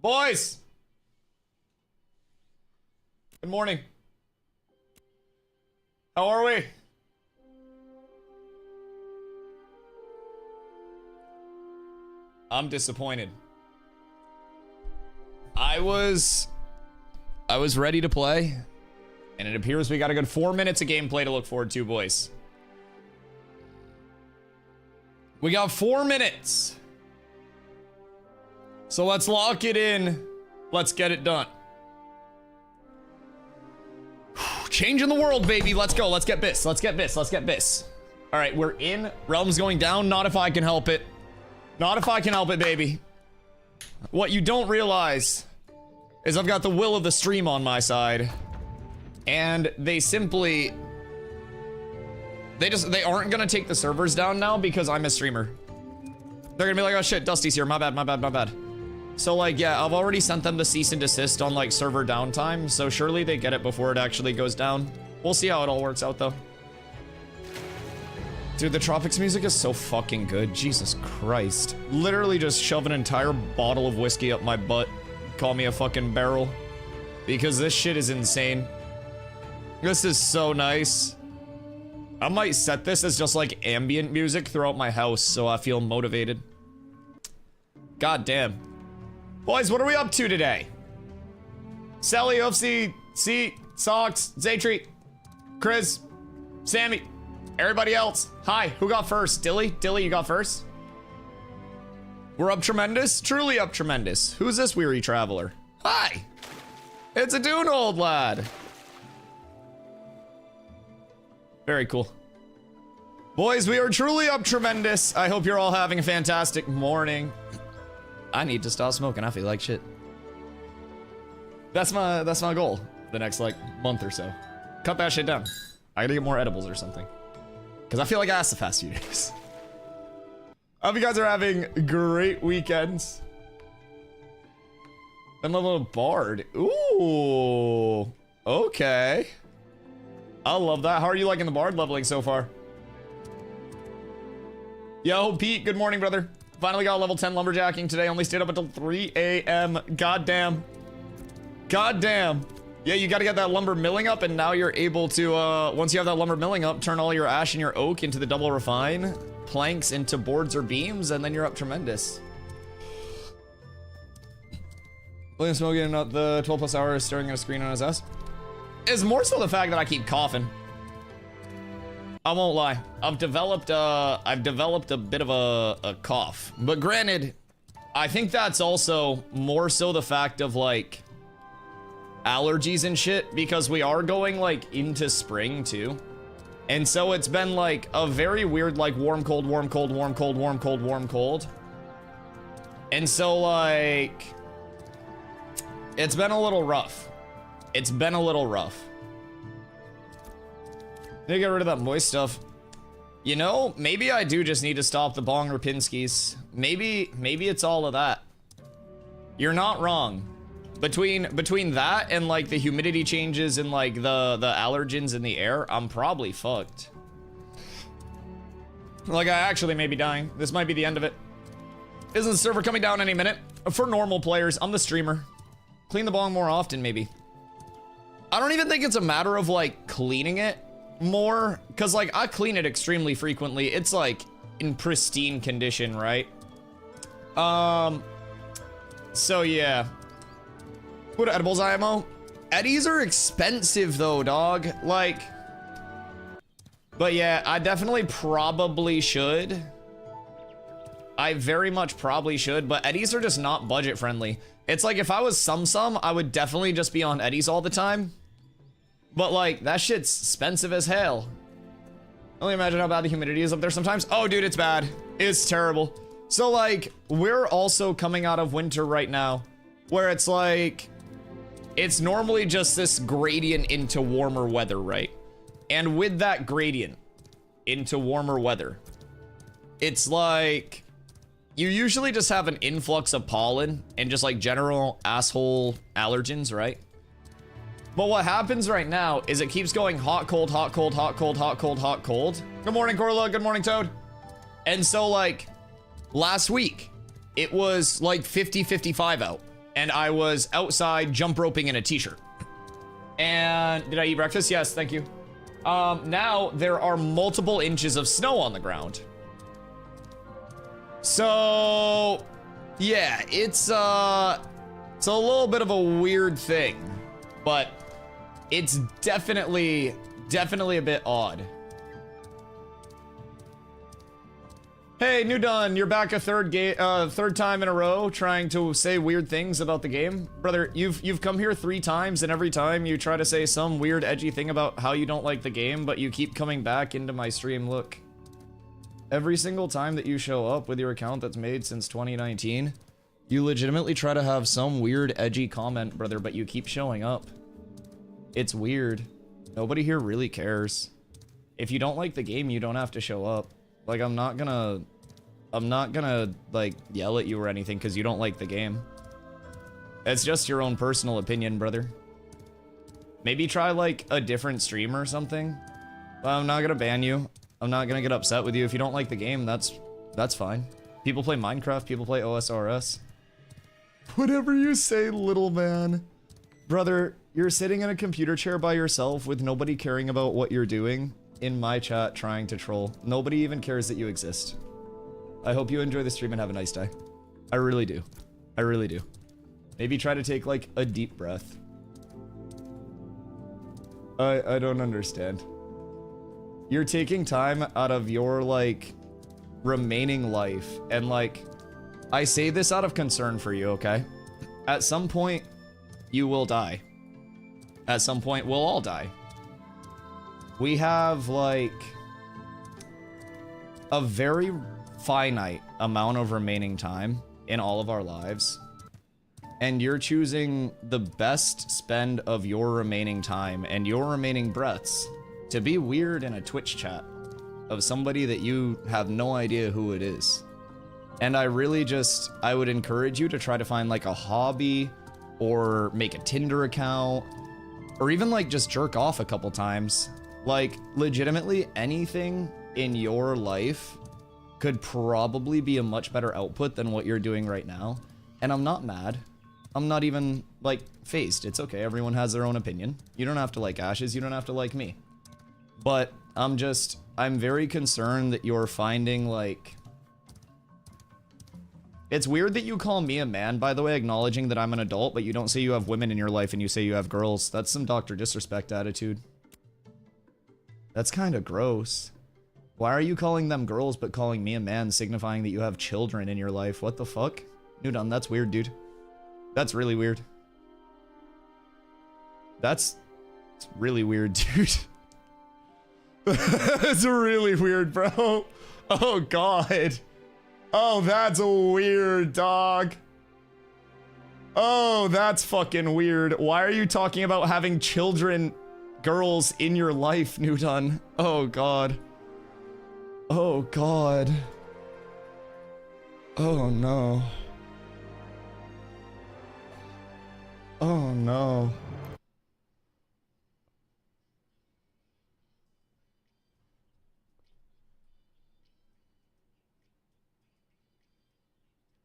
Boys! Good morning. How are we? I'm disappointed. I was ready to play, and it appears we got a good 4 minutes of gameplay to look forward to, boys. We got 4 minutes. So let's lock it in. Let's get it done. Changing the world, baby. Let's go. Let's get bis. Let's get bis. Let's get bis. All right, we're in. Realm's going down. Not if I can help it. Not if I can help it, baby. What you don't realize is I've got the will of the stream on my side. And they simply... They aren't gonna take the servers down now because I'm a streamer. They're gonna be like, oh shit, Dusty's here. My bad, my bad, my bad. So like, yeah, I've already sent them the cease and desist on like server downtime. So surely they get it before it actually goes down. We'll see how it all works out though. Dude, the Tropics music is so fucking good. Jesus Christ. Literally just shove an entire bottle of whiskey up my butt. Call me a fucking barrel. Because this shit is insane. This is so nice. I might set this as just like ambient music throughout my house so I feel motivated. God damn. Boys, what are we up to today? Sally, Oopsie, C, Socks, Zaytree, Chris, Sammy, everybody else. Hi, who got first? Dilly? Dilly, you got first? We're up tremendous? Truly up tremendous. Who's this weary traveler? Hi! It's a Dune old lad. Very cool. Boys, we are truly up tremendous. I hope you're all having a fantastic morning. I need to stop smoking. I feel like shit. That's my goal. The next like month or so. Cut that shit down. I gotta get more edibles or something. Cause I feel like I asked the past few days. I hope you guys are having great weekends. And a little bard. Ooh. Okay. I love that. How are you liking the bard leveling so far? Yo, Pete, good morning, brother. Finally got level 10 lumberjacking today. Only stayed up until 3 a.m. Goddamn. Goddamn. Yeah, you gotta get that lumber milling up, and now you're able to, once you have that lumber milling up, turn all your ash and your oak into the double refine, planks into boards or beams, and then you're up tremendous. William smoking out the 12 plus hours staring at a screen on his ass. It's more so the fact that I keep coughing. I won't lie. I've developed a bit of a cough. But granted, I think that's also more so the fact of like allergies and shit, because we are going like into spring too. And so it's been like a very weird like warm, cold, warm, cold, warm, cold, warm, cold, warm, cold. And so like, it's been a little rough. It's been a little rough. Need to get rid of that moist stuff. You know, maybe I do just need to stop the bong Rapinskis. Maybe it's all of that. You're not wrong. Between that and like the humidity changes and like the allergens in the air, I'm probably fucked. Like I actually may be dying. This might be the end of it. Isn't the server coming down any minute? For normal players, I'm the streamer. Clean the bong more often, maybe. I don't even think it's a matter of like cleaning it more, because like I clean it extremely frequently. It's like in pristine condition, right? So yeah. What edibles IMO? Eddies are expensive though, dog. Like, but yeah, I definitely probably should. I very much probably should, but Eddies are just not budget friendly. It's like if I was Sum, I would definitely just be on Eddies all the time. But like, that shit's expensive as hell. Only imagine how bad the humidity is up there sometimes. Oh, dude, it's bad. It's terrible. So like, we're also coming out of winter right now, where it's like, it's normally just this gradient into warmer weather, right? And with that gradient into warmer weather, it's like, you usually just have an influx of pollen and just like general asshole allergens, right? But what happens right now is it keeps going hot, cold, hot, cold, hot, cold, hot, cold, hot, cold. Good morning, Corla. Good morning, Toad. And so like last week, it was like 50, 55 out. and I was outside jump roping in a t-shirt. And did I eat breakfast? Yes, thank you. Now there are multiple inches of snow on the ground. So, yeah, it's a little bit of a weird thing, but it's definitely a bit odd. Hey, New Dawn, you're back a third time in a row trying to say weird things about the game. Brother, you've come here 3 times, and every time you try to say some weird edgy thing about how you don't like the game, but you keep coming back into my stream. Look. Every single time that you show up with your account that's made since 2019, you legitimately try to have some weird edgy comment, brother, but you keep showing up. It's weird. Nobody here really cares. If you don't like the game, you don't have to show up. Like, I'm not gonna, like, yell at you or anything because you don't like the game. It's just your own personal opinion, brother. Maybe try, like, a different stream or something. I'm not gonna ban you. I'm not gonna get upset with you. If you don't like the game, that's fine. People play Minecraft, people play OSRS. Whatever you say, little man. Brother, you're sitting in a computer chair by yourself with nobody caring about what you're doing. In my chat trying to troll. Nobody even cares that you exist. I hope you enjoy the stream and have a nice day. I really do. I really do. Maybe try to take like a deep breath. I don't understand. You're taking time out of your like remaining life, and like I say this out of concern for you, okay? At some point you will die. At some point we'll all die. We have, like, a very finite amount of remaining time in all of our lives. And you're choosing the best spend of your remaining time and your remaining breaths to be weird in a Twitch chat of somebody that you have no idea who it is. And I really just, I would encourage you to try to find, like, a hobby or make a Tinder account or even, like, just jerk off a couple times. Like, legitimately, anything in your life could probably be a much better output than what you're doing right now. And I'm not mad. I'm not even, like, phased. It's okay. Everyone has their own opinion. You don't have to like Ashes. You don't have to like me. But I'm very concerned that you're finding, like... It's weird that you call me a man, by the way, acknowledging that I'm an adult, but you don't say you have women in your life and you say you have girls. That's some Dr. Disrespect attitude. That's kind of gross. Why are you calling them girls but calling me a man, signifying that you have children in your life? What the fuck? Nudon, that's weird, dude. That's really weird. It's really weird, dude. That's really weird, bro. Oh, God. Oh, that's weird, dog. Oh, that's fucking weird. Why are you talking about having children... girls in your life, Newton? Oh god. Oh god. Oh no. Oh no.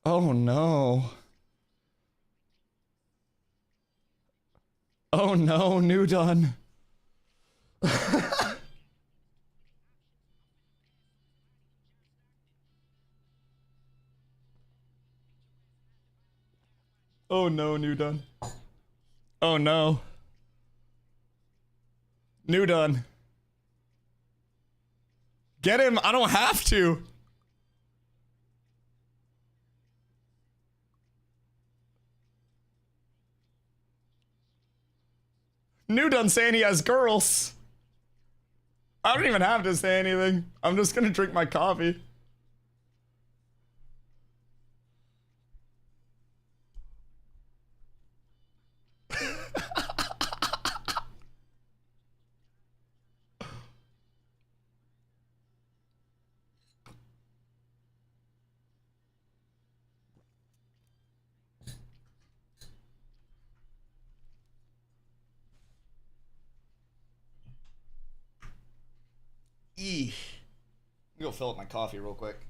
Oh no. Oh no, Newton. Oh no, Newton. Oh no. Newton. Get him, I don't have to. Newton saying he has girls. I don't even have to say anything. I'm just gonna drink my coffee. Eesh. Go fill up my coffee real quick.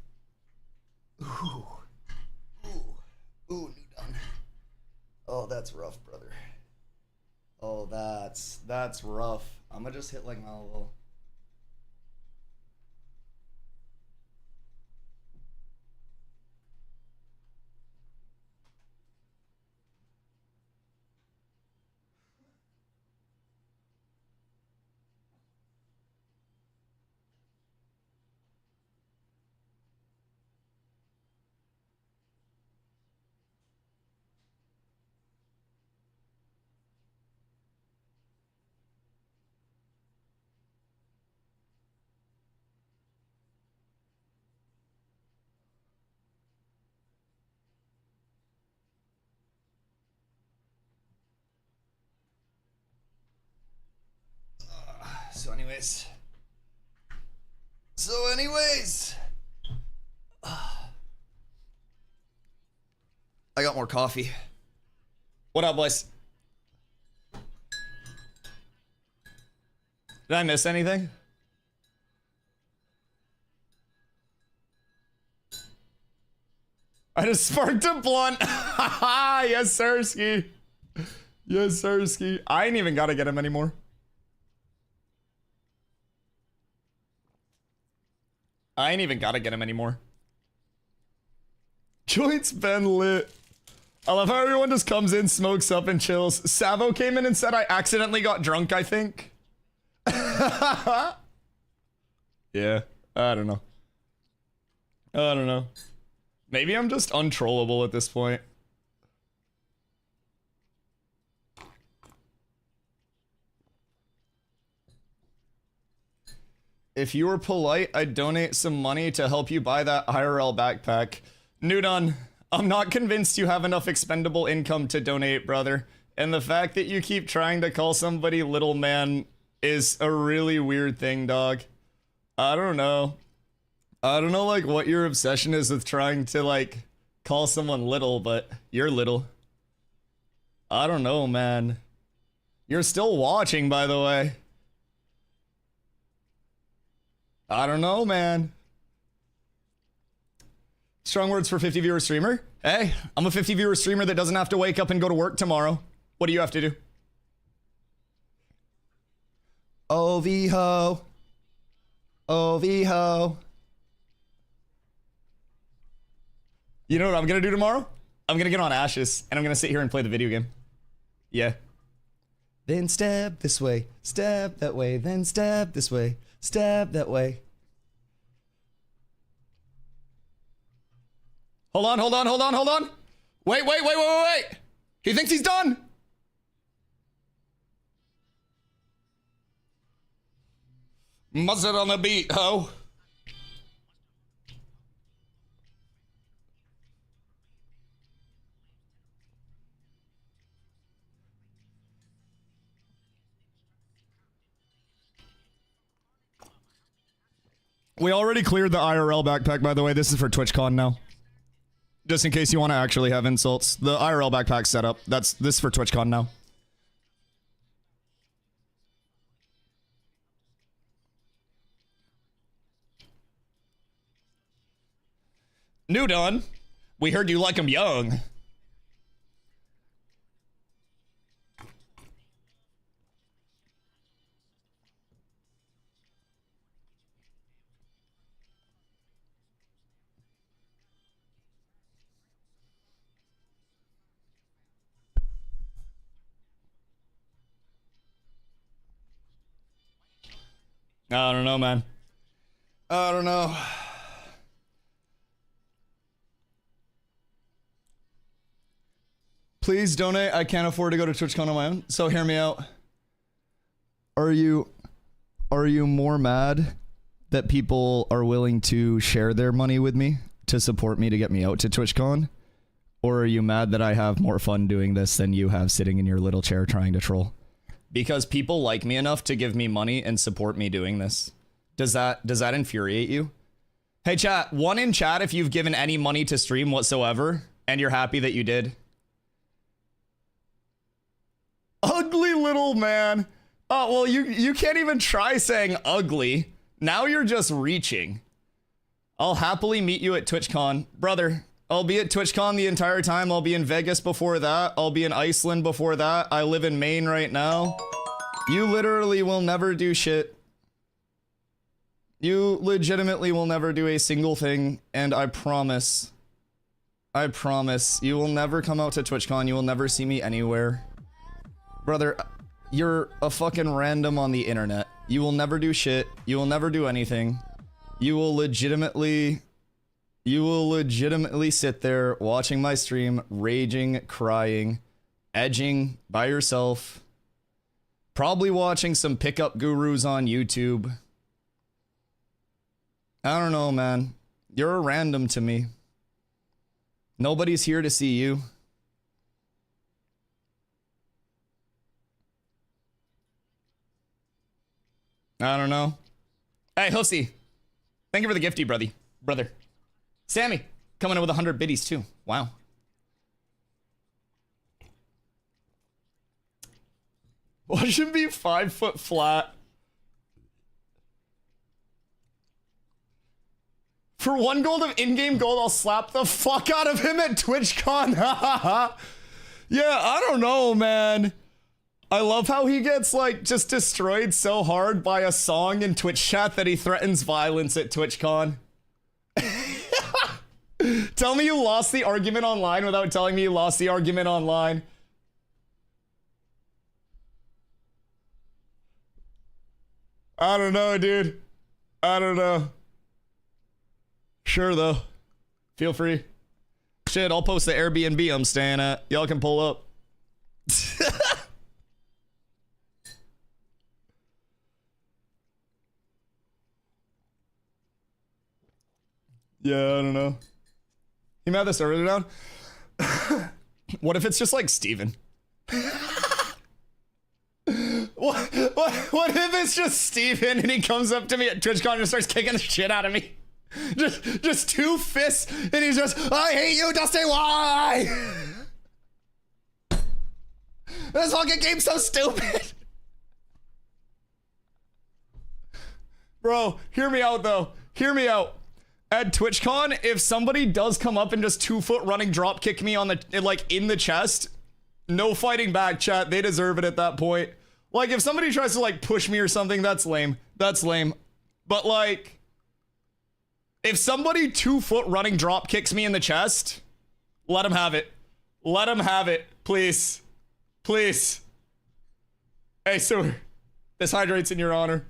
Ooh. Ooh. Ooh, new done. Oh, that's rough, brother. Oh, that's rough. I'm gonna just hit like Naval. So anyways, I got more coffee. What up, boys? Did I miss anything? I just sparked a blunt. Yes, Sirski. Yes, Sirski. I ain't even gotta get him anymore. I ain't even gotta get him anymore. Joint's been lit. I love how everyone just comes in, smokes up, and chills. Savo came in and said I accidentally got drunk, I think. Yeah, I don't know. I don't know. Maybe I'm just untrollable at this point. If you were polite, I'd donate some money to help you buy that IRL backpack. Nudon, I'm not convinced you have enough expendable income to donate, brother. And the fact that you keep trying to call somebody little man is a really weird thing, dog. I don't know. I don't know, like, what your obsession is with trying to, like, call someone little, but you're little. I don't know, man. You're still watching, by the way. I don't know, man. Strong words for 50 viewer streamer. Hey, I'm a 50 viewer streamer that doesn't have to wake up and go to work tomorrow. What do you have to do? OV-ho. OV-ho. You know what I'm gonna do tomorrow? I'm gonna get on Ashes, and I'm gonna sit here and play the video game. Yeah. Then stab this way, stab that way, then stab this way, stab that way. Hold on, hold on, hold on, hold on. Wait, wait, wait, wait, wait, wait. He thinks he's done. Mustard on the beat, ho. We already cleared the IRL backpack, by the way. This is for TwitchCon now. Just in case you want to actually have insults. The IRL backpack setup. This is for TwitchCon now. New done. We heard you like him young. I don't know, man. I don't know. Please donate. I can't afford to go to TwitchCon on my own, so hear me out. Are you more mad that people are willing to share their money with me to support me to get me out to TwitchCon? Or are you mad that I have more fun doing this than you have sitting in your little chair trying to troll? Because people like me enough to give me money and support me doing this. Does that infuriate you? Hey chat, one in chat if you've given any money to stream whatsoever and you're happy that you did. Ugly little man. Oh, well, you can't even try saying ugly. Now you're just reaching. I'll happily meet you at TwitchCon. Brother, I'll be at TwitchCon the entire time. I'll be in Vegas before that. I'll be in Iceland before that. I live in Maine right now. You literally will never do shit. You legitimately will never do a single thing, and I promise, you will never come out to TwitchCon. You will never see me anywhere. Brother, you're a fucking random on the internet. You will never do shit. You will never do anything. You will legitimately sit there watching my stream, raging, crying, edging by yourself. Probably watching some pickup gurus on YouTube. I don't know, man. You're a random to me. Nobody's here to see you. I don't know. Hey, Hussy. Thank you for the gifty, brother. Sammy, coming in with 100 biddies too. Wow. Watch him be 5 foot flat. For 1 gold of in-game gold, I'll slap the fuck out of him at TwitchCon. Yeah, I don't know, man. I love how he gets, like, just destroyed so hard by a song in Twitch chat that he threatens violence at TwitchCon. Tell me you lost the argument online without telling me you lost the argument online. I don't know, dude. I don't know. Sure, though. Feel free. Shit, I'll post the Airbnb I'm staying at. Y'all can pull up. Yeah, I don't know. You mad the server down? What if it's just like Steven? What if it's just Steven and he comes up to me at TwitchCon and starts kicking the shit out of me? Just 2 fists and he's just, I hate you, DustyWhy! This fucking game's so stupid! Bro, hear me out though. Hear me out. At TwitchCon, if somebody does come up and just 2 foot running drop kick me on the, like, in the chest, no fighting back, chat. They deserve it at that point. Like, if somebody tries to, like, push me or something, that's lame. That's lame. But, like, if somebody 2 foot running drop kicks me in the chest, let him have it. Let him have it. Please. Please. Hey, sir. This hydrates in your honor.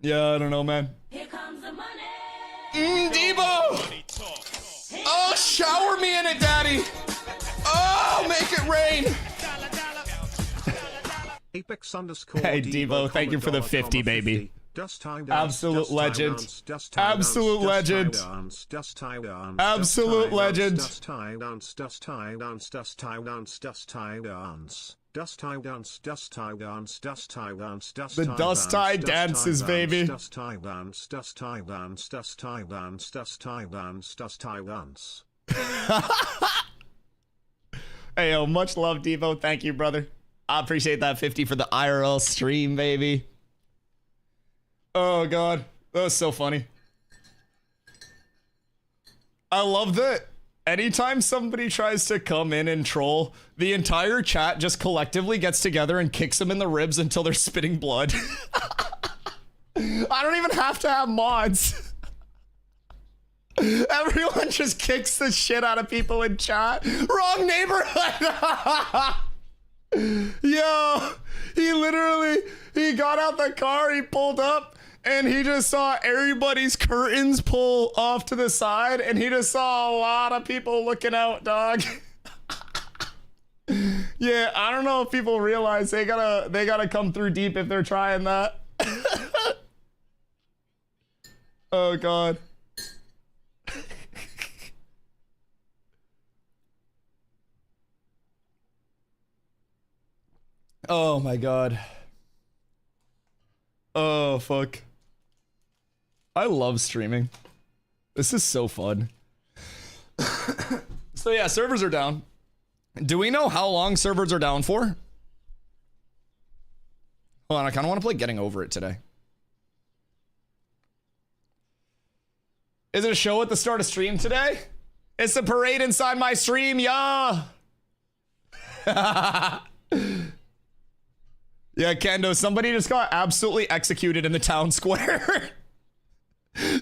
Yeah, I don't know, man. Here comes the money. Debo! Oh, shower me in it, daddy! Oh, make it rain! Hey, Debo, thank you for the 50, baby. Absolute legend. Absolute legend. Absolute legend. The dust tie dances, baby. Hey, yo, much love, Devo. Thank you, brother. I appreciate that 50 for the IRL stream, baby. Oh, God. That was so funny. I love that. Anytime somebody tries to come in and troll, the entire chat just collectively gets together and kicks them in the ribs until they're spitting blood. I don't even have to have mods. Everyone just kicks the shit out of people in chat. Wrong neighborhood. Yo, he got out the car, he pulled up, and he just saw everybody's curtains pull off to the side, and he just saw a lot of people looking out, dog. Yeah, I don't know if people realize they gotta come through deep if they're trying that. Oh, God. Oh, my God. Oh, fuck. I love streaming. This is so fun. So yeah, servers are down. Do we know how long servers are down for? Hold on, I kind of want to play Getting Over It today. Is it a show at the start of stream today? It's a parade inside my stream, yeah. Yeah, Kendo, somebody just got absolutely executed in the town square.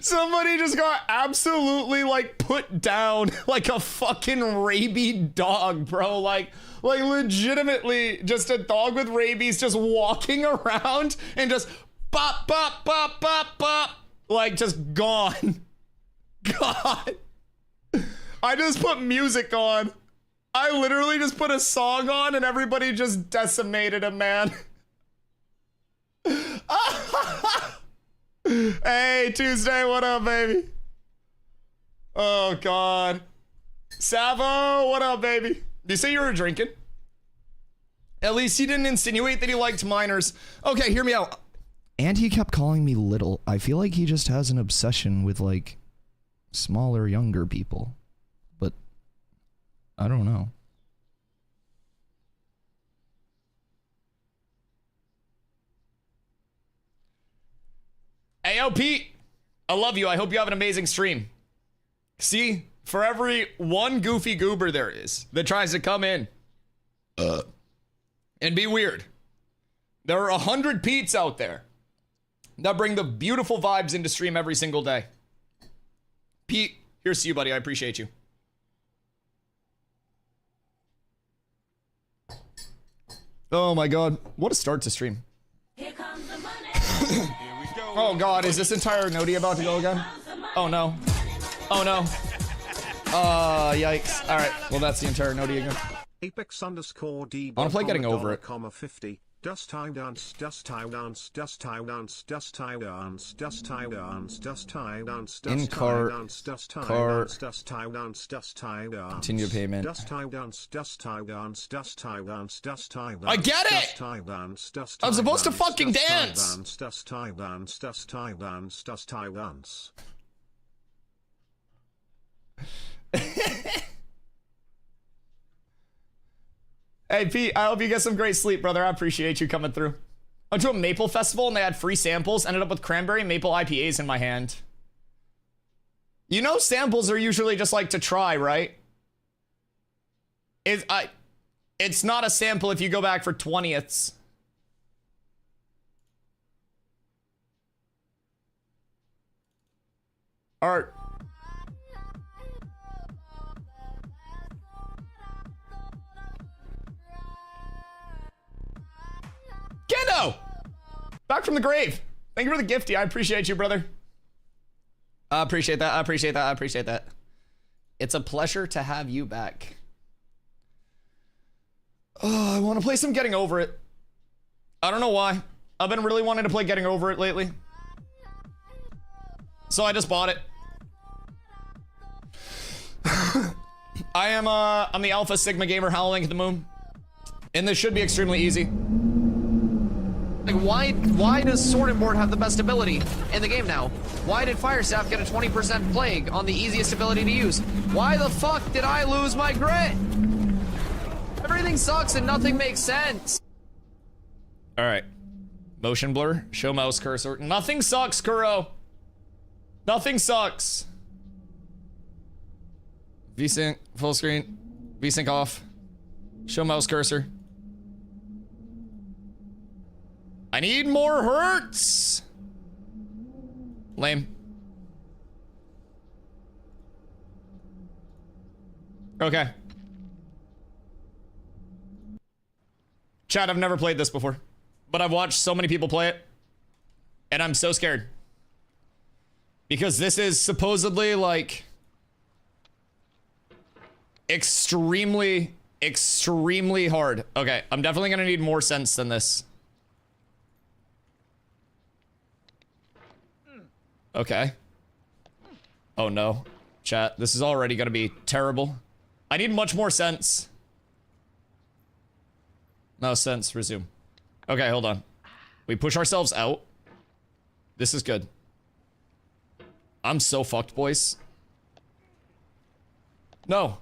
Somebody just got absolutely like put down like a fucking rabid dog, bro. Like legitimately just a dog with rabies just walking around and just bop, bop, bop, bop, bop. Like just gone. God. I just put music on. I literally just put a song on and everybody just decimated him, man. Hey, Tuesday, what up, baby? Oh, God. Savo, what up, baby? Did you say you were drinking? At least he didn't insinuate that he liked minors. Okay, hear me out. And he kept calling me little. I feel like he just has an obsession with, like, smaller, younger people. But I don't know. Hey, yo, Pete. I love you. I hope you have an amazing stream. See, for every one goofy goober there is that tries to come in and be weird, there are 100 Pete's out there that bring the beautiful vibes into stream every single day. Pete, here's to you, buddy. I appreciate you. Oh my God. What a start to stream. Here comes the money. Here we go. Oh God, is this entire Nodi about to go again? Oh no. Oh no. Yikes. Alright, well that's the entire Nodi again. Apex_D. I wanna play Getting Over It. $50. Dust time dance, dust time dance, dust time dance, dust time dance, dust time dance, dust time dance, in car, dust time car, dust time dance, dust time dance, continue payment. Dust time dance, dust time dance, dust time dance, dust time dance. I get it. I'm supposed to fucking dance. Dust time dance, dust time dance, dust time dance. Hey, Pete, I hope you get some great sleep, brother. I appreciate you coming through. I went to a maple festival and they had free samples. Ended up with cranberry maple IPAs in my hand. You know samples are usually just like to try, right? It's not a sample if you go back for 20ths. Alright. Kendo! Back from the grave. Thank you for the gifty. I appreciate you, brother. I appreciate that. I appreciate that. I appreciate that. It's a pleasure to have you back. Oh, I want to play some Getting Over It. I don't know why. I've been really wanting to play Getting Over It lately. So I just bought it. I'm the Alpha Sigma Gamer Howling at the Moon. And this should be extremely easy. Like, why does Sword and Board have the best ability in the game now? Why did Firestaff get a 20% plague on the easiest ability to use? Why the fuck did I lose my grit? Everything sucks and nothing makes sense. Alright. Motion blur, show mouse cursor. Nothing sucks, Kuro. Nothing sucks. VSync, full screen. VSync off. Show mouse cursor. I need more hertz. Lame. Okay. Chat, I've never played this before, but I've watched so many people play it, and I'm so scared. Because this is supposedly, like, extremely hard. Okay, I'm definitely gonna need more sense than this. Okay. Oh no. Chat, this is already gonna be terrible. I need much more sense. No sense, resume. Okay, hold on. We push ourselves out. This is good. I'm so fucked, boys. No.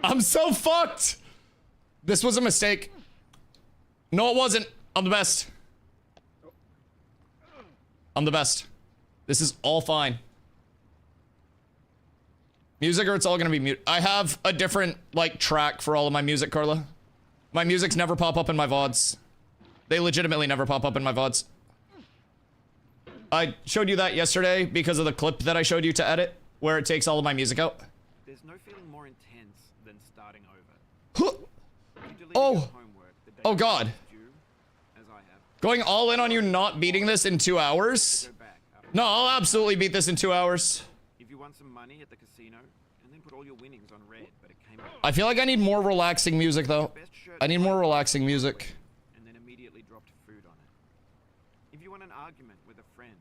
I'm so fucked! This was a mistake. No, it wasn't. I'm the best. I'm the best. This is all fine. Music or it's all gonna be mute. I have a different, like, track for all of my music, Carla. My musics never pop up in my VODs. They legitimately never pop up in my VODs. I showed you that yesterday because of the clip that I showed you to edit, where it takes all of my music out. There's no feeling more intense than starting over. Oh! Oh god. Going all in on you not beating this in 2 hours? No, I'll absolutely beat this in 2 hours. If you won some money at the casino, and then put all your winnings on red, but it came up. I feel like I need more relaxing music, though. I need more relaxing music. And then immediately dropped food on it. If you won an argument with a friend,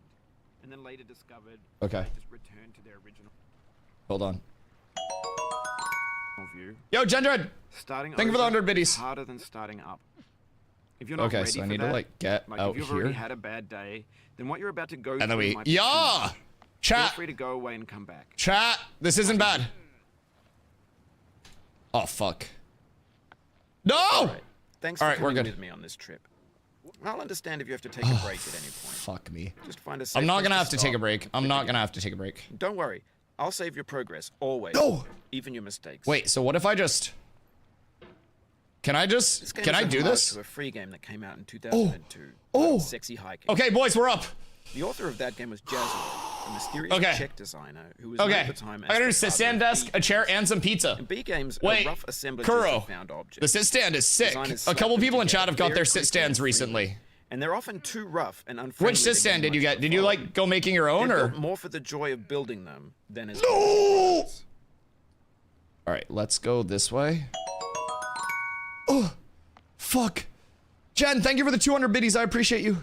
and then later discovered okay. they just returned to their original. Hold on. View. Yo, Gendred! Starting Thank you for the 100 biddies. Harder than starting up. If you're not okay, ready so I for need that, to like get like out if you've here. already had a bad day, then what you're about to go and then through we might be yeah, chat. Feel free to go away and come back. Chat. This isn't bad. Oh fuck. No. All right. Thanks all for right, we're coming good. with me on this trip. I'll understand if you have to take a break at any point. Fuck me. Just find a safe I'm not place gonna have to stop. take a break. I'm not gonna have to take a break. Don't worry. I'll save your progress always. No. Even your mistakes. Wait. So what if I just? Can I This just? game Can is I a do homage this? to a free game that came out in 2002. Oh. Sexy hiking. Okay, boys, we're up. The author of that game was Jazzle, a mysterious Okay. Czech designer who was known Okay. at the time as I gotta do the a sit father stand of desk, B. a chair, and some pizza. In B games, Wait, a rough assemblage Kuro. of found objects. The sit stand is sick. Designers A slapped couple them people in together chat have got very their sit quickly stands and freely. recently. And they're often too rough and unfriendly. Which sit to stand gain did you much get? of a Did you following. like go making your own They're or? built more for the joy of building them than as. No! All right, let's go this way. Oh, fuck. Jen, thank you for the 200 biddies. I appreciate you.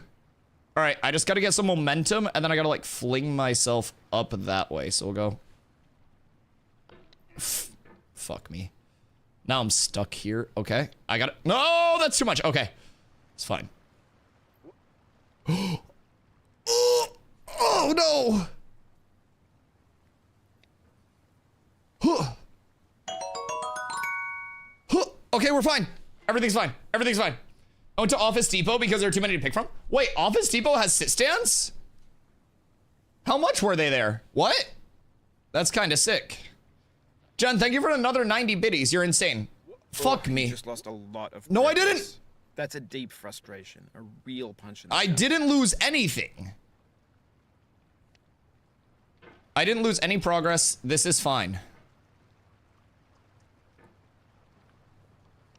All right, I just got to get some momentum, and then I got to, like, fling myself up that way. So we'll go. Fuck me. Now I'm stuck here. Okay, I got it. No, that's too much. Okay, it's fine. Oh, no. Okay, we're fine. Everything's fine. Everything's fine. I went to Office Depot because there are too many to pick from. Wait, Office Depot has sit stands? How much were they there? What? That's kind of sick. Jen, thank you for another 90 biddies. You're insane. Fuck me. You just lost a lot of. No, I progress. didn't. That's a deep frustration, a real punch in the I gut. didn't lose anything. I didn't lose any progress. This is fine.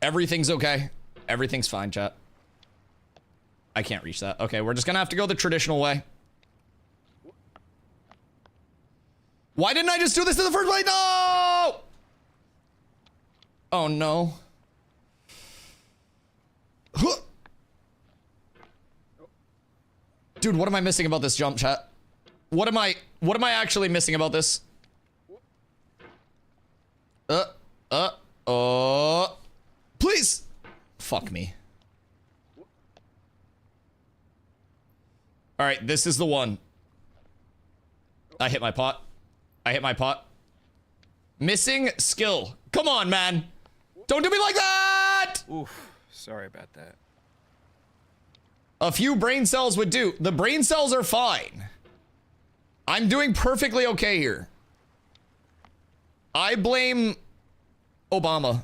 Everything's okay. Everything's fine, chat. I can't reach that. Okay, we're just gonna have to go the traditional way. Why didn't I just do this in the first place? No! Oh no. Dude, what am I missing about this jump, chat? What am I actually missing about this? Please! Fuck me. Alright, this is the one. I hit my pot. I hit my pot. Missing skill. Come on, man. Don't do me like that! Oof. Sorry about that. A few brain cells would do. The brain cells are fine. I'm doing perfectly okay here. I blame Obama.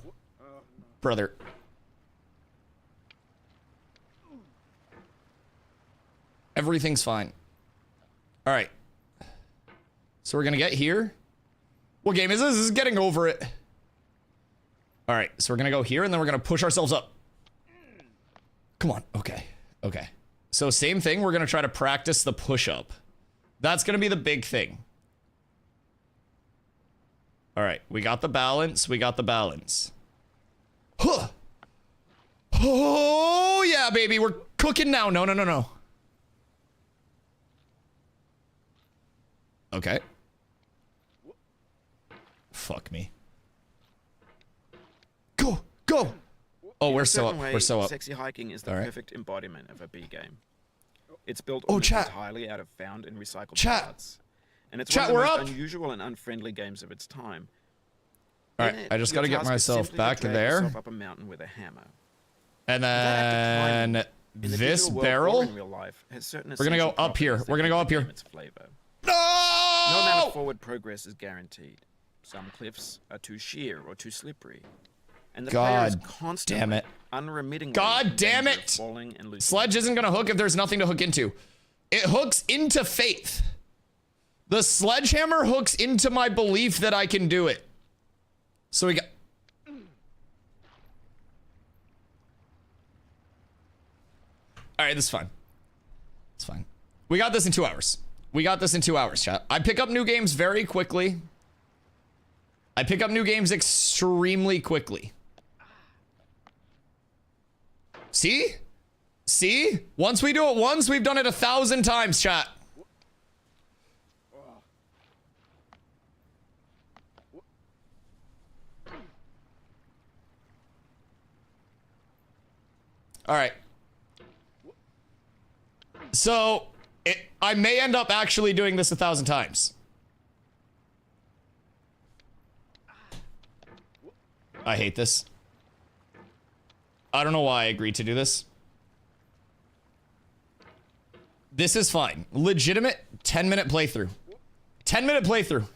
Brother. Everything's fine. All right. So we're gonna get here. What game is this? This is getting over it. All right. So we're gonna go here and then we're gonna push ourselves up. Come on. Okay. Okay. So same thing. We're gonna try to practice the push-up. That's gonna be the big thing. All right. We got the balance. We got the balance. Huh. Oh, yeah, baby. We're cooking now. No, no, no, no. Okay. Fuck me. Go, go. Oh, we're so up. We're so up. Sexy hiking is the All right. perfect embodiment of a B game. It's built Oh, almost chat. entirely out of found and recycled Chat. parts. And it's Chat, one of we're the up. most unusual and unfriendly games of its time. All In right, it, I just your got to get task is myself simply to back drag there. yourself up a mountain with a hammer. And That then act of climbing in the this digital world or barrel. in real life has certain We're gonna go essential up here. properties that We're gonna go give up the here. game its flavor. No amount No! of forward progress is guaranteed. Some cliffs are too sheer or too slippery. And the God player is damn constantly, it. unremittingly God in damn danger of it! falling and losing. Sledge isn't gonna hook if there's nothing to hook into. It hooks into faith. The sledgehammer hooks into my belief that I can do it. So we got... Alright, this is fine. It's fine. We got this in 2 hours. We got this in 2 hours, chat. I pick up new games very quickly. I pick up new games extremely quickly. See? See? Once we do it once, we've done it 1,000 times, chat. All right. So, I may end up actually doing this 1,000 times. I hate this. I don't know why I agreed to do this. This is fine. Legitimate 10-minute playthrough. 10-minute playthrough.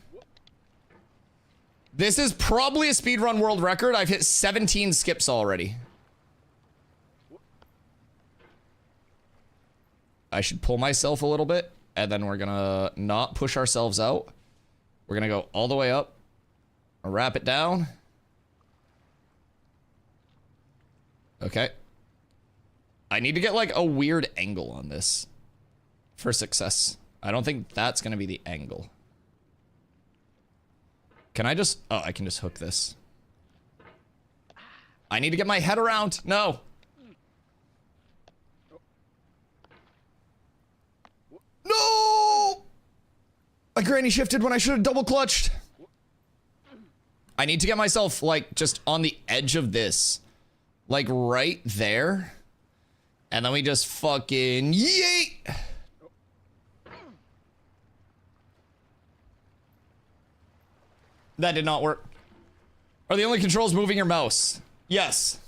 This is probably a speedrun world record. I've hit 17 skips already. I should pull myself a little bit, and then we're gonna not push ourselves out. We're gonna go all the way up, wrap it down. Okay. I need to get like a weird angle on this for success. I don't think that's gonna be the angle. Can I just, oh, I can just hook this. I need to get my head around. No. No! My granny shifted when I should have double clutched. I need to get myself like just on the edge of this. Like right there. And then we just fucking yeet! That did not work. Are the only controls moving your mouse? Yes.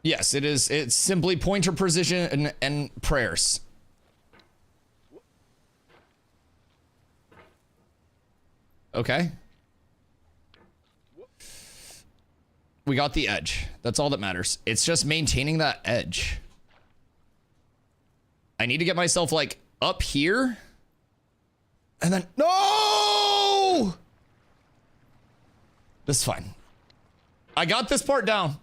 Yes, it is. It's simply pointer precision and prayers. Okay. We got the edge. That's all that matters. It's just maintaining that edge. I need to get myself like up here. And then, no! This is fine. I got this part down.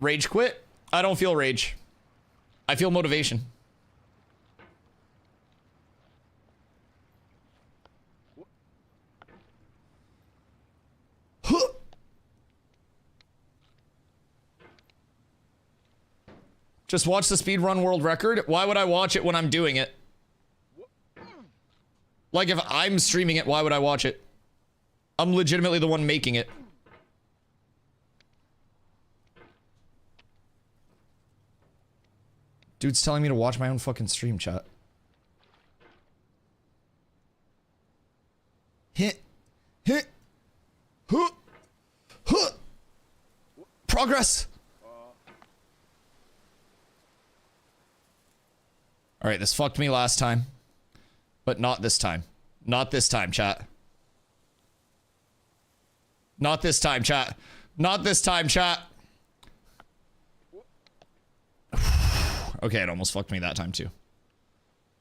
Rage quit? I don't feel rage. I feel motivation. Huh. Just watch the speedrun world record? Why would I watch it when I'm doing it? Like if I'm streaming it, why would I watch it? I'm legitimately the one making it. Dude's telling me to watch my own fucking stream, chat. Hit. Hit. Huh. Huh. Progress. Alright, this fucked me last time. But not this time. Not this time, chat. Not this time, chat. Not this time, chat. Okay, it almost fucked me that time too.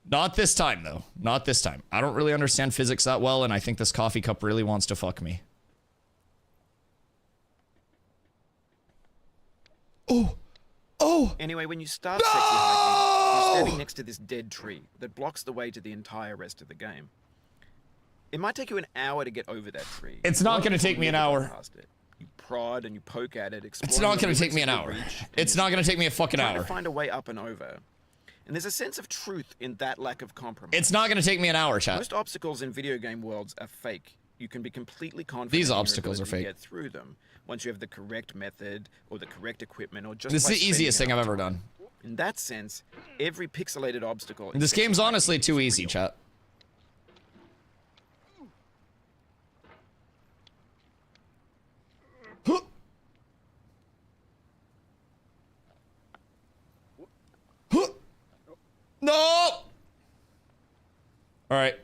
Not this time, though. Not this time. I don't really understand physics that well, and I think this coffee cup really wants to fuck me. Oh! Oh! Anyway, when you start sexy hiking, you're standing next to this dead tree that blocks the way to the entire rest of the game. It might take you an hour to get over that tree. It's not gonna take me an hour. You prod and you poke at it. It's not gonna take me an hour. It's not gonna take me a fucking hour. To find a way up and over. And there's a sense of truth in that lack of compromise. It's not gonna take me an hour, chat. Most obstacles in video game worlds are fake. You can be completely confident These in your obstacles are ability to fake. get through them once you have the correct method or the correct equipment or just This is by the easiest thing spending I've enough ever time. done. In that sense, every pixelated obstacle This game's honestly too easy, chat. No! All right.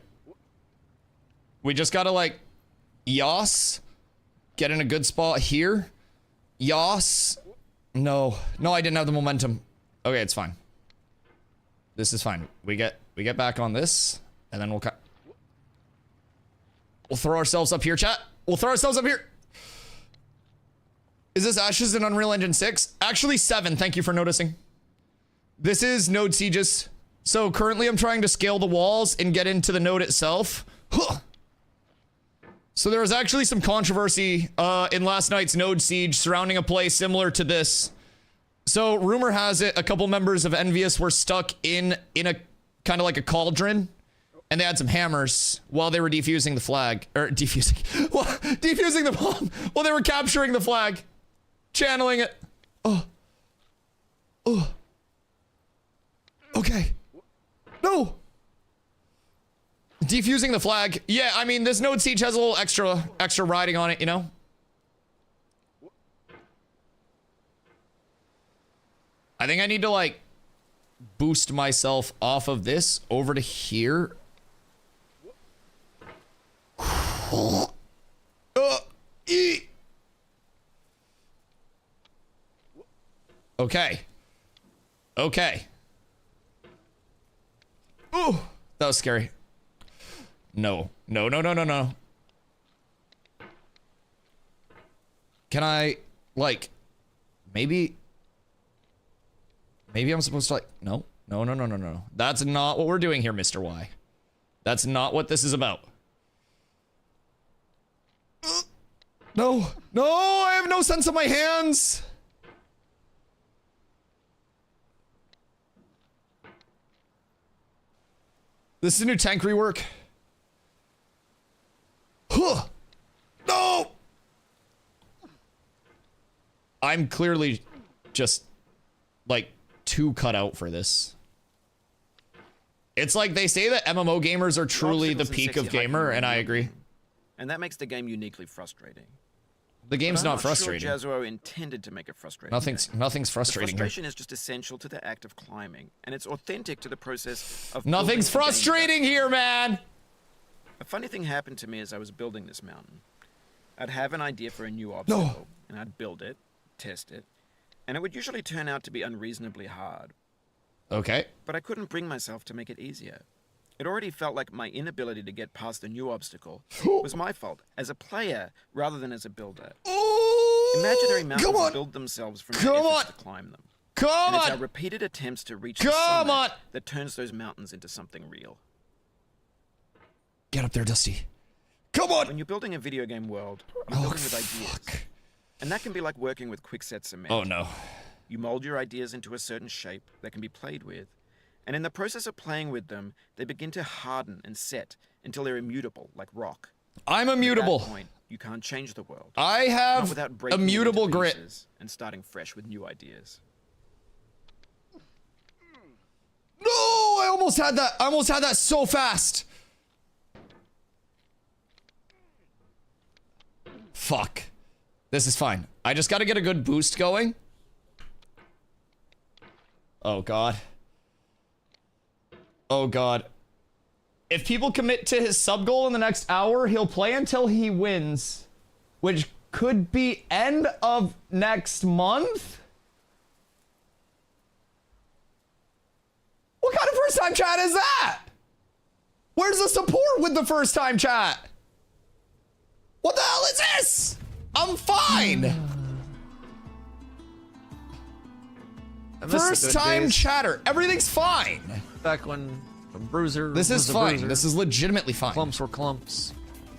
We just gotta, like, yas. Get in a good spot here. Yas. No. No, I didn't have the momentum. Okay, it's fine. This is fine. We get back on this, and then we'll throw ourselves up here, chat. We'll throw ourselves up here. Is this Ashes in Unreal Engine 6? Actually, 7. Thank you for noticing. This is node sieges. So currently I'm trying to scale the walls and get into the node itself. Huh. So there was actually some controversy in last night's node siege surrounding a play similar to this. So rumor has it a couple members of Envious were stuck in a kind of like a cauldron, and they had some hammers while they were defusing the flag, or defusing the bomb while they were capturing the flag, channeling it. Oh. Okay. No. Defusing the flag. Yeah, I mean, this node siege has a little extra riding on it, you know? I think I need to, like, boost myself off of this over to here. Okay. Okay. Ooh, that was scary. No. No, no, no, no, no. Can I, like, maybe I'm supposed to, like, no. No, no, no, no, no. That's not what we're doing here, Mr. Y. That's not what this is about. No. No, I have no sense of my hands. This is a new tank rework. Huh. No! I'm clearly just, like, too cut out for this. It's like they say that MMO gamers are truly the peak of gamer, and I agree. And that makes the game uniquely frustrating. The game's not frustrating. I'm not sure Jazzuo intended to make it frustrating. Nothing's frustrating here. Frustration is just essential to the act of climbing, and it's authentic to the process of Nothing's frustrating here, man! A funny thing happened to me as I was building this mountain. I'd have an idea for a new obstacle, and I'd build it, test it, and it would usually turn out to be unreasonably hard. Okay. But I couldn't bring myself to make it easier. It already felt like my inability to get past the new obstacle was my fault, as a player rather than as a builder. Imaginary mountains build themselves from our efforts to climb them. And it's our repeated attempts to reach the summit that turns those mountains into something real. Get up there, Dusty. Come on! When you're building a video game world, you're building with ideas. And that can be like working with quickset cement. Oh no. You mold your ideas into a certain shape that can be played with. And in the process of playing with them, they begin to harden and set until they're immutable, like rock. I'm immutable. At that point, you can't change the world. I have immutable grit. And starting fresh with new ideas. No, I almost had that. I almost had that so fast. Fuck. This is fine. I just got to get a good boost going. Oh, God. Oh, God. If people commit to his sub goal in the next hour, he'll play until he wins, which could be end of next month. What kind of first time chat is that? Where's the support with the first time chat? What the hell is this? I'm fine. First time chatter. Everything's fine. Back when a bruiser. This is fine. Bruiser. This is legitimately fine. Clumps were clumps.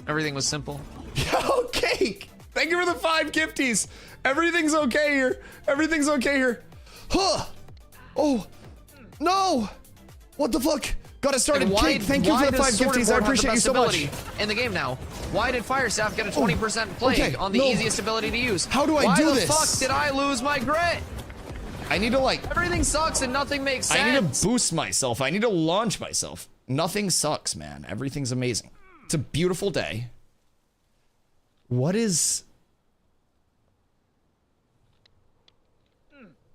Everything was simple. Yo, Cake. Thank you for the 5 gifties. Everything's okay here. Everything's okay here. Huh. Oh. No. What the fuck? Got it started. Cake, thank you for the 5 gifties. I appreciate you so much. In the game now. Why did Firestaff get a 20% plague on the easiest ability to use? How do I do this? Why the fuck did I lose my grit? I need to, like... Everything sucks and nothing makes sense. I need to boost myself. I need to launch myself. Nothing sucks, man. Everything's amazing. It's a beautiful day. What is...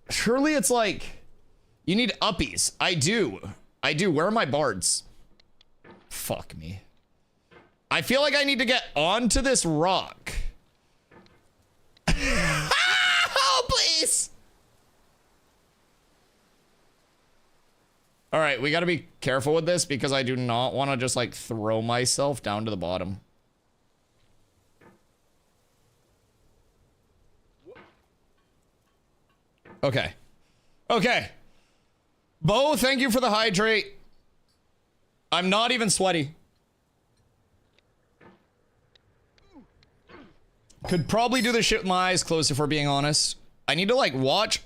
Surely it's like... You need uppies. I do. I do. Where are my bards? Fuck me. I feel like I need to get onto this rock. Oh, please. All right, we got to be careful with this because I do not want to just like throw myself down to the bottom. Okay. Okay. Bo, thank you for the hydrate. I'm not even sweaty. Could probably do this shit with my eyes closed if we're being honest. I need to like watch.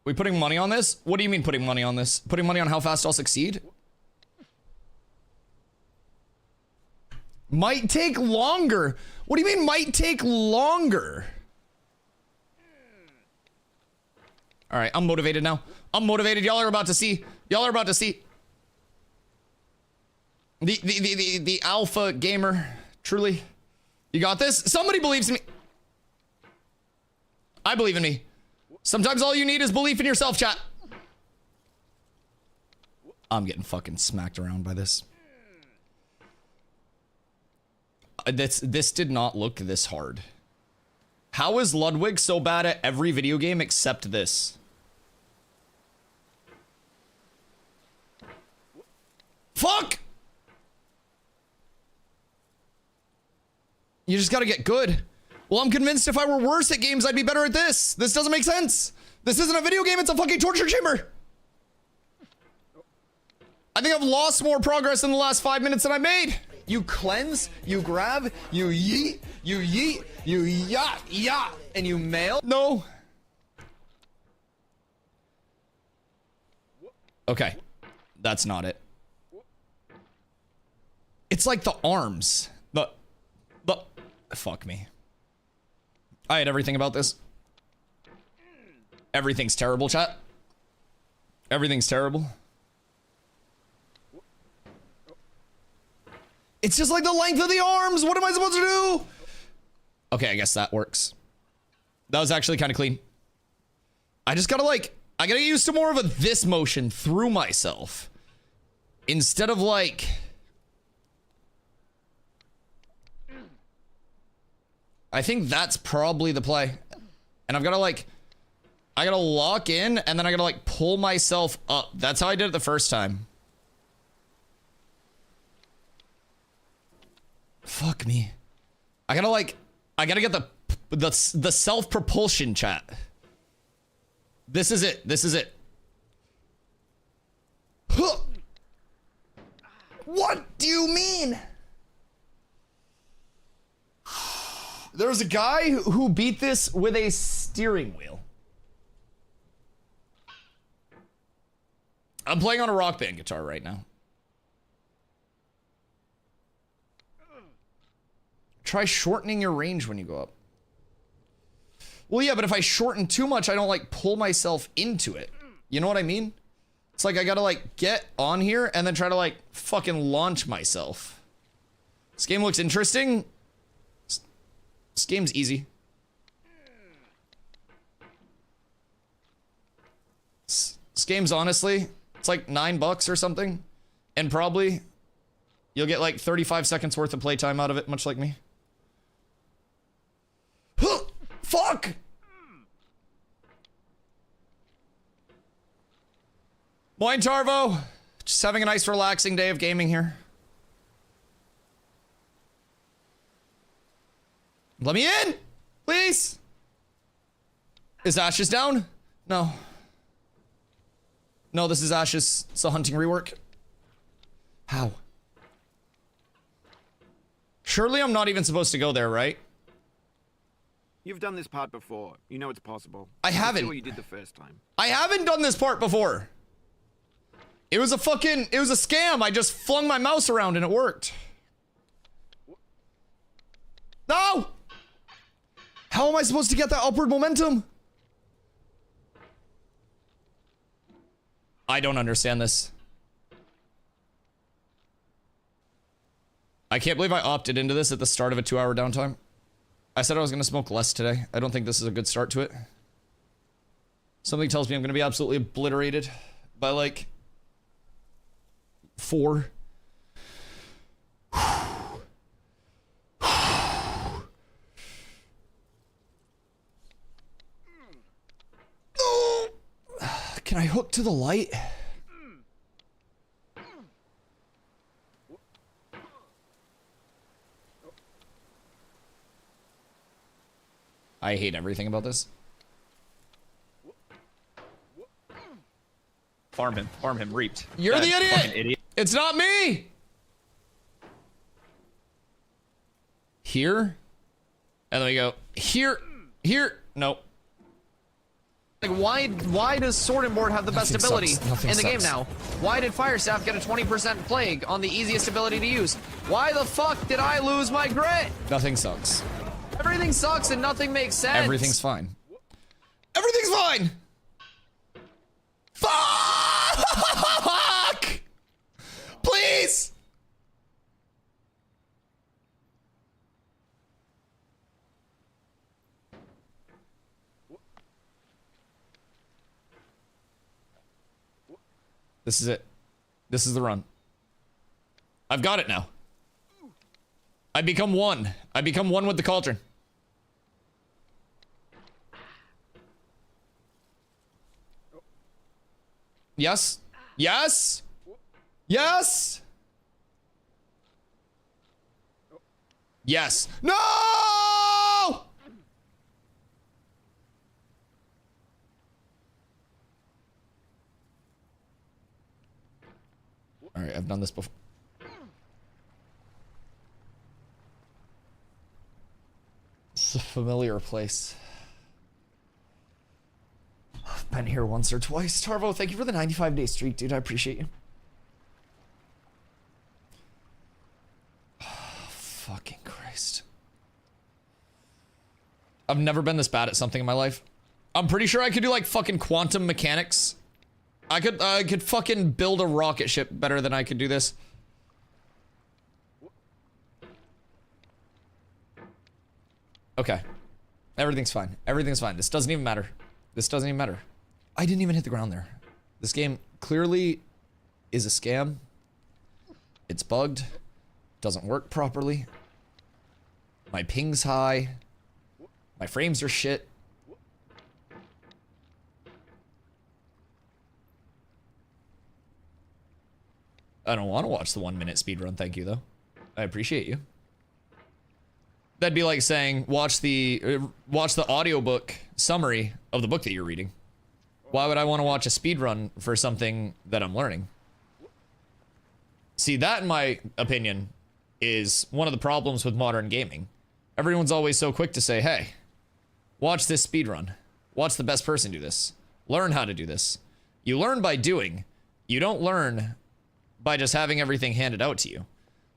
We putting money on this? What do you mean putting money on this? Putting money on how fast I'll succeed? Might take longer. What do you mean might take longer? All right, I'm motivated now. I'm motivated. Y'all are about to see. Y'all are about to see. The alpha gamer, truly. You got this? Somebody believes in me. I believe in me. Sometimes all you need is belief in yourself, chat. I'm getting fucking smacked around by this. This did not look this hard. How is Ludwig so bad at every video game except this? Fuck! You just gotta get good. Well, I'm convinced if I were worse at games, I'd be better at this. This doesn't make sense. This isn't a video game, it's a fucking torture chamber. I think I've lost more progress in the last 5 minutes than I made. You cleanse, you grab, you yeet, you yacht, and you mail. No. Okay, that's not it. It's like the arms. Fuck me. I had everything about this. Everything's terrible, chat. Everything's terrible. It's just like the length of the arms. What am I supposed to do? Okay, I guess that works. That was actually kind of clean. I just gotta like, I gotta get used to more of a this motion through myself. Instead of like... I think that's probably the play. And I've got to like, I got to lock in and then I got to like pull myself up. That's how I did it the first time. Fuck me. I got to like, I got to get the self-propulsion, chat. This is it. This is it. Huh. What do you mean? There was a guy who beat this with a steering wheel. I'm playing on a Rock Band guitar right now. Try shortening your range when you go up. Well, yeah, but if I shorten too much, I don't like pull myself into it. You know what I mean? It's like I gotta like get on here and then try to like fucking launch myself. This game looks interesting. This game's easy. This game's honestly, it's like $9 or something. And probably you'll get like 35 seconds worth of playtime out of it, much like me. Fuck! Moin Tarvo. Just having a nice relaxing day of gaming here. Let me in, please. Is Ashes down? No. No, this is Ashes. It's a hunting rework. How? Surely I'm not even supposed to go there, right? You've done this part before. You know it's possible. I haven't. See what you did the first time. I haven't done this part before. It was a scam. I just flung my mouse around and it worked. No! How am I supposed to get that upward momentum? I don't understand this. I can't believe I opted into this at the start of a 2-hour downtime. I said I was going to smoke less today. I don't think this is a good start to it. Something tells me I'm going to be absolutely obliterated by like 4. Oh! Can I hook to the light? I hate everything about this. Farm him, reaped. You're the idiot! Fucking idiot. It's not me! Here? And then we go, here, nope. Like, why does Sword and Board have the best Nothing ability sucks. Nothing in the game sucks. now? Why did Fire Staff get a 20% plague on the easiest ability to use? Why the fuck did I lose my grit? Nothing sucks. Everything sucks and nothing makes sense. Everything's fine. Everything's fine! Fuck! Please! This is it. This is the run. I've got it now. I become one. I become one with the cauldron. Yes. Yes. Yes. Yes. No! All right, I've done this before. It's a familiar place. I've been here once or twice. Tarvo, thank you for the 95-day streak, dude. I appreciate you. Oh, fucking Christ. I've never been this bad at something in my life. I'm pretty sure I could do like fucking quantum mechanics. I could fucking build a rocket ship better than I could do this. Okay. Everything's fine. Everything's fine. This doesn't even matter. This doesn't even matter. I didn't even hit the ground there. This game clearly is a scam. It's bugged. Doesn't work properly. My ping's high. My frames are shit. I don't want to watch the 1 minute speedrun, thank you though. I appreciate you. That'd be like saying, watch the audiobook summary of the book that you're reading. Why would I want to watch a speedrun for something that I'm learning? See, that in my opinion is one of the problems with modern gaming. Everyone's always so quick to say, hey, watch this speedrun. Watch the best person do this. Learn how to do this. You learn by doing. You don't learn by just having everything handed out to you.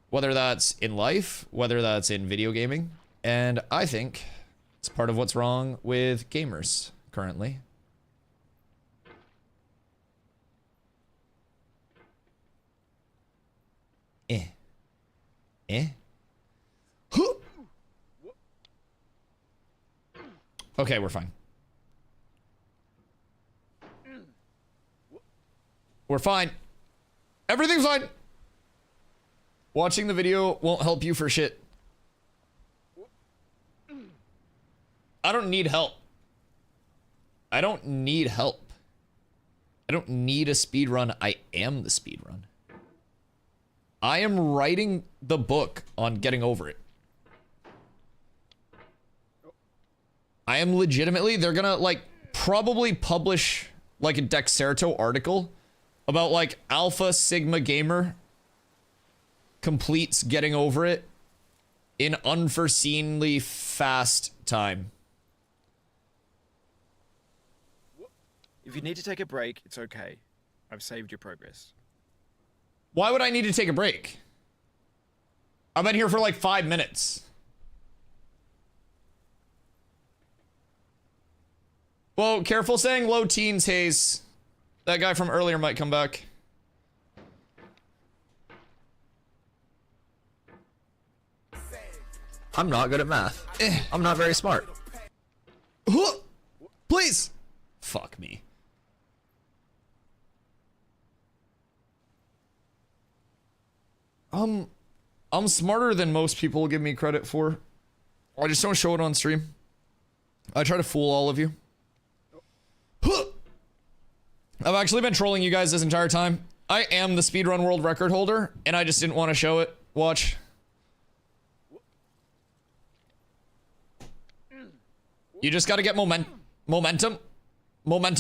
Whether that's in life, whether that's in video gaming. And I think it's part of what's wrong with gamers currently. Huh. Okay, we're fine. We're fine. Everything's fine. Watching the video won't help you for shit. I don't need help. I don't need help. I don't need a speedrun. I am the speedrun. I am writing the book on getting over it. I am legitimately, they're gonna like probably publish like a Dexerto article about like Alpha Sigma Gamer completes getting over it in unforeseenly fast time. If you need to take a break, it's okay. I've saved your progress. Why would I need to take a break? I've been here for like 5 minutes. Well, careful saying low teens, Hayes. That guy from earlier might come back. I'm not good at math. I'm not very smart. Please. Fuck me. I'm smarter than most people give me credit for. I just don't show it on stream. I try to fool all of you. I've actually been trolling you guys this entire time. I am the speedrun world record holder, and I just didn't want to show it. Watch. You just gotta get momentum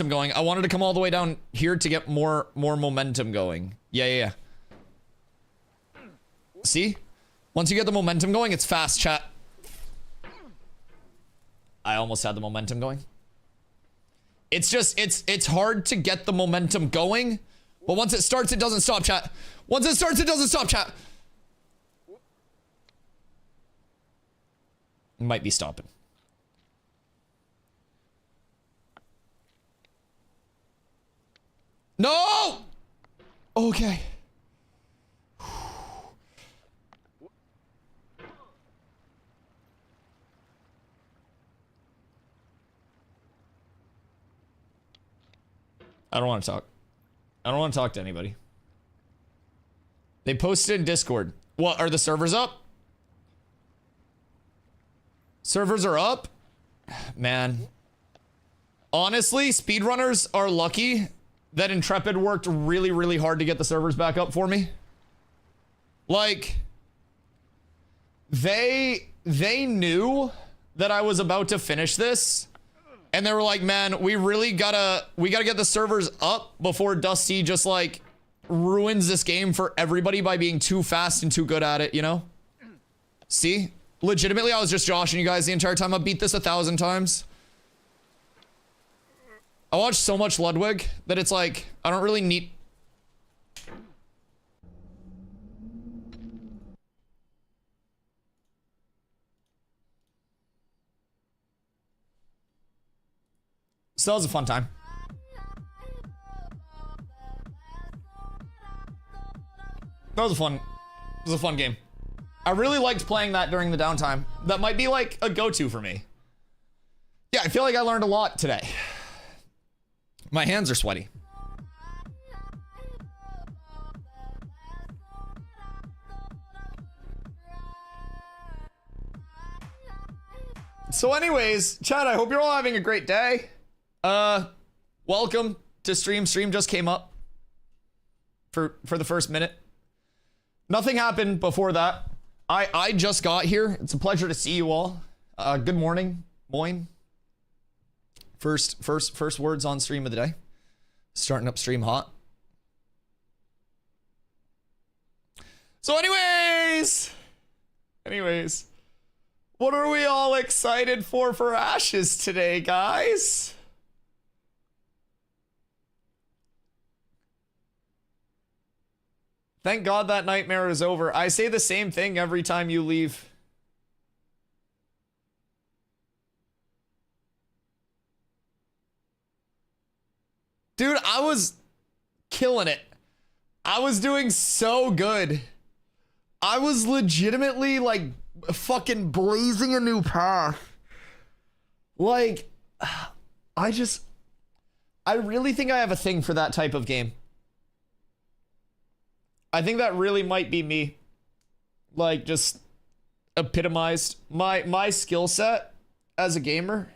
going. I wanted to come all the way down here to get more momentum going. Yeah. See? Once you get the momentum going, it's fast, chat. I almost had the momentum going. It's just, it's hard to get the momentum going, but once it starts, it doesn't stop, chat. Once it starts, it doesn't stop, chat. Might be stopping. No! Okay. I don't want to talk. I don't want to talk to anybody. They posted in Discord. What, are the servers up? Servers are up? Man. Honestly, speedrunners are lucky that Intrepid worked really, really hard to get the servers back up for me. Like, they knew that I was about to finish this, and they were like, man, we gotta get the servers up before Dusty just like ruins this game for everybody by being too fast and too good at it, you know? See? Legitimately, I was just joshing you guys the entire time. I beat this 1,000 times. I watched so much Ludwig that it's like, I don't really need... So that was a fun time. That was a fun game. I really liked playing that during the downtime. That might be like a go-to for me. Yeah, I feel like I learned a lot today. My hands are sweaty. So anyways, chat, I hope you're all having a great day. Welcome to stream. Stream just came up for the first minute. Nothing happened before that. I just got here. It's a pleasure to see you all. Good morning, Moin. First words on stream of the day. Starting up stream hot. So anyways, what are we all excited for Ashes today, guys? Thank God that nightmare is over. I say the same thing every time you leave. Dude, I was killing it. I was doing so good. I was legitimately like fucking blazing a new path. Like, I really think I have a thing for that type of game. I think that really might be me. Like, just epitomized my skill set as a gamer.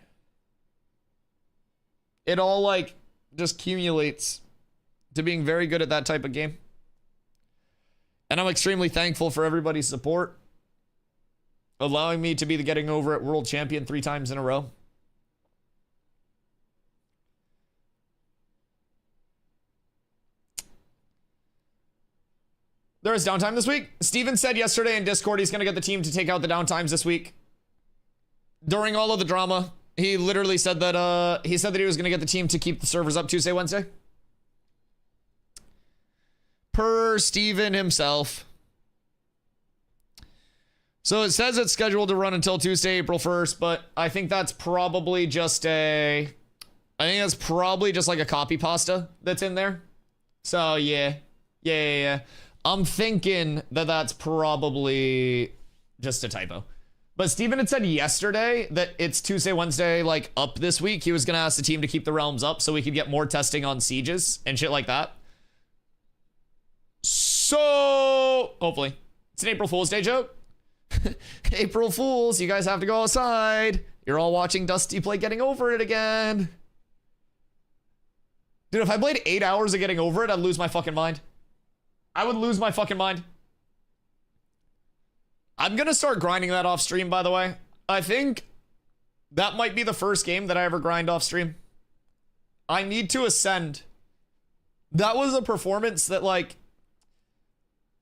It all like just accumulates to being very good at that type of game. And I'm extremely thankful for everybody's support, allowing me to be the Getting Over It world champion 3 times in a row. There is downtime this week. Steven said yesterday in Discord he's going to get the team to take out the downtimes this week. During all of the drama, he literally said that he was going to get the team to keep the servers up Tuesday, Wednesday. Per Steven himself. So it says it's scheduled to run until Tuesday, April 1st, but I think that's probably just like a copy pasta that's in there. So yeah. I'm thinking that that's probably just a typo. But Steven had said yesterday that it's Tuesday, Wednesday, like up this week. He was going to ask the team to keep the realms up so we could get more testing on sieges and shit like that. So hopefully It's an April Fool's Day joke. April Fools, you guys have to go outside. You're all watching Dusty play Getting Over It again. Dude, if I played 8 hours of Getting Over It, I'd lose my fucking mind. I would lose my fucking mind. I'm gonna start grinding that off stream, by the way. I think that might be the first game that I ever grind off stream. I need to ascend. That was a performance that, like,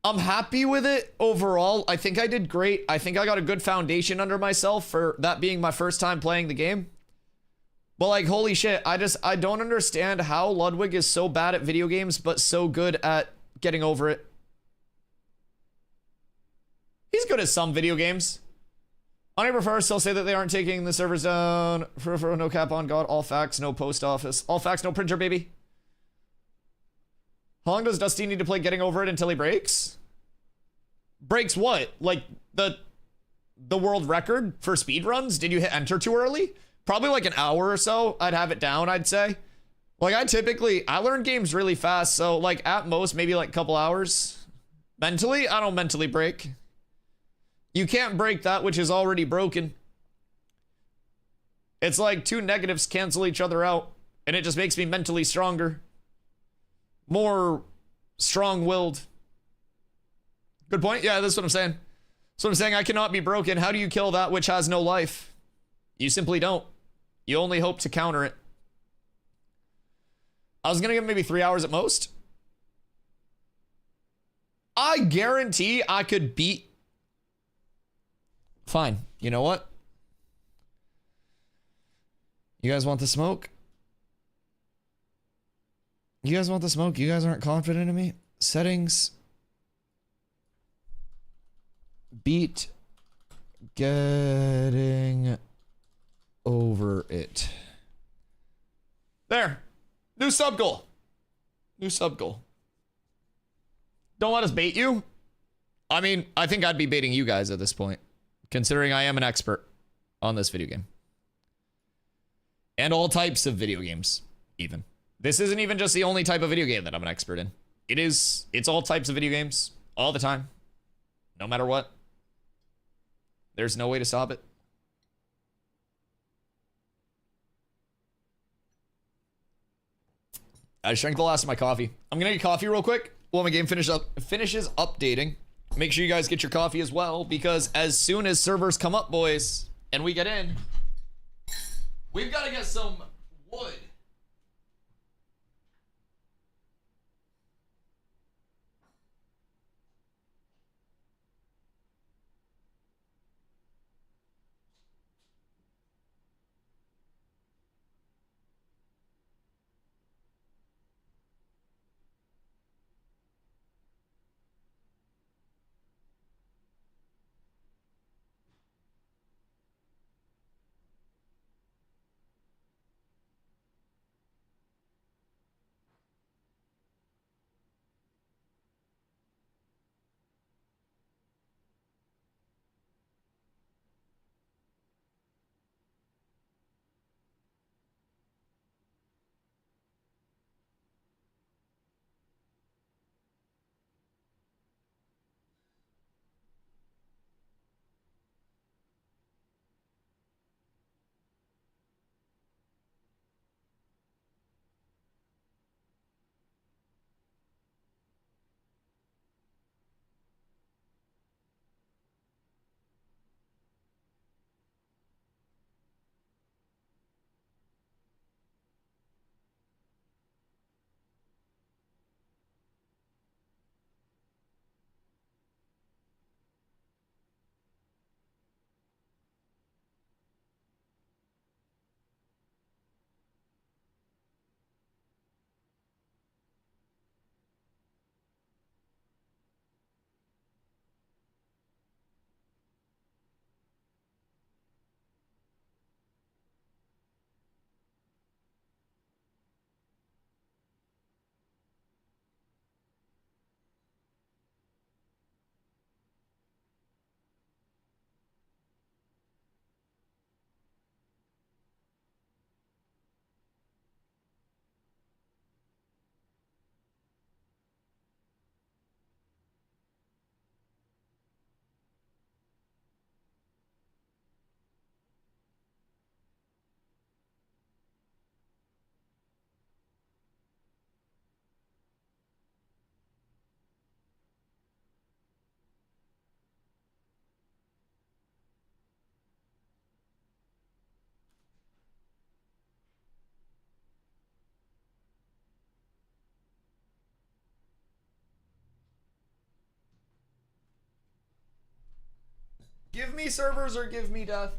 I'm happy with it overall. I think I did great. I think I got a good foundation under myself for that being my first time playing the game. But, like, holy shit, I don't understand how Ludwig is so bad at video games, but so good at Getting Over It. He's good at some video games. On April 1st, they'll say that they aren't taking the servers down. For no cap on God. All facts, no post office. All facts, no printer, baby. How long does Dusty need to play Getting Over It until he breaks? Breaks what? Like the world record for speedruns? Did you hit enter too early? Probably like an hour or so. I'd have it down, I'd say. Like I learn games really fast. So like at most, maybe like a couple hours. Mentally, I don't mentally break. You can't break that which is already broken. It's like two negatives cancel each other out. And it just makes me mentally stronger. More strong-willed. Good point. Yeah, that's what I'm saying. So I'm saying I cannot be broken. How do you kill that which has no life? You simply don't. You only hope to counter it. I was gonna give maybe 3 hours at most. I guarantee I could beat... Fine. You know what? You guys want the smoke? You guys want the smoke? You guys aren't confident in me? Settings. Beat Getting Over It. There. New sub goal. New sub goal. Don't let us bait you. I mean, I think I'd be baiting you guys at this point, considering I am an expert on this video game. And all types of video games, even. This isn't even just the only type of video game that I'm an expert in. It's all types of video games, all the time. No matter what. There's no way to stop it. I just drank the last of my coffee. I'm gonna get coffee real quick while my game finishes updating. Make sure you guys get your coffee as well, because as soon as servers come up, boys, and we get in, we've got to get some wood. Give me servers or give me death.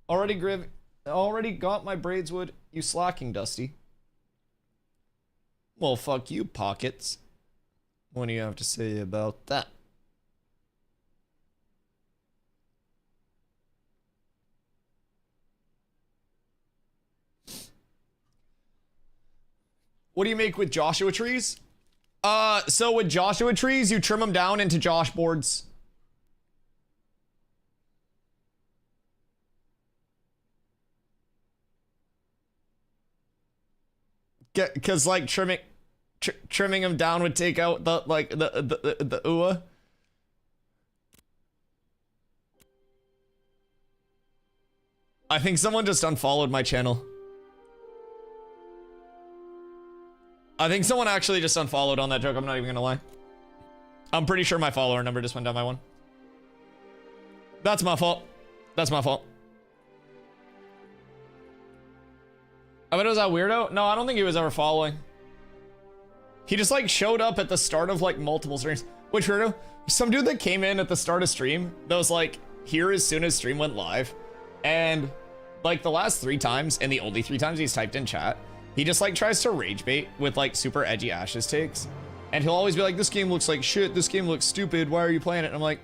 Already got my braids wood. You slacking, Dusty. Well, fuck you, Pockets. What do you have to say about that? What do you make with Joshua trees? So with Joshua trees, you trim them down into Josh boards. Cause like trimming them down would take out the the UA. I think someone just unfollowed my channel. I think someone actually just unfollowed on that joke. I'm not even gonna lie. I'm pretty sure my follower number just went down by 1. That's my fault. That's my fault. I bet it was that weirdo? No, I don't think he was ever following. He just like showed up at the start of like multiple streams. Which weirdo? Some dude that came in at the start of stream that was like here as soon as stream went live. And like the last 3 times and the only 3 times he's typed in chat, he just like tries to rage bait with like super edgy Ashes takes. And he'll always be like, this game looks like shit. This game looks stupid. Why are you playing it? And I'm like,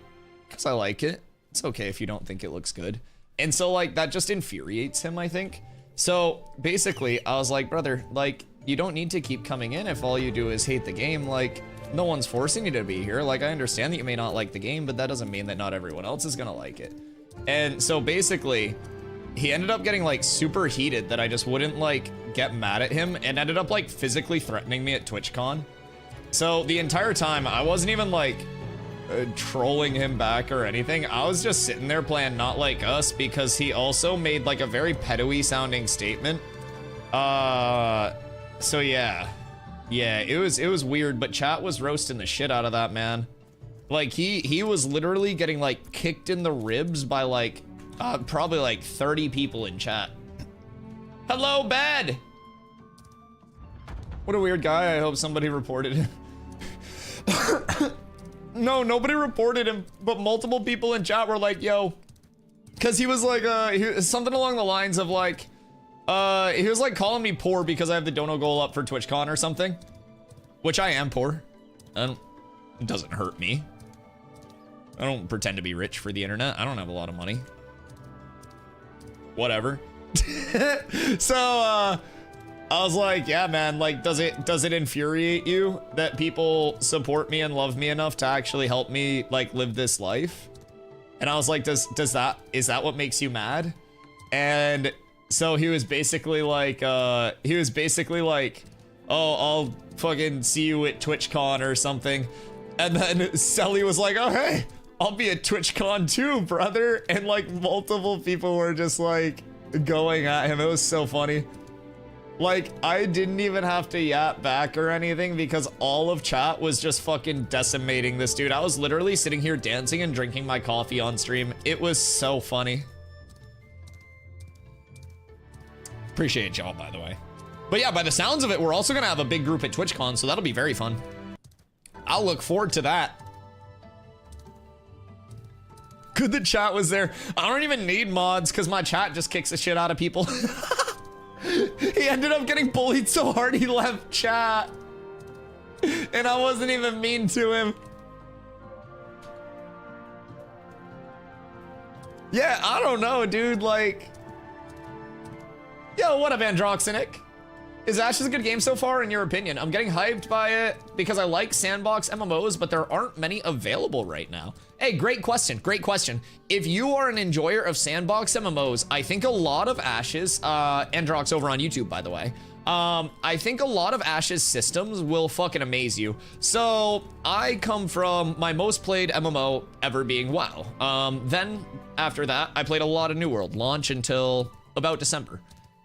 because I like it. It's okay if you don't think it looks good. And so like that just infuriates him, I think. So basically I was like, brother, like you don't need to keep coming in if all you do is hate the game. Like no one's forcing you to be here. Like I understand that you may not like the game, but that doesn't mean that not everyone else is gonna like it. And so basically he ended up getting like super heated that I just wouldn't like get mad at him and ended up like physically threatening me at TwitchCon. So the entire time I wasn't even like trolling him back or anything. I was just sitting there playing Not Like Us because he also made like a very pedo-y sounding statement. So yeah, it was weird, but chat was roasting the shit out of that man. Like he was literally getting like kicked in the ribs by like probably like 30 people in chat. Hello, bed. What a weird guy. I hope somebody reported him. No, nobody reported him, but multiple people in chat were like, yo, because he was like, something along the lines of like, he was like calling me poor because I have the dono goal up for TwitchCon or something, which I am poor. It doesn't hurt me. I don't pretend to be rich for the internet. I don't have a lot of money. Whatever. So, I was like, yeah, man, like, does it infuriate you that people support me and love me enough to actually help me, like, live this life? And I was like, is that what makes you mad? And so he was basically like, oh, I'll fucking see you at TwitchCon or something. And then Selly was like, oh, hey, I'll be at TwitchCon too, brother. And like multiple people were just like going at him. It was so funny. Like, I didn't even have to yap back or anything because all of chat was just fucking decimating this dude. I was literally sitting here dancing and drinking my coffee on stream. It was so funny. Appreciate y'all, by the way. But yeah, by the sounds of it, we're also gonna have a big group at TwitchCon, so that'll be very fun. I'll look forward to that. Good the chat was there. I don't even need mods because my chat just kicks the shit out of people. He ended up getting bullied so hard he left chat. And I wasn't even mean to him. Yeah, I don't know, dude. Like, yo, what up, Androxenic? Is Ashes a good game so far, in your opinion? I'm getting hyped by it because I like sandbox MMOs, but there aren't many available right now. Hey, great question, great question. If you are an enjoyer of sandbox MMOs, I think a lot of Ashes, Androx over on YouTube, by the way, I think a lot of Ashes systems will fucking amaze you. So, I come from my most played MMO ever being WoW. Then, after that, I played a lot of New World, launch until about December.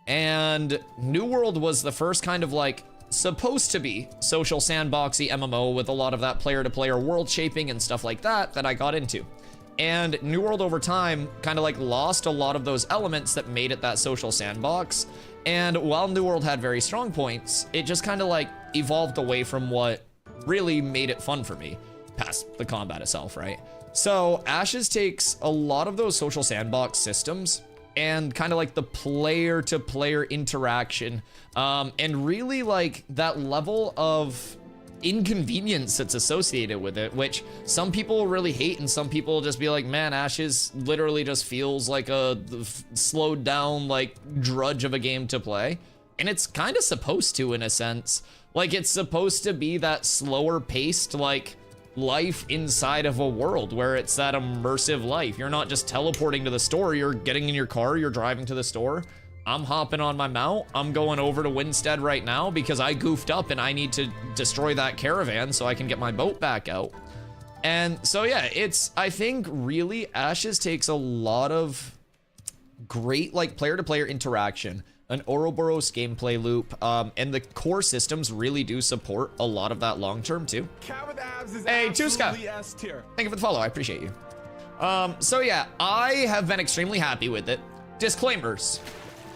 And New World was the first kind of like supposed to be social sandboxy MMO with a lot of that player-to-player world shaping and stuff like that I got into. And New World over time kind of like lost a lot of those elements that made it that social sandbox. And while New World had very strong points, it just kind of like evolved away from what really made it fun for me. past the combat itself, right? So Ashes takes a lot of those social sandbox systems and kind of like the player to player interaction, and really like that level of inconvenience that's associated with it, which some people really hate and some people just be like, man, Ashes literally just feels like a slowed down like drudge of a game to play. And it's kind of supposed to, in a sense. Like, it's supposed to be that slower paced like life inside of a world where it's that immersive life. You're not just teleporting to the store, you're getting in your car, you're driving to the store. I'm hopping on my mount, I'm going over to Winstead right now because I goofed up and I need to destroy that caravan so I can get my boat back out. And so yeah, I think really Ashes takes a lot of great like player to player interaction, an Ouroboros gameplay loop, and the core systems really do support a lot of that long term too. Hey, Tuska, thank you for the follow, I appreciate you. So yeah, I have been extremely happy with it. Disclaimers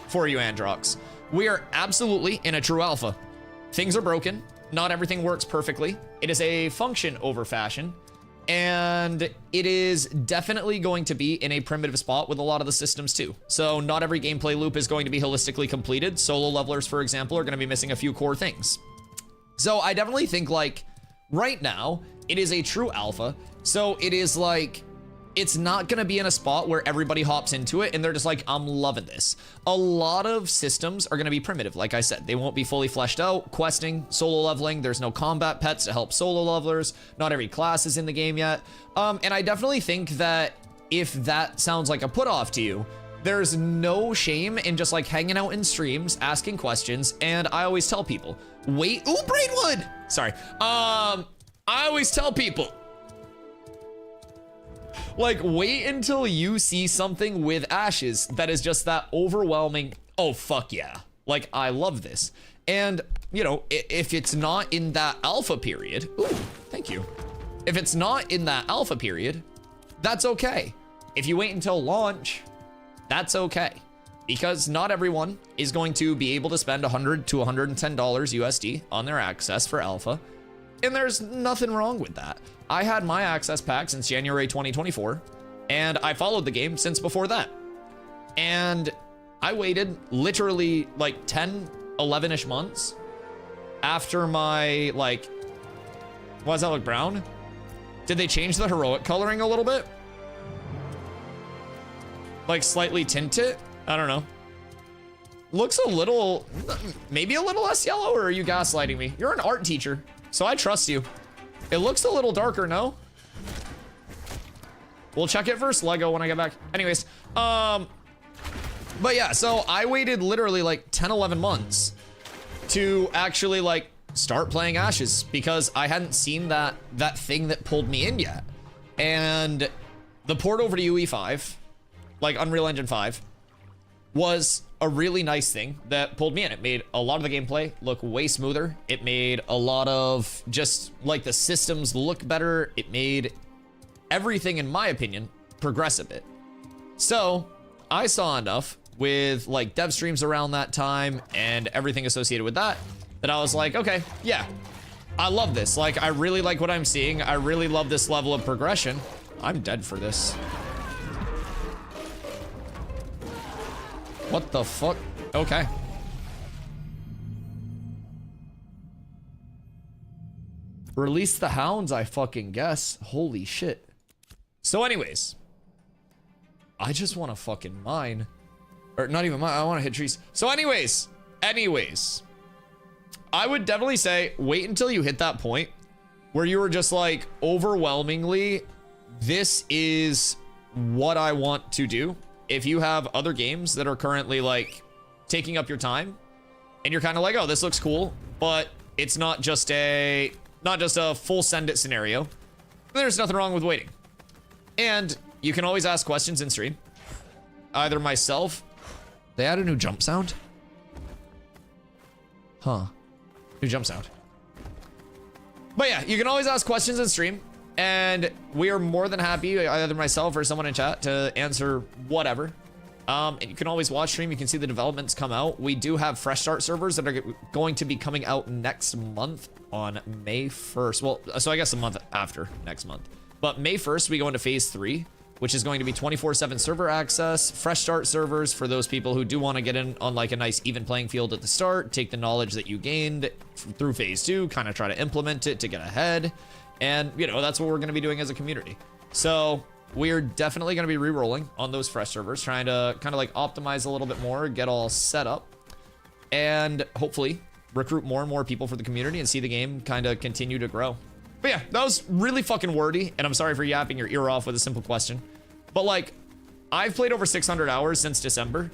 for you, Androx. We are absolutely in a true alpha. Things are broken, not everything works perfectly. It is a function over fashion, and it is definitely going to be in a primitive spot with a lot of the systems too. So not every gameplay loop is going to be holistically completed. Solo levelers, for example, are going to be missing a few core things. So I definitely think like right now it is a true alpha. So it is like, it's not gonna be in a spot where everybody hops into it and they're just like, I'm loving this. A lot of systems are gonna be primitive, like I said. They won't be fully fleshed out. Questing, solo leveling, there's no combat pets to help solo levelers. Not every class is in the game yet. And I definitely think that if that sounds like a put off to you, there's no shame in just like hanging out in streams, asking questions, and I always tell people, wait, ooh, Braidwood! Sorry. I always tell people, like, wait until you see something with Ashes that is just that overwhelming, oh, fuck yeah. Like, I love this. And, you know, if it's not in that alpha period, ooh, thank you. If it's not in that alpha period, that's okay. If you wait until launch, that's okay. Because not everyone is going to be able to spend $100 to $110 USD on their access for alpha. And there's nothing wrong with that. I had my access pack since January 2024, and I followed the game since before that. And I waited literally like 10, 11-ish months after my, like, why does that look brown? Did they change the heroic coloring a little bit? Like slightly tint it? I don't know. Looks a little, maybe a little less yellow, or are you gaslighting me? You're an art teacher, so I trust you. It looks a little darker, no? We'll check it versus Lego when I get back. Anyways, but yeah, so I waited literally like 10, 11 months to actually like start playing Ashes because I hadn't seen that thing that pulled me in yet. And the port over to UE5, like Unreal Engine 5, was a really nice thing that pulled me in. It made a lot of the gameplay look way smoother. It made a lot of just like the systems look better. It made everything, in my opinion, progress a bit. So I saw enough with like dev streams around that time and everything associated with that, that I was like, okay, yeah, I love this. Like, I really like what I'm seeing. I really love this level of progression. I'm dead for this. What the fuck? Okay. Release the hounds, I fucking guess. Holy shit. So anyways, I just want to fucking mine. Or not even mine, I want to hit trees. So anyways, I would definitely say wait until you hit that point where you were just like, overwhelmingly, this is what I want to do. If you have other games that are currently like taking up your time and you're kind of like, oh, this looks cool, but it's not just a full send it scenario, there's nothing wrong with waiting. And you can always ask questions in stream. Either myself, they added a new jump sound? Huh. New jump sound. But yeah, you can always ask questions in stream. And we are more than happy, either myself or someone in chat, to answer whatever. And you can always watch stream. You can see the developments come out. We do have fresh start servers that are going to be coming out next month on May 1st. Well, so I guess a month after next month. But May 1st, we go into phase 3, which is going to be 24/7 server access, fresh start servers for those people who do want to get in on like a nice even playing field at the start, take the knowledge that you gained through phase 2, kind of try to implement it to get ahead. And, you know, that's what we're going to be doing as a community. So we're definitely going to be re-rolling on those fresh servers, trying to kind of like optimize a little bit more, get all set up, and hopefully recruit more and more people for the community and see the game kind of continue to grow. But yeah, that was really fucking wordy, and I'm sorry for yapping your ear off with a simple question. But like, I've played over 600 hours since December,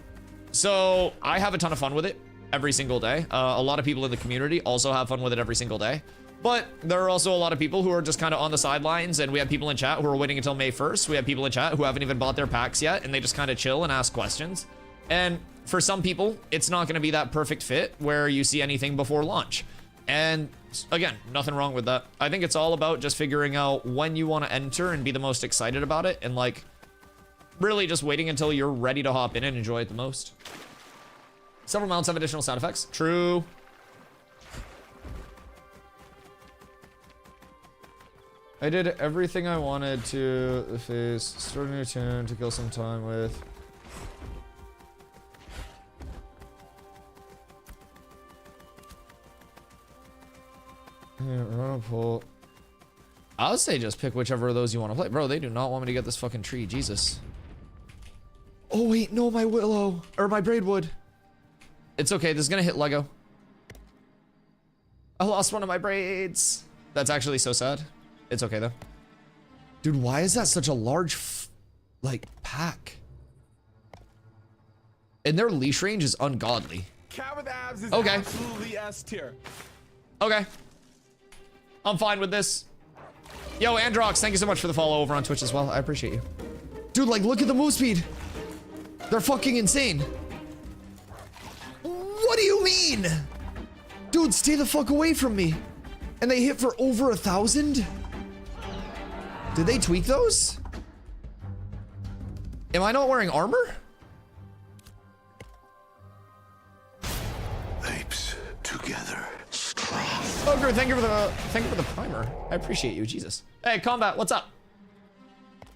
so I have a ton of fun with it every single day. A lot of people in the community also have fun with it every single day. But there are also a lot of people who are just kind of on the sidelines, and we have people in chat who are waiting until May 1st. We have people in chat who haven't even bought their packs yet, and they just kind of chill and ask questions. And for some people, it's not going to be that perfect fit where you see anything before launch. And again, nothing wrong with that. I think it's all about just figuring out when you want to enter and be the most excited about it, and like really just waiting until you're ready to hop in and enjoy it the most. Several mounts have additional sound effects. True. I did everything I wanted to the face, start a new tune to kill some time with. Yeah, run a pull. I would say just pick whichever of those you want to play. Bro, they do not want me to get this fucking tree, Jesus. Oh wait, no, my willow, or my braidwood. It's okay, this is gonna hit Lego. I lost one of my braids. That's actually so sad. It's okay though. Dude, why is that such a large, like, pack? And their leash range is ungodly. Cat with abs is okay. absolutely S tier. Okay. I'm fine with this. Yo, Androx, thank you so much for the follow over on Twitch as well. I appreciate you. Dude, like, look at the move speed. They're fucking insane. What do you mean? Dude, stay the fuck away from me. And they hit for over 1,000? Did they tweak those? Am I not wearing armor? Apes together. Oh, great. Thank you for the primer. I appreciate you, Jesus. Hey, Combat, what's up?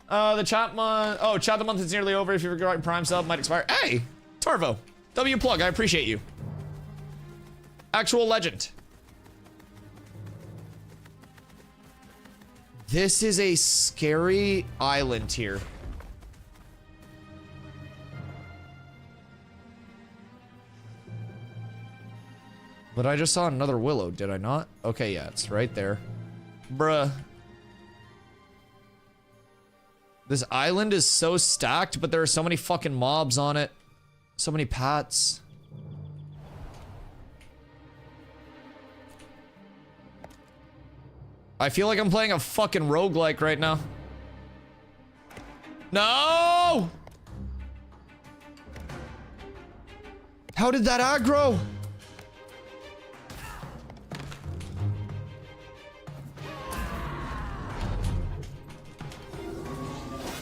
The chat month. Oh, chat the month is nearly over. If you forgot your Prime sub, might expire. Hey, Tarvo, W plug. I appreciate you. Actual legend. This is a scary island here. But I just saw another willow, did I not? Okay, yeah, it's right there. Bruh. This island is so stacked, but there are so many fucking mobs on it. So many pats. I feel like I'm playing a fucking roguelike right now. No! How did that aggro?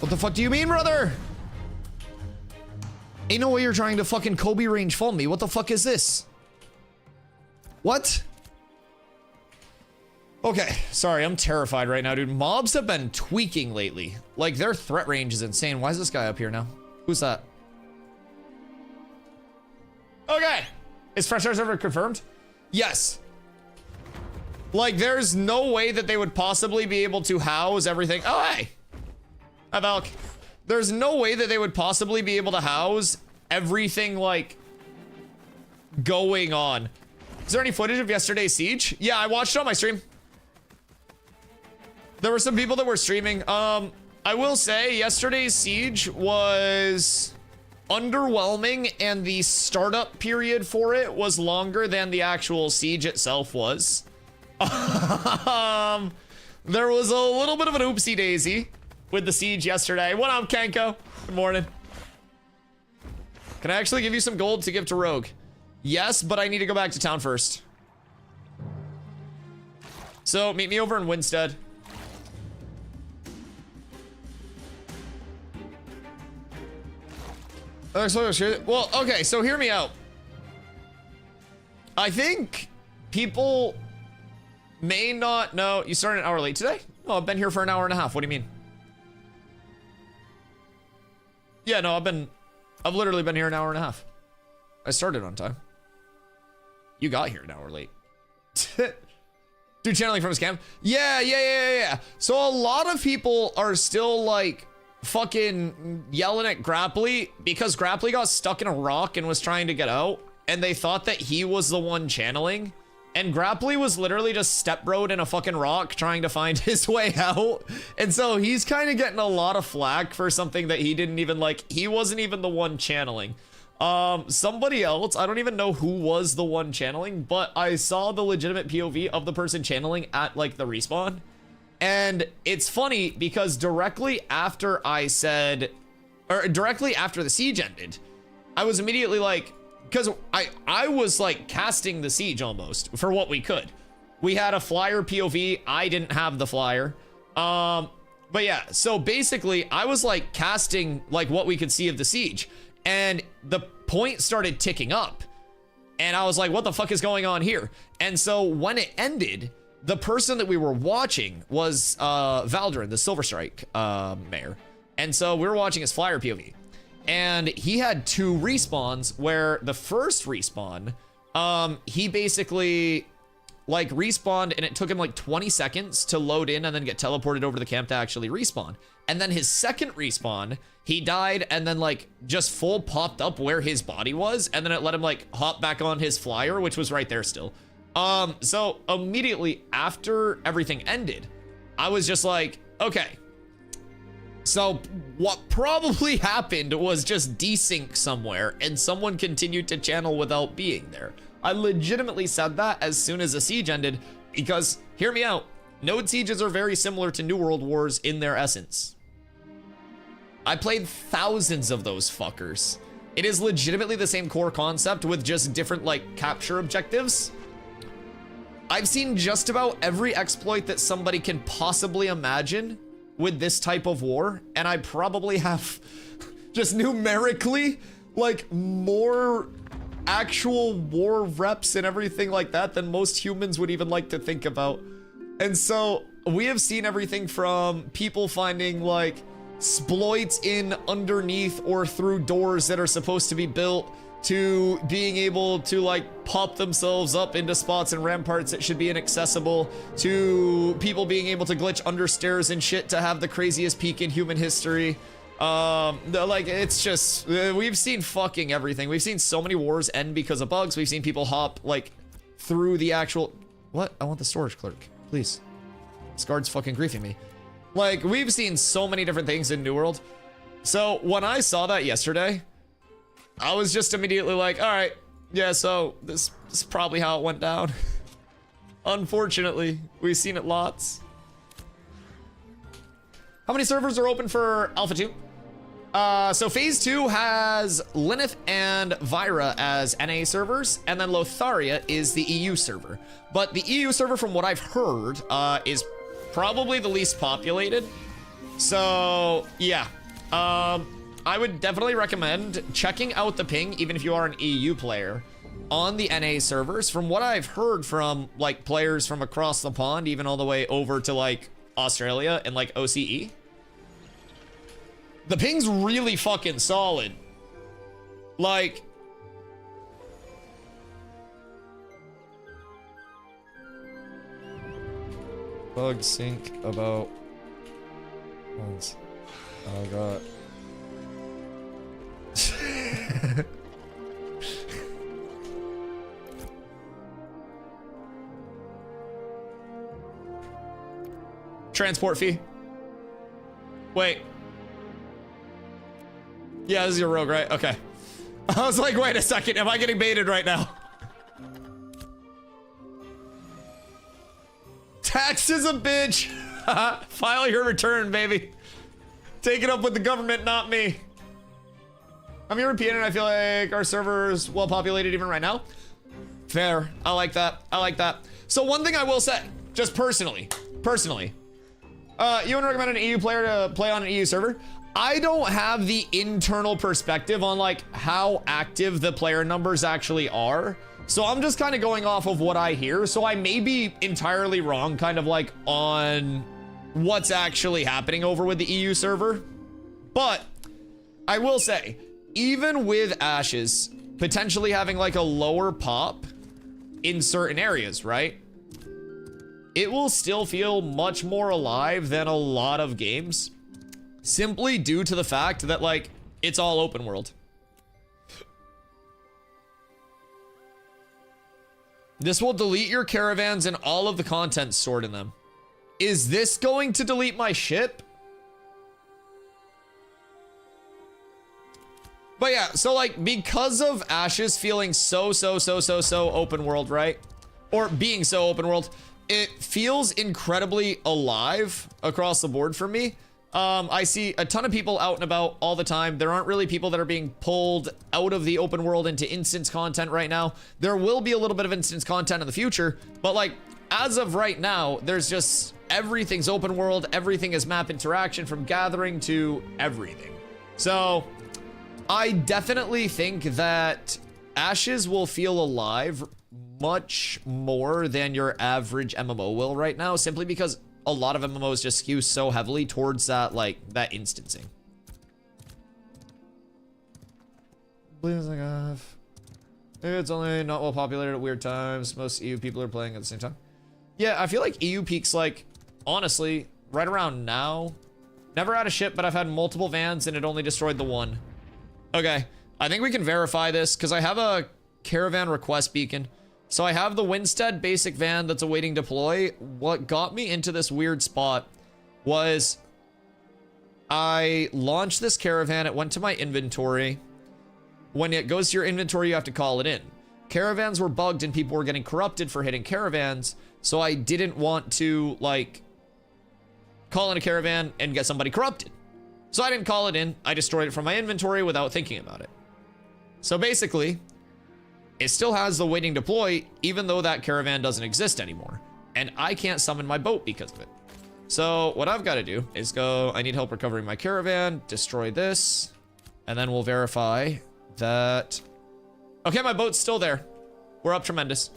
What the fuck do you mean, brother? Ain't no way you're trying to fucking Kobe range phone me. What the fuck is this? What? Okay, sorry, I'm terrified right now, dude. Mobs have been tweaking lately. Like, their threat range is insane. Why is this guy up here now? Who's that? Okay. Is Fresh Air Server confirmed? Yes. Like, there's no way that they would possibly be able to house everything. Oh, hey. Hi, Valk. There's no way that they would possibly be able to house everything, like, going on. Is there any footage of yesterday's siege? Yeah, I watched it on my stream. There were some people that were streaming. I will say yesterday's siege was underwhelming, and the startup period for it was longer than the actual siege itself was. There was a little bit of an oopsie daisy with the siege yesterday. What up, Kenko? Good morning. Can I actually give you some gold to give to Rogue? Yes, but I need to go back to town first. So meet me over in Winstead. Well, okay, so hear me out. I think people may not know. You started an hour late today? Oh, I've been here for an hour and a half. What do you mean? Yeah, no, I've literally been here an hour and a half. I started on time. You got here an hour late. Dude, channeling from a scam? Yeah. So a lot of people are still like fucking yelling at Grapply because Grapply got stuck in a rock and was trying to get out, and they thought that he was the one channeling. And Grapply was literally just stepbroed in a fucking rock trying to find his way out. And so he's kind of getting a lot of flack for something that he didn't even like. He wasn't even the one channeling. Somebody else, I don't even know who was the one channeling, but I saw the legitimate POV of the person channeling at like the respawn. And it's funny because directly after the siege ended, I was immediately like, because I was like casting the siege almost for what we could. We had a flyer POV. I didn't have the flyer. But yeah, so basically I was like casting like what we could see of the siege, and the point started ticking up. And I was like, what the fuck is going on here? And so when it ended, the person that we were watching was Valderin, the Silver Strike mayor. And so we were watching his flyer POV. And he had 2 respawns where the first respawn, he basically like respawned and it took him like 20 seconds to load in and then get teleported over to the camp to actually respawn. And then his second respawn, he died and then like just full popped up where his body was, and then it let him like hop back on his flyer, which was right there still. So immediately after everything ended, I was just like, okay. So what probably happened was just desync somewhere and someone continued to channel without being there. I legitimately said that as soon as the siege ended because, hear me out, node sieges are very similar to New World Wars in their essence. I played thousands of those fuckers. It is legitimately the same core concept with just different like capture objectives. I've seen just about every exploit that somebody can possibly imagine with this type of war, and I probably have just numerically like more actual war reps and everything like that than most humans would even like to think about. And so we have seen everything from people finding like exploits in underneath or through doors that are supposed to be built, to being able to like pop themselves up into spots and ramparts that should be inaccessible, to people being able to glitch under stairs and shit to have the craziest peak in human history. Like it's just, we've seen fucking everything. We've seen so many wars end because of bugs. We've seen people hop like through the actual, what? I want the storage clerk, please. This guard's fucking griefing me. Like, we've seen so many different things in New World. So when I saw that yesterday, I was just immediately like, all right, yeah, so this is probably how it went down. Unfortunately, we've seen it lots. How many servers are open for Alpha 2? So Phase 2 has Lineth and Vyra as NA servers, and then Lotharia is the EU server. But the EU server, from what I've heard, is probably the least populated. So, yeah. I would definitely recommend checking out the ping, even if you are an EU player, on the NA servers. From what I've heard from, like, players from across the pond, even all the way over to, like, Australia and, like, OCE, the ping's really fucking solid. Like, bug sync about once. Oh god. Transport fee. Wait. Yeah, this is your rogue, right? Okay. I was like, wait a second, am I getting baited right now? Tax is a bitch. File your return, baby. Take it up with the government, not me. I'm European and I feel like our server's well populated even right now. Fair. I like that. I like that. So one thing I will say, just personally, you wouldn't recommend an EU player to play on an EU server? I don't have the internal perspective on like how active the player numbers actually are. So I'm just kind of going off of what I hear. So I may be entirely wrong kind of like on what's actually happening over with the EU server. But I will say, even with Ashes potentially having like a lower pop in certain areas, right? It will still feel much more alive than a lot of games. Simply due to the fact that, like, it's all open world. This will delete your caravans and all of the content stored in them. Is this going to delete my ship? But yeah, so like, because of Ashes feeling so open world, right? Or being so open world, it feels incredibly alive across the board for me. I see a ton of people out and about all the time. There aren't really people that are being pulled out of the open world into instance content right now. There will be a little bit of instance content in the future, but like as of right now, there's just everything's open world. Everything is map interaction from gathering to everything. So I definitely think that Ashes will feel alive much more than your average MMO will right now, simply because a lot of MMOs just skew so heavily towards that, like, that instancing. It's only not well populated at weird times. Most EU people are playing at the same time. Yeah, I feel like EU peaks, like, honestly, right around now. Never had a ship, but I've had multiple vans and it only destroyed the one. Okay, I think we can verify this because I have a caravan request beacon. So I have the Winstead basic van that's awaiting deploy. What got me into this weird spot was I launched this caravan. It went to my inventory. When it goes to your inventory, you have to call it in. Caravans were bugged and people were getting corrupted for hitting caravans. So I didn't want to like call in a caravan and get somebody corrupted. So I didn't call it in. I destroyed it from my inventory without thinking about it. So basically, it still has the waiting deploy, even though that caravan doesn't exist anymore. And I can't summon my boat because of it. So what I've got to do is go, I need help recovering my caravan, destroy this, and then we'll verify that. Okay, my boat's still there. We're up tremendous.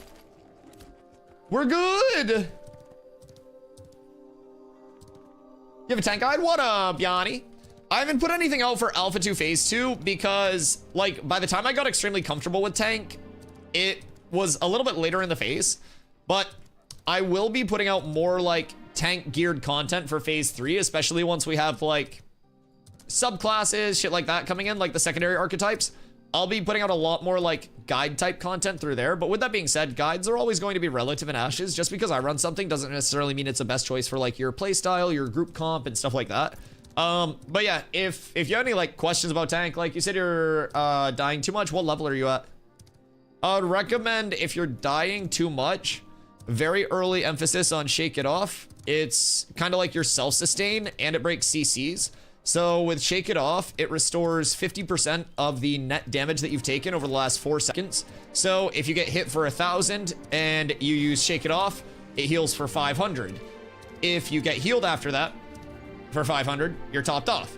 We're good. You have a tank guide? What up, Yanni? I haven't put anything out for Alpha 2 Phase 2 because, like, by the time I got extremely comfortable with tank, it was a little bit later in the phase, but I will be putting out more like tank geared content for phase 3, especially once we have like subclasses, shit like that coming in, like the secondary archetypes. I'll be putting out a lot more like guide type content through there. But with that being said, guides are always going to be relative in Ashes. Just because I run something doesn't necessarily mean it's the best choice for like your playstyle, your group comp and stuff like that. But yeah, if you have any like questions about tank, like you said you're dying too much, what level are you at? I would recommend, if you're dying too much, very early emphasis on Shake It Off. It's kind of like your self-sustain and it breaks CCs. So with Shake It Off, it restores 50% of the net damage that you've taken over the last 4 seconds. So if you get hit for 1,000 and you use Shake It Off, it heals for 500. If you get healed after that for 500, you're topped off.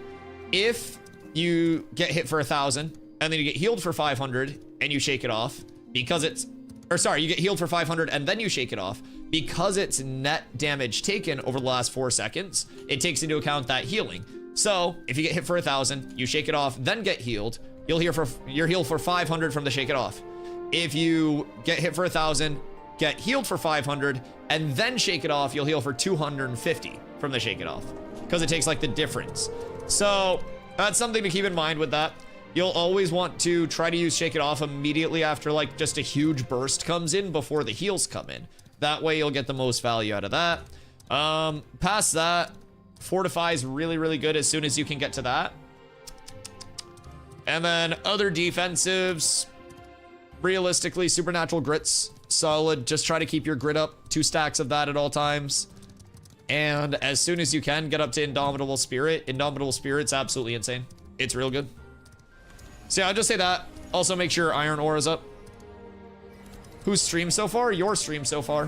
If you get hit for 1,000 and then you get healed for 500 and you Shake It Off, because it's, or sorry, you get healed for 500 and then you Shake It Off, because it's net damage taken over the last 4 seconds, it takes into account that healing. So if you get hit for 1,000, you Shake It Off, then get healed, you're healed for 500 from the Shake It Off. If you get hit for 1,000, get healed for 500, and then Shake It Off, you'll heal for 250 from the Shake It Off, because it takes like the difference. So that's something to keep in mind with that. You'll always want to try to use Shake It Off immediately after like just a huge burst comes in before the heals come in. That way you'll get the most value out of that. Past that, Fortify is really, really good as soon as you can get to that. And then other defensives, realistically, Supernatural Grit's solid. Just try to keep your grit up, 2 stacks of that at all times. And as soon as you can, get up to Indomitable Spirit. Indomitable Spirit's absolutely insane. It's real good. So yeah, I'll just say that. Also make sure Iron Ore is up. Who's streamed so far? Your stream so far.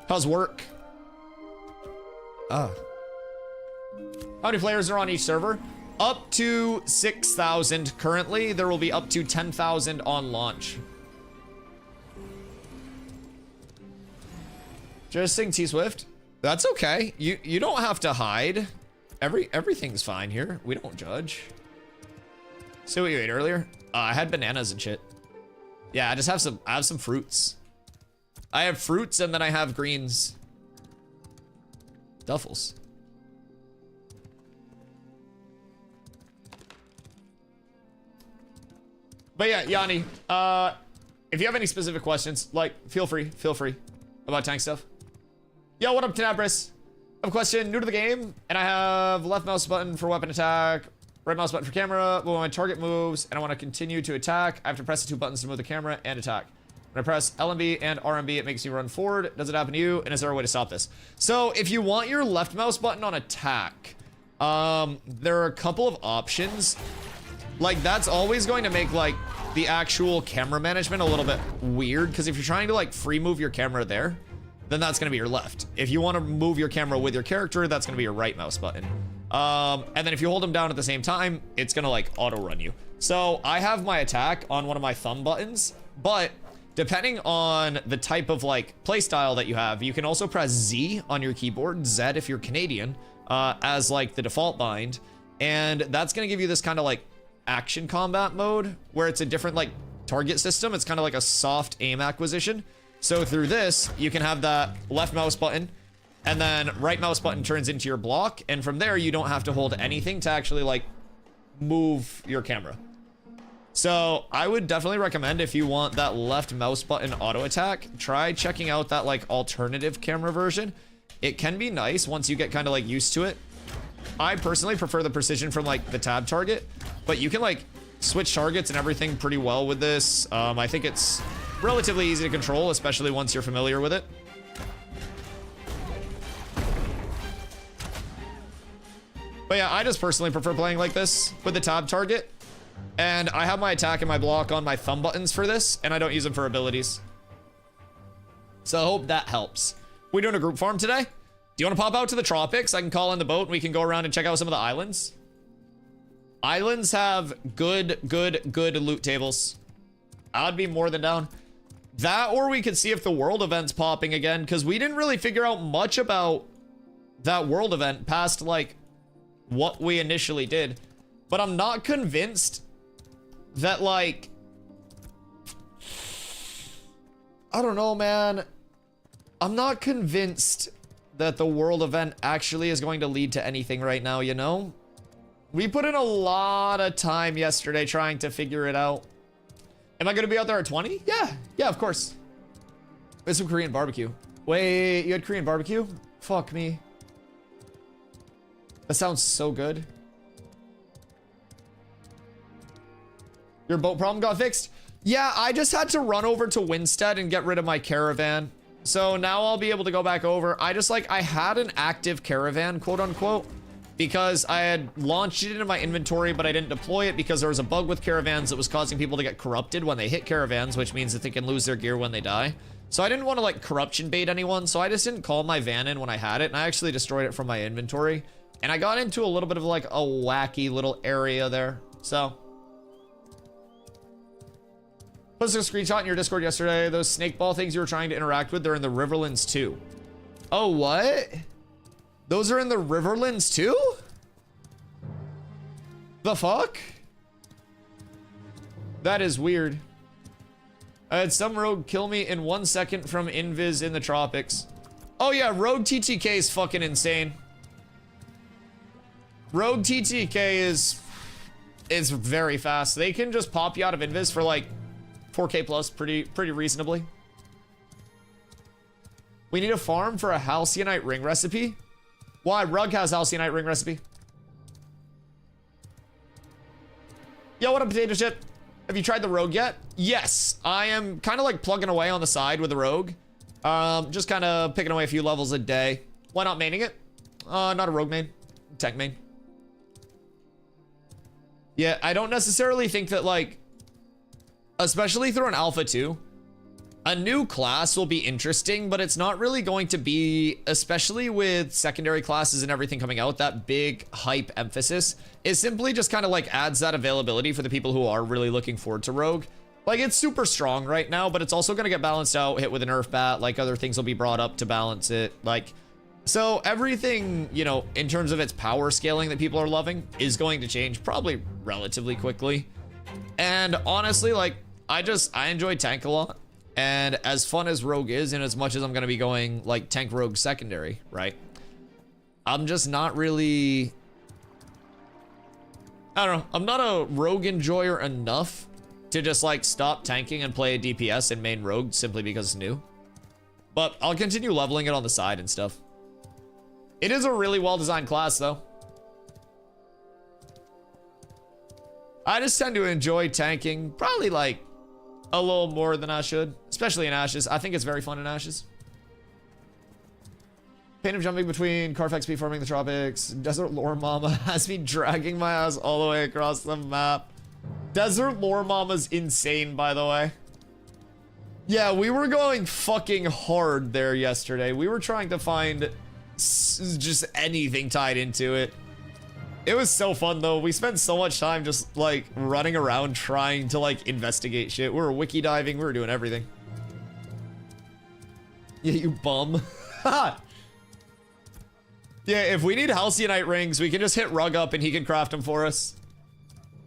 How's work? How many players are on each server? Up to 6,000 currently. There will be up to 10,000 on launch. Just sing T-Swift. That's okay. You don't have to hide. Everything's fine here. We don't judge. See what you ate earlier? I had bananas and shit. Yeah, I have some fruits. I have fruits and then I have greens. Duffels. But yeah, Yanni, if you have any specific questions, like, feel free about tank stuff. Yo, what up, Tenabris? I have a question, new to the game, and I have left mouse button for weapon attack, right mouse button for camera. When my target moves and I want to continue to attack, I have to press the 2 buttons to move the camera and attack. When I press LMB and RMB, it makes me run forward. Does it happen to you? And is there a way to stop this? So if you want your left mouse button on attack, there are a couple of options. Like, that's always going to make, like, the actual camera management a little bit weird, because if you're trying to, like, free move your camera there, then that's going to be your left. If you want to move your camera with your character, that's going to be your right mouse button. And then if you hold them down at the same time, it's going to, like, auto-run you. So I have my attack on one of my thumb buttons, but depending on the type of, like, playstyle that you have, you can also press Z on your keyboard, Z if you're Canadian, as, like, the default bind. And that's going to give you this kind of, like, action combat mode where it's a different, like, target system. It's kind of like a soft aim acquisition. So through this, you can have that left mouse button and then right mouse button turns into your block. And from there, you don't have to hold anything to actually, like, move your camera. So I would definitely recommend, if you want that left mouse button auto attack, try checking out that, like, alternative camera version. It can be nice once you get kind of, like, used to it. I personally prefer the precision from, like, the tab target, but you can, like, switch targets and everything pretty well with this. I think it's relatively easy to control, especially once you're familiar with it. But yeah, I just personally prefer playing like this with the tab target. And I have my attack and my block on my thumb buttons for this, and I don't use them for abilities. So I hope that helps. We doing a group farm today? Do you want to pop out to the tropics? I can call in the boat and we can go around and check out some of the islands. Islands have good loot tables. I'd be more than down. That, or we could see if the world event's popping again, because we didn't really figure out much about that world event past, like, what we initially did. But I'm not convinced that, like, I don't know, man. I'm not convinced that the world event actually is going to lead to anything right now, you know? We put in a lot of time yesterday trying to figure it out. Am I going to be out there at 20? Yeah, of course. There's some Korean barbecue. Wait, you had Korean barbecue? Fuck me. That sounds so good. Your boat problem got fixed? Yeah, I just had to run over to Winstead and get rid of my caravan. So now I'll be able to go back over. I had an active caravan, quote unquote, because I had launched it into my inventory, but I didn't deploy it because there was a bug with caravans that was causing people to get corrupted when they hit caravans, which means that they can lose their gear when they die. So I didn't want to, like, corruption bait anyone, so I just didn't call my van in when I had it, and I actually destroyed it from my inventory. And I got into a little bit of, like, a wacky little area there. So posted a screenshot in your Discord yesterday. Those snake ball things you were trying to interact with, they're in the Riverlands too. Oh, what? Those are in the Riverlands too? The fuck? That is weird. I had some rogue kill me in 1 second from invis in the tropics. Oh yeah, rogue TTK is fucking insane. Rogue TTK is very fast. They can just pop you out of invis for like 4K plus pretty reasonably. We need a farm for a halcyon ring recipe. Why? Rug has halcyon ring recipe. Yo, what up, potato chip? Have you tried the rogue yet? Yes, I am kind of like plugging away on the side with the rogue. Just kind of picking away a few levels a day. Why not maining it? Not a rogue main, tech main. Yeah, I don't necessarily think that, like, especially through an alpha 2, A new class will be interesting, but it's not really going to be, especially with secondary classes and everything coming out, that big hype emphasis is simply just kind of like adds that availability for the people who are really looking forward to Rogue. Like, it's super strong right now, but it's also going to get balanced out, hit with a nerf bat, like other things will be brought up to balance it. Like, so everything, you know, in terms of its power scaling that people are loving is going to change probably relatively quickly. And honestly, like, I enjoy tank a lot. And as fun as Rogue is, and as much as I'm going to be going like tank Rogue secondary, right? I'm just not really, I don't know. I'm not a Rogue enjoyer enough to just like stop tanking and play a DPS in main Rogue simply because it's new. But I'll continue leveling it on the side and stuff. It is a really well-designed class though. I just tend to enjoy tanking probably like a little more than I should, especially in Ashes. I think it's very fun in Ashes. Pain of jumping between Carfax speed farming the tropics. Desert Lore Mama has me dragging my ass all the way across the map. Desert Lore Mama's insane, by the way. Yeah, we were going fucking hard there yesterday. We were trying to find just anything tied into it. It was so fun though. We spent so much time just like running around trying to like investigate shit. We were wiki diving. We were doing everything. Yeah, you bum. Yeah, if we need Halcyon rings, we can just hit Rug up and he can craft them for us.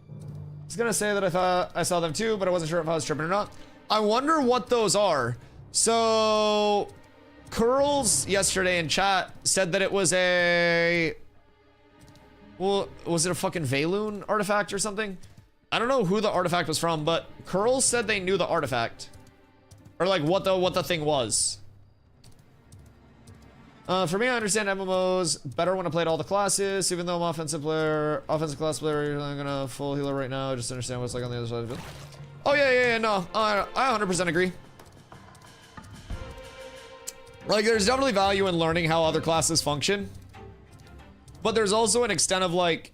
I was gonna say that I thought I saw them too, but I wasn't sure if I was tripping or not. I wonder what those are. So Curls yesterday in chat said that it was a, well, was it a fucking Valoon artifact or something? I don't know who the artifact was from, but Curls said they knew the artifact. Or like what the thing was. For me, I understand MMOs better when I played all the classes, even though I'm offensive class player, I'm gonna full healer right now, just understand what's like on the other side of it. Oh yeah, no, I 100% agree. Like, there's definitely value in learning how other classes function. But there's also an extent of like,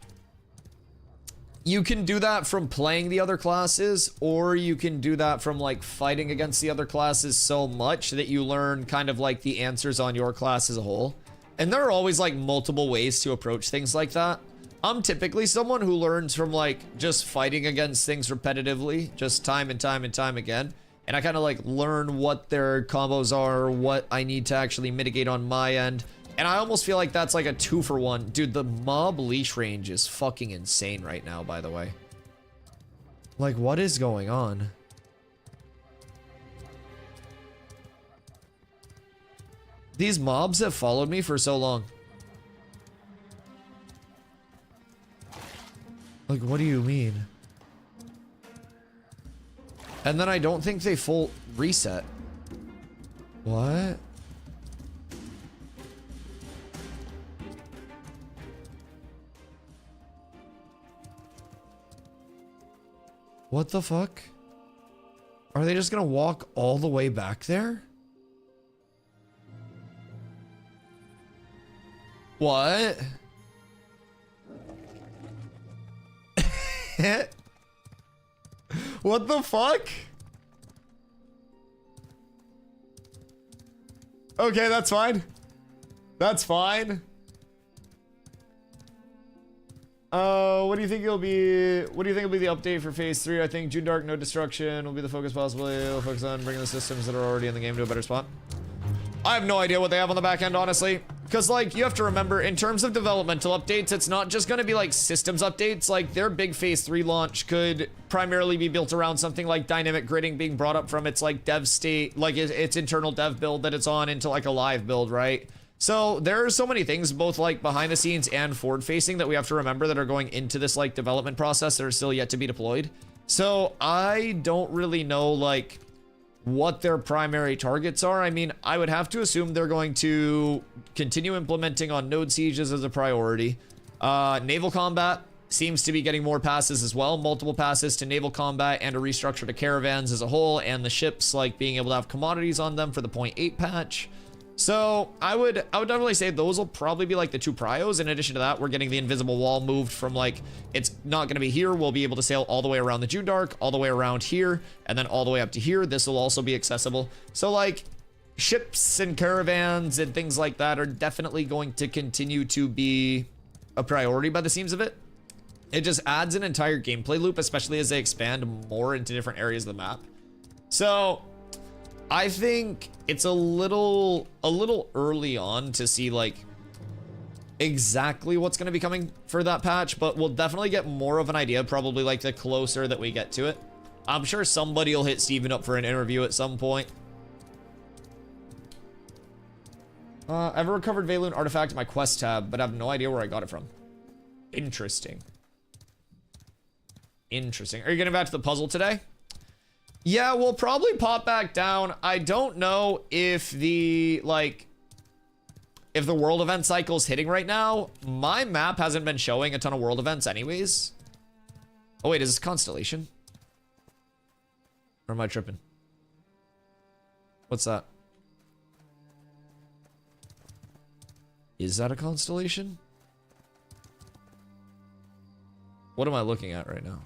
you can do that from playing the other classes, or you can do that from like fighting against the other classes so much that you learn kind of like the answers on your class as a whole. And there are always like multiple ways to approach things like that. I'm typically someone who learns from like just fighting against things repetitively, just time and time and time again. And I kind of like learn what their combos are, what I need to actually mitigate on my end. And I almost feel like that's like a 2-for-1. Dude, the mob leash range is fucking insane right now, by the way. Like, what is going on? These mobs have followed me for so long. Like, what do you mean? And then I don't think they full reset. What? What the fuck? Are they just gonna walk all the way back there? What? What the fuck? Okay, that's fine. That's fine. What do you think it'll be? What do you think will be the update for phase 3? I think June Dark, no destruction will be the focus possibly. It'll focus on bringing the systems that are already in the game to a better spot. I have no idea what they have on the back end, honestly. Because, like, you have to remember, in terms of developmental updates, it's not just going to be, like, systems updates. Like, their big phase 3 launch could primarily be built around something like dynamic gridding being brought up from its, like, dev state, like, its internal dev build that it's on into, like, a live build, right? So there are so many things, both like behind the scenes and forward facing, that we have to remember that are going into this like development process that are still yet to be deployed. So I don't really know like what their primary targets are. I mean, I would have to assume they're going to continue implementing on node sieges as a priority. Naval combat seems to be getting more passes as well, multiple passes to naval combat and a restructure to caravans as a whole, and the ships like being able to have commodities on them for the 0.8 patch. So I would definitely say those will probably be like the 2 prios. In addition to that, we're getting the invisible wall moved from like, it's not gonna be here. We'll be able to sail all the way around the June Dark, all the way around here, and then all the way up to here. This will also be accessible. So like ships and caravans and things like that are definitely going to continue to be a priority by the seams of it. It just adds an entire gameplay loop, especially as they expand more into different areas of the map. So I think it's a little early on to see like exactly what's going to be coming for that patch, but we'll definitely get more of an idea probably like the closer that we get to it. I'm sure somebody will hit Steven up for an interview at some point. I've recovered Valoon artifact in my quest tab, but I have no idea where I got it from. Interesting. Interesting. Are you getting back to the puzzle today? Yeah, we'll probably pop back down. I don't know if the, like, if the world event cycle's hitting right now. My map hasn't been showing a ton of world events anyways. Oh, wait, is this Constellation? Or am I tripping? What's that? Is that a Constellation? What am I looking at right now?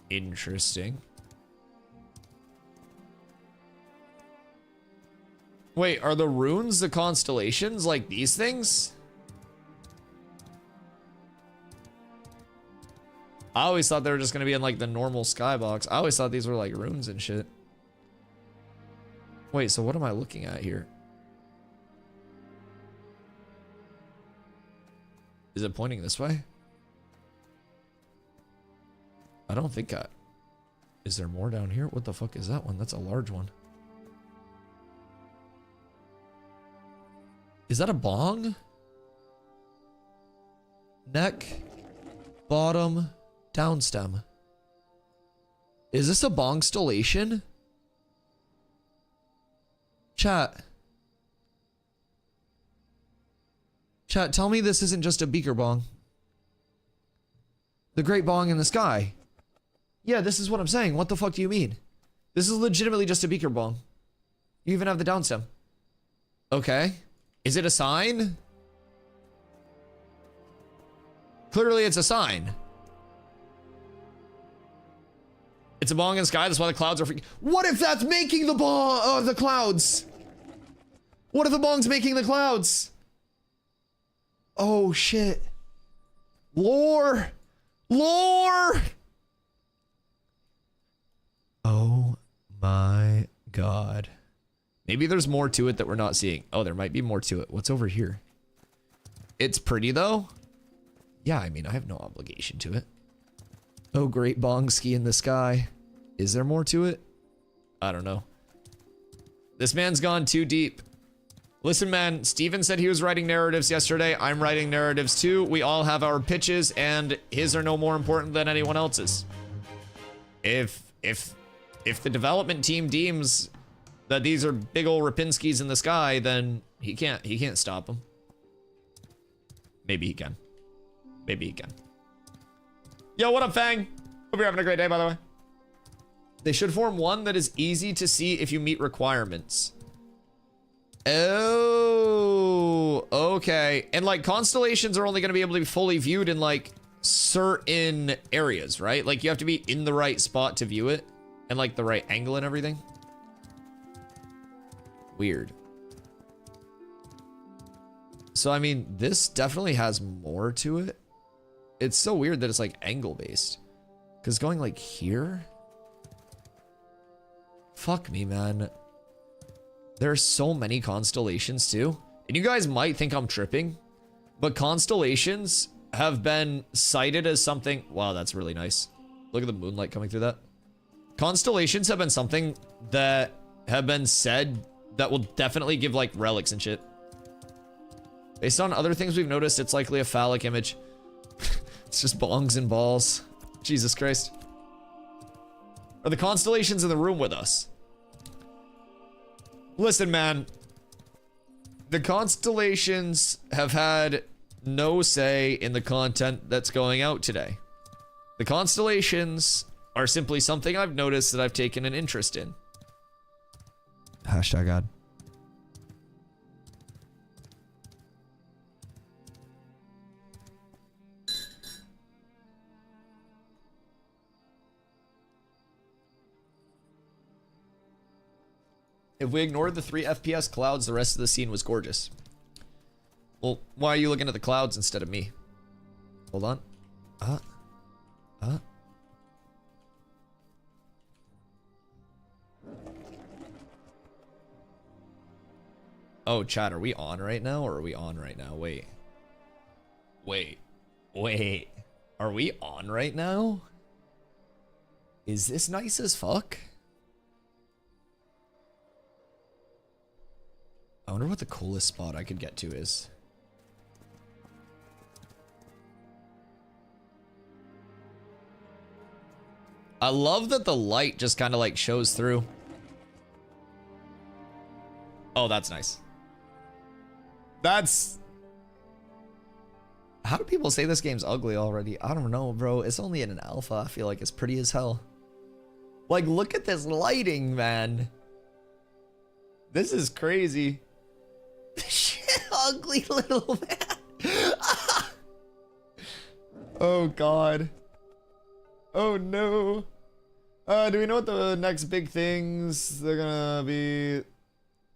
Interesting. Wait, are the runes the constellations like these things? I always thought they were just gonna be in like the normal skybox. I always thought these were like runes and shit. Wait, so what am I looking at here? Is it pointing this way? I don't think I... Is there more down here? What the fuck is that one? That's a large one. Is that a bong? Neck, bottom, down stem. Is this a bong stellation? Chat. Chat, tell me this isn't just a beaker bong. The great bong in the sky. Yeah, this is what I'm saying. What the fuck do you mean? This is legitimately just a beaker bong. You even have the down stem. Okay. Is it a sign? Clearly it's a sign. It's a bong in the sky, that's why the clouds are freaking. What if that's making the bong, the clouds? What if the bong's making the clouds? Oh shit. Lore! Lore! Oh my god. Maybe there's more to it that we're not seeing. Oh, there might be more to it. What's over here? It's pretty though. Yeah, I mean, I have no obligation to it. Oh, great bong ski in the sky. Is there more to it? I don't know. This man's gone too deep. Listen, man, Steven said he was writing narratives yesterday. I'm writing narratives too. We all have our pitches, and his are no more important than anyone else's. If the development team deems that these are big ol' Rapinskis in the sky, then he can't stop them. Maybe he can. Maybe he can. Yo, what up, Fang? Hope you're having a great day, by the way. They should form one that is easy to see if you meet requirements. Oh, okay. And like constellations are only going to be able to be fully viewed in like certain areas, right? Like you have to be in the right spot to view it and like the right angle and everything. Weird. So, I mean, this definitely has more to it. It's so weird that it's like angle based. Because going like here? Fuck me, man. There are so many constellations too. And you guys might think I'm tripping, but constellations have been cited as something. Wow, that's really nice. Look at the moonlight coming through that. Constellations have been something that have been said that will definitely give like relics and shit. Based on other things we've noticed, it's likely a phallic image. It's just bongs and balls. Jesus Christ. Are the constellations in the room with us? Listen, man. The constellations have had no say in the content that's going out today. The constellations are simply something I've noticed that I've taken an interest in. Hashtag ad. If we ignored the 3 FPS clouds, the rest of the scene was gorgeous. Well, why are you looking at the clouds instead of me? Hold on. Oh, chat, are we on right now or are we on right now? Wait. Are we on right now? Is this nice as fuck? I wonder what the coolest spot I could get to is. I love that the light just kind of like shows through. Oh, that's nice. That's... How do people say this game's ugly already? I don't know, bro. It's only in an alpha. I feel like it's pretty as hell. Like, look at this lighting, man. This is crazy. Shit, ugly little man. Oh, God. Oh, no. Do we know what the next big things they're gonna be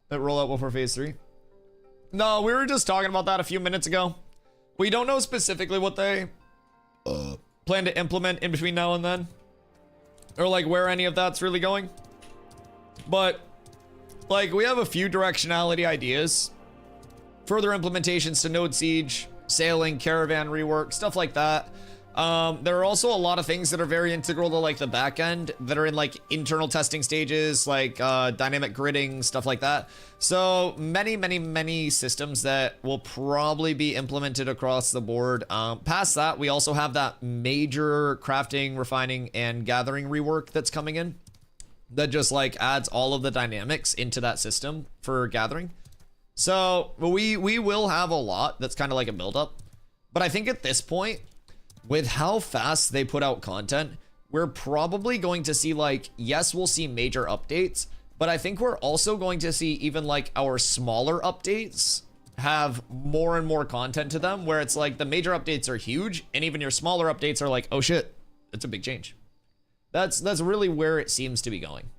that roll out before phase 3? No, we were just talking about that a few minutes ago. We don't know specifically what they plan to implement in between now and then, or like where any of that's really going. But like we have a few directionality ideas, further implementations to Node Siege, sailing, caravan rework, stuff like that. There are also a lot of things that are very integral to like the back end that are in like internal testing stages, like dynamic gridding, stuff like that. So many systems that will probably be implemented across the board. Past that, we also have that major crafting, refining, and gathering rework that's coming in that just like adds all of the dynamics into that system for gathering. So we will have a lot that's kind of like a build-up. But I think at this point, with how fast they put out content, we're probably going to see like, yes, we'll see major updates, but I think we're also going to see even like our smaller updates have more and more content to them, where it's like the major updates are huge and even your smaller updates are like, oh shit, it's a big change. That's really where it seems to be going.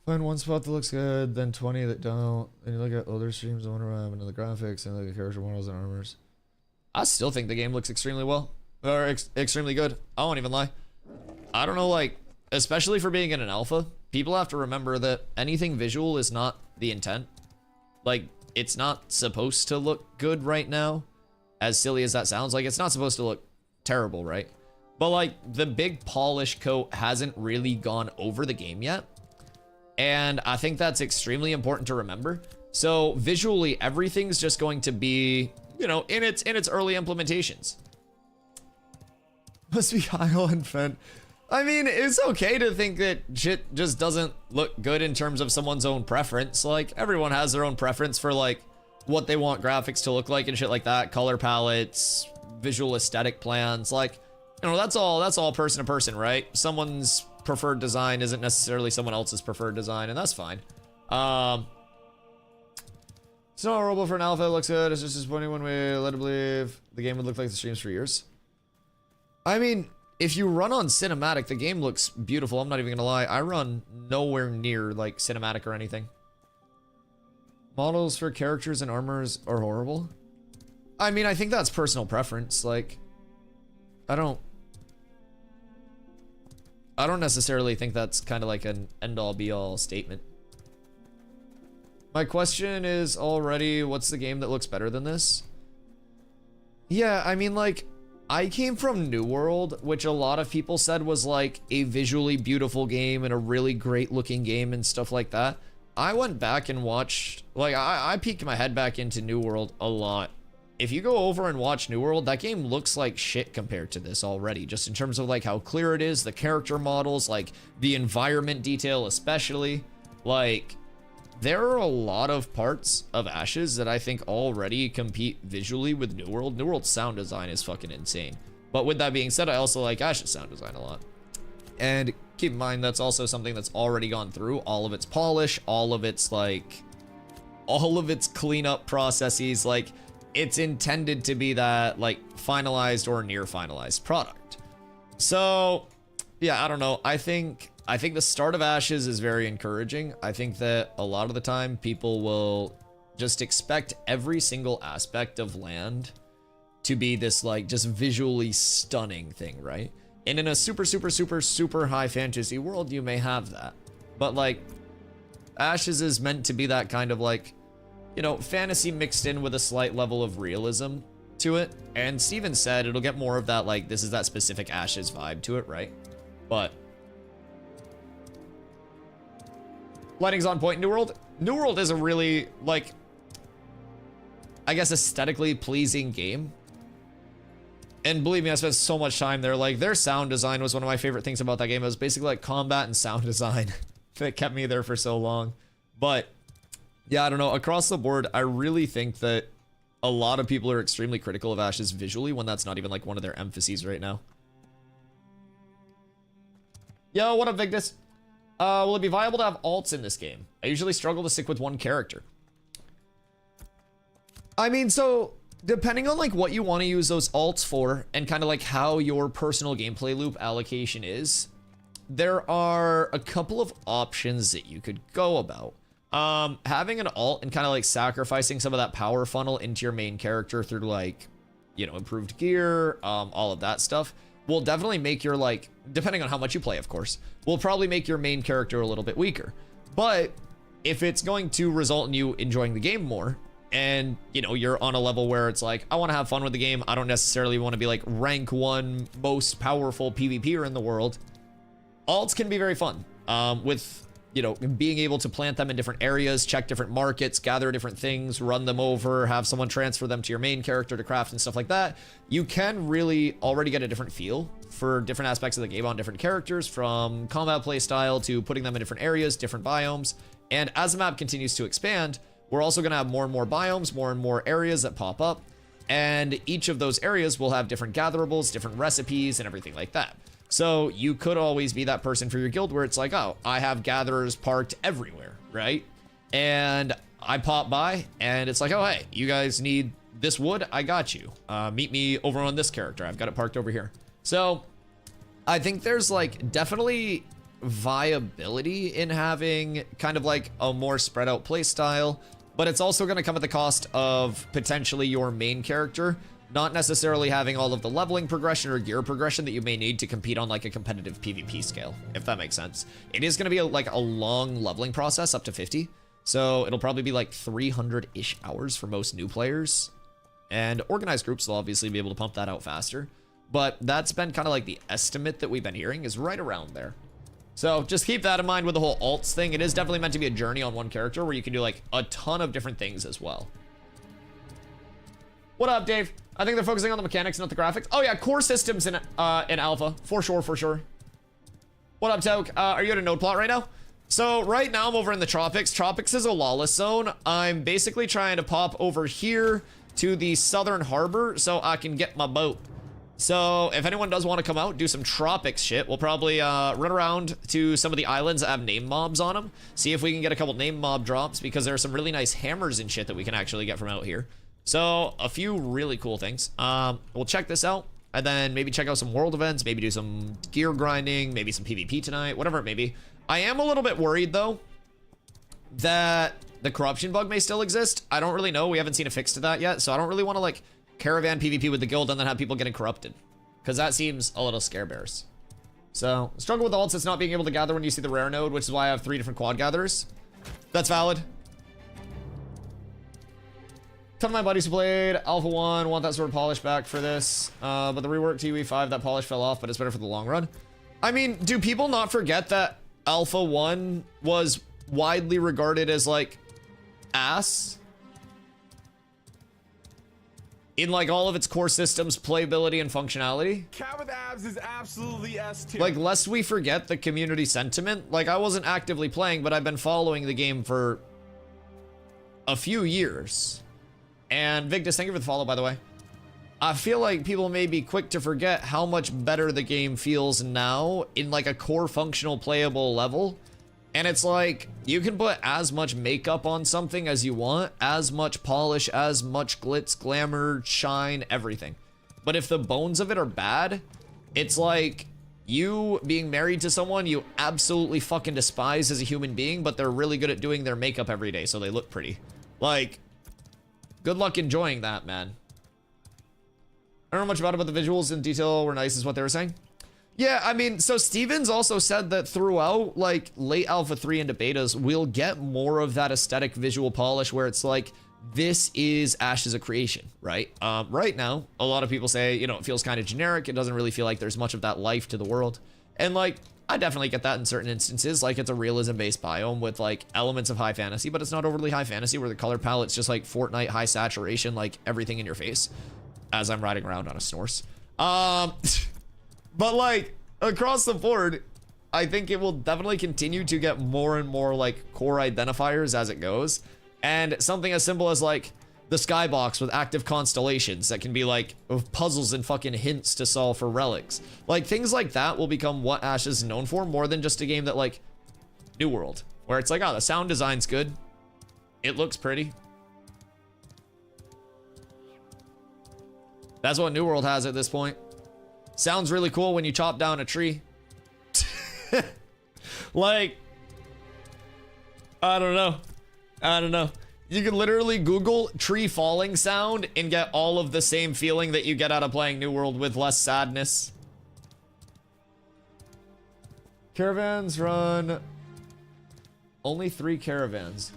Find one spot that looks good, then 20 that don't. And you look at older streams, I wonder what happened to the graphics and look at character models and armors. I still think the game looks extremely well, or extremely good. I won't even lie. I don't know, like, especially for being in an alpha, people have to remember that anything visual is not the intent. Like, it's not supposed to look good right now. As silly as that sounds, like, it's not supposed to look terrible, right? But, like, the big polish coat hasn't really gone over the game yet. And I think that's extremely important to remember. So visually, everything's just going to be, you know, in its early implementations. Must be high on Fent. I mean, it's okay to think that shit just doesn't look good in terms of someone's own preference. Like, everyone has their own preference for like what they want graphics to look like and shit like that. Color palettes, visual aesthetic plans. Like, you know, that's all person to person, right? Someone's preferred design isn't necessarily someone else's preferred design, and that's fine. It's not horrible for an alpha. It looks good. It's just disappointing when we let it believe the game would look like the streams for years. I mean, if you run on cinematic, the game looks beautiful. I'm not even gonna lie. I run nowhere near like cinematic or anything. Models for characters and armors are horrible. I mean, I think that's personal preference. Like, I don't necessarily think that's kind of like an end-all be-all statement. My question is already, what's the game that looks better than this? Yeah, I mean, like, I came from New World, which a lot of people said was like a visually beautiful game and a really great looking game and stuff like that. I went back and watched, like, I peeked my head back into New World a lot. If you go over and watch New World, that game looks like shit compared to this already, just in terms of like how clear it is, the character models, like the environment detail especially. Like, there are a lot of parts of Ashes that I think already compete visually with New World. New World's sound design is fucking insane. But with that being said, I also like Ashes sound design a lot. And keep in mind, that's also something that's already gone through all of its polish, all of its cleanup processes. Like, it's intended to be that like finalized or near finalized product. So yeah, I don't know. I think the start of Ashes is very encouraging. I think that a lot of the time people will just expect every single aspect of land to be this like just visually stunning thing, right? And in a super, super, super, super high fantasy world, you may have that. But like, Ashes is meant to be that kind of like, you know, fantasy mixed in with a slight level of realism to it. And Steven said it'll get more of that, like, this is that specific Ashes vibe to it, right? But lighting's on point in New World. New World is a really, like, I guess aesthetically pleasing game. And believe me, I spent so much time there. Like, their sound design was one of my favorite things about that game. It was basically like combat and sound design that kept me there for so long. But yeah, I don't know. Across the board, I really think that a lot of people are extremely critical of Ashes visually when that's not even like one of their emphases right now. Yo, what up, Victus? Will it be viable to have alts in this game? I usually struggle to stick with one character. I mean, so depending on like what you want to use those alts for and kind of like how your personal gameplay loop allocation is, there are a couple of options that you could go about. Having an alt and kind of like sacrificing some of that power funnel into your main character through like, you know, improved gear, all of that stuff will definitely make your like, depending on how much you play, of course, will probably make your main character a little bit weaker. But if it's going to result in you enjoying the game more, and you know, you're on a level where it's like, I want to have fun with the game, I don't necessarily want to be like rank 1 most powerful PvPer in the world, alts can be very fun. With, you know, being able to plant them in different areas, check different markets, gather different things, run them over, have someone transfer them to your main character to craft and stuff like that, you can really already get a different feel for different aspects of the game on different characters, from combat play style to putting them in different areas, different biomes. And as the map continues to expand, we're also going to have more and more biomes, more and more areas that pop up, and each of those areas will have different gatherables, different recipes, and everything like that. So you could always be that person for your guild where it's like, oh, I have gatherers parked everywhere, right? And I pop by and it's like, oh, hey, you guys need this wood? I got you. Meet me over on this character. I've got it parked over here. So I think there's like definitely viability in having kind of like a more spread out play style, but it's also going to come at the cost of potentially your main character not necessarily having all of the leveling progression or gear progression that you may need to compete on like a competitive PvP scale, if that makes sense. It is going to be like a long leveling process, up to 50. So it'll probably be like 300-ish hours for most new players. And organized groups will obviously be able to pump that out faster. But that's been kind of like the estimate that we've been hearing is right around there. So just keep that in mind with the whole alts thing. It is definitely meant to be a journey on one character where you can do like a ton of different things as well. What up, Dave? I think they're focusing on the mechanics, not the graphics. Oh yeah, core systems in alpha, for sure, for sure. What up, Toke? Are you at a node plot right now? So right now I'm over in the Tropics. Tropics is a lawless zone. I'm basically trying to pop over here to the southern harbor so I can get my boat. So if anyone does want to come out, do some Tropics shit, we'll probably run around to some of the islands that have name mobs on them. See if we can get a couple name mob drops, because there are some really nice hammers and shit that we can actually get from out here. So a few really cool things. We'll check this out and then maybe check out some world events, maybe do some gear grinding, maybe some PvP tonight, whatever it may be. I am a little bit worried though that the corruption bug may still exist. I don't really know. We haven't seen a fix to that yet. So I don't really want to like caravan PvP with the guild and then have people getting corrupted, because that seems a little scare bears. So struggle with alts. It's not being able to gather when you see the rare node, which is why I have 3 different quad gatherers. That's valid. Ton of my buddies who played Alpha 1 want that sort of polish back for this, but the rework to UE5, that polish fell off, but it's better for the long run. I mean, do people not forget that Alpha 1 was widely regarded as like ass in like all of its core systems, playability, and functionality? Cat with abs is absolutely S tier. Like, lest we forget the community sentiment. Like, I wasn't actively playing, but I've been following the game for a few years. And Victus, thank you for the follow, by the way. I feel like people may be quick to forget how much better the game feels now in like a core functional playable level. And it's like, you can put as much makeup on something as you want, as much polish, as much glitz, glamour, shine, everything. But if the bones of it are bad, it's like you being married to someone you absolutely fucking despise as a human being, but they're really good at doing their makeup every day, so they look pretty. Like, good luck enjoying that, man. I don't know much about the visuals in detail were nice is what they were saying. Yeah, I mean, so Stevens also said that throughout like late alpha 3 into betas, we'll get more of that aesthetic visual polish where it's like, this is Ash as a creation, right? Right now, a lot of people say, you know, it feels kind of generic. It doesn't really feel like there's much of that life to the world. And like, I definitely get that in certain instances. Like, it's a realism-based biome with like elements of high fantasy, but it's not overly high fantasy where the color palette's just like Fortnite high saturation, like everything in your face as I'm riding around on a Snorse. But like across the board, I think it will definitely continue to get more and more like core identifiers as it goes. And something as simple as like the skybox with active constellations that can be like puzzles and fucking hints to solve for relics. Like things like that will become what Ash is known for more than just a game that like New World, where it's like, oh, the sound design's good. It looks pretty. That's what New World has at this point. Sounds really cool when you chop down a tree. Like, I don't know. You can literally Google tree falling sound and get all of the same feeling that you get out of playing New World with less sadness. Caravans run only 3 caravans,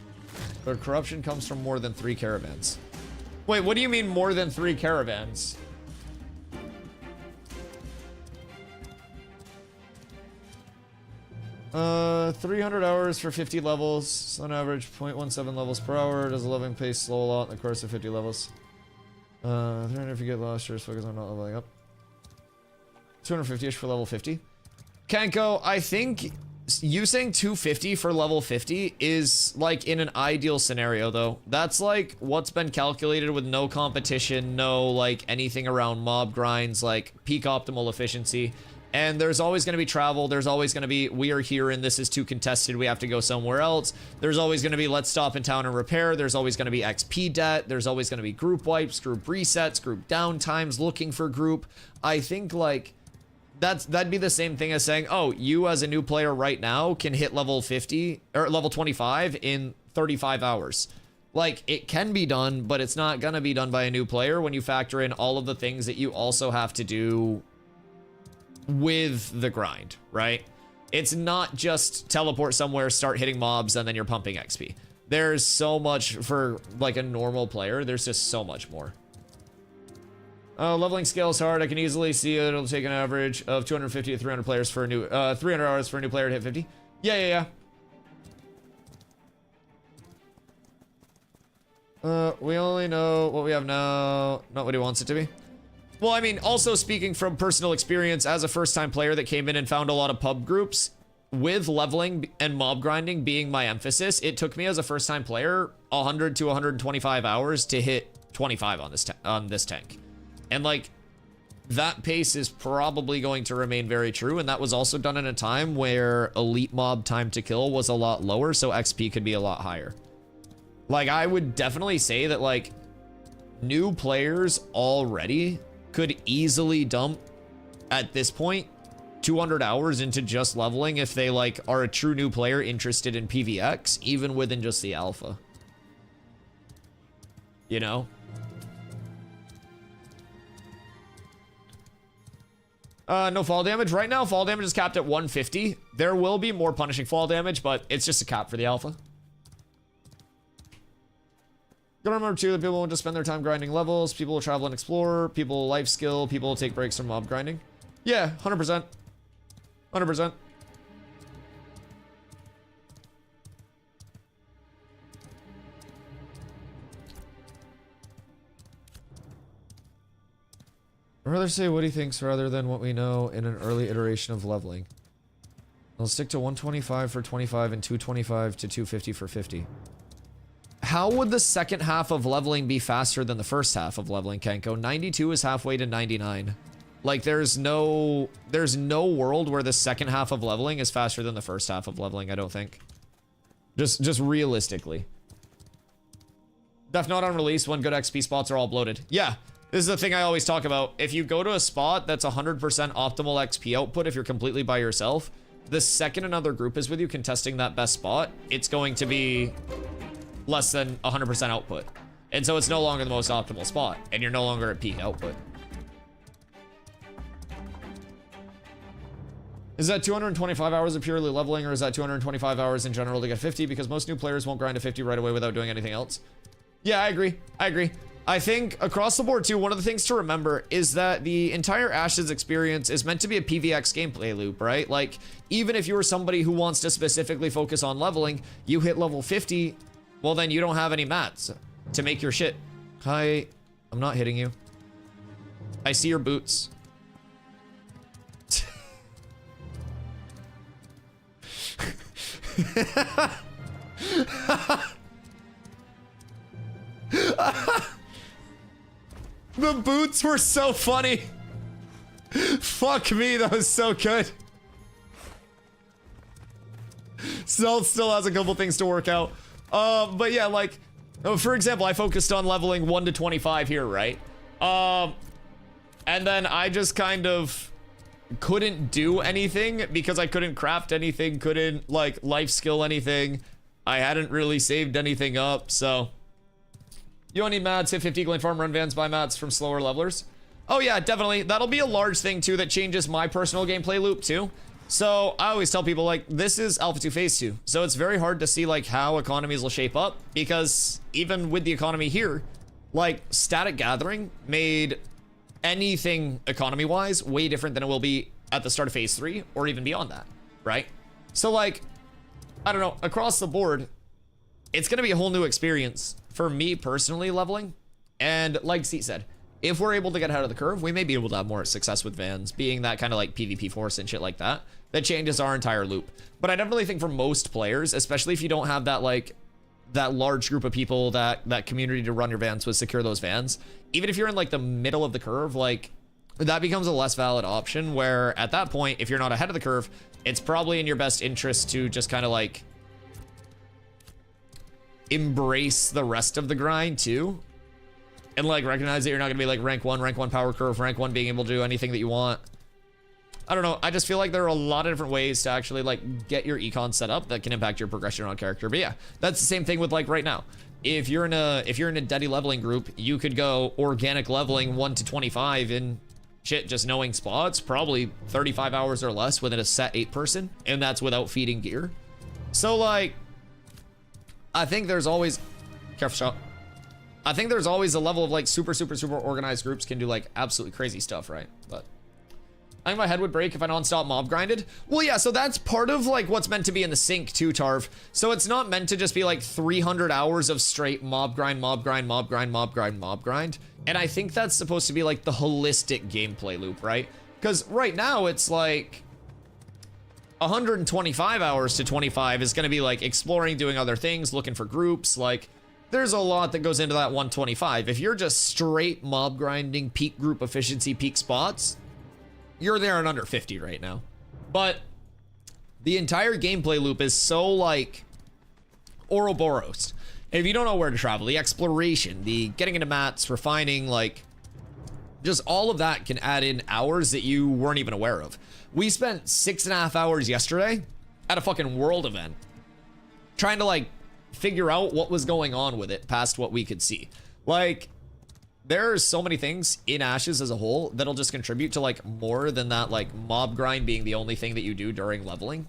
but corruption comes from more than 3 caravans. Wait, what do you mean more than 3 caravans? Uh, 300 hours for 50 levels. On average, 0.17 levels per hour. Does a leveling pace slow a lot in the course of 50 levels? 300 if you get lost, just focus on not leveling up. 250-ish for level 50. Kanko, I think you saying 250 for level 50 is like in an ideal scenario though. That's like what's been calculated with no competition, no like anything around mob grinds, like peak optimal efficiency. And there's always going to be travel. There's always going to be, we are here and this is too contested. We have to go somewhere else. There's always going to be, let's stop in town and repair. There's always going to be XP debt. There's always going to be group wipes, group resets, group downtimes, looking for group. I think like that'd be the same thing as saying, oh, you as a new player right now can hit level 50 or level 25 in 35 hours. Like, it can be done, but it's not going to be done by a new player when you factor in all of the things that you also have to do with the grind, right? It's not just teleport somewhere, start hitting mobs, and then you're pumping XP. There's so much for like a normal player. There's just so much more. Leveling scale is hard. I can easily see it. It'll take an average of 250 to 300 players for a new 300 hours for a new player to hit 50. Yeah. We only know what we have now, not what he wants it to be. Well, I mean, also speaking from personal experience as a first-time player that came in and found a lot of pub groups, with leveling and mob grinding being my emphasis, it took me as a first-time player 100 to 125 hours to hit 25 on this tank. And like, that pace is probably going to remain very true, and that was also done in a time where elite mob time to kill was a lot lower, so XP could be a lot higher. Like, I would definitely say that like, new players already could easily dump, at this point, 200 hours into just leveling if they like are a true new player interested in PvX, even within just the alpha. You know? No fall damage. Right now, fall damage is capped at 150. There will be more punishing fall damage, but it's just a cap for the alpha. Gotta remember too that people won't just spend their time grinding levels. People will travel and explore. People will life skill. People will take breaks from mob grinding. Yeah, 100%. 100%. I'd rather say what he thinks rather than what we know in an early iteration of leveling. I'll stick to 125 for 25 and 225 to 250 for 50. how would the second half of leveling be faster than the first half of leveling, Kenko? 92 is halfway to 99. Like, there's no world where the second half of leveling is faster than the first half of leveling, I don't think. Just realistically. Def not on release when good XP spots are all bloated. Yeah, this is the thing I always talk about. If you go to a spot that's 100% optimal XP output, if you're completely by yourself, the second another group is with you contesting that best spot, it's going to be less than 100% output. And so it's no longer the most optimal spot, and you're no longer at peak output. Is that 225 hours of purely leveling, or is that 225 hours in general to get 50? Because most new players won't grind to 50 right away without doing anything else. Yeah, I agree. I agree. I think across the board too, one of the things to remember is that the entire Ashes experience is meant to be a PvX gameplay loop, right? Like, even if you're somebody who wants to specifically focus on leveling, you hit level 50, well then you don't have any mats to make your shit. Hi, I'm not hitting you. I see your boots. The boots were so funny. Fuck me, that was so good. Still has a couple things to work out. But yeah, like, for example, I focused on leveling 1 to 25 here, right? And then I just kind of couldn't do anything because I couldn't craft anything, couldn't like life skill anything. I hadn't really saved anything up, so. You don't need mats, hit 50, Glen Farm, run vans, buy mats from slower levelers. Oh yeah, definitely. That'll be a large thing too that changes my personal gameplay loop too. So I always tell people, like, this is Alpha 2 Phase 2. So it's very hard to see like how economies will shape up, because even with the economy here, like static gathering made anything economy-wise way different than it will be at the start of Phase 3 or even beyond that, right? So like, I don't know, across the board, it's gonna be a whole new experience for me personally leveling. And like Seat said, if we're able to get ahead of the curve, we may be able to have more success with vans, being that kind of like PvP force and shit like that. That changes our entire loop. But I definitely think for most players, especially if you don't have that like that large group of people, that community to run your vans with, secure those vans, even if you're in like the middle of the curve, like that becomes a less valid option, where at that point, if you're not ahead of the curve, it's probably in your best interest to just kind of like embrace the rest of the grind too, and like recognize that you're not gonna be like rank 1 power curve, rank 1 being able to do anything that you want. I don't know, I just feel like there are a lot of different ways to actually like get your econ set up that can impact your progression on character. But yeah, that's the same thing with like right now. If you're in a daddy leveling group, you could go organic leveling 1 to 25 in shit, just knowing spots, probably 35 hours or less within a set 8 person, and that's without feeding gear. So like, I think there's always, careful shot. I think there's always a level of like super organized groups can do like absolutely crazy stuff, right? But I think my head would break if I non-stop mob grinded. Well, yeah, so that's part of like what's meant to be in the sync too, Tarv. So it's not meant to just be like 300 hours of straight mob grind. And I think that's supposed to be like the holistic gameplay loop, right? Because right now it's like 125 hours to 25 is going to be like exploring, doing other things, looking for groups. Like, there's a lot that goes into that 125. If you're just straight mob grinding, peak group efficiency, peak spots, you're there in under 50 right now. But the entire gameplay loop is so like Ouroboros. If you don't know where to travel, the exploration, the getting into mats, refining, like just all of that can add in hours that you weren't even aware of. We spent 6.5 hours yesterday at a fucking world event trying to like figure out what was going on with it past what we could see. Like, there are so many things in Ashes as a whole that'll just contribute to like more than that like mob grind being the only thing that you do during leveling.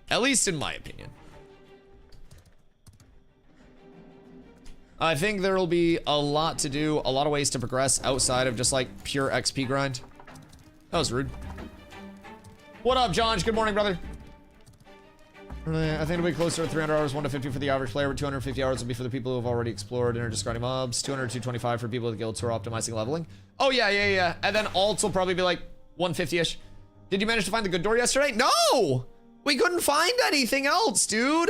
At least in my opinion. I think there will be a lot to do, a lot of ways to progress outside of just like pure XP grind. That was rude. What up, John? Good morning, brother. I think it'll be closer to 300 hours, 1 to 50 for the average player, but 250 hours will be for the people who have already explored and are just grinding mobs. 200 to 225 for people with guilds who are optimizing leveling. Oh, yeah. And then alts will probably be like 150-ish. Did you manage to find the good door yesterday? No! We couldn't find anything else, dude.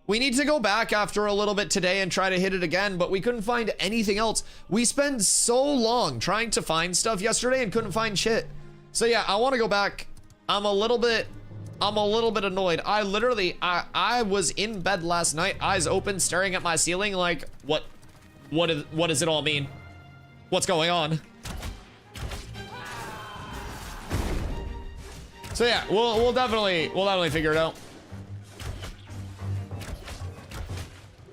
We need to go back after a little bit today and try to hit it again, but we couldn't find anything else. We spent so long trying to find stuff yesterday and couldn't find shit. So yeah, I want to go back. I'm a little bit annoyed. I was in bed last night, eyes open, staring at my ceiling like, what does it all mean? What's going on? So yeah, we'll definitely figure it out.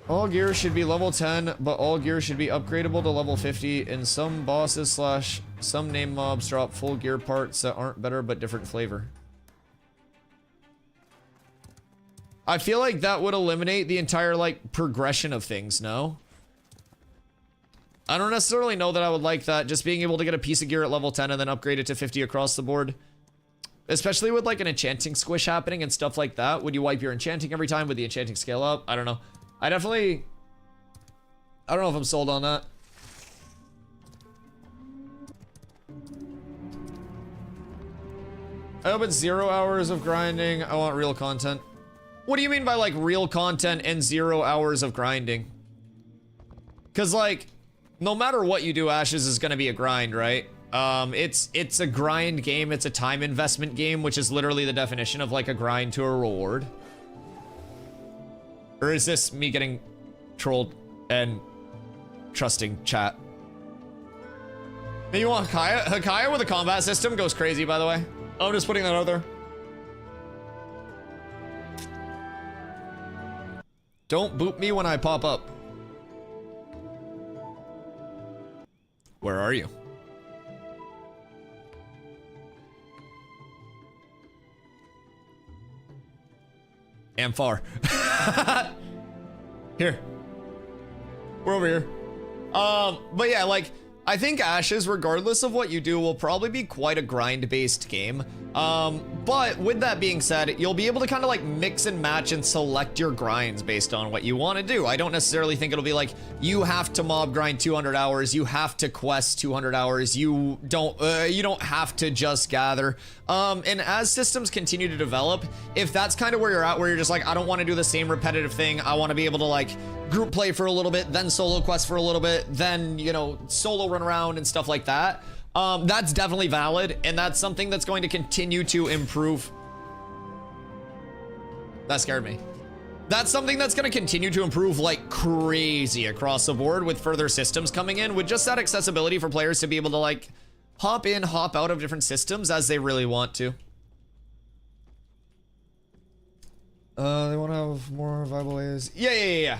All gear should be level 10, but all gear should be upgradable to level 50. And some bosses / some name mobs drop full gear parts that aren't better but different flavor. I feel like that would eliminate the entire like progression of things, no? I don't necessarily know that I would like that, just being able to get a piece of gear at level 10 and then upgrade it to 50 across the board. Especially with like an enchanting squish happening and stuff like that. Would you wipe your enchanting every time with the enchanting scale up? I don't know. I don't know if I'm sold on that. I hope it's 0 hours of grinding. I want real content. What do you mean by like real content and 0 hours of grinding? Cause like, no matter what you do, Ashes is gonna be a grind, right? It's a grind game, it's a time investment game, which is literally the definition of like a grind to a reward. Or is this me getting trolled and trusting chat? Maybe you want Hakaya? Hakaya with a combat system goes crazy, by the way. I'm just putting that out there. Don't boop me when I pop up. Where are you? Am far. Here. We're over here. But yeah, like, I think Ashes, regardless of what you do, will probably be quite a grind-based game. But with that being said, you'll be able to kind of like mix and match and select your grinds based on what you want to do. I don't necessarily think it'll be like, you have to mob grind 200 hours, you have to quest 200 hours, you don't have to just gather. And as systems continue to develop, if that's kind of where you're at, where you're just like, I don't want to do the same repetitive thing, I want to be able to like group play for a little bit, then solo quest for a little bit, then, you know, solo run around and stuff like that. That's definitely valid, and that's something that's going to continue to improve. That scared me. That's something that's going to continue to improve like crazy across the board with further systems coming in, with just that accessibility for players to be able to like hop in, hop out of different systems as they really want to. They want to have more viable ways. Yeah.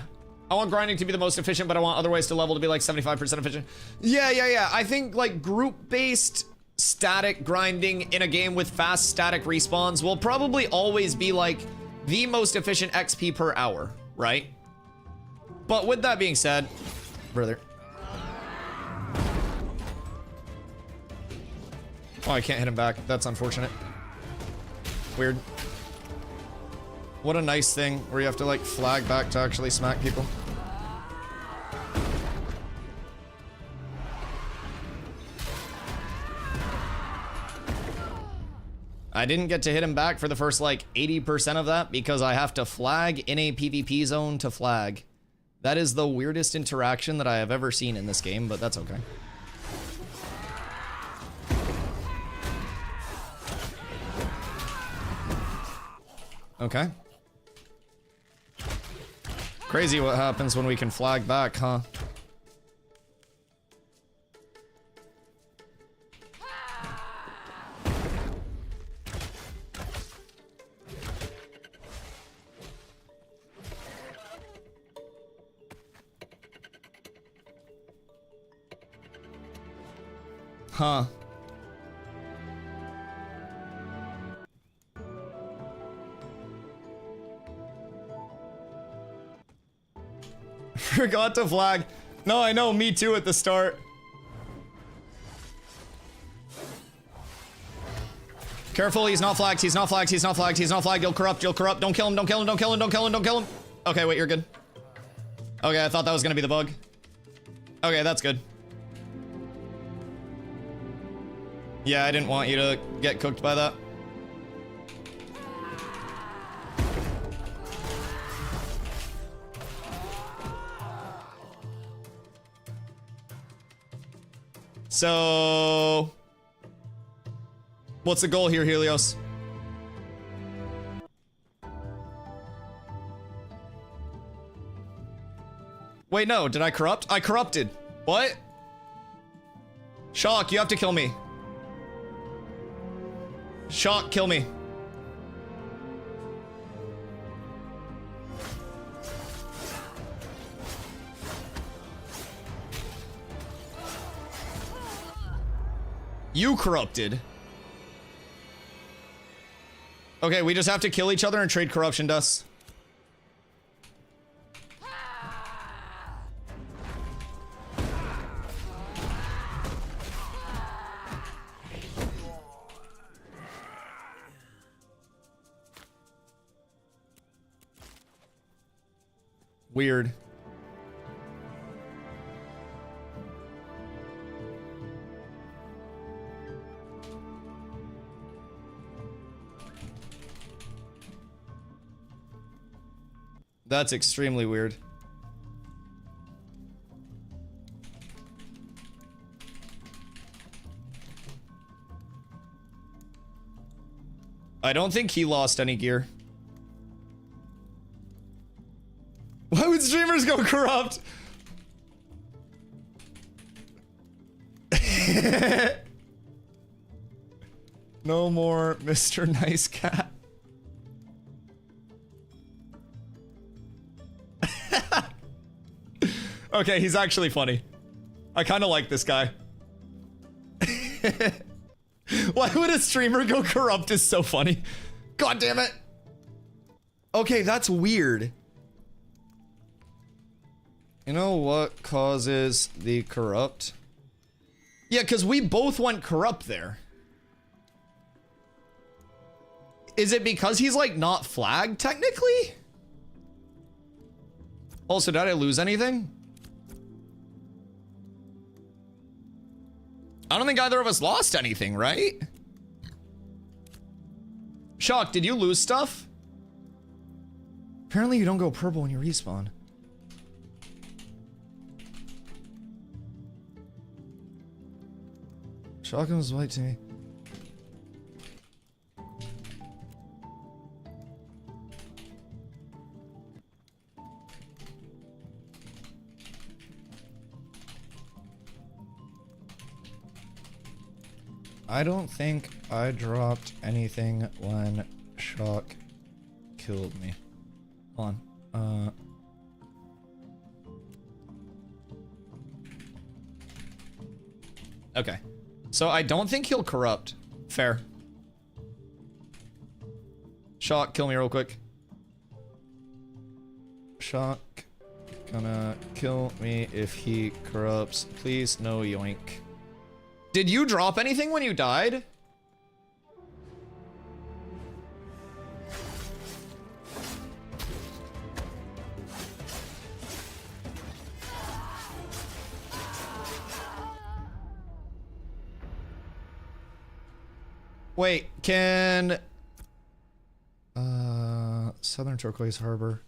I want grinding to be the most efficient, but I want other ways to level to be like 75% efficient. Yeah. I think like group-based static grinding in a game with fast static respawns will probably always be like the most efficient XP per hour, right? But with that being said, brother. Oh, I can't hit him back. That's unfortunate. Weird. What a nice thing where you have to like flag back to actually smack people. I didn't get to hit him back for the first like 80% of that because I have to flag in a PvP zone to flag. That is the weirdest interaction that I have ever seen in this game, but that's okay. Okay. Crazy what happens when we can flag back, huh? Huh. Forgot to flag. No, I know, me too at the start. Careful, he's not flagged, he's not flagged, he's not flagged, he's not flagged. You'll corrupt. Don't kill him, don't kill him, don't kill him, don't kill him, don't kill him. Okay, wait, you're good. Okay, I thought that was gonna be the bug. Okay, that's good. Yeah, I didn't want you to get cooked by that. So, what's the goal here, Helios? Wait, no, did I corrupt? I corrupted. What? Shock, you have to kill me. Shock, kill me. You corrupted. Okay, we just have to kill each other and trade corruption dust. Weird. That's extremely weird. I don't think he lost any gear. Why would streamers go corrupt? No more Mr. Nice Cat. Okay, he's actually funny. I kind of like this guy. Why would a streamer go corrupt is so funny. God damn it. Okay, that's weird. You know what causes the corrupt? Yeah, because we both went corrupt there. Is it because he's like not flagged technically? Also, did I lose anything? I don't think either of us lost anything, right? Shock, did you lose stuff? Apparently you don't go purple when you respawn. Shock was white to me. I don't think I dropped anything when Shock killed me. Hold on. Okay. So I don't think he'll corrupt. Fair. Shock, kill me real quick. Shock gonna kill me if he corrupts. Please, no yoink. Did you drop anything when you died? Wait, can... Southern Turquoise Harbor.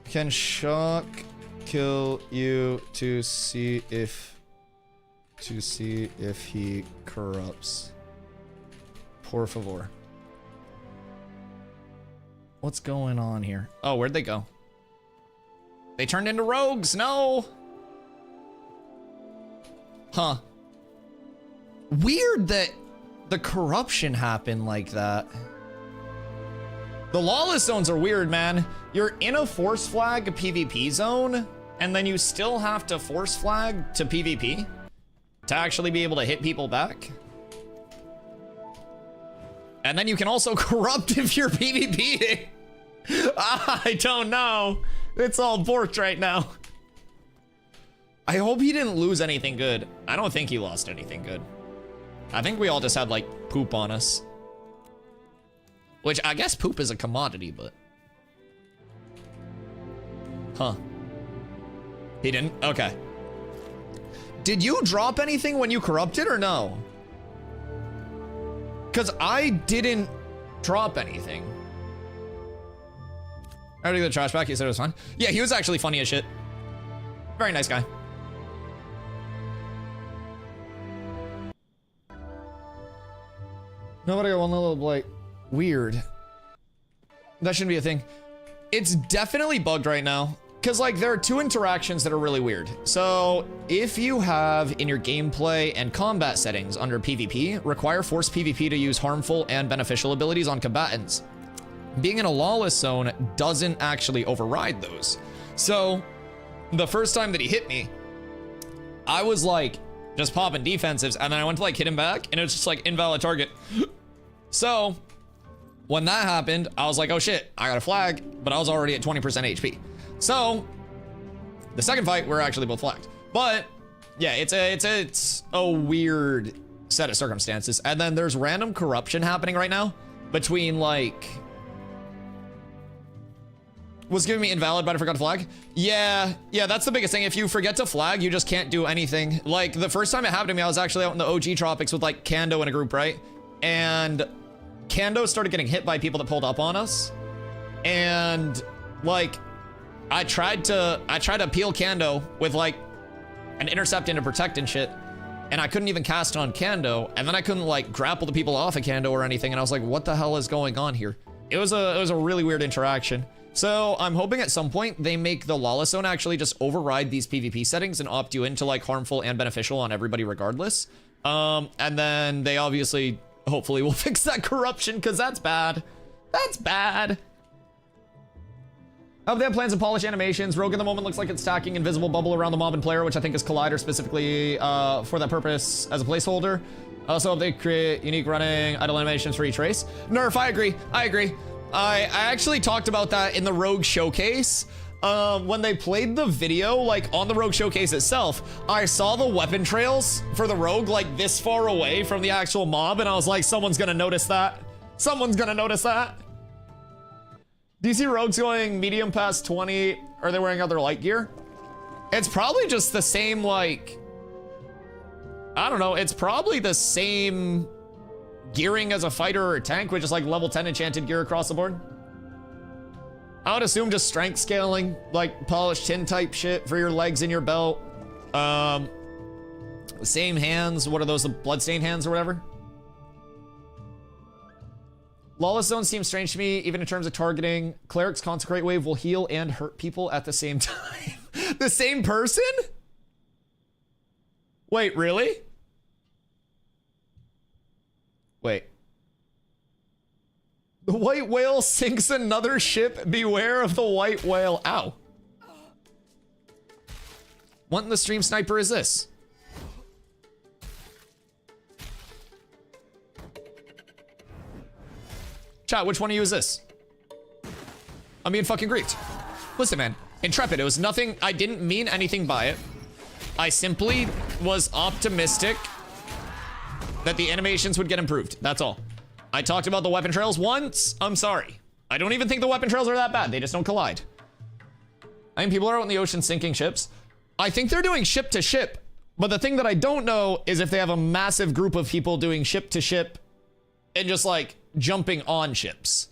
Can Shock kill you to see if he corrupts? Por favor. What's going on here? Oh, where'd they go? They turned into rogues, no! Huh. Weird that the corruption happened like that. The lawless zones are weird, man. You're in a force flag PvP zone, and then you still have to force flag to PvP to actually be able to hit people back. And then you can also corrupt if you're PvPing. I don't know. It's all borked right now. I hope he didn't lose anything good. I don't think he lost anything good. I think we all just had like poop on us. Which I guess poop is a commodity, but. Huh. He didn't? Okay. Did you drop anything when you corrupted or no? Because I didn't drop anything. I already got the trash back. He said it was fun. Yeah, he was actually funny as shit. Very nice guy. Nobody got one little, like, weird. That shouldn't be a thing. It's definitely bugged right now. Because, like, there are two interactions that are really weird. So, if you have in your gameplay and combat settings under PvP, require force PvP to use harmful and beneficial abilities on combatants. Being in a lawless zone doesn't actually override those. So, the first time that he hit me, I was, like, just popping defensives, and then I went to, like, hit him back, and it was just, like, invalid target. So, when that happened, I was like, oh shit, I got a flag, but I was already at 20% HP. So, the second fight, we're actually both flagged. But, yeah, it's a weird set of circumstances. And then there's random corruption happening right now between, like... Was giving me invalid, but I forgot to flag? Yeah, that's the biggest thing. If you forget to flag, you just can't do anything. Like, the first time it happened to me, I was actually out in the OG tropics with, like, Kando in a group, right? And Kando started getting hit by people that pulled up on us. And, like... I tried to peel Kando with like an intercept into protect and shit, and I couldn't even cast on Kando, and then I couldn't like grapple the people off of Kando or anything, and I was like, what the hell is going on here? It was a really weird interaction. So I'm hoping at some point they make the lawless zone actually just override these PvP settings and opt you into like harmful and beneficial on everybody regardless. And then they obviously hopefully will fix that corruption, because that's bad. That's bad. They have plans to polish animations. Rogue at the moment looks like it's stacking invisible bubble around the mob and player, which I think is Collider specifically for that purpose as a placeholder. Also, if they create unique running idle animations for each race. Nerf, I agree. I actually talked about that in the Rogue showcase. When they played the video, like on the Rogue showcase itself, I saw the weapon trails for the Rogue like this far away from the actual mob, and I was like, someone's gonna notice that. Someone's gonna notice that. Do you see rogues going medium past 20? Are they wearing other light gear? It's probably just the same, like... I don't know, it's probably the same gearing as a fighter or a tank, which is like level 10 enchanted gear across the board. I would assume just strength scaling, like polished tin type shit for your legs and your belt. Same hands, what are those, the bloodstained hands or whatever? Lawless Zone seems strange to me, even in terms of targeting. Cleric's Consecrate Wave will heal and hurt people at the same time. The same person? Wait, really? Wait. The white whale sinks another ship. Beware of the white whale. Ow. What in the stream sniper is this? Chat, which one of you is this? I'm being fucking griefed. Listen, man. Intrepid, it was nothing. I didn't mean anything by it. I simply was optimistic that the animations would get improved. That's all. I talked about the weapon trails once. I'm sorry. I don't even think the weapon trails are that bad. They just don't collide. I mean, people are out in the ocean sinking ships. I think they're doing ship to ship. But the thing that I don't know is if they have a massive group of people doing ship to ship and just like jumping on ships.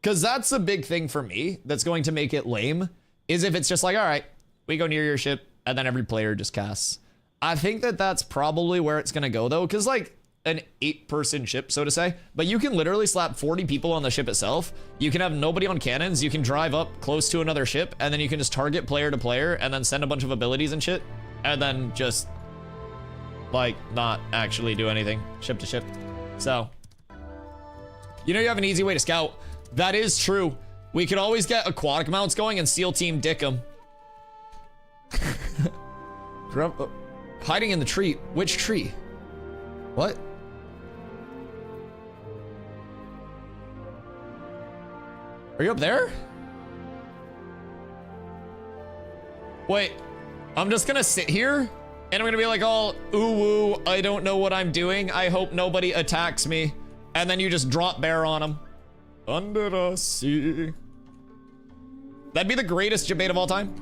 Because that's a big thing for me that's going to make it lame, is if it's just like, all right, we go near your ship and then every player just casts. I think that that's probably where it's going to go though, because like an 8-person ship, so to say, but you can literally slap 40 people on the ship itself. You can have nobody on cannons. You can drive up close to another ship and then you can just target player to player and then send a bunch of abilities and shit and then just like not actually do anything ship to ship. So, you know, you have an easy way to scout. That is true. We could always get aquatic mounts going and SEAL team dick them. Hiding in the tree. Which tree? What? Are you up there? Wait, I'm just gonna sit here and I'm gonna be like all ooh woo, I don't know what I'm doing. I hope nobody attacks me. And then you just drop bear on them. Under the sea. That'd be the greatest debate of all time.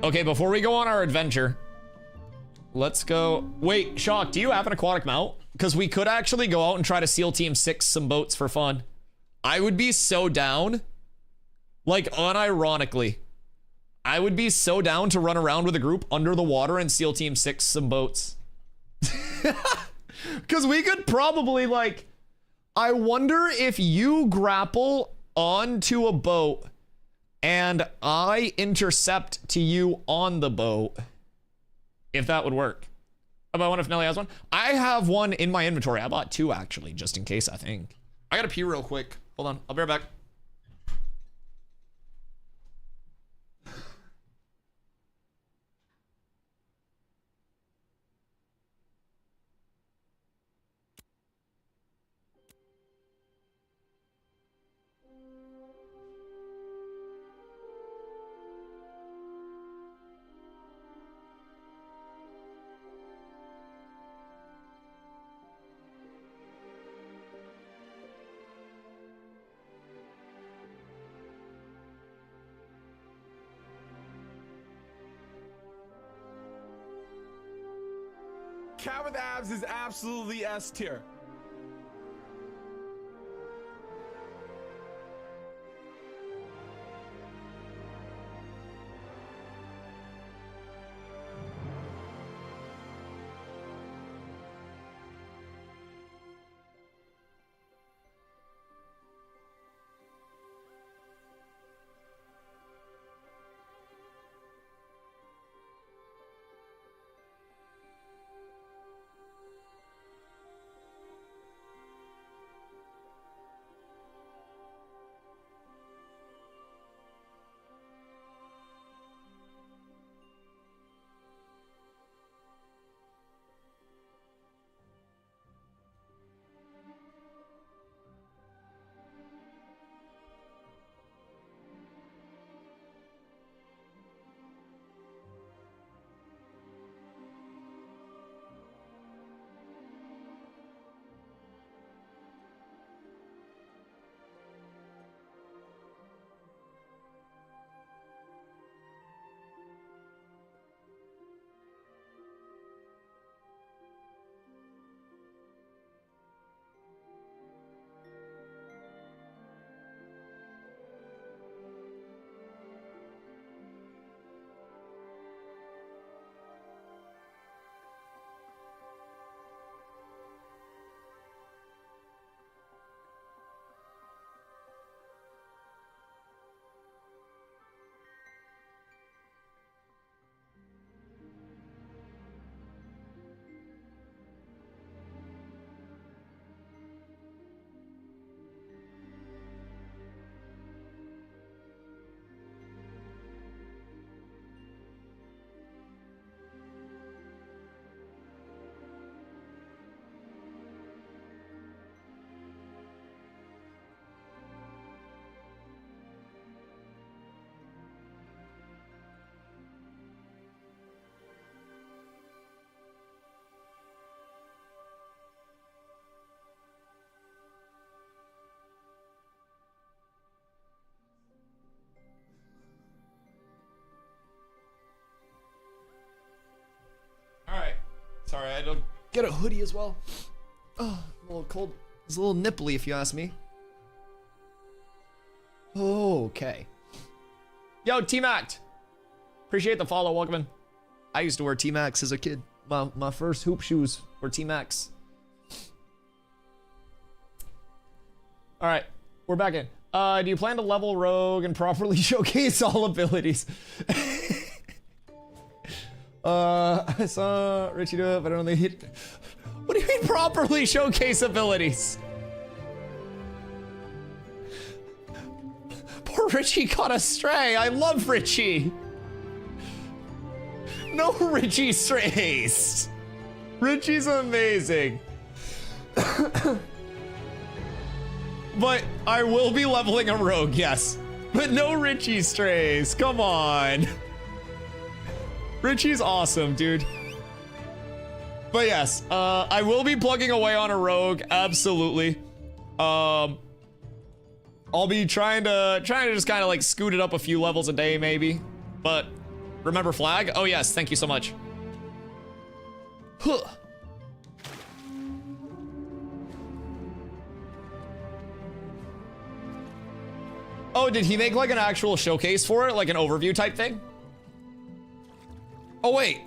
Okay, before we go on our adventure, let's go. Wait, Shock, do you have an aquatic mount? Because we could actually go out and try to SEAL Team 6 some boats for fun. I would be so down. Like, unironically. I would be so down to run around with a group under the water and SEAL Team 6 some boats. Because we could probably, like, I wonder if you grapple onto a boat and I intercept to you on the boat, if that would work. I buy one if Nelly has one. I have one in my inventory. I bought two, actually, just in case, I think. I gotta pee real quick. Hold on. I'll be right back. Cat with abs is absolutely S tier. Sorry, I had to get a hoodie as well. Oh, a little cold. It's a little nipply if you ask me. Okay. Yo, T-Mac. Appreciate the follow, welcome in. I used to wear T-Macs as a kid. My first hoop shoes were T-Macs. Alright, we're back in. Do you plan to level Rogue and properly showcase all abilities? I saw Richie do it, but I don't think he... What do you mean properly showcase abilities? Poor Richie got astray. I love Richie. No Richie strays. Richie's amazing. But I will be leveling a Rogue, yes. But no Richie strays, come on. Richie's awesome, dude. But yes, I will be plugging away on a Rogue, absolutely. I'll be trying to just kind of like scoot it up a few levels a day, maybe. But remember flag? Oh yes, thank you so much. Huh. Oh, did he make like an actual showcase for it? Like an overview type thing? Oh wait.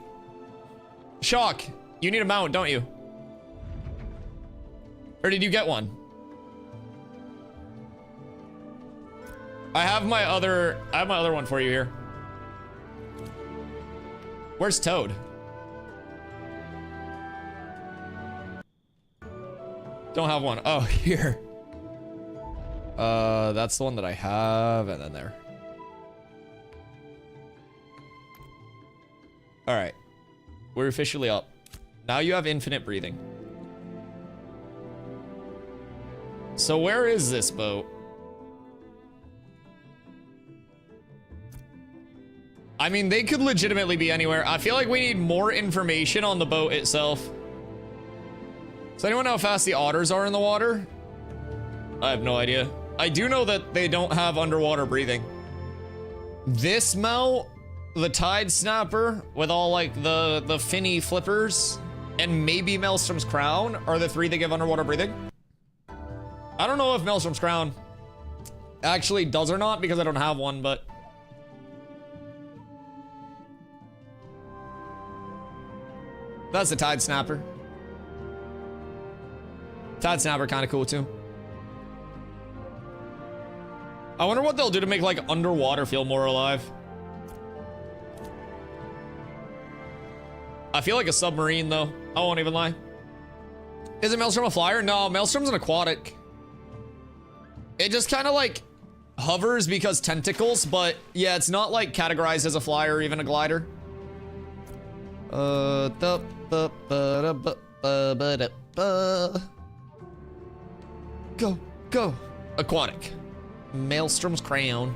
Shock, you need a mount, don't you? Or did you get one? I have my other one for you here. Where's Toad? Don't have one. Oh, here. That's the one that I have, and then there. All right. We're officially up. Now you have infinite breathing. So where is this boat? I mean, they could legitimately be anywhere. I feel like we need more information on the boat itself. Does anyone know how fast the otters are in the water? I have no idea. I do know that they don't have underwater breathing. This mount, the Tide Snapper, with all like the finny flippers, and maybe Maelstrom's Crown are the three that give underwater breathing. I don't know if Maelstrom's Crown actually does or not because I don't have one, but... That's the Tide Snapper. Tide Snapper kind of cool too. I wonder what they'll do to make like underwater feel more alive. I feel like a submarine though. I won't even lie. Isn't Maelstrom a flyer? No, Maelstrom's an aquatic. It just kind of like hovers because tentacles, but yeah, it's not like categorized as a flyer or even a glider. Go, go. Aquatic. Maelstrom's Crown.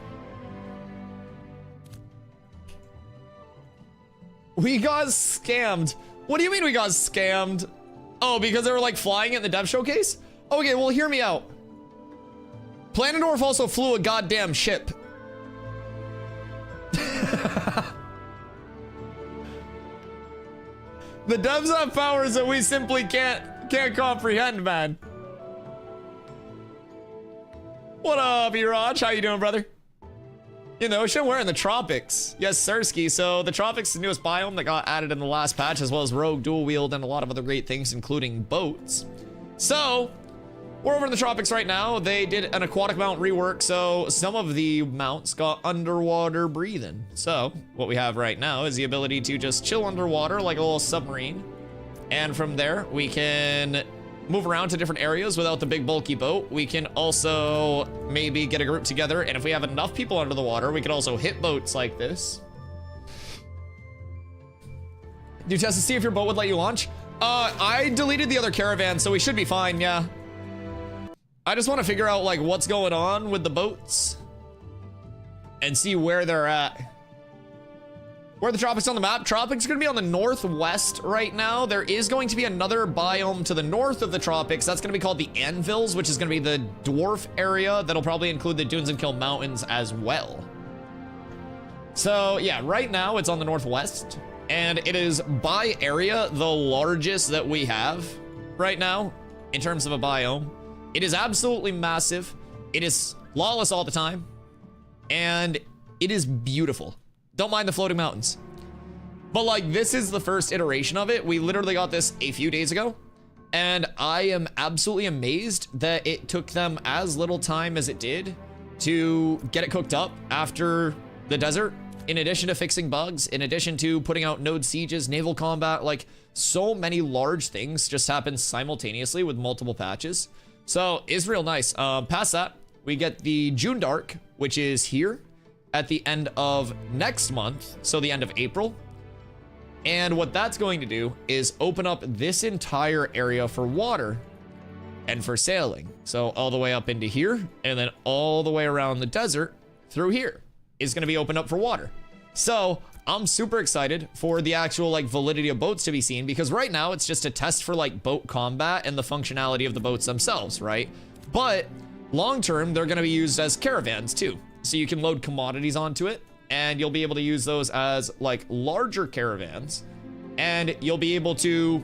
We got scammed. What do you mean we got scammed? Oh, because they were like flying it in the dev showcase? Okay, well, hear me out. Planendorf also flew a goddamn ship. The devs have powers that we simply can't comprehend, man. What up, Iraj? How you doing, brother? In the ocean, we're in the tropics. Yes, Sirski. So the tropics is the newest biome that got added in the last patch, as well as rogue, dual wield, and a lot of other great things, including boats. So we're over in the tropics right now. They did an aquatic mount rework, so some of the mounts got underwater breathing. So what we have right now is the ability to just chill underwater like a little submarine. And from there, we can move around to different areas without the big bulky boat. We can also maybe get a group together, and if we have enough people under the water, we can also hit boats like this. Do you test to see if your boat would let you launch? I deleted the other caravan, so we should be fine, yeah. I just want to figure out like what's going on with the boats and see where they're at. Where are the tropics on the map? Tropics are going to be on the northwest right now. There is going to be another biome to the north of the tropics. That's going to be called the Anvils, which is going to be the dwarf area. That'll probably include the Dunes and Kill Mountains as well. So yeah, right now it's on the northwest, and it is by area the largest that we have right now in terms of a biome. It is absolutely massive. It is lawless all the time, and it is beautiful. Don't mind the floating mountains. But like, this is the first iteration of it. We literally got this a few days ago, and I am absolutely amazed that it took them as little time as it did to get it cooked up after the desert, in addition to fixing bugs, in addition to putting out node sieges, naval combat. Like, so many large things just happened simultaneously with multiple patches. So it's real nice. Past that, we get the June Dark, which is here at the end of next month, so the end of April. And what that's going to do is open up this entire area for water and for sailing. So all the way up into here, and then all the way around the desert through here is going to be opened up for water. So I'm super excited for the actual like validity of boats to be seen, because right now it's just a test for like boat combat and the functionality of the boats themselves, right? But long term, they're going to be used as caravans too. So you can load commodities onto it, and you'll be able to use those as like larger caravans, and you'll be able to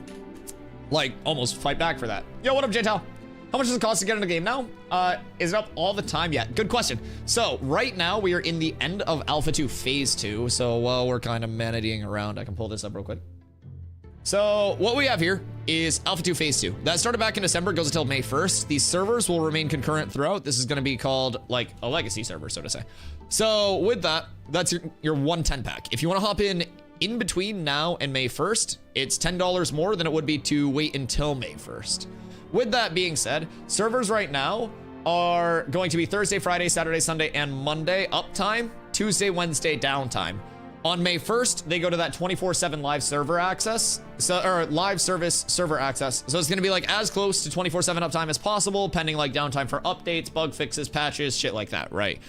like almost fight back for that. Yo, what up, JTal? How much does it cost to get in the game now? Is it up all the time yet? Good question. So right now we are in the end of Alpha 2 Phase 2. So while we're kind of manageeing around, I can pull this up real quick. So what we have here is Alpha 2 Phase 2. That started back in December, goes until May 1st. These servers will remain concurrent throughout. This is going to be called like a legacy server, so to say. So with that, that's your 110 pack. If you want to hop in between now and May 1st, it's $10 more than it would be to wait until May 1st. With that being said, servers right now are going to be Thursday, Friday, Saturday, Sunday, and Monday uptime, Tuesday, Wednesday downtime. On May 1st, they go to that 24/7 live server access, or live service server access. So it's gonna be like as close to 24/7 uptime as possible, pending like downtime for updates, bug fixes, patches, shit like that, right?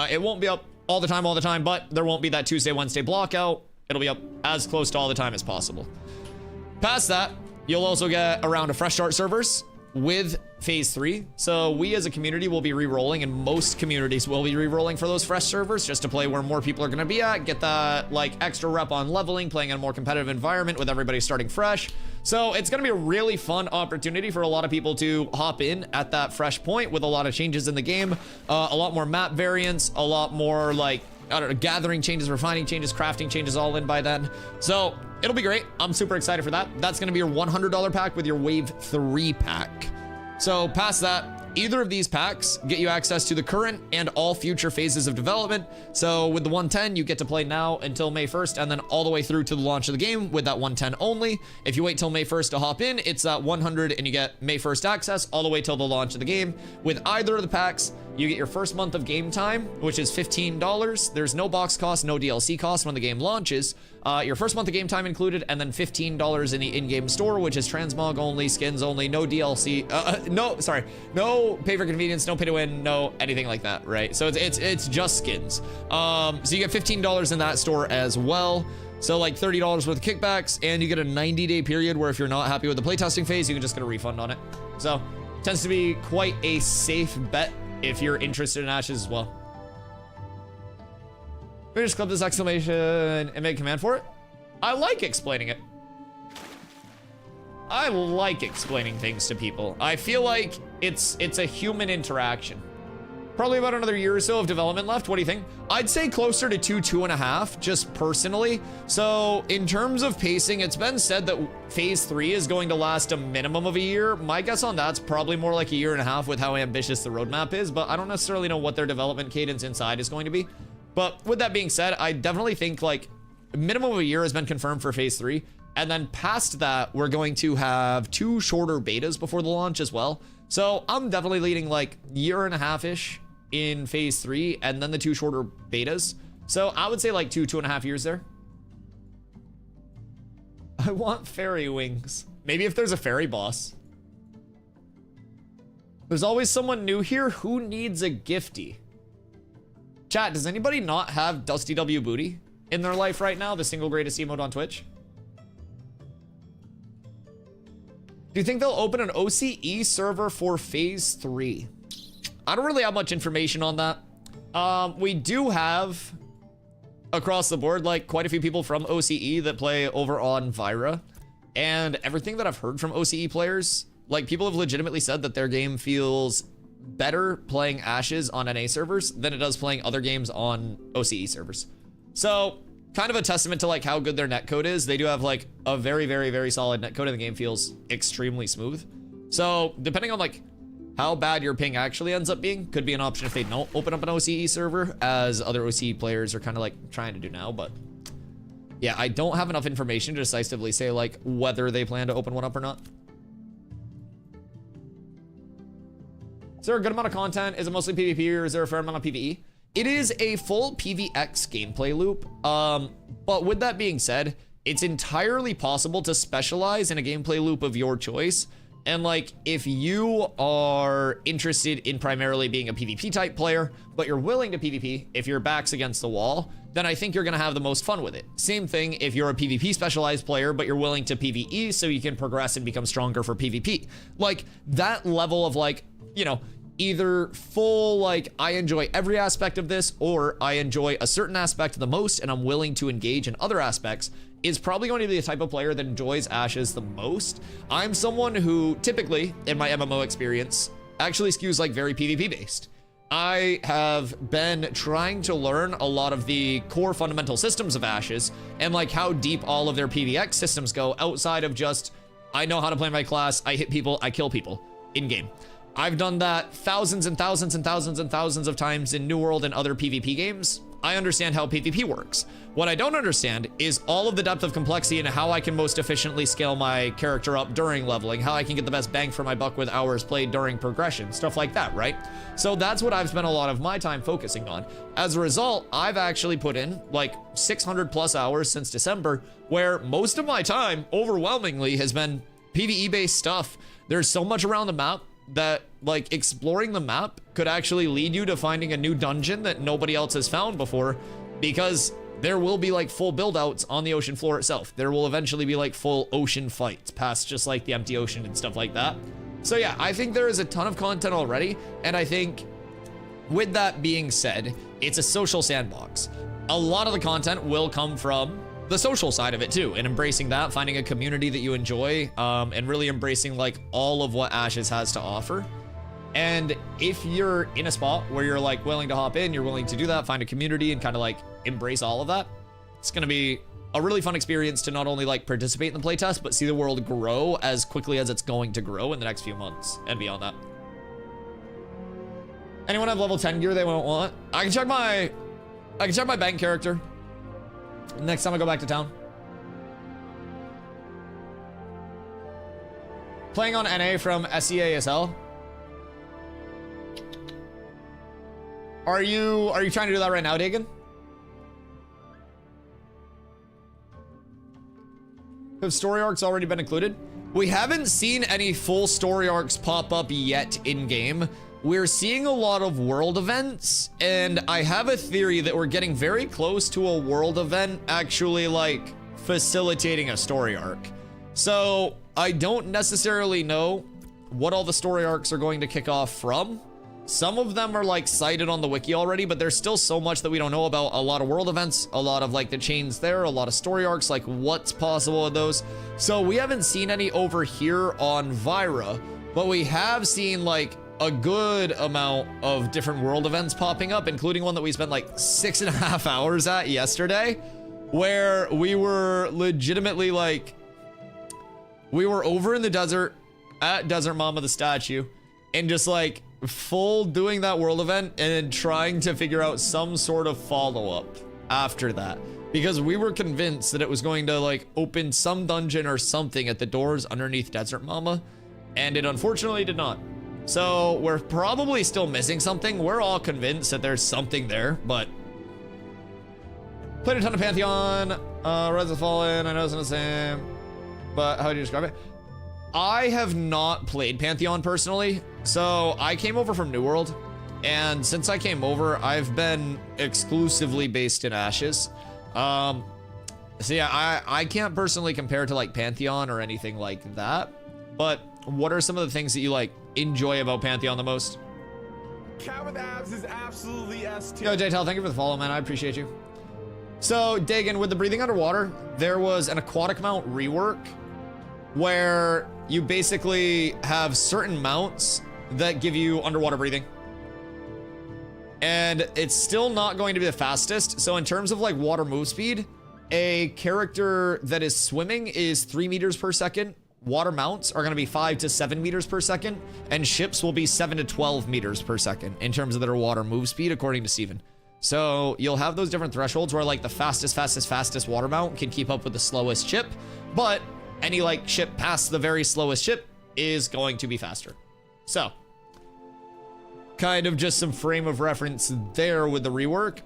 It won't be up all the time, but there won't be that Tuesday, Wednesday blockout. It'll be up as close to all the time as possible. Past that, you'll also get a round of fresh start servers with Phase 3. So we as a community will be re-rolling, and most communities will be re-rolling for those fresh servers just to play where more people are going to be at, get that like extra rep on leveling, playing in a more competitive environment with everybody starting fresh. So it's going to be a really fun opportunity for a lot of people to hop in at that fresh point with a lot of changes in the game, a lot more map variants, a lot more like, I don't know, gathering changes, refining changes, crafting changes all in by then. So it'll be great. I'm super excited for that. That's going to be your $100 pack with your Wave 3 pack. So past that, either of these packs get you access to the current and all future phases of development. So with the 110, you get to play now until May 1st, and then all the way through to the launch of the game with that 110 only. If you wait till May 1st to hop in, it's that 100 and you get May 1st access all the way till the launch of the game. With either of the packs, you get your first month of game time, which is $15. There's no box cost, no DLC cost when the game launches. Your first month of game time included, and then $15 in the in-game store, which is transmog only, skins only, no DLC, no pay for convenience, no pay to win, no anything like that, right? So it's just skins. So you get $15 in that store as well. So like $30 worth of kickbacks, and you get a 90-day period where if you're not happy with the playtesting phase, you can just get a refund on it. So tends to be quite a safe bet if you're interested in Ashes as well. We just clip this exclamation and make command for it. I like explaining it. I like explaining things to people. I feel like it's a human interaction. Probably about another year or so of development left. What do you think? I'd say closer to 2.5, just personally. So in terms of pacing, it's been said that Phase 3 is going to last a minimum of a year. My guess on that's probably more like 1.5 years with how ambitious the roadmap is, but I don't necessarily know what their development cadence inside is going to be. But with that being said, I definitely think like a minimum of a year has been confirmed for Phase 3. And then past that, we're going to have 2 shorter betas before the launch as well. So I'm definitely leading like 1.5-ish in Phase 3, and then the 2 shorter betas. So I would say like 2.5 years there. I want fairy wings. Maybe if there's a fairy boss. There's always someone new here. Who needs a gifty? Chat, does anybody not have Dusty W Booty in their life right now? The single greatest emote on Twitch? Do you think they'll open an OCE server for Phase 3? I don't really have much information on that. We do have, across the board, like quite a few people from OCE that play over on Vyra. And everything that I've heard from OCE players, like people have legitimately said that their game feels better playing Ashes on NA servers than it does playing other games on OCE servers. So kind of a testament to like how good their netcode is. They do have like a very, very, very solid netcode, and the game feels extremely smooth. So depending on like how bad your ping actually ends up being, could be an option if they don't open up an OCE server, as other OCE players are kind of like trying to do now. But yeah, I don't have enough information to decisively say like whether they plan to open one up or not. Is there a good amount of content? Is it mostly PvP, or is there a fair amount of PvE? It is a full PvX gameplay loop. But with that being said, it's entirely possible to specialize in a gameplay loop of your choice. And like, if you are interested in primarily being a PvP type player, but you're willing to PvP if your back's against the wall, then I think you're gonna have the most fun with it. Same thing if you're a PvP specialized player, but you're willing to PvE so you can progress and become stronger for PvP. Like that level of like, you know, either full like I enjoy every aspect of this, or I enjoy a certain aspect the most and I'm willing to engage in other aspects, is probably going to be the type of player that enjoys Ashes the most. I'm someone who typically in my MMO experience actually skews like very PvP based. I have been trying to learn a lot of the core fundamental systems of Ashes and like how deep all of their PvX systems go outside of just I know how to play my class. I hit people, I kill people in game. I've done that thousands and thousands and thousands and thousands of times in New World and other PvP games. I understand how PvP works. What I don't understand is all of the depth of complexity and how I can most efficiently scale my character up during leveling, how I can get the best bang for my buck with hours played during progression, stuff like that, right? So that's what I've spent a lot of my time focusing on. As a result, I've actually put in like 600 plus hours since December, where most of my time overwhelmingly has been PvE based stuff. There's so much around the map that like exploring the map could actually lead you to finding a new dungeon that nobody else has found before, because there will be like full build outs on the ocean floor itself. There will eventually be like full ocean fights past just like the empty ocean and stuff like that. So yeah, I think there is a ton of content already. And I think with that being said, it's a social sandbox. A lot of the content will come from the social side of it too, and embracing that, finding a community that you enjoy, and really embracing like all of what Ashes has to offer. And if you're in a spot where you're like willing to hop in, you're willing to do that, find a community and kind of like embrace all of that, it's going to be a really fun experience to not only like participate in the playtest, but see the world grow as quickly as it's going to grow in the next few months and beyond that. Anyone have level 10 gear they won't want? I can check my bank character next time I go back to town. Playing on NA from SEASL. Are you trying to do that right now, Dagan? Have story arcs already been included? We haven't seen any full story arcs pop up yet in game. We're seeing a lot of world events, and I have a theory that we're getting very close to a world event actually like facilitating a story arc. So I don't necessarily know what all the story arcs are going to kick off from. Some of them are like cited on the wiki already, but there's still so much that we don't know about. A lot of world events, a lot of like the chains there, a lot of story arcs, like what's possible with those. So we haven't seen any over here on Vyra, but we have seen like a good amount of different world events popping up, including one that we spent like 6.5 hours at yesterday, where we were legitimately like, we were over in the desert at Desert Mama the statue and just like full doing that world event and then trying to figure out some sort of follow-up after that, because we were convinced that it was going to like open some dungeon or something at the doors underneath Desert Mama, and it unfortunately did not. So we're probably still missing something. We're all convinced that there's something there, but played a ton of Pantheon, Rise of the Fallen. I know it's not the same, but how do you describe it? I have not played Pantheon personally, so I came over from New World, and since I came over, I've been exclusively based in Ashes. So yeah, I can't personally compare to like Pantheon or anything like that, but what are some of the things that you like enjoy about Pantheon the most? Cat with abs is absolutely S tier. Yo, Jaytel, thank you for the follow, man. I appreciate you. So, Dagan, with the breathing underwater, there was an aquatic mount rework where you basically have certain mounts that give you underwater breathing. And it's still not going to be the fastest. So in terms of like water move speed, a character that is swimming is 3 meters per second. Water mounts are going to be 5 to 7 meters per second, and ships will be 7 to 12 meters per second in terms of their water move speed, according to Steven. So you'll have those different thresholds where like the fastest water mount can keep up with the slowest ship, but any like ship past the very slowest ship is going to be faster. So kind of just some frame of reference there with the rework.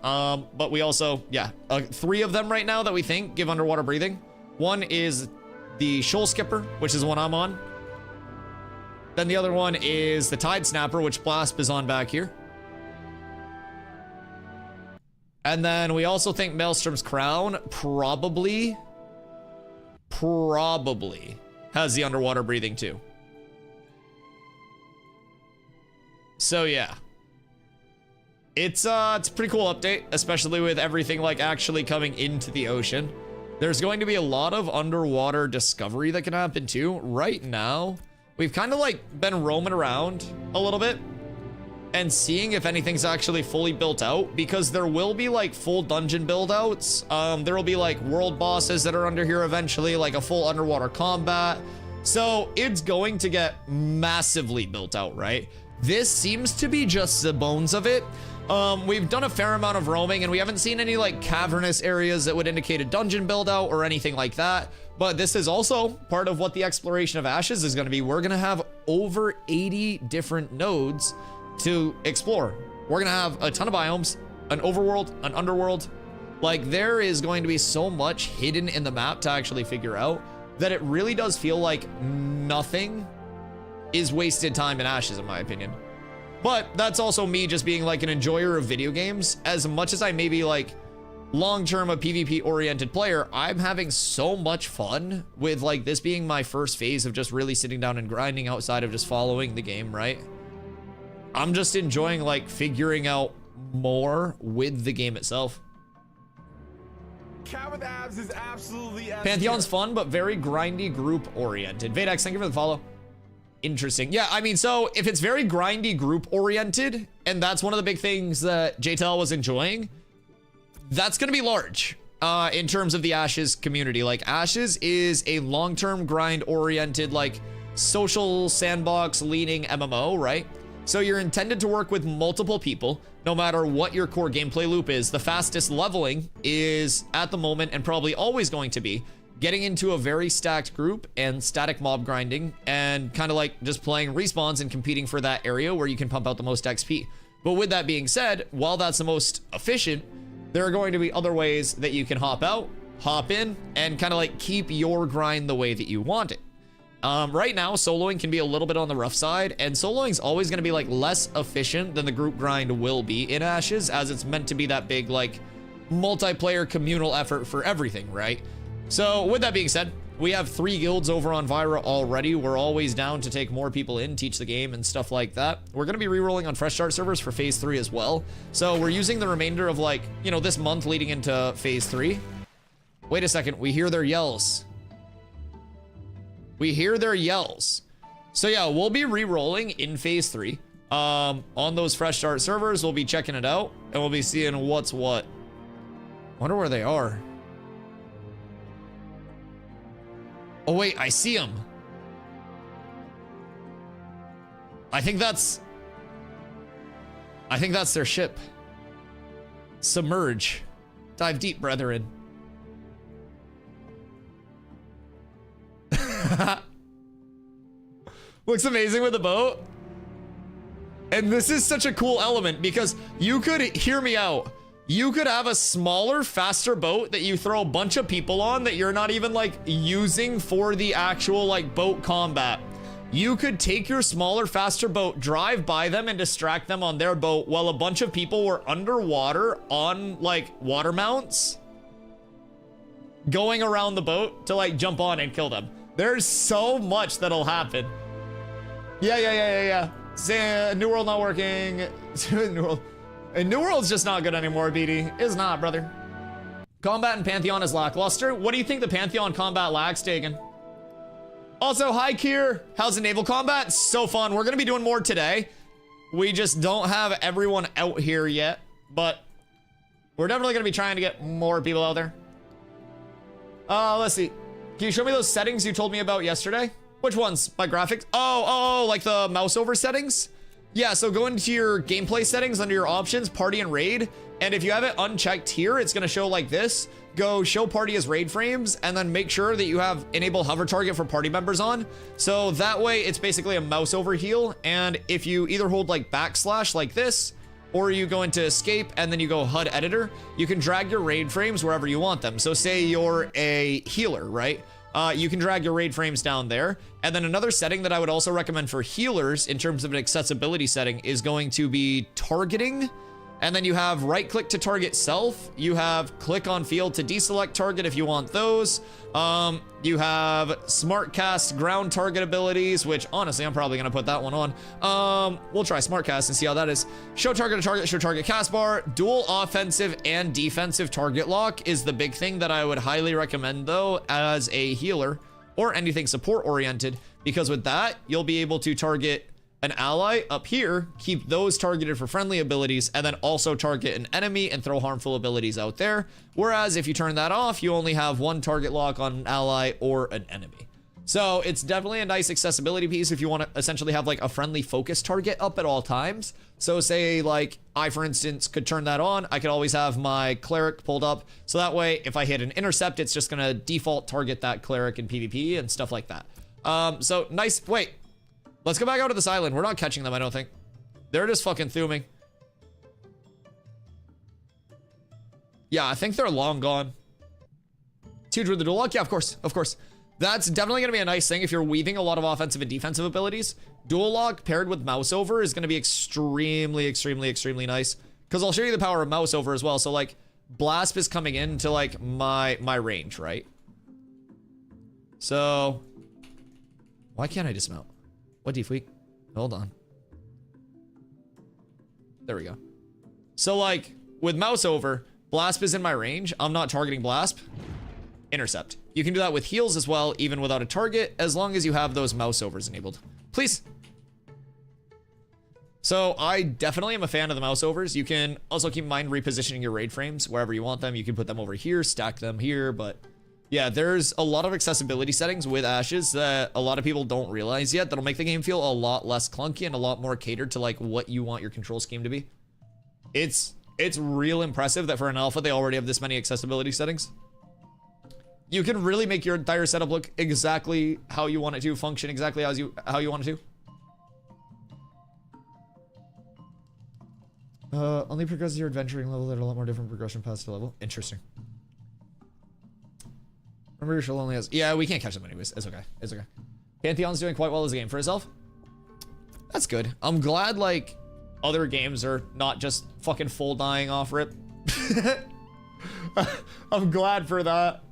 But we also, 3 of them right now that we think give underwater breathing. One is the Shoal Skipper, which is the one I'm on. Then the other one is the Tide Snapper, which Blasp is on back here. And then we also think Maelstrom's Crown probably has the underwater breathing too. So yeah, it's a pretty cool update, especially with everything like actually coming into the ocean. There's going to be a lot of underwater discovery that can happen too. Right now, we've kind of like been roaming around a little bit and seeing if anything's actually fully built out, because there will be like full dungeon build outs. There will be like world bosses that are under here eventually, like a full underwater combat, So it's going to get massively built out, right? This seems to be just the bones of it. We've done a fair amount of roaming and we haven't seen any like cavernous areas that would indicate a dungeon build out or anything like that. But this is also part of what the exploration of Ashes is going to be. We're going to have over 80 different nodes to explore. We're going to have a ton of biomes, an overworld, an underworld. Like there is going to be so much hidden in the map to actually figure out that it really does feel like nothing is wasted time in Ashes, in my opinion. But that's also me just being like an enjoyer of video games. As much as I may be like long-term a PvP oriented player, I'm having so much fun with like this being my first phase of just really sitting down and grinding outside of just following the game, right? I'm just enjoying like figuring out more with the game itself. Cat with abs is absolutely S Pantheon's tier. fun, but very grindy group oriented. Vadex, thank you for the follow. Interesting. Yeah, I mean, so if it's very grindy group oriented, and that's one of the big things that JTL was enjoying, that's going to be large in terms of the Ashes community. Like Ashes is a long-term grind oriented, like social sandbox leaning MMO, right? So you're intended to work with multiple people, no matter what your core gameplay loop is. The fastest leveling is at the moment and probably always going to be getting into a very stacked group and static mob grinding and kind of like just playing respawns and competing for that area where you can pump out the most XP. But with that being said, while that's the most efficient, there are going to be other ways that you can hop out, hop in, and kind of like keep your grind the way that you want it. Right now, soloing can be a little bit on the rough side, and soloing is always going to be like less efficient than the group grind will be in Ashes, as it's meant to be that big like multiplayer communal effort for everything, right? So with that being said, we have 3 guilds over on Vyra already. We're always down to take more people in, teach the game and stuff like that. We're going to be re-rolling on fresh start servers for phase 3 as well. So we're using the remainder of like, you know, this month leading into phase 3. Wait a second, we hear their yells. We hear their yells. So yeah, we'll be re-rolling in phase 3. On those fresh start servers, we'll be checking it out and we'll be seeing what's what. Wonder where they are. Oh wait, I see them. I think that's their ship. Submerge. Dive deep, brethren. Looks amazing with the boat. And this is such a cool element because you could, hear me out, you could have a smaller, faster boat that you throw a bunch of people on that you're not even like using for the actual like boat combat. You could take your smaller, faster boat, drive by them and distract them on their boat while a bunch of people were underwater on like water mounts going around the boat to like jump on and kill them. There's so much that'll happen. Yeah. Say, New World not working. New World. And New World's just not good anymore, BD. It's not, brother. Combat in Pantheon is lackluster. What do you think the Pantheon combat lag's taken? Also, hi, Kier. How's the naval combat? So fun. We're gonna be doing more today. We just don't have everyone out here yet, but we're definitely gonna be trying to get more people out there. Let's see. Can you show me those settings you told me about yesterday? Which ones? My graphics? Oh, like the mouse over settings? Yeah, so go into your gameplay settings under your options, party and raid. And if you have it unchecked here, it's gonna show like this. Go show party as raid frames and then make sure that you have enable hover target for party members on. So that way it's basically a mouse over heal. And if you either hold like backslash like this, or you go into escape and then you go HUD editor, you can drag your raid frames wherever you want them. So say you're a healer, right? You can drag your raid frames down there. And then another setting that I would also recommend for healers in terms of an accessibility setting is going to be targeting. And then you have right click to target self. You have click on field to deselect target if you want those. You have smart cast ground target abilities, which honestly, I'm probably gonna put that one on. We'll try smart cast and see how that is. Show target to target, show target cast bar. Dual offensive and defensive target lock is the big thing that I would highly recommend though as a healer or anything support oriented, because with that, you'll be able to target an ally up here, keep those targeted for friendly abilities, and then also target an enemy and throw harmful abilities out there. Whereas if you turn that off, you only have one target lock on an ally or an enemy. So it's definitely a nice accessibility piece if you want to essentially have like a friendly focus target up at all times. So say like I, for instance, could turn that on. I could always have my cleric pulled up. So that way, if I hit an intercept, it's just going to default target that cleric in PvP and stuff like that. So nice. Wait, let's go back out to this island. We're not catching them, I don't think. They're just fucking thuming. Yeah, I think they're long gone. Huge with the dual lock. Yeah, of course, of course. That's definitely going to be a nice thing if you're weaving a lot of offensive and defensive abilities. Dual lock paired with mouse over is going to be extremely, extremely, extremely nice. Because I'll show you the power of mouse over as well. So like, Blasp is coming into like my range, right? So, why can't I dismount? What defweak? Hold on. There we go. So like, with mouse over, Blasp is in my range. I'm not targeting Blasp. Intercept. You can do that with heals as well, even without a target, as long as you have those mouse overs enabled. Please. So I definitely am a fan of the mouse overs. You can also keep in mind repositioning your raid frames wherever you want them. You can put them over here, stack them here, but yeah, there's a lot of accessibility settings with Ashes that a lot of people don't realize yet that'll make the game feel a lot less clunky and a lot more catered to like what you want your control scheme to be. It's real impressive that for an alpha they already have this many accessibility settings. You can really make your entire setup look exactly how you want it to, function exactly how you want it to. Only progresses your adventuring level at a lot more different progression past the level. Interesting. Remember your show only has... Yeah, we can't catch them anyways. It's okay. It's okay. Pantheon's doing quite well as a game for itself. That's good. I'm glad, like, other games are not just fucking full dying off rip. I'm glad for that.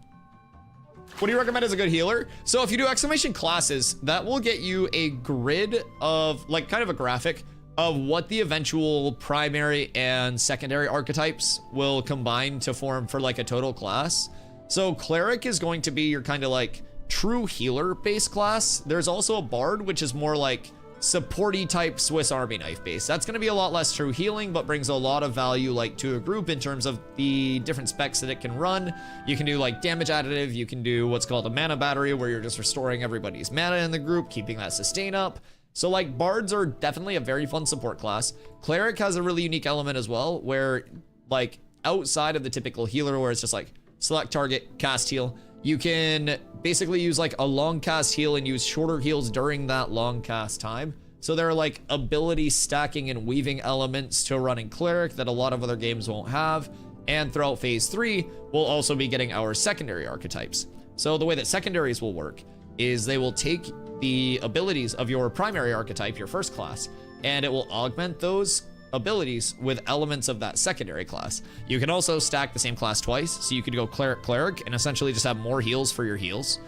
What do you recommend as a good healer? So if you do exclamation classes, that will get you a grid of, like, kind of a graphic of what the eventual primary and secondary archetypes will combine to form for, like, a total class. So cleric is going to be your kind of, like, true healer base class. There's also a bard, which is more like supporty type Swiss Army knife base. That's going to be a lot less true healing, but brings a lot of value like to a group in terms of the different specs that it can run. You can do like damage additive. You can do what's called a mana battery where you're just restoring everybody's mana in the group, keeping that sustain up. So like bards are definitely a very fun support class. Cleric has a really unique element as well where like outside of the typical healer where it's just like select target, cast heal, you can basically use like a long cast heal and use shorter heals during that long cast time. So there are like ability stacking and weaving elements to running cleric that a lot of other games won't have. And throughout phase 3, we'll also be getting our secondary archetypes. So the way that secondaries will work is they will take the abilities of your primary archetype, your first class, and it will augment those abilities with elements of that secondary class. You can also stack the same class twice, so you could go cleric and essentially just have more heals for your heals.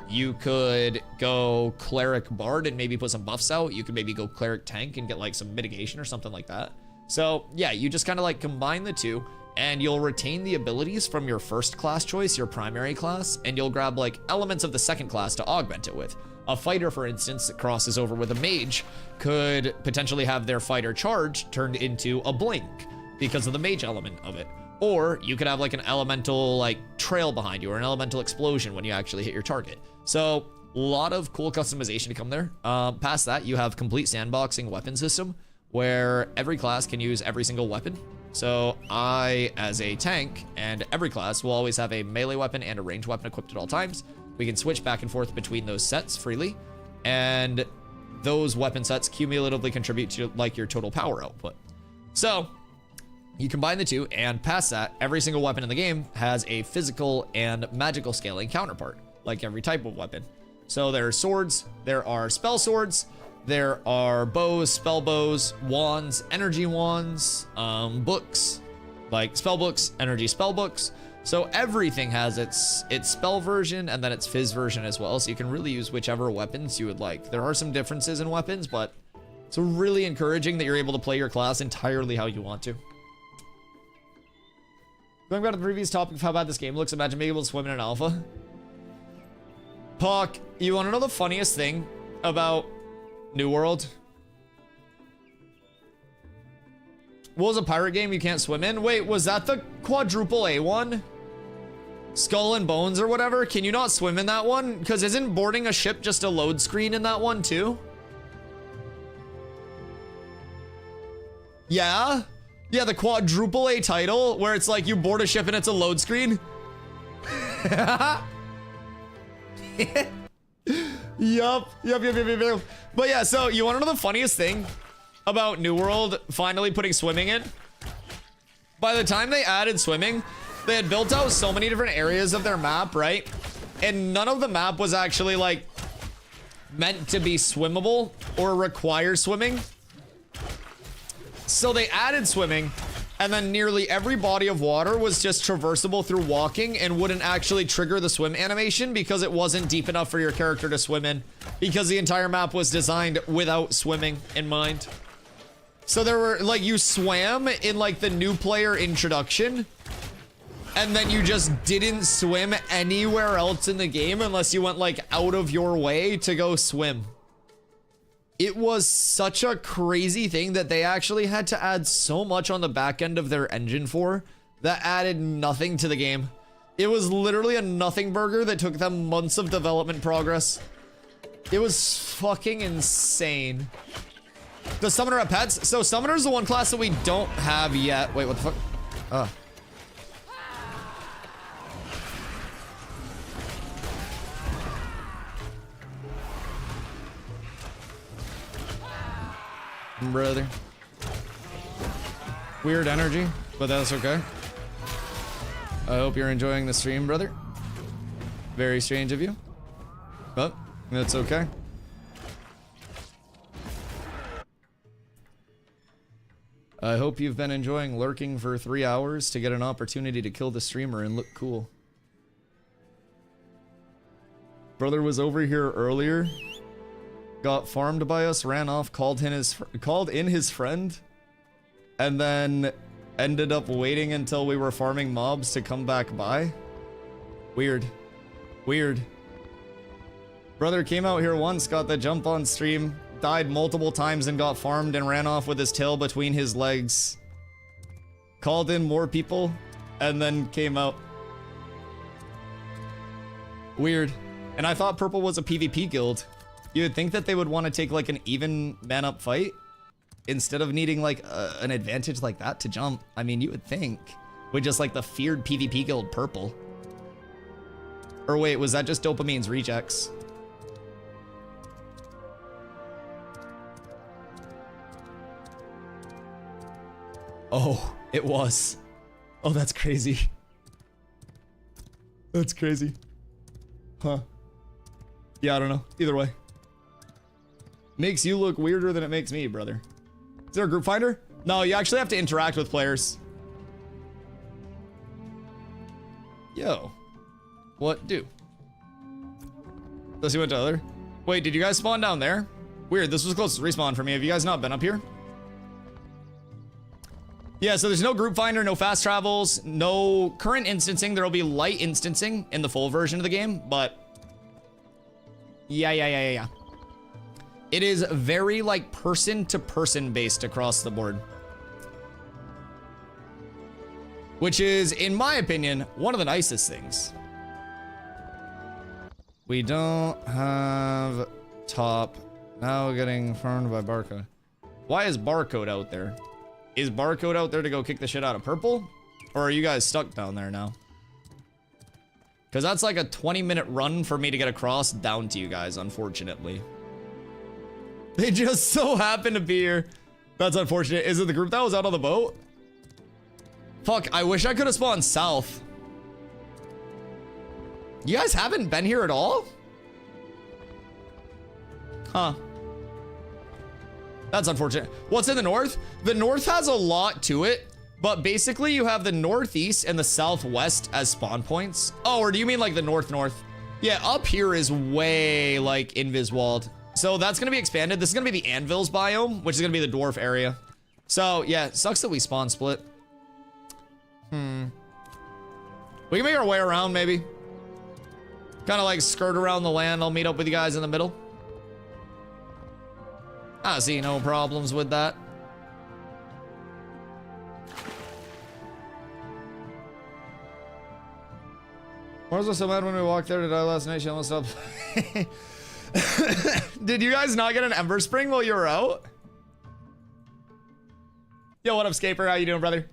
You could go cleric bard and maybe put some buffs out. You could maybe go cleric tank and get like some mitigation or something like that. So yeah, you just kind of like combine the two and you'll retain the abilities from your first class choice, your primary class, and you'll grab like elements of the second class to augment it with. A fighter, for instance, that crosses over with a mage could potentially have their fighter charge turned into a blink because of the mage element of it. Or you could have like an elemental like trail behind you or an elemental explosion when you actually hit your target. So a lot of cool customization to come there. Past that, you have complete sandboxing weapon system where every class can use every single weapon. So I, as a tank, and every class will always have a melee weapon and a ranged weapon equipped at all times. We can switch back and forth between those sets freely, and those weapon sets cumulatively contribute to like your total power output. So you combine the two, and past that, every single weapon in the game has a physical and magical scaling counterpart, like every type of weapon. So there are swords, there are spell swords, there are bows, spell bows, wands, energy wands, books, like spell books, energy spell books. So everything has its spell version and then its phys version as well. So you can really use whichever weapons you would like. There are some differences in weapons, but it's really encouraging that you're able to play your class entirely how you want to. Going back to the previous topic of how bad this game looks, imagine being able to swim in an alpha. Puck, you want to know the funniest thing about New World? What was a pirate game you can't swim in? Wait, was that the quadruple A one? Skull and Bones or whatever, can you not swim in that one? Because isn't boarding a ship just a load screen in that one too? Yeah? Yeah, the quadruple A title where it's like you board a ship and it's a load screen. Yup. But yeah, so you want to know the funniest thing about New World finally putting swimming in? By the time they added swimming, they had built out so many different areas of their map, right? And none of the map was actually like meant to be swimmable or require swimming. So they added swimming, and then nearly every body of water was just traversable through walking and wouldn't actually trigger the swim animation because it wasn't deep enough for your character to swim in, because the entire map was designed without swimming in mind. So there were, like, you swam in, like, the new player introduction, and then you just didn't swim anywhere else in the game unless you went, like, out of your way to go swim. It was such a crazy thing that they actually had to add so much on the back end of their engine for that added nothing to the game. It was literally a nothing burger that took them months of development progress. It was fucking insane. Does Summoner have pets? So Summoner's the one class that we don't have yet. Wait, what the fuck? Oh. Brother. Weird energy, but that's okay. I hope you're enjoying the stream, brother. Very strange of you, but that's okay. I hope you've been enjoying lurking for 3 hours to get an opportunity to kill the streamer and look cool. Brother was over here earlier. Got farmed by us, ran off, called in his friend, and then ended up waiting until we were farming mobs to come back by. Weird. Weird. Brother came out here once, got the jump on stream, died multiple times and got farmed and ran off with his tail between his legs. Called in more people, and then came out. Weird. And I thought Purple was a PvP guild. You would think that they would want to take like an even man-up fight instead of needing like an advantage like that to jump. I mean, you would think with just like the feared PvP guild Purple. Or wait, was that just Dopamine's rejects? Oh, it was. Oh, that's crazy. That's crazy. Huh. Yeah, I don't know. Either way. Makes you look weirder than it makes me, brother. Is there a group finder? No, you actually have to interact with players. Yo. What do? Does he went to other? Wait, did you guys spawn down there? Weird, this was closest respawn for me. Have you guys not been up here? Yeah, so there's no group finder, no fast travels, no current instancing. There will be light instancing in the full version of the game, but yeah. It is very like person to person based across the board. Which is, in my opinion, one of the nicest things. We don't have top. Now getting farmed by Barcode. Why is Barcode out there? Is Barcode out there to go kick the shit out of Purple? Or are you guys stuck down there now? Because that's like a 20-minute run for me to get across down to you guys, unfortunately. They just so happen to be here. That's unfortunate. Is it the group that was out on the boat? Fuck, I wish I could have spawned south. You guys haven't been here at all? Huh. That's unfortunate. What's in the north? The north has a lot to it, but basically you have the northeast and the southwest as spawn points. Oh, or do you mean like the north? Yeah, up here is way like Inviswald. So that's gonna be expanded. This is gonna be the Anvils biome, which is gonna be the dwarf area. So yeah, it sucks that we spawn split. We can make our way around maybe. Kind of like skirt around the land. I'll meet up with you guys in the middle. I see no problems with that. Why was I so mad when we walked there to die last night? She almost stopped. Did you guys not get an Ember Spring while you were out? Yo, what up, Scaper? How you doing, brother?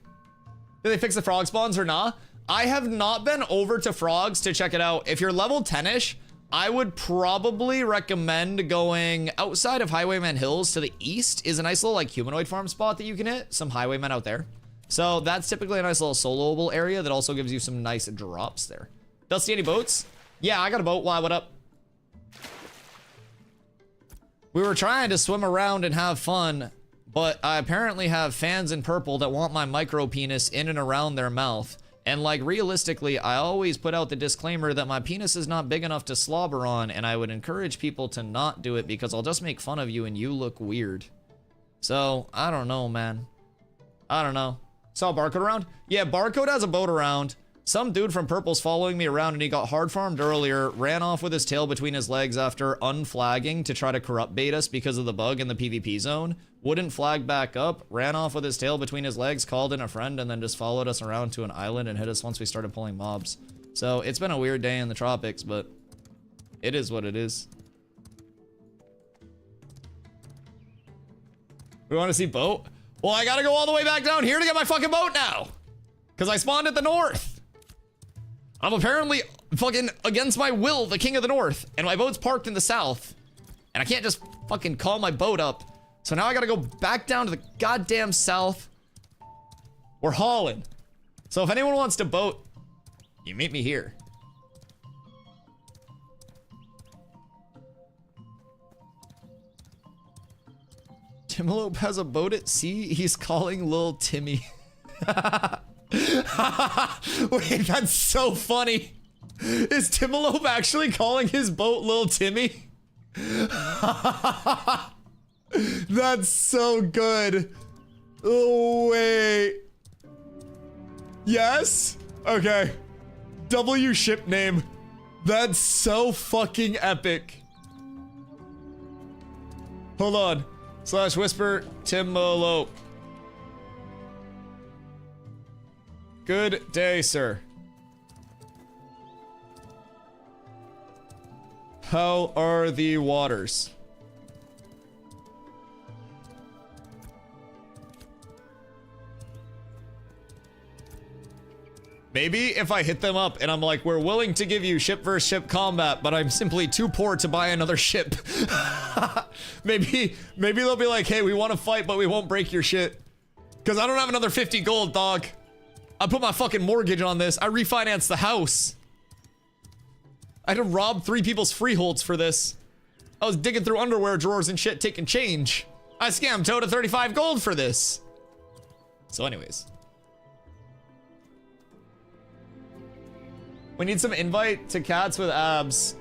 Did they fix the frog spawns or not? I have not been over to frogs to check it out. If you're level 10-ish, I would probably recommend going outside of Highwayman Hills to the east is a nice little like humanoid farm spot that you can hit. Some highwaymen out there. So that's typically a nice little soloable area that also gives you some nice drops there. Dusty, any boats? Yeah, I got a boat. Why, what up? We were trying to swim around and have fun, but I apparently have fans in purple that want my micro penis in and around their mouth. And like realistically, I always put out the disclaimer that my penis is not big enough to slobber on, and I would encourage people to not do it because I'll just make fun of you and you look weird. So, I don't know, man. I don't know. Saw Barcode around? Yeah, Barcode has a boat around. Some dude from Purple's following me around and he got hard farmed earlier, ran off with his tail between his legs after unflagging to try to corrupt bait us because of the bug in the PvP zone. Wouldn't flag back up, ran off with his tail between his legs, called in a friend, and then just followed us around to an island and hit us once we started pulling mobs. So it's been a weird day in the tropics, but it is what it is. We want to see boat? Well, I gotta go all the way back down here to get my fucking boat now. Because I spawned at the north. I'm apparently fucking against my will the king of the north, and my boat's parked in the south. And I can't just fucking call my boat up. So now I gotta go back down to the goddamn south. We're hauling. So if anyone wants to boat, you meet me here. Timalope has a boat at sea. He's calling Lil Timmy. Wait, that's so funny. Is Timalope actually calling his boat Lil Timmy? That's so good. Oh, wait. Yes? Okay. W ship name. That's so fucking epic. Hold on. / whisper Timalope. Good day, sir. How are the waters? Maybe if I hit them up and I'm like, we're willing to give you ship versus ship combat, but I'm simply too poor to buy another ship. maybe they'll be like, hey, we want to fight, but we won't break your shit. Because I don't have another 50 gold, dog. I put my fucking mortgage on this. I refinanced the house. I had to rob 3 people's freeholds for this. I was digging through underwear drawers and shit, taking change. I scammed Toad to 35 gold for this. So anyways. We need some invite to cats with abs.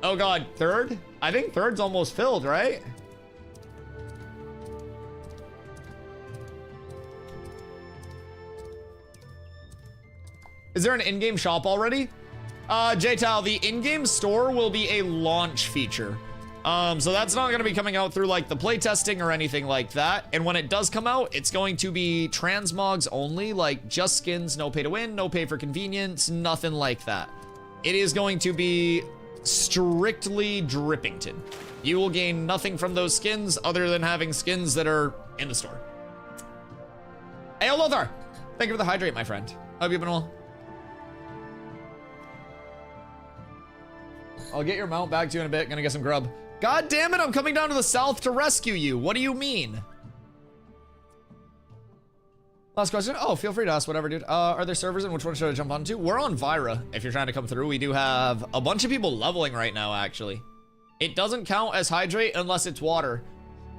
Oh god, third? I think third's almost filled, right? Is there an in-game shop already? JTal, the in-game store will be a launch feature. So that's not gonna be coming out through like the playtesting or anything like that. And when it does come out, it's going to be transmogs only, like just skins, no pay to win, no pay for convenience, nothing like that. It is going to be strictly Drippington. You will gain nothing from those skins other than having skins that are in the store. Hey, Lothar! Thank you for the hydrate, my friend. Hope you've been well. I'll get your mount back to you in a bit. Gonna get some grub. God damn it, I'm coming down to the south to rescue you. What do you mean? Last question. Oh, feel free to ask whatever, dude. Are there servers and which one should I jump onto? We're on Vira, if you're trying to come through. We do have a bunch of people leveling right now, actually. It doesn't count as hydrate unless it's water.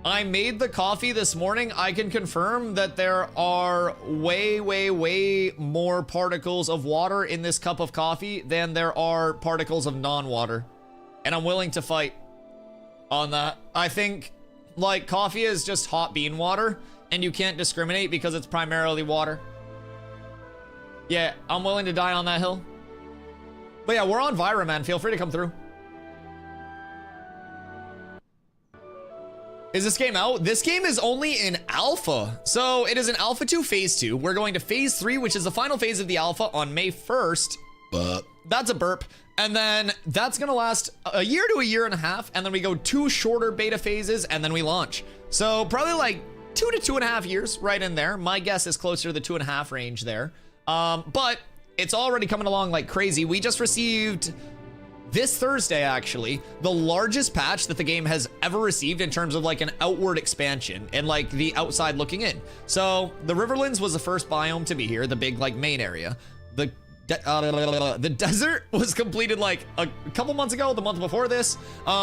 I made the coffee this morning. I can confirm that there are way more particles of water in this cup of coffee than there are particles of non-water. And I'm willing to fight on that. I think, like, coffee is just hot bean water, and you can't discriminate because it's primarily water. Yeah, I'm willing to die on that hill. But yeah, we're on Vira, man. Feel free to come through. Is this game out? This game is only in alpha. So it is an alpha 2 phase 2. We're going to phase 3, which is the final phase of the alpha on May 1st. that's a burp. And then that's gonna last a year to a year and a half, and then we go 2 shorter beta phases, and then we launch. So probably like 2 to 2.5 years right in there. My guess is closer to the 2.5 range there. But it's already coming along like crazy. We just received this Thursday, actually, the largest patch that the game has ever received in terms of like an outward expansion and like the outside looking in. So the Riverlands was the first biome to be here, the big like main area. The desert was completed like a couple months ago, the month before this.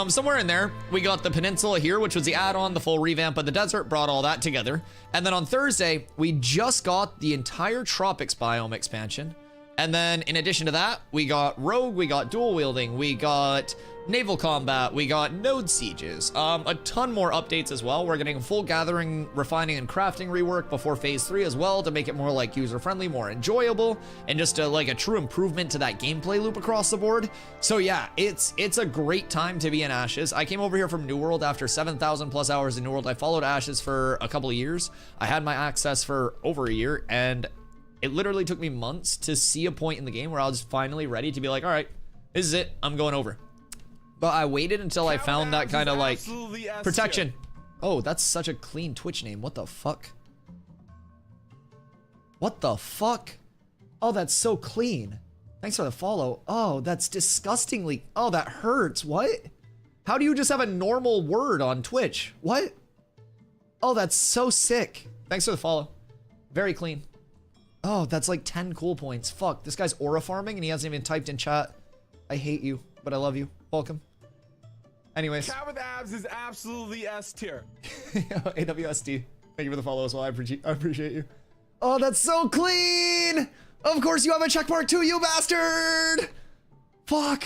Somewhere in there, we got the peninsula here, which was the add-on, the full revamp of the desert, brought all that together. And then on Thursday, we just got the entire tropics biome expansion. And then in addition to that, we got rogue, we got dual wielding, we got naval combat, we got node sieges, a ton more updates as well. We're getting full gathering, refining, and crafting rework before phase 3 as well to make it more like user-friendly, more enjoyable, and just like a true improvement to that gameplay loop across the board. So yeah, it's a great time to be in Ashes. I came over here from New World after 7,000 plus hours in New World. I followed Ashes for a couple of years. I had my access for over a year, and it literally took me months to see a point in the game where I was finally ready to be like, all right, this is it, I'm going over. But I waited until I found that kind of like protection. Oh, that's such a clean Twitch name. What the fuck? What the fuck? Oh, that's so clean. Thanks for the follow. Oh, that's disgustingly. Oh, that hurts. What? How do you just have a normal word on Twitch? What? Oh, that's so sick. Thanks for the follow. Very clean. Oh, that's like 10 cool points. Fuck, this guy's aura farming and he hasn't even typed in chat. I hate you, but I love you. Welcome. Anyways. Cat with abs is absolutely S tier. AWSD. Thank you for the follow as well. I appreciate you. Oh, that's so clean. Of course you have a check mark too, you bastard. Fuck.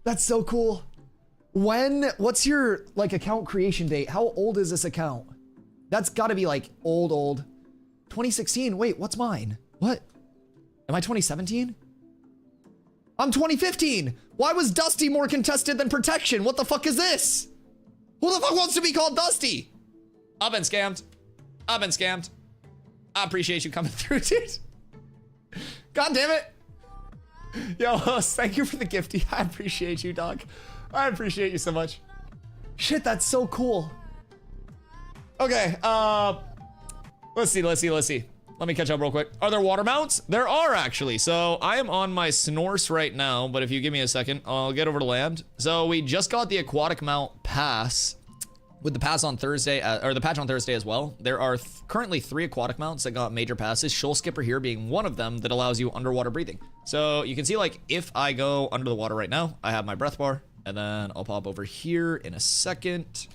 That's so cool. What's your like account creation date? How old is this account? That's gotta be like old. 2016, wait, what's mine? What? Am I 2017? I'm 2015! Why was Dusty more contested than Protection? What the fuck is this? Who the fuck wants to be called Dusty? I've been scammed. I've been scammed. I appreciate you coming through, dude. God damn it. Yo, host, thank you for the gifty. I appreciate you, dog. I appreciate you so much. Shit, that's so cool. Okay, let's see. Let me catch up real quick. Are there water mounts? There are actually. So I am on my Snorse right now, but if you give me a second, I'll get over to land. So we just got the aquatic mount pass with the pass on Thursday, or the patch on Thursday as well. There are currently 3 aquatic mounts that got major passes. Shoal Skipper here being one of them that allows you underwater breathing. So you can see like if I go under the water right now, I have my breath bar, and then I'll pop over here in a second,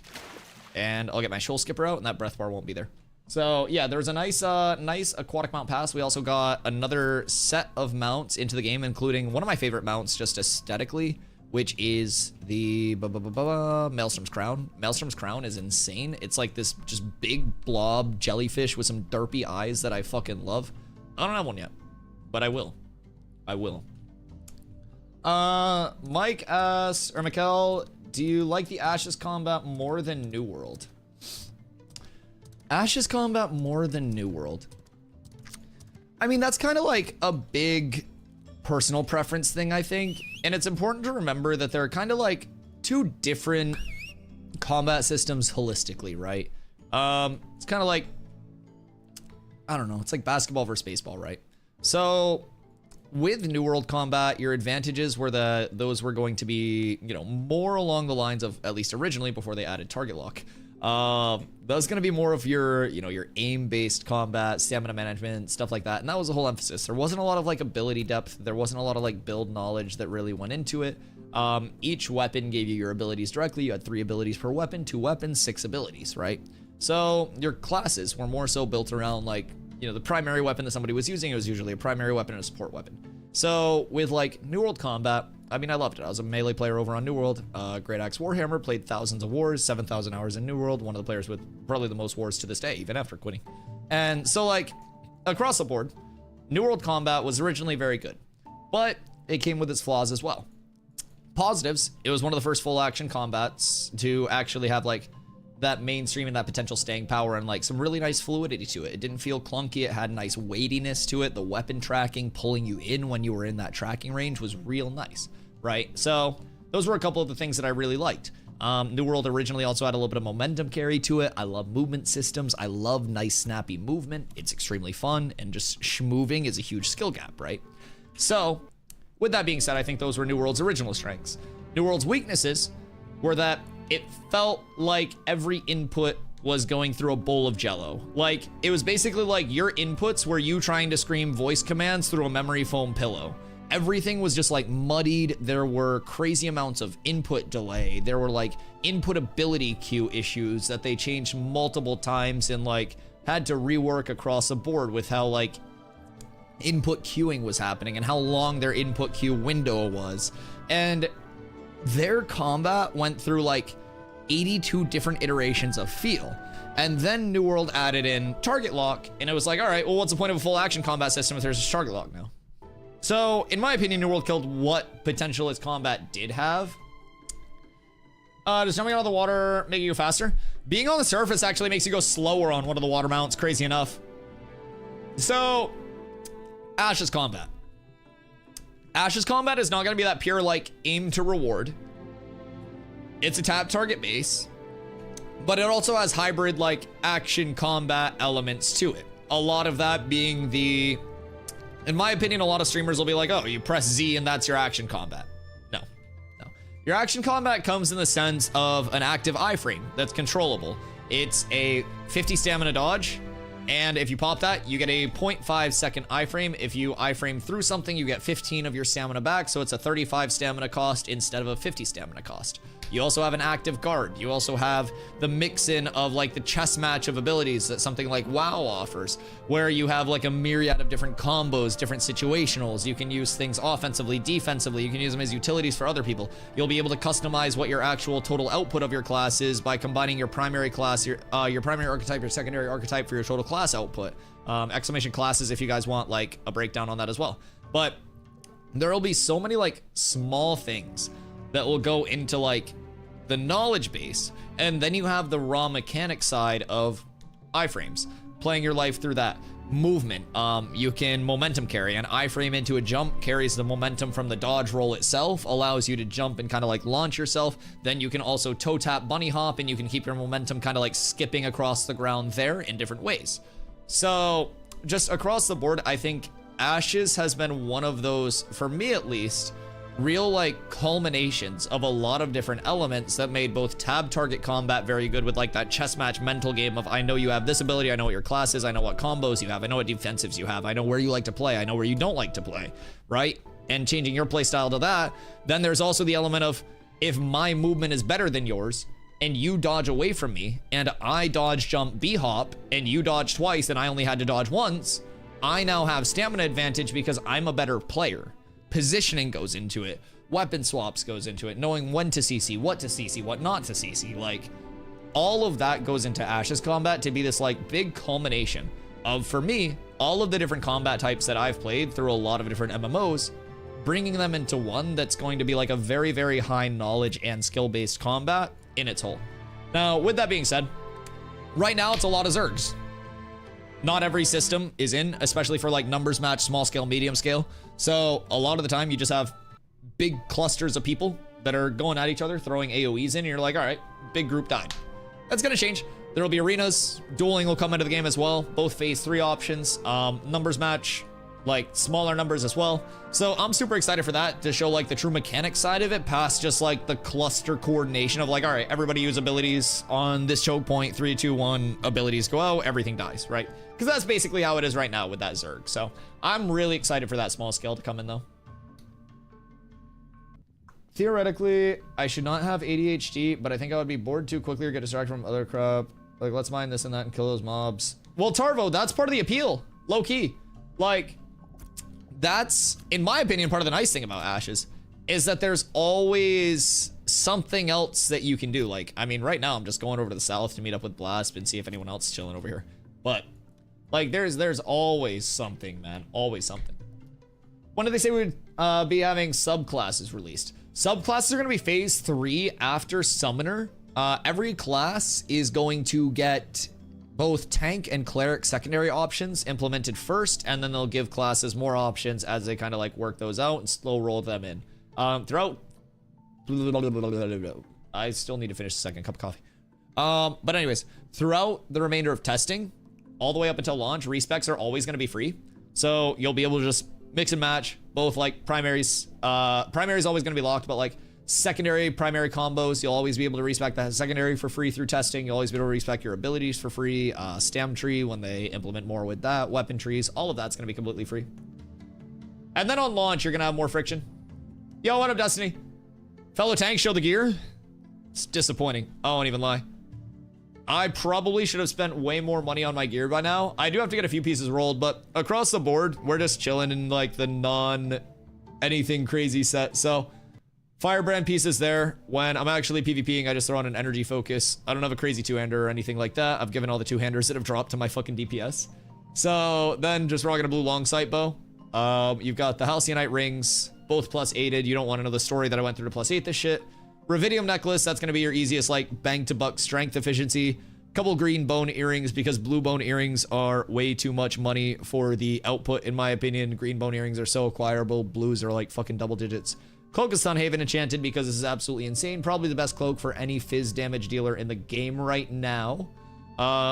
and I'll get my Shoal Skipper out, and that breath bar won't be there. So yeah, there's a nice aquatic mount pass. We also got another set of mounts into the game, including one of my favorite mounts just aesthetically, which is the Maelstrom's Crown. Maelstrom's Crown is insane. It's like this just big blob jellyfish with some derpy eyes that I fucking love. I don't have one yet, but I will. Mike asks, or Mikkel, do you like the Ashes combat more than New World? Ashes combat more than New World. I mean, that's kind of like a big personal preference thing, I think. And it's important to remember that there are kind of like 2 different combat systems holistically, right? It's kind of like, I don't know, it's like basketball versus baseball, right? So with New World combat, your advantages were those were going to be, you know, more along the lines of, at least originally before they added target lock. That was going to be more of your, you know, your aim-based combat, stamina management, stuff like that. And that was the whole emphasis. There wasn't a lot of like ability depth. There wasn't a lot of like build knowledge that really went into it. Each weapon gave you your abilities directly. You had 3 abilities per weapon, 2 weapons, 6 abilities, right? So your classes were more so built around like, you know, the primary weapon that somebody was using. It was usually a primary weapon and a support weapon. So with like New World combat, I mean, I loved it. I was a melee player over on New World. Great Axe Warhammer, played thousands of wars, 7,000 hours in New World. One of the players with probably the most wars to this day, even after quitting. And so like, across the board, New World combat was originally very good, but it came with its flaws as well. Positives, it was one of the first full action combats to actually have like that mainstream and that potential staying power and like some really nice fluidity to it. It didn't feel clunky. It had nice weightiness to it. The weapon tracking, pulling you in when you were in that tracking range was real nice, right? So those were a couple of the things that I really liked. New World originally also had a little bit of momentum carry to it. I love movement systems. I love nice snappy movement. It's extremely fun, and just moving is a huge skill gap, right? So with that being said, I think those were New World's original strengths. New World's weaknesses were that it felt like every input was going through a bowl of jello. Like, it was basically like your inputs were you trying to scream voice commands through a memory foam pillow. Everything was just like muddied. There were crazy amounts of input delay. There were like input ability queue issues that they changed multiple times and like had to rework across the board with how like input queuing was happening and how long their input queue window was. And their combat went through like 82 different iterations of feel. And then New World added in target lock, and it was like, all right, well, what's the point of a full action combat system if there's just target lock now? So, in my opinion, New World killed what potential its combat did have. Does jumping out of the water make you go faster? Being on the surface actually makes you go slower on one of the water mounts, crazy enough. So, Ash's combat. Ash's combat is not going to be that pure, like, aim to reward. It's a tap target base, but it also has hybrid, like, action combat elements to it. A lot of that being the... In my opinion, a lot of streamers will be like, oh, you press Z and that's your action combat. No. Your action combat comes in the sense of an active iframe that's controllable. It's a 50 stamina dodge, and if you pop that, you get a 0.5 second iframe. If you iframe through something, you get 15 of your stamina back, so it's a 35 stamina cost instead of a 50 stamina cost. You also have an active guard. You also have the mix-in of like the chess match of abilities that something like WoW offers, where you have like a myriad of different combos, different situationals. You can use things offensively, defensively. You can use them as utilities for other people. You'll be able to customize what your actual total output of your class is by combining your primary class, your primary archetype, your secondary archetype for your total class output. Exclamation classes if you guys want like a breakdown on that as well. But there will be so many like small things that will go into like the knowledge base, and then you have the raw mechanic side of iframes, playing your life through that movement. You can momentum carry. An iframe into a jump carries the momentum from the dodge roll itself, allows you to jump and kind of like launch yourself. Then you can also toe tap bunny hop, and you can keep your momentum kind of like skipping across the ground there in different ways. So just across the board, I think Ashes has been one of those, for me at least, real like culminations of a lot of different elements that made both tab target combat very good with like that chess match mental game of I know you have this ability, I know what your class is, I know what combos you have, I know what defensives you have, I know where you like to play, I know where you don't like to play, right? And changing your play style to that. Then there's also the element of if my movement is better than yours and you dodge away from me and I dodge jump B hop and you dodge twice and I only had to dodge once, I now have stamina advantage because I'm a better player. Positioning goes into it, weapon swaps goes into it, knowing when to CC, what not to CC, like all of that goes into Ash's combat to be this like big culmination of, for me, all of the different combat types that I've played through a lot of different MMOs, bringing them into one that's going to be like a very, very high knowledge and skill-based combat in its whole. Now, with that being said, right now it's a lot of Zergs. Not every system is in, especially for like numbers match, small scale, medium scale. So a lot of the time you just have big clusters of people that are going at each other, throwing AoEs in, and you're like, all right, big group died. That's gonna change. There will be arenas, dueling will come into the game as well, both phase 3 options, numbers match, like smaller numbers as well. So I'm super excited for that to show like the true mechanic side of it, past just like the cluster coordination of like, all right, everybody use abilities on this choke point, 3, 2, 1, abilities go out, everything dies, right? Because that's basically how it is right now with that Zerg. So I'm really excited for that small scale to come in though. Theoretically, I should not have ADHD, but I think I would be bored too quickly or get distracted from other crap. Like, let's mine this and that and kill those mobs. Well, Tarvo, that's part of the appeal, low key. Like, that's, in my opinion, part of the nice thing about Ashes is that there's always something else that you can do. Like, I mean, right now I'm just going over to the south to meet up with Blast and see if anyone else is chilling over here. But like, there's always something, man, always something. When did they say we would be having subclasses released? Subclasses are going to be phase 3 after Summoner. every class is going to get both tank and cleric secondary options implemented first, and then they'll give classes more options as they kind of like work those out and slow roll them in. Throughout, I still need to finish the second cup of coffee. But anyways, throughout the remainder of testing, all the way up until launch, respecs are always going to be free. So you'll be able to just mix and match both like primaries. Primary is always going to be locked, but like secondary, primary combos, you'll always be able to respec that secondary for free through testing. You'll always be able to respec your abilities for free. Stem tree, when they implement more with that, weapon trees, all of that's going to be completely free. And then on launch, you're going to have more friction. Yo, what up, Destiny? Fellow tanks show the gear. It's disappointing. I won't even lie. I probably should have spent way more money on my gear by now. I do have to get a few pieces rolled, but across the board, we're just chilling in like the non-anything crazy set. So firebrand pieces there. When I'm actually PvPing, I just throw on an energy focus. I don't have a crazy two-hander or anything like that. I've given all the two-handers that have dropped to my fucking DPS. So then just rocking a blue long sight bow. You've got the Halcyon rings, both plus 8'd. You don't want to know the story that I went through to plus 8 this shit. Ruvidium necklace, that's going to be your easiest like bang to buck strength efficiency. Couple green bone earrings, because blue bone earrings are way too much money for the output in my opinion. Green bone earrings are so acquirable. Blues are like fucking double digits. Cloak of Sunhaven enchanted, because this is absolutely insane. Probably the best cloak for any fizz damage dealer in the game right now.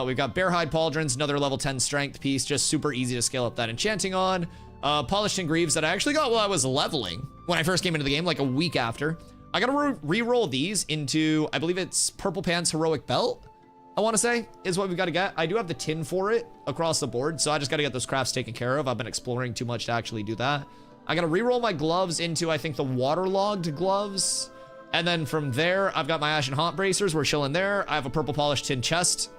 We've got Bearhide Pauldrons, another level 10 strength piece, just super easy to scale up that enchanting on. Polished and Greaves that I actually got while I was leveling when I first came into the game, like a week after. I gotta re-roll these into, I believe it's Purple Pants Heroic Belt, I want to say, is what we got to get. I do have the tin for it across the board, so I just got to get those crafts taken care of. I've been exploring too much to actually do that. I got to re-roll my gloves into, I think, the waterlogged gloves. And then from there, I've got my Ashen Haunt bracers. We're chilling there. I have a purple polished tin chest.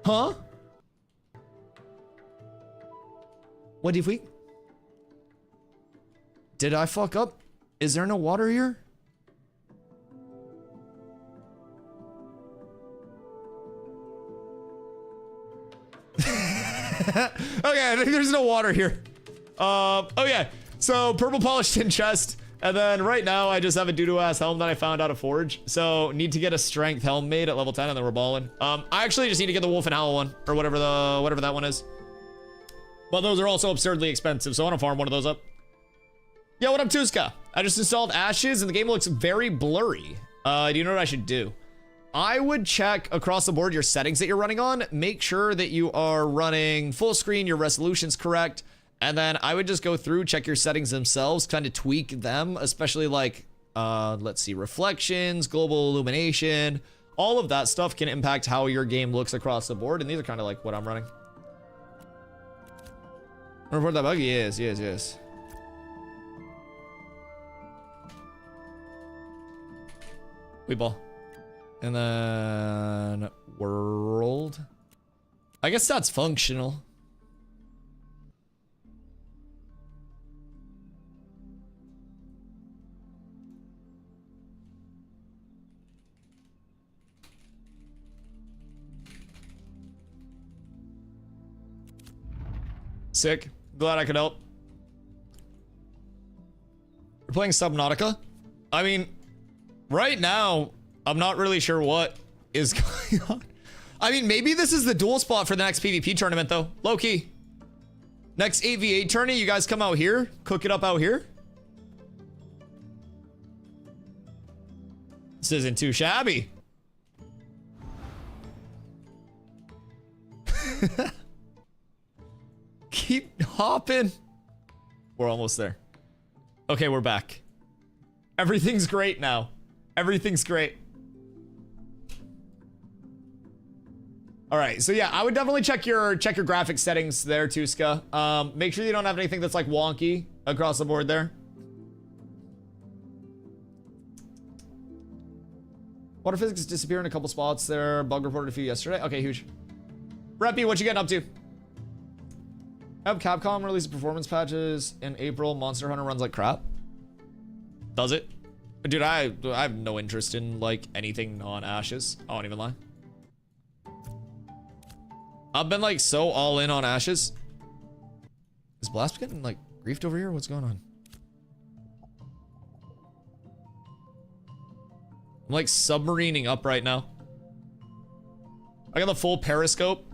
Huh? What did we... Did I fuck up? Is there no water here? Okay, I think there's no water here. Oh yeah, so purple polished tin chest, and then right now I just have a doo-doo ass helm that I found out of Forge, so need to get a strength helm made at level 10, and then we're balling. I actually just need to get the Wolf and Howl one, or whatever that one is. But those are also absurdly expensive, so I want to farm one of those up. Yo, what up, Tuska? I just installed Ashes, and the game looks very blurry. Do you know what I should do? I would check across the board your settings that you're running on. Make sure that you are running full screen, your resolution's correct. And then I would just go through, check your settings themselves, kind of tweak them, especially like, let's see, reflections, global illumination. All of that stuff can impact how your game looks across the board. And these are kind of like what I'm running. Report that bug? Yes. We ball. And then world. I guess that's functional. Sick. Glad I could help. We're playing Subnautica. I mean, right now, I'm not really sure what is going on. I mean, maybe this is the dual spot for the next PvP tournament, though. Low key. Next 8v8 tourney, you guys come out here, cook it up out here. This isn't too shabby. Keep hopping. We're almost there. Okay, we're back. Everything's great now. Everything's great. All right, so yeah, I would definitely check your graphics settings there, Tuska. Make sure you don't have anything that's like wonky across the board there. Water physics disappear in a couple spots there. Bug reported a few yesterday. Okay, huge. Reppy, what you getting up to? Have Capcom release performance patches in April. Monster Hunter runs like crap. Does it? Dude, I have no interest in like anything non-Ashes. I won't even lie. I've been like so all in on Ashes. Is Blast getting like Griefed over here? What's going on? I'm like submarining up right now. I got the full periscope.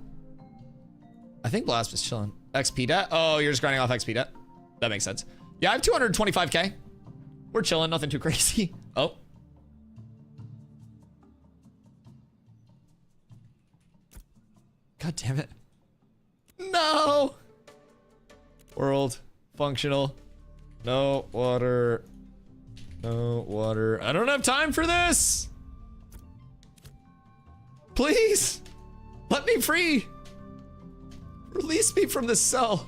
I think Blast is chilling. XP debt? Oh, you're just grinding off XP debt. That makes sense. Yeah, I have 225k. We're chilling, nothing too crazy. Oh. God damn it. No! World. Functional. No water. No water. I don't have time for this! Please! Let me free! Release me from this cell.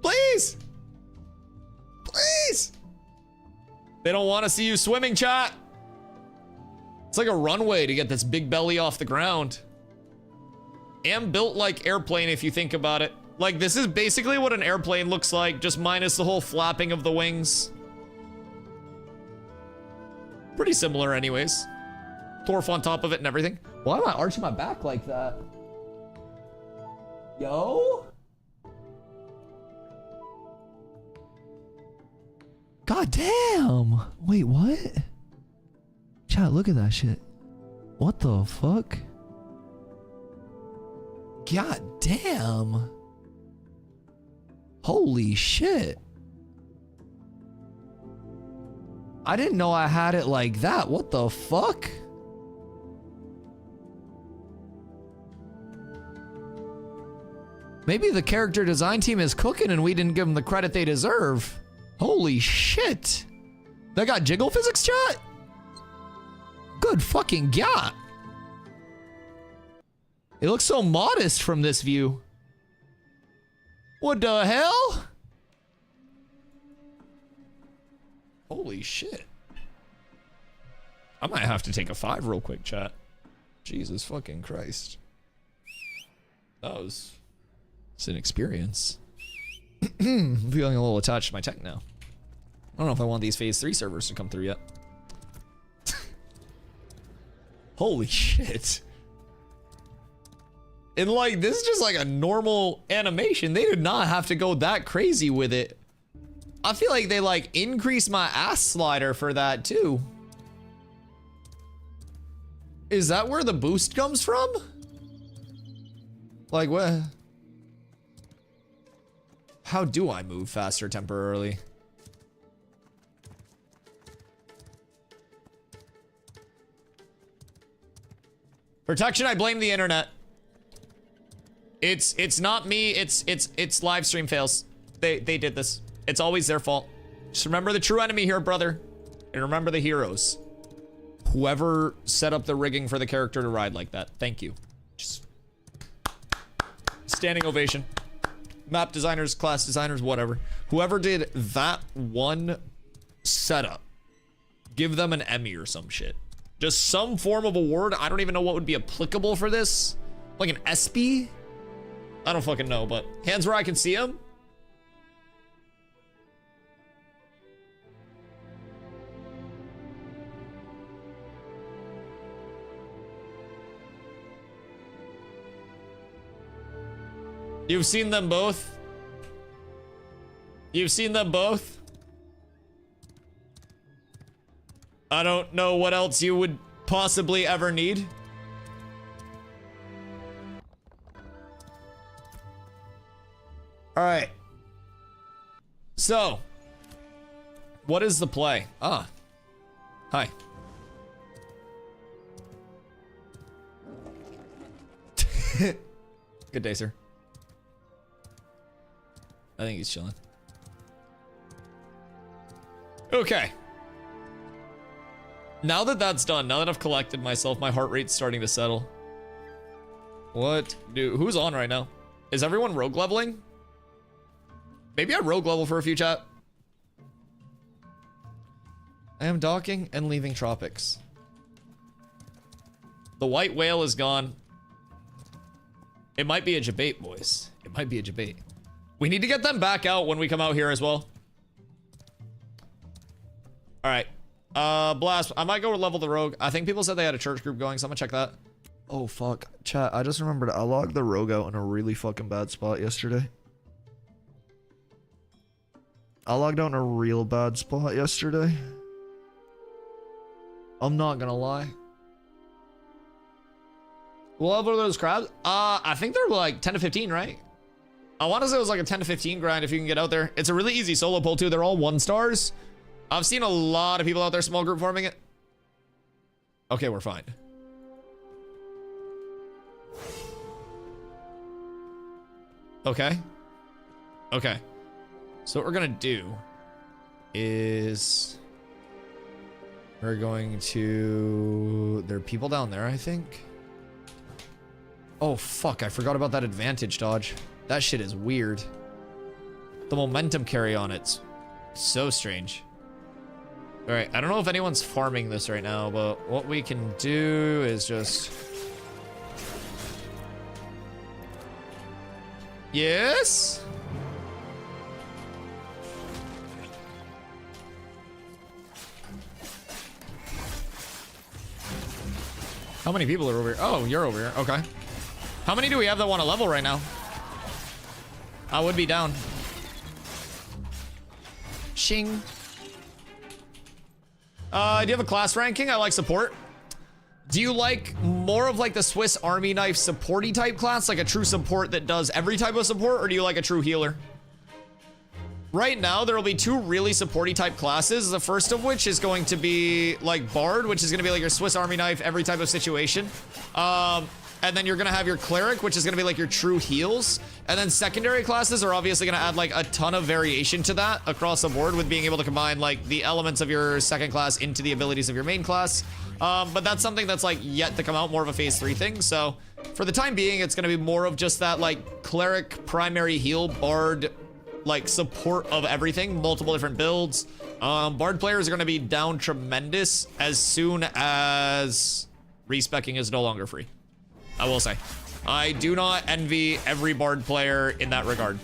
Please! Please! They don't want to see you swimming, chat. It's like a runway to get this big belly off the ground. Am built like airplane if you think about it. Like, this is basically what an airplane looks like, just minus the whole flapping of the wings. Pretty similar anyways. Torf on top of it and everything. Why am I arching my back like that? Yo? God damn. Wait, what? Chat, look at that shit. What the fuck? God damn. Holy shit. I didn't know I had it like that. What the fuck? Maybe the character design team is cooking and we didn't give them the credit they deserve. Holy shit. They got jiggle physics, chat? Good fucking god. It looks so modest from this view. What the hell? Holy shit. I might have to take a 5 real quick, chat. Jesus fucking Christ. It's an experience. I'm feeling a little attached to my tech now. I don't know if I want these phase 3 servers to come through yet. Holy shit. And like, this is just like a normal animation. They did not have to go that crazy with it. I feel like they like increased my ass slider for that too. Is that where the boost comes from? Like what? How do I move faster temporarily? Protection, I blame the internet. It's not me, it's live stream fails. They did this. It's always their fault. Just remember the true enemy here, brother. And remember the heroes. Whoever set up the rigging for the character to ride like that. Thank you. Just standing ovation. Map designers, class designers, whatever. Whoever did that one setup, give them an Emmy or some shit. Just some form of award. I don't even know what would be applicable for this. Like an ESPY? I don't fucking know, but hands where I can see them. You've seen them both? You've seen them both? I don't know what else you would possibly ever need. All right. So, what is the play? Ah. Hi. Good day, sir. I think he's chilling. Okay. Now that that's done, now that I've collected myself, my heart rate's starting to settle. Who's on right now? Is everyone rogue leveling? Maybe I rogue level for a few, chat. I am docking and leaving tropics. The white whale is gone. It might be a debate, boys. It might be a debate. We need to get them back out when we come out here as well. All right. Blast. I might go level the rogue. I think people said they had a church group going, so I'm gonna check that. Oh, fuck. Chat, I just remembered I logged the rogue out in a really fucking bad spot yesterday. I logged out in a real bad spot yesterday. I'm not gonna lie. What level are those crabs? I think they're like 10 to 15, right? I want to say it was like a 10 to 15 grind if you can get out there. It's a really easy solo pull too. They're all 1 stars. I've seen a lot of people out there small group farming it. Okay, we're fine. Okay. Okay. So what we're gonna do is we're going to... There are people down there, I think. Oh, fuck. I forgot about that advantage dodge. That shit is weird. The momentum carry on it's so strange. All right. I don't know if anyone's farming this right now, but what we can do is just... Yes? How many people are over here? Oh, you're over here. Okay. How many do we have that want to level right now? I would be down. Shing. Do you have a class ranking? I like support. Do you like more of like the Swiss Army knife supporty type class, like a true support that does every type of support, or do you like a true healer? Right now, there will be 2 really supporty type classes. The first of which is going to be like Bard, which is going to be like your Swiss Army knife, every type of situation. And then you're going to have your Cleric, which is going to be like your true heals. And then secondary classes are obviously going to add like a ton of variation to that across the board with being able to combine like the elements of your second class into the abilities of your main class. But that's something that's like yet to come out, more of a phase 3 thing. So for the time being, it's going to be more of just that like Cleric, primary heal, Bard, like support of everything, multiple different builds. Bard players are going to be down tremendous as soon as respecking is no longer free. I will say, I do not envy every Bard player in that regard.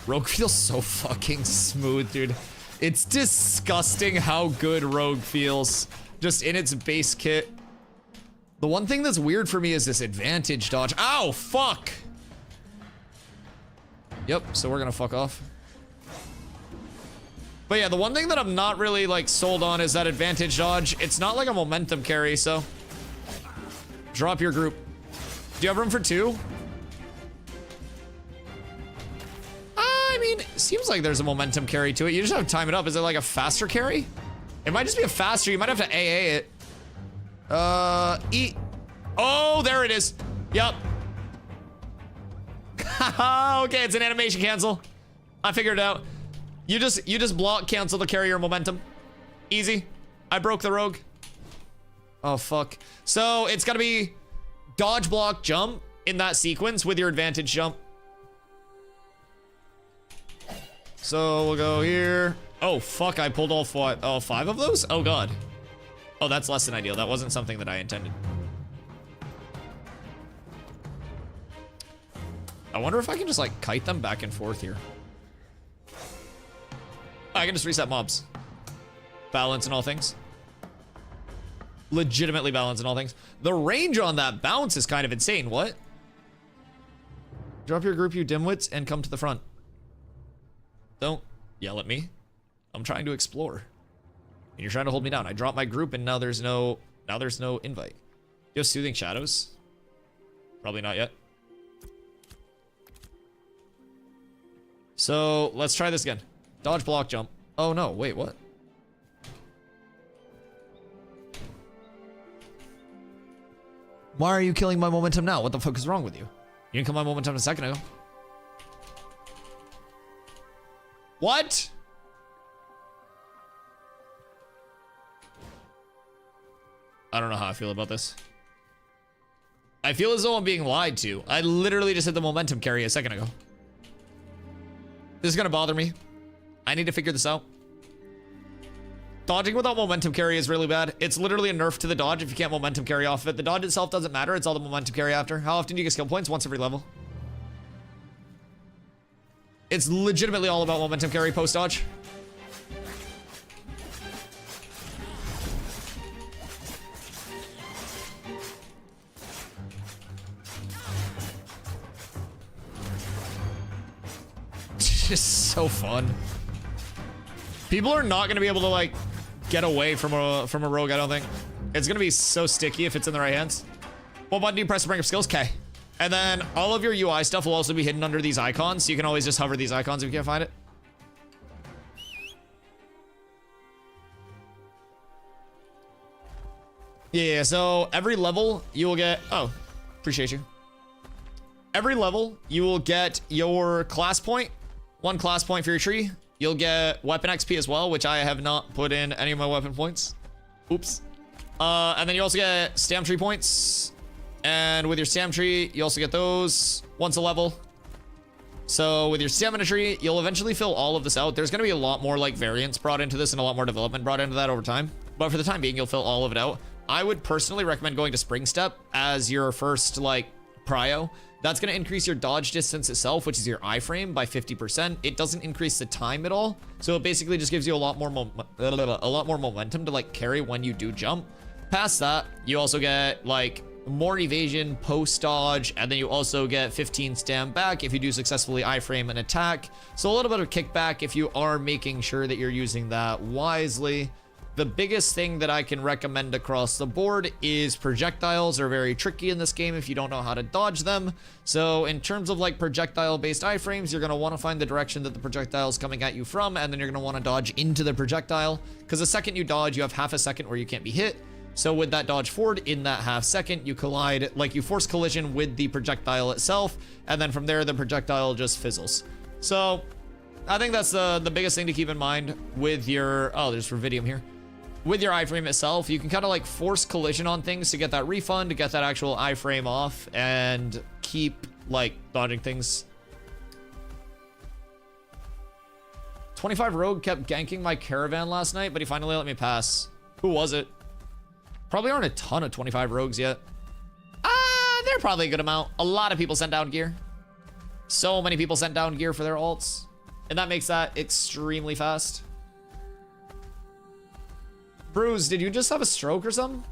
Rogue feels so fucking smooth, dude. It's disgusting how good Rogue feels just in its base kit. The one thing that's weird for me is this advantage dodge. Ow, fuck. Yep, so we're gonna fuck off. But yeah, the one thing that I'm not really like sold on is that advantage dodge. It's not like a momentum carry, so drop your group. Do you have room for 2? I mean, it seems like there's a momentum carry to it. You just have to time it up. Is it like a faster carry? It might just be a faster. You might have to AA it. Oh, there it is. Yep. Okay, it's an animation cancel. I figured it out. You just block cancel to carry your momentum. Easy. I broke the rogue. Oh, fuck. So it's gotta be dodge, block, jump in that sequence with your advantage jump. So we'll go here. Oh, fuck, I pulled all 5 of those? Oh, God. Oh, that's less than ideal. That wasn't something that I intended. I wonder if I can just, like, kite them back and forth here. I can just reset mobs. Balance in all things. Legitimately balance in all things. The range on that bounce is kind of insane. What? Drop your group, you dimwits, and come to the front. Don't yell at me. I'm trying to explore. And you're trying to hold me down. I dropped my group and now there's no invite. You have Soothing Shadows? Probably not yet. So let's try this again. Dodge, block, jump. Oh no, wait, what? Why are you killing my momentum now? What the fuck is wrong with you? You didn't kill my momentum a second ago. What? I don't know how I feel about this. I feel as though I'm being lied to. I literally just hit the momentum carry a second ago. This is gonna bother me. I need to figure this out. Dodging without momentum carry is really bad. It's literally a nerf to the dodge if you can't momentum carry off of it. The dodge itself doesn't matter. It's all the momentum carry after. How often do you get skill points? Once every level. It's legitimately all about momentum carry post dodge. just so fun. People are not gonna be able to like get away from a rogue, I don't think. It's gonna be so sticky if it's in the right hands. What button do you press to bring up skills? K. And then all of your UI stuff will also be hidden under these icons, so you can always just hover these icons if you can't find it. Yeah, so every level you will get, oh, appreciate you. Every level you will get your class point, 1 class point for your tree. You'll get weapon XP as well, which I have not put in any of my weapon points. Oops. And then you also get stam tree points. And with your stam tree, you also get those once a level. So with your stamina tree, you'll eventually fill all of this out. There's going to be a lot more like variants brought into this and a lot more development brought into that over time. But for the time being, you'll fill all of it out. I would personally recommend going to Spring Step as your first like prio. That's going to increase your dodge distance itself, which is your iframe, by 50%. It doesn't increase the time at all. So it basically just gives you a lot more momentum to like carry when you do jump. Past that, you also get like more evasion post dodge, and then you also get 15 stam back if you do successfully iframe an attack. So a little bit of kickback if you are making sure that you're using that wisely. The biggest thing that I can recommend across the board is projectiles are very tricky in this game if you don't know how to dodge them. So in terms of like projectile based iframes, you're going to want to find the direction that the projectile is coming at you from, and then you're going to want to dodge into the projectile, because the second you dodge, you have half a second where you can't be hit. So with that dodge forward, in that half second, you collide, like you force collision with the projectile itself, and then from there, the projectile just fizzles. So I think that's the biggest thing to keep in mind with your, oh, there's Ruvidium here. With your iframe itself, you can kind of like force collision on things to get that refund, to get that actual iframe off, and keep like dodging things. 25 Rogue kept ganking my caravan last night, but he finally let me pass. Who was it? Probably aren't a ton of 25 Rogues yet. They're probably a good amount. A lot of people sent down gear. So many people sent down gear for their ults. And that makes that extremely fast. Bruce, did you just have a stroke or something?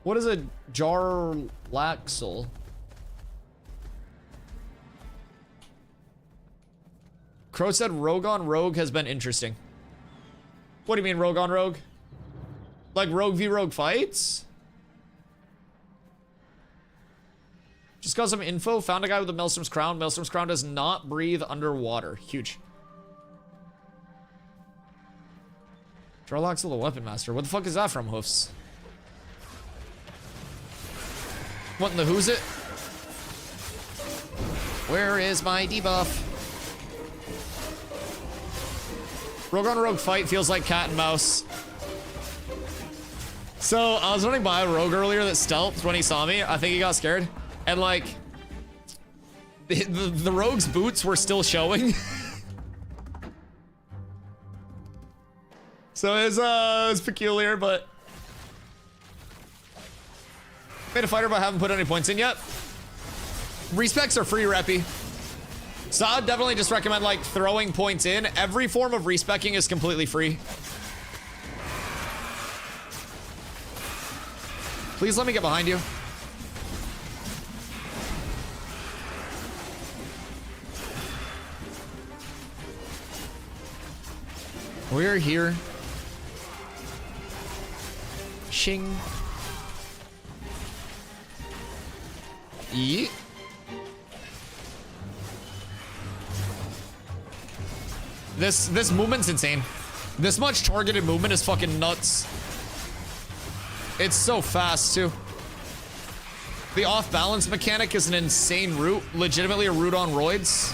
What is a Jarlaxle? Crow said Rogue on Rogue has been interesting. What do you mean Rogue on Rogue? Like Rogue v Rogue fights? Just got some info. Found a guy with a Maelstrom's Crown. Maelstrom's Crown does not breathe underwater. Huge. Jarlaxle the Weapon Master. What the fuck is that from, Hoofs? What in the who's it? Where is my debuff? Rogue on Rogue fight feels like cat and mouse. So I was running by a rogue earlier that stealthed when he saw me. I think he got scared. And like, the rogue's boots were still showing. So it was peculiar, but made a fighter, but haven't put any points in yet. Respecs are free, Reppy. So I'd definitely just recommend like throwing points in. Every form of respecking is completely free. Please let me get behind you. We're here. Shing. Yeet. This movement's insane. This much targeted movement is fucking nuts. It's so fast too. The off balance mechanic is an insane route, legitimately a route on roids.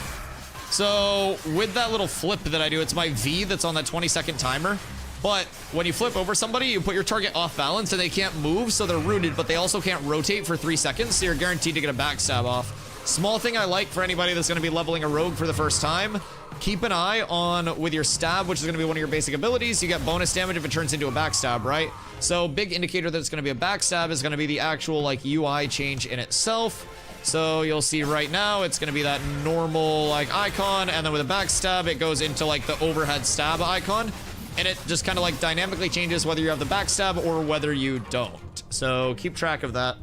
So with that little flip that I do, it's my V that's on that 20-second timer. But when you flip over somebody, you put your target off balance and they can't move, so they're rooted, but they also can't rotate for 3 seconds, so you're guaranteed to get a backstab off. Small thing I like for anybody that's going to be leveling a rogue for the first time, keep an eye on with your stab, which is going to be one of your basic abilities. You get bonus damage if it turns into a backstab, right? So big indicator that it's going to be a backstab is going to be the actual like UI change in itself. So you'll see right now it's going to be that normal like icon, and then with a backstab it goes into like the overhead stab icon, and it just kind of like dynamically changes whether you have the backstab or whether you don't. So keep track of that.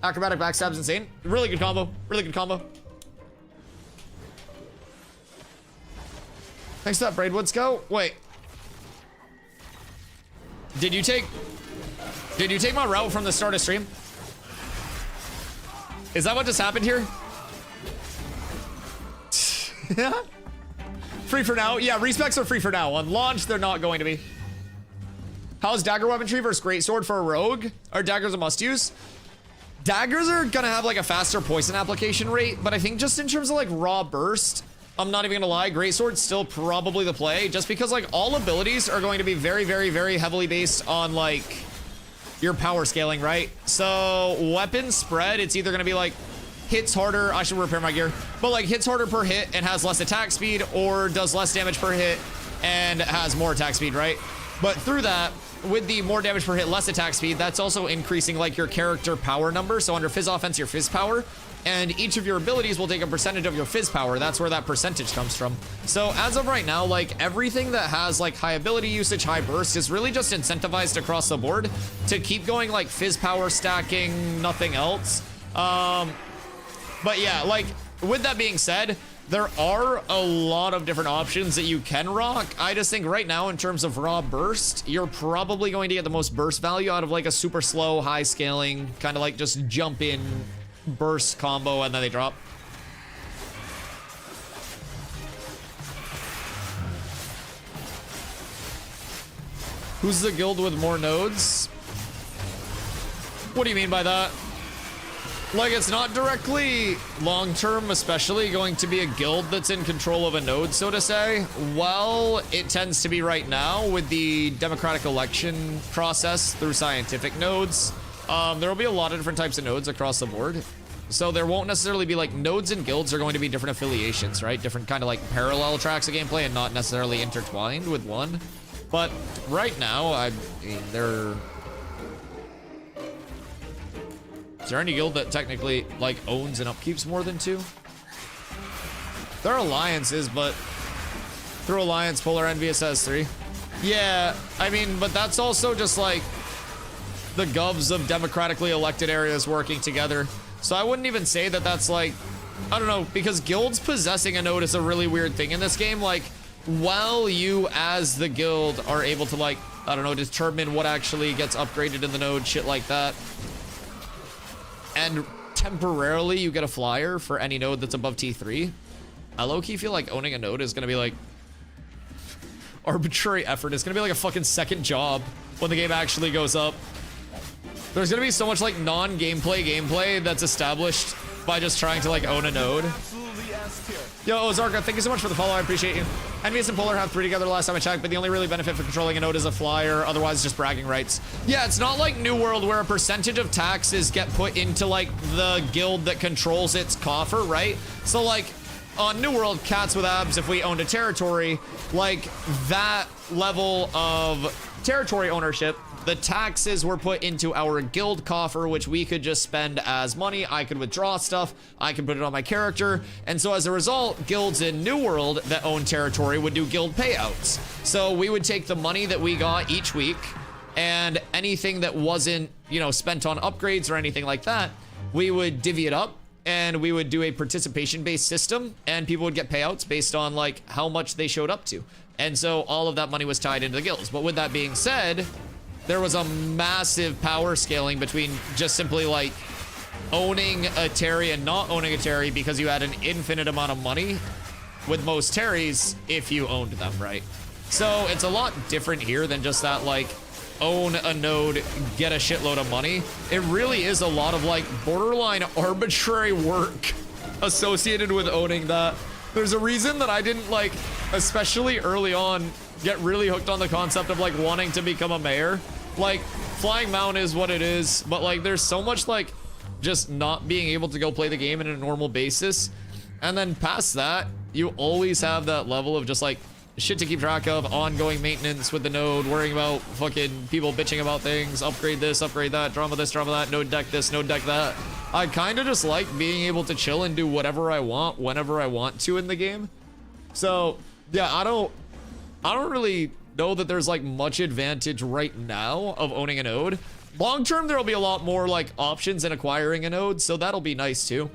Acrobatic backstab's insane. Really good combo. Really good combo. Thanks for that, Braidwood Scout. Wait. Did you take my route from the start of stream? Is that what just happened here? Free for now. Yeah, respecs are free for now. On launch, they're not going to be. How's dagger weaponry versus greatsword for a rogue? Are daggers a must use? Daggers are gonna have like a faster poison application rate, but I think just in terms of like raw burst, I'm not even gonna lie, greatsword's still probably the play, just because like all abilities are going to be very, very, very heavily based on like your power scaling, right? So weapon spread, it's either gonna be like hits harder, I should repair my gear, but like hits harder per hit and has less attack speed, or does less damage per hit and has more attack speed, right? But through that, with the more damage per hit, less attack speed, that's also increasing like your character power number. So under Fizz offense, your Fizz power, and each of your abilities will take a percentage of your Fizz power. That's where that percentage comes from. So as of right now, like everything that has like high ability usage, high burst is really just incentivized across the board to keep going like Fizz power stacking, nothing else. But yeah, like with that being said, there are a lot of different options that you can rock. I just think right now in terms of raw burst, you're probably going to get the most burst value out of like a super slow, high scaling, kind of like just jump in burst combo and then they drop. Who's the guild with more nodes? What do you mean by that? Like, it's not directly long-term, especially going to be a guild that's in control of a node, so to say. Well, it tends to be right now with the democratic election process through scientific nodes. There will be a lot of different types of nodes across the board. So there won't necessarily be like nodes and guilds are going to be different affiliations, right? Different kind of like parallel tracks of gameplay and not necessarily intertwined with one. But right now, I mean, they're... Is there any guild that technically like owns and upkeeps more than two? There are alliances, but through alliance, Polar Envious has 3. Yeah, I mean, but that's also just like the govs of democratically elected areas working together. So I wouldn't even say that that's like, I don't know, because guilds possessing a node is a really weird thing in this game. Like, while you as the guild are able to like, I don't know, determine what actually gets upgraded in the node, shit like that. And temporarily you get a flyer for any node that's above T3. I low-key feel like owning a node is gonna be like arbitrary effort. It's gonna be like a fucking second job when the game actually goes up. There's gonna be so much like non-gameplay that's established by just trying to like own a node. Absolutely S tier. Yo, Ozarka, thank you so much for the follow. I appreciate you. Envious and Polar have 3 together last time I checked, but the only really benefit for controlling a node is a flyer, otherwise just bragging rights. Yeah, it's not like New World where a percentage of taxes get put into like the guild that controls its coffer, right? So like on New World, Cats with Abs, if we owned a territory, like that level of territory ownership, the taxes were put into our guild coffer, which we could just spend as money. I could withdraw stuff. I could put it on my character. And so as a result, guilds in New World that own territory would do guild payouts. So we would take the money that we got each week and anything that wasn't, you know, spent on upgrades or anything like that, we would divvy it up and we would do a participation-based system and people would get payouts based on like how much they showed up to. And so all of that money was tied into the guilds. But with that being said, there was a massive power scaling between just simply like owning a Terry and not owning a Terry because you had an infinite amount of money with most Terrys if you owned them, right? So it's a lot different here than just that like own a node, get a shitload of money. It really is a lot of like borderline arbitrary work associated with owning that. There's a reason that I didn't like, especially early on, get really hooked on the concept of like wanting to become a mayor. Like Flying Mount is what it is, but like there's so much like just not being able to go play the game on a normal basis. And then past that, you always have that level of just like shit to keep track of, ongoing maintenance with the node, worrying about fucking people bitching about things, upgrade this, upgrade that, drama this, drama that, node deck this, node deck that. I kind of just like being able to chill and do whatever I want, whenever I want to in the game. So yeah, I don't really know that there's like much advantage right now of owning a node. Long term, there'll be a lot more like options in acquiring a node, so that'll be nice too.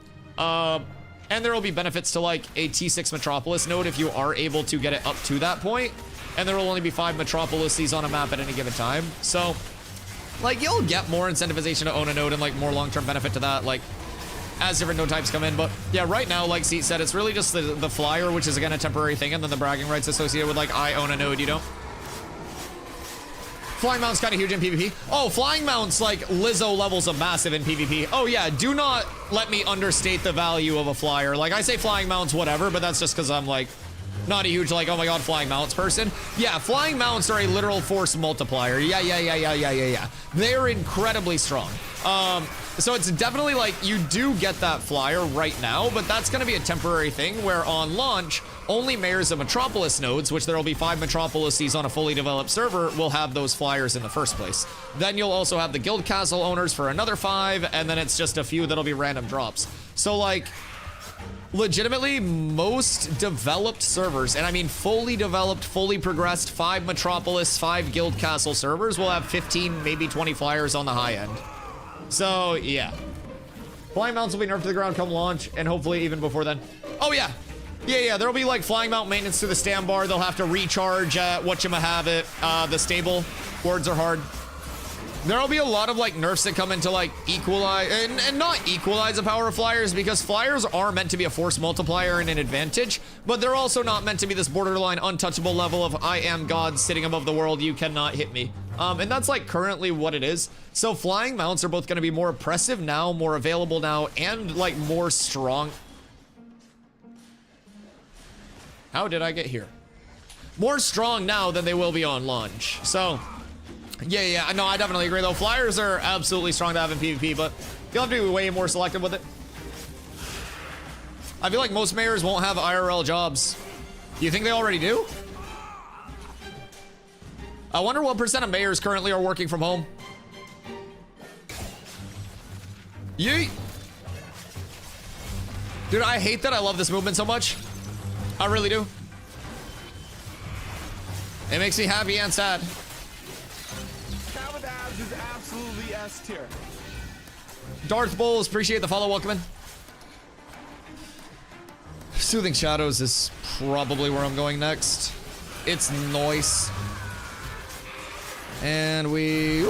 And there will be benefits to like a T6 Metropolis node if you are able to get it up to that point. And there will only be 5 Metropolises on a map at any given time. So, like, you'll get more incentivization to own a node and like more long-term benefit to that, like, as different node types come in. But yeah, right now, like Seat said, it's really just the flyer, which is again a temporary thing, and then the bragging rights associated with like, I own a node, you know? Flying mount's kind of huge in PvP. Oh, flying mount's like Lizzo levels of massive in PvP. Oh yeah, do not let me understate the value of a flyer. Like, I say flying mounts, whatever, but that's just because I'm like, not a huge like, oh my god, flying mounts person. Yeah, flying mounts are a literal force multiplier. Yeah. They're incredibly strong. So it's definitely like, you do get that flyer right now, but that's going to be a temporary thing where on launch, only mayors of Metropolis nodes, which there will be 5 Metropolises on a fully developed server, will have those flyers in the first place. Then you'll also have the guild castle owners for another 5, and then it's just a few that'll be random drops. So like, legitimately, most developed servers, and I mean fully developed, fully progressed 5 Metropolis, 5 guild castle servers will have 15, maybe 20 flyers on the high end. So yeah, flying mounts will be nerfed to the ground come launch, and hopefully even before then. Oh yeah, there'll be like flying mount maintenance to the stand bar. They'll have to recharge at whatchamahave, the stable. Words are hard. There'll be a lot of like nerfs that come into like equalize and not equalize the power of flyers, because flyers are meant to be a force multiplier and an advantage, but they're also not meant to be this borderline untouchable level of I am God sitting above the world, you cannot hit me. And that's like currently what it is. So flying mounts are both going to be more oppressive now, more available now, and like more strong. How did I get here? More strong now than they will be on launch. So yeah, no, I definitely agree though. Flyers are absolutely strong to have in PvP, but you'll have to be way more selective with it. I feel like most mayors won't have IRL jobs. You think they already do? I wonder what % of mayors currently are working from home. Yeet. Dude, I hate that I love this movement so much. I really do. It makes me happy and sad. Cat with abs is absolutely S tier. Darth Bowles, appreciate the follow, welcome in. Soothing Shadows is probably where I'm going next. It's nice. And we...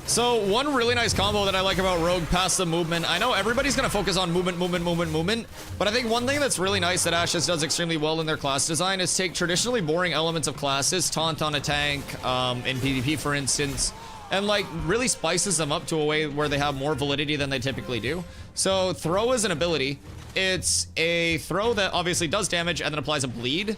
So one really nice combo that I like about Rogue past the movement, I know everybody's going to focus on movement, but I think one thing that's really nice that Ashes does extremely well in their class design is take traditionally boring elements of classes, taunt on a tank, in PvP for instance, and like really spices them up to a way where they have more validity than they typically do. So throw is an ability. It's a throw that obviously does damage and then applies a bleed.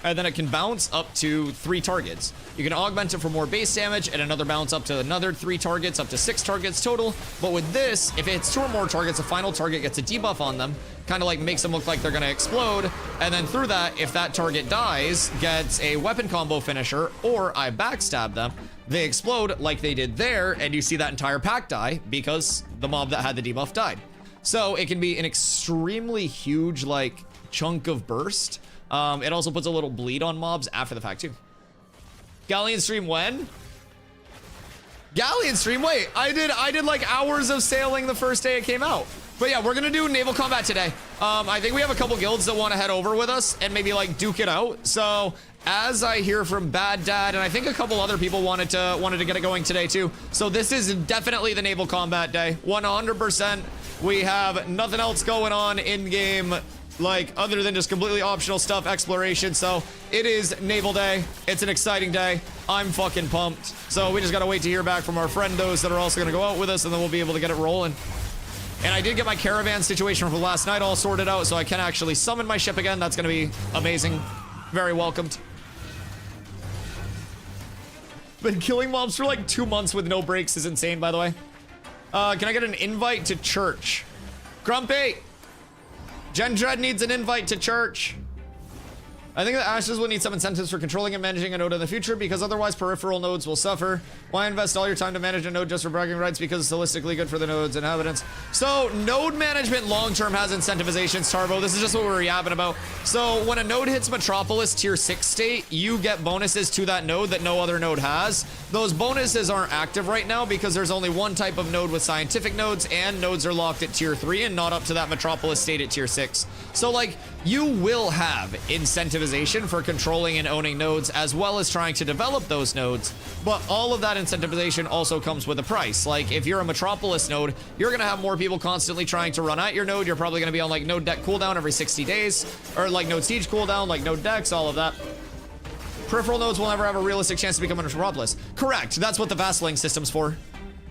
And then it can bounce up to 3 targets. You can augment it for more base damage and another bounce up to another 3 targets, up to 6 targets total. But with this, if it hits 2 or more targets, a final target gets a debuff on them, kind of like makes them look like they're gonna explode. And then through that, if that target dies, gets a weapon combo finisher, or I backstab them, they explode like they did there, and you see that entire pack die because the mob that had the debuff died. So it can be an extremely huge like chunk of burst. It also puts a little bleed on mobs after the fact too. Galleon stream when? Galleon stream, wait, I did like hours of sailing the first day it came out. But yeah, we're gonna do naval combat today. I think we have a couple guilds that want to head over with us and maybe like duke it out. So as I hear from Bad Dad, and I think a couple other people wanted to get it going today too. So this is definitely the naval combat day, 100%. We have nothing else going on in game, like other than just completely optional stuff, exploration. So it is naval day. It's an exciting day. I'm fucking pumped. So we just gotta wait to hear back from our friendos that are also gonna go out with us, and then we'll be able to get it rolling. And I did get my caravan situation from last night all sorted out, so I can actually summon my ship again. That's gonna be amazing. Very welcomed. Been killing mobs for like 2 months with no breaks is insane, by the way. Can I get an invite to church? Grumpy! Gen Dread needs an invite to church. I think that Ashes will need some incentives for controlling and managing a node in the future because otherwise peripheral nodes will suffer. Why invest all your time to manage a node just for bragging rights because it's holistically good for the node's inhabitants? So node management long-term has incentivizations, Tarbo. This is just what we were yapping about. So when a node hits Metropolis tier 6 state, you get bonuses to that node that no other node has. Those bonuses aren't active right now because there's only one type of node with scientific nodes, and nodes are locked at tier 3 and not up to that Metropolis state at tier 6. So like, you will have incentivization for controlling and owning nodes as well as trying to develop those nodes, but all of that incentivization also comes with a price. Like if you're a Metropolis node, you're gonna have more people constantly trying to run at your node. You're probably gonna be on like node deck cooldown every 60 days, or like node siege cooldown, like node decks, all of that. Peripheral nodes will never have a realistic chance to become a Metropolis. Correct, that's what the vassaling system's for.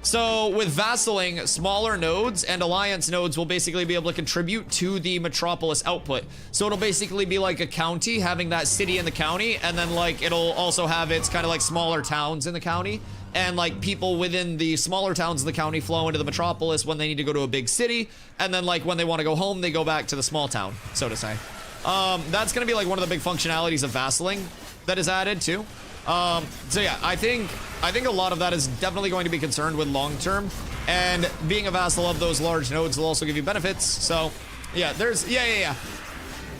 So with vassaling, smaller nodes and alliance nodes will basically be able to contribute to the Metropolis output. So it'll basically be like a county having that city in the county, and then like it'll also have its kind of like smaller towns in the county, and like people within the smaller towns in the county flow into the Metropolis when they need to go to a big city, and then like when they want to go home, they go back to the small town, so to say. That's gonna be like one of the big functionalities of vassaling that is added too. So yeah, I think a lot of that is definitely going to be concerned with long term, and being a vassal of those large nodes will also give you benefits. So yeah, there's yeah.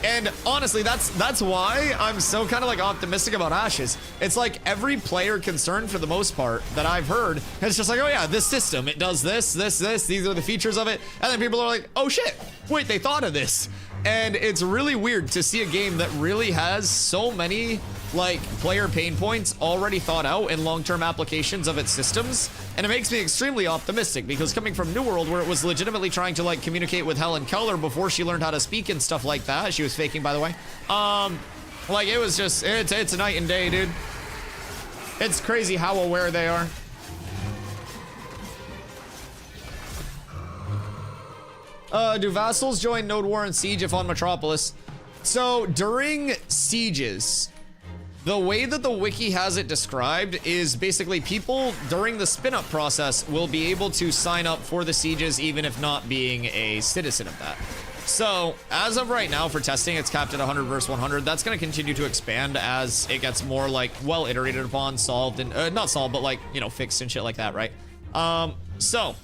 And honestly, that's why I'm so kind of like optimistic about Ashes. It's like every player concerned for the most part that I've heard, it's just like, oh yeah, this system, it does this, these are the features of it. And then people are like, oh shit, wait, they thought of this. And it's really weird to see a game that really has so many like player pain points already thought out in long-term applications of its systems. And it makes me extremely optimistic because coming from New World, where it was legitimately trying to like communicate with Helen Keller before she learned how to speak and stuff like that. She was faking, by the way. Like it was just, it's a night and day, dude. It's crazy how aware they are. Do vassals join Node War and Siege if on Metropolis? So during sieges, the way that the wiki has it described is basically people during the spin-up process will be able to sign up for the sieges even if not being a citizen of that. So as of right now for testing, it's capped at 100 versus 100. That's going to continue to expand as it gets more like well iterated upon, solved, and not solved, but like, you know, fixed and shit like that, right? So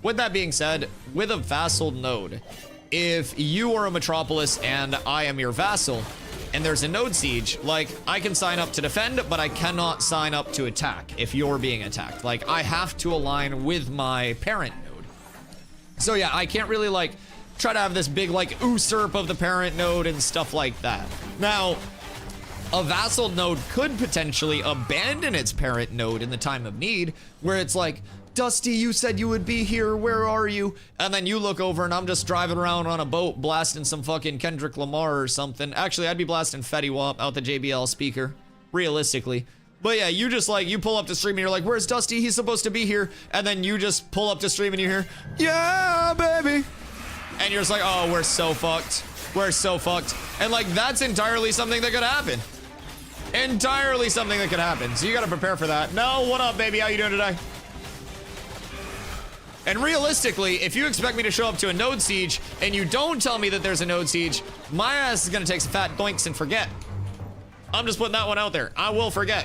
with that being said, with a vassal node, if you are a Metropolis and I am your vassal, and there's a node siege, like I can sign up to defend, but I cannot sign up to attack if you're being attacked. Like I have to align with my parent node. So yeah, I can't really like try to have this big like usurp of the parent node and stuff like that. Now, a vassal node could potentially abandon its parent node in the time of need, where it's like, Dusty, you said you would be here, where are you? And then you look over and I'm just driving around on a boat blasting some fucking Kendrick Lamar or something. Actually, I'd be blasting Fetty Wap out the JBL speaker, realistically. But yeah, you just like, you pull up to stream and you're like, where's Dusty? He's supposed to be here. And then you just pull up to stream and you hear, yeah, baby. And you're just like, oh, we're so fucked. We're so fucked. And like, that's entirely something that could happen. Entirely something that could happen. So you gotta prepare for that. No, what up, baby? How you doing today? And realistically, if you expect me to show up to a node siege and you don't tell me that there's a node siege, my ass is gonna take some fat doinks and forget. I'm just putting that one out there. I will forget.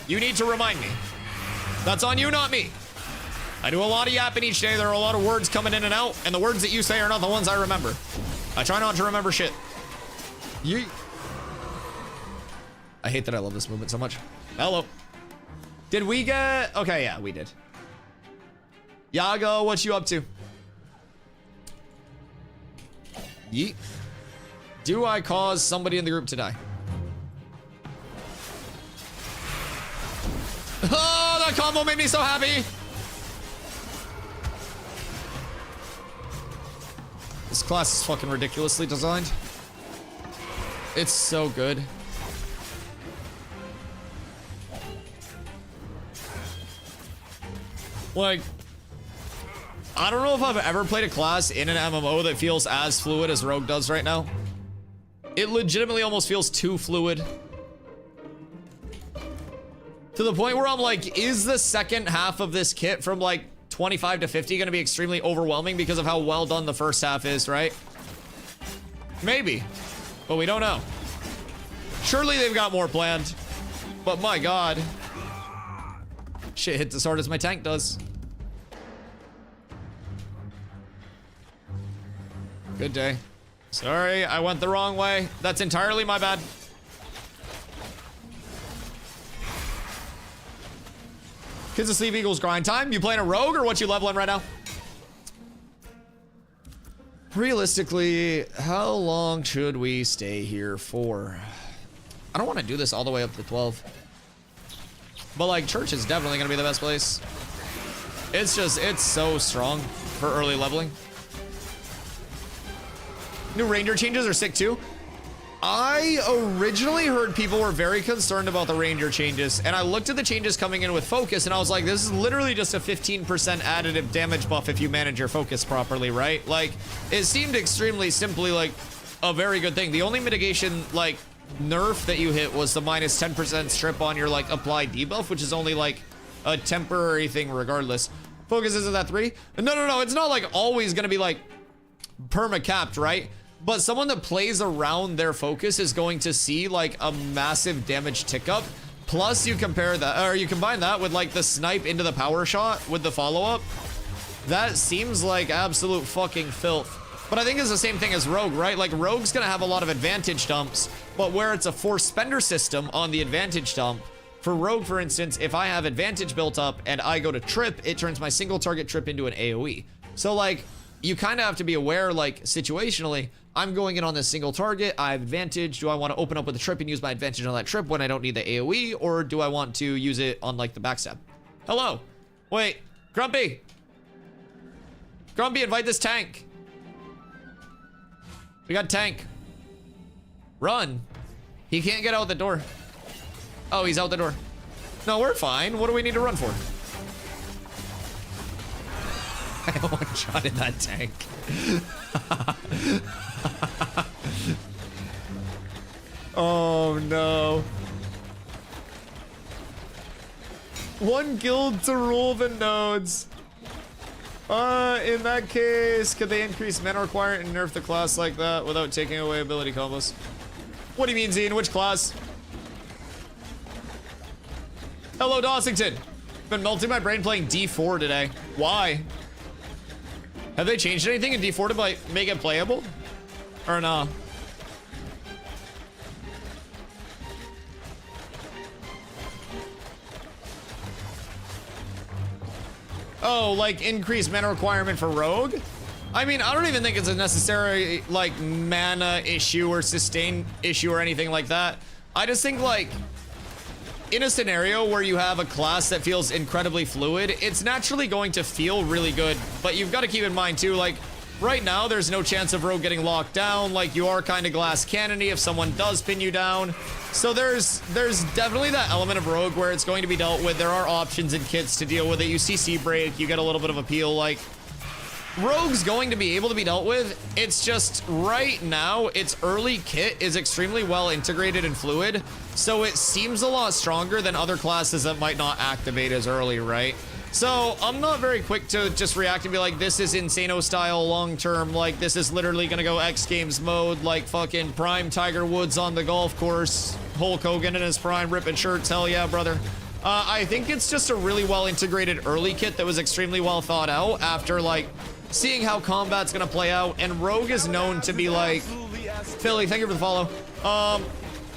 You need to remind me. That's on you, not me. I do a lot of yapping each day. There are a lot of words coming in and out, and the words that you say are not the ones I remember. I try not to remember shit. Yeet. I hate that I love this movement so much. Hello. Did we get... Okay, yeah, we did. Yago, what you up to? Yeet. Do I cause somebody in the group to die? Oh, that combo made me so happy. This class is fucking ridiculously designed. It's so good. Like, I don't know if I've ever played a class in an MMO that feels as fluid as Rogue does right now. It legitimately almost feels too fluid. To the point where I'm like, is the second half of this kit from like 25 to 50 gonna be extremely overwhelming because of how well done the first half is, right? Maybe, but we don't know. Surely they've got more planned. But my god. Shit hits as hard as my tank does. Good day. Sorry, I went the wrong way. That's entirely my bad. Kids asleep equals grind time. You playing a rogue or what you leveling right now? Realistically, how long should we stay here for? I don't want to do this all the way up to 12. But like, church is definitely gonna be the best place. It's just, it's so strong for early leveling. New ranger changes are sick too. I originally heard people were very concerned about the ranger changes, and I looked at the changes coming in with focus, and I was like, this is literally just a 15% additive damage buff if you manage your focus properly, right? Like, it seemed extremely simply like a very good thing. The only mitigation, like, nerf that you hit was the minus 10% strip on your, like, applied debuff, which is only, like, a temporary thing regardless. Focus isn't that 3? No, it's not, like, always gonna be, like, perma-capped, right? But someone that plays around their focus is going to see like a massive damage tick up. Plus you compare that, or you combine that with like the snipe into the power shot with the follow-up. That seems like absolute fucking filth. But I think it's the same thing as Rogue, right? Like Rogue's gonna have a lot of advantage dumps, but where it's a force spender system on the advantage dump, for Rogue, for instance, if I have advantage built up and I go to trip, it turns my single target trip into an AoE. So like, you kind of have to be aware, like, situationally, I'm going in on this single target, I have advantage. Do I want to open up with a trip and use my advantage on that trip when I don't need the AoE, or do I want to use it on, like, the backstab? Hello. Wait. Grumpy. Grumpy, invite this tank. We got tank. Run. He can't get out the door. Oh, he's out the door. No, we're fine. What do we need to run for? I one-shotted that tank. Oh no. One guild to rule the nodes. In that case, could they increase mana requirement and nerf the class like that without taking away ability combos? What do you mean, Zine? Which class? Hello, Dossington. Been melting my brain playing D4 today. Why? Have they changed anything in D4 to like make it playable? Or no? Oh, like increased mana requirement for Rogue? I mean, I don't even think it's a necessary like mana issue or sustain issue or anything like that. I just think like in a scenario where you have a class that feels incredibly fluid, it's naturally going to feel really good, but you've got to keep in mind too, like right now there's no chance of Rogue getting locked down. Like you are kind of glass cannony if someone does pin you down. So there's definitely that element of Rogue where it's going to be dealt with. There are options and kits to deal with it. You see C-Break, you get a little bit of appeal. Like Rogue's going to be able to be dealt with. It's just right now its early kit is extremely well integrated and fluid, so it seems a lot stronger than other classes that might not activate as early, right? So I'm not very quick to just react and be like, this is Insano style long term, like this is literally gonna go X Games mode, like fucking prime Tiger Woods on the golf course, Hulk Hogan in his prime ripping shirts, hell yeah brother. I think it's just a really well integrated early kit that was extremely well thought out after like seeing how combat's gonna play out, and Rogue is known to be like, Philly, thank you for the follow.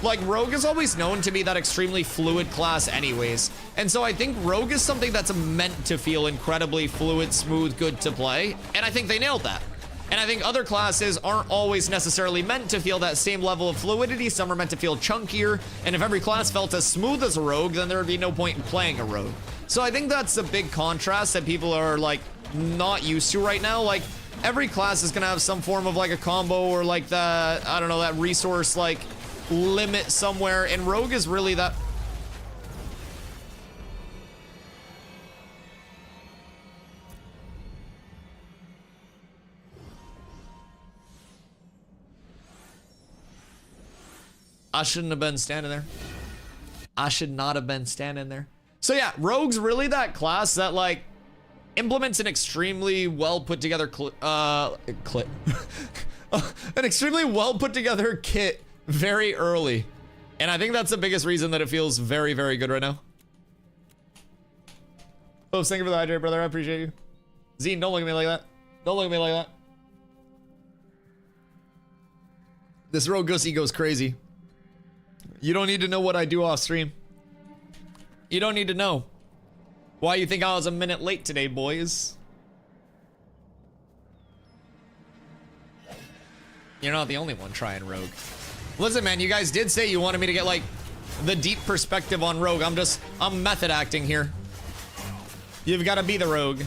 Like Rogue is always known to be that extremely fluid class anyways. And so I think Rogue is something that's meant to feel incredibly fluid, smooth, good to play. And I think they nailed that. And I think other classes aren't always necessarily meant to feel that same level of fluidity. Some are meant to feel chunkier. And if every class felt as smooth as a Rogue, then there would be no point in playing a Rogue. So I think that's a big contrast that people are like not used to right now. Like every class is gonna have some form of like a combo or like that, I don't know, that resource like limit somewhere, and Rogue is really that. I shouldn't have been standing there. I should not have been standing there. So yeah, Rogue's really that class that like implements an extremely well put together an extremely well put together kit very early. And I think that's the biggest reason that it feels very, very good right now. Oh, thank you for the hydrate, brother. I appreciate you. Zine, don't look at me like that. Don't look at me like that. This rogue gussy goes crazy. You don't need to know what I do off stream. You don't need to know. Why you think I was a minute late today, boys? You're not the only one trying rogue. Listen, man, you guys did say you wanted me to get, like, the deep perspective on rogue. I'm method acting here. You've got to be the rogue.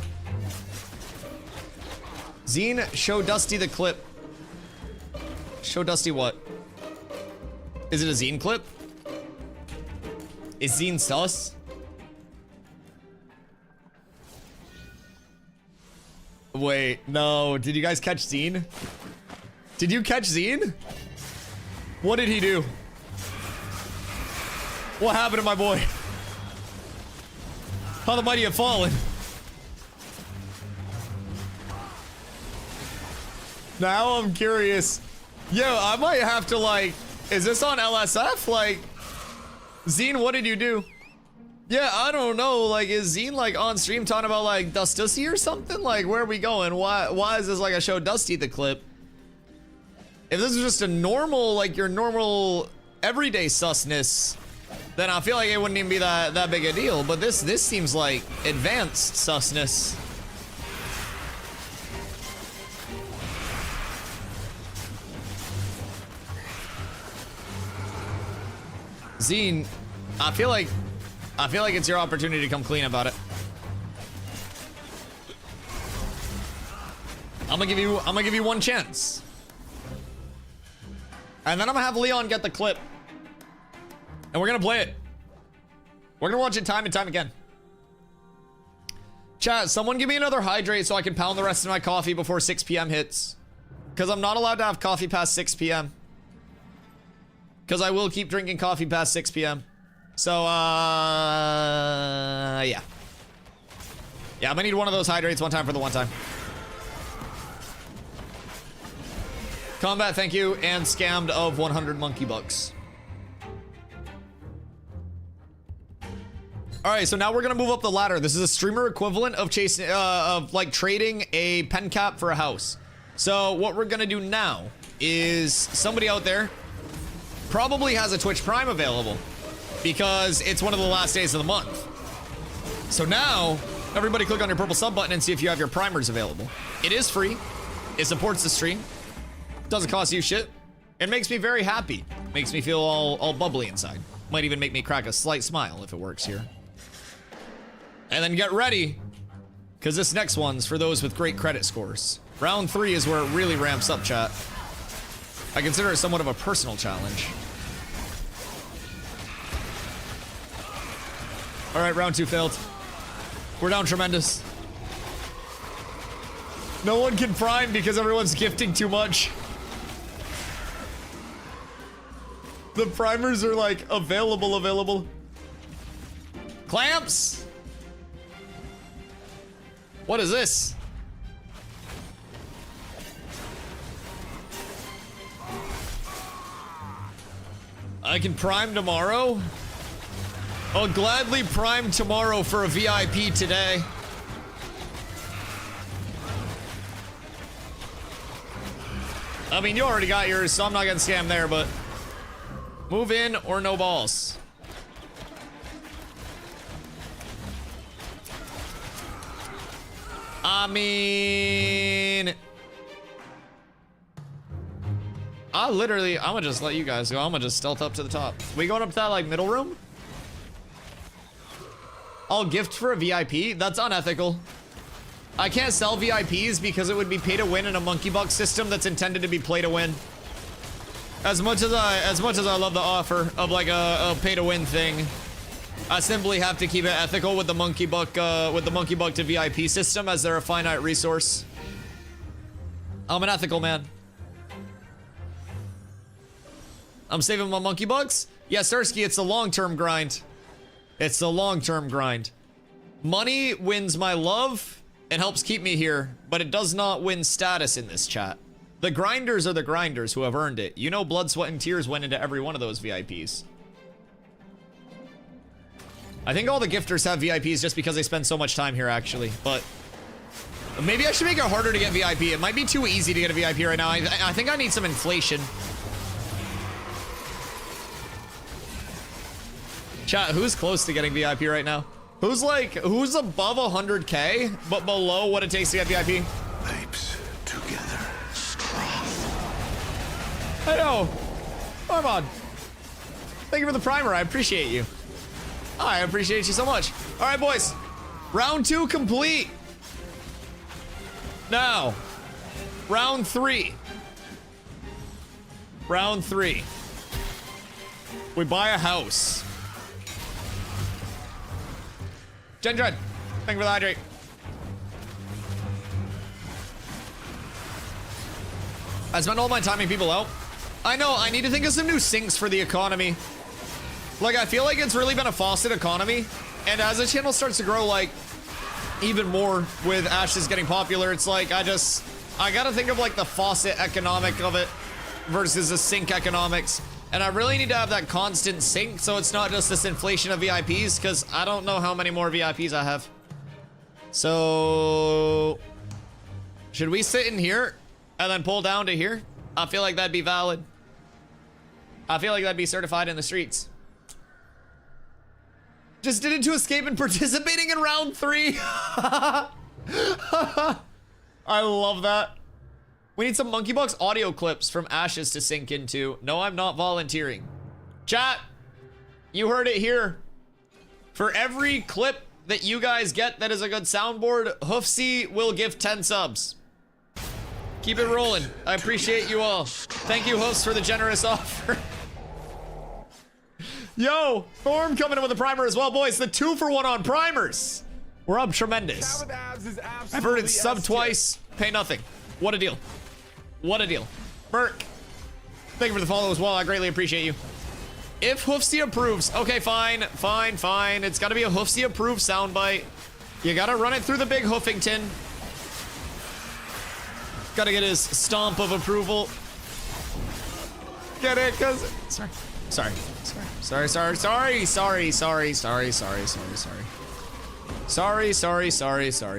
Zine, show Dusty the clip. Show Dusty what? Is it a Zine clip? Is Zine sus? Wait, no. Did you guys catch Zine? Did you catch Zine? What did he do? What happened to my boy? How the mighty have fallen? Now I'm curious. Yo, I might have to, like, is this on LSF? Like, Zine, what did you do? Yeah, I don't know. Like, is Zine, like, on stream talking about, like, Dusty or something? Like, where are we going? Why is this like I show Dusty the clip? If this is just a normal, like, your normal everyday susness, then I feel like it wouldn't even be that big a deal. But this seems like advanced susness. Zine, I feel like it's your opportunity to come clean about it. I'm gonna give you one chance. And then I'm gonna have Leon get the clip. And we're gonna play it. We're gonna watch it time and time again. Chat, someone give me another hydrate so I can pound the rest of my coffee before 6 p.m. hits. Because I'm not allowed to have coffee past 6 p.m. Because I will keep drinking coffee past 6 p.m. So, yeah. Yeah, I'm gonna need one of those hydrates one time for the one time. Combat, thank you, and scammed of 100 monkey bucks. All right, so now we're gonna move up the ladder. This is a streamer equivalent of chasing, like trading a pen cap for a house. So what we're gonna do now is somebody out there probably has a Twitch Prime available because it's one of the last days of the month. So now, everybody click on your purple sub button and see if you have your primers available. It is free. It supports the stream. Doesn't cost you shit. It makes me very happy. Makes me feel all bubbly inside. Might even make me crack a slight smile if it works here. And then get ready, because this next one's for those with great credit scores. Round 3 is where it really ramps up, chat. I consider it somewhat of a personal challenge. All right, round 2 failed. We're down tremendous. No one can prime because everyone's gifting too much. The primers are like available. Clamps! What is this? I can prime tomorrow? I'll gladly prime tomorrow for a VIP today. I mean, you already got yours, so I'm not gonna scam there, but move in or no balls. I mean, I'm gonna just let you guys go. I'm gonna just stealth up to the top. We going up to that like middle room? I'll gift for a VIP? That's unethical. I can't sell VIPs because it would be pay to win in a monkey buck system that's intended to be play to win. As much as I love the offer of like a pay to win thing, I simply have to keep it ethical with the monkey buck to VIP system, as they're a finite resource. I'm an ethical man. I'm saving my monkey bucks? Yeah, Starsky, it's a long-term grind. It's a long-term grind. Money wins my love and helps keep me here, but it does not win status in this chat. The grinders are the grinders who have earned it. You know, blood, sweat, and tears went into every one of those VIPs. I think all the gifters have VIPs just because they spend so much time here, actually. But maybe I should make it harder to get VIP. It might be too easy to get a VIP right now. I think I need some inflation. Chat, who's close to getting VIP right now? Who's above 100K, but below what it takes to get VIP? Apes together, strong. I know. Armand. Thank you for the primer. I appreciate you. I appreciate you so much. All right, boys. Round 2 complete. Now, round 3. Round 3. We buy a house. Gendred, thank you for the hydrate. I spend all my timing people out. I know, I need to think of some new sinks for the economy. Like, I feel like it's really been a faucet economy. And as the channel starts to grow, like, even more with Ashes getting popular, it's like, I gotta think of, like, the faucet economic of it versus the sink economics. And I really need to have that constant sink so it's not just this inflation of VIPs, because I don't know how many more VIPs I have. So, should we sit in here and then pull down to here? I feel like that'd be valid. I feel like that'd be certified in the streets. Just did it to escape and participating in round 3. I love that. We need some Monkey Box audio clips from Ashes to sink into. No, I'm not volunteering. Chat, you heard it here. For every clip that you guys get that is a good soundboard, Hoofsy will give 10 subs. Keep it rolling. I appreciate you all. Thank you, Hoofs, for the generous offer. Yo, Thorm coming in with a primer as well, boys. The 2-for-1 on primers. We're up tremendous. I've heard it sub twice, pay nothing. What a deal. What a deal. Merc, thank you for the follow as well. I greatly appreciate you. If Hoofsy approves, okay, fine. It's gotta be a Hoofsy approved soundbite. You gotta run it through the big Hoofington. Gotta get his stomp of approval. Get it, cause sorry. Sorry.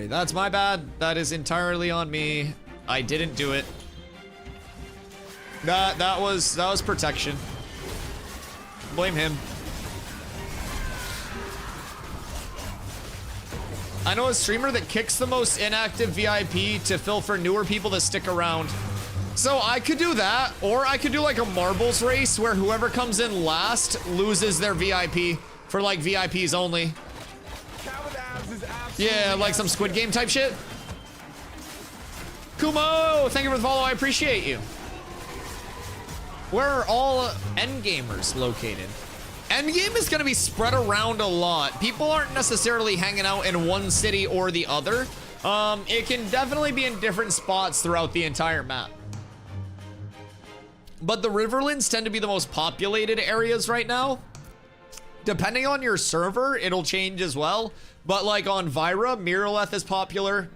That's my bad. That is entirely on me. I didn't do it. That was protection. Blame him. I know a streamer that kicks the most inactive VIP to fill for newer people to stick around. So I could do that, or I could do like a marbles race where whoever comes in last loses their VIP for like VIPs only. Yeah, like some Squid Game type shit. Kumo, thank you for the follow. I appreciate you. Where are all endgamers located? Endgame is going to be spread around a lot. People aren't necessarily hanging out in one city or the other. It can definitely be in different spots throughout the entire map. But the Riverlands tend to be the most populated areas right now. Depending on your server, it'll change as well. But like on Vyra, Miraleth is popular.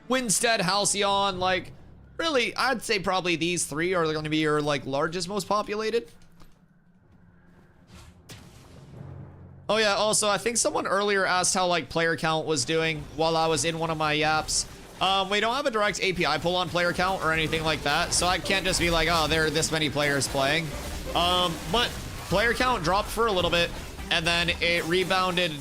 Winstead, Halcyon, like really, I'd say probably these 3 are going to be your like largest, most populated. Oh yeah, also I think someone earlier asked how like player count was doing while I was in one of my yaps. We don't have a direct API pull on player count or anything like that, so I can't just be like, oh, there are this many players playing. But player count dropped for a little bit, and then it rebounded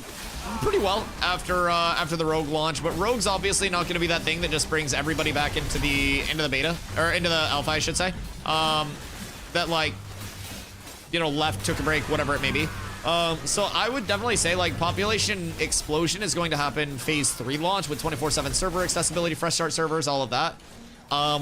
pretty well after the Rogue launch. But Rogue's obviously not going to be that thing that just brings everybody back into the beta, or into the alpha, I should say. That like, you know, left, took a break, whatever it may be. So I would definitely say like population explosion is going to happen phase 3 launch with 24/7 server accessibility, fresh start servers, all of that.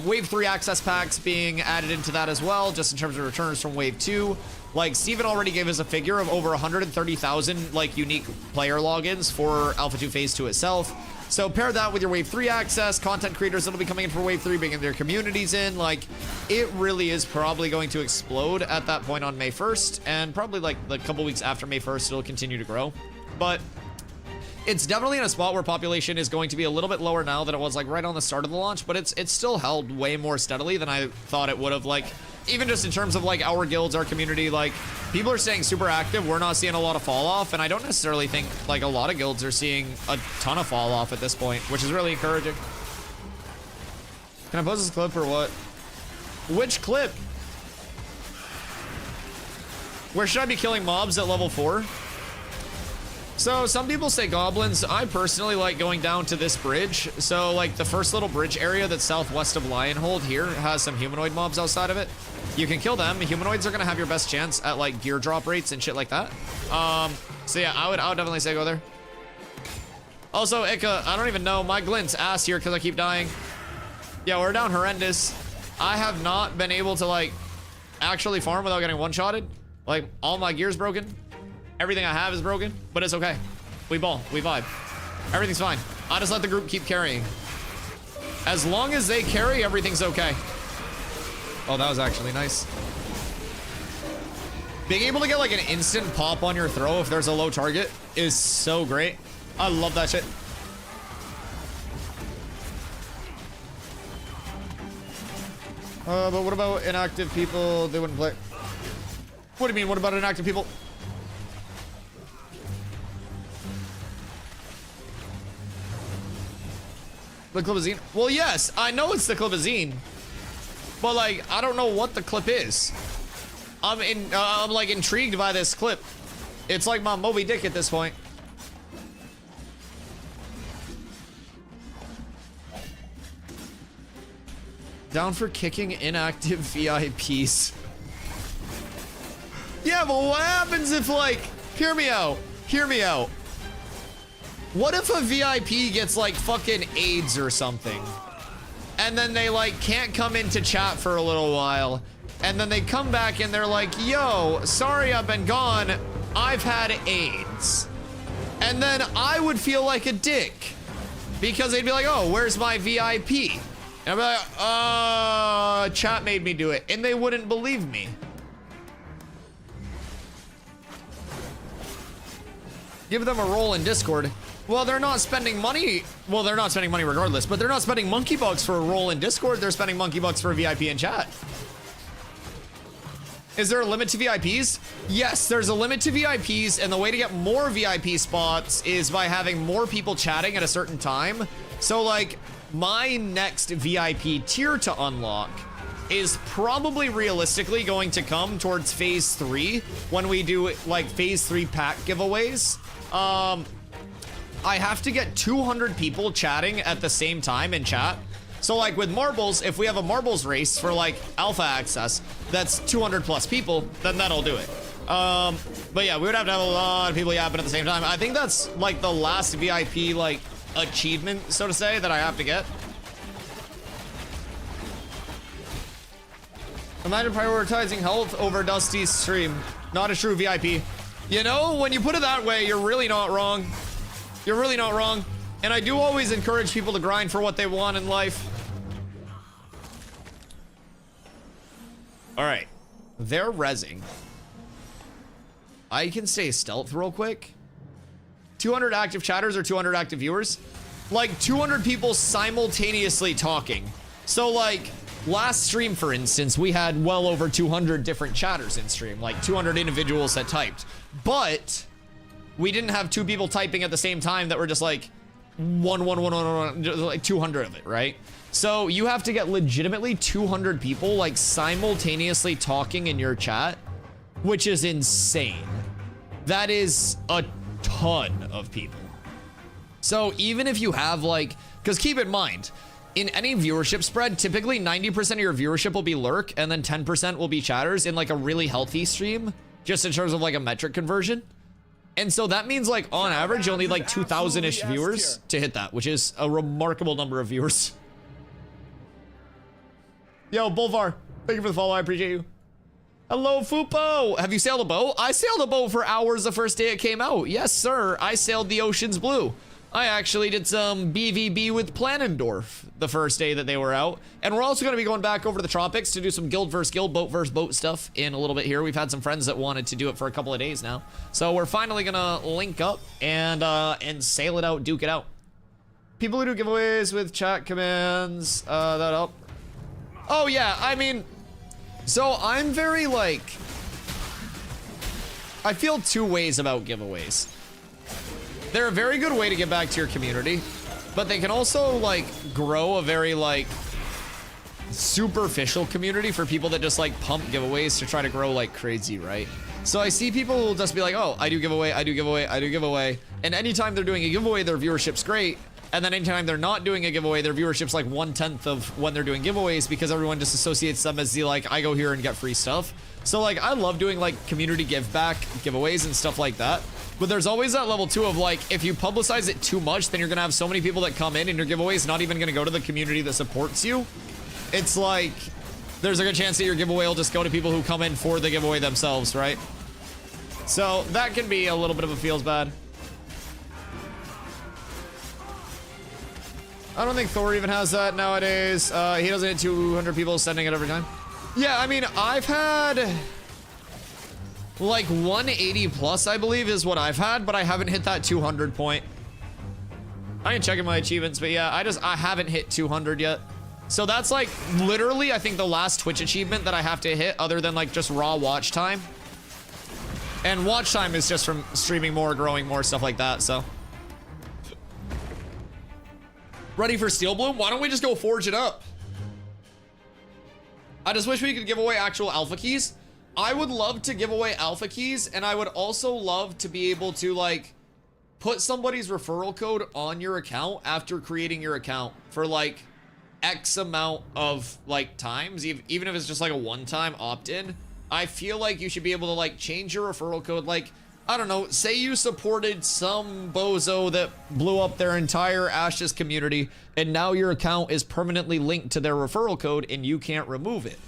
Wave 3 access packs being added into that as well, just in terms of returners from Wave 2. Like Steven already gave us a figure of over 130,000 like unique player logins for Alpha 2 Phase 2 itself. So pair that with your Wave 3 access, content creators that'll be coming in for Wave 3, bringing their communities in. Like, it really is probably going to explode at that point on May 1st, and probably like the couple weeks after May 1st, it'll continue to grow. But it's definitely in a spot where population is going to be a little bit lower now than it was like right on the start of the launch, but it's still held way more steadily than I thought it would have. Like, even just in terms of like our guilds, our community, like people are staying super active. We're not seeing a lot of fall off, and I don't necessarily think like a lot of guilds are seeing a ton of fall off at this point, which is really encouraging. Can I post this clip or what? Which clip? Where should I be killing mobs at level 4? So some people say goblins. I personally like going down to this bridge. So like the first little bridge area that's southwest of Lionhold here has some humanoid mobs outside of it. You can kill them. Humanoids are gonna have your best chance at like gear drop rates and shit like that. So yeah, I would definitely say go there. Also, Ika, I don't even know. My glint's ass here because I keep dying. Yeah, we're down horrendous. I have not been able to like actually farm without getting one-shotted. Like all my gear's broken. Everything I have is broken, but it's okay. We ball, we vibe. Everything's fine. I just let the group keep carrying. As long as they carry, everything's okay. Oh, that was actually nice. Being able to get like an instant pop on your throw if there's a low target is so great. I love that shit. But what about inactive people? They wouldn't play. What do you mean, what about inactive people? The clip-a-zine? Well, yes, I know it's the clip-a-zine, but like, I don't know what the clip is. I'm like intrigued by this clip. It's like my Moby Dick at this point. Down for kicking inactive VIPs. Yeah, but what happens if like, hear me out. What if a VIP gets like fucking AIDS or something? And then they like can't come into chat for a little while. And then they come back and they're like, yo, sorry I've been gone. I've had AIDS. And then I would feel like a dick. Because they'd be like, oh, where's my VIP? And I'd be like, chat made me do it. And they wouldn't believe me. Give them a role in Discord. Well, they're not spending money. Well, they're not spending money regardless, but they're not spending monkey bucks for a role in Discord. They're spending monkey bucks for a VIP in chat. Is there a limit to VIPs? Yes, there's a limit to VIPs, and the way to get more VIP spots is by having more people chatting at a certain time. So like, my next VIP tier to unlock is probably realistically going to come towards phase 3 when we do like phase 3 pack giveaways. I have to get 200 people chatting at the same time in chat. So like with marbles, if we have a marbles race for like alpha access, that's 200 plus people, then that'll do it. But yeah, we would have to have a lot of people yapping at the same time. I think that's like the last VIP like achievement, so to say, that I have to get. Imagine prioritizing health over Dusty's stream. Not a true VIP. You know, when you put it that way, you're really not wrong. You're really not wrong. And I do always encourage people to grind for what they want in life. All right. They're rezzing. I can stay stealth real quick. 200 active chatters or 200 active viewers? Like 200 people simultaneously talking. So like last stream, for instance, we had well over 200 different chatters in stream, like 200 individuals that typed. But we didn't have 2 people typing at the same time that were just like one, like 200 of it, right? So you have to get legitimately 200 people like simultaneously talking in your chat, which is insane. That is a ton of people. So even if you have like, because keep in mind, in any viewership spread, typically 90% of your viewership will be lurk and then 10% will be chatters in like a really healthy stream, just in terms of like a metric conversion. And so that means like on average, you'll need like 2,000-ish viewers to hit that, which is a remarkable number of viewers. Yo, Bolvar, thank you for the follow, I appreciate you. Hello, Fupo. Have you sailed a boat? I sailed a boat for hours the first day it came out. Yes, sir, I sailed the Ocean's Blue. I actually did some BVB with Planendorf the first day that they were out. And we're also gonna be going back over to the tropics to do some guild versus guild, boat versus boat stuff in a little bit here. We've had some friends that wanted to do it for a couple of days now. So we're finally gonna link up and sail it out, duke it out. People who do giveaways with chat commands, that help. Oh yeah, I mean, So I'm very like, I feel two ways about giveaways. They're a very good way to get back to your community, but they can also like grow a very like superficial community for people that just like pump giveaways to try to grow like crazy, right? So I see people who will just be like, oh, I do giveaway, I do giveaway, I do giveaway. And anytime they're doing a giveaway, their viewership's great. And then anytime they're not doing a giveaway, their viewership's like 1/10 of when they're doing giveaways because everyone just associates them as the like, I go here and get free stuff. So like, I love doing like community give back giveaways and stuff like that. But there's always that level too of like, if you publicize it too much, then you're gonna have so many people that come in and your giveaway is not even gonna go to the community that supports you. It's like, there's a good chance that your giveaway will just go to people who come in for the giveaway themselves, right? So that can be a little bit of a feels bad. I don't think Thor even has that nowadays. He doesn't hit 200 people sending it every time. Yeah, I mean, I've had like 180 plus, I believe is what I've had, but I haven't hit that 200 point. I can check in my achievements, but yeah, I haven't hit 200 yet. So that's like literally, I think the last Twitch achievement that I have to hit other than like just raw watch time. And watch time is just from streaming more, growing more, stuff like that, so. Ready for Steel Bloom? Why don't we just go forge it up? I just wish we could give away actual alpha keys. I would love to give away alpha keys, and I would also love to be able to like put somebody's referral code on your account after creating your account for like X amount of like times, even if it's just like a one-time opt-in. I feel like you should be able to like change your referral code. Like, I don't know, say you supported some bozo that blew up their entire Ashes community and now your account is permanently linked to their referral code and you can't remove it.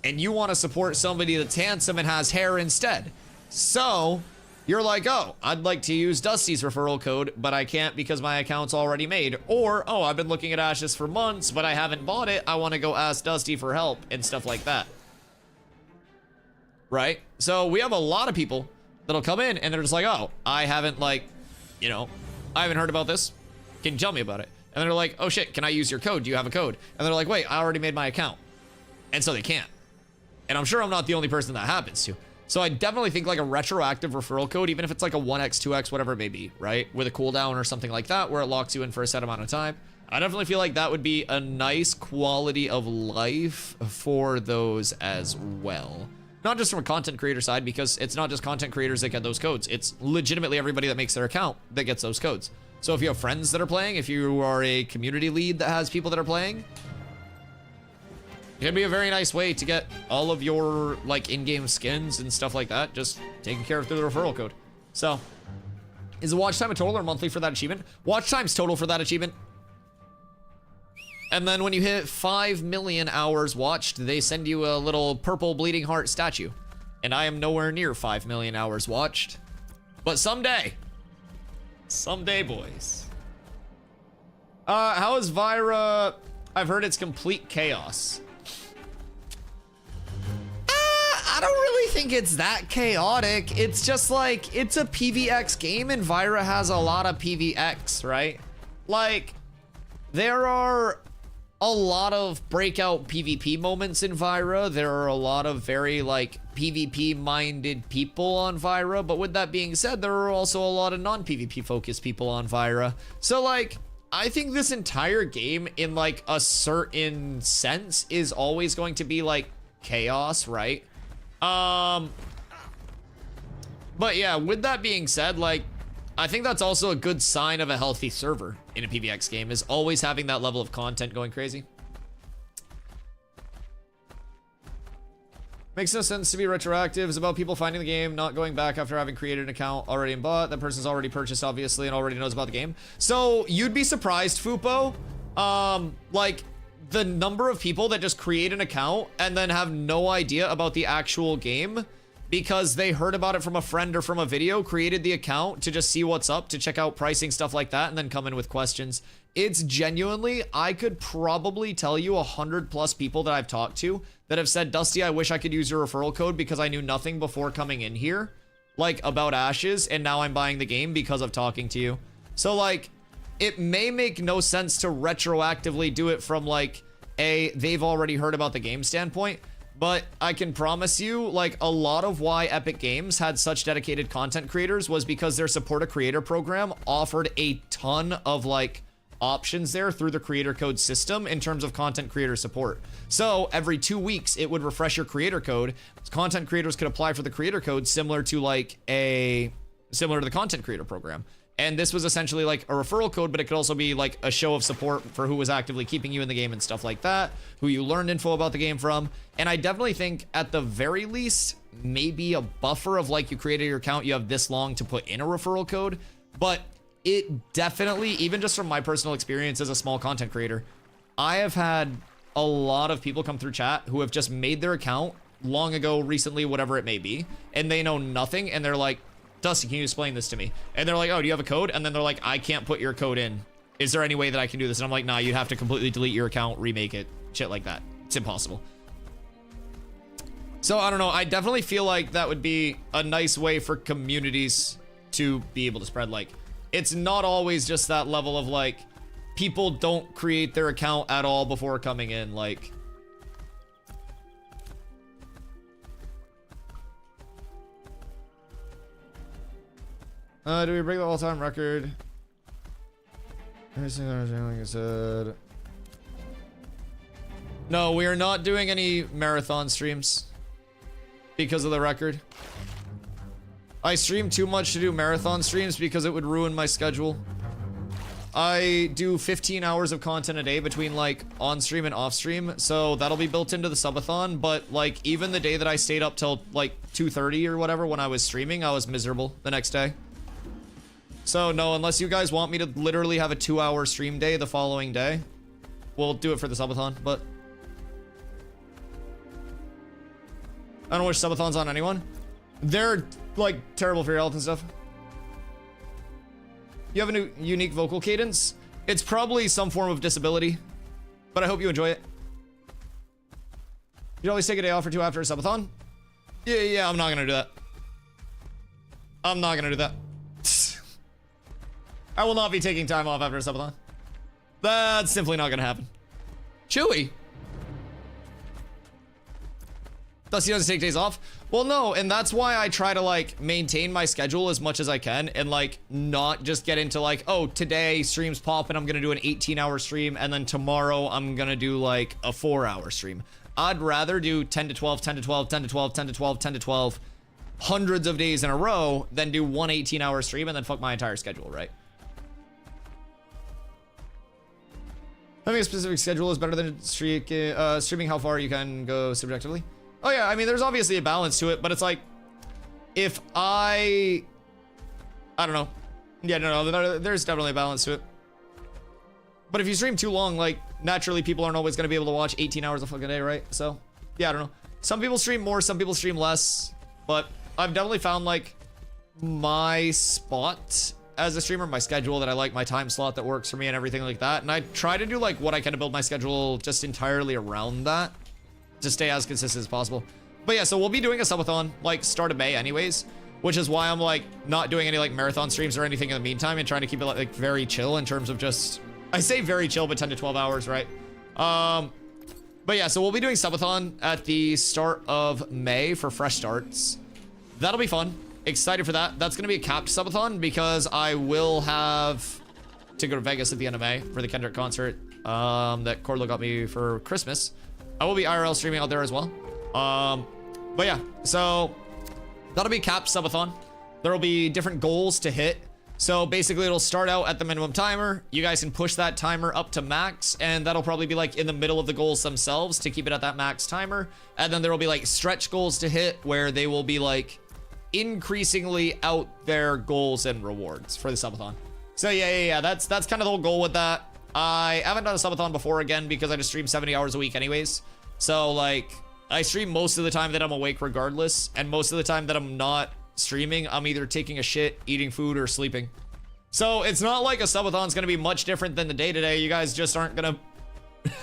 And you want to support somebody that's handsome and has hair instead. So you're like, oh, I'd like to use Dusty's referral code, but I can't because my account's already made. Or, oh, I've been looking at Ashes for months, but I haven't bought it. I want to go ask Dusty for help and stuff like that. Right? So we have a lot of people that'll come in and they're just like, oh, I haven't like, you know, I haven't heard about this. Can you tell me about it? And they're like, oh shit, can I use your code? Do you have a code? And they're like, wait, I already made my account. And so they can't. And I'm sure I'm not the only person that happens to. So I definitely think like a retroactive referral code, even if it's like a 1x, 2x, whatever it may be, right? With a cooldown or something like that, where it locks you in for a set amount of time. I definitely feel like that would be a nice quality of life for those as well. Not just from a content creator side, because it's not just content creators that get those codes. It's legitimately everybody that makes their account that gets those codes. So if you have friends that are playing, if you are a community lead that has people that are playing, it can be a very nice way to get all of your like in-game skins and stuff like that just taken care of through the referral code. So, is the watch time a total or monthly for that achievement? Watch time's total for that achievement. And then when you hit 5 million hours watched, they send you a little purple bleeding heart statue. And I am nowhere near 5 million hours watched. But someday. Someday, boys. How is Vyra? I've heard it's complete chaos. I don't really think it's that chaotic. It's just like, it's a PvX game and Vyra has a lot of PvX, right? Like, there are a lot of breakout PvP moments in Vyra. There are a lot of very like PvP minded people on Vyra, but with that being said, there are also a lot of non-PvP focused people on Vyra. So like, I think this entire game in like a certain sense is always going to be like chaos, right? But yeah, with that being said, like, I think that's also a good sign of a healthy server in a PvX game, is always having that level of content going crazy. Makes no sense to be retroactive. It's about people finding the game, not going back after having created an account already and bought. That person's already purchased, obviously, and already knows about the game. So you'd be surprised, Fupo, like the number of people that just create an account and then have no idea about the actual game because they heard about it from a friend or from a video, created the account to just see what's up, to check out pricing, stuff like that, and then come in with questions. It's genuinely, I could probably tell you 100+ people that I've talked to that have said, Dusty, I wish I could use your referral code because I knew nothing before coming in here, like about Ashes, and now I'm buying the game because of talking to you. So like, it may make no sense to retroactively do it from like they've already heard about the game standpoint, But I can promise you, like, a lot of why Epic Games had such dedicated content creators was because their support a creator program offered a ton of, like, options there through the creator code system in terms of content creator support. So every 2 weeks, it would refresh your creator code. Content creators could apply for the creator code similar to the content creator program. And this was essentially like a referral code, but it could also be like a show of support for who was actively keeping you in the game and stuff like that, who you learned info about the game from. And I definitely think at the very least, maybe a buffer of like you created your account, you have this long to put in a referral code. But it definitely, even just from my personal experience as a small content creator, I have had a lot of people come through chat who have just made their account long ago, recently, whatever it may be, and they know nothing, and they're like, Dusty, can you explain this to me? And they're like, oh, do you have a code? And then they're like, I can't put your code in. Is there any way that I can do this? And I'm like, nah, you'd have to completely delete your account, remake it, shit like that. It's impossible. So I don't know. I definitely feel like that would be a nice way for communities to be able to spread. Like, it's not always just that level of like, people don't create their account at all before coming in. Like, do we break the all-time record? Everything like I said. No, we are not doing any marathon streams because of the record. I stream too much to do marathon streams because it would ruin my schedule. I do 15 hours of content a day between like on stream and off stream, so that'll be built into the subathon. But like even the day that I stayed up till like 2:30 or whatever when I was streaming, I was miserable the next day. So no, unless you guys want me to literally have a 2-hour stream day the following day, we'll do it for the subathon. But I don't wish subathons on anyone. They're like terrible for your health and stuff. You have a new unique vocal cadence. It's probably some form of disability, but I hope you enjoy it. You always take a day off or two after a subathon? Yeah, I'm not gonna do that. I'm not gonna do that. I will not be taking time off after a subathon. That's simply not gonna happen. Chewy. Dusty doesn't take days off? Well, no, and that's why I try to like maintain my schedule as much as I can and like not just get into like, oh, today streams pop and I'm gonna do an 18-hour stream and then tomorrow I'm gonna do like a 4-hour stream. I'd rather do 10 to 12, 10 to 12, 10 to 12, 10 to 12, 10 to 12 hundreds of days in a row than do one 18-hour stream and then fuck my entire schedule, right? Having a specific schedule is better than streaming how far you can go subjectively. Oh yeah, I mean, there's obviously a balance to it, but it's like, if I don't know. Yeah, no, there's definitely a balance to it. But if you stream too long, like, naturally people aren't always going to be able to watch 18 hours a fucking day, right? So, yeah, I don't know. Some people stream more, some people stream less, but I've definitely found, like, my spot as a streamer, my schedule that I like, my time slot that works for me and everything like that. And I try to do, like, what I can to build my schedule just entirely around that, to stay as consistent as possible. But yeah, so we'll be doing a subathon like start of May anyways, which is why I'm like not doing any like marathon streams or anything in the meantime and trying to keep it like very chill in terms of just, I say very chill, but 10 to 12 hours, right? But yeah, so we'll be doing subathon at the start of May for fresh starts. That'll be fun. Excited for that. That's gonna be a capped subathon because I will have to go to Vegas at the end of May for the Kendrick concert that Cordlo got me for Christmas. I will be IRL streaming out there as well. But yeah, so that'll be capped subathon. There will be different goals to hit. So basically it'll start out at the minimum timer. You guys can push that timer up to max, and that'll probably be like in the middle of the goals themselves to keep it at that max timer. And then there will be like stretch goals to hit where they will be like increasingly out there goals and rewards for the subathon. So yeah, that's kind of the whole goal with that. I haven't done a subathon before again because I just stream 70 hours a week anyways. So like I stream most of the time that I'm awake regardless, and most of the time that I'm not streaming, I'm either taking a shit, eating food, or sleeping. So it's not like a subathon's gonna be much different than the day-to-day. You guys just aren't gonna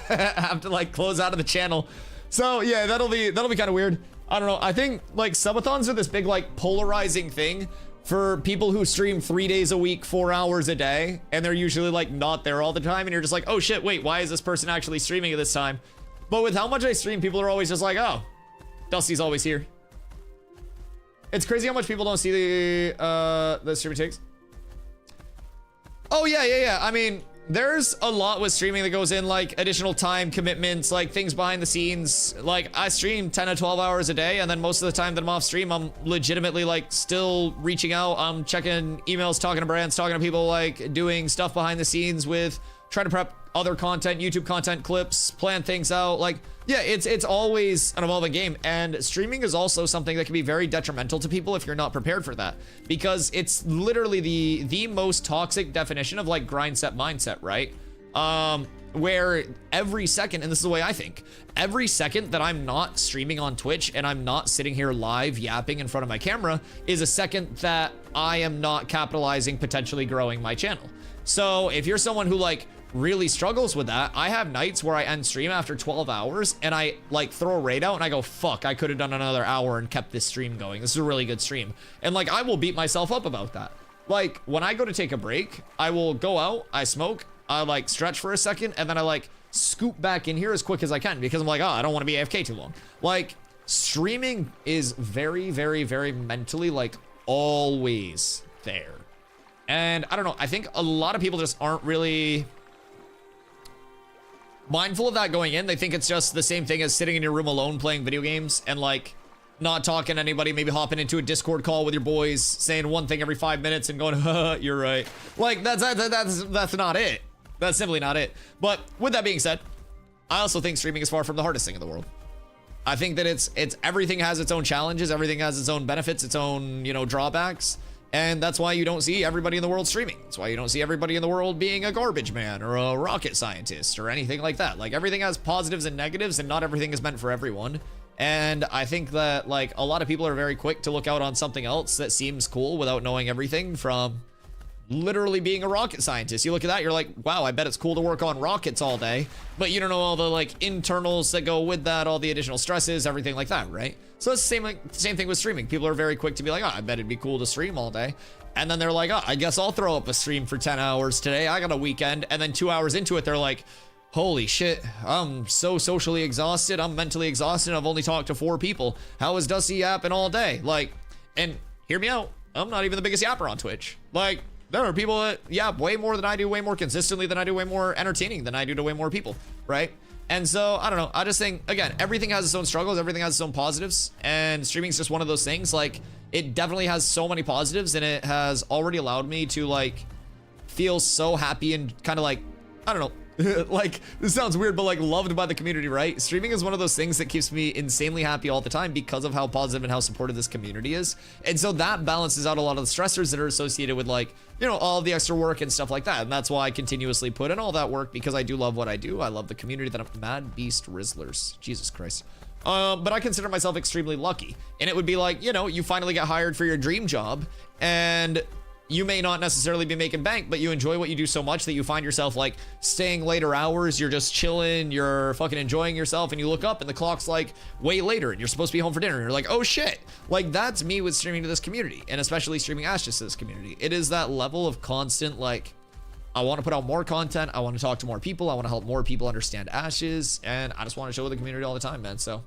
have to like close out of the channel. So yeah, that'll be kind of weird. I don't know. I think like subathons are this big like polarizing thing for people who stream 3 days a week, 4 hours a day, and they're usually like not there all the time, and you're just like, oh shit, wait, why is this person actually streaming at this time? But with how much I stream, people are always just like, oh, Dusty's always here. It's crazy how much people don't see the streaming takes. Oh yeah. I mean, there's a lot with streaming that goes in, like additional time commitments, like things behind the scenes. Like I stream 10 to 12 hours a day, and then most of the time that I'm off stream, I'm legitimately like still reaching out. I'm checking emails, talking to brands, talking to people, like doing stuff behind the scenes with trying to prep other content, YouTube content clips, plan things out. Like, yeah, it's always an evolving game, and streaming is also something that can be very detrimental to people if you're not prepared for that, because it's literally the most toxic definition of like grind set mindset, right? Where every second, and this is the way I think, every second that I'm not streaming on Twitch and I'm not sitting here live yapping in front of my camera is a second that I am not capitalizing, potentially growing my channel. So if you're someone who like really struggles with that, I have nights where I end stream after 12 hours and I like throw a raid out and I go, fuck, I could have done another hour and kept this stream going. This is a really good stream. And like, I will beat myself up about that. Like when I go to take a break, I will go out, I smoke, I like stretch for a second, and then I like scoop back in here as quick as I can because I'm like, oh, I don't want to be AFK too long. Like streaming is very, very, very mentally like always there. And I don't know, I think a lot of people just aren't really mindful of that going in. They think it's just the same thing as sitting in your room alone playing video games and like not talking to anybody, maybe hopping into a Discord call with your boys, saying one thing every 5 minutes and going, haha, you're right. Like that's not it. That's simply not it. But with that being said, I also think streaming is far from the hardest thing in the world. I think that it's everything has its own challenges, everything has its own benefits, its own, you know, drawbacks. And that's why you don't see everybody in the world streaming. That's why you don't see everybody in the world being a garbage man or a rocket scientist or anything like that. Like everything has positives and negatives, and not everything is meant for everyone. And I think that like a lot of people are very quick to look out on something else that seems cool without knowing everything, from literally being a rocket scientist. You look at that, you're like, wow, I bet it's cool to work on rockets all day, but you don't know all the like internals that go with that, all the additional stresses, everything like that, right? So it's the same thing with streaming. People are very quick to be like, oh, I bet it'd be cool to stream all day. And then they're like, oh, I guess I'll throw up a stream for 10 hours today. I got a weekend. And then 2 hours into it, they're like, holy shit, I'm so socially exhausted. I'm mentally exhausted. I've only talked to 4 people. How is Dusty yapping all day? Like, and hear me out, I'm not even the biggest yapper on Twitch. Like, there are people that yap way more than I do, way more consistently than I do, way more entertaining than I do to way more people, right? And so, I don't know, I just think, again, everything has its own struggles, everything has its own positives, and streaming is just one of those things. Like, it definitely has so many positives, and it has already allowed me to, like, feel so happy and kind of like, I don't know, like, this sounds weird, but like loved by the community, right? Streaming is one of those things that keeps me insanely happy all the time because of how positive and how supportive this community is. And so that balances out a lot of the stressors that are associated with, like, you know, all the extra work and stuff like that. And that's why I continuously put in all that work, because I do love what I do. I love the community that I'm Mad Beast Rizzlers. Jesus Christ. But I consider myself extremely lucky. And it would be like, you know, you finally get hired for your dream job, and you may not necessarily be making bank, but you enjoy what you do so much that you find yourself like staying later hours. You're just chilling, you're fucking enjoying yourself, and you look up and the clock's like way later and you're supposed to be home for dinner. And you're like, oh shit. Like, that's me with streaming to this community, and especially streaming Ashes to this community. It is that level of constant, like, I want to put out more content. I want to talk to more people. I want to help more people understand Ashes, and I just want to show the community all the time, man. So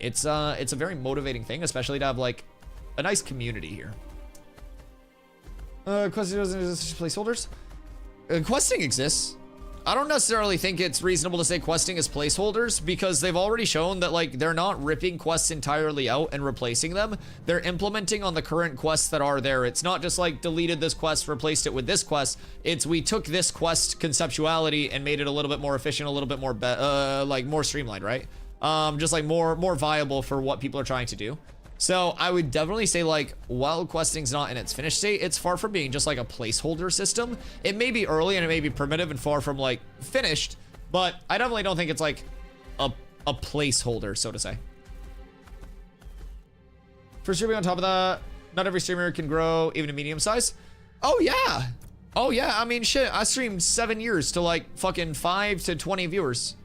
it's a very motivating thing, especially to have like a nice community here. Questing doesn't exist placeholders? Questing exists. I don't necessarily think it's reasonable to say questing is placeholders, because they've already shown that like they're not ripping quests entirely out and replacing them. They're implementing on the current quests that are there. It's not just like deleted this quest, replaced it with this quest. It's we took this quest conceptuality and made it a little bit more efficient, a little bit more like more streamlined, right? Just like more viable for what people are trying to do. So I would definitely say, like, while questing's not in its finished state, it's far from being just like a placeholder system. It may be early and it may be primitive and far from like finished, but I definitely don't think it's like a placeholder, so to say. For streaming on top of that, not every streamer can grow even a medium size. Oh yeah. Oh yeah, I mean shit, I streamed 7 years to like fucking 5 to 20 viewers.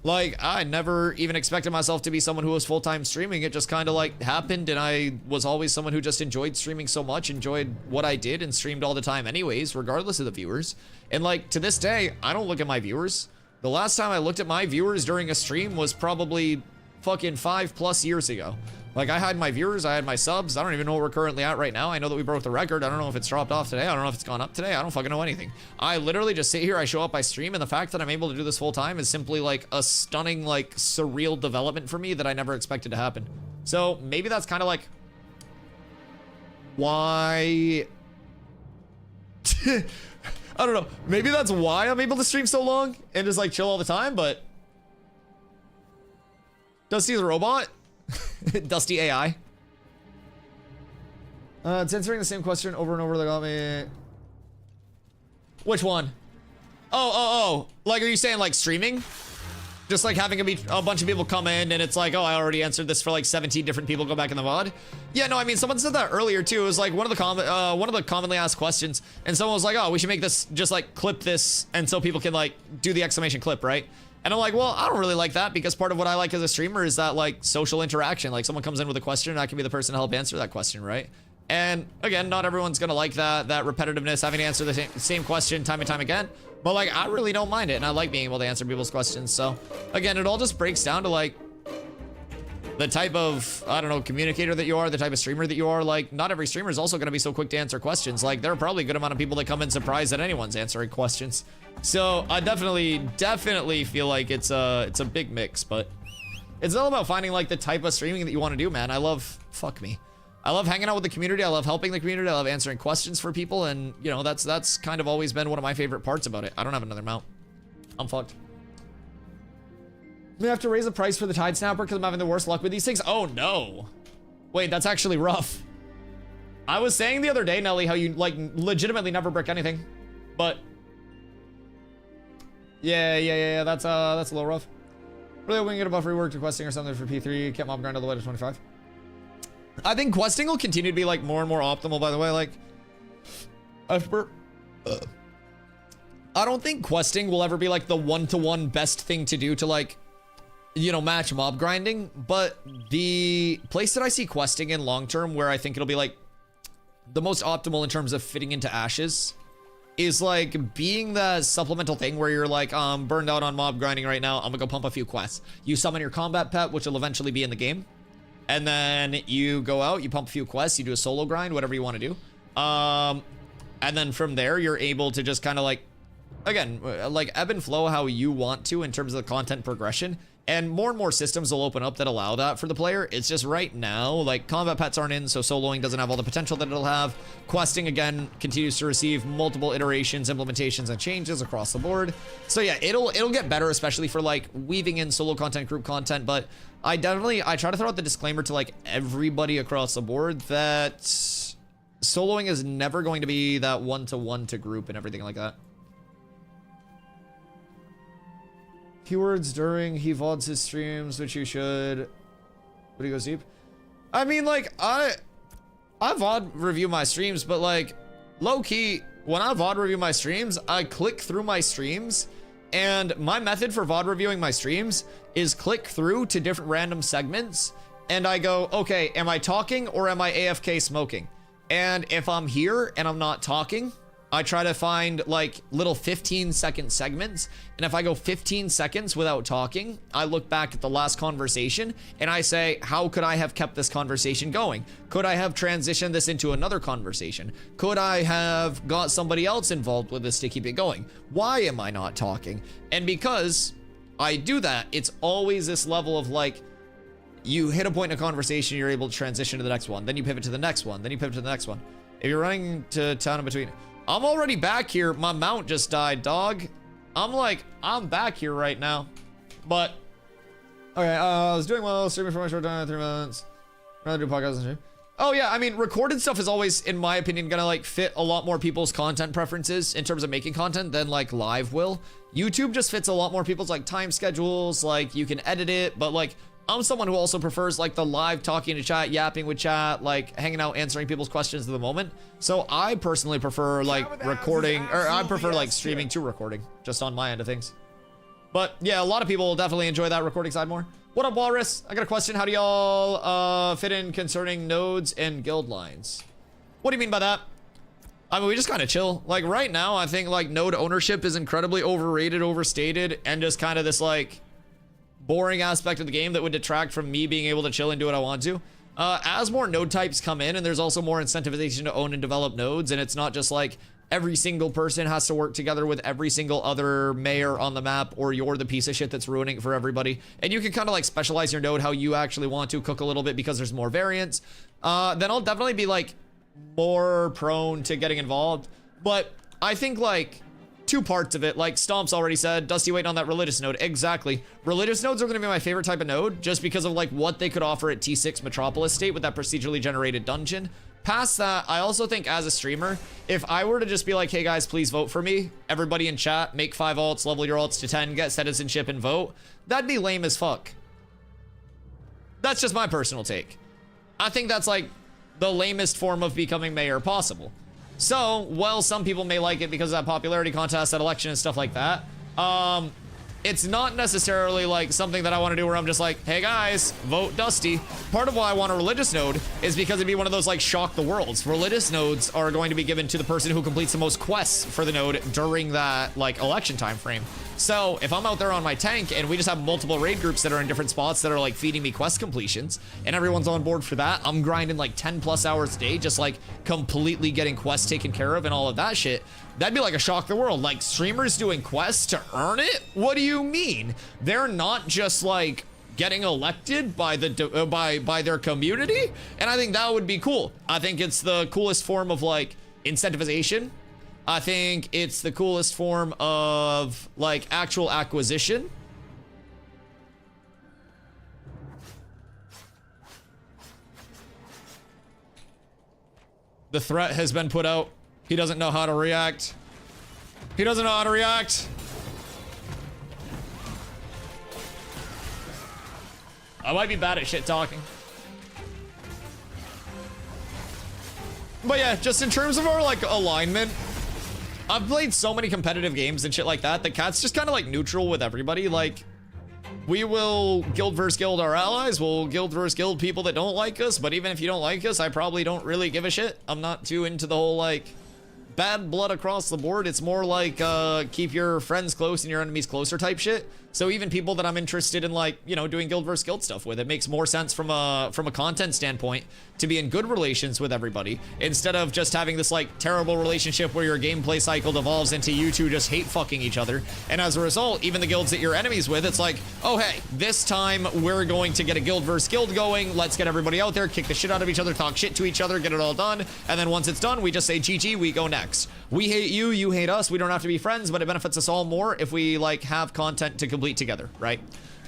Like, I never even expected myself to be someone who was full-time streaming. It just kind of like happened, and I was always someone who just enjoyed streaming so much, enjoyed what I did, and streamed all the time anyways, regardless of the viewers. And like, to this day, I don't look at my viewers. The last time I looked at my viewers during a stream was probably fucking 5+ years ago. Like, I had my viewers, I had my subs. I don't even know where we're currently at right now. I know that we broke the record. I don't know if it's dropped off today. I don't know if it's gone up today. I don't fucking know anything. I literally just sit here, I show up, I stream, and the fact that I'm able to do this full time is simply like a stunning, like, surreal development for me that I never expected to happen. So maybe that's kind of like why I don't know. Maybe that's why I'm able to stream so long and just like chill all the time, but Dusty's a robot. Dusty AI. It's answering the same question over and over. They got me. Which one? Oh. Like, are you saying like streaming? Just like having a bunch of people come in and it's like, oh, I already answered this for like 17 different people. Go back in the VOD. Yeah, no, I mean, someone said that earlier too. It was like one of the commonly asked questions, and someone was like, oh, we should make this just like clip this, and so people can like do the exclamation clip, right? And I'm like, well, I don't really like that because part of what I like as a streamer is that like social interaction. Like someone comes in with a question and I can be the person to help answer that question, right? And again, not everyone's gonna like that repetitiveness, having to answer the same question time and time again. But like, I really don't mind it, and I like being able to answer people's questions. So again, it all just breaks down to like the type of, I don't know, communicator that you are, the type of streamer that you are. Like, not every streamer is also gonna be so quick to answer questions. Like, there are probably a good amount of people that come in surprised that anyone's answering questions. So I definitely feel like it's a big mix, but it's all about finding like the type of streaming that you want to do, man. I love hanging out with the community. I love helping the community. I love answering questions for people, and you know, that's kind of always been one of my favorite parts about it. I don't have another mount. I'm fucked. We have to raise the price for the Tide Snapper because I'm having the worst luck with these things. Oh no. Wait, that's actually rough. I was saying the other day, Nelly, how you like legitimately never brick anything, but yeah, that's a little rough. Really, we can get a buff rework to questing or something for P3. Kept mob grind all the way to 25. I think questing will continue to be like more and more optimal, by the way. Like, I don't think questing will ever be like the one-to-one best thing to do to like, you know, match mob grinding. But the place that I see questing in long term, where I think it'll be like the most optimal in terms of fitting into ashes, is like being the supplemental thing where you're like, burned out on mob grinding right now. I'm gonna go pump a few quests. You summon your combat pet, which will eventually be in the game. And then you go out, you pump a few quests, you do a solo grind, whatever you want to do. And then from there, you're able to just kind of like, again, like ebb and flow how you want to in terms of the content progression. And more systems will open up that allow that for the player. It's just right now, like combat pets aren't in, so soloing doesn't have all the potential that it'll have. Questing, again, continues to receive multiple iterations, implementations, and changes across the board. So yeah, it'll get better, especially for like weaving in solo content, group content. But I try to throw out the disclaimer to like everybody across the board that soloing is never going to be that one-to-one to group and everything like that. Keywords during he VODs his streams, which you should. But he goes deep. I mean, like, I VOD review my streams, but like, low key, when I VOD review my streams, I click through my streams, and my method for VOD reviewing my streams is click through to different random segments, and I go, okay, am I talking or am I AFK smoking? And if I'm here and I'm not talking, I try to find like little 15-second segments, and if I go 15 seconds without talking, I look back at the last conversation and I say, how could I have kept this conversation going? Could I have transitioned this into another conversation? Could I have got somebody else involved with this to keep it going? Why am I not talking? And because I do that, it's always this level of like, you hit a point in a conversation, you're able to transition to the next one, then you pivot to the next one, then you pivot to the next one. If you're running to town in between, I'm already back here. My mount just died, dog. I'm back here right now. But, okay, I was doing well, streaming for my short time, 3 months. Rather do podcasts and stream. Oh yeah, I mean, recorded stuff is always, in my opinion, gonna like fit a lot more people's content preferences in terms of making content than like live will. YouTube just fits a lot more people's like time schedules, like you can edit it, but like, I'm someone who also prefers like the live talking to chat, yapping with chat, like hanging out, answering people's questions at the moment. So I personally prefer like recording, or I prefer like streaming to recording, just on my end of things. But yeah, a lot of people will definitely enjoy that recording side more. What up, Walrus? I got a question. How do y'all fit in concerning nodes and guild lines? What do you mean by that? I mean, we just kind of chill. Like right now, I think like node ownership is incredibly overrated, overstated, and just kind of this like boring aspect of the game that would detract from me being able to chill and do what I want to. As more node types come in, and there's also more incentivization to own and develop nodes, and it's not just like every single person has to work together with every single other mayor on the map, or you're the piece of shit that's ruining it for everybody. And you can kind of like specialize your node how you actually want to, cook a little bit because there's more variance. Then I'll definitely be like more prone to getting involved. But I think like two parts of it, like Stomp's already said, Dusty waiting on that religious node. Exactly. Religious nodes are going to be my favorite type of node just because of like what they could offer at T6 Metropolis State with that procedurally generated dungeon. Past that, I also think as a streamer, if I were to just be like, hey guys, please vote for me, everybody in chat, make 5 alts, level your alts to 10, get citizenship and vote, that'd be lame as fuck. That's just my personal take. I think that's like the lamest form of becoming mayor possible. So, well, some people may like it because of that popularity contest, that election and stuff like that. It's not necessarily like something that I want to do where I'm just like, hey guys, vote Dusty. Part of why I want a religious node is because it'd be one of those like shock the worlds. Religious nodes are going to be given to the person who completes the most quests for the node during that like election time frame. So if I'm out there on my tank and we just have multiple raid groups that are in different spots that are like feeding me quest completions and everyone's on board for that, I'm grinding like 10+ hours a day, just like completely getting quests taken care of and all of that shit. That'd be like a shock the world. Like streamers doing quests to earn it? What do you mean? They're not just like getting elected by the by their community, and I think that would be cool. I think it's the coolest form of like incentivization. I think it's the coolest form of like actual acquisition. The threat has been put out. He doesn't know how to react. He doesn't know how to react. I might be bad at shit talking. But yeah, just in terms of our like alignment, I've played so many competitive games and shit like that. The cat's just kind of like neutral with everybody. Like, we will guild versus guild our allies. We'll guild versus guild people that don't like us. But even if you don't like us, I probably don't really give a shit. I'm not too into the whole like bad blood across the board. It's more like keep your friends close and your enemies closer type shit. So even people that I'm interested in, like, you know, doing guild versus guild stuff with, it makes more sense from a content standpoint to be in good relations with everybody instead of just having this like terrible relationship where your gameplay cycle devolves into you two just hate fucking each other. And as a result, even the guilds that you're enemies with, it's like, oh hey, this time we're going to get a guild versus guild going. Let's get everybody out there, kick the shit out of each other, talk shit to each other, get it all done. And then once it's done, we just say GG, we go next. We hate you, you hate us. We don't have to be friends, but it benefits us all more if we like have content to complete together, right?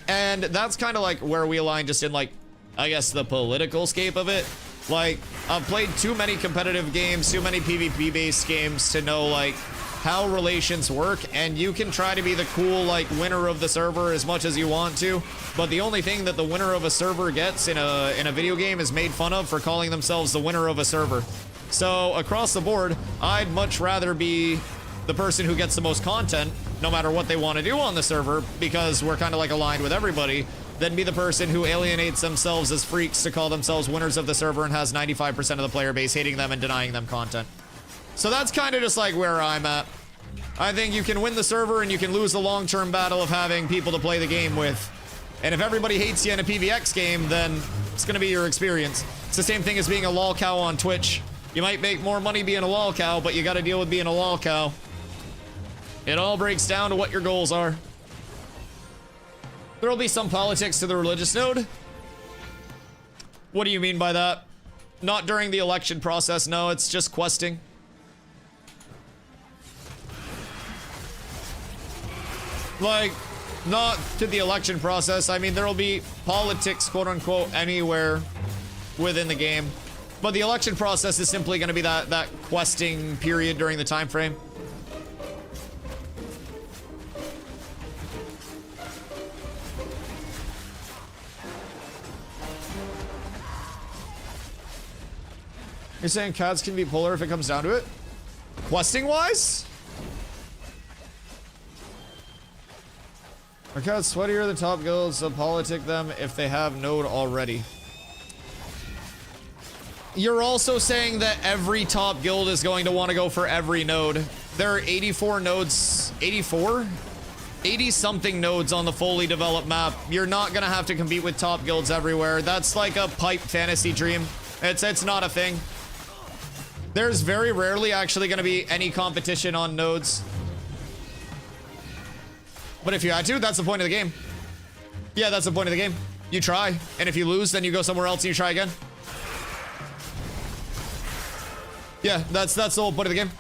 And that's kind of like where we align, just in like, I guess, the political scape of it. Like, I've played too many competitive games, too many PvP based games to know like how relations work, and you can try to be the cool like winner of the server as much as you want to, but the only thing that the winner of a server gets in a video game is made fun of for calling themselves the winner of a server. So across the board, I'd much rather be the person who gets the most content, no matter what they want to do on the server, because we're kind of like aligned with everybody, than be the person who alienates themselves as freaks to call themselves winners of the server and has 95% of the player base hating them and denying them content. So that's kind of just like where I'm at. I think you can win the server and you can lose the long-term battle of having people to play the game with. And if everybody hates you in a PvX game, then it's going to be your experience. It's the same thing as being a lol cow on Twitch. You might make more money being a lol cow, but you got to deal with being a lol cow. It all breaks down to what your goals are. There'll be some politics to the religious node. What do you mean by that? Not during the election process, no, it's just questing. Like, not to the election process. I mean, there'll be politics, quote unquote, anywhere within the game. But the election process is simply going to be that questing period during the time frame. You're saying CADs can be polar if it comes down to it? Questing wise? Are CADs sweatier than top guilds, so politic them if they have node already? You're also saying that every top guild is going to want to go for every node. There are 84 nodes. 84? 80-something nodes on the fully developed map. You're not gonna have to compete with top guilds everywhere. That's like a pipe fantasy dream. It's not a thing. There's very rarely actually gonna be any competition on nodes. But if you had to, that's the point of the game. Yeah, that's the point of the game. You try, and if you lose, then you go somewhere else and you try again. Yeah, that's the whole point of the game.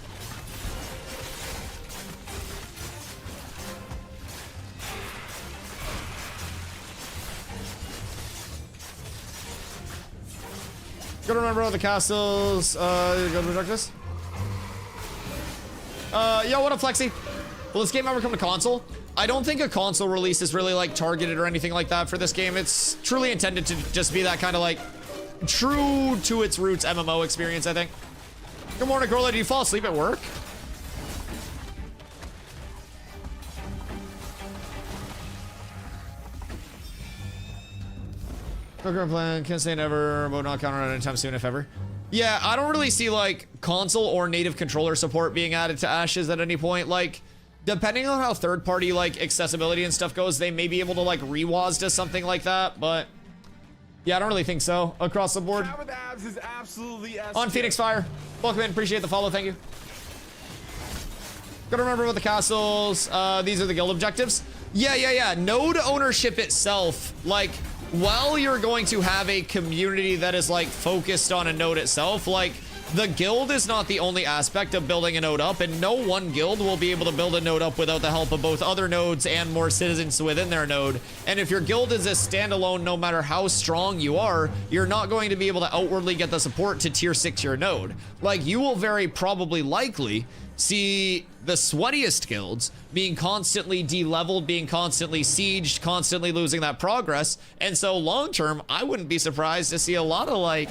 Gotta remember all the castles. Go reject this. Yo, what up, Flexi? Will this game ever come to console? I don't think a console release is really like targeted or anything like that for this game. It's truly intended to just be that kind of like true to its roots MMO experience, I think. Good morning, Corla. Do you fall asleep at work? Current plan, can't say never, but not count on it anytime soon, if ever. Yeah, I don't really see like console or native controller support being added to Ashes at any point. Like, depending on how third-party like accessibility and stuff goes, they may be able to like re-WASD to something like that, but yeah, I don't really think so across the board. With abs is absolutely On Phoenix Fire, welcome in, appreciate the follow, thank you. Gotta remember about the castles. These are the guild objectives. Yeah. Node ownership itself, like, while you're going to have a community that is like focused on a node itself, like the guild is not the only aspect of building a node up, and no one guild will be able to build a node up without the help of both other nodes and more citizens within their node. And if your guild is a standalone, no matter how strong you are, you're not going to be able to outwardly get the support to tier 6 your node. Like, you will very probably likely see the sweatiest guilds being constantly de-leveled, being constantly sieged, constantly losing that progress. And so long term, I wouldn't be surprised to see a lot of like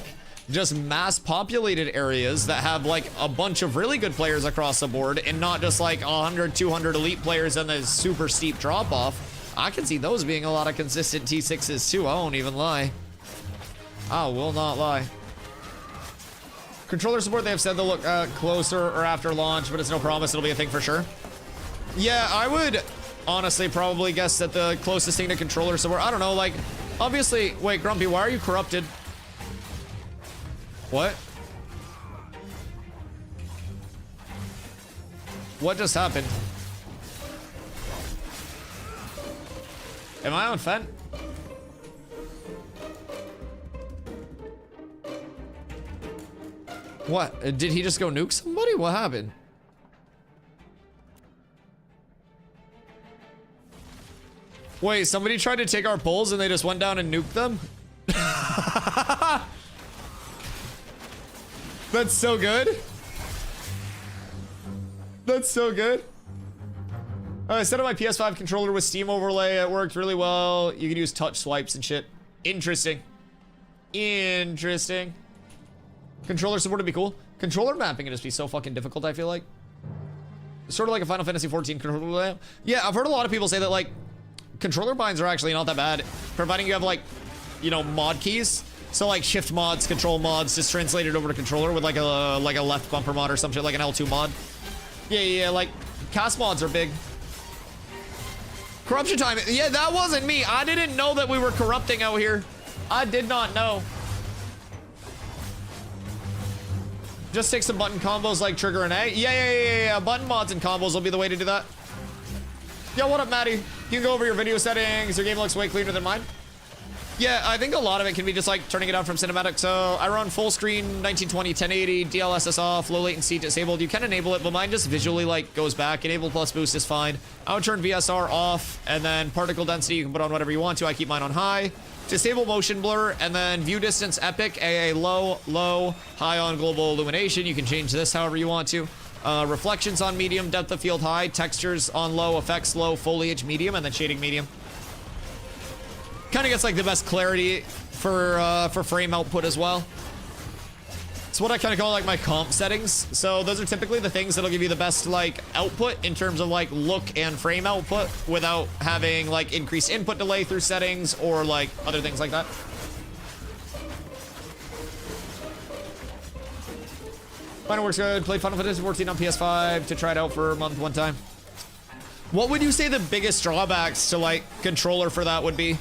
just mass populated areas that have like a bunch of really good players across the board and not just like 100, 200 elite players and the super steep drop off. I can see those being a lot of consistent T6s too. I won't even lie. I will not lie. Controller support, they have said they'll look closer or after launch, but it's no promise it'll be a thing for sure. Yeah, I would honestly probably guess that the closest thing to controller support, I don't know, like, obviously, wait, Grumpy, why are you corrupted? What? What just happened? Am I on Fent? What? Did he just go nuke somebody? What happened? Wait, somebody tried to take our pulls and they just went down and nuked them? That's so good. That's so good. I set up my PS5 controller with Steam overlay. It worked really well. You can use touch swipes and shit. Interesting. Interesting. Controller support would be cool. Controller mapping would just be so fucking difficult, I feel like. Sort of like a Final Fantasy 14 controller layout. Yeah, I've heard a lot of people say that, like, controller binds are actually not that bad, providing you have, like, you know, mod keys. So, like, shift mods, control mods, just translated over to controller with, like a left bumper mod or some shit, like an L2 mod. Yeah, like, cast mods are big. Corruption time. Yeah, that wasn't me. I didn't know that we were corrupting out here. I did not know. Just take some button combos like trigger and A. Yeah. Button mods and combos will be the way to do that. Yo, what up, Maddie? You can go over your video settings. Your game looks way cleaner than mine. Yeah, I think a lot of it can be just like turning it on from cinematic. So I run full screen 1920 1080, DLSS off, low latency disabled. You can enable it, but mine just visually like goes back. Enable plus boost is fine. I would turn VSR off, and then particle density you can put on whatever you want to. I keep mine on high. Disable motion blur, and then view distance epic, AA low, high on global illumination. You can change this however you want to. Reflections on medium, depth of field high, textures on low, effects low, foliage medium, and then shading medium. Kind of gets like the best clarity for frame output as well. It's what I kind of call like my comp settings. So those are typically the things that'll give you the best like output in terms of like look and frame output without having like increased input delay through settings or like other things like that. Final works good. Played Final Fantasy 14 on PS5 to try it out for a month one time. What would you say the biggest drawbacks to like controller for that would be?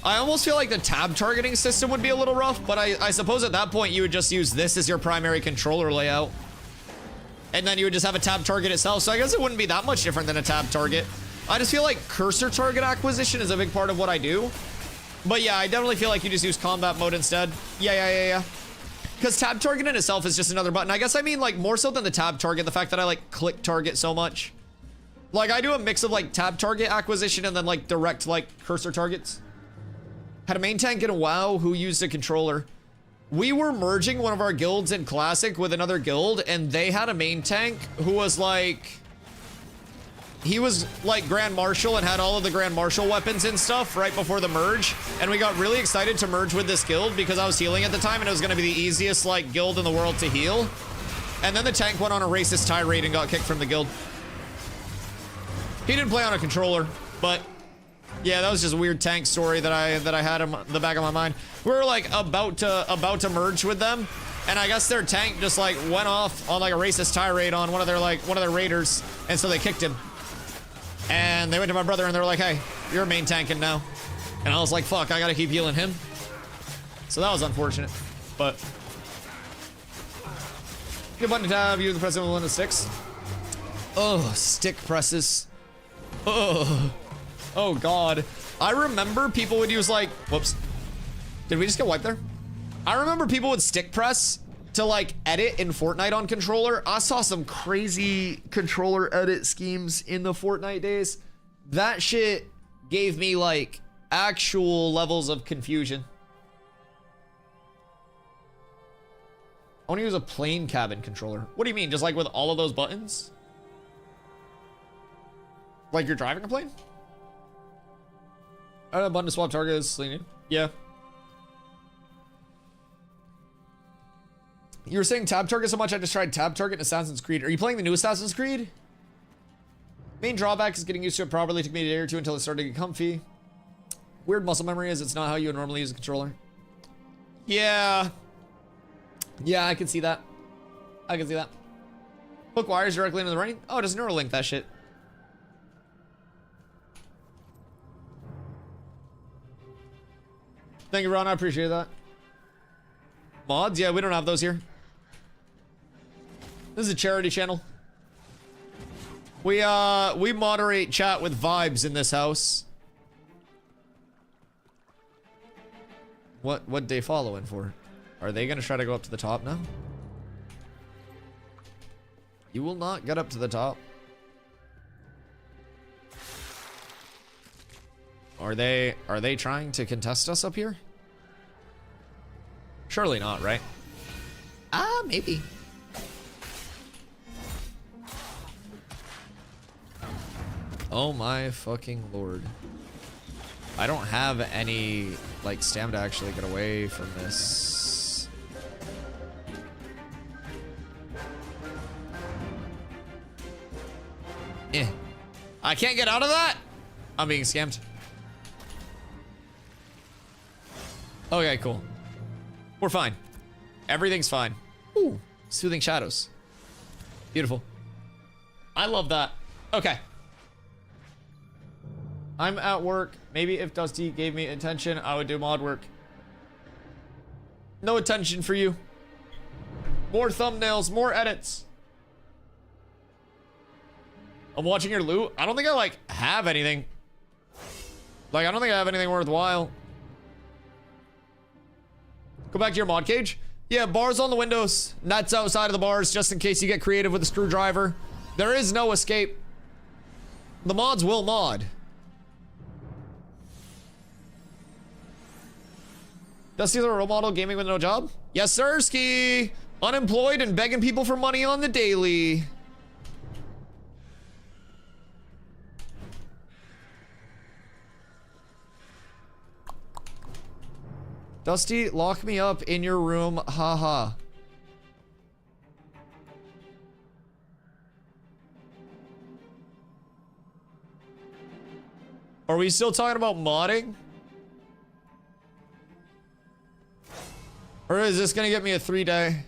I almost feel like the tab targeting system would be a little rough, but I suppose at that point you would just use this as your primary controller layout. And then you would just have a tab target itself. So I guess it wouldn't be that much different than a tab target. I just feel like cursor target acquisition is a big part of what I do. But yeah, I definitely feel like you just use combat mode instead. Yeah. Because tab target in itself is just another button. I guess I mean like more so than the tab target, the fact that I like click target so much. Like I do a mix of like tab target acquisition and then like direct like cursor targets. Had a main tank in a WoW who used a controller. We were merging one of our guilds in Classic with another guild, and they had a main tank who was like... He was like Grand Marshal and had all of the Grand Marshal weapons and stuff right before the merge. And we got really excited to merge with this guild because I was healing at the time and it was going to be the easiest like guild in the world to heal. And then the tank went on a racist tirade and got kicked from the guild. He didn't play on a controller, but... Yeah, that was just a weird tank story that I had in the back of my mind. We were like about to merge with them, and I guess their tank just like went off on like a racist tirade on one of their raiders, and so they kicked him. And they went to my brother and they were like, "Hey, you're main tanking now," and I was like, "Fuck, I gotta keep healing him." So that was unfortunate, but good button to have you the president with Windows 6. Oh, stick presses. Oh god. I remember people would use like, whoops. Did we just get wiped there? I remember people would stick press to like edit in Fortnite on controller. I saw some crazy controller edit schemes in the Fortnite days. That shit gave me like actual levels of confusion. I want to use a plain cabin controller. What do you mean? Just like with all of those buttons? Like you're driving a plane? A button to swap targets, leaning. Yeah. You were saying tab target so much, I just tried tab target in Assassin's Creed. Are you playing the new Assassin's Creed? Main drawback is getting used to it properly. It took me a day or two until it started to get comfy. Weird muscle memory is it's not how you would normally use a controller. Yeah. Yeah, I can see that. I can see that. Hook wires directly into the running. Oh, just Neuralink that shit. Thank you, Ron. I appreciate that. Mods? Yeah, we don't have those here. This is a charity channel. We moderate chat with vibes in this house. What they following for? Are they gonna try to go up to the top now? You will not get up to the top. Are they trying to contest us up here? Surely not, right? Ah, maybe. Oh my fucking lord. I don't have any like stamina to actually get away from this. I can't get out of that? I'm being scammed. Okay, cool. We're fine. Everything's fine. Ooh, soothing shadows. Beautiful. I love that. Okay. I'm at work. Maybe if Dusty gave me attention, I would do mod work. No attention for you. More thumbnails, more edits. I'm watching your loot. I don't think I like have anything. Like, I don't think I have anything worthwhile. Go back to your mod cage. Yeah, bars on the windows. Nuts outside of the bars, just in case you get creative with a screwdriver. There is no escape. The mods will mod. Dusty's a role model gaming with no job? Yes, sir, Ski. Unemployed and begging people for money on the daily. Dusty, lock me up in your room. Haha. Are we still talking about modding? Or is this gonna get me a 3-day?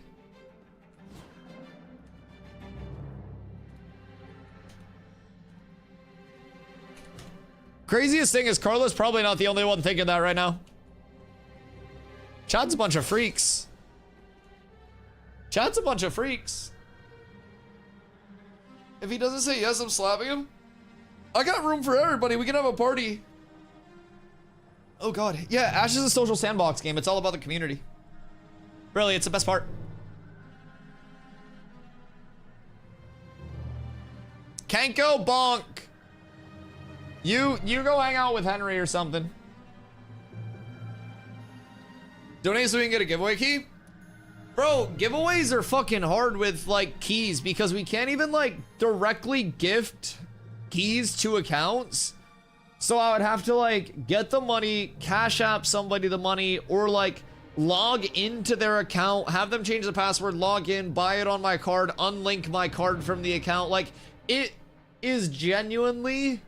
Craziest thing is Carla's probably not the only one thinking that right now. Chad's a bunch of freaks. Chad's a bunch of freaks. If he doesn't say yes, I'm slapping him. I got room for everybody. We can have a party. Oh god. Yeah, Ash is a social sandbox game. It's all about the community. Really, it's the best part. Kanko bonk. You go hang out with Henry or something. Donate so we can get a giveaway key? Bro, giveaways are fucking hard with like keys because we can't even like directly gift keys to accounts. So I would have to like get the money, cash app somebody the money, or like log into their account, have them change the password, log in, buy it on my card, unlink my card from the account. Like, it is genuinely,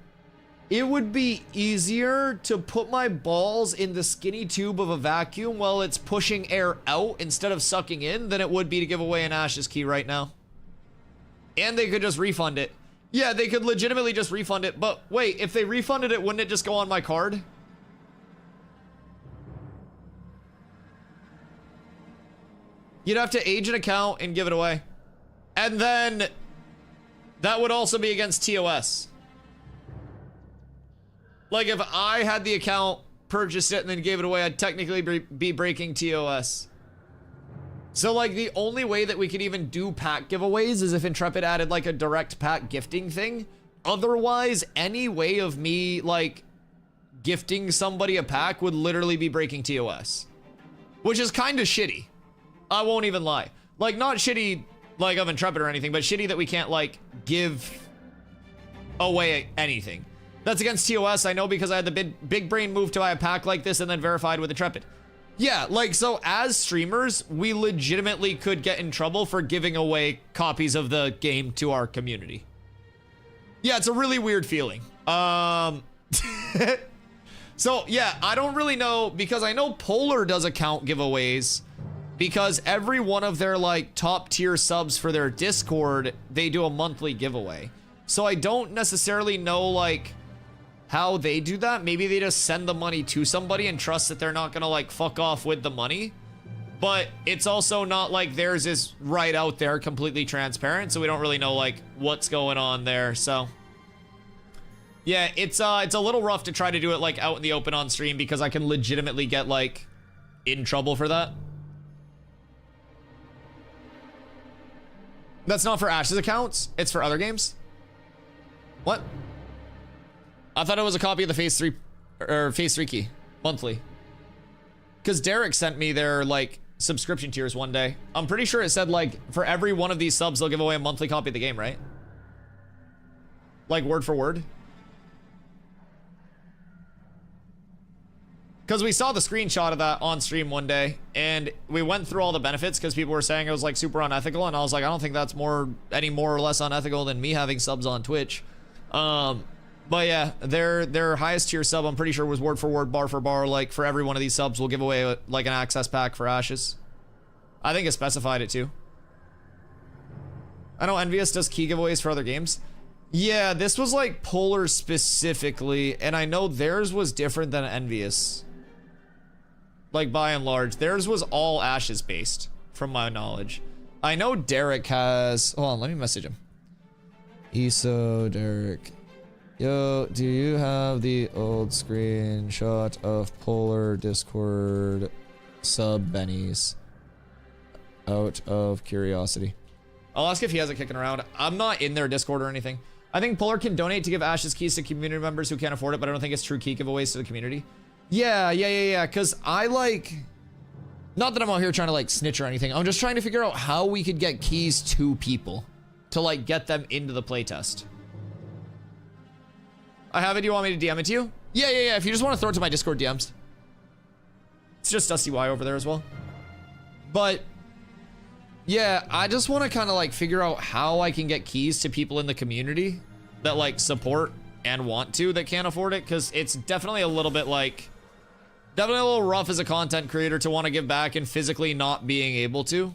it would be easier to put my balls in the skinny tube of a vacuum while it's pushing air out instead of sucking in than it would be to give away an Ash's key right now. And they could just refund it. Yeah, they could legitimately just refund it, but wait, if they refunded it, wouldn't it just go on my card? You'd have to age an account and give it away. And then that would also be against TOS. Like if I had the account, purchased it, and then gave it away, I'd technically be breaking TOS. So like the only way that we could even do pack giveaways is if Intrepid added like a direct pack gifting thing. Otherwise, any way of me like gifting somebody a pack would literally be breaking TOS. Which is kind of shitty. I won't even lie. Like, not shitty, like, of Intrepid or anything, but shitty that we can't, like, give away anything. That's against TOS, I know, because I had the big brain move to buy a pack like this and then verified with Intrepid. Yeah, like, so as streamers, we legitimately could get in trouble for giving away copies of the game to our community. Yeah, it's a really weird feeling. So, yeah, I don't really know, because I know Polar does account giveaways, because every one of their like top tier subs for their Discord, they do a monthly giveaway. So I don't necessarily know like how they do that. Maybe they just send the money to somebody and trust that they're not gonna like fuck off with the money. But it's also not like theirs is right out there, completely transparent. So we don't really know like what's going on there. So yeah, it's a little rough to try to do it like out in the open on stream because I can legitimately get like in trouble for that. That's not for Ash's accounts. It's for other games. What? I thought it was a copy of the Phase 3 or Phase 3 key monthly. Because Derek sent me their like subscription tiers one day. I'm pretty sure it said like for every one of these subs they'll give away a monthly copy of the game, right? Like word for word. Because we saw the screenshot of that on stream one day, and we went through all the benefits because people were saying it was like super unethical, and I was like, I don't think that's any more or less unethical than me having subs on Twitch. But yeah, their highest tier sub, I'm pretty sure was word for word, bar for bar. Like for every one of these subs, we'll give away like an access pack for Ashes. I think it specified it too. I know Envious does key giveaways for other games. Yeah, this was like Polar specifically, and I know theirs was different than Envious. Like, by and large. Theirs was all Ashes based, from my knowledge. I know Derek has... Hold on, let me message him. ESO, Derek. Yo, do you have the old screenshot of Polar Discord sub bennies? Out of curiosity. I'll ask if he has it kicking around. I'm not in their Discord or anything. I think Polar can donate to give Ashes keys to community members who can't afford it, but I don't think it's true key giveaways to the community. Yeah, because I like... Not that I'm out here trying to like snitch or anything. I'm just trying to figure out how we could get keys to people to like get them into the playtest. I have it. Do you want me to DM it to you? Yeah. If you just want to throw it to my Discord DMs. It's just DustyWhy over there as well. But yeah, I just want to kind of like figure out how I can get keys to people in the community that like support and want to that can't afford it, because it's definitely a little bit like... Definitely a little rough as a content creator to want to give back and physically not being able to.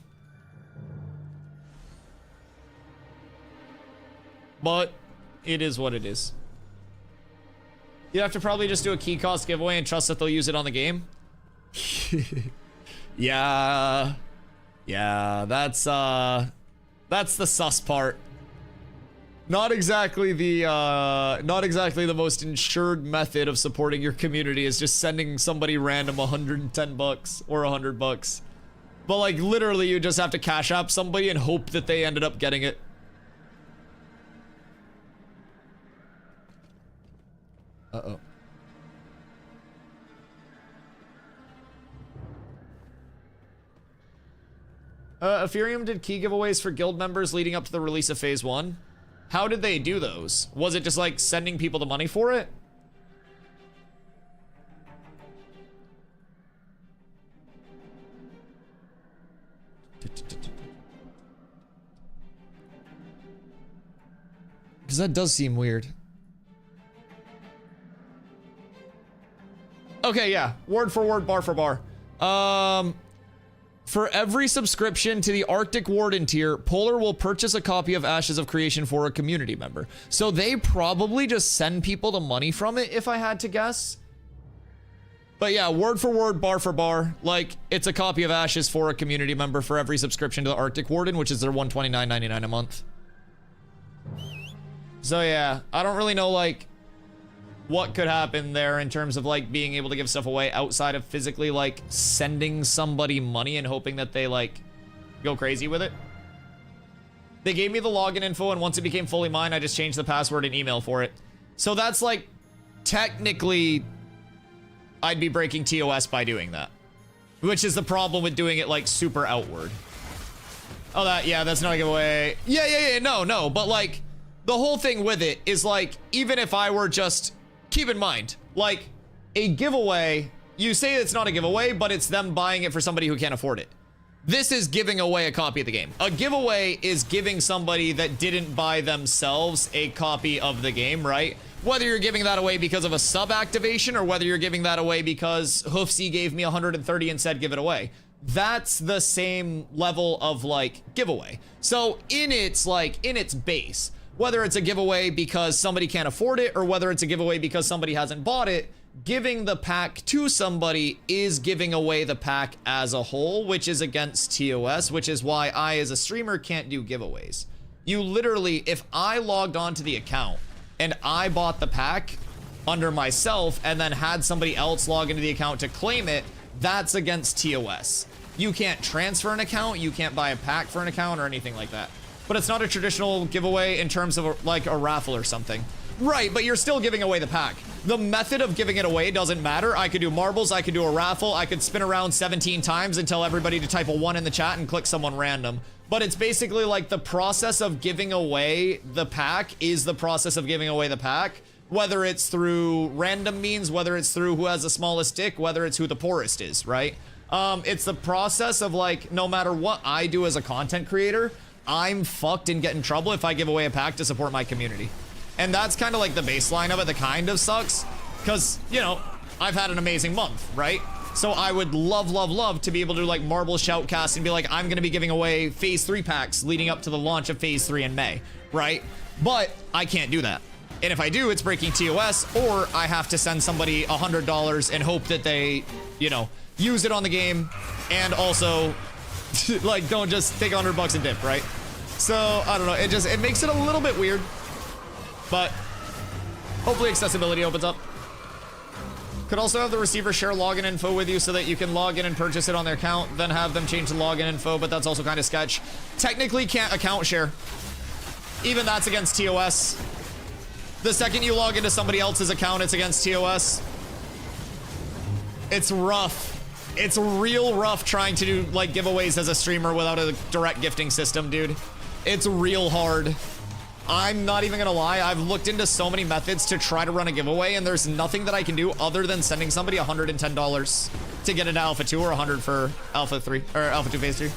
But it is what it is. You have to probably just do a key cost giveaway and trust that they'll use it on the game. Yeah. Yeah, that's the sus part. Not exactly the most insured method of supporting your community is just sending somebody random 110 bucks or 100 bucks. But like literally you just have to cash app somebody and hope that they ended up getting it. Uh-oh. Ethereum did key giveaways for guild members leading up to the release of phase 1. How did they do those? Was it just like sending people the money for it? Because that does seem weird. Okay, yeah. Word for word, bar for bar. For every subscription to the Arctic Warden tier, Polar will purchase a copy of Ashes of Creation for a community member. So they probably just send people the money from it, if I had to guess. But yeah, word for word, bar for bar. Like, it's a copy of Ashes for a community member for every subscription to the Arctic Warden, which is their $129.99 a month. So yeah, I don't really know, like, what could happen there in terms of like being able to give stuff away outside of physically like sending somebody money and hoping that they like go crazy with it. They gave me the login info and once it became fully mine, I just changed the password and email for it. So that's like technically I'd be breaking TOS by doing that, which is the problem with doing it like super outward. Oh, that's not a giveaway. Yeah, no, but like the whole thing with it is like, even if I were just, keep in mind, like, a giveaway, you say it's not a giveaway, but it's them buying it for somebody who can't afford it. This is giving away a copy of the game. A giveaway is giving somebody that didn't buy themselves a copy of the game, right? Whether you're giving that away because of a sub activation or whether you're giving that away because Hoofsy gave me 130 and said give it away. That's the same level of, like, giveaway. So in its base, whether it's a giveaway because somebody can't afford it or whether it's a giveaway because somebody hasn't bought it, giving the pack to somebody is giving away the pack as a whole, which is against TOS, which is why I, as a streamer, can't do giveaways. You literally, if I logged onto the account and I bought the pack under myself and then had somebody else log into the account to claim it, that's against TOS. You can't transfer an account, you can't buy a pack for an account or anything like that. But it's not a traditional giveaway in terms of like a raffle or something. Right, but you're still giving away the pack. The method of giving it away doesn't matter. I could do marbles, I could do a raffle, I could spin around 17 times and tell everybody to type a 1 in the chat and click someone random. But it's basically like the process of giving away the pack is the process of giving away the pack. Whether it's through random means, whether it's through who has the smallest dick, whether it's who the poorest is, right? It's the process of like, no matter what I do as a content creator, I'm fucked and get in trouble if I give away a pack to support my community. And that's kind of like the baseline of it that kind of sucks. Because, you know, I've had an amazing month, right? So I would love to be able to like marble shoutcast and be like, I'm going to be giving away phase 3 packs leading up to the launch of phase 3 in May, right? But I can't do that. And if I do, it's breaking TOS, or I have to send somebody $100 and hope that they, you know, use it on the game and also like don't just take $100 and dip, right? So I don't know, it makes it a little bit weird, but hopefully accessibility opens up. Could also have the receiver share login info with you so that you can log in and purchase it on their account, then have them change the login info, but that's also kind of sketch. Technically can't account share. Even that's against TOS. The second you log into somebody else's account, it's against TOS. It's rough. It's real rough trying to do like giveaways as a streamer without a direct gifting system, dude. It's real hard. I'm not even gonna lie, I've looked into so many methods to try to run a giveaway and there's nothing that I can do other than sending somebody $110 to get into Alpha 2 or 100 for Alpha 3, or Alpha 2 Phase 3.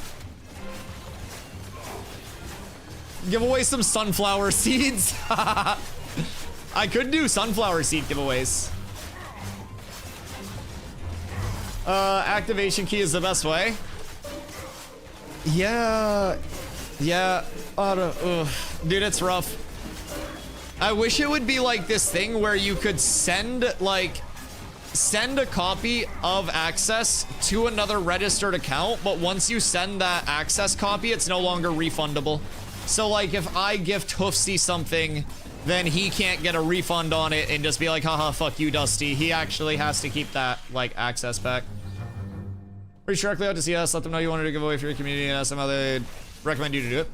Give away some sunflower seeds. I could do sunflower seed giveaways. Activation key is the best way. Yeah. I don't, dude, it's rough. I wish it would be like this thing where you could send a copy of access to another registered account, but once you send that access copy, it's no longer refundable. So like if I gift Hoofsy something, then he can't get a refund on it and just be like, haha, fuck you, Dusty. He actually has to keep that like access back. Reach directly out to CS, let them know you wanted to give away for your community and ask them how they'd recommend you to do it.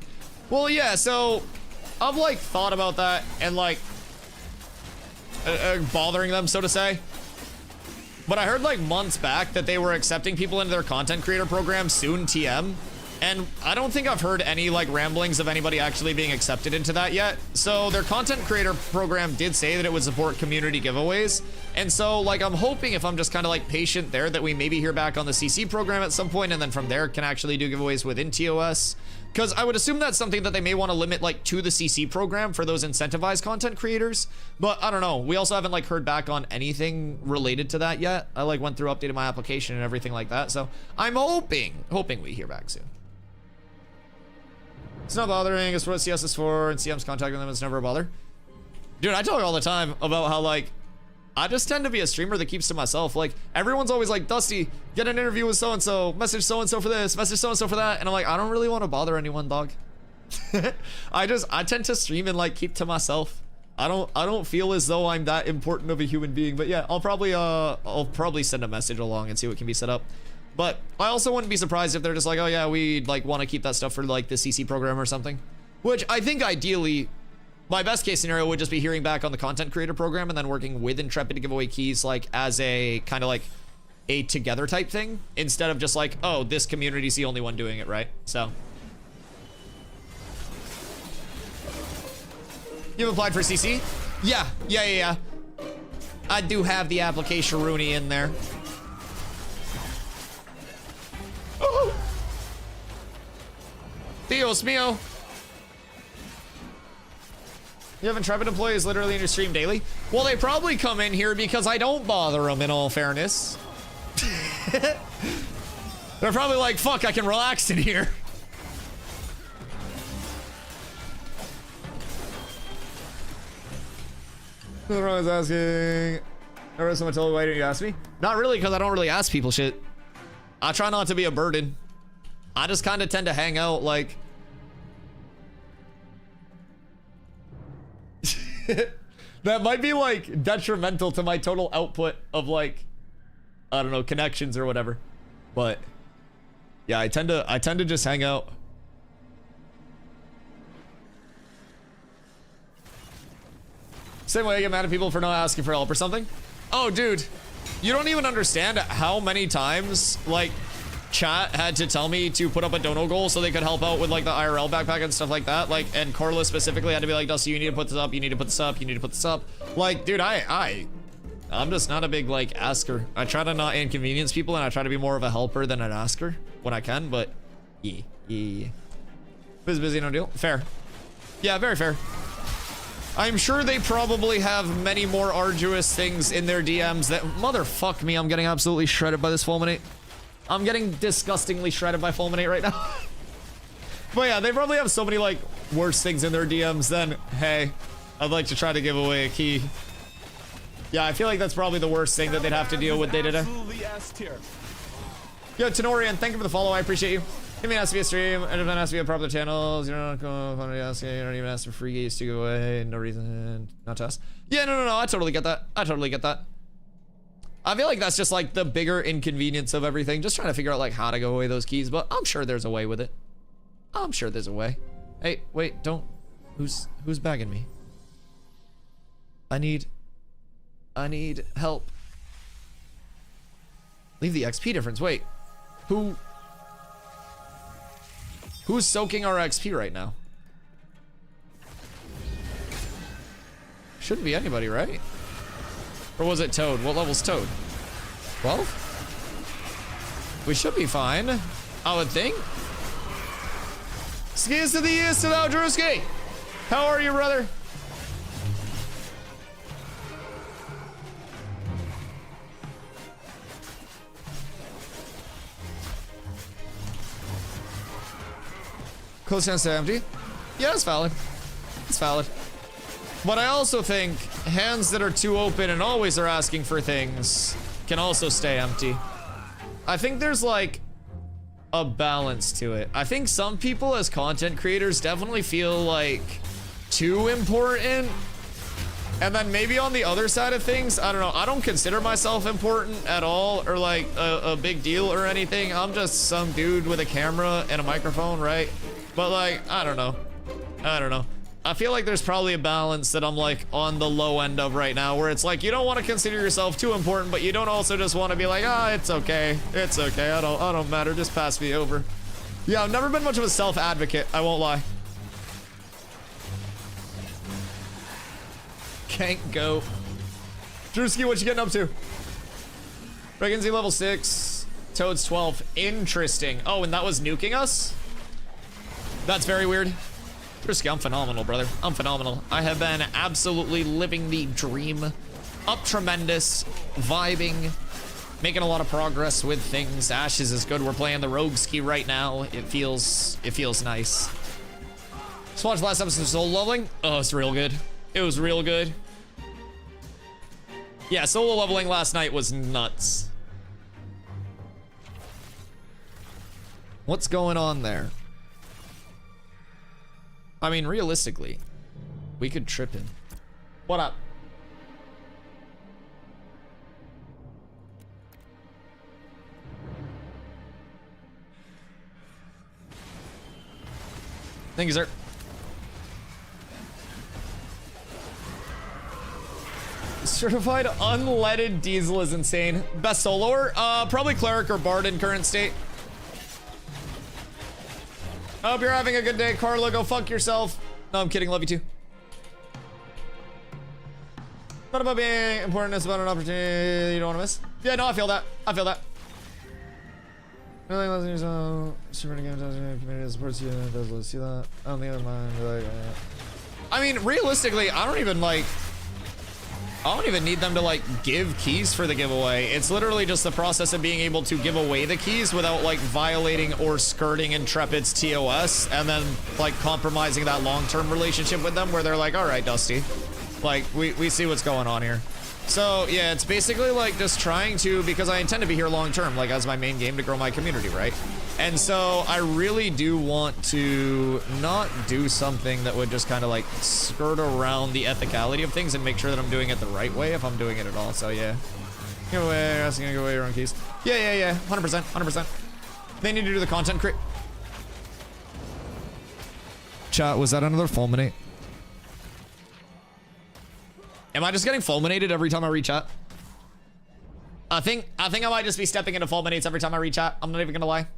Well, yeah, so I've like thought about that and like bothering them, so to say. But I heard like months back that they were accepting people into their content creator program soon, TM. And I don't think I've heard any like ramblings of anybody actually being accepted into that yet. So their content creator program did say that it would support community giveaways. And so like I'm hoping, if I'm just kind of like patient there, that we maybe hear back on the CC program at some point, and then from there can actually do giveaways within TOS. Because I would assume that's something that they may want to limit like to the CC program for those incentivized content creators. But I don't know. We also haven't like heard back on anything related to that yet. I like went through, updated my application and everything like that. So I'm hoping we hear back soon. It's not bothering. It's what CS is for, and CM's contacting them. It's never a bother. Dude, I talk all the time about how like I just tend to be a streamer that keeps to myself. Like everyone's always like, Dusty, get an interview with so-and-so, message so-and-so for this, message so-and-so for that. And I'm like, I don't really want to bother anyone, dog. I tend to stream and like keep to myself. I don't feel as though I'm that important of a human being. But yeah, I'll probably send a message along and see what can be set up. But I also wouldn't be surprised if they're just like, oh yeah, we'd like want to keep that stuff for like the CC program or something. Which I think ideally, my best case scenario would just be hearing back on the content creator program and then working with Intrepid to give away keys like as a kind of like a together type thing, instead of just like, oh, this community's the only one doing it, right? So. You've applied for CC? Yeah. I do have the application Rooney in there. Oh! Dios mío. You have Intrepid employees literally in your stream daily? Well, they probably come in here because I don't bother them, in all fairness. They're probably like, fuck, I can relax in here. Everyone's asking. Someone told me, why didn't you ask me? Not really, because I don't really ask people shit. I try not to be a burden. I just kind of tend to hang out like... that might be like detrimental to my total output of like, I don't know, connections or whatever. But yeah, I tend to just hang out. Same way I get mad at people for not asking for help or something. Oh, dude, you don't even understand how many times like chat had to tell me to put up a dono goal so they could help out with like the IRL backpack and stuff like that. Like, and Carla specifically had to be like, Dusty, you need to put this up, you need to put this up, you need to put this up. Like, dude, I'm just not a big like asker. I try to not inconvenience people, and I try to be more of a helper than an asker when I can, but yeah. Busy, no deal. Fair. Yeah, very fair. I'm sure they probably have many more arduous things in their DMs that... Motherfuck me, I'm getting absolutely shredded by this fulminate. I'm getting disgustingly shredded by fulminate right now. But yeah, they probably have so many, like, worse things in their DMs than, hey, I'd like to try to give away a key. Yeah, I feel like that's probably the worst thing that they'd have to deal with day to day. Yo, Tenorian, thank you for the follow. I appreciate you. Give me an ask via stream, and if not ask via popular channels, you're not going to ask, you don't even ask for free keys to go away, no reason not to ask. Yeah, no, I totally get that. I feel like that's just like the bigger inconvenience of everything, just trying to figure out like how to go away those keys, but I'm sure there's a way with it. I'm sure there's a way. Hey, wait, don't, who's bagging me? I need help. Leave the XP difference, wait, Who's soaking our XP right now? Shouldn't be anybody, right? Or was it Toad? What level's Toad? 12? We should be fine, I would think. Skis to the east of Drewski. How are you, brother? Close chance to empty. Yeah, it's valid. It's valid. But I also think hands that are too open and always are asking for things can also stay empty. I think there's like a balance to it. I think some people as content creators definitely feel like too important. And then maybe on the other side of things, I don't know, I don't consider myself important at all or like a big deal or anything. I'm just some dude with a camera and a microphone, right? But like, I don't know. I feel like there's probably a balance that I'm like on the low end of right now where it's like you don't want to consider yourself too important, but you don't also just want to be like, ah, it's okay. It's okay. I don't matter. Just pass me over. Yeah, I've never been much of a self-advocate. I won't lie. Can't go. Drewski, what you getting up to? Regan Z level 6. Toad's 12. Interesting. Oh, and that was nuking us? That's very weird. Drewski, I'm phenomenal, brother. I'm phenomenal. I have been absolutely living the dream. Up tremendous. Vibing. Making a lot of progress with things. Ashes is good. We're playing the Rogue Ski right now. It feels nice. Just watched last episode of Soul Leveling. Oh, it's real good. It was real good. Yeah, solo leveling last night was nuts. What's going on there? I mean, realistically, we could trip him. What up? Thank you, sir. Certified unleaded diesel is insane. Best soloer? Probably cleric or bard in current state. I hope you're having a good day, Carla. Go fuck yourself. No, I'm kidding. Love you too. Not about being important, it's about an opportunity you don't want to miss. Yeah, no, I feel that. I feel that. Really listening to yourself. Super games, community supports you. Does see that. On the other mind, like, I mean, realistically, I don't even need them to like give keys for the giveaway. It's literally just the process of being able to give away the keys without like violating or skirting Intrepid's TOS and then like compromising that long-term relationship with them where they're like, all right, Dusty, like we see what's going on here. So yeah, it's basically like just trying to, because I intend to be here long-term, like as my main game to grow my community, right? And so I really do want to not do something that would just kind of like skirt around the ethicality of things and make sure that I'm doing it the right way if I'm doing it at all. So yeah. Give away, asking to give away your own keys. Yeah. 100%. They need to do the content create. Chat, was that another fulminate? Am I just getting fulminated every time I reach chat? I think I might just be stepping into fulminates every time I reach chat. I'm not even gonna lie.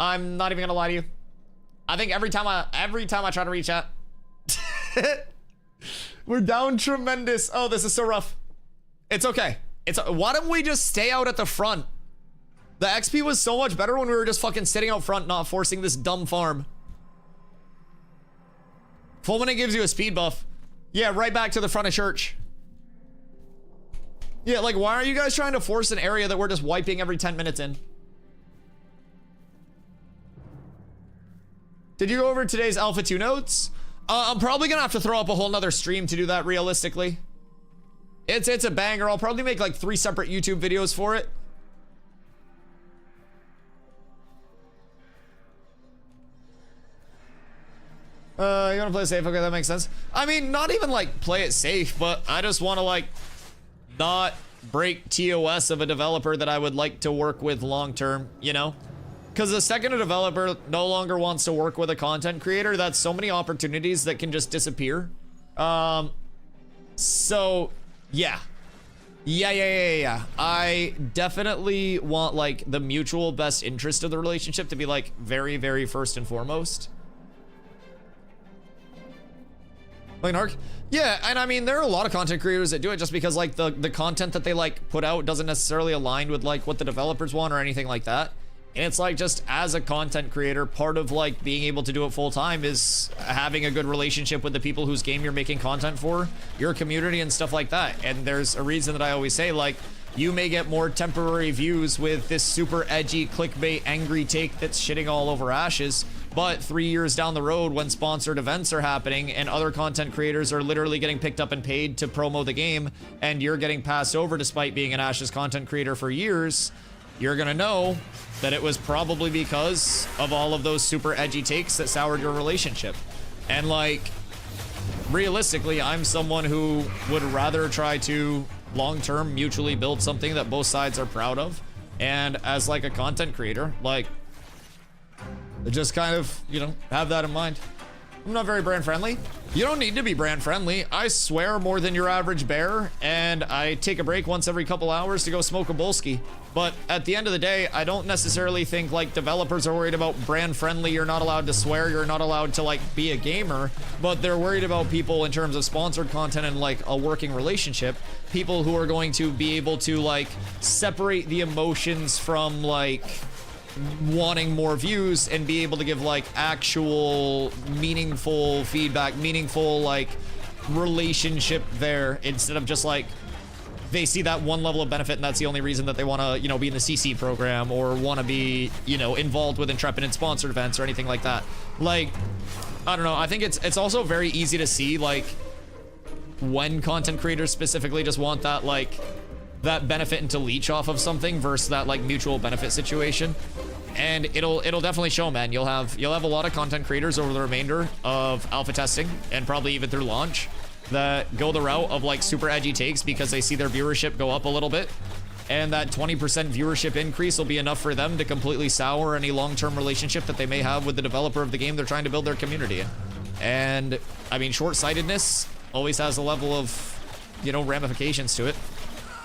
I'm not even gonna lie to you. I think every time I try to reach chat. We're down tremendous. Oh, this is so rough. It's okay. Why don't we just stay out at the front? The XP was so much better when we were just fucking sitting out front, not forcing this dumb farm. Fulminate gives you a speed buff. Yeah, right back to the front of church. Yeah, like, why are you guys trying to force an area that we're just wiping every 10 minutes in? Did you go over today's Alpha 2 notes? I'm probably gonna have to throw up a whole nother stream to do that realistically. It's a banger. I'll probably make like 3 separate YouTube videos for it. You wanna play it safe? Okay, that makes sense. I mean, not even like play it safe, but I just wanna like not break TOS of a developer that I would like to work with long term, you know? Because the second a developer no longer wants to work with a content creator, that's so many opportunities that can just disappear. So yeah. I definitely want like the mutual best interest of the relationship to be like very, very first and foremost. Like Narc? Yeah, and I mean, there are a lot of content creators that do it just because like the content that they like put out doesn't necessarily align with like what the developers want or anything like that. And it's like, just as a content creator, part of like being able to do it full time is having a good relationship with the people whose game you're making content for, your community and stuff like that. And there's a reason that I always say, like, you may get more temporary views with this super edgy clickbait angry take that's shitting all over Ashes, But 3 years down the road, when sponsored events are happening and other content creators are literally getting picked up and paid to promo the game, and you're getting passed over despite being an Ash's content creator for years, you're gonna know that it was probably because of all of those super edgy takes that soured your relationship. And like, realistically, I'm someone who would rather try to long-term mutually build something that both sides are proud of. And as like a content creator, like, just kind of, you know, have that in mind. I'm not very brand friendly. You don't need to be brand friendly. I swear more than your average bear, and I take a break once every couple hours to go smoke a bolski. But at the end of the day, I don't necessarily think like developers are worried about brand friendly. You're not allowed to swear. You're not allowed to like be a gamer, but they're worried about people in terms of sponsored content and like a working relationship. People who are going to be able to like separate the emotions from like wanting more views and be able to give like actual meaningful feedback, meaningful like relationship there, instead of just like they see that one level of benefit and that's the only reason that they want to, you know, be in the CC program or want to be, you know, involved with Intrepid and sponsored events or anything like that. Like, I don't know, I think it's also very easy to see like when content creators specifically just want that like that benefit and to leech off of something versus that like mutual benefit situation. And it'll definitely show, man. You'll have a lot of content creators over the remainder of alpha testing and probably even through launch that go the route of like super edgy takes because they see their viewership go up a little bit, and that 20% viewership increase will be enough for them to completely sour any long-term relationship that they may have with the developer of the game they're trying to build their community in. And I mean, short-sightedness always has a level of, you know, ramifications to it.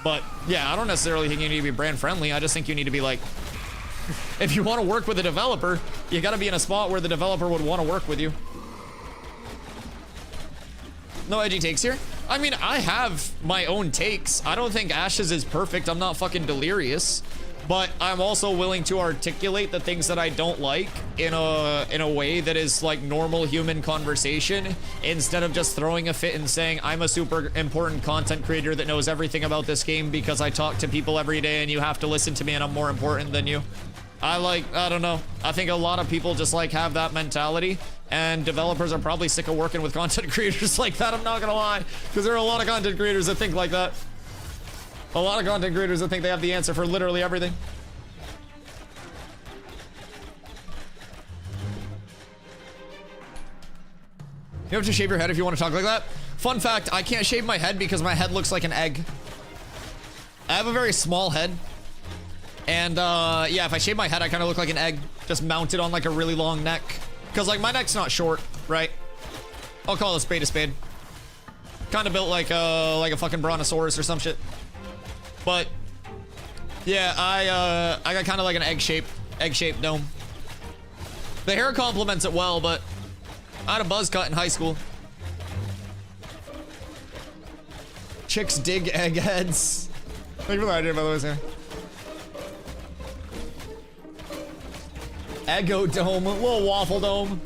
But yeah, I don't necessarily think you need to be brand friendly. I just think you need to be like, if you want to work with a developer, you got to be in a spot where the developer would want to work with you. No edgy takes here. I mean, I have my own takes. I don't think Ash's is perfect. I'm not fucking delirious. But I'm also willing to articulate the things that I don't like in a way that is like normal human conversation, instead of just throwing a fit and saying I'm a super important content creator that knows everything about this game because I talk to people every day and you have to listen to me and I'm more important than you. I don't know. I think a lot of people just like have that mentality, and developers are probably sick of working with content creators like that. I'm not gonna lie, because there are a lot of content creators that think like that. A lot of content creators that think they have the answer for literally everything. You have to shave your head if you want to talk like that. Fun fact, I can't shave my head because my head looks like an egg. I have a very small head. And yeah, if I shave my head, I kind of look like an egg, just mounted on like a really long neck. Because like my neck's not short, right? I'll call a spade a spade. Kind of built like a fucking brontosaurus or some shit. But yeah, I got kind of like an egg-shaped dome. The hair complements it well, but I had a buzz cut in high school. Chicks dig eggheads. Thank you for the idea, by the way, Sam. Eggo dome, a little waffle dome.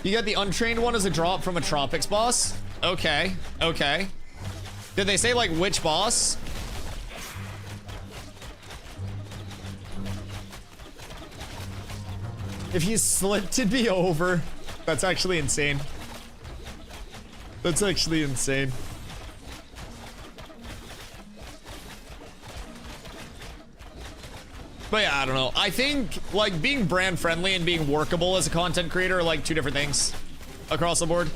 You got the untrained one as a drop from a Tropics boss? Okay, okay. Did they say like which boss? If you slipped, it'd be over. That's actually insane. That's actually insane. But yeah, I don't know. I think like being brand friendly and being workable as a content creator are like two different things across the board.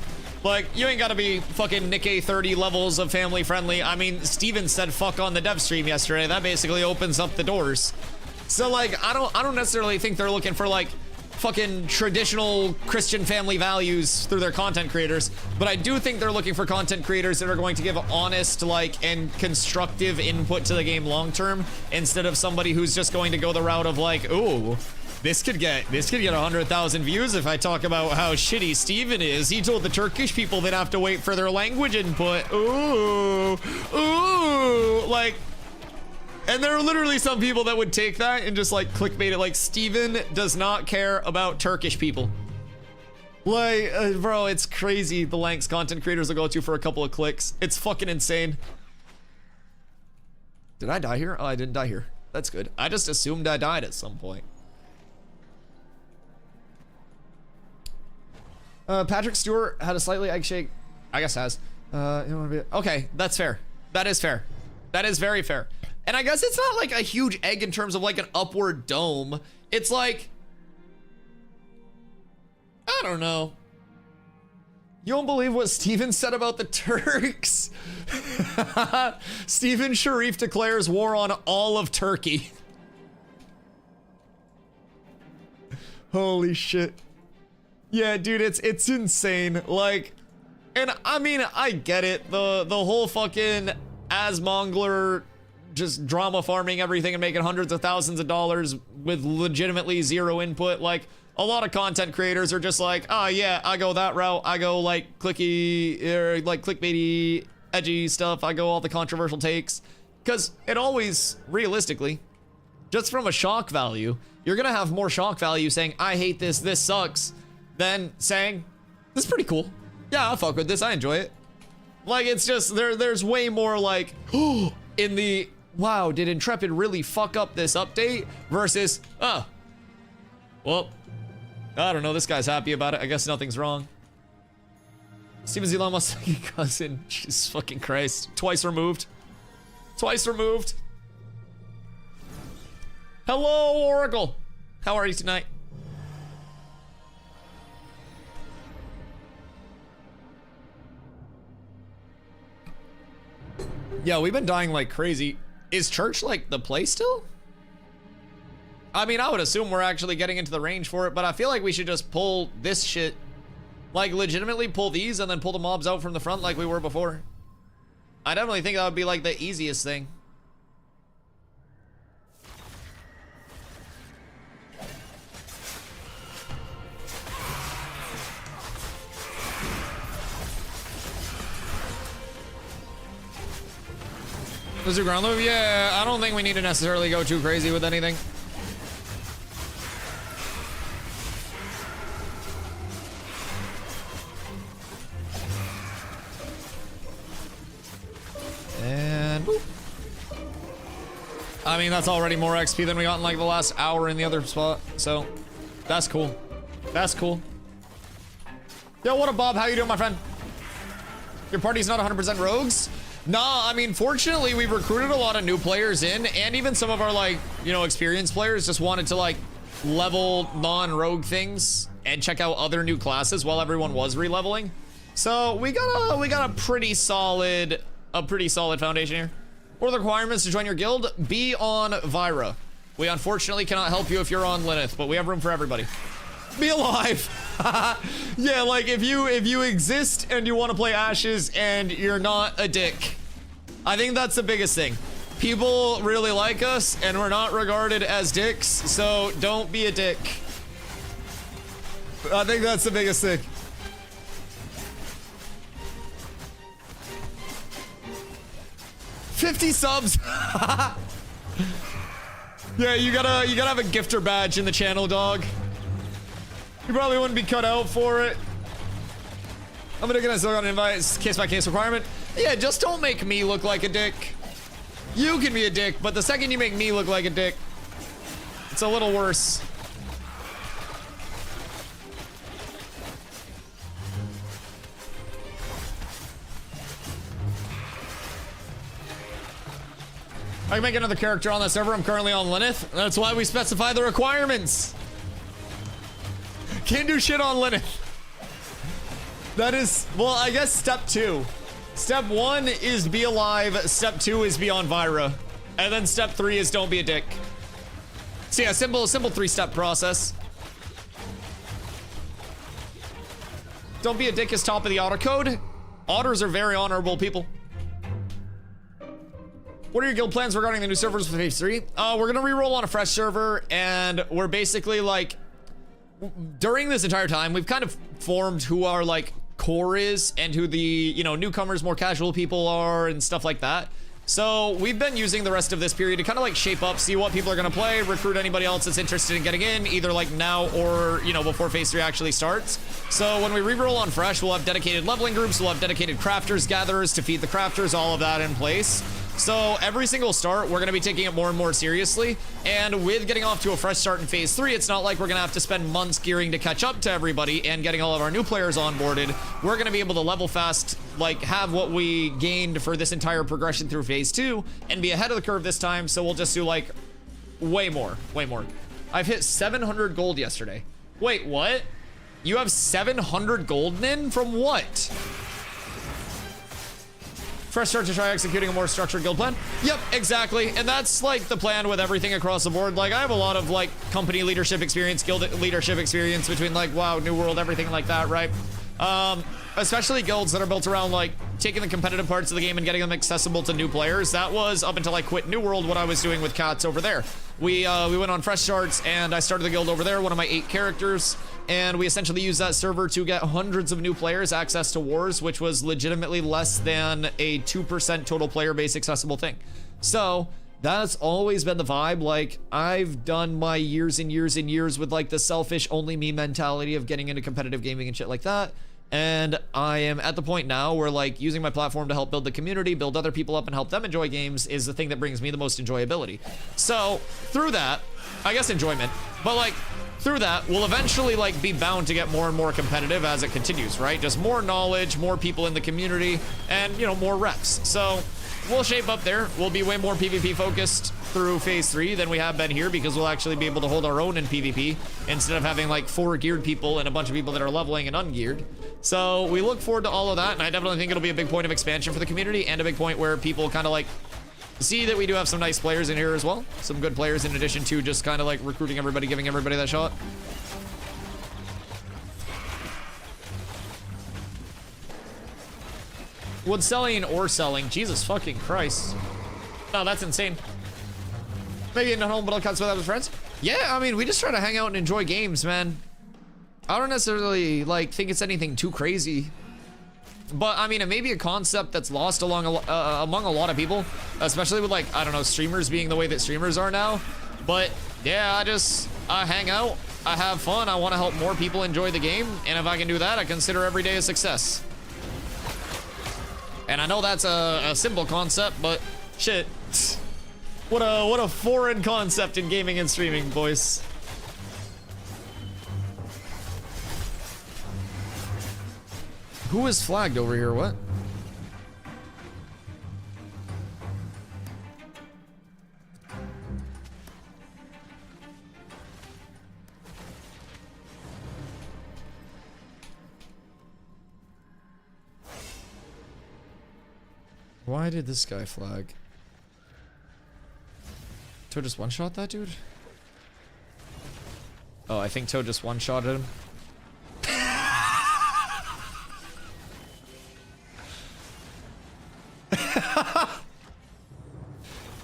Like, you ain't gotta be fucking Nikkei 30 levels of family friendly. I mean, Steven said fuck on the dev stream yesterday. That basically opens up the doors. So like, I don't necessarily think they're looking for like fucking traditional Christian family values through their content creators, but I do think they're looking for content creators that are going to give honest, like, and constructive input to the game long term, instead of somebody who's just going to go the route of like, ooh, this could get 100,000 views if I talk about how shitty Steven is. He told the Turkish people they'd have to wait for their language input. Ooh, ooh, like. And there are literally some people that would take that and just like clickbait it, like Steven does not care about Turkish people. Like, bro, it's crazy the lengths content creators will go to for a couple of clicks. It's fucking insane. Did I die here? Oh, I didn't die here. That's good. I just assumed I died at some point. Patrick Stewart had a slightly egg shake. I guess has. Okay, that's fair. That is fair. That is very fair. And I guess it's not like a huge egg in terms of like an upward dome. It's like, I don't know. You won't believe what Steven said about the Turks. Steven Sharif declares war on all of Turkey. Holy shit. Yeah, dude, it's insane. Like, and I mean, I get it. The whole fucking Asmongler just drama farming everything and making hundreds of thousands of dollars with legitimately zero input. Like, a lot of content creators are just like, oh yeah, I go that route. I go like clicky, like clickbaity, edgy stuff. I go all the controversial takes. Because it always, realistically, just from a shock value, you're gonna have more shock value saying, I hate this, this sucks, than saying, this is pretty cool. Yeah, I'll fuck with this, I enjoy it. Like, it's just, there's way more like, in the, wow, did Intrepid really fuck up this update? Versus, oh, well, I don't know, this guy's happy about it. I guess nothing's wrong. Steven's Elon Musk's cousin. Jesus fucking Christ. Twice removed. Twice removed. Hello, Oracle. How are you tonight? Yeah, we've been dying like crazy. Is church like the play still? I mean, I would assume we're actually getting into the range for it, but I feel like we should just pull this shit. Like, legitimately pull these and then pull the mobs out from the front like we were before. I definitely think that would be like the easiest thing. Is it ground loop? Yeah, I don't think we need to necessarily go too crazy with anything. And boop. I mean, that's already more XP than we got in like the last hour in the other spot, so that's cool. That's cool. Yo, what up, Bob? How you doing, my friend? Your party's not 100% rogues? Nah, I mean, fortunately, we've recruited a lot of new players in, and even some of our, like, you know, experienced players just wanted to, like, level non-rogue things and check out other new classes while everyone was re-leveling. So we got a pretty solid foundation here. What are the requirements to join your guild? Be on Vyra. We unfortunately cannot help you if you're on Lilith, but we have room for everybody. Be alive. Yeah, like if you exist and you want to play Ashes and you're not a dick. I think that's the biggest thing. People really like us and we're not regarded as dicks, so don't be a dick. I think that's the biggest thing. $50 subs. Yeah, you gotta have a gifter badge in the channel, dog. You probably wouldn't be cut out for it. I'm gonna still got an invite, case by case requirement. Yeah, just don't make me look like a dick. You can be a dick, but the second you make me look like a dick, it's a little worse. I can make another character on that server. I'm currently on Lilith. That's why we specify the requirements. Can't do shit on Lilith. That is, well, I guess step 2. Step 1 is be alive. Step 2 is be on Vyra. And then step 3 is don't be a dick. So yeah, simple 3-step process. Don't be a dick is top of the otter code. Otters are very honorable people. What are your guild plans regarding the new servers for phase 3? We're gonna re-roll on a fresh server, and we're basically like, during this entire time, we've kind of formed who our like core is and who the, you know, newcomers, more casual people are and stuff like that. So we've been using the rest of this period to kind of like shape up, see what people are gonna play, recruit anybody else that's interested in getting in, either like now or, you know, before phase 3 actually starts. So when we re-roll on fresh, we'll have dedicated leveling groups, we'll have dedicated crafters, gatherers to feed the crafters, all of that in place. So every single start, we're going to be taking it more and more seriously. And with getting off to a fresh start in phase 3, it's not like we're going to have to spend months gearing to catch up to everybody and getting all of our new players onboarded. We're going to be able to level fast, like have what we gained for this entire progression through phase 2 and be ahead of the curve this time. So we'll just do like way more. I've hit 700 gold yesterday. Wait, what? You have 700 gold, Nin? From what? Fresh start to try executing a more structured guild plan. Yep, exactly. And that's like the plan with everything across the board. Like I have a lot of like company leadership experience, guild leadership experience between like WoW, New World, everything like that, right? Especially guilds that are built around like taking the competitive parts of the game and getting them accessible to new players. That was up until I quit New World what I was doing with Cats over there. We went on fresh starts and I started the guild over there, one of my 8 characters. And we essentially used that server to get hundreds of new players access to wars, which was legitimately less than a 2% total player base accessible thing. So that's always been the vibe. Like I've done my years and years and years with like the selfish only me mentality of getting into competitive gaming and shit like that. And I am at the point now where like using my platform to help build the community, build other people up and help them enjoy games is the thing that brings me the most enjoyability. So through that, I guess enjoyment, but like through that, we'll eventually like be bound to get more and more competitive as it continues, right? Just more knowledge, more people in the community, and you know, more reps. So we'll shape up there. We'll be way more PvP focused through phase 3 than we have been here because we'll actually be able to hold our own in PvP instead of having like 4 geared people and a bunch of people that are leveling and ungeared. So we look forward to all of that, and I definitely think it'll be a big point of expansion for the community and a big point where people kind of like see that we do have some nice players in here as well. Some good players in addition to just kind of like recruiting everybody, giving everybody that shot. Wood selling or selling. Jesus fucking Christ. No, that's insane. Maybe in home, but I'll cuts with other friends. Yeah, I mean, we just try to hang out and enjoy games, man. I don't necessarily like think it's anything too crazy. But I mean, it may be a concept that's lost among a lot of people, especially with like, I don't know, streamers being the way that streamers are now. But yeah, I hang out, I have fun, I want to help more people enjoy the game, and if I can do that, I consider every day a success. And I know that's a simple concept, but shit, what a foreign concept in gaming and streaming, boys. Who is flagged over here? What? Why did this guy flag? Toad just one-shot that dude? Oh, I think Toad just one-shotted him.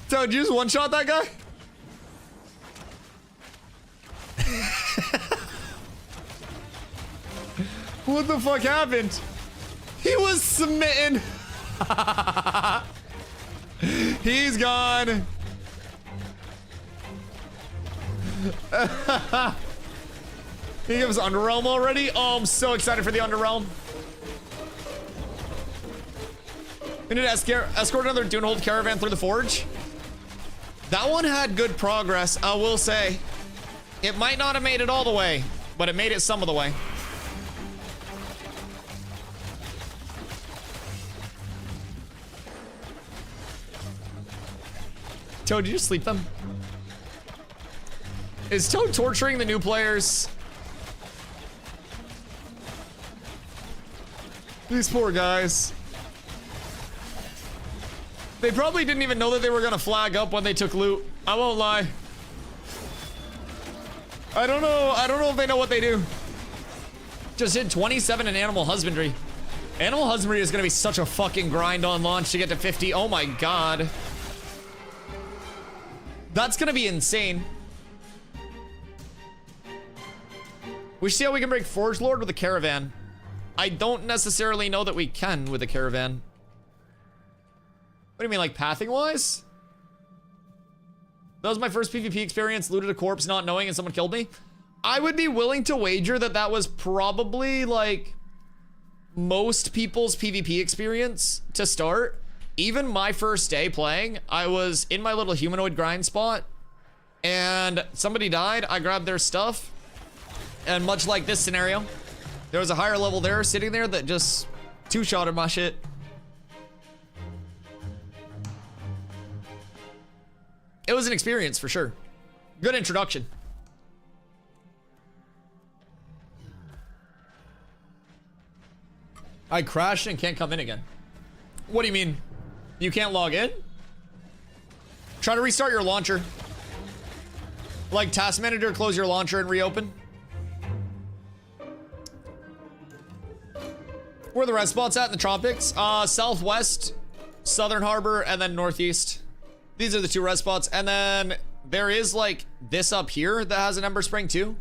Toad, you just one-shot that guy? What the fuck happened? He was smitten. He's gone. He gives Underrealm already? Oh, I'm so excited for the Underrealm. We need to escort another Dunehold caravan through the forge. That one had good progress, I will say. It might not have made it all the way, but it made it some of the way. Toad, did you sleep them? Is Toad torturing the new players? These poor guys. They probably didn't even know that they were gonna flag up when they took loot. I won't lie. I don't know if they know what they do. Just hit 27 in animal husbandry. Animal husbandry is gonna be such a fucking grind on launch to get to 50. Oh my god. That's gonna be insane. We should see how we can break Forge Lord with a caravan. I don't necessarily know that we can with a caravan. What do you mean, like pathing wise? That was my first PvP experience, looted a corpse not knowing and someone killed me. I would be willing to wager that that was probably like most people's PvP experience to start. even my first day playing, I was in my little humanoid grind spot and somebody died. I grabbed their stuff. And much like this scenario, there was a higher level there sitting there that just two-shotted my shit. It was an experience for sure. Good introduction. I crashed and can't come in again. What do you mean? You can't log in? Try to restart your launcher. Like task manager, close your launcher and reopen. Where are the rest spots at in the tropics? Southwest, Southern Harbor, and then Northeast. These are the 2 rest spots. And then there is like this up here that has an Ember Spring too.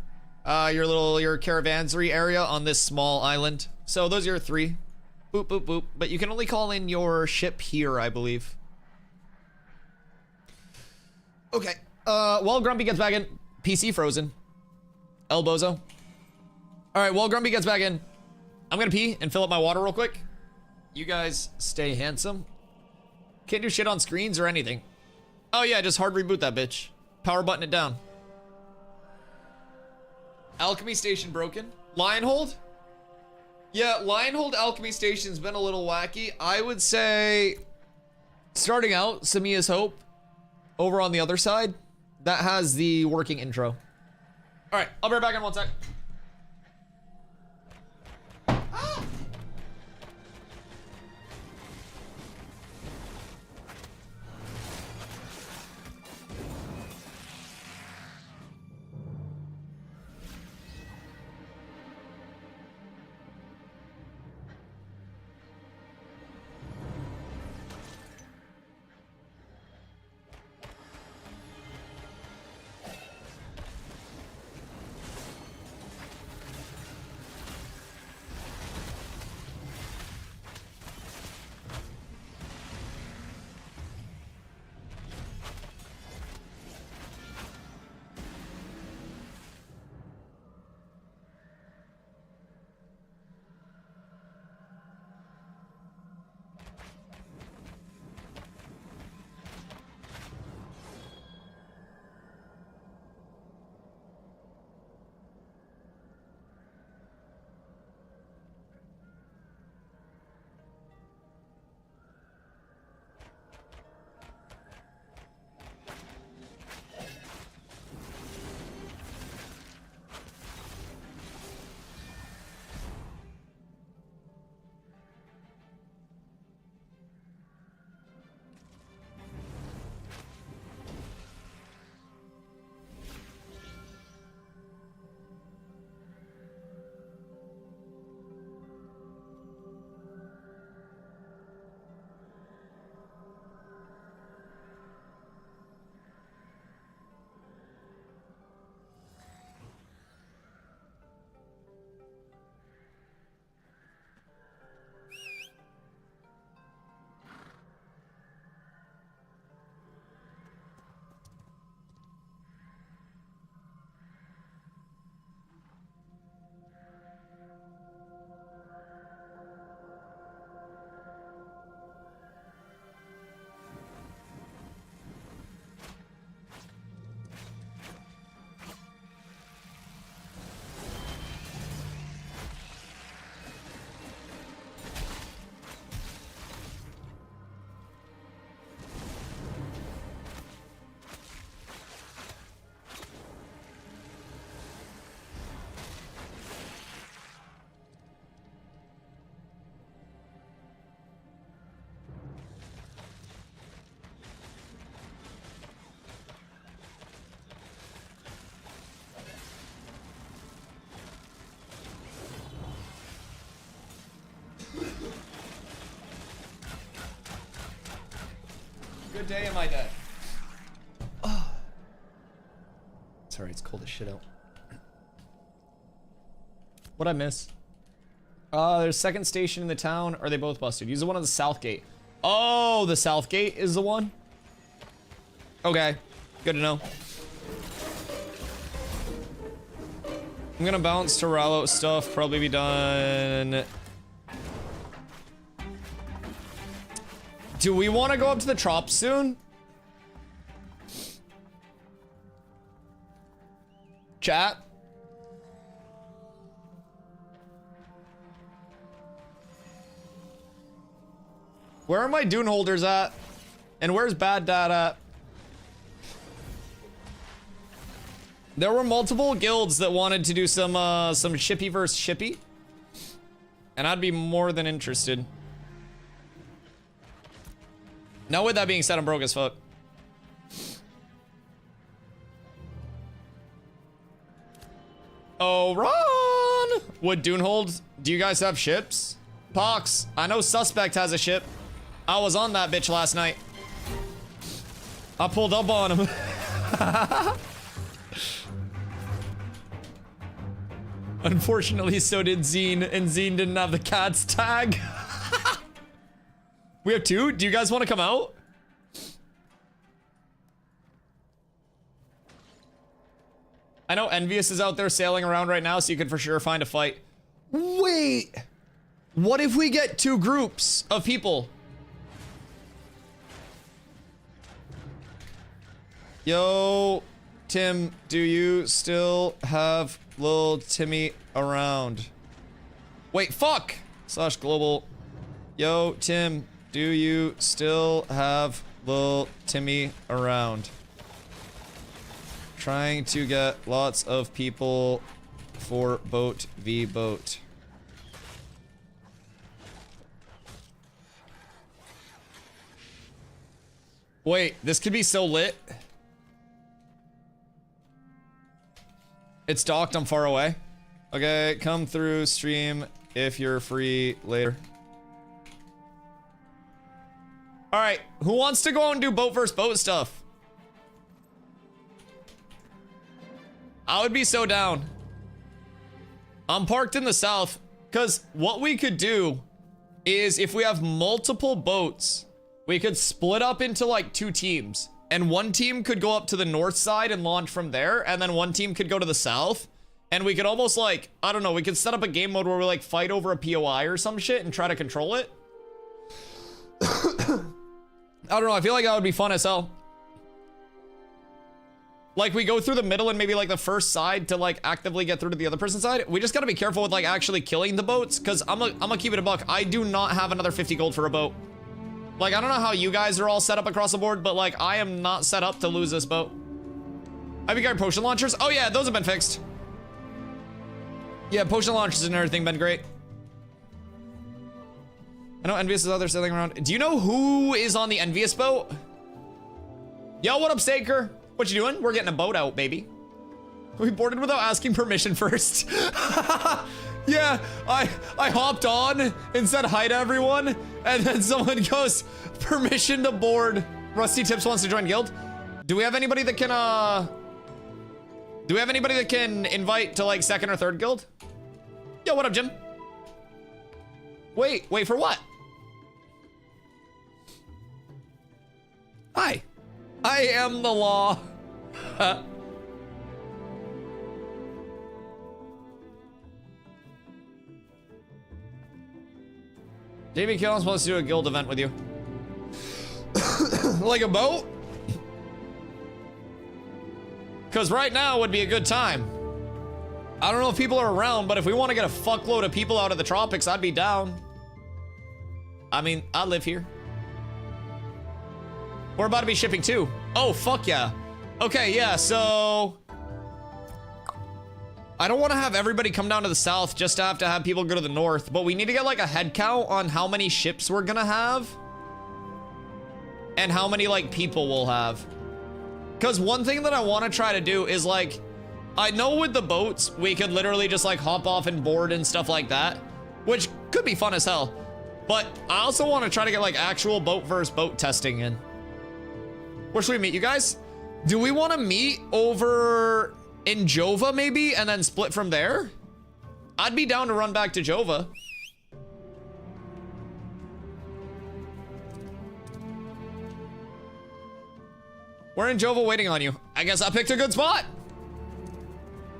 Your caravansary area on this small island. So those are your 3. Boop, boop, boop. But you can only call in your ship here, I believe. Okay. While Grumpy gets back in, PC frozen. El Bozo. All right, while Grumpy gets back in, I'm gonna pee and fill up my water real quick. You guys stay handsome. Can't do shit on screens or anything. Oh yeah, just hard reboot that bitch. Power button it down. Alchemy station broken. Lionhold? Yeah, Lionhold Alchemy Station's been a little wacky. I would say, starting out, Samia's Hope, over on the other side, that has the working intro. All right, I'll be right back in 1 sec. Good day, am I dead? Oh. Sorry, it's cold as shit out. What'd I miss? There's second station in the town. Are they both busted? Use the one on the south gate. Oh, the south gate is the one? Okay, good to know. I'm gonna bounce to roll out stuff, probably be done Do we want to go up to the trop soon? Chat? Where are my dune holders at? And where's Bad Dad at? There were multiple guilds that wanted to do some shippy versus shippy. And I'd be more than interested. Now with that being said, I'm broke as fuck. Oh, Ron! Would Dune hold? Do you guys have ships? Pox, I know Suspect has a ship. I was on that bitch last night. I pulled up on him. Unfortunately, so did Zine, and Zine didn't have the cat's tag. We have 2? Do you guys want to come out? I know Envious is out there sailing around right now, so you could for sure find a fight. Wait! What if we get 2 groups of people? Yo, Tim, do you still have Lil Timmy around? Wait, fuck! / global. Yo, Tim, do you still have Lil Timmy around? Trying to get lots of people for boat v boat. Wait, this could be so lit. It's docked, I'm far away. Okay, come through stream if you're free later. All right, who wants to go and do boat versus boat stuff? I would be so down. I'm parked in the south, because what we could do is if we have multiple boats, we could split up into like 2 teams. And one team could go up to the north side and launch from there, and then one team could go to the south. And we could almost like, I don't know, we could set up a game mode where we like fight over a POI or some shit and try to control it. I don't know, I feel like that would be fun as hell. Like we go through the middle and maybe like the first side to like actively get through to the other person's side. We just gotta be careful with like actually killing the boats, because I'm gonna keep it a buck. I do not have another 50 gold for a boat. Like, I don't know how you guys are all set up across the board, but like, I am not set up to lose this boat. Have you got potion launchers? Oh yeah, those have been fixed. Yeah, potion launchers and everything been great. I know Envious is out there sailing around. Do you know who is on the Envious boat? Yo, what up, Saker? What you doing? We're getting a boat out, baby. We boarded without asking permission first. Yeah, I hopped on and said hi to everyone, and then someone goes, permission to board. Rusty Tips wants to join guild. Do we have anybody that can, do we have anybody that can invite to like 2nd or 3rd guild? Yo, what up, Jim? Wait for what? Hi. I am the law. JV Killen's supposed to do a guild event with you. Like a boat? Because right now would be a good time. I don't know if people are around, but if we want to get a fuckload of people out of the tropics, I'd be down. I mean, I live here. We're about to be shipping too. Oh, fuck yeah. Okay, yeah, so... I don't want to have everybody come down to the south just to have people go to the north, but we need to get like a head count on how many ships we're gonna have. And how many like people we'll have. Because one thing that I want to try to do is like, I know with the boats, we could literally just like hop off and board and stuff like that, which could be fun as hell. But I also want to try to get like actual boat versus boat testing in. Where should we meet, you guys? Do we want to meet over in Jova maybe and then split from there? I'd be down to run back to Jova. We're in Jova waiting on you. I guess I picked a good spot.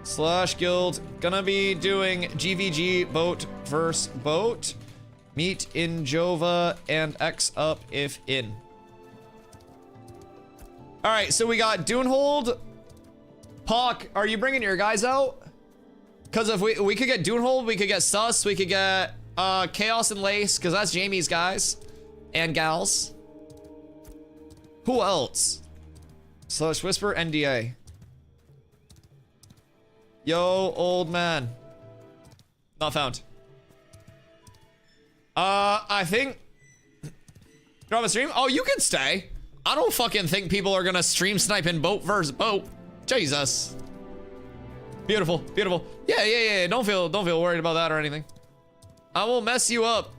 /guild. Gonna be doing GVG boat versus boat. Meet in Jova and X up if in. All right, so we got Dunehold. Pock, are you bringing your guys out? Because if we could get Dunehold, we could get Sus, we could get Chaos and Lace, because that's Jamie's guys and gals. Who else? Slush Whisper NDA. Yo, old man. Not found. I think. Drop a stream? Oh, you can stay. I don't fucking think people are gonna stream snipe in boat versus boat. Jesus. Beautiful, beautiful. Yeah. Don't feel worried about that or anything. I will mess you up.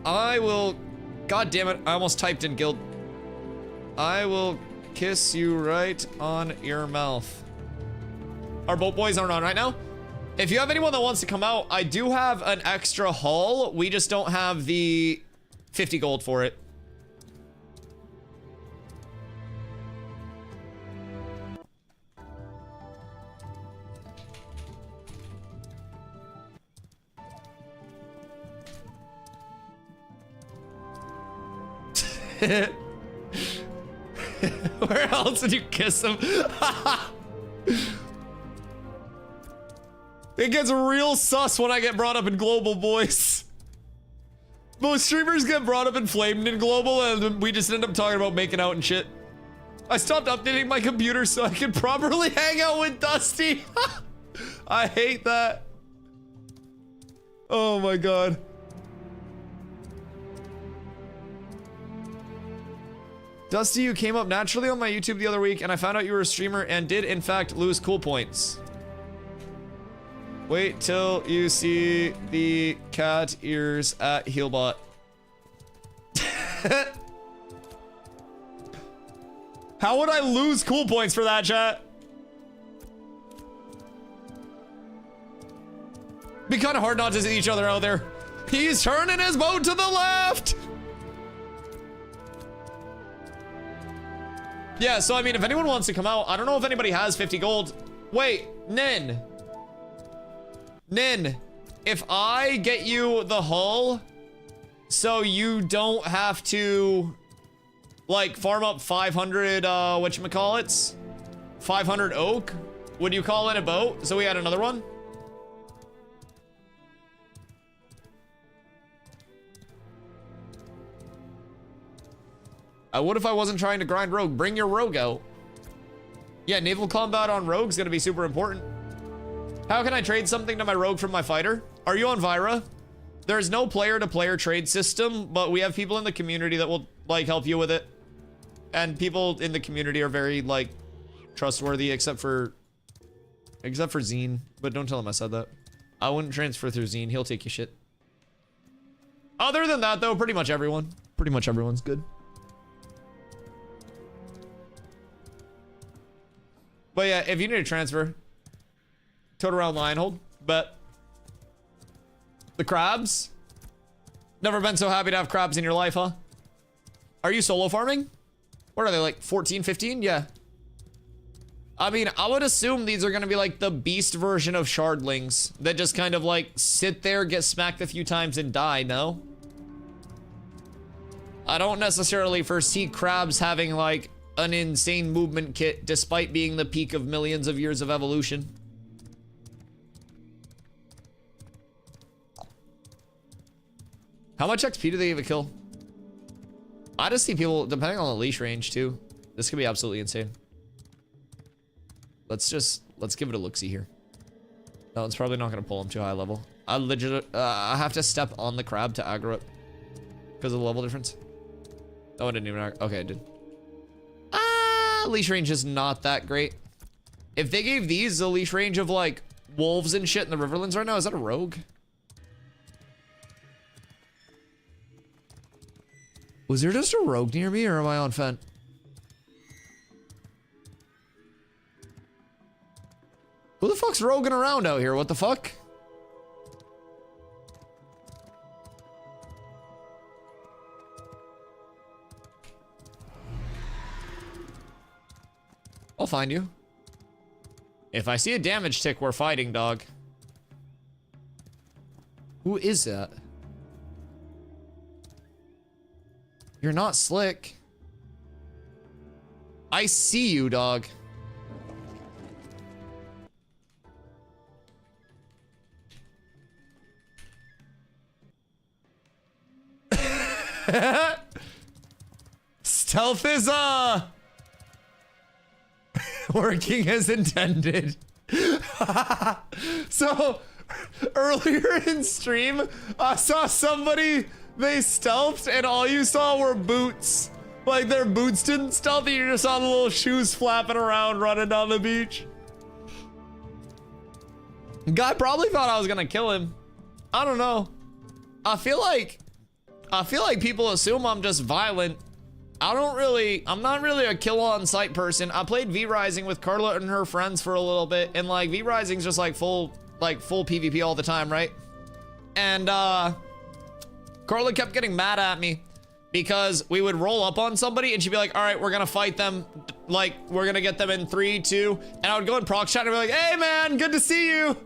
I will. God damn it! I almost typed in guild. I will kiss you right on your mouth. Our boat boys aren't on right now. If you have anyone that wants to come out, I do have an extra hull. We just don't have the 50 gold for it. Where else did you kiss him? It gets real sus when I get brought up in global, boys. Most streamers get brought up and flamed in global, and we just end up talking about making out and shit. I stopped updating my computer so I could properly hang out with Dusty. I hate that. Oh my god. Dusty, you came up naturally on my YouTube the other week, and I found out you were a streamer and did, in fact, lose cool points. Wait till you see the cat ears at Healbot. How would I lose cool points for that, chat? Be kind of hard not to see each other out there. He's turning his boat to the left! Yeah, so I mean, if anyone wants to come out, I don't know if anybody has 50 gold. Wait, Nin, if I get you the hull, so you don't have to, like, farm up 500, whatchamacallits? 500 oak? Would you call it a boat? So we had another one? I would if I wasn't trying to grind rogue. Bring your rogue out. Yeah, naval combat on rogue is gonna be super important. How can I trade something to my rogue from my fighter? Are you on Vyra? There's no player-to-player trade system, but we have people in the community that will, like, help you with it. And people in the community are very, like, trustworthy, except for Zine. But don't tell him I said that. I wouldn't transfer through Zine. He'll take your shit. Other than that, though, pretty much everyone. Pretty much everyone's good. But yeah, if you need a transfer, total round lion hold. But the crabs, never been so happy to have crabs in your life, huh? Are you solo farming? What are they, like 14, 15? Yeah. I mean, I would assume these are gonna be like the beast version of shardlings that just kind of like sit there, get smacked a few times and die, no? I don't necessarily foresee crabs having like an insane movement kit despite being the peak of millions of years of evolution. How much XP do they give a kill? I just see people, depending on the leash range too. This could be absolutely insane. Let's give it a look-see here. No, it's probably not gonna pull him too high level. I have to step on the crab to aggro it because of the level difference. Oh, I didn't even, okay, I did. Leash range is not that great. If they gave these a leash range of like wolves and shit in the Riverlands right now, is that a rogue? Was there just a rogue near me or am I on Fent? Who the fuck's roguing around out here? What the fuck? I'll find you. If I see a damage tick, we're fighting, dog. Who is that? You're not slick. I see you, dog. Stealth is working as intended. So earlier in stream, I saw somebody, they stealthed and all you saw were boots. Like their boots didn't stealth, you just saw the little shoes flapping around running down the beach. Guy probably thought I was gonna kill him. I don't know. I feel like people assume I'm just violent. I'm not really a kill on sight person. I played V-Rising with Carla and her friends for a little bit, and like V-Rising's just like full PvP all the time, right? And Carla kept getting mad at me because we would roll up on somebody and she'd be like, all right, we're gonna fight them. Like, we're gonna get them in 3, 2. And I would go in proc chat and be like, hey man, good to see you.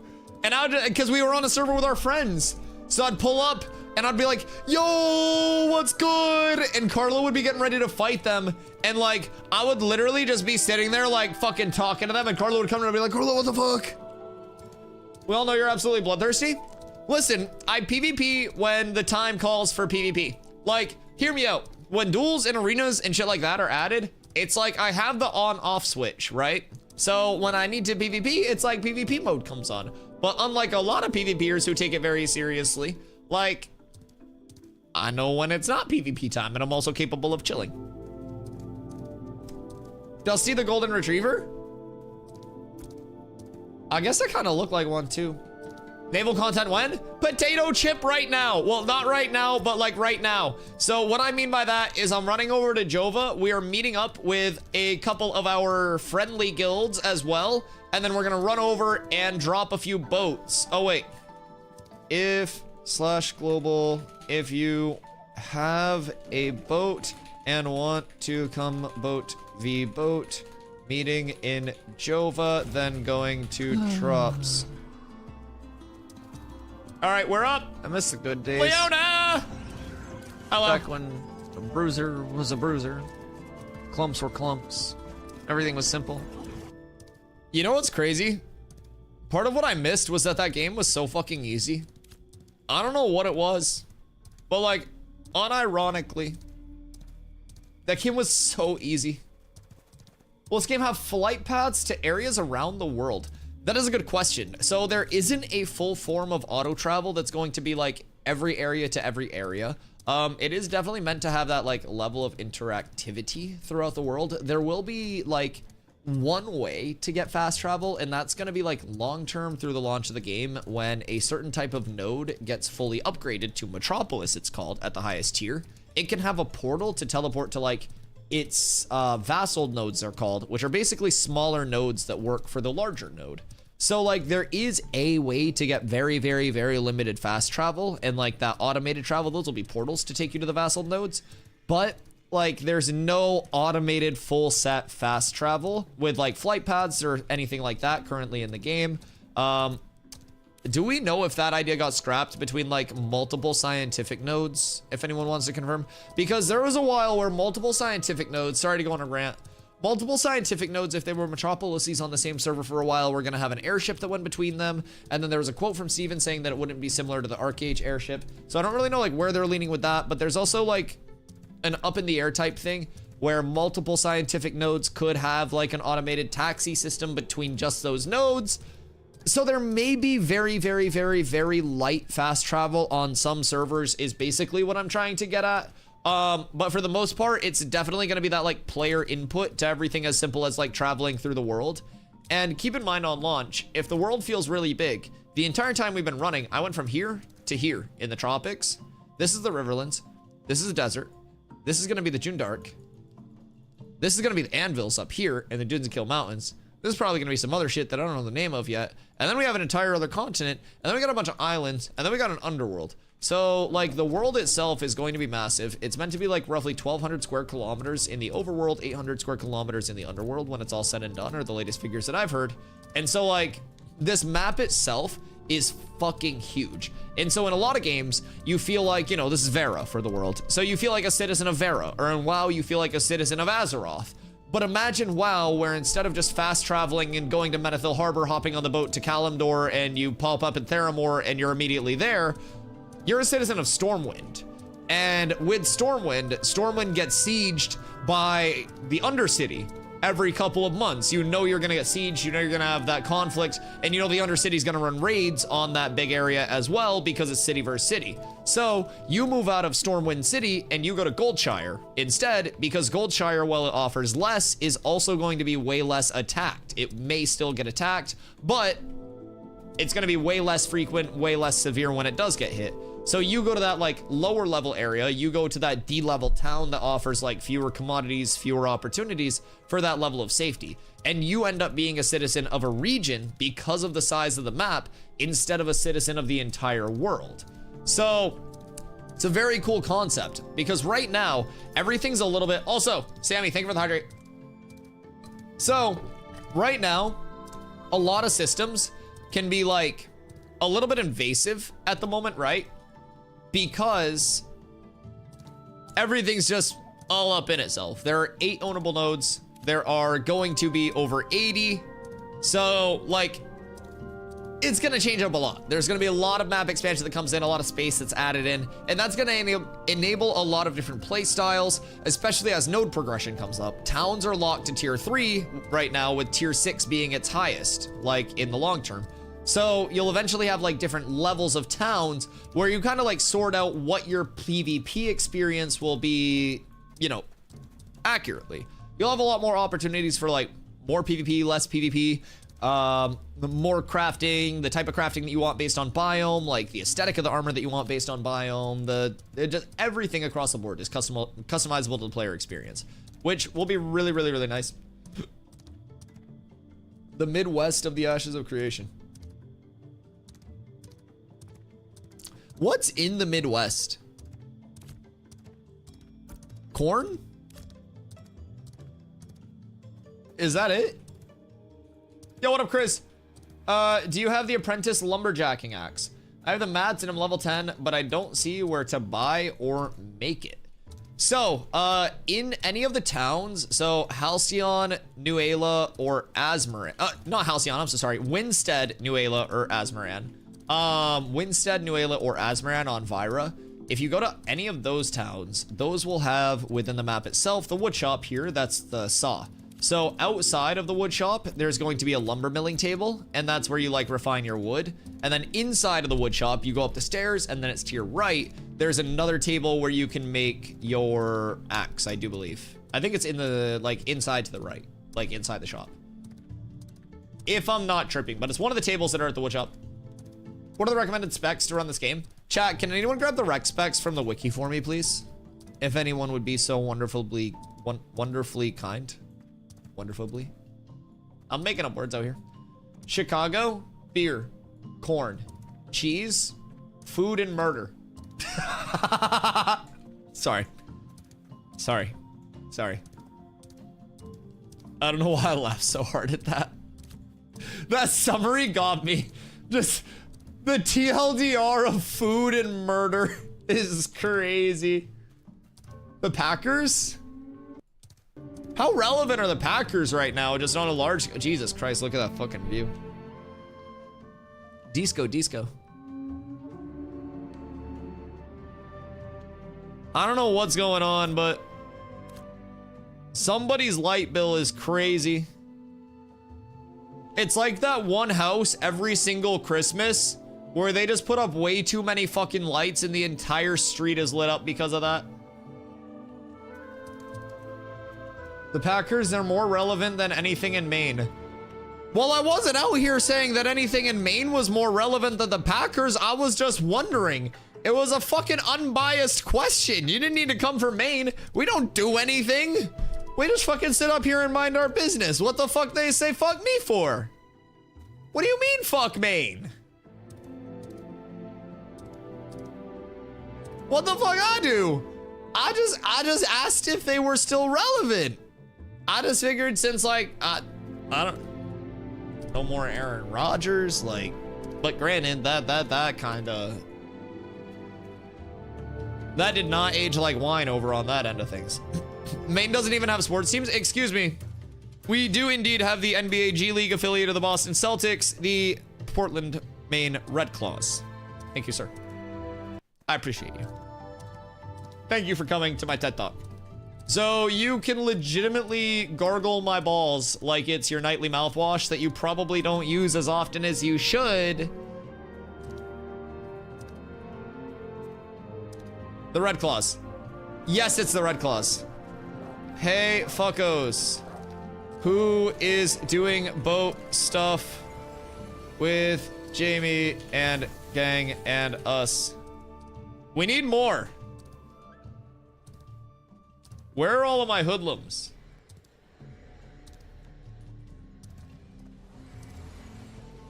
And I would, because we were on a server with our friends. So I'd pull up and I'd be like, yo, what's good? And Carla would be getting ready to fight them. And like, I would literally just be sitting there like fucking talking to them. And Carla would come in and be like, Carla, what the fuck? We all know you're absolutely bloodthirsty. Listen, I PvP when the time calls for PvP. Like, hear me out. When duels and arenas and shit like that are added, it's like I have the on-off switch, right? So when I need to PvP, it's like PvP mode comes on. But unlike a lot of PvPers who take it very seriously, like, I know when it's not PvP time, and I'm also capable of chilling. Dusty the Golden Retriever? I guess I kind of look like one too. Naval content when? Potato chip right now. Well, not right now, but like right now. So what I mean by that is I'm running over to Jova. We are meeting up with a couple of our friendly guilds as well. And then we're gonna run over and drop a few boats. Oh wait. If/global, if you have a boat and want to come boat v boat, meeting in Jova, then going to Trops. All right, we're up. I miss the good days. Leona! Hello. Back when a bruiser was a bruiser. Clumps were clumps. Everything was simple. You know what's crazy? Part of what I missed was that game was so fucking easy. I don't know what it was, but like, unironically, that game was so easy. Will this game have flight paths to areas around the world? That is a good question. So there isn't a full form of auto travel that's going to be like every area to every area. It is definitely meant to have that like level of interactivity throughout the world. There will be like one way to get fast travel, and that's going to be like long-term through the launch of the game when a certain type of node gets fully upgraded to Metropolis, it's called, at the highest tier. It can have a portal to teleport to like its vassal nodes, they're called, which are basically smaller nodes that work for the larger node. So like there is a way to get very, very, very limited fast travel, and like that automated travel, those will be portals to take you to the vassal nodes. But like there's no automated full set fast travel with like flight paths or anything like that currently in the game. Do we know if that idea got scrapped between like multiple scientific nodes, if anyone wants to confirm? Because there was a while where multiple scientific nodes, sorry to go on a rant, multiple scientific nodes, if they were metropolises on the same server for a while, we're gonna have an airship that went between them. And then there was a quote from Steven saying that it wouldn't be similar to the Arcage airship. So I don't really know like where they're leaning with that, but there's also like an up in the air type thing where multiple scientific nodes could have like an automated taxi system between just those nodes. So there may be very, very, very, very light fast travel on some servers is basically what I'm trying to get at. But for the most part, it's definitely going to be that like player input to everything as simple as like traveling through the world. And keep in mind on launch, if the world feels really big, the entire time we've been running, I went from here to here in the tropics. This is the Riverlands. This is the desert. This is going to be the Jundark. This is going to be the Anvils up here in the Dunes and Kill Mountains. This is probably going to be some other shit that I don't know the name of yet. And then we have an entire other continent. And then we got a bunch of islands. And then we got an underworld. So, like, the world itself is going to be massive. It's meant to be, like, roughly 1,200 square kilometers in the overworld, 800 square kilometers in the underworld when it's all said and done, or the latest figures that I've heard. And so, like, this map itself is fucking huge. And so in a lot of games, you feel like, you know, this is Vera for the world. So you feel like a citizen of Vera, or in WoW, you feel like a citizen of Azeroth. But imagine WoW, where instead of just fast traveling and going to Menethil Harbor, hopping on the boat to Kalimdor, and you pop up in Theramore and you're immediately there, you're a citizen of Stormwind. And with Stormwind gets sieged by the Undercity every couple of months. You know you're gonna get sieged, you know you're gonna have that conflict, and you know the Undercity's gonna run raids on that big area as well because it's city versus city. So you move out of Stormwind City and you go to Goldshire instead, because Goldshire, while it offers less, is also going to be way less attacked. It may still get attacked, but it's gonna be way less frequent, way less severe when it does get hit. So you go to that like lower level area, you go to that D-level town that offers like fewer commodities, fewer opportunities for that level of safety. And you end up being a citizen of a region because of the size of the map instead of a citizen of the entire world. So it's a very cool concept because right now everything's a little bit, also, Sammy, thank you for the hydrate. So right now, a lot of systems can be like a little bit invasive at the moment, right? Because everything's just all up in itself. There are 8 ownable nodes. There are going to be over 80. So like, it's gonna change up a lot. There's gonna be a lot of map expansion that comes in, a lot of space that's added in, and that's gonna enable a lot of different play styles, especially as node progression comes up. Towns are locked to tier 3 right now, with tier 6 being its highest, like in the long term. So you'll eventually have like different levels of towns where you kind of like sort out what your PvP experience will be, you know, accurately. You'll have a lot more opportunities for like more PvP, less PvP, the more crafting, the type of crafting that you want based on biome, like the aesthetic of the armor that you want based on biome, just everything across the board is customizable to the player experience, which will be really, really, really nice. The Midwest of the Ashes of Creation. What's in the Midwest? Corn? Is that it? Yo, what up, Chris? Do you have the Apprentice Lumberjacking Axe? I have the mats and I'm level 10, but I don't see where to buy or make it. So, in any of the towns, so Halcyon, Nuela, or Azmoran, not Halcyon, I'm so sorry, Winstead, Nuela, or Azmoran. Winstead, Nuela, or Azmoran on Vyra. If you go to any of those towns, those will have within the map itself the wood shop here, that's the saw. So outside of the wood shop, there's going to be a lumber milling table, and that's where you like refine your wood. And then inside of the wood shop, you go up the stairs, and then it's to your right. There's another table where you can make your axe, I do believe. I think it's in the, like, inside to the right, like inside the shop. If I'm not tripping, but it's one of the tables that are at the wood shop. What are the recommended specs to run this game? Chat, can anyone grab the rec specs from the wiki for me, please? If anyone would be so wonderfully kind. Wonderfully. I'm making up words out here. Chicago, beer, corn, cheese, food, and murder. Sorry. I don't know why I laughed so hard at that. That summary got me. Just the TLDR of food and murder is crazy. The Packers? How relevant are the Packers right now? Just on a large... Jesus Christ, look at that fucking view. Disco. I don't know what's going on, but... somebody's light bill is crazy. It's like that one house every single Christmas where they just put up way too many fucking lights and the entire street is lit up because of that. The Packers are more relevant than anything in Maine. Well, I wasn't out here saying that anything in Maine was more relevant than the Packers. I was just wondering. It was a fucking unbiased question. You didn't need to come from Maine. We don't do anything. We just fucking sit up here and mind our business. What the fuck they say fuck me for? What do you mean fuck Maine? What the fuck I do? I just asked if they were still relevant. I just figured since like, I don't, no more Aaron Rodgers, like, But granted, that kinda... That did not age like wine over on that end of things. Maine doesn't even have sports teams. Excuse me. We do indeed have the NBA G League affiliate of the Boston Celtics, the Portland, Maine Red Claws. Thank you, sir. I appreciate you. Thank you for coming to my TED Talk. So you can legitimately gargle my balls like it's your nightly mouthwash that you probably don't use as often as you should. The Red Claws. Yes, it's the Red Claws. Hey, fuckos. Who is doing boat stuff with Jamie and gang and us? We need more. Where are all of my hoodlums?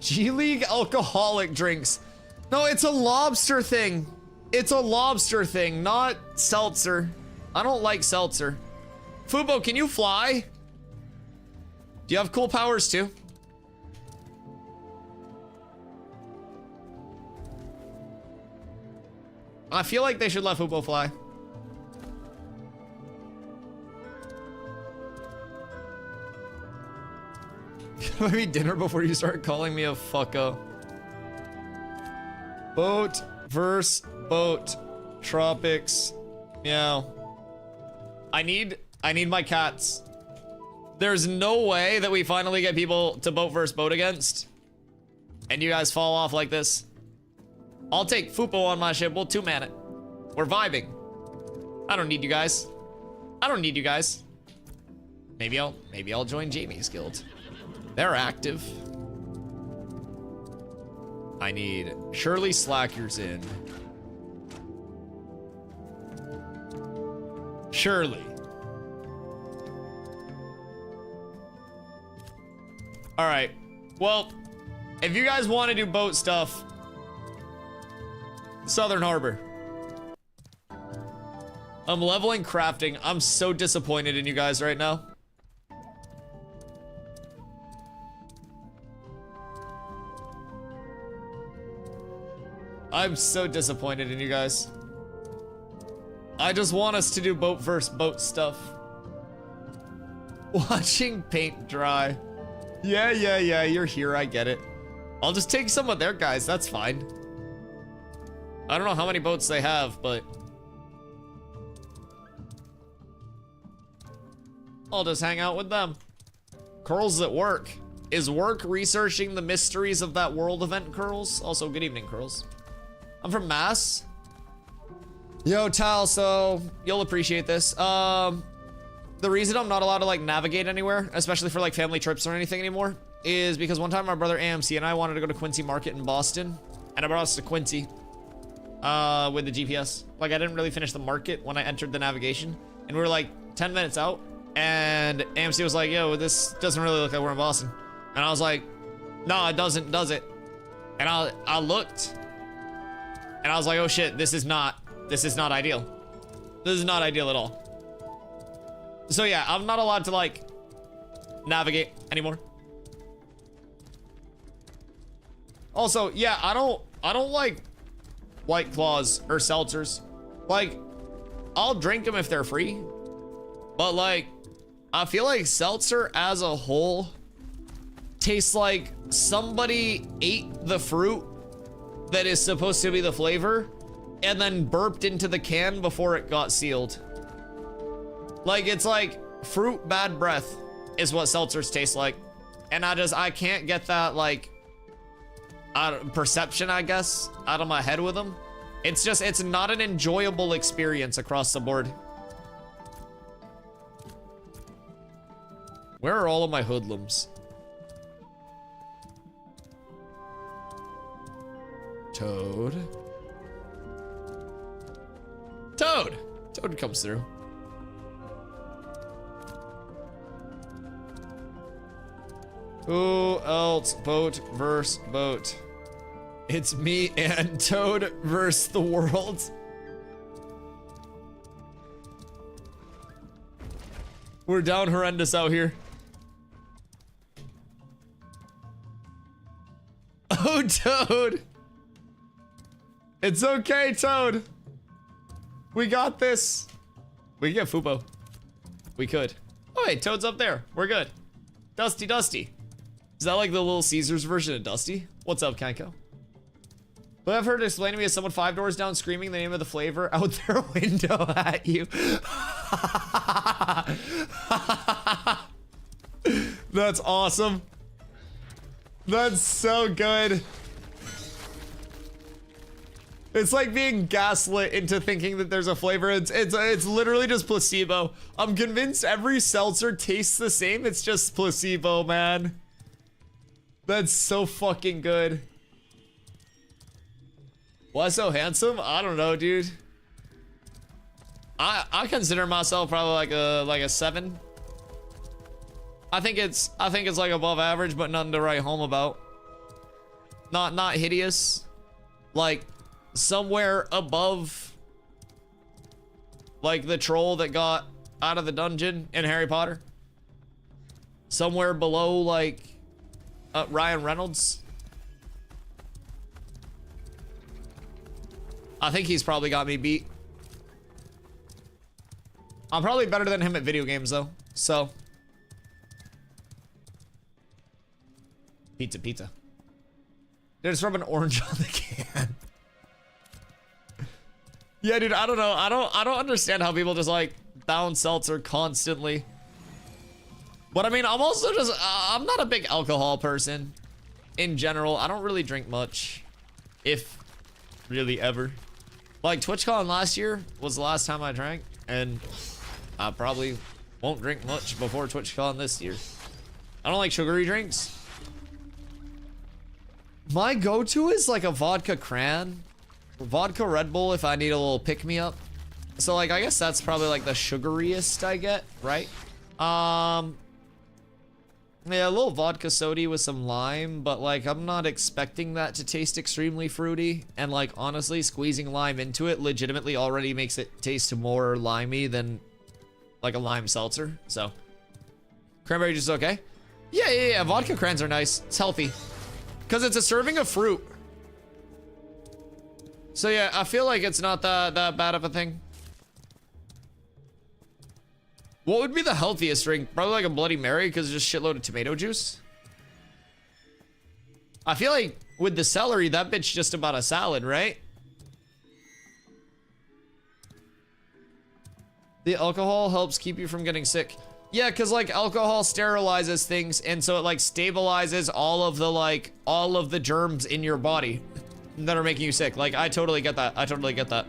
G League alcoholic drinks. No, it's a lobster thing. It's a lobster thing, not seltzer. I don't like seltzer. Fubo, can you fly? Do you have cool powers too? I feel like they should let Fubo fly. Can I eat dinner before you start calling me a fucko? Boat versus boat. Tropics. Meow. I need my cats. There's no way that we finally get people to boat versus boat against. And you guys fall off like this. I'll take Fupo on my ship. We'll two-man it. We're vibing. I don't need you guys. I don't need you guys. Maybe I'll join Jamie's guild. They're active. I need Shirley Slackers in. Shirley. All right. Well, if you guys want to do boat stuff, Southern Harbor. I'm leveling crafting. I'm so disappointed in you guys right now. I'm so disappointed in you guys. I just want us to do boat versus boat stuff. Watching paint dry. Yeah, you're here, I get it. I'll just take some of their guys, that's fine. I don't know how many boats they have, but I'll just hang out with them. Curls at work. Is work researching the mysteries of that world event, Curls? Also, good evening, Curls. I'm from Mass. Yo, Tal, so you'll appreciate this. The reason I'm not allowed to like navigate anywhere, especially for like family trips or anything anymore, is because one time my brother AMC and I wanted to go to Quincy Market in Boston, and I brought us to Quincy with the GPS. Like I didn't really finish the market when I entered the navigation, and we were like 10 minutes out, and AMC was like, yo, this doesn't really look like we're in Boston. And I was like, no, it doesn't, does it? And I looked, and I was like, oh shit, this is not ideal. This is not ideal at all. So yeah, I'm not allowed to like navigate anymore. Also, yeah, I don't like White Claws or seltzers. Like, I'll drink them if they're free, but like, I feel like seltzer as a whole tastes like somebody ate the fruit that is supposed to be the flavor and then burped into the can before it got sealed. Like, it's like fruit bad breath is what seltzers taste like. And I can't get that like perception, I guess, out of my head with them. It's not an enjoyable experience across the board. Where are all of my hoodlums? Toad. Toad comes through. Who else? Boat versus boat. It's me and Toad versus the world. We're down horrendous out here. Oh, Toad. It's okay, Toad. We got this. We can get Fubo. We could. Oh, hey, Toad's up there. We're good. Dusty. Is that like the Little Caesars version of Dusty? What's up, Kanko? But I've heard it explained to me as someone 5 doors down screaming the name of the flavor out their window at you. That's awesome. That's so good. It's like being gaslit into thinking that there's a flavor. It's literally just placebo. I'm convinced every seltzer tastes the same. It's just placebo, man. That's so fucking good. Why so handsome? I don't know, dude. I consider myself probably like a 7. I think it's like above average, but nothing to write home about. Not hideous. Like somewhere above like the troll that got out of the dungeon in Harry Potter. Somewhere below like Ryan Reynolds. I think he's probably got me beat. I'm probably better than him at video games though, so. Pizza. Dude, it's from an orange on the can. Yeah, dude, I don't know. I don't understand how people just like down seltzer constantly. But I mean, I'm also just, I'm not a big alcohol person in general. I don't really drink much, if really ever. Like TwitchCon last year was the last time I drank, and I probably won't drink much before TwitchCon this year. I don't like sugary drinks. My go-to is like a vodka cran. Vodka Red Bull if I need a little pick-me-up. So like, I guess that's probably like the sugariest I get, right? Yeah, a little vodka soda with some lime, but like I'm not expecting that to taste extremely fruity. And like honestly, squeezing lime into it legitimately already makes it taste more limey than like a lime seltzer. So cranberry juice is okay. Yeah. Vodka crans are nice. It's healthy. Because it's a serving of fruit. So yeah, I feel like it's not that bad of a thing. What would be the healthiest drink? Probably like a Bloody Mary because it's just shitload of tomato juice. I feel like with the celery, that bitch just about a salad, right? The alcohol helps keep you from getting sick. Yeah, because like alcohol sterilizes things, and so it like stabilizes all of the germs in your body that are making you sick. Like, I totally get that.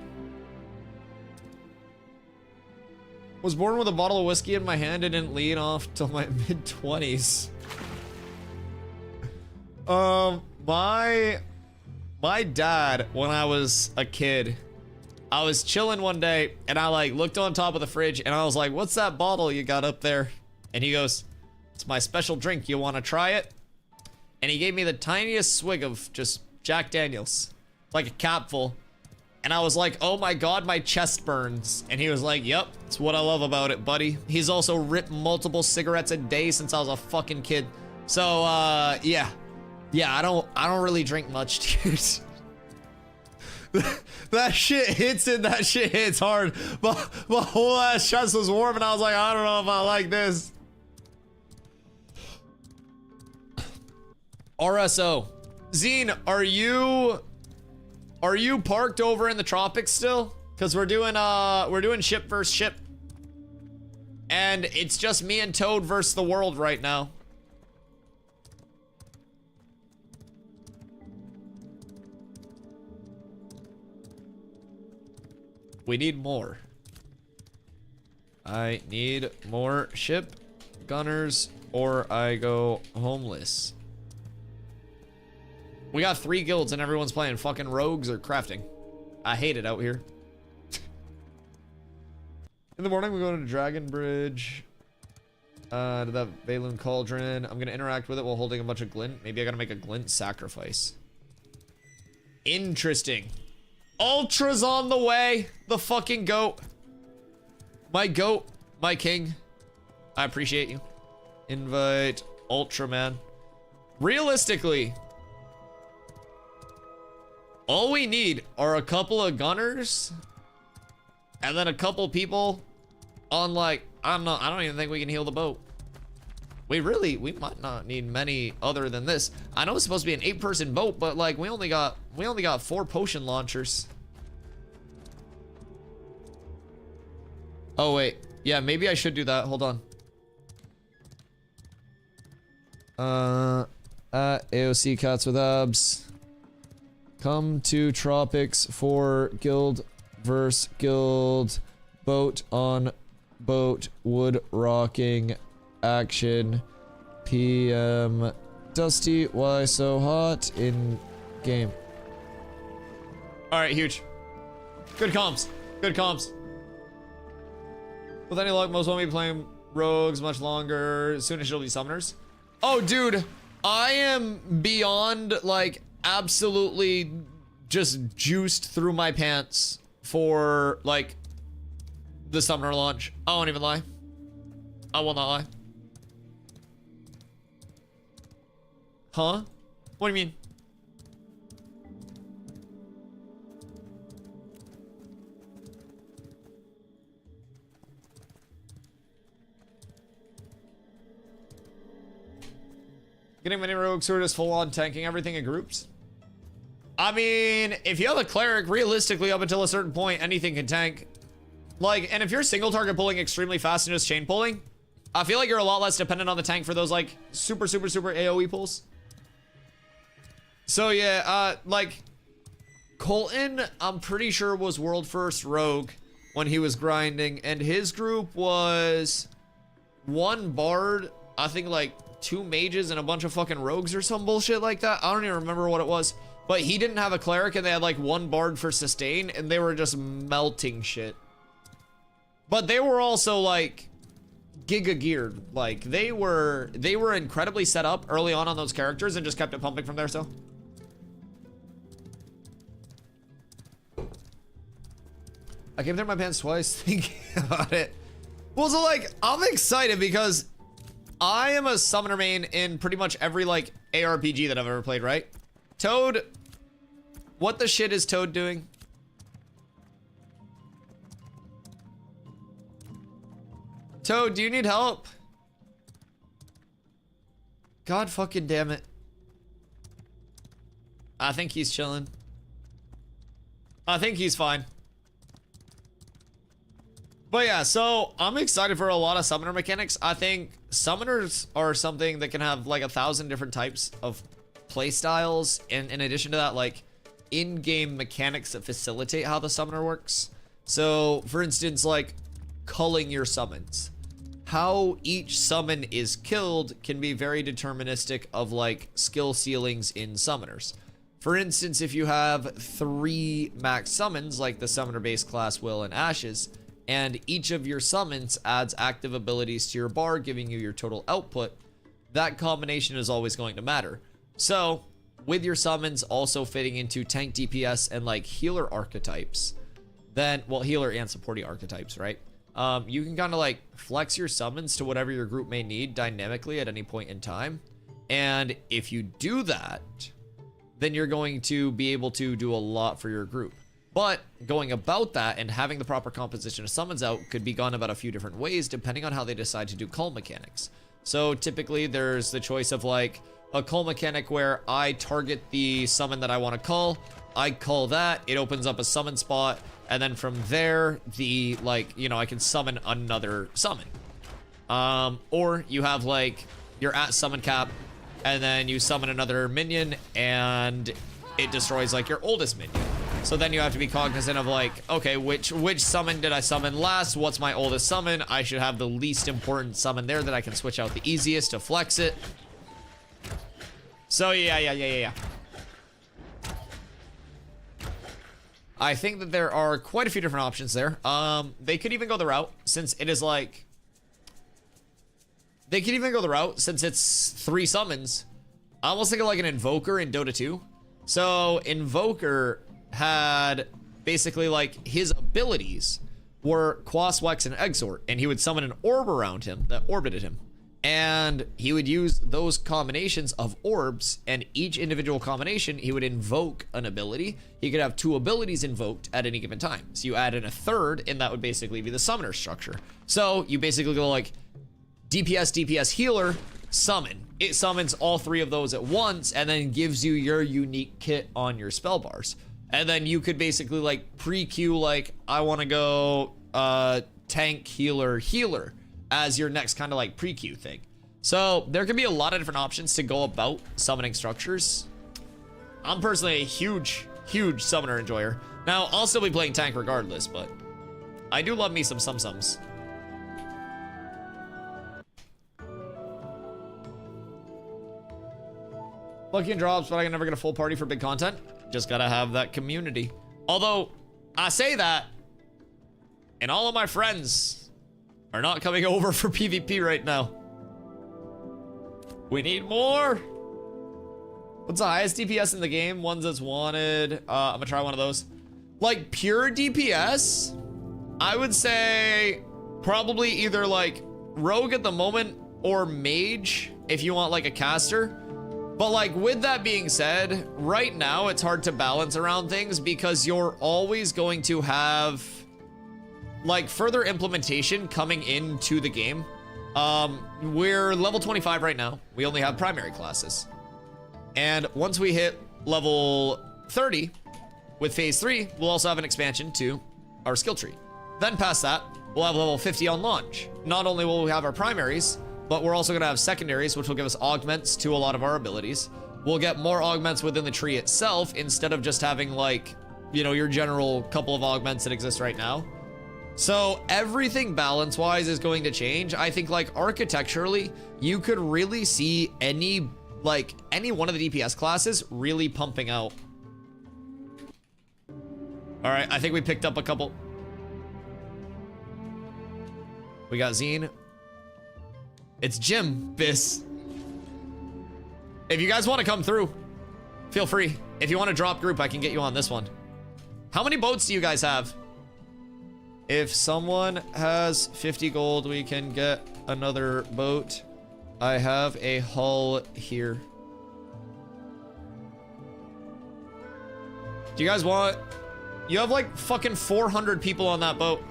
Was born with a bottle of whiskey in my hand and didn't lean off till my mid-20s. My dad, when I was a kid, I was chilling one day and I like looked on top of the fridge and I was like, what's that bottle you got up there? And he goes, it's my special drink. You want to try it? And he gave me the tiniest swig of just Jack Daniels, like a capful. And I was like, oh my God, my chest burns. And he was like, yep, it's what I love about it, buddy. He's also ripped multiple cigarettes a day since I was a fucking kid. So, yeah, I don't really drink much, dude. That shit hits and that shit hits hard. My whole ass chest was warm and I was like, I don't know if I like this. RSO. Zine, are you parked over in the tropics still? Cause we're doing ship versus ship. And it's just me and Toad versus the world right now. We need more. I need more ship gunners or I go homeless. We got 3 guilds and everyone's playing fucking rogues or crafting. I hate it out here. In the morning, we go to Dragon Bridge. To that Balloon Cauldron. I'm gonna interact with it while holding a bunch of glint. Maybe I gotta make a glint sacrifice. Interesting. Ultra's on the way. The fucking goat. My goat. My king. I appreciate you. Invite Ultra, man. Realistically, All we need are a couple of gunners and then a couple people on like, I don't even think we can heal the boat. We might not need many other than this. I know it's supposed to be an 8-person boat, but like we only got 4 potion launchers. Oh wait, yeah, maybe I should do that. Hold on. AOC Cats with Abs. Come to Tropics for guild versus guild. Boat on boat. Wood rocking action. PM. Dusty, why so hot in game? Alright, huge. Good comms. Good comms. With any luck, most won't be playing rogues much longer. Soon as she'll be summoners. Oh, dude, I am beyond, like, absolutely just juiced through my pants for, like, the summoner launch. I won't even lie. I will not lie. Huh? What do you mean? Getting many rogues who are just full-on tanking everything in groups? I mean, if you have a cleric, realistically, up until a certain point, anything can tank. Like, and if you're single target pulling extremely fast and just chain pulling, I feel like you're a lot less dependent on the tank for those, like, super AoE pulls. So, yeah, like, Colton, I'm pretty sure was world first rogue when he was grinding, and his group was 1 bard, I think, like, 2 mages and a bunch of fucking rogues or some bullshit like that. I don't even remember what it was. But he didn't have a cleric and they had like 1 bard for sustain and they were just melting shit. But they were also like giga geared. Like they were incredibly set up early on those characters and just kept it pumping from there. So I came through my pants twice thinking about it. Well, so like I'm excited because I am a summoner main in pretty much every like ARPG that I've ever played, right? Toad, what the shit is Toad doing? Toad, do you need help? God fucking damn it. I think he's chilling. I think he's fine. But yeah, so I'm excited for a lot of summoner mechanics. I think summoners are something that can have like 1,000 different types of play styles. And in addition to that, like in-game mechanics that facilitate how the summoner works. So for instance, like culling your summons. How each summon is killed can be very deterministic of like skill ceilings in summoners. For instance, if you have 3 max summons, like the summoner base class Will and Ashes, and each of your summons adds active abilities to your bar, giving you your total output, that combination is always going to matter. So, with your summons also fitting into tank DPS and like healer archetypes, then, well, healer and supporting archetypes, right? You can kind of like flex your summons to whatever your group may need dynamically at any point in time. And if you do that, then you're going to be able to do a lot for your group. But going about that and having the proper composition of summons out could be gone about a few different ways depending on how they decide to do cull mechanics. So typically there's the choice of like a cull mechanic where I target the summon that I want to cull, I cull that, it opens up a summon spot, and then from there, the like, you know, I can summon another summon. Or you have like, you're at summon cap, and then you summon another minion, and it destroys like your oldest minion. So then you have to be cognizant of like, okay, which summon did I summon last? What's my oldest summon? I should have the least important summon there that I can switch out the easiest to flex it. So yeah. I think that there are quite a few different options there. They could even go the route, since it is like... They could even go the route, since it's 3 summons. I almost think of like an Invoker in Dota 2. So, Invoker had basically like his abilities were Quas, Wex, and Exort, and he would summon an orb around him that orbited him. And he would use those combinations of orbs, and each individual combination, he would invoke an ability. He could have 2 abilities invoked at any given time. So you add in a third, and that would basically be the summoner structure. So you basically go like DPS, DPS, healer, summon. It summons all 3 of those at once, and then gives you your unique kit on your spell bars. And then you could basically like pre-queue, like, I want to go tank, healer, healer as your next kind of like pre-queue thing. So there can be a lot of different options to go about summoning structures. I'm personally a huge summoner enjoyer. Now, I'll still be playing tank regardless, but I do love me some sums. Lucky and drops, but I can never get a full party for big content. Just gotta have that community. Although, I say that, and all of my friends are not coming over for PvP right now. We need more. What's the highest DPS in the game? Ones that's wanted. I'm gonna try one of those. Like pure DPS, I would say probably either like rogue at the moment or mage if you want like a caster. But like with that being said, right now it's hard to balance around things because you're always going to have like further implementation coming into the game. We're level 25 right now. We only have primary classes. And once we hit level 30 with phase 3, we'll also have an expansion to our skill tree. Then past that, we'll have level 50 on launch. Not only will we have our primaries, but we're also gonna have secondaries, which will give us augments to a lot of our abilities. We'll get more augments within the tree itself instead of just having like, you know, your general couple of augments that exist right now. So everything balance-wise is going to change. I think like architecturally, you could really see any one of the DPS classes really pumping out. All right, I think we picked up a couple. We got Zine. It's Jim, Biss. If you guys want to come through, feel free. If you want to drop group, I can get you on this one. How many boats do you guys have? If someone has 50 gold, we can get another boat. I have a hull here. Do you guys want... You have like fucking 400 people on that boat.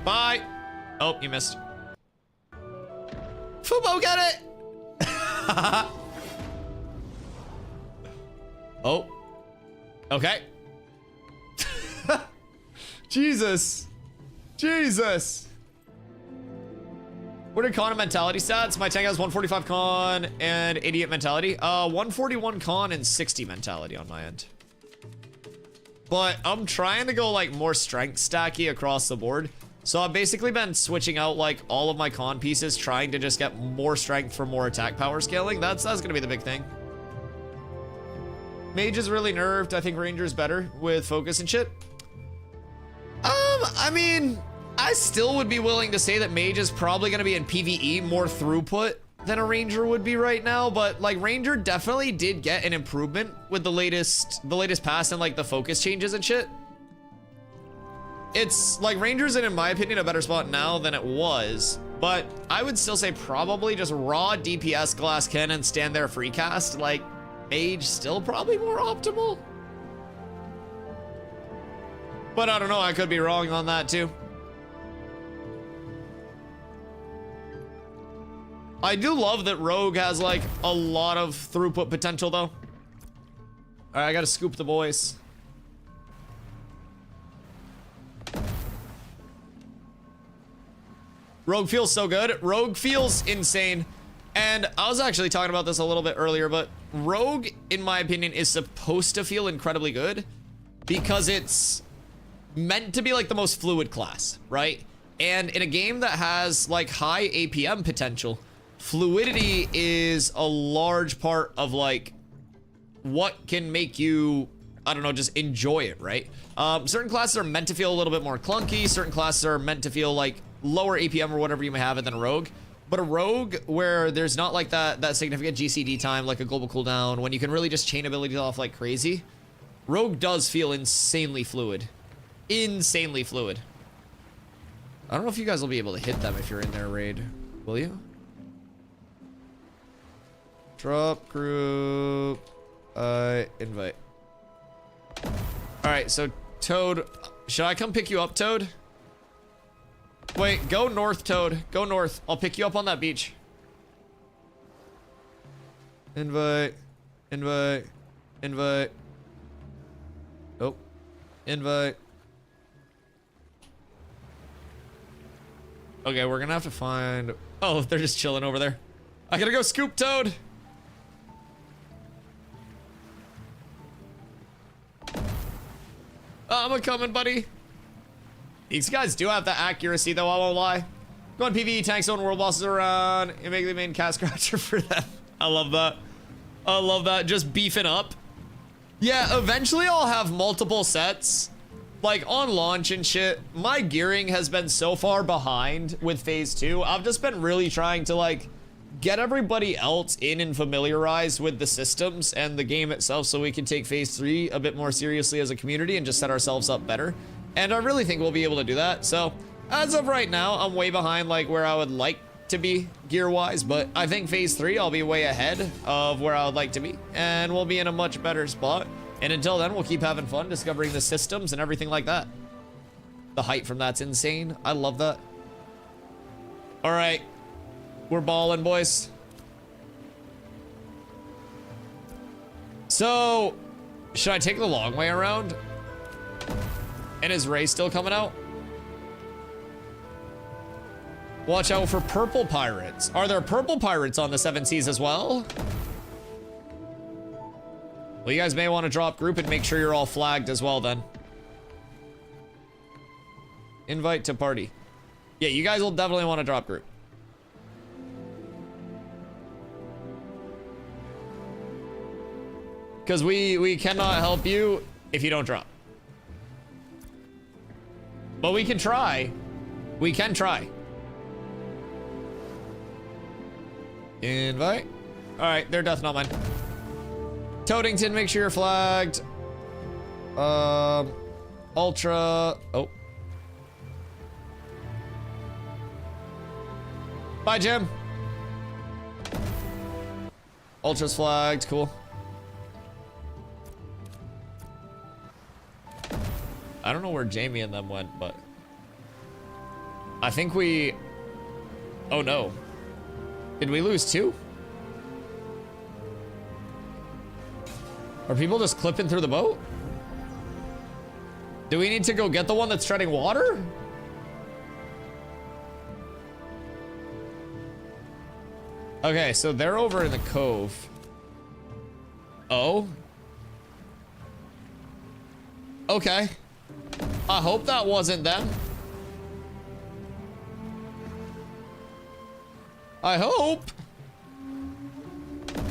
Bye. Oh, you missed. Fubo, get it! Oh. Okay. Jesus. Jesus. What are con and mentality stats? My tank has 145 con and 88 mentality. 141 con and 60 mentality on my end. But I'm trying to go like more strength stacky across the board. So I've basically been switching out like all of my con pieces, trying to just get more strength for more attack power scaling. That's gonna be the big thing. Mage is really nerfed. I think Ranger is better with focus and shit. I mean, I still would be willing to say that Mage is probably gonna be in PvE more throughput than a Ranger would be right now, but like Ranger definitely did get an improvement with the latest pass and like the focus changes and shit. It's like Ranger's in my opinion, a better spot now than it was, but I would still say probably just raw DPS glass cannon, stand there free cast, like Mage still probably more optimal. But I don't know, I could be wrong on that too. I do love that Rogue has like a lot of throughput potential though. All right, I gotta scoop the boys. Rogue feels so good. Rogue feels insane. And I was actually talking about this a little bit earlier, but Rogue, in my opinion, is supposed to feel incredibly good because it's meant to be like the most fluid class, right? And in a game that has like high APM potential, fluidity is a large part of like what can make you, I don't know, just enjoy it, right? Certain classes are meant to feel a little bit more clunky. Certain classes are meant to feel like lower APM or whatever you may have it than a Rogue. But a Rogue where there's not like that significant GCD time, like a global cooldown, when you can really just chain abilities off like crazy, Rogue does feel insanely fluid. Insanely fluid. I don't know if you guys will be able to hit them if you're in their raid. Will you? Drop group. Invite. Alright, so Toad. Should I come pick you up, Toad? Wait, go north, Toad. Go north. I'll pick you up on that beach. Invite. Invite. Invite. Oh. Invite. Okay, we're gonna have to find... Oh, they're just chilling over there. I gotta go scoop Toad. I'm a-coming, buddy. These guys do have the accuracy, though, I won't lie. Go on PvE, tank zone, world bosses around, and make the main cat scratcher for them. I love that. I love that. Just beefing up. Yeah, eventually I'll have multiple sets. Like, on launch and shit, my gearing has been so far behind with Phase 2. I've just been really trying to, like, get everybody else in and familiarized with the systems and the game itself so we can take Phase 3 a bit more seriously as a community and just set ourselves up better. And I really think we'll be able to do that. So, as of right now, I'm way behind, like, where I would like to be gear-wise, but I think Phase 3, I'll be way ahead of where I would like to be, and we'll be in a much better spot. And until then, we'll keep having fun discovering the systems and everything like that. The height from that's insane. I love that. All right. We're balling, boys. So, should I take the long way around? And is Ray still coming out? Watch out for purple pirates. Are there purple pirates on the 7 Seas as well? Well, you guys may want to drop group and make sure you're all flagged as well then. Invite to party. Yeah, you guys will definitely want to drop group. Because we cannot help you if you don't drop. But we can try. We can try. Invite. All right, they're death, not mine. Toadington, make sure you're flagged. Ultra. Oh. Bye, Jim. Ultra's flagged. Cool. I don't know where Jamie and them went, but I think we... Oh, no. Did we lose 2? Are people just clipping through the boat? Do we need to go get the one that's treading water? Okay, so they're over in the cove. Oh. Okay. I hope that wasn't them. I hope.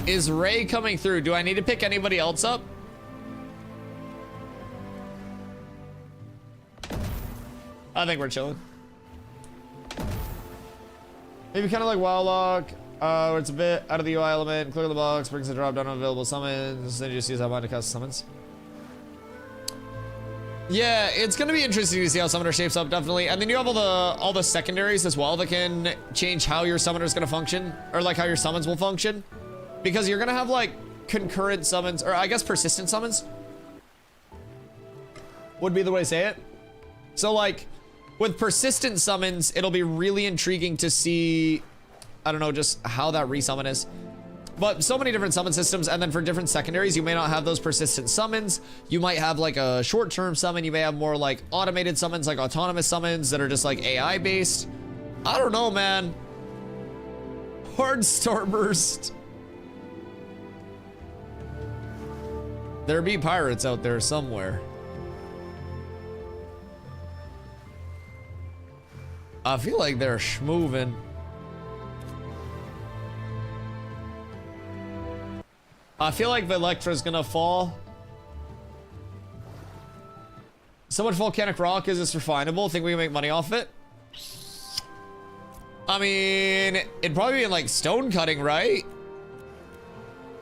Is Ray coming through? Do I need to pick anybody else up? I think we're chilling. Maybe kind of like Wildlock, where it's a bit out of the UI element. Click on the box, brings a drop down on available summons. Then you just use that one to cast summons. Yeah, it's gonna be interesting to see how Summoner shapes up, definitely. And then you have all the secondaries as well that can change how your Summoner is gonna function, or like how your summons will function, because you're gonna have like concurrent summons, or I guess persistent summons would be the way to say it. So like with persistent summons, it'll be really intriguing to see, I don't know, just how that resummon is. But so many different summon systems, and then for different secondaries, you may not have those persistent summons. You might have like a short-term summon. You may have more like automated summons, like autonomous summons that are just like AI based. I don't know, man. Hard Starburst. There be pirates out there somewhere. I feel like they're schmoving. I feel like the Electra's gonna fall. So much volcanic rock, is this refinable? Think we can make money off it? I mean, it'd probably be in like stone cutting, right?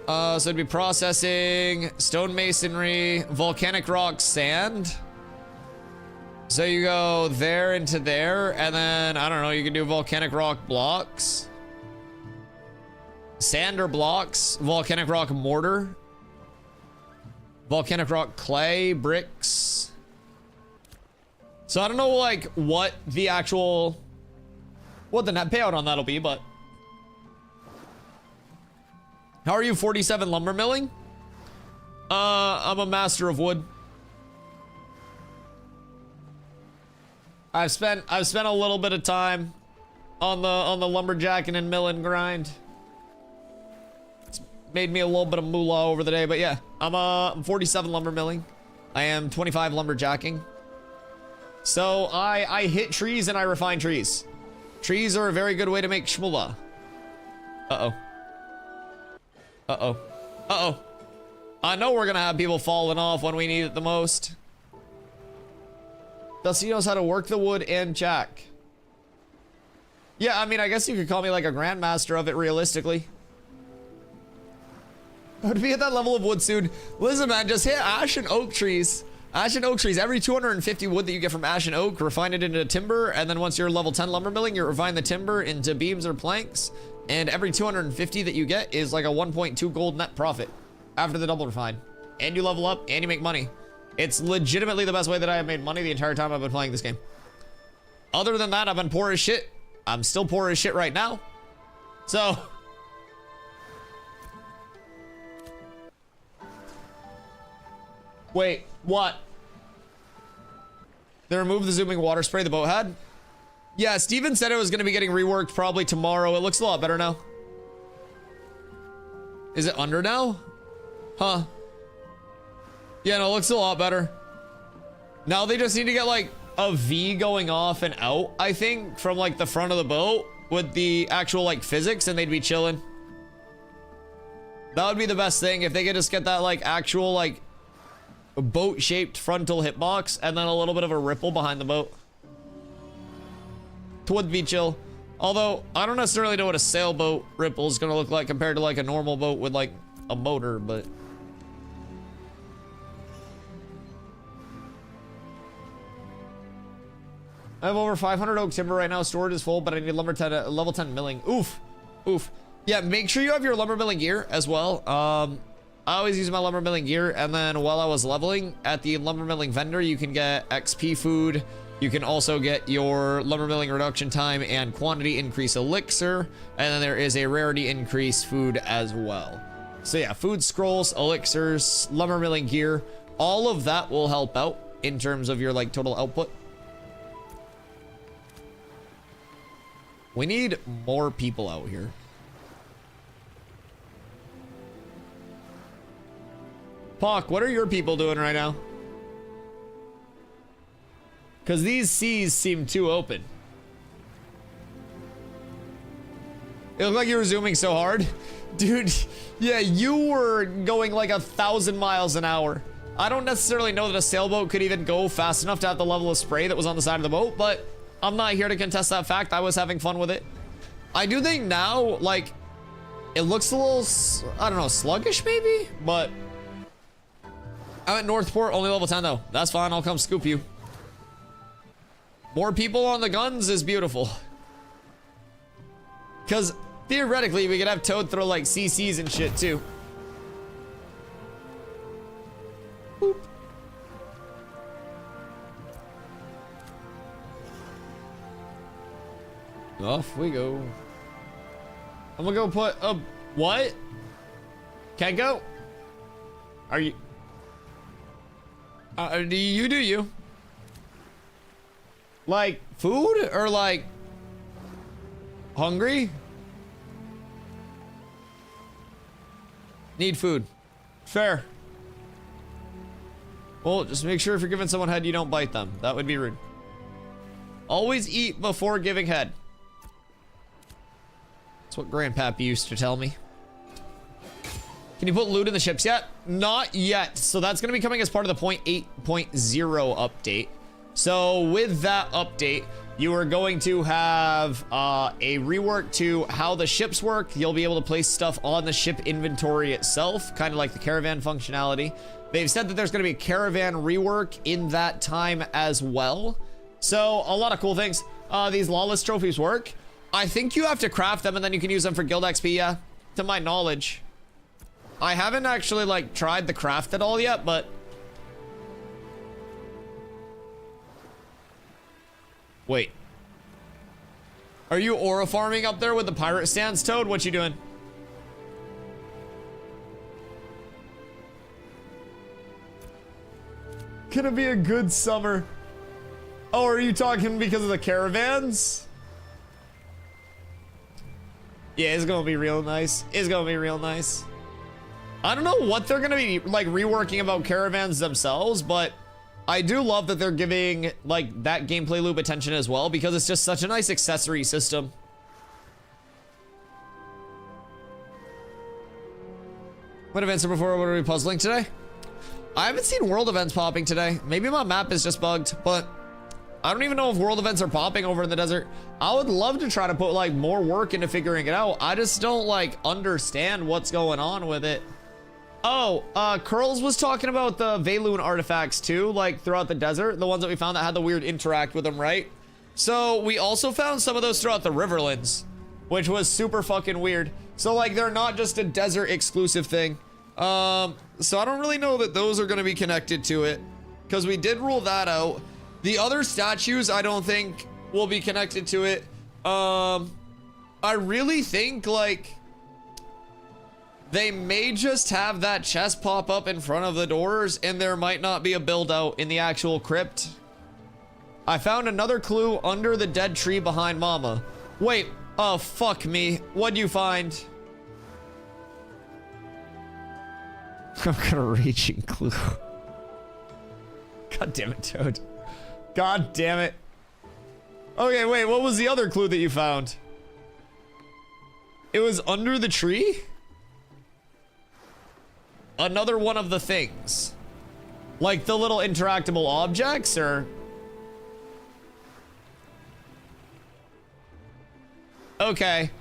So it'd be processing, stone masonry, volcanic rock, sand. So you go there into there, and then, I don't know, you can do volcanic rock blocks. Sander blocks, volcanic rock mortar. Volcanic rock clay, bricks. So I don't know, like, what the net payout on that'll be, but. How are you, 47 lumber milling? I'm a master of wood. I've spent a little bit of time on the lumberjacking and milling grind. It's made me a little bit of moolah over the day, but yeah, I'm 47 lumber milling. I am 25 lumberjacking. So I hit trees and I refine trees. Trees are a very good way to make shmoolah. Uh-oh. Uh-oh. Uh-oh. I know we're gonna have people falling off when we need it the most. Dusty knows how to work the wood and jack. Yeah, I mean, I guess you could call me like a grandmaster of it realistically. I would be at that level of wood soon. Listen, man, just hit ash and oak trees. Ash and oak trees. Every 250 wood that you get from ash and oak, refine it into timber, and then once you're level 10 lumber milling, you refine the timber into beams or planks, and every 250 that you get is like a 1.2 gold net profit after the double refine. And you level up, and you make money. It's legitimately the best way that I have made money the entire time I've been playing this game. Other than that, I've been poor as shit. I'm still poor as shit right now. So... Wait, what? They removed the zooming water spray the boat had? Yeah, Steven said it was going to be getting reworked probably tomorrow. It looks a lot better now. Is it under now? Huh. Yeah, no, it looks a lot better. Now they just need to get like a V going off and out, I think, from like the front of the boat with the actual like physics, and they'd be chilling. That would be the best thing if they could just get that like actual like boat-shaped frontal hitbox and then a little bit of a ripple behind the boat. It would be chill. Although, I don't necessarily know what a sailboat ripple is going to look like compared to like a normal boat with like a motor, but... I have over 500 oak timber right now. Storage is full, but I need level 10 milling. Oof. Oof. Yeah, make sure you have your lumber milling gear as well. I always use my lumber milling gear, and then while I was leveling at the lumber milling vendor, you can get XP food. You can also get your lumber milling reduction time and quantity increase elixir, and then there is a rarity increase food as well. So yeah, food scrolls, elixirs, lumber milling gear, all of that will help out in terms of your like total output. We need more people out here. Pock, what are your people doing right now? Because these seas seem too open. It looked like you were zooming so hard. Dude, yeah, you were going like 1,000 miles an hour. I don't necessarily know that a sailboat could even go fast enough to have the level of spray that was on the side of the boat, but I'm not here to contest that fact. I was having fun with it. I do think now, like, it looks a little, I don't know, sluggish maybe, but... I'm at Northport, only level 10 though. That's fine, I'll come scoop you. More people on the guns is beautiful. Because theoretically, we could have Toad throw like CCs and shit too. Boop. Off we go. I'm gonna go put a... What? Can't go? Are you... do you? Like, food? Or like... hungry? Need food. Fair. Well, just make sure if you're giving someone head, you don't bite them. That would be rude. Always eat before giving head. That's what Grandpappy used to tell me. Can you put loot in the ships yet? Not yet. So that's going to be coming as part of the 0.8.0 update. So with that update, you are going to have a rework to how the ships work. You'll be able to place stuff on the ship inventory itself, kind of like the caravan functionality. They've said that there's going to be a caravan rework in that time as well. So a lot of cool things. These lawless trophies work. I think you have to craft them and then you can use them for guild XP, yeah, to my knowledge. I haven't actually like tried the craft at all yet, but wait. Are you aura farming up there with the pirate stance, Toad? What you doing? Gonna be a good summer. Oh, are you talking because of the caravans? Yeah, it's gonna be real nice. It's gonna be real nice. I don't know what they're gonna be like reworking about caravans themselves, but I do love that they're giving like that gameplay loop attention as well, because it's just such a nice accessory system. What events are before? What are we puzzling today? I haven't seen world events popping today. Maybe my map is just bugged, but I don't even know if world events are popping over in the desert. I would love to try to put like more work into figuring it out. I just don't like understand what's going on with it. Oh, Curls was talking about the Valoon artifacts too, like throughout the desert, the ones that we found that had the weird interact with them, right? So we also found some of those throughout the Riverlands, which was super fucking weird. So like they're not just a desert exclusive thing. So I don't really know that those are going to be connected to it, because we did rule that out. The other statues I don't think will be connected to it. I really think like they may just have that chest pop up in front of the doors and there might not be a build out in the actual crypt. I found another clue under the dead tree behind Mama. Wait, oh fuck me. What'd you find? I'm gonna raging clue. God damn it, Toad. God damn it. Okay, wait, what was the other clue that you found? It was under the tree? Another one of the things. Like the little interactable objects, or? Okay.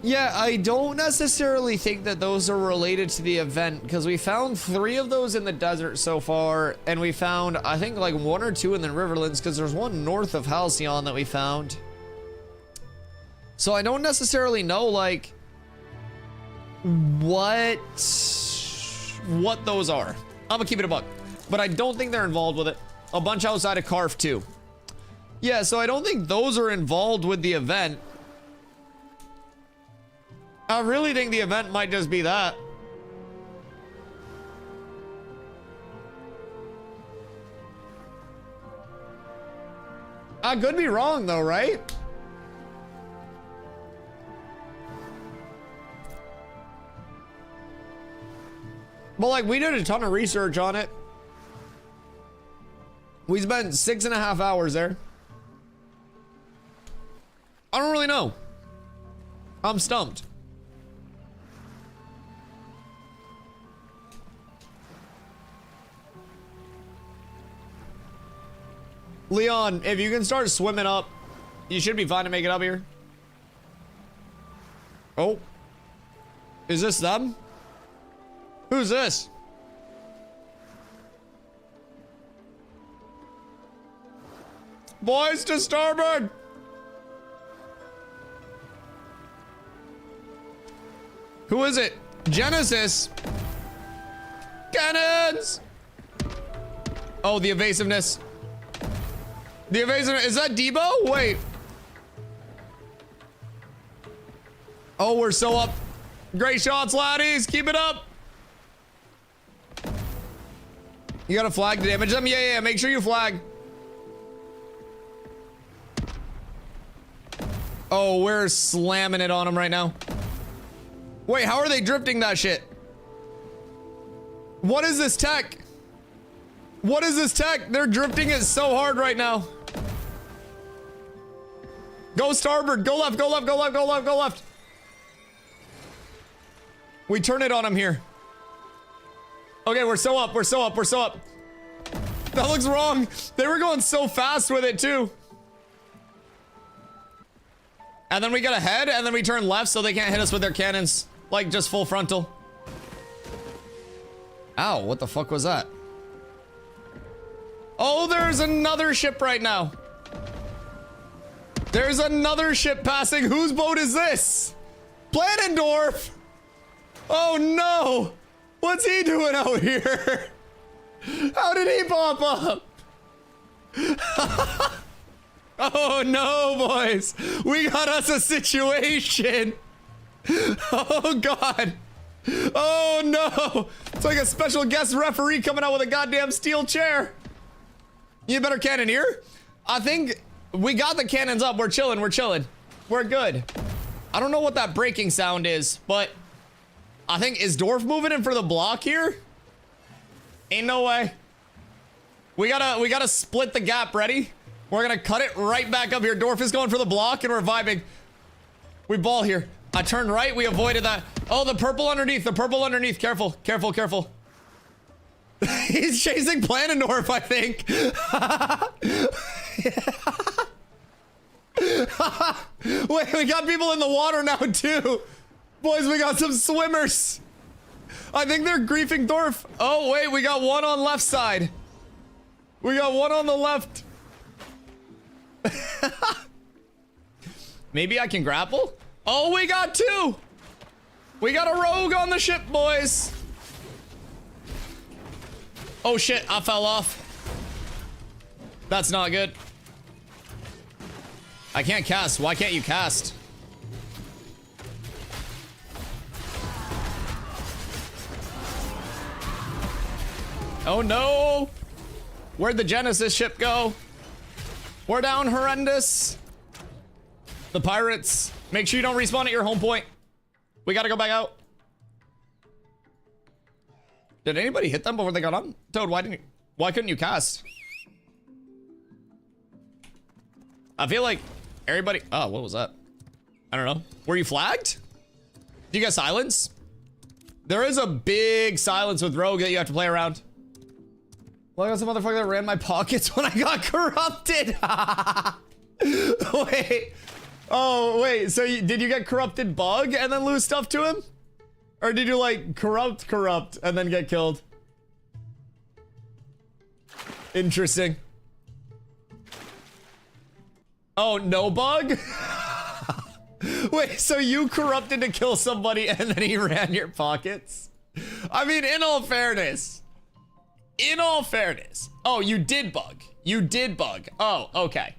Yeah, I don't necessarily think that those are related to the event, because we found 3 of those in the desert so far, and we found, I think, like 1 or 2 in the Riverlands, because there's one north of Halcyon that we found. So I don't necessarily know, like, what those are. I'm gonna keep it a buck, but I don't think they're involved with it. A bunch outside of Carf, too. Yeah, so I don't think those are involved with the event. I really think the event might just be that. I could be wrong though, right? But like, we did a ton of research on it. We spent 6.5 hours there. I don't really know. I'm stumped. Leon, if you can start swimming up, you should be fine to make it up here. Oh. Is this them? Who's this? Boys to starboard! Who is it? Genesis! Cannons! Oh, the evasiveness. The evasiveness. Is that Debo? Wait. Oh, we're so up. Great shots, laddies. Keep it up. You got a flag to damage them? Yeah. Make sure you flag. Oh, we're slamming it on them right now. Wait, how are they drifting that shit? What is this tech? What is this tech? They're drifting it so hard right now. Go starboard. Go left. Go left. Go left. Go left. Go left. We turn it on them here. Okay, we're so up. We're so up. We're so up. That looks wrong. They were going so fast with it too. And then we get ahead and then we turn left so they can't hit us with their cannons. Like just full frontal. Ow, what the fuck was that? Oh, there's another ship right now. There's another ship passing. Whose boat is this? Planendorf! Oh no! What's he doing out here? How did he pop up? Oh no, boys! We got us a situation! Oh god! Oh no! It's like a special guest referee coming out with a goddamn steel chair! You better cannoneer? I think we got the cannons up. We're chilling, we're chilling. We're good. I don't know what that breaking sound is, but I think, is Dorf moving in for the block here? Ain't no way. We gotta split the gap. Ready? We're gonna cut it right back up here. Dorf is going for the block and we're vibing. We ball here. I turned right, we avoided that. Oh, the purple underneath, the purple underneath. Careful, careful, careful. He's chasing Planendorf, I think. Wait, we got people in the water now too. Boys, we got some swimmers. I think they're griefing Dorf. Oh, wait, we got one on left side. We got one on the left. Maybe I can grapple? Oh, we got two. We got a rogue on the ship, boys. Oh shit, I fell off. That's not good. I can't cast. Why can't you cast? Oh no! Where'd the Genesis ship go? We're down horrendous. The pirates. Make sure you don't respawn at your home point. We gotta go back out. Did anybody hit them before they got on? Toad, why couldn't you cast? I feel like everybody, oh, what was that? I don't know. Were you flagged? Do you get silence? There is a big silence with Rogue that you have to play around. Well, I got some motherfucker that ran my pockets when I got corrupted. Wait. Oh, wait. So did you get corrupted bug and then lose stuff to him? Or did you like corrupt and then get killed? Interesting. Oh, no bug? Wait, so you corrupted to kill somebody and then he ran your pockets? I mean, in all fairness. Oh, you did bug. You did bug. Oh, okay.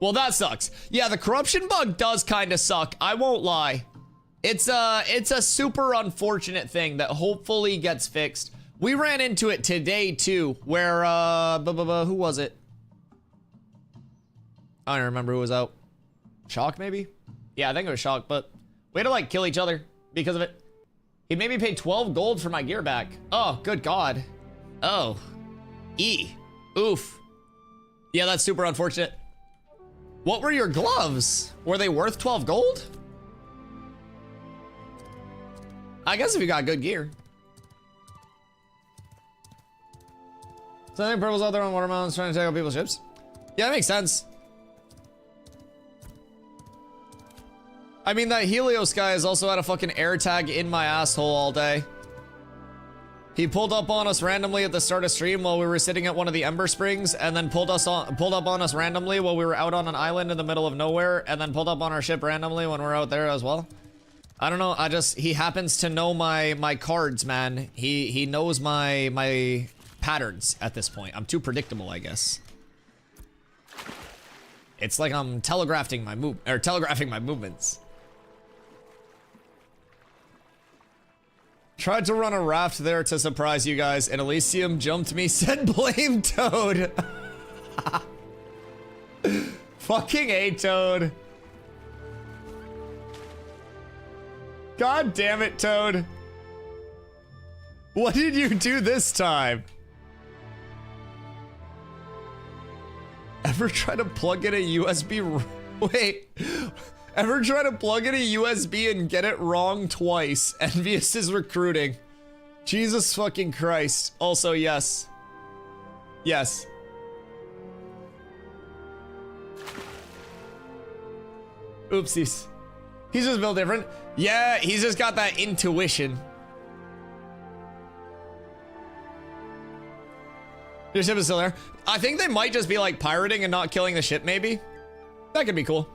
Well, that sucks. Yeah, the corruption bug does kind of suck. I won't lie. It's a super unfortunate thing that hopefully gets fixed. We ran into it today too, where who was it? I don't remember who was out. Shock maybe? Yeah, I think it was Shock, but we had to like kill each other because of it. He made me pay 12 gold for my gear back. Oh, good God. Oh. Oof. Yeah, that's super unfortunate. What were your gloves? Were they worth 12 gold? I guess if you got good gear. So I think Purple's out there on water mountains trying to take out people's ships. Yeah, that makes sense. I mean, that Helios guy has also had a fucking air tag in my asshole all day. He pulled up on us randomly at the start of stream while we were sitting at one of the Ember Springs, and then pulled up on us randomly while we were out on an island in the middle of nowhere, and then pulled up on our ship randomly when we're out there as well. I don't know, he happens to know my cards, man. He knows my patterns at this point. I'm too predictable, I guess. It's like I'm telegraphing my movements. Tried to run a raft there to surprise you guys, and Elysium jumped me, said blame Toad. Fucking A, Toad. God damn it, Toad. What did you do this time? Ever try to plug in a USB? Wait. Ever try to plug in a USB and get it wrong twice? Envious is recruiting. Jesus fucking Christ. Also, yes. Yes. Oopsies. He's just built different. Yeah, he's just got that intuition. Your ship is still there. I think they might just be like pirating and not killing the ship, maybe. That could be cool.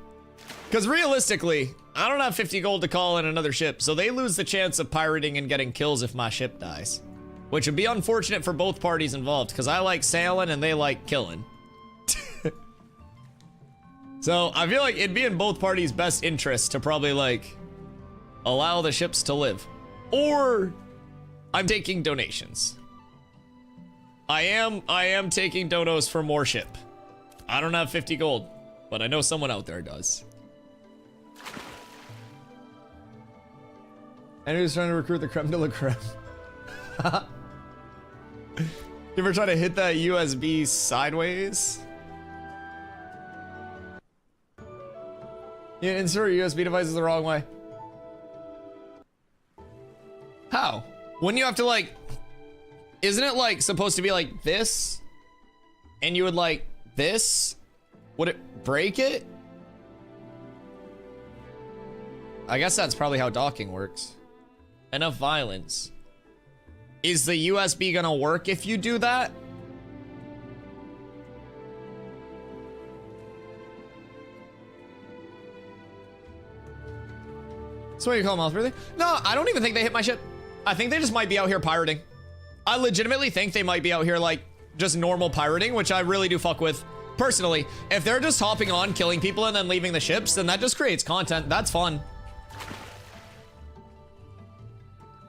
Because realistically, I don't have 50 gold to call in another ship, so they lose the chance of pirating and getting kills if my ship dies. Which would be unfortunate for both parties involved, because I like sailing and they like killing. So I feel like it'd be in both parties' best interest to probably like allow the ships to live. Or I'm taking donations. I am taking donos for more ship. I don't have 50 gold, but I know someone out there does. And who's trying to recruit the creme de la creme? You ever try to hit that USB sideways? You insert USB devices the wrong way. How? Wouldn't you have to like... Isn't it like supposed to be like this? And you would like this? Would it break it? I guess that's probably how docking works. Enough violence. Is the USB gonna work if you do that? So what do you call them, Mouthbreather? No, I don't even think they hit my ship. I think they just might be out here pirating. I legitimately think they might be out here like just normal pirating, which I really do fuck with. Personally, if they're just hopping on, killing people, and then leaving the ships, then that just creates content. That's fun.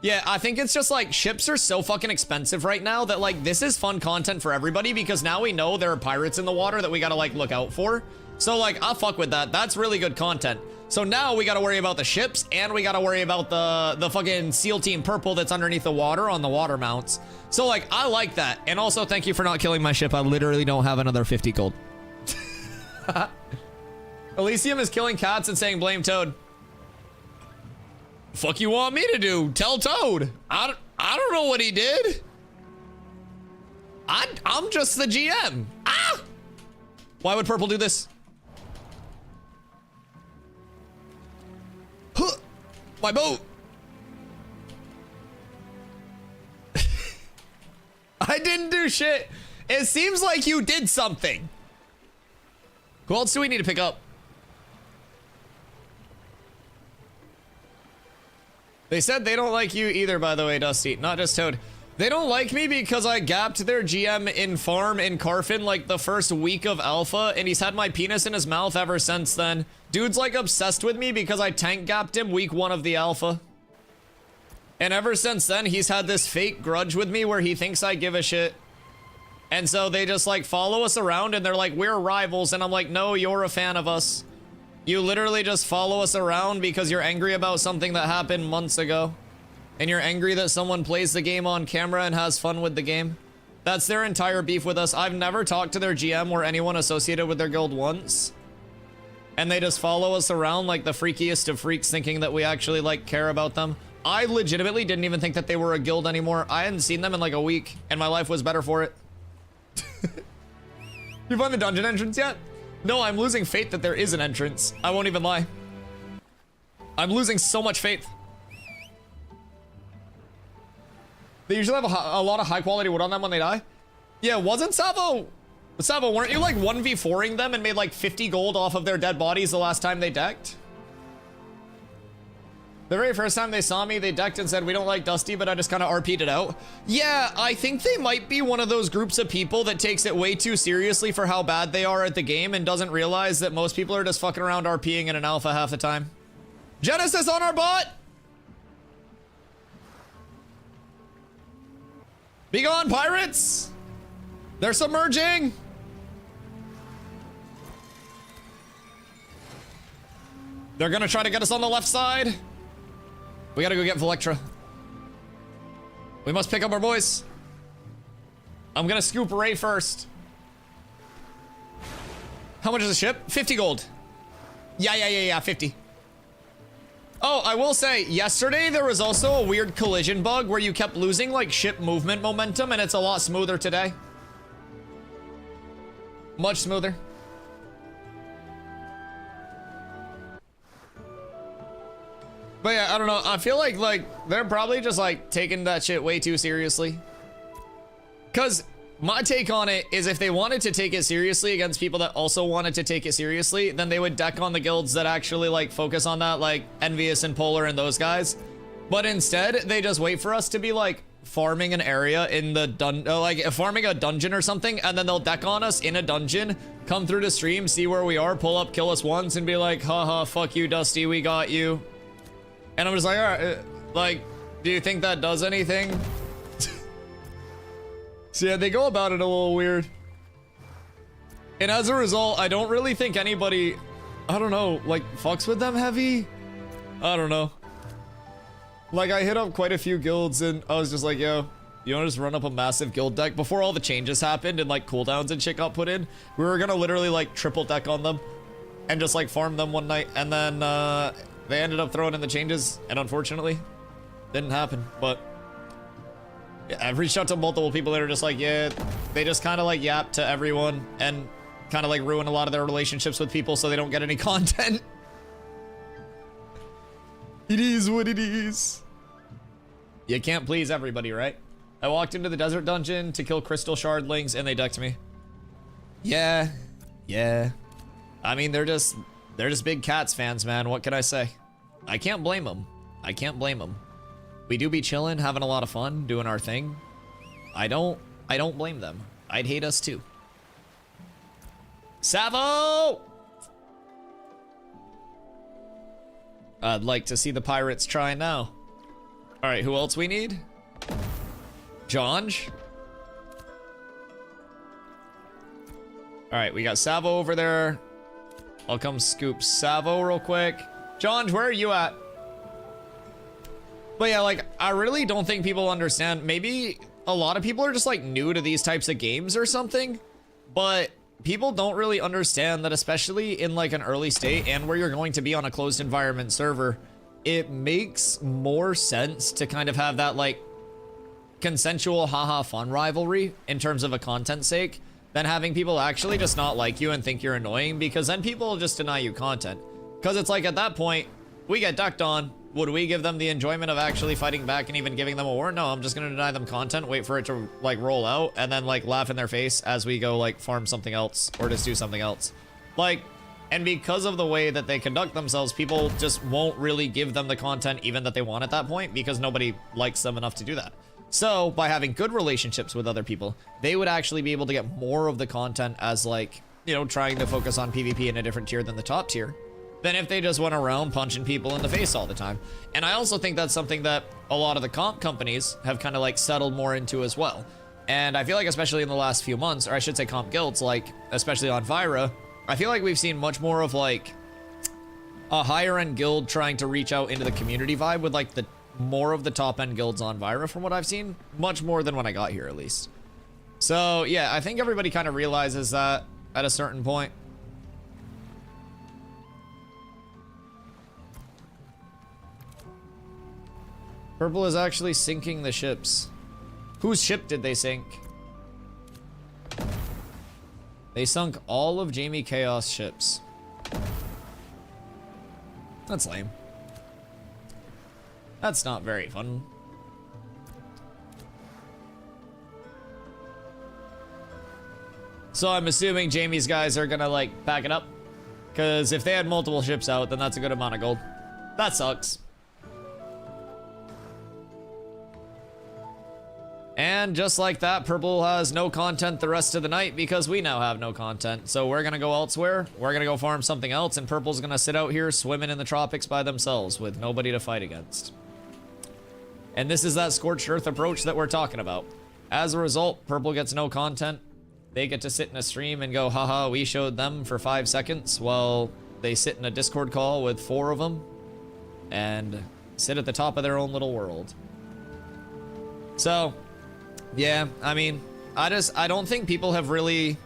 Yeah, I think it's just like ships are so fucking expensive right now that like this is fun content for everybody because now we know there are pirates in the water that we gotta like look out for. So like I'll fuck with that. That's really good content. So now we gotta worry about the ships and we gotta worry about the fucking SEAL Team Purple that's underneath the water on the water mounts. So like I like that. And also thank you for not killing my ship. I literally don't have another 50 gold. Elysium is killing cats and saying blame Toad. Fuck you want me to do? Tell Toad. I don't know what he did. I'm just the GM. Ah! Why would Purple do this? Huh! My boat. I didn't do shit. It seems like you did something. Who else do we need to pick up? They said they don't like you either, by the way, Dusty. Not just Toad. They don't like me because I gapped their GM in farm in Carfin like the first week of alpha, and he's had my penis in his mouth ever since then. Dude's like obsessed with me because I tank gapped him week 1 of the alpha. And ever since then, he's had this fake grudge with me where he thinks I give a shit. And so they just like follow us around and they're like, we're rivals. And I'm like, no, you're a fan of us. You literally just follow us around because you're angry about something that happened months ago. And you're angry that someone plays the game on camera and has fun with the game. That's their entire beef with us. I've never talked to their GM or anyone associated with their guild once. And they just follow us around like the freakiest of freaks thinking that we actually like care about them. I legitimately didn't even think that they were a guild anymore. I hadn't seen them in like a week and my life was better for it. You find the dungeon entrance yet? No, I'm losing faith that there is an entrance. I won't even lie. I'm losing so much faith. They usually have a lot of high quality wood on them when they die. Yeah, wasn't Savo, weren't you like 1v4ing them and made like 50 gold off of their dead bodies the last time they decked? The very first time they saw me, they decked and said, we don't like Dusty, but I just kind of RP'd it out. Yeah, I think they might be one of those groups of people that takes it way too seriously for how bad they are at the game and doesn't realize that most people are just fucking around RPing in an alpha half the time. Genesis on our bot! Be gone, pirates! They're submerging! They're gonna try to get us on the left side. We gotta go get Velectra. We must pick up our boys. I'm gonna scoop Ray first. How much is the ship? 50 gold. Yeah, 50. Oh, I will say, yesterday there was also a weird collision bug where you kept losing like ship movement momentum, and it's a lot smoother today. Much smoother. But yeah, I don't know. I feel like they're probably just like taking that shit way too seriously. Cause my take on it is if they wanted to take it seriously against people that also wanted to take it seriously, then they would deck on the guilds that actually like focus on that, like Envious and Polar and those guys. But instead, they just wait for us to be like farming an area in the like farming a dungeon or something, and then they'll deck on us in a dungeon, come through the stream, see where we are, pull up, kill us once, and be like, haha, fuck you, Dusty, we got you. And I'm just like, all right, like, do you think that does anything? So yeah, they go about it a little weird. And as a result, I don't really think anybody, I don't know, like, fucks with them heavy? I don't know. Like, I hit up quite a few guilds and I was just like, yo, you wanna just run up a massive guild deck? Before all the changes happened and like cooldowns and shit got put in, we were gonna literally like triple deck on them and just like farm them one night, and then they ended up throwing in the changes, and unfortunately, didn't happen. But yeah, I've reached out to multiple people that are just like, yeah, they just kind of like yap to everyone and kind of like ruin a lot of their relationships with people so they don't get any content. It is what it is. You can't please everybody, right? I walked into the desert dungeon to kill crystal shardlings and they decked me. Yeah. I mean, they're just big Cats fans, man. What can I say? I can't blame them. I can't blame them. We do be chilling, having a lot of fun, doing our thing. I don't blame them. I'd hate us too. Savo! I'd like to see the pirates try now. All right, who else we need? Janj. All right, we got Savo over there. I'll come scoop Savo real quick. Janj, where are you at? But yeah, like, I really don't think people understand. Maybe a lot of people are just like new to these types of games or something, but people don't really understand that, especially in like an early state and where you're going to be on a closed environment server, it makes more sense to kind of have that like consensual haha fun rivalry in terms of a content sake than having people actually just not like you and think you're annoying, because then people will just deny you content. Because it's like, at that point, we get ducked on. Would we give them the enjoyment of actually fighting back and even giving them a war? No, I'm just gonna deny them content, wait for it to like roll out, and then like laugh in their face as we go like farm something else or just do something else. Like, and because of the way that they conduct themselves, people just won't really give them the content even that they want at that point, because nobody likes them enough to do that. So by having good relationships with other people, they would actually be able to get more of the content as like, you know, trying to focus on PvP in a different tier than the top tier, than if they just went around punching people in the face all the time. And I also think that's something that a lot of the comp companies have kind of like settled more into as well. And I feel like, especially in the last few months, or I should say comp guilds, like especially on Vyra, I feel like we've seen much more of like a higher end guild trying to reach out into the community vibe with like the more of the top end guilds on Vyra, from what I've seen, much more than when I got here at least. So yeah, I think everybody kind of realizes that at a certain point. Purple is actually sinking the ships. Whose ship did they sink? They sunk all of Jamie Chaos ships. That's lame. That's not very fun. So I'm assuming Jamie's guys are gonna like pack it up, because if they had multiple ships out, then that's a good amount of gold. That sucks. And just like that, Purple has no content the rest of the night because we now have no content. So we're gonna go elsewhere. We're gonna go farm something else, and Purple's gonna sit out here swimming in the tropics by themselves with nobody to fight against. And this is that scorched earth approach that we're talking about. As a result, Purple gets no content. They get to sit in a stream and go, haha, we showed them for 5 seconds, while they sit in a Discord call with 4 of them and sit at the top of their own little world. So yeah, I mean, I don't think people have really,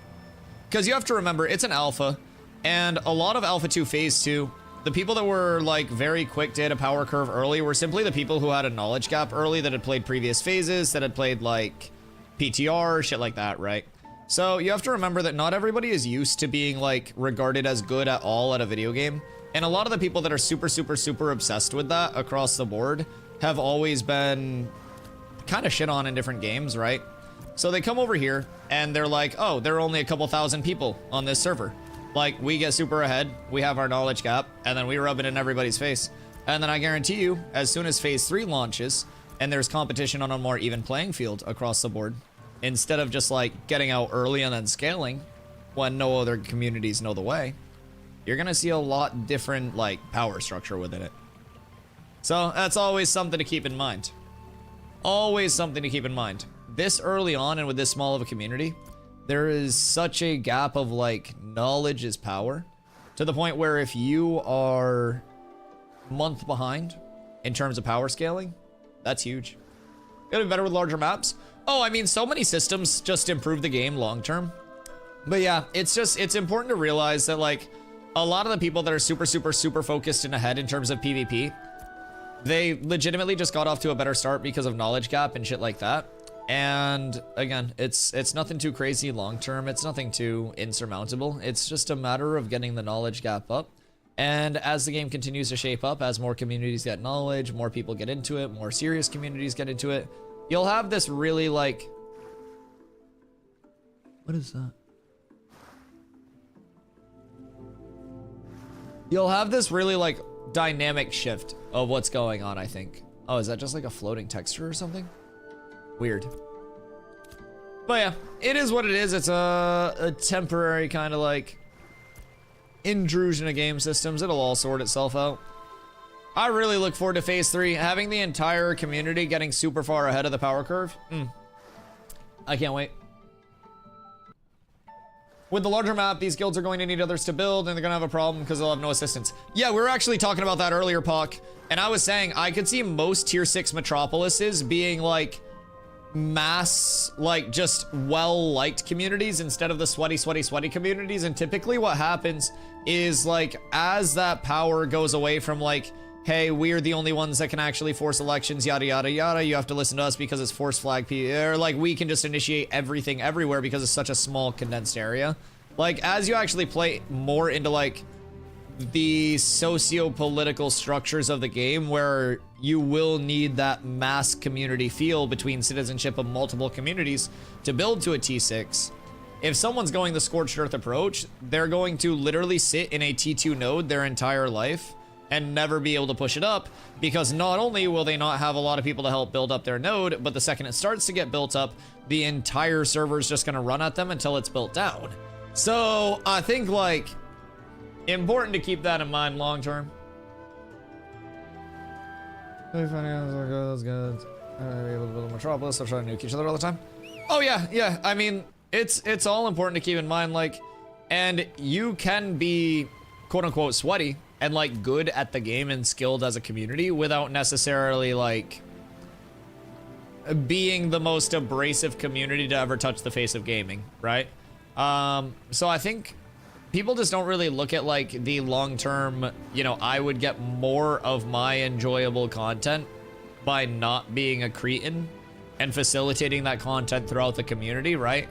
because you have to remember, it's an alpha, and a lot of Alpha 2 Phase 2, the people that were like very quick to hit a power curve early were simply the people who had a knowledge gap early, that had played previous phases, that had played like PTR, shit like that, right? So you have to remember that not everybody is used to being like regarded as good at all at a video game, and a lot of the people that are super obsessed with that across the board have always been kind of shit on in different games, right? So they come over here and they're like, oh, there are only a couple thousand people on this server. Like, we get super ahead, we have our knowledge gap, and then we rub it in everybody's face. And then I guarantee you, as soon as phase 3 launches and there's competition on a more even playing field across the board, instead of just like getting out early and then scaling when no other communities know the way, you're gonna see a lot different like power structure within it. So that's always something to keep in mind. Always something to keep in mind. This early on and with this small of a community, there is such a gap of like knowledge is power, to the point where if you are a month behind in terms of power scaling, that's huge. Gotta be better with larger maps. Oh, I mean, so many systems just improve the game long term. But yeah, it's important to realize that like a lot of the people that are super focused and ahead in terms of PvP, they legitimately just got off to a better start because of knowledge gap and shit like that. And again, it's nothing too crazy long term. It's nothing too insurmountable. It's just a matter of getting the knowledge gap up. And as the game continues to shape up, as more communities get knowledge, more people get into it, more serious communities get into it, you'll have this really like... What is that? You'll have this really like dynamic shift of what's going on, I think. Oh, is that just like a floating texture or something? Weird. But yeah, it is what it is. It's a temporary kind of like intrusion of game systems. It'll all sort itself out. I really look forward to phase 3. Having the entire community getting super far ahead of the power curve. I can't wait. With the larger map, these guilds are going to need others to build, and they're gonna have a problem because they'll have no assistance. Yeah, we were actually talking about that earlier, Puck, and I was saying I could see most tier 6 metropolises being like mass, like just well-liked communities instead of the sweaty communities. And typically what happens is like as that power goes away from like, hey, we're the only ones that can actually force elections, yada yada yada, you have to listen to us because it's force flag, or like we can just initiate everything everywhere because it's such a small condensed area. Like as you actually play more into like the socio-political structures of the game, where you will need that mass community feel between citizenship of multiple communities to build to a T6. If someone's going the scorched earth approach, they're going to literally sit in a T2 node their entire life and never be able to push it up, because not only will they not have a lot of people to help build up their node, but the second it starts to get built up, the entire server is just going to run at them until it's built down. So I think like important to keep that in mind long term. That's good. Able to build a metropolis, they're trying to nuke each other all the time. Oh yeah. I mean, it's all important to keep in mind, like, and you can be quote unquote sweaty and like good at the game and skilled as a community without necessarily like being the most abrasive community to ever touch the face of gaming, right? So I think people just don't really look at like the long-term, you know, I would get more of my enjoyable content by not being a cretin and facilitating that content throughout the community, right?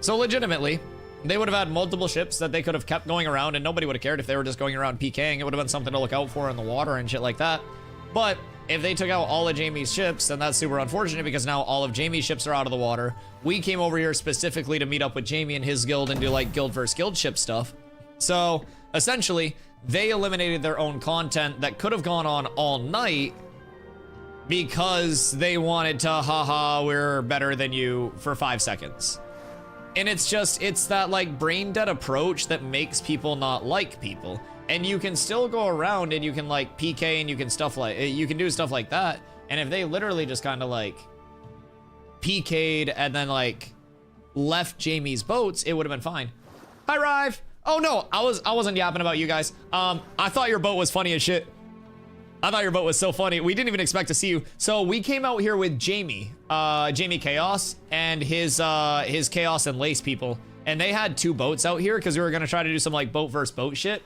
So legitimately, they would have had multiple ships that they could have kept going around and nobody would have cared if they were just going around PKing. It would have been something to look out for in the water and shit like that. But if they took out all of Jamie's ships, then that's super unfortunate, because now all of Jamie's ships are out of the water. We came over here specifically to meet up with Jamie and his guild and do like guild versus guild ship stuff. So essentially, they eliminated their own content that could have gone on all night because they wanted to, haha, we're better than you for 5 seconds. And it's that like brain dead approach that makes people not like people. And you can still go around and you can like PK and you can do stuff like that. And if they literally just kind of like PK'd and then like left Jamie's boats, it would have been fine. Hi, Rive. Oh no, I wasn't yapping about you guys. I thought your boat was funny as shit. I thought your boat was so funny. We didn't even expect to see you. So we came out here with Jamie, Jamie Chaos, and his Chaos and Lace people. And they had 2 boats out here because we were gonna try to do some like boat versus boat shit.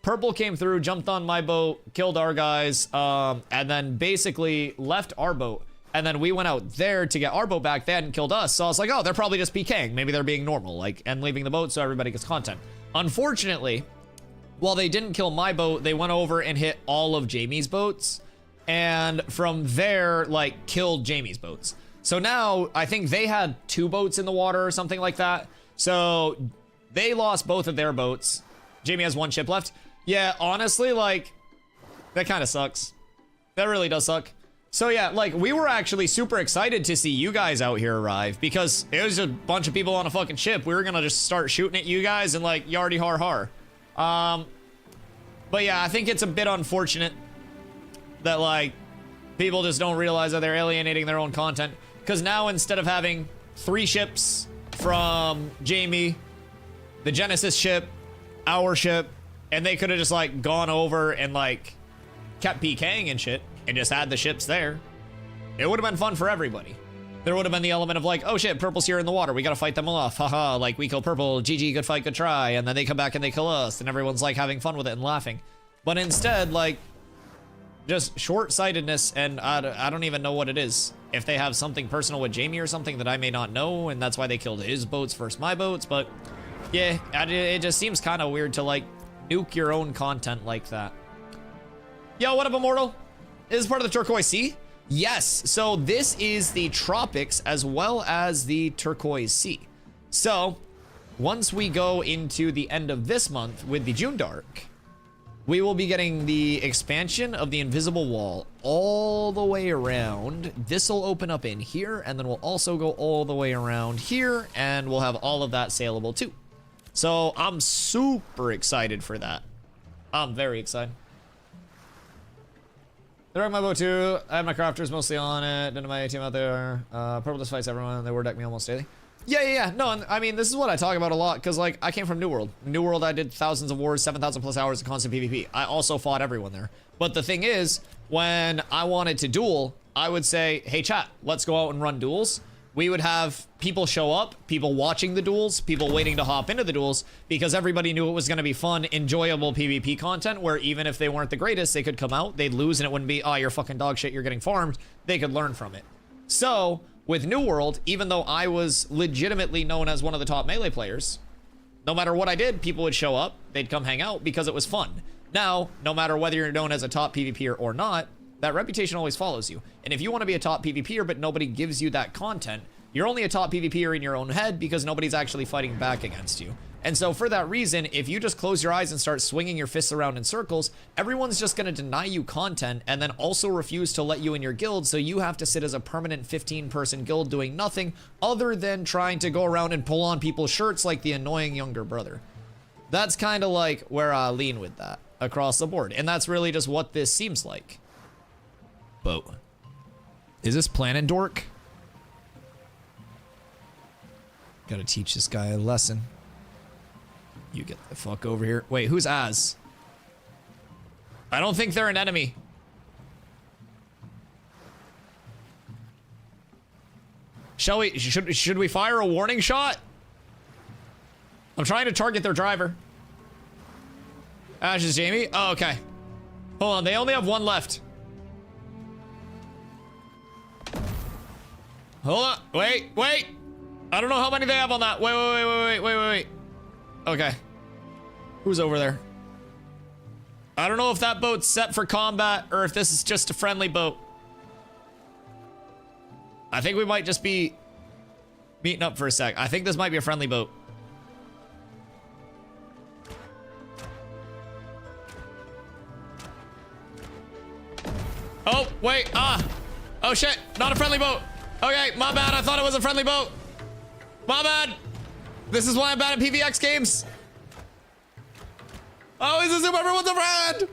Purple came through, jumped on my boat, killed our guys, and then basically left our boat. And then we went out there to get our boat back. They hadn't killed us. So I was like, oh, they're probably just PKing. Maybe they're being normal, like, and leaving the boat so everybody gets content. Unfortunately, while they didn't kill my boat, they went over and hit all of Jamie's boats. And from there, like, killed Jamie's boats. So now I think they had 2 boats in the water or something like that. So they lost both of their boats. Jamie has 1 ship left. Yeah, honestly, like, that kind of sucks. That really does suck. So yeah, like, we were actually super excited to see you guys out here arrive because it was a bunch of people on a fucking ship. We were gonna just start shooting at you guys and like, yardy har har. But yeah, I think it's a bit unfortunate that like, people just don't realize that they're alienating their own content. Because now instead of having 3 ships from Jamie, the Genesis ship, our ship, and they could have just like gone over and like kept PKing and shit and just had the ships there, it would have been fun for everybody. There would have been the element of like, oh shit, purple's here in the water, we gotta fight them all off, haha, like we kill purple, GG, good fight, good try, and then they come back and they kill us, and everyone's like having fun with it and laughing. But instead, like, just short-sightedness, and I don't even know what it is. If they have something personal with Jamie or something that I may not know, and that's why they killed his boats versus my boats, but yeah, it just seems kind of weird to like nuke your own content like that. Yo, what up, Immortal? Is this part of the Turquoise Sea? Yes, so this is the tropics as well as the Turquoise Sea. So, once we go into the end of this month with the June Dark, we will be getting the expansion of the invisible wall all the way around. This will open up in here, and then we'll also go all the way around here, and we'll have all of that saleable too. So I'm super excited for that. I'm very excited. They wrecked my boat too. I had my crafters mostly on it. None of my team out there. Purple just fights everyone. They war deck me almost daily. Yeah. No, and I mean, this is what I talk about a lot, because, like, I came from New World. New World, I did thousands of wars, 7,000 plus hours of constant PvP. I also fought everyone there. But the thing is, when I wanted to duel, I would say, hey, chat, let's go out and run duels. We would have people show up, people watching the duels, people waiting to hop into the duels, because everybody knew it was going to be fun, enjoyable PvP content, where even if they weren't the greatest, they could come out, they'd lose, and it wouldn't be, oh, you're fucking dog shit, you're getting farmed. They could learn from it. So, with New World, even though I was legitimately known as one of the top melee players, no matter what I did, people would show up, they'd come hang out because it was fun. Now, no matter whether you're known as a top PvPer or not, that reputation always follows you. And if you want to be a top PvPer but nobody gives you that content, you're only a top PvPer in your own head because nobody's actually fighting back against you. And so for that reason, if you just close your eyes and start swinging your fists around in circles, everyone's just going to deny you content and then also refuse to let you in your guild, so you have to sit as a permanent 15-person guild doing nothing other than trying to go around and pull on people's shirts like the annoying younger brother. That's kind of like where I lean with that across the board, and that's really just what this seems like. Boat. Is this Planet Dork? Gotta teach this guy a lesson. You get the fuck over here. Wait, who's Az? I don't think they're an enemy. Shall we, should we fire a warning shot? I'm trying to target their driver. Ash is Jamie? Oh, okay. Hold on, they only have one left. Hold on, wait. I don't know how many they have on that. Wait. Okay. Who's over there? I don't know if that boat's set for combat or if this is just a friendly boat. I think we might just be meeting up for a sec. I think this might be a friendly boat. Oh, wait, oh shit, not a friendly boat. Okay, my bad, I thought it was a friendly boat. My bad. This is why I'm bad at PvX games. I always assume everyone's a friend.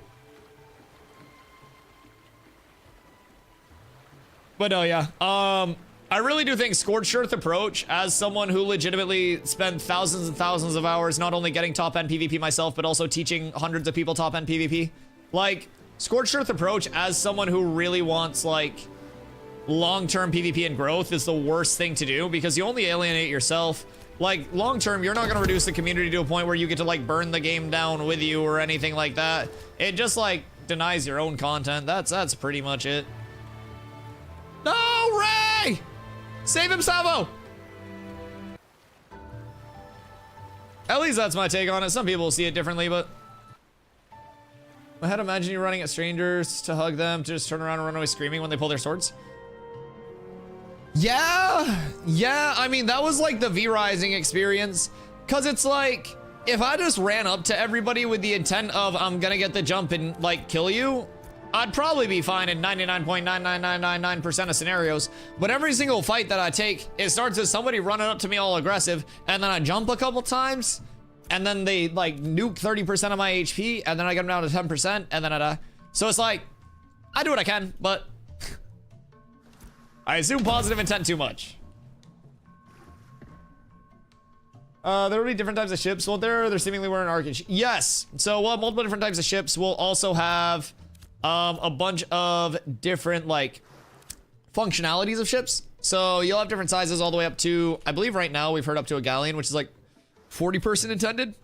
But no, yeah. I really do think Scorched Earth approach, as someone who legitimately spent thousands and thousands of hours not only getting top end PvP myself, but also teaching hundreds of people top end PvP. Like, Scorched Earth approach, as someone who really wants, like, long-term PvP and growth, is the worst thing to do because you only alienate yourself. Like, long-term, you're not gonna reduce the community to a point where you get to, like, burn the game down with you or anything like that. It just, like, denies your own content. That's pretty much it. No, Ray! Save him, Salvo! At least that's my take on it. Some people will see it differently, but I had to imagine you running at strangers to hug them, to just turn around and run away screaming when they pull their swords. Yeah, I mean, that was like the V-Rising experience. Cause it's like, if I just ran up to everybody with the intent of I'm gonna get the jump and like kill you, I'd probably be fine in 99.99999% of scenarios. But every single fight that I take, it starts with somebody running up to me all aggressive, and then I jump a couple times, and then they like nuke 30% of my HP, and then I get them down to 10%, and then I die. So it's like, I do what I can, but I assume positive intent too much. There will be different types of ships, won't there? There seemingly were an arcade. Yes. So we'll have multiple different types of ships. We'll also have a bunch of different like functionalities of ships. So you'll have different sizes all the way up to, I believe right now we've heard up to a galleon, which is like 40 person intended.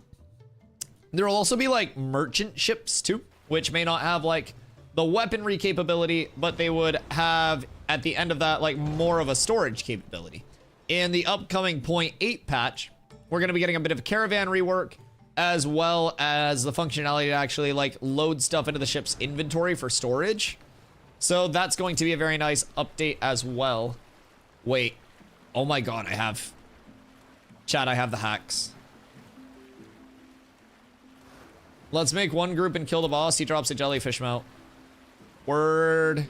There will also be like merchant ships too, which may not have like the weaponry capability, but they would have at the end of that like more of a storage capability. In the upcoming 0.8 patch, we're going to be getting a bit of a caravan rework, as well as the functionality to actually like load stuff into the ship's inventory for storage. So that's going to be a very nice update as well. Wait, oh my god, I have the hacks. Let's make one group and kill the boss. He drops a jellyfish mount. Word.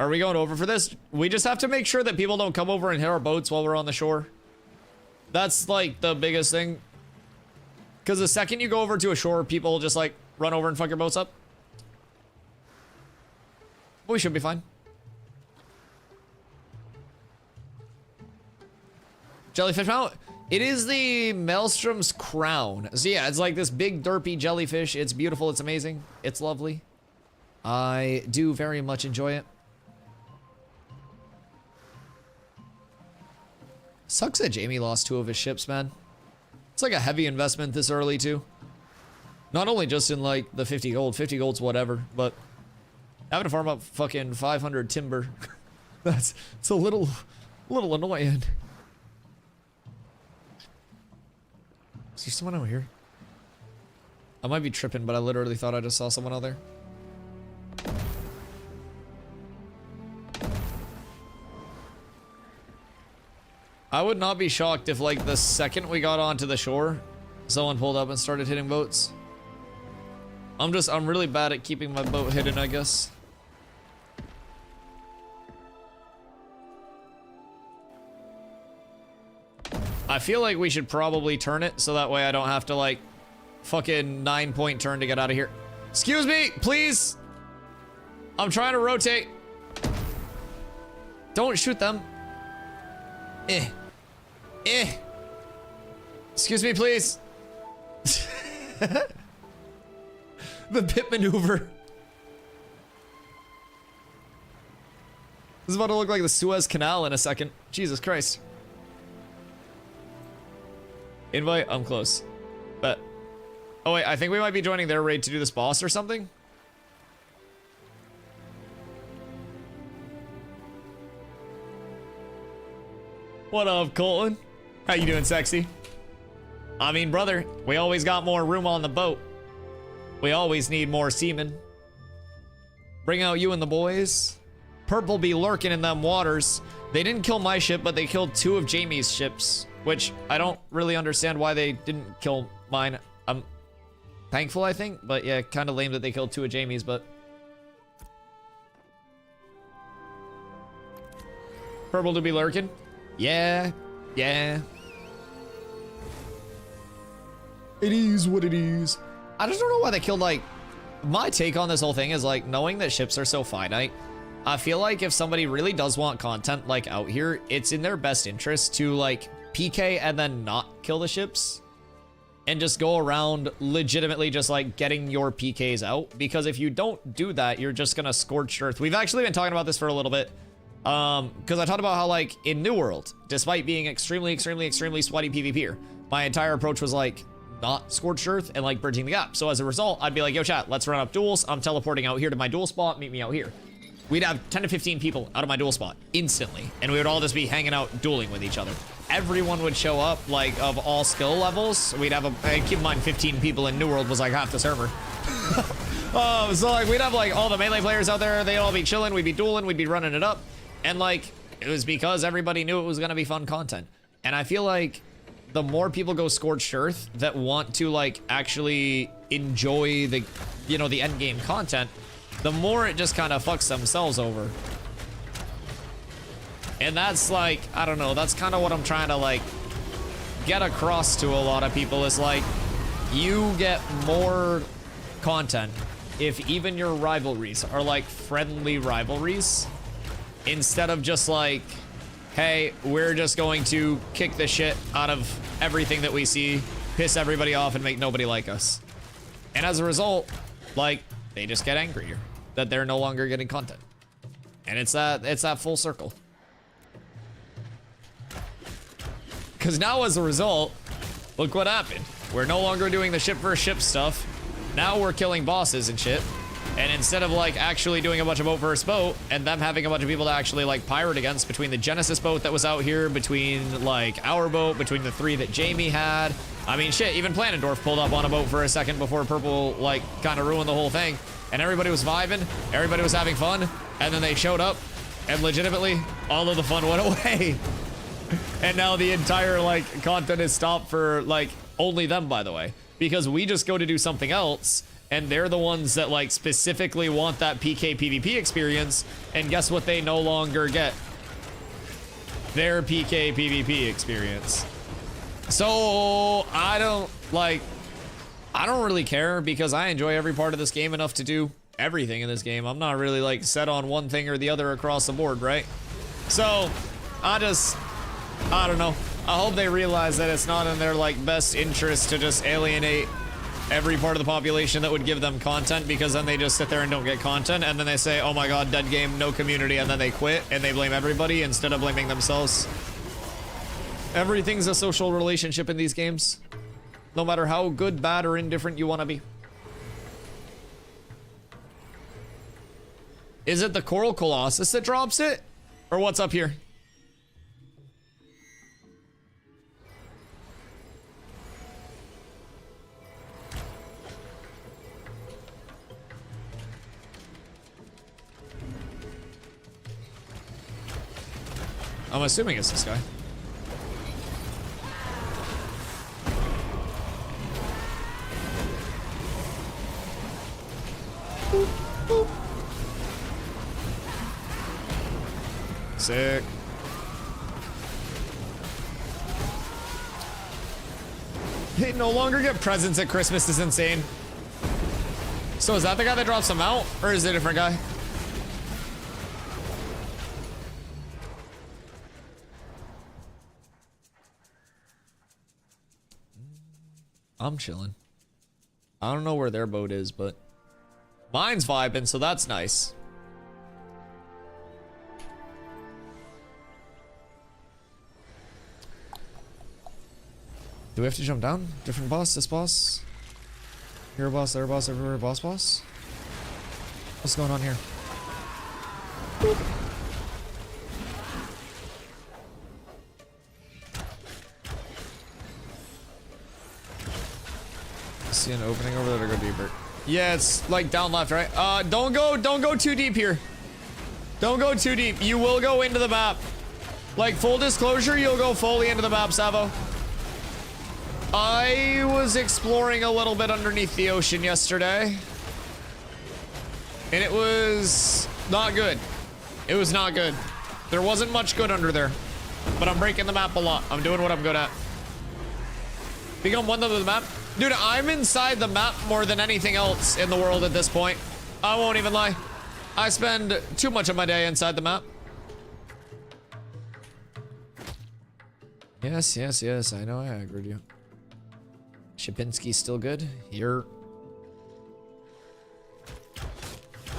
Are we going over for this? We just have to make sure that people don't come over and hit our boats while we're on the shore. That's like the biggest thing. Because the second you go over to a shore, people just like run over and fuck your boats up. We should be fine. Jellyfish mount. It is the Maelstrom's crown. So yeah, it's like this big derpy jellyfish. It's beautiful. It's amazing. It's lovely. I do very much enjoy it. Sucks that Jamie lost 2 of his ships, man. It's like a heavy investment this early too. Not only just in like the 50 gold, 50 gold's whatever, but having to farm up fucking 500 timber. It's a little annoying. Is there someone over here? I might be tripping, but I literally thought I just saw someone out there. I would not be shocked if like the second we got onto the shore, someone pulled up and started hitting boats. I'm really bad at keeping my boat hidden, I guess. I feel like we should probably turn it so that way I don't have to like fucking 9-point turn to get out of here. Excuse me, please. I'm trying to rotate. Don't shoot them. Excuse me, please. The pit maneuver. This is about to look like the Suez Canal in a second. Jesus Christ. Invite, I'm close. But, oh wait, I think we might be joining their raid to do this boss or something. What up, Colton? How you doing, sexy? I mean, brother, we always got more room on the boat. We always need more seamen. Bring out you and the boys. Purple be lurking in them waters. They didn't kill my ship, but they killed 2 of Jamie's ships, which I don't really understand why they didn't kill mine. I'm thankful, I think, but yeah, kind of lame that they killed 2 of Jamie's, but... Purple to be lurking? Yeah. It is what it is. I just don't know why they killed, like... My take on this whole thing is, like, knowing that ships are so finite, I feel like if somebody really does want content, like, out here, it's in their best interest to, like, PK and then not kill the ships. And just go around legitimately just, like, getting your PKs out. Because if you don't do that, you're just gonna scorch earth. We've actually been talking about this for a little bit. Because I talked about how, like, in New World, despite being extremely sweaty PvPer, my entire approach was, like, not scorched earth and, like, bridging the gap. So as a result, I'd be like, yo, chat, let's run up duels. I'm teleporting out here to my duel spot. Meet me out here. We'd have 10 to 15 people out of my duel spot instantly, and we would all just be hanging out dueling with each other. Everyone would show up, like, of all skill levels. We'd have keep in mind, 15 people in New World was, like, half the server. So, like, we'd have, like, all the melee players out there. They'd all be chilling. We'd be dueling. We'd be running it up. And like, it was because everybody knew it was gonna be fun content. And I feel like the more people go Scorched Earth that want to like actually enjoy the, you know, the end game content, the more it just kind of fucks themselves over. And that's like, I don't know, that's kind of what I'm trying to like get across to a lot of people is like, you get more content if even your rivalries are like friendly rivalries instead of just like, hey, we're just going to kick the shit out of everything that we see, piss everybody off, and make nobody like us. And as a result, like, they just get angrier that they're no longer getting content. And it's that full circle. Because now as a result, look what happened. We're no longer doing the ship versus ship stuff. Now we're killing bosses and shit. And instead of like actually doing a bunch of boat versus boat and them having a bunch of people to actually like pirate against between the Genesis boat that was out here, between like our boat, between the 3 that Jamie had. I mean, shit, even Planendorf pulled up on a boat for a second before Purple like kind of ruined the whole thing. And everybody was vibing, everybody was having fun. And then they showed up and legitimately all of the fun went away. And now the entire like content is stopped for like only them, by the way, because we just go to do something else. And they're the ones that like specifically want that PK PvP experience. And guess what they no longer get? Their PK PvP experience. So I don't really care because I enjoy every part of this game enough to do everything in this game. I'm not really like set on one thing or the other across the board, right? So I don't know. I hope they realize that it's not in their like best interest to just alienate every part of the population that would give them content, because then they just sit there and don't get content, and then they say, oh my god, dead game, no community, and then they quit and they blame everybody instead of blaming themselves. Everything's a social relationship in these games, no matter how good, bad, or indifferent you want to be. Is it the Coral Colossus that drops it? Or what's up here? I'm assuming it's this guy. Boop, boop. Sick. They no longer get presents at Christmas is insane. So is that the guy that drops them out? Or is it a different guy? I'm chilling. I don't know where their boat is, but mine's vibing, so that's nice. Do we have to jump down? Different boss, this boss? Here a boss, there a boss, everywhere, boss? What's going on here? Boop. See an opening over there to go deeper. Yeah, it's like down left, right? Don't go too deep here. Don't go too deep. You will go into the map. Like, full disclosure, you'll go fully into the map, Savo. I was exploring a little bit underneath the ocean yesterday. And it was not good. It was not good. There wasn't much good under there. But I'm breaking the map a lot. I'm doing what I'm good at. Become one of the map. Dude, I'm inside the map more than anything else in the world at this point. I won't even lie. I spend too much of my day inside the map. Yes, yes, yes. I know I agreed you. Shipinski's still good. Here.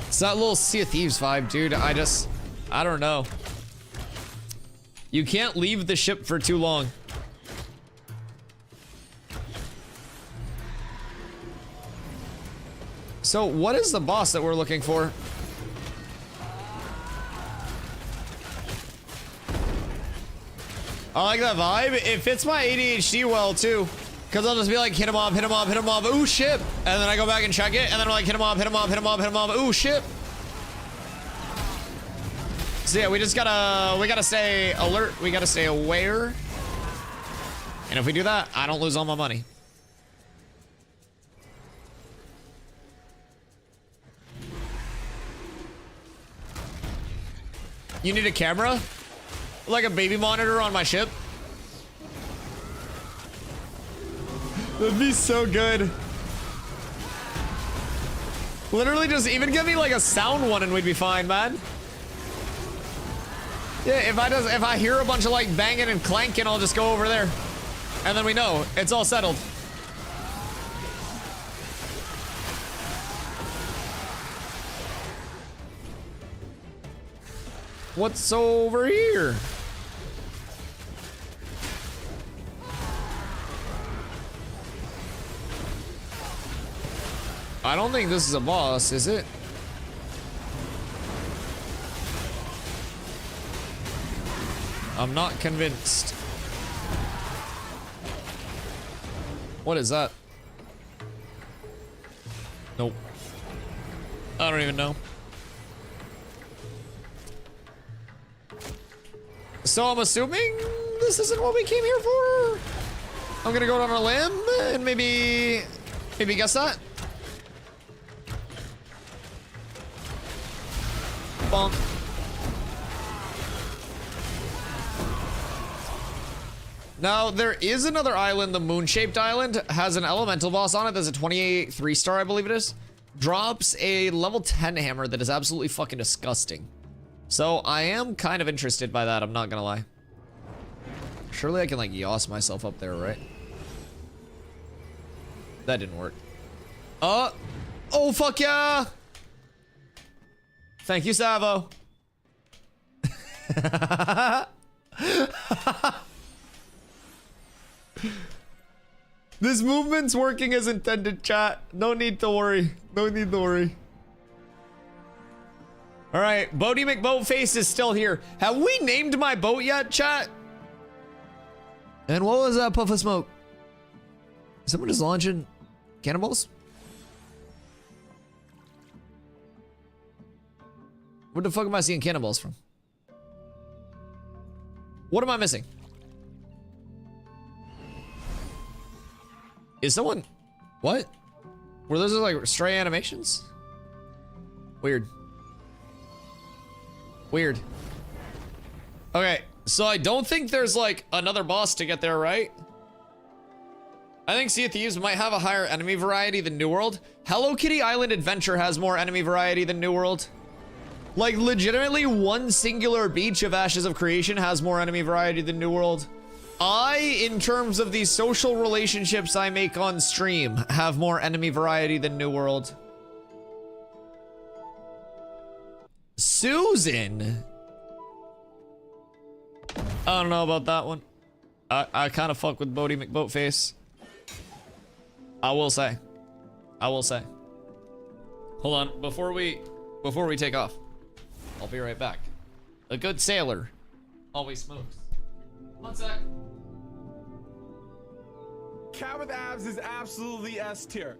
It's that little Sea of Thieves vibe, dude. I don't know. You can't leave the ship for too long. So what is the boss that we're looking for? I like that vibe. It fits my ADHD well too. Cause I'll just be like, hit him off, hit him off, hit him off, ooh shit. And then I go back and check it, and then I'm like, hit him off, hit him off, hit him off, hit him off, ooh shit. So yeah, we gotta stay alert. We gotta stay aware. And if we do that, I don't lose all my money. You need a camera? Like a baby monitor on my ship? That'd be so good. Literally just even give me like a sound one and we'd be fine, man. Yeah, if I hear a bunch of like banging and clanking, I'll just go over there. And then we know it's all settled. What's over here? I don't think this is a boss, is it? I'm not convinced. What is that? Nope. I don't even know. So I'm assuming this isn't what we came here for. I'm gonna go down a limb and maybe guess that. Bonk. Now, there is another island, the moon-shaped island, has an elemental boss on it. There's a 28 3-star, I believe it is. Drops a level 10 hammer that is absolutely fucking disgusting. So, I am kind of interested by that, I'm not gonna lie. Surely I can, like, yoss myself up there, right? That didn't work. Oh, fuck yeah! Thank you, Savo. This movement's working as intended, chat. No need to worry. No need to worry. Alright, Bodie McBoatface is still here. Have we named my boat yet, chat? And what was that puff of smoke? Is someone just launching cannonballs? Where the fuck am I seeing cannonballs from? What am I missing? Is someone... What? Were those like stray animations? Weird. Weird. Okay, so I don't think there's like another boss to get there, right? I think Sea of Thieves might have a higher enemy variety than New World. Hello Kitty Island Adventure has more enemy variety than New World. Like, legitimately, one singular beach of Ashes of Creation has more enemy variety than New World. In terms of the social relationships I make on stream, have more enemy variety than New World. Susan? I don't know about that one. I kind of fuck with Bodie McBoatface. I will say. I will say. Hold on, before we take off. I'll be right back. A good sailor always smokes. One sec. Cat with abs is absolutely S tier.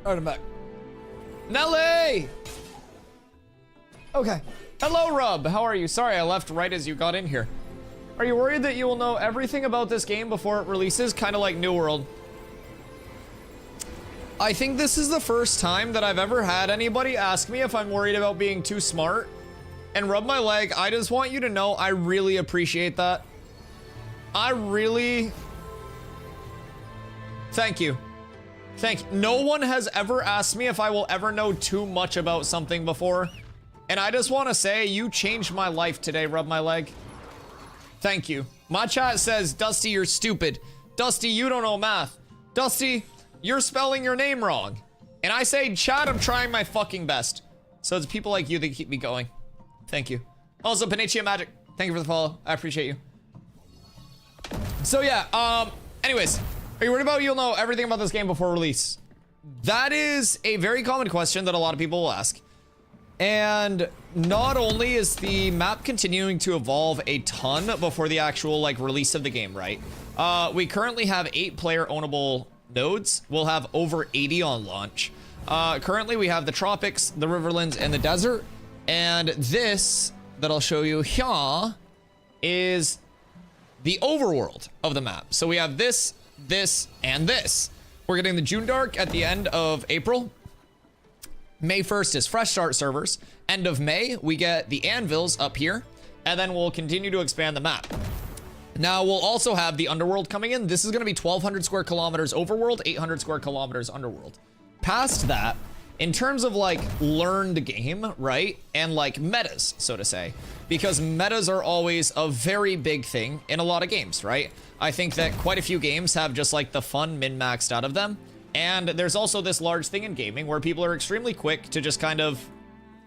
Alright, I'm back. Nelly! Okay. Hello, Rub. How are you? Sorry, I left right as you got in here. Are you worried that you will know everything about this game before it releases? Kind of like New World. I think this is the first time that I've ever had anybody ask me if I'm worried about being too smart. And Rub my leg, I just want you to know I really appreciate that. I really... Thank you. No one has ever asked me if I will ever know too much about something before. And I just want to say, you changed my life today, Rub my leg. Thank you. My chat says, Dusty, you're stupid. Dusty, you don't know math. Dusty, you're spelling your name wrong. And I say, chat, I'm trying my fucking best. So it's people like you that keep me going. Thank you. Also, Panichia Magic, thank you for the follow. I appreciate you. So yeah, anyways, are you worried about you'll know everything about this game before release? That is a very common question that a lot of people will ask. And not only is the map continuing to evolve a ton before the actual like release of the game, right? We currently have 8 player ownable nodes. We'll have over 80 on launch. Currently we have the tropics, the riverlands, and the desert. And this that I'll show you here is the overworld of the map. So we have this, and this. We're getting the June Dark at the end of April. May 1st is fresh start servers. End of May, we get the anvils up here, and then we'll continue to expand the map. Now we'll also have the underworld coming in. This is gonna be 1,200 square kilometers overworld, 800 square kilometers underworld. Past that, in terms of like learned game, right? And like metas, so to say, because metas are always a very big thing in a lot of games, right? I think that quite a few games have just like the fun min-maxed out of them. And there's also this large thing in gaming where people are extremely quick to just kind of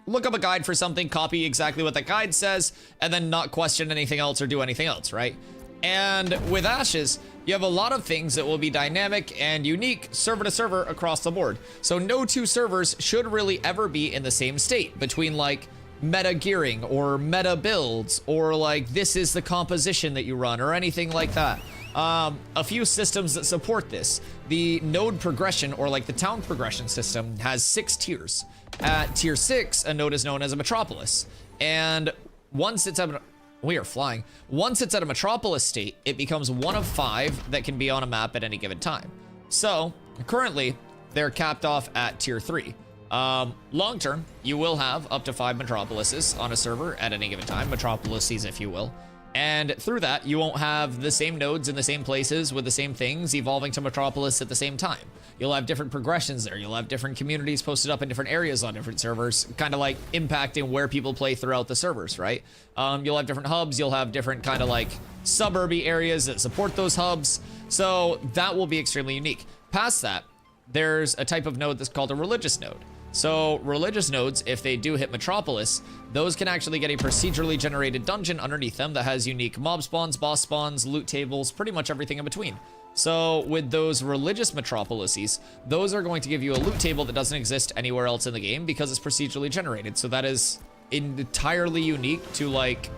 look up a guide for something, copy exactly what that guide says, and then not question anything else or do anything else, right? And with Ashes, you have a lot of things that will be dynamic and unique server to server across the board. So no two servers should really ever be in the same state between like meta gearing or meta builds or like this is the composition that you run or anything like that. A few systems that support this. The node progression or like the town progression system has 6 tiers. At tier 6, a node is known as a metropolis. And once it's at we are flying. Once it's at a metropolis state, it becomes one of 5 that can be on a map at any given time. So currently they're capped off at tier 3. Long term, you will have up to 5 metropolises on a server at any given time, metropolises if you will. And through that, you won't have the same nodes in the same places with the same things evolving to Metropolis at the same time. You'll have different progressions there. You'll have different communities posted up in different areas on different servers, kind of like impacting where people play throughout the servers, right? You'll have different hubs. You'll have different kind of like suburby areas that support those hubs. So that will be extremely unique. Past that, there's a type of node that's called a religious node. So religious nodes, if they do hit Metropolis, those can actually get a procedurally generated dungeon underneath them that has unique mob spawns, boss spawns, loot tables, pretty much everything in between. So with those religious Metropolises, those are going to give you a loot table that doesn't exist anywhere else in the game because it's procedurally generated. So that is entirely unique to like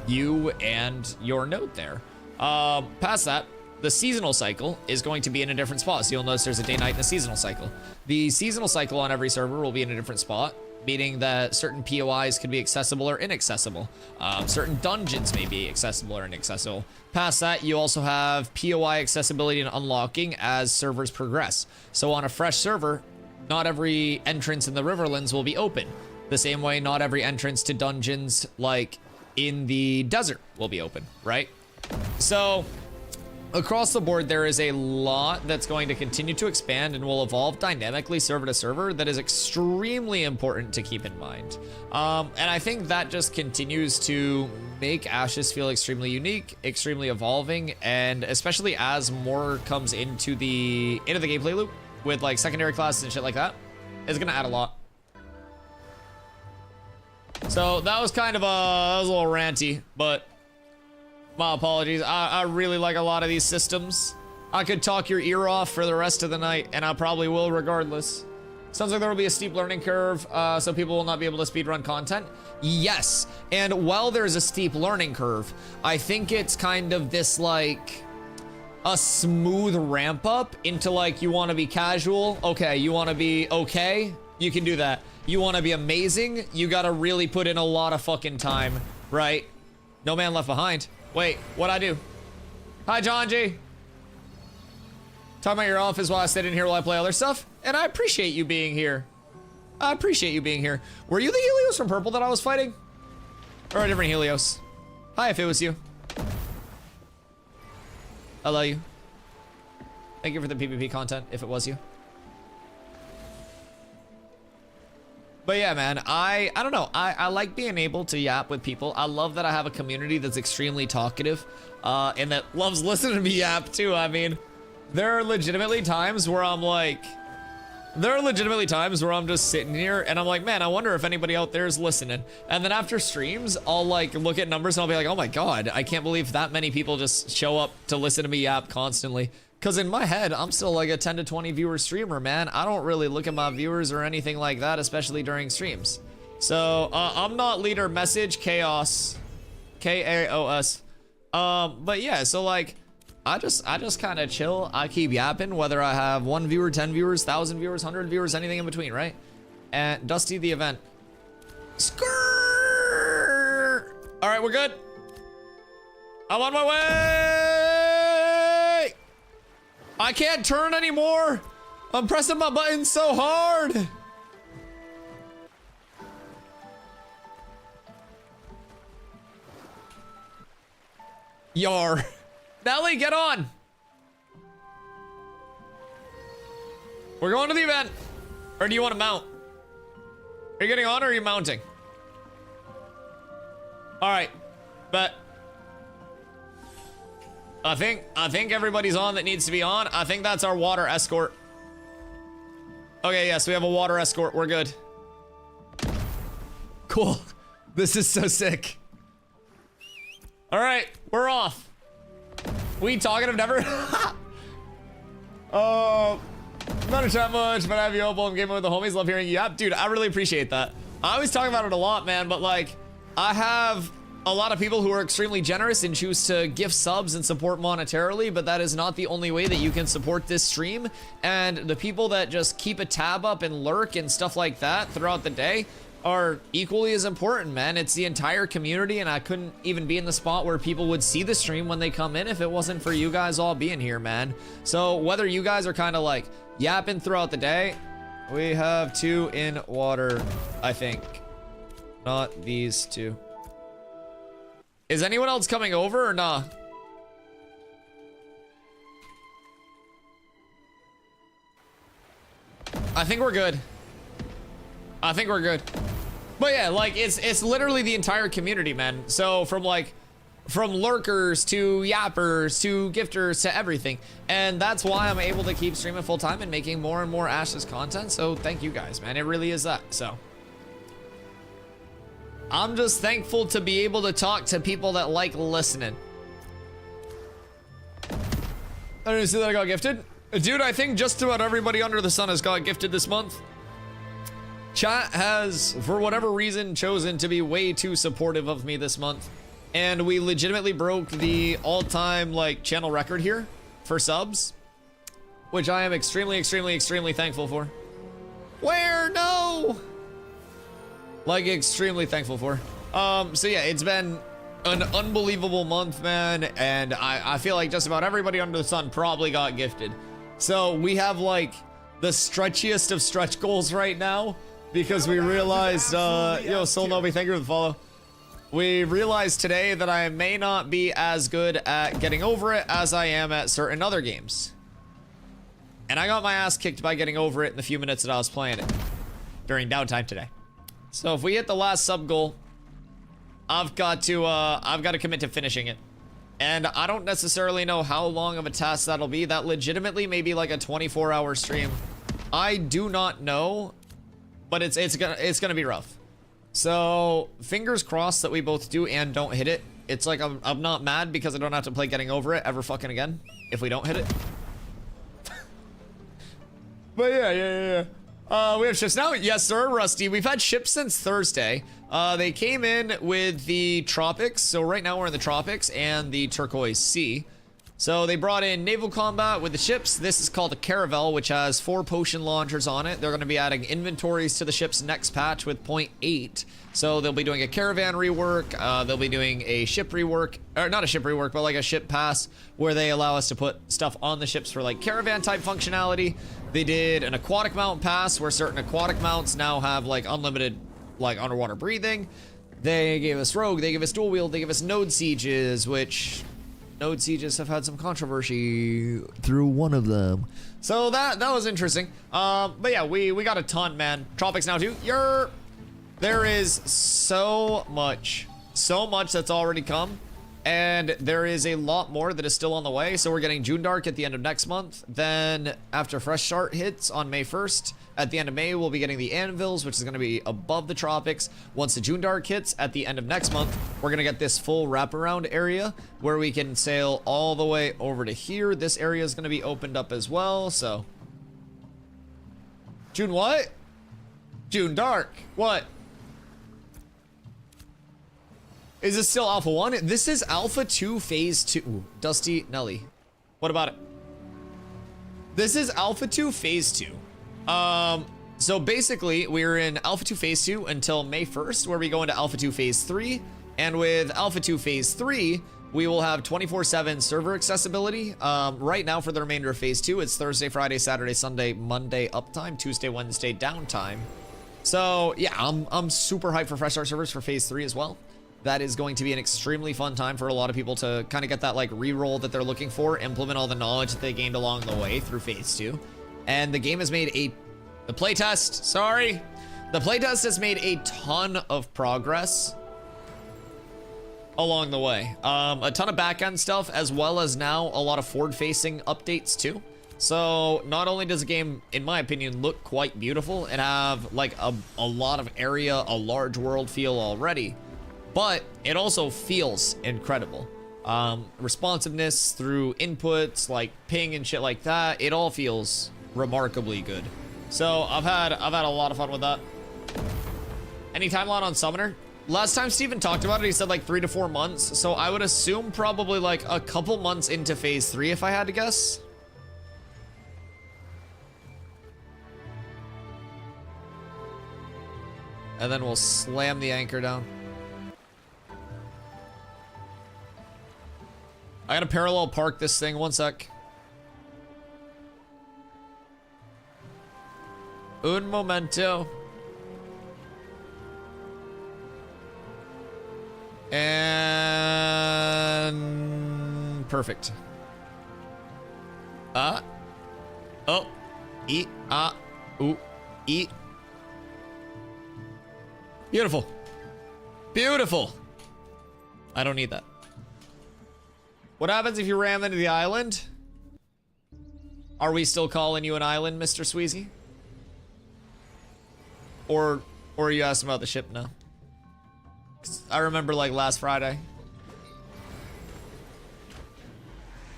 you and your node there. Past that, the seasonal cycle is going to be in a different spot. So you'll notice there's a day, night, and a seasonal cycle. The seasonal cycle on every server will be in a different spot, meaning that certain POIs can be accessible or inaccessible. Certain dungeons may be accessible or inaccessible. Past that, you also have POI accessibility and unlocking as servers progress. So on a fresh server, not every entrance in the Riverlands will be open. The same way not every entrance to dungeons like in the desert will be open, right? So across the board, there is a lot that's going to continue to expand and will evolve dynamically server to server that is extremely important to keep in mind. And I think that just continues to make Ashes feel extremely unique, extremely evolving, and especially as more comes into the gameplay loop with like secondary classes and shit like that, it's gonna add a lot. So that was kind of that was a little ranty, but my apologies. I really like a lot of these systems. I could talk your ear off for the rest of the night, and I probably will regardless. Sounds like there will be a steep learning curve, so people will not be able to speedrun content. Yes, and while there's a steep learning curve, I think it's kind of this like, a smooth ramp up into like, you want to be casual. Okay. You want to be okay. You can do that. You want to be amazing. You got to really put in a lot of fucking time, right? No man left behind. Wait, what'd I do? Hi, John G. Talking about your office while I sit in here while I play other stuff. And I appreciate you being here. I appreciate you being here. Were you the Helios from Purple that I was fighting? Or a different Helios? Hi, if it was you. I love you. Thank you for the PvP content, if it was you. But yeah, man, I don't know. I like being able to yap with people. I love that I have a community that's extremely talkative, and that loves listening to me yap too. I mean, there are legitimately times where I'm like, just sitting here and I'm like, man, I wonder if anybody out there is listening. And then after streams, I'll like look at numbers and I'll be like, oh my God, I can't believe that many people just show up to listen to me yap constantly. Cause in my head, I'm still like a 10 to 20 viewer streamer, man. I don't really look at my viewers or anything like that, especially during streams. So, I'm not leader message chaos, K-A-O-S. But yeah, so like, I just kind of chill. I keep yapping, whether I have 1 viewer, 10 viewers, 1,000 viewers, 100 viewers, anything in between, right? And Dusty the event. Skrrr! All right, we're good. I'm on my way. I can't turn anymore. I'm pressing my buttons so hard. Yar. Nelly, get on. We're going to the event. Or do you want to mount? Are you getting on or are you mounting? All right, but I think everybody's on that needs to be on. I think that's our water escort. Okay, yes, we have a water escort. We're good. Cool. This is so sick. All right, we're off. We talkative never. Not a chat much, but I have you open. I'm gaming with the homies. Love hearing you. Yeah, dude, I really appreciate that. I always talk about it a lot, man, but like, I have a lot of people who are extremely generous and choose to gift subs and support monetarily, but that is not the only way that you can support this stream. And the people that just keep a tab up and lurk and stuff like that throughout the day are equally as important, man. It's the entire community, and I couldn't even be in the spot where people would see the stream when they come in if it wasn't for you guys all being here, man. So whether you guys are kind of like yapping throughout the day, we have 2 in water, I think. Not these 2. Is anyone else coming over or nah? I think we're good. I think we're good. But yeah, like it's literally the entire community, man. So from lurkers to yappers to gifters to everything. And that's why I'm able to keep streaming full time and making more and more Ashes content. So thank you guys, man. It really is that. So I'm just thankful to be able to talk to people that like listening. I didn't see that I got gifted. Dude, I think just about everybody under the sun has got gifted this month. Chat has, for whatever reason, chosen to be way too supportive of me this month. And we legitimately broke the all-time, like, channel record here for subs. Which I am extremely, extremely, extremely thankful for. Where? No! Like, extremely thankful for. So yeah, it's been an unbelievable month, man. And I feel like just about everybody under the sun probably got gifted. So we have, like, the stretchiest of stretch goals right now. Because we realized, yo, Solnobi, thank you for the follow. We realized today that I may not be as good at getting over it as I am at certain other games. And I got my ass kicked by getting over it in the few minutes that I was playing it during downtime today. So if we hit the last sub goal, I've got to commit to finishing it. And I don't necessarily know how long of a task that'll be. That legitimately may be like a 24-hour stream. I do not know. But it's gonna be rough. So fingers crossed that we both do and don't hit it. It's like I'm not mad because I don't have to play getting over it ever fucking again if we don't hit it. But yeah. We have ships now. Yes, sir, Rusty. We've had ships since Thursday. They came in with the tropics. So right now we're in the tropics and the turquoise sea. So they brought in naval combat with the ships. This is called a Caravel, which has 4 potion launchers on it. They're going to be adding inventories to the ship's next patch with 0.8. So they'll be doing a caravan rework. They'll be doing a ship rework, or not a ship rework, but like a ship pass where they allow us to put stuff on the ships for like caravan type functionality. They did an aquatic mount pass where certain aquatic mounts now have like unlimited like underwater breathing. They gave us rogue, they gave us dual wield, they gave us node sieges, which node sieges have had some controversy through one of them. So that was interesting. But yeah, we got a ton, man. Tropics now too. There is so much that's already come, and there is a lot more that is still on the way. So we're getting June Dark at the end of next month. Then after Fresh Start hits on May 1st, at the end of May, we'll be getting the Anvils, which is going to be above the tropics. Once the June Dark hits at the end of next month, we're going to get this full wraparound area where we can sail all the way over to here. This area is going to be opened up as well, so. June what? June Dark. What? Is this still Alpha 1? This is Alpha 2 Phase 2. Ooh, Dusty Nelly. What about it? This is Alpha 2 Phase 2. So basically, we're in Alpha 2 Phase 2 until May 1st, where we go into Alpha 2 Phase 3. And with Alpha 2 Phase 3, we will have 24/7 server accessibility. Right now, for the remainder of Phase 2, it's Thursday, Friday, Saturday, Sunday, Monday uptime, Tuesday, Wednesday downtime. So yeah, I'm super hyped for Fresh Start servers for Phase 3 as well. That is going to be an extremely fun time for a lot of people to kind of get that like reroll that they're looking for, implement all the knowledge that they gained along the way through Phase 2. And the game has made the playtest has made a ton of progress along the way. A ton of back-end stuff, as well as now a lot of forward-facing updates too. So not only does the game, in my opinion, look quite beautiful and have like a lot of area, a large world feel already, but it also feels incredible. Responsiveness through inputs like ping and shit like that, it all feels remarkably good. So I've had a lot of fun with that. Any timeline on Summoner? Last time Steven talked about it, he said like 3 to 4 months. So I would assume probably like a couple months into Phase 3 if I had to guess. And then we'll slam the anchor down. I gotta parallel park this thing, one sec. Un momento. And perfect. Oh, eat, ooh, eat. Beautiful. Beautiful. I don't need that. What happens if you ram into the island? Are we still calling you an island, Mr. Sweezy? Or are you asking about the ship now? 'Cause I remember like last Friday.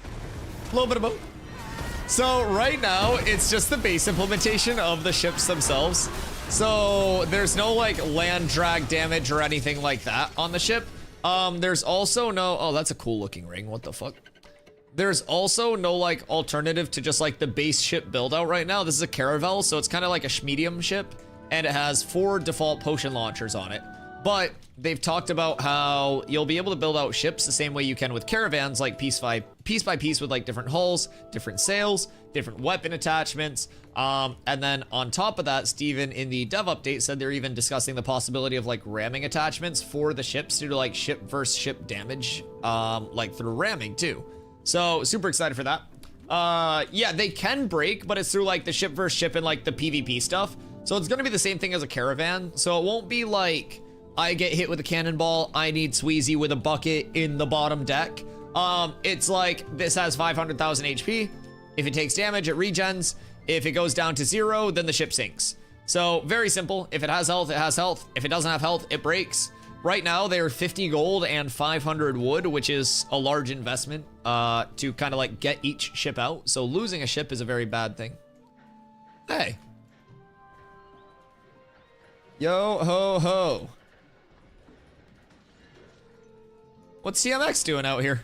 A little bit of both. So right now, it's just the base implementation of the ships themselves. So there's no like land drag damage or anything like that on the ship. There's also no, oh, that's a cool looking ring. What the fuck? There's also no like alternative to just like the base ship build out right now. This is a Caravel, so it's kind of like a medium ship, and it has 4 default potion launchers on it. But they've talked about how you'll be able to build out ships the same way you can with caravans, like piece by piece with like different hulls, different sails, different weapon attachments. And then on top of that, Steven in the dev update said they're even discussing the possibility of like ramming attachments for the ships due to like ship versus ship damage, like through ramming too. So super excited for that. Yeah, they can break, but it's through like the ship versus ship and like the PvP stuff. So it's gonna be the same thing as a caravan. So it won't be like, I get hit with a cannonball, I need Sweezy with a bucket in the bottom deck. It's like, this has 500,000 HP. If it takes damage, it regens. If it goes down to 0, then the ship sinks. So very simple. If it has health, it has health. If it doesn't have health, it breaks. Right now, they're 50 gold and 500 wood, which is a large investment to kind of like get each ship out. So losing a ship is a very bad thing. Hey. Yo ho ho. What's CMX doing out here?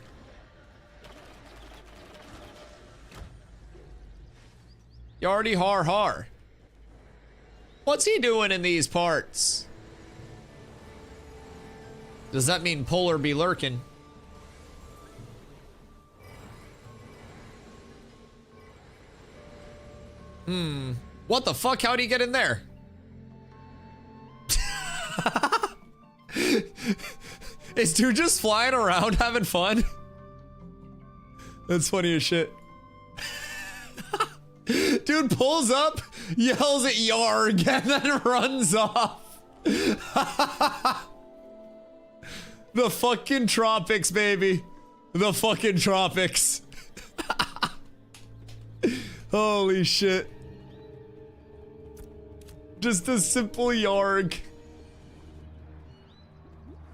Yardy har har. What's he doing in these parts? Does that mean Polar be lurking? What the fuck? How'd he get in there? Is dude just flying around having fun? That's funny as shit. Dude pulls up, yells at Yarg, and then runs off. The fucking tropics, baby. The fucking tropics. Holy shit. Just a simple Yarg.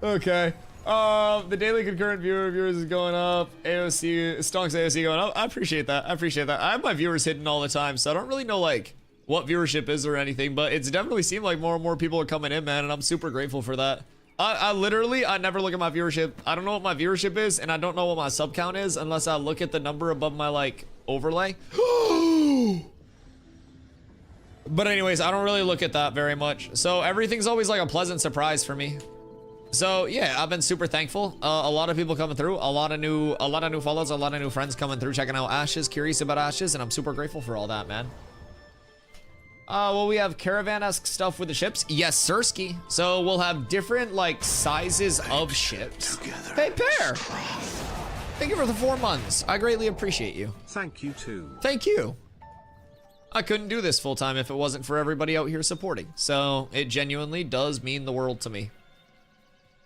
Okay. The daily concurrent viewers is going up. AOC, Stonks AOC going up. I appreciate that. I appreciate that. I have my viewers hidden all the time, so I don't really know like what viewership is or anything, but it's definitely seemed like more and more people are coming in, man, and I'm super grateful for that. I literally never look at my viewership. I don't know what my viewership is, and I don't know what my sub count is unless I look at the number above my like overlay. But anyways, I don't really look at that very much. So everything's always like a pleasant surprise for me. So yeah, I've been super thankful. A lot of people coming through, a lot of new follows, a lot of new friends coming through, checking out Ashes, curious about Ashes, and I'm super grateful for all that, man. Well, we have caravan-esque stuff with the ships. Yes, Sirski. So we'll have different like sizes of ships. Hey, Pear. Thank you for the 4 months. I greatly appreciate you. Thank you too. Thank you. I couldn't do this full time if it wasn't for everybody out here supporting. So it genuinely does mean the world to me.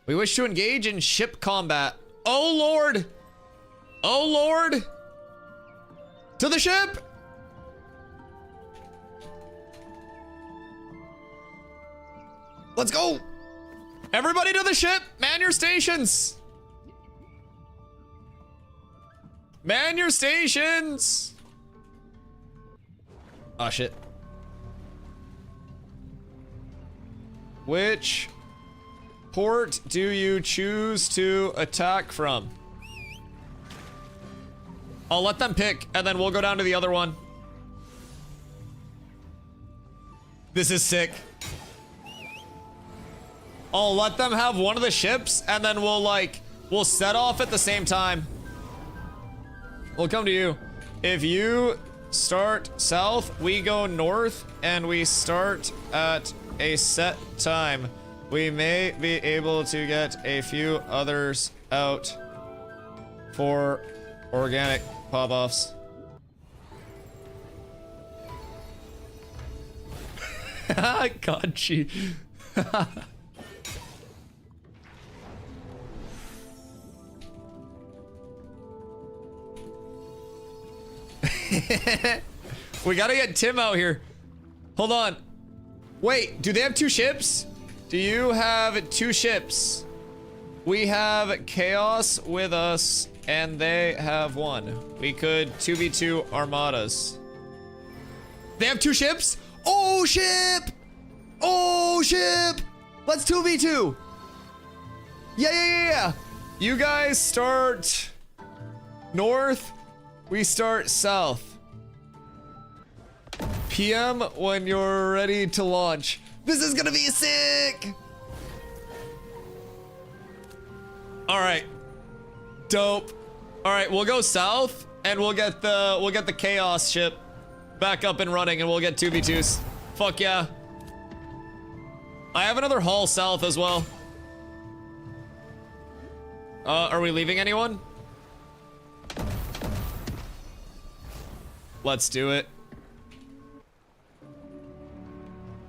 We wish to engage in ship combat. Oh Lord! Oh Lord! To the ship! Let's go! Everybody to the ship! Man your stations! Man your stations! Oh shit. Which port do you choose to attack from? I'll let them pick, and then we'll go down to the other one. This is sick. I'll let them have one of the ships, and then we'll set off at the same time. We'll come to you. If you start south, we go north, and we start at a set time. We may be able to get a few others out for organic pop-offs. Gotcha. We gotta get Tim out here. Hold on. Wait, do they have 2 ships? Do you have 2 ships? We have Chaos with us, and they have 1. We could 2v2 armadas. They have 2 ships? Oh, ship! Oh, ship! Let's 2v2. Yeah. You guys start north. We start south. PM when you're ready to launch. This is gonna be sick! Alright. Dope. Alright, we'll go south and we'll get the Chaos ship back up and running and we'll get 2v2s. Fuck yeah. I have another hull south as well. Are we leaving anyone? Let's do it.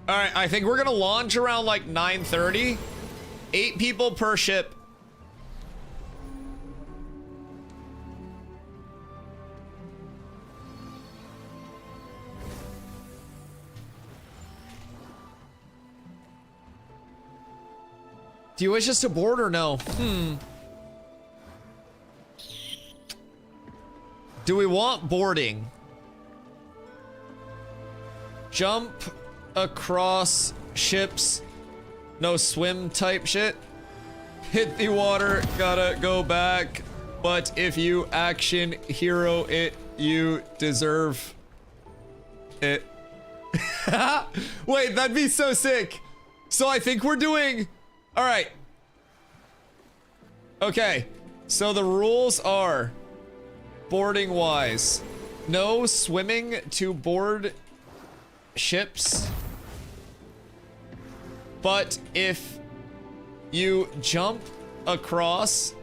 All right, I think we're gonna launch around like 9:30. 8 people per ship. Do you wish us to board or no? Do we want boarding? Jump across ships, no swim type shit. Hit the water, gotta go back. But if you action hero it, you deserve it. Wait, that'd be so sick. So I think we're doing... All right. Okay. So the rules are boarding wise. No swimming to board ships. But if you jump across,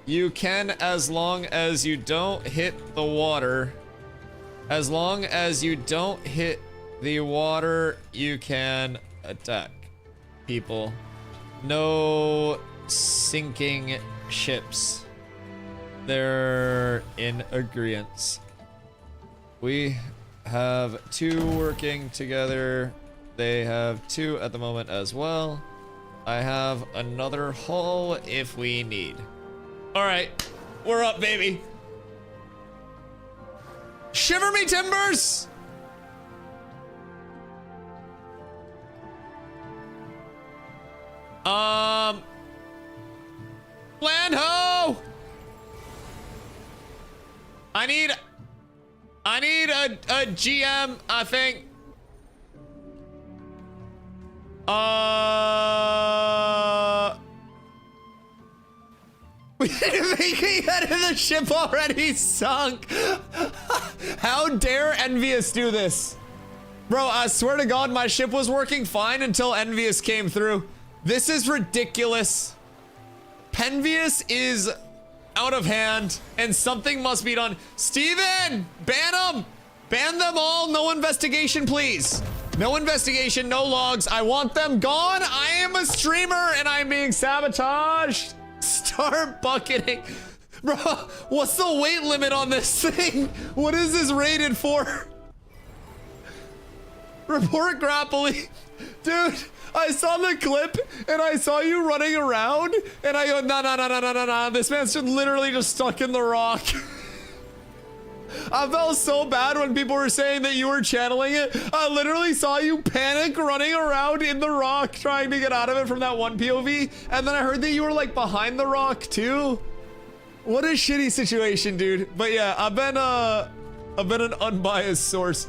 you can, as long as you don't hit the water. As long as you don't hit the water, you can attack people. No sinking ships. They're in agreement. We have 2 working together. They have 2 at the moment as well. I have another hull if we need. All right, we're up, baby. Shiver me timbers! Land ho! I need a GM, I think. We didn't make it out of the ship already sunk. How dare Envious do this? Bro, I swear to God, my ship was working fine until Envious came through. This is ridiculous. Penvious is out of hand, and something must be done. Steven! Ban them! Ban them all! No investigation, please. No investigation, no logs. I want them gone. I am a streamer, and I'm being sabotaged. Start bucketing. Bro, what's the weight limit on this thing? What is this rated for? Report grappling. Dude, I saw the clip and I saw you running around and I go, no. This man's just literally just stuck in the rock. I felt so bad when people were saying that you were channeling it. I literally saw you panic running around in the rock trying to get out of it from that one POV. And then I heard that you were like behind the rock too. What a shitty situation, dude. But yeah, I've been an unbiased source.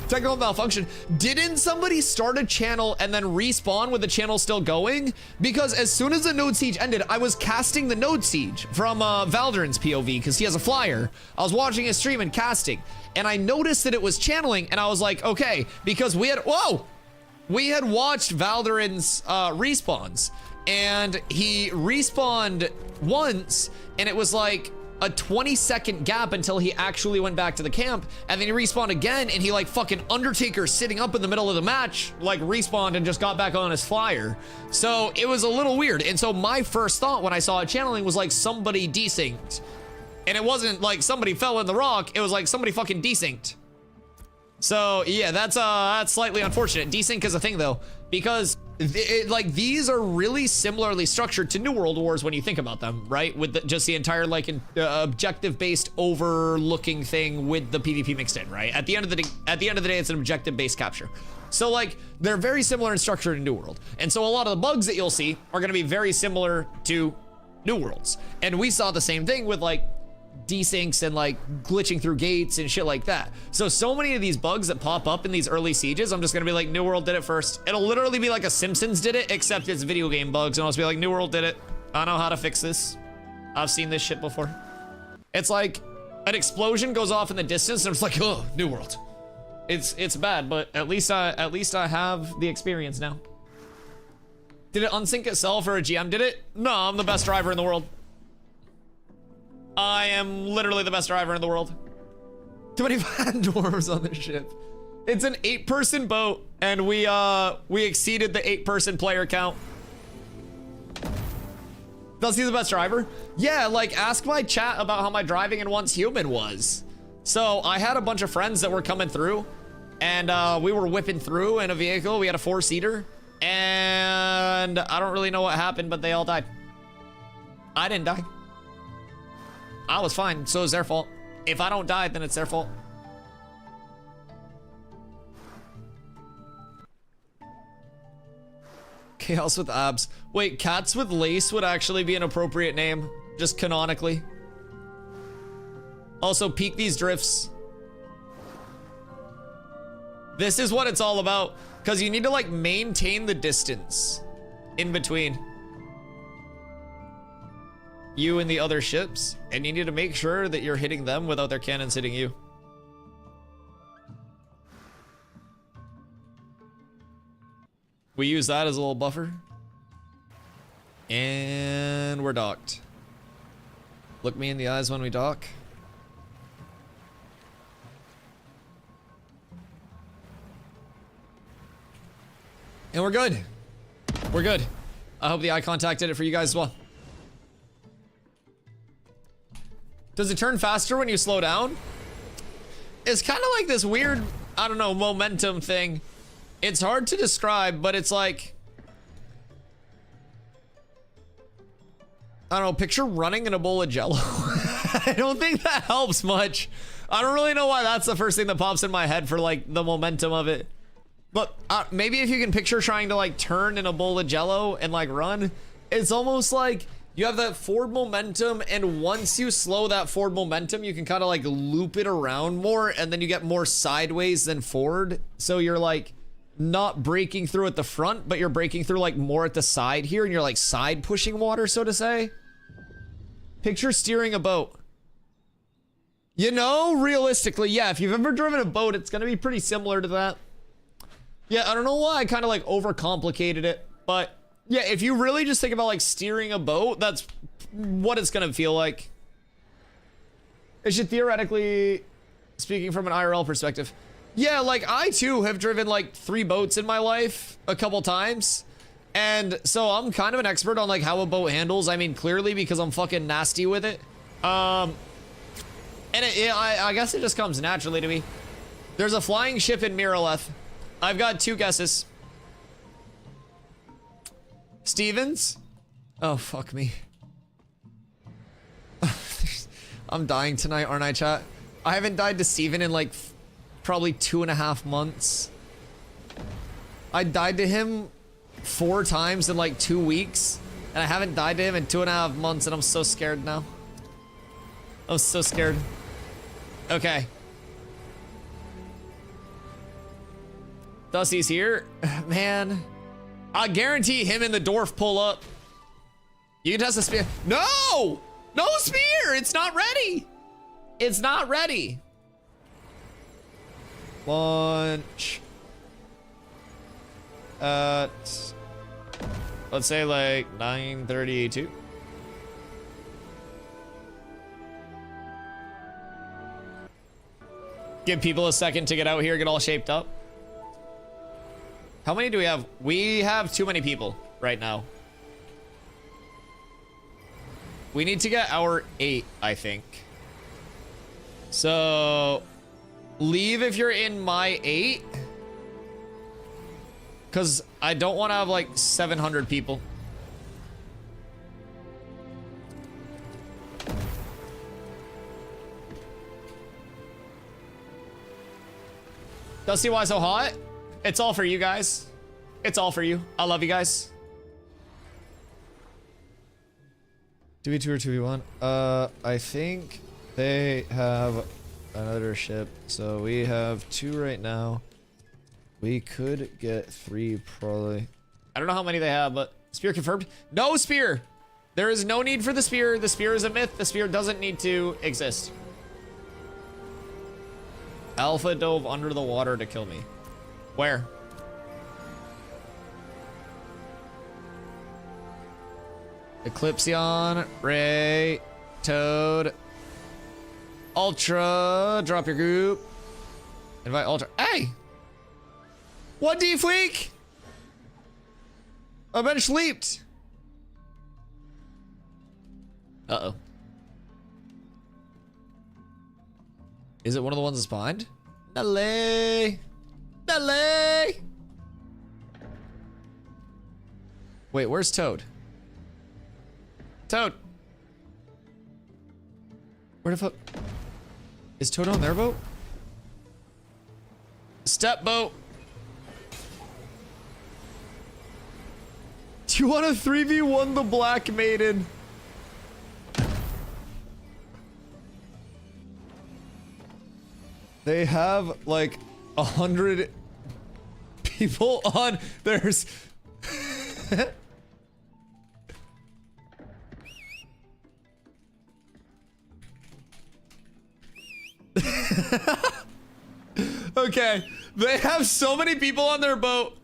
Technical malfunction. Didn't somebody start a channel and then respawn with the channel still going? Because as soon as the Node Siege ended, I was casting the Node Siege from Valderan's POV because he has a flyer. I was watching his stream and casting, and I noticed that it was channeling, and I was like, okay, because we had watched Valderan's respawns, and he respawned once, and it was like a 20-second gap until he actually went back to the camp, and then he respawned again, and he like fucking Undertaker sitting up in the middle of the match, like respawned and just got back on his flyer. So it was a little weird. And so my first thought when I saw it channeling was like somebody desynced. And it wasn't like somebody fell in the rock, it was like somebody fucking desynced. So yeah, that's slightly unfortunate. Desync is a thing though, because like these are really similarly structured to New World Wars when you think about them, right? With just the entire like objective-based overlooking thing with the PvP mixed in, right? At the end of the day, it's an objective-based capture. So like they're very similar in structure to New World, and so a lot of the bugs that you'll see are going to be very similar to New Worlds. And we saw the same thing with like desyncs and like glitching through gates and shit like that. So many of these bugs that pop up in these early sieges, I'm just gonna be like, New World did it first. It'll literally be like a Simpsons did it, except it's video game bugs, and I'll just be like, New World did it. I know how to fix this. I've seen this shit before. It's like an explosion goes off in the distance, and it's like, oh, New World. It's bad, but at least I have the experience now. Did it unsync itself or a GM did it? No, I'm the best driver in the world. I am literally the best driver in the world. Too many dwarves on this ship. It's an 8-person boat, and we exceeded the 8-person player count. Does he the best driver? Yeah, like ask my chat about how my driving in Once Human was. So I had a bunch of friends that were coming through, and we were whipping through in a vehicle. We had a 4-seater, and I don't really know what happened, but they all died. I didn't die. I was fine, so it's their fault. If I don't die, then it's their fault. Chaos with abs. Wait, Cats with Lace would actually be an appropriate name, just canonically. Also, peek these drifts. This is what it's all about. Because you need to like maintain the distance in between you and the other ships. And you need to make sure that you're hitting them without their cannons hitting you. We use that as a little buffer. And we're docked. Look me in the eyes when we dock. And we're good. We're good. I hope the eye contact did it for you guys as well. Does it turn faster when you slow down? It's kind of like this weird, I don't know, momentum thing. It's hard to describe, but it's like, I don't know, picture running in a bowl of Jello. I don't think that helps much. I don't really know why that's the first thing that pops in my head for like the momentum of it. But maybe if you can picture trying to like turn in a bowl of Jello and like run, it's almost like you have that forward momentum, and once you slow that forward momentum, you can kind of like loop it around more, and then you get more sideways than forward. So you're like not breaking through at the front, but you're breaking through like more at the side here, and you're like side pushing water, so to say. Picture steering a boat. You know, realistically, yeah, if you've ever driven a boat, it's gonna be pretty similar to that. Yeah, I don't know why I kind of like overcomplicated it, but yeah, if you really just think about like steering a boat, that's what it's gonna feel like. It should theoretically, speaking from an IRL perspective, yeah, like I too have driven like 3 boats in my life a couple times. And so I'm kind of an expert on like how a boat handles. I mean, clearly because I'm fucking nasty with it. And I guess it just comes naturally to me. There's a flying ship in Miraleth. I've got 2 guesses. Stevens? Oh, fuck me. I'm dying tonight, aren't I, chat? I haven't died to Steven in like probably 2.5 months. I died to him 4 times in like 2 weeks, and I haven't died to him in 2.5 months, and I'm so scared now. I'm so scared. Okay. Dusty's here. Man. I guarantee him and the dwarf pull up. You can test the spear. No! No spear! It's not ready! It's not ready. Launch. Let's say like 9:32. Give people a second to get out here, get all shaped up. How many do we have? We have too many people right now. We need to get our 8, I think. So leave if you're in my 8. Because I don't want to have like 700 people. DustyWhy so hot? It's all for you guys. It's all for you. I love you guys. 2v2 or 2v1? I think they have another ship. So we have 2 right now. We could get 3 probably. I don't know how many they have, but spear confirmed. No spear! There is no need for the spear. The spear is a myth. The spear doesn't need to exist. Alpha dove under the water to kill me. Where? Eclipsion, Ray, Toad, Ultra, drop your group. Invite Ultra. Hey! What deep week? I bench leaped. Uh-oh. Is it one of the ones that's behind? Dale! Dale! Wait, where's Toad? Toad! Where the fuck? Is Toad on their boat? Step boat! Do you want to 3v1 the Black Maiden? They have like 100 people on there's okay, they have so many people on their boat.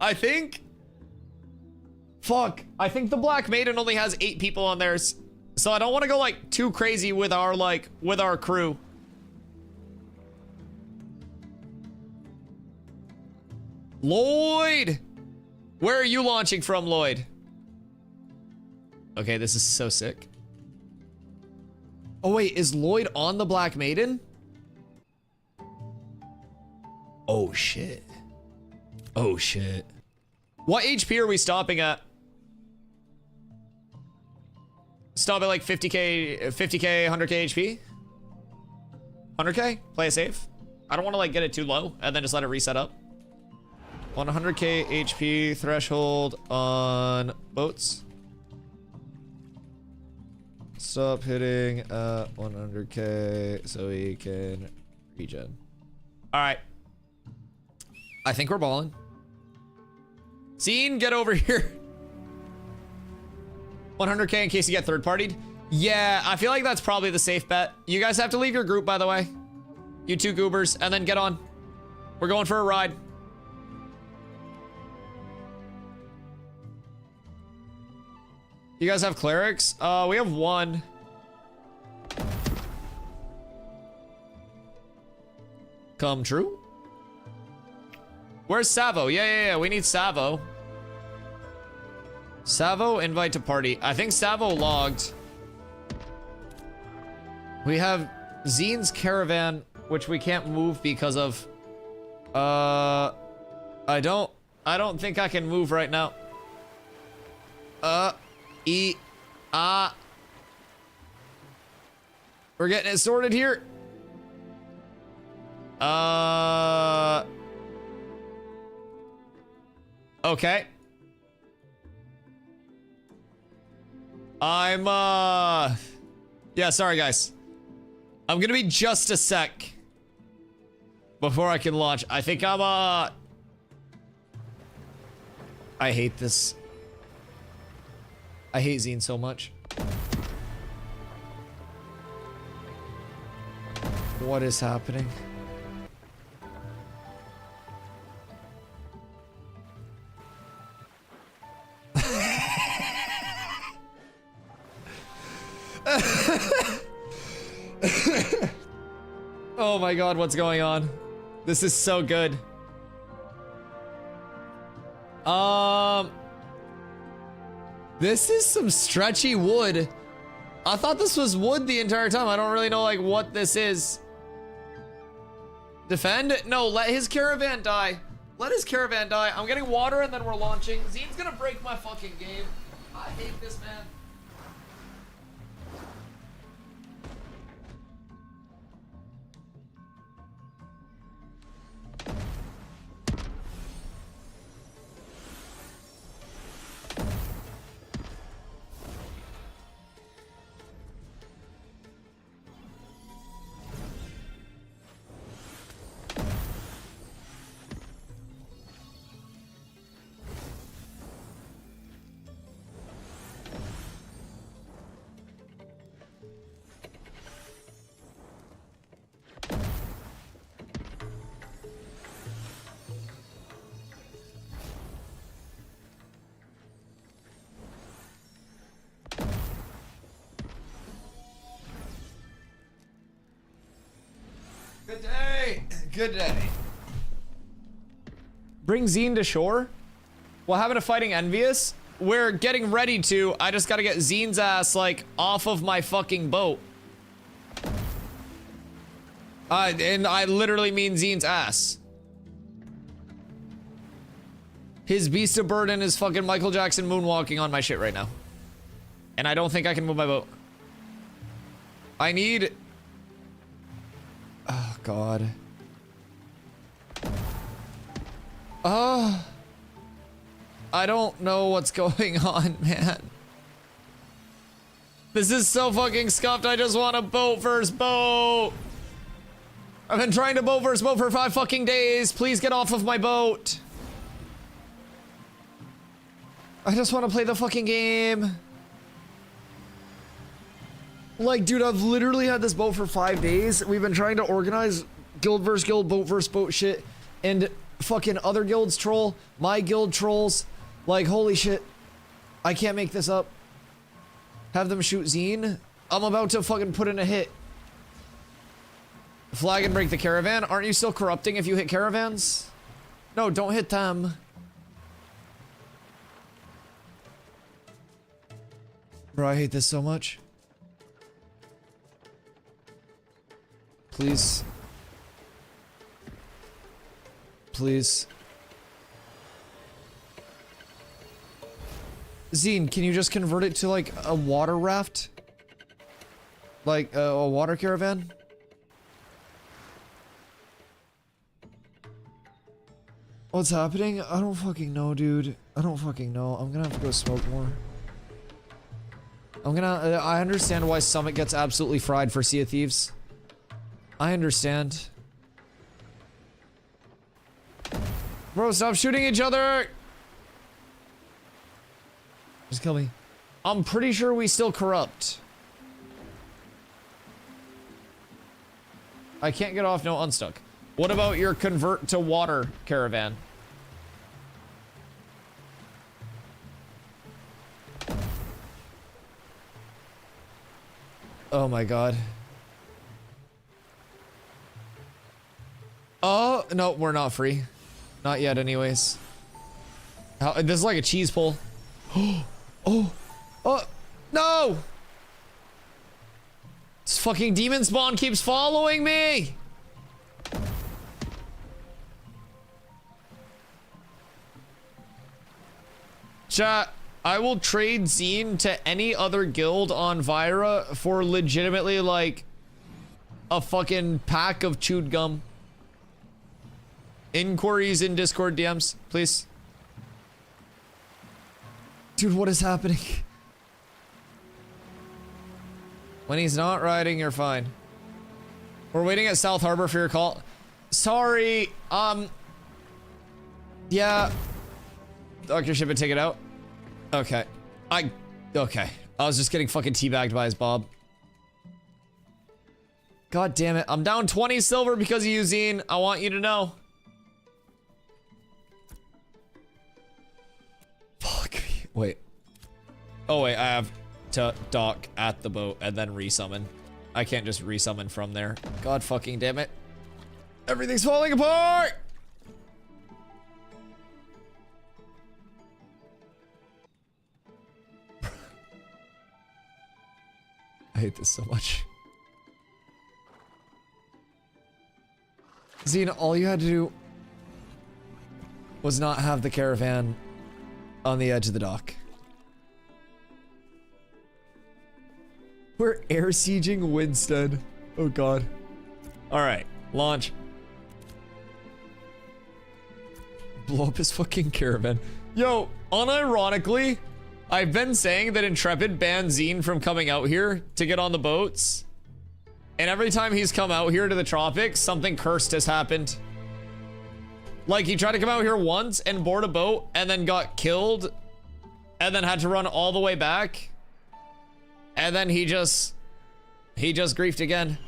I think I think the Black Maiden only has 8 people on theirs. So I don't want to go like too crazy with our crew. Lloyd! Where are you launching from, Lloyd? Okay, this is so sick. Oh wait, is Lloyd on the Black Maiden? Oh shit. Oh shit. What HP are we stopping at? Stop at like 50k, 100k HP? 100k? Play it safe. I don't want to like get it too low and then just let it reset up. 100k HP threshold on boats. Stop hitting at 100k so we can regen. All right. I think we're balling. Scene, get over here. 100k in case you get third partied. Yeah, I feel like that's probably the safe bet. You guys have to leave your group, by the way. You 2 goobers, and then get on. We're going for a ride. You guys have clerics? We have 1. Come true. Where's Savo? Yeah, we need Savo. Savo, invite to party. I think Savo logged. We have Zine's caravan, which we can't move because of... I don't think I can move right now. We're getting it sorted here. Okay. Yeah, sorry guys. I'm gonna be just a sec before I can launch. I think I hate this. I hate Zine so much. What is happening? Oh my god, what's going on? This is so good. This is some stretchy wood. I thought this was wood the entire time. I don't really know like what this is. Defend? No, let his caravan die. Let his caravan die. I'm getting water and then we're launching. Zine's gonna break my fucking game. I hate this man. Good day. Good day. Bring Zine to shore? What happened to fighting Envious? We're getting ready to. I just gotta get Zine's ass, like, off of my fucking boat. And I literally mean Zine's ass. His beast of burden is fucking Michael Jackson moonwalking on my shit right now. And I don't think I can move my boat. I need... Oh, God. I don't know what's going on, man. This is so fucking scuffed. I just want a boat first. Boat. I've been trying to boat versus boat for 5 fucking days. Please get off of my boat. I just want to play the fucking game. Like, dude, I've literally had this boat for 5 days. We've been trying to organize guild versus guild, boat versus boat shit. And fucking other guilds troll. My guild trolls. Like, holy shit. I can't make this up. Have them shoot Zine. I'm about to fucking put in a hit. Flag and break the caravan. Aren't you still corrupting if you hit caravans? No, don't hit them. Bro, I hate this so much. Please. Please. Zine, can you just convert it to like a water raft? Like a water caravan? What's happening? I don't fucking know, dude. I don't fucking know. I'm gonna have to go smoke more. I understand why Summit gets absolutely fried for Sea of Thieves. I understand. Bro, stop shooting each other! Just kill me. I'm pretty sure we still corrupt. I can't get off, no unstuck. What about your convert to water caravan? Oh my god. Oh, no, we're not free. Not yet anyways. This is like a cheese pull. Oh, no! This fucking demon spawn keeps following me! Chat, I will trade Zine to any other guild on Vyra for legitimately like a fucking pack of chewed gum. Inquiries in Discord DMs, please. Dude, what is happening? When he's not riding, you're fine. We're waiting at South Harbor for your call. Sorry, yeah. Doctor ship and take it out. Okay. Okay. I was just getting fucking teabagged by his Bob. God damn it. I'm down 20 silver because of you, Zine. I want you to know. Fuck me. Wait. Oh wait, I have to dock at the boat and then resummon. I can't just resummon from there. God fucking damn it. Everything's falling apart! I hate this so much. Zine, all you had to do was not have the caravan on the edge of the dock. We're air sieging Winstead. Oh god. Alright, launch. Blow up his fucking caravan. Yo, unironically, I've been saying that Intrepid banned Zine from coming out here to get on the boats. And every time he's come out here to the tropics, something cursed has happened. Like, he tried to come out here once and board a boat and then got killed and then had to run all the way back. And then he just griefed again.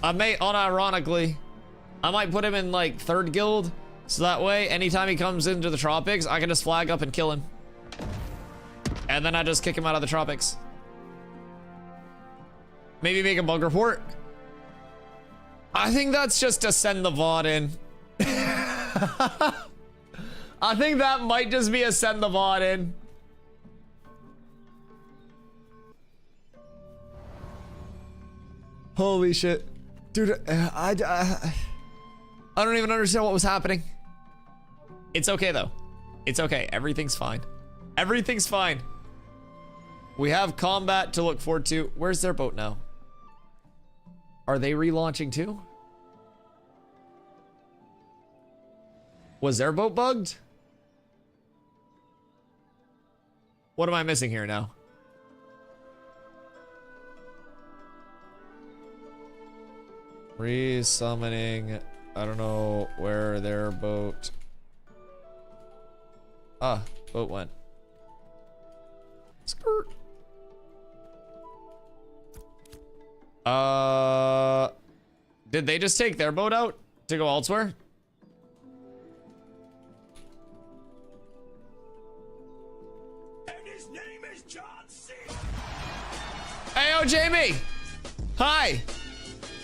I may, unironically, I might put him in like 3rd guild. So that way, anytime he comes into the tropics, I can just flag up and kill him. And then I just kick him out of the tropics. Maybe make a bug report. I think that's just to send the VOD in. I think that might just be a send the VOD in. Holy shit. Dude, I don't even understand what was happening. It's okay though. It's okay. Everything's fine. Everything's fine. We have combat to look forward to. Where's their boat now? Are they relaunching too? Was their boat bugged? What am I missing here now? Resummoning. I don't know where their boat. Ah, boat went. Skirt. Did they just take their boat out to go elsewhere? And his name is John C. Hey, yo, Jamie. Hi.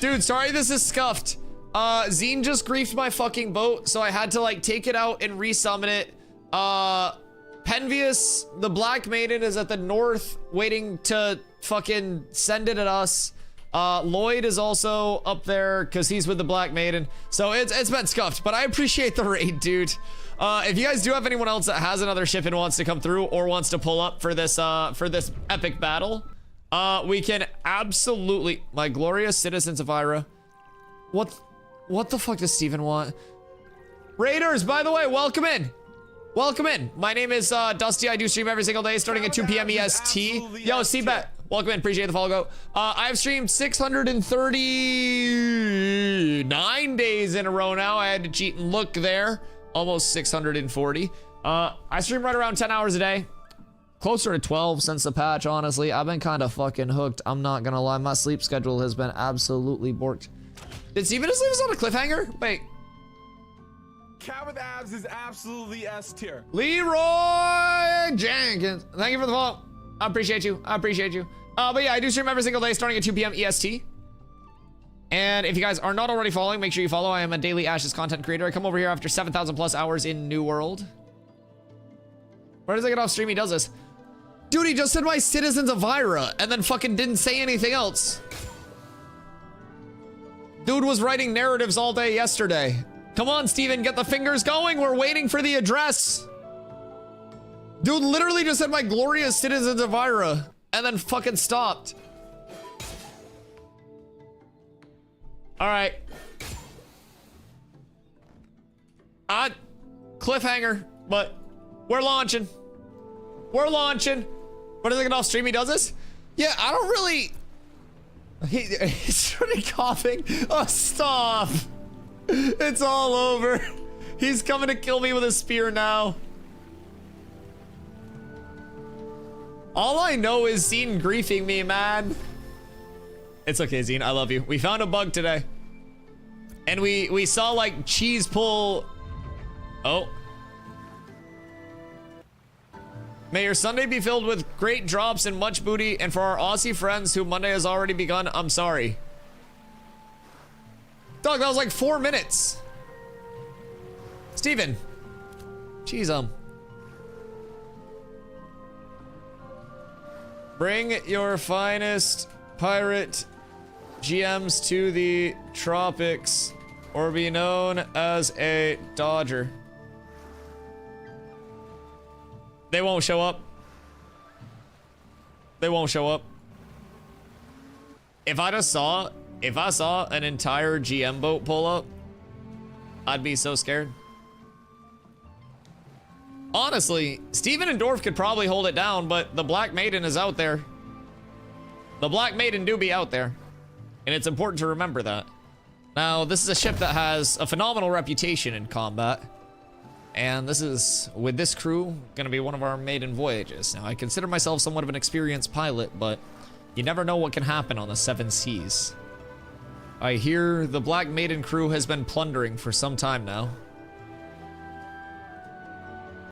Dude, sorry this is scuffed. Zine just griefed my fucking boat, so I had to, like, take it out and resummon it. Penvius, the Black Maiden, is at the north waiting to fucking send it at us. Lloyd is also up there because he's with the Black Maiden. So it's been scuffed, but I appreciate the raid, dude. If you guys do have anyone else that has another ship and wants to come through or wants to pull up for this epic battle, we can absolutely. My glorious citizens of Ira. What the fuck does Steven want? Raiders, by the way, welcome in. Welcome in. My name is Dusty. I do stream every single day starting at 2 p.m. EST. Yo, C-Bet. Welcome in. Appreciate the follow. Go. I've streamed 639 days in a row now. I had to cheat and look there. Almost 640. I stream right around 10 hours a day. Closer to 12 since the patch, honestly. I've been kind of fucking hooked. I'm not gonna lie. My sleep schedule has been absolutely borked. Did Steven just leave us on a cliffhanger? Wait. Cat with abs is absolutely S tier. Leroy Jenkins. Thank you for the follow. I appreciate you. I appreciate you. But yeah, I do stream every single day starting at 2 p.m. EST. And if you guys are not already following, make sure you follow. I am a daily Ashes content creator. I come over here after 7,000 plus hours in New World. Where does I get off stream? He does this. Dude, he just said my citizens of Ira and then fucking didn't say anything else. Dude was writing narratives all day yesterday. Come on, Steven, get the fingers going. We're waiting for the address. Dude literally just said my glorious citizens of Ira and then fucking stopped. All right. Cliffhanger, but we're launching. We're launching. What does it get off stream? He does this? Yeah, I don't really. He's started coughing. Oh, stop. It's all over. He's coming to kill me with a spear now. All I know is Zine griefing me, man. It's okay, Zine. I love you. We found a bug today. And we saw like cheese pull. Oh. May your Sunday be filled with great drops and much booty. And for our Aussie friends who Monday has already begun, I'm sorry. Dog, that was like 4 minutes. Steven. Jeez, Bring your finest pirate GMs to the tropics, or be known as a dodger. They won't show up. They won't show up. If I saw an entire GM boat pull up, I'd be so scared. Honestly, Steven and Dorf could probably hold it down, but the Black Maiden is out there. The Black Maiden do be out there. And it's important to remember that. Now, this is a ship that has a phenomenal reputation in combat. And this is, with this crew, gonna be one of our maiden voyages. Now, I consider myself somewhat of an experienced pilot, but you never know what can happen on the 7 seas. I hear the Black Maiden crew has been plundering for some time now.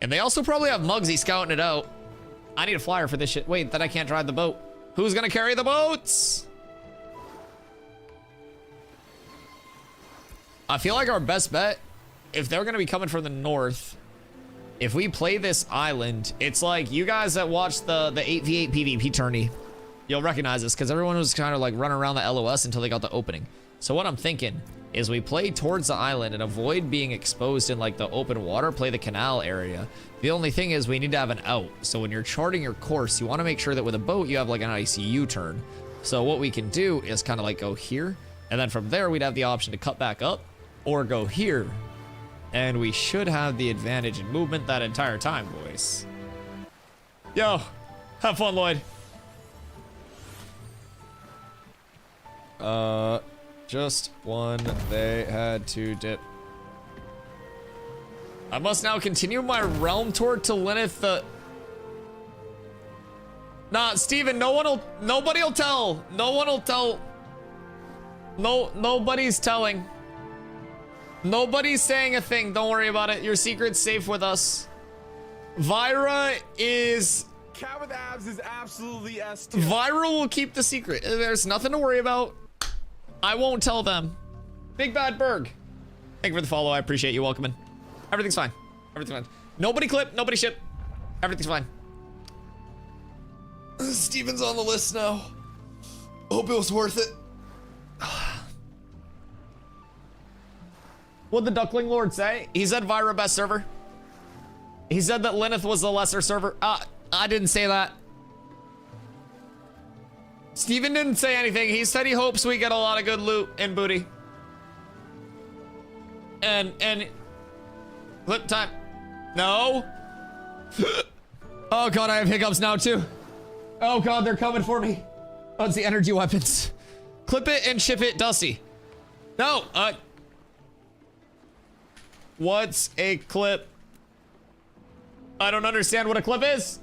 And they also probably have Muggsy scouting it out. I need a flyer for this shit. Wait, then I can't drive the boat. Who's gonna carry the boats? I feel like our best bet, if they're gonna be coming from the north, if we play this island, it's like you guys that watched the 8v8 PvP tourney, you'll recognize this because everyone was kind of like running around the LOS until they got the opening. So what I'm thinking is we play towards the island and avoid being exposed in like the open water, play the canal area. The only thing is we need to have an out. So when you're charting your course, you want to make sure that with a boat, you have like an icy U-turn. So what we can do is kind of like go here. And then from there, we'd have the option to cut back up or go here. And we should have the advantage in movement that entire time, boys. Yo, have fun, Lloyd. Just one. They had to dip. I must now continue my realm tour to Lyneth the... Nah, Steven, nobody will tell. No one will tell. Nobody's telling. Nobody's saying a thing. Don't worry about it. Your secret's safe with us. Vyra is... Cat with abs is absolutely S tier. Vyra will keep the secret. There's nothing to worry about. I won't tell them. Big Bad Berg. Thank you for the follow. I appreciate you welcoming. Everything's fine. Everything's fine. Nobody clip. Nobody ship. Everything's fine. Steven's on the list now. Hope it was worth it. What'd the Duckling Lord say? He said Vyra best server. He said that Lyneth was the lesser server. I didn't say that. Steven didn't say anything. He said he hopes we get a lot of good loot and booty. And clip time. No. Oh god, I have hiccups now too. Oh god, they're coming for me. Oh, it's the energy weapons. Clip it and ship it, Dusty. No, what's a clip? I don't understand what a clip is.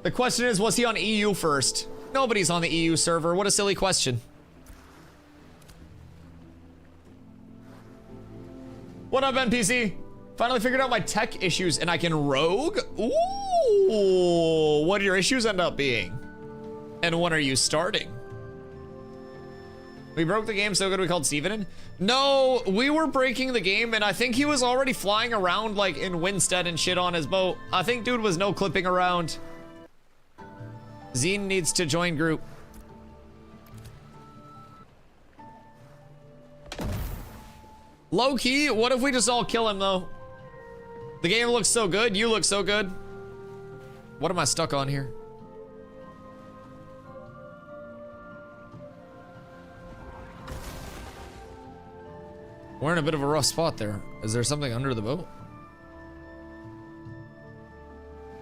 The question is, was he on EU first? Nobody's on the EU server. What a silly question. What up, NPC? Finally figured out my tech issues and I can rogue? Ooh, what do your issues end up being? And when are you starting? We broke the game so good we called Steven in? No, we were breaking the game and I think he was already flying around like in Winstead and shit on his boat. I think dude was no clipping around. Zine needs to join group. Low key, what if we just all kill him though? The game looks so good, you look so good. What am I stuck on here? We're in a bit of a rough spot there. Is there something under the boat?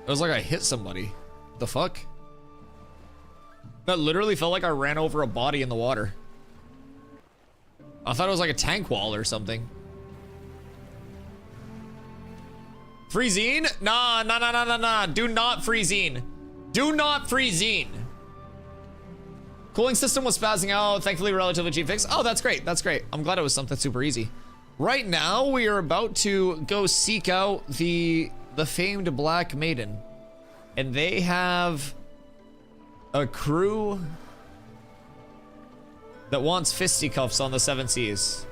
It was like I hit somebody. The fuck? That literally felt like I ran over a body in the water. I thought it was like a tank wall or something. Freezine? Nah. Do not freezine. Do not freezine. Cooling system was spazzing out, thankfully relatively cheap fix. Oh, that's great, that's great. I'm glad it was something super easy. Right now, we are about to go seek out the famed Black Maiden. And they have a crew that wants fisticuffs on the 7 Seas.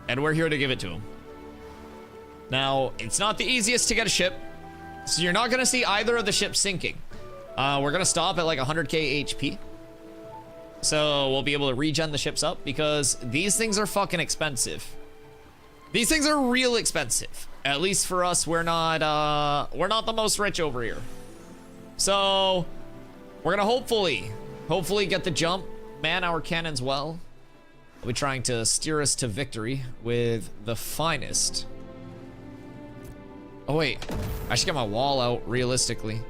And we're here to give it to them. Now, it's not the easiest to get a ship, so you're not gonna see either of the ships sinking. We're gonna stop at like 100k HP. So we'll be able to regen the ships up because these things are fucking expensive. These things are real expensive. At least for us, we're not the most rich over here. So we're gonna hopefully get the jump, man our cannons well. We'll be trying to steer us to victory with the finest. Oh wait, I should get my wall out realistically.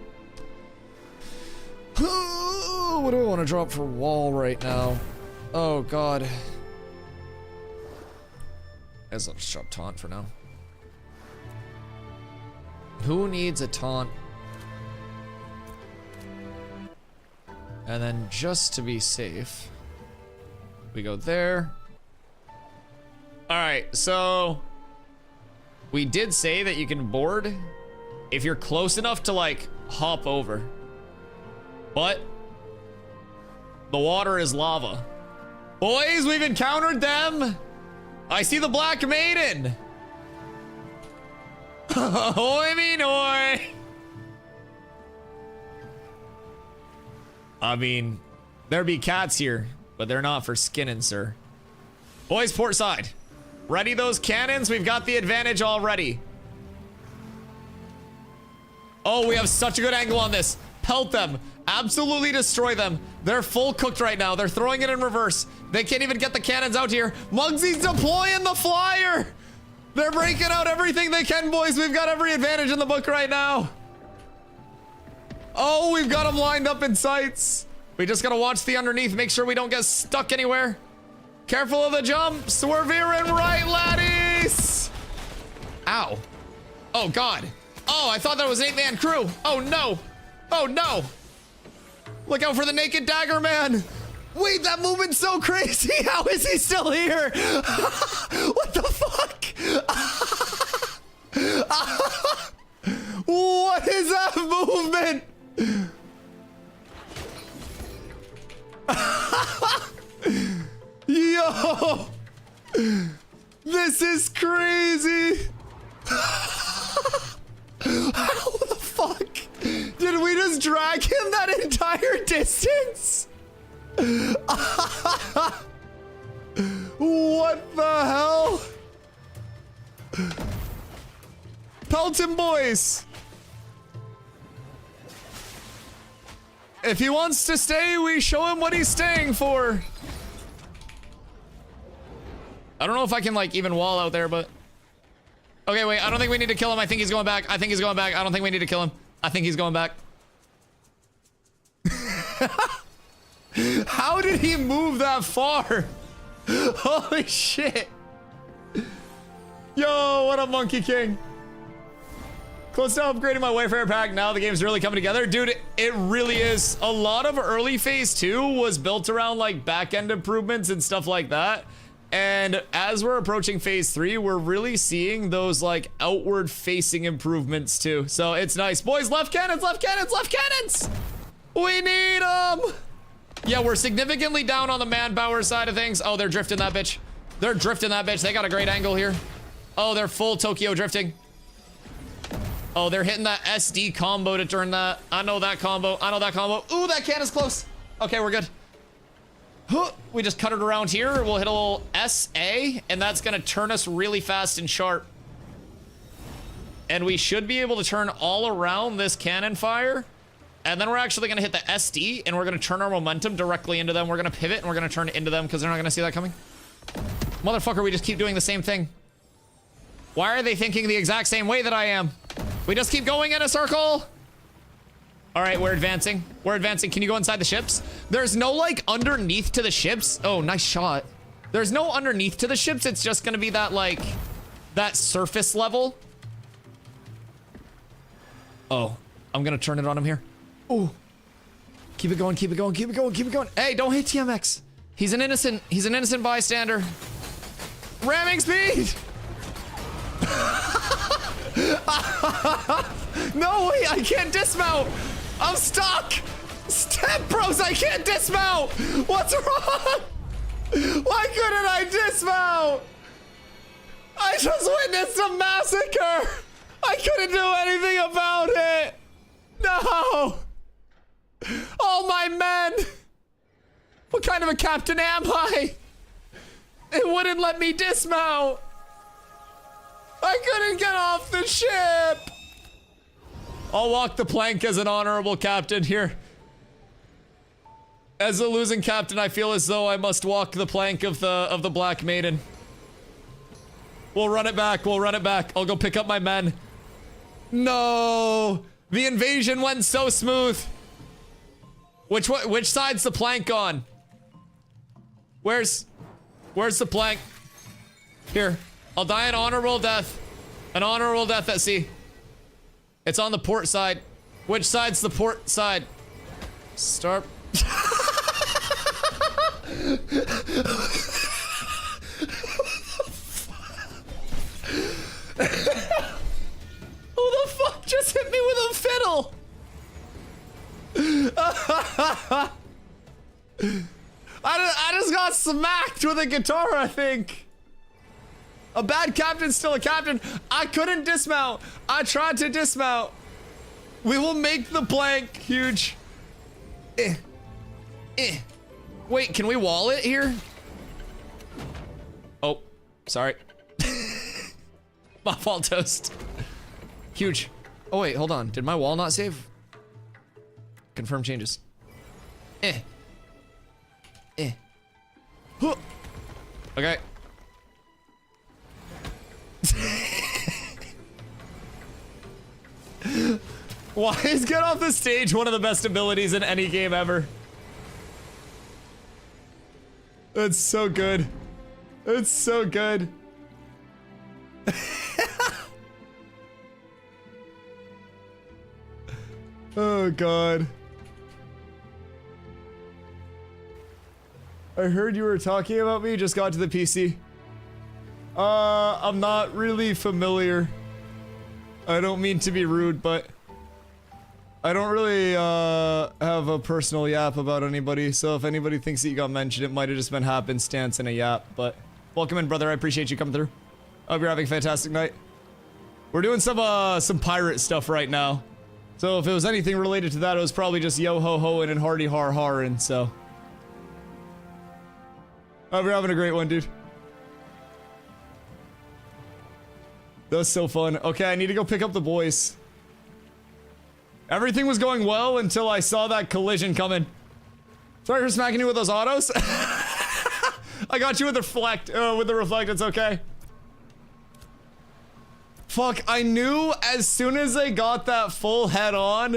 What do I want to drop for wall right now? Oh god. I guess I'll just drop taunt for now. Who needs a taunt? And then just to be safe, we go there. Alright, so we did say that you can board if you're close enough to like hop over. But the water is lava. Boys, we've encountered them. I see the Black Maiden. Hoi me noi. I mean, there be cats here, but they're not for skinning, sir. Boys, port side. Ready those cannons? We've got the advantage already. Oh, we have such a good angle on this. Pelt them. Absolutely destroy them. They're full cooked right now. They're throwing it in reverse. They can't even get the cannons out here. Mugsy's deploying the flyer. They're breaking out everything they can, boys. We've got every advantage in the book right now. Oh, we've got them lined up in sights. We just gotta watch the underneath, make sure we don't get stuck anywhere. Careful of the jumps. We're veering right, laddies. Ow. Oh, God. Oh, I thought that was an 8-man crew. Oh, no. Oh, no. Look out for the naked dagger man. Wait, that movement's so crazy. How is he still here? What the fuck? What is that movement? Yo, this is crazy. How the fuck did we just drag him that entire distance? What the hell? Pelt him, boys. If he wants to stay, we show him what he's staying for. I don't know if I can like even wall out there, but okay, wait, I don't think we need to kill him. I think he's going back. I think he's going back. I don't think we need to kill him. I think he's going back. How did he move that far? Holy shit. Yo, what up, Monkey King? Close to upgrading my Wayfarer pack. Now the game's really coming together. Dude, it really is. A lot of early phase 2 was built around like back-end improvements and stuff like that. And as we're approaching phase 3, we're really seeing those like outward facing improvements too. So it's nice. Boys, left cannons, left cannons, left cannons! We need them! Yeah, we're significantly down on the manpower side of things. Oh, they're drifting that bitch. They're drifting that bitch. They got a great angle here. Oh, they're full Tokyo drifting. Oh, they're hitting that SD combo to turn that. I know that combo. I know that combo. Ooh, that cannon's close. Okay, we're good. We just cut it around here. We'll hit a little SA, and that's gonna turn us really fast and sharp. And we should be able to turn all around this cannon fire. And then we're actually gonna hit the SD, and we're gonna turn our momentum directly into them. We're gonna pivot, and we're gonna turn it into them, because they're not gonna see that coming. Motherfucker, we just keep doing the same thing. Why are they thinking the exact same way that I am? We just keep going in a circle. All right, we're advancing. We're advancing. Can you go inside the ships? There's no like underneath to the ships. Oh, nice shot. There's no underneath to the ships. It's just gonna be that like, that surface level. Oh, I'm gonna turn it on him here. Ooh. Keep it going, keep it going, keep it going, keep it going. Hey, don't hit TMX. He's an innocent bystander. Ramming speed. No, wait, I can't dismount. I'm stuck. Step bros, I can't dismount. What's wrong? Why couldn't I dismount? I just witnessed a massacre. I couldn't do anything about it. No. All my men. What kind of a captain am I? It wouldn't let me dismount. I couldn't get off the ship. I'll walk the plank as an honorable captain here. As a losing captain, I feel as though I must walk the plank of the Black Maiden. We'll run it back. We'll run it back. I'll go pick up my men. No, the invasion went so smooth. Which side's the plank on? Where's the plank? Here, I'll die an honorable death. An honorable death at sea. It's on the port side. Which side's the port side? Start. Who the fuck just hit me with a fiddle? I just got smacked with a guitar, I think. A bad captain's still a captain. I couldn't dismount. I tried to dismount. We will make the plank huge. Wait, can we wall it here? Oh, sorry. My fault, Toast. Huge. Oh wait, hold on. Did my wall not save? Confirm changes. Huh. Okay. Why is get off the stage one of the best abilities in any game ever? That's so good. It's so good. Oh god. I heard you were talking about me, just got to the PC. I'm not really familiar. I don't mean to be rude, but I don't really have a personal yap about anybody, so if anybody thinks that you got mentioned, it might have just been happenstance in a yap, but welcome in, brother. I appreciate you coming through. I hope you're having a fantastic night. We're doing some pirate stuff right now. So if it was anything related to that, it was probably just yo-ho-hoing and hardy-har-haring, so. I hope you're having a great one, dude. That was so fun. Okay, I need to go pick up the boys. Everything was going well until I saw that collision coming. Sorry for smacking you with those autos. I got you with the reflect. With the reflect, it's okay. Fuck, I knew as soon as they got that full head on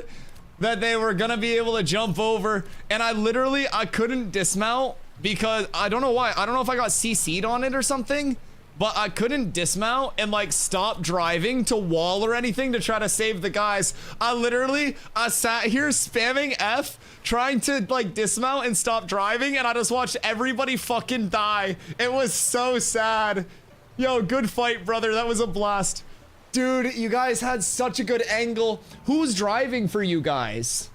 that they were gonna be able to jump over, and I couldn't dismount because I don't know why. I don't know if I got CC'd on it or something, but I couldn't dismount and like stop driving to wall or anything to try to save the guys. I sat here spamming F trying to like dismount and stop driving, and I just watched everybody fucking die. It was so sad. Yo, good fight, brother. That was a blast. Dude, you guys had such a good angle. Who's driving for you guys?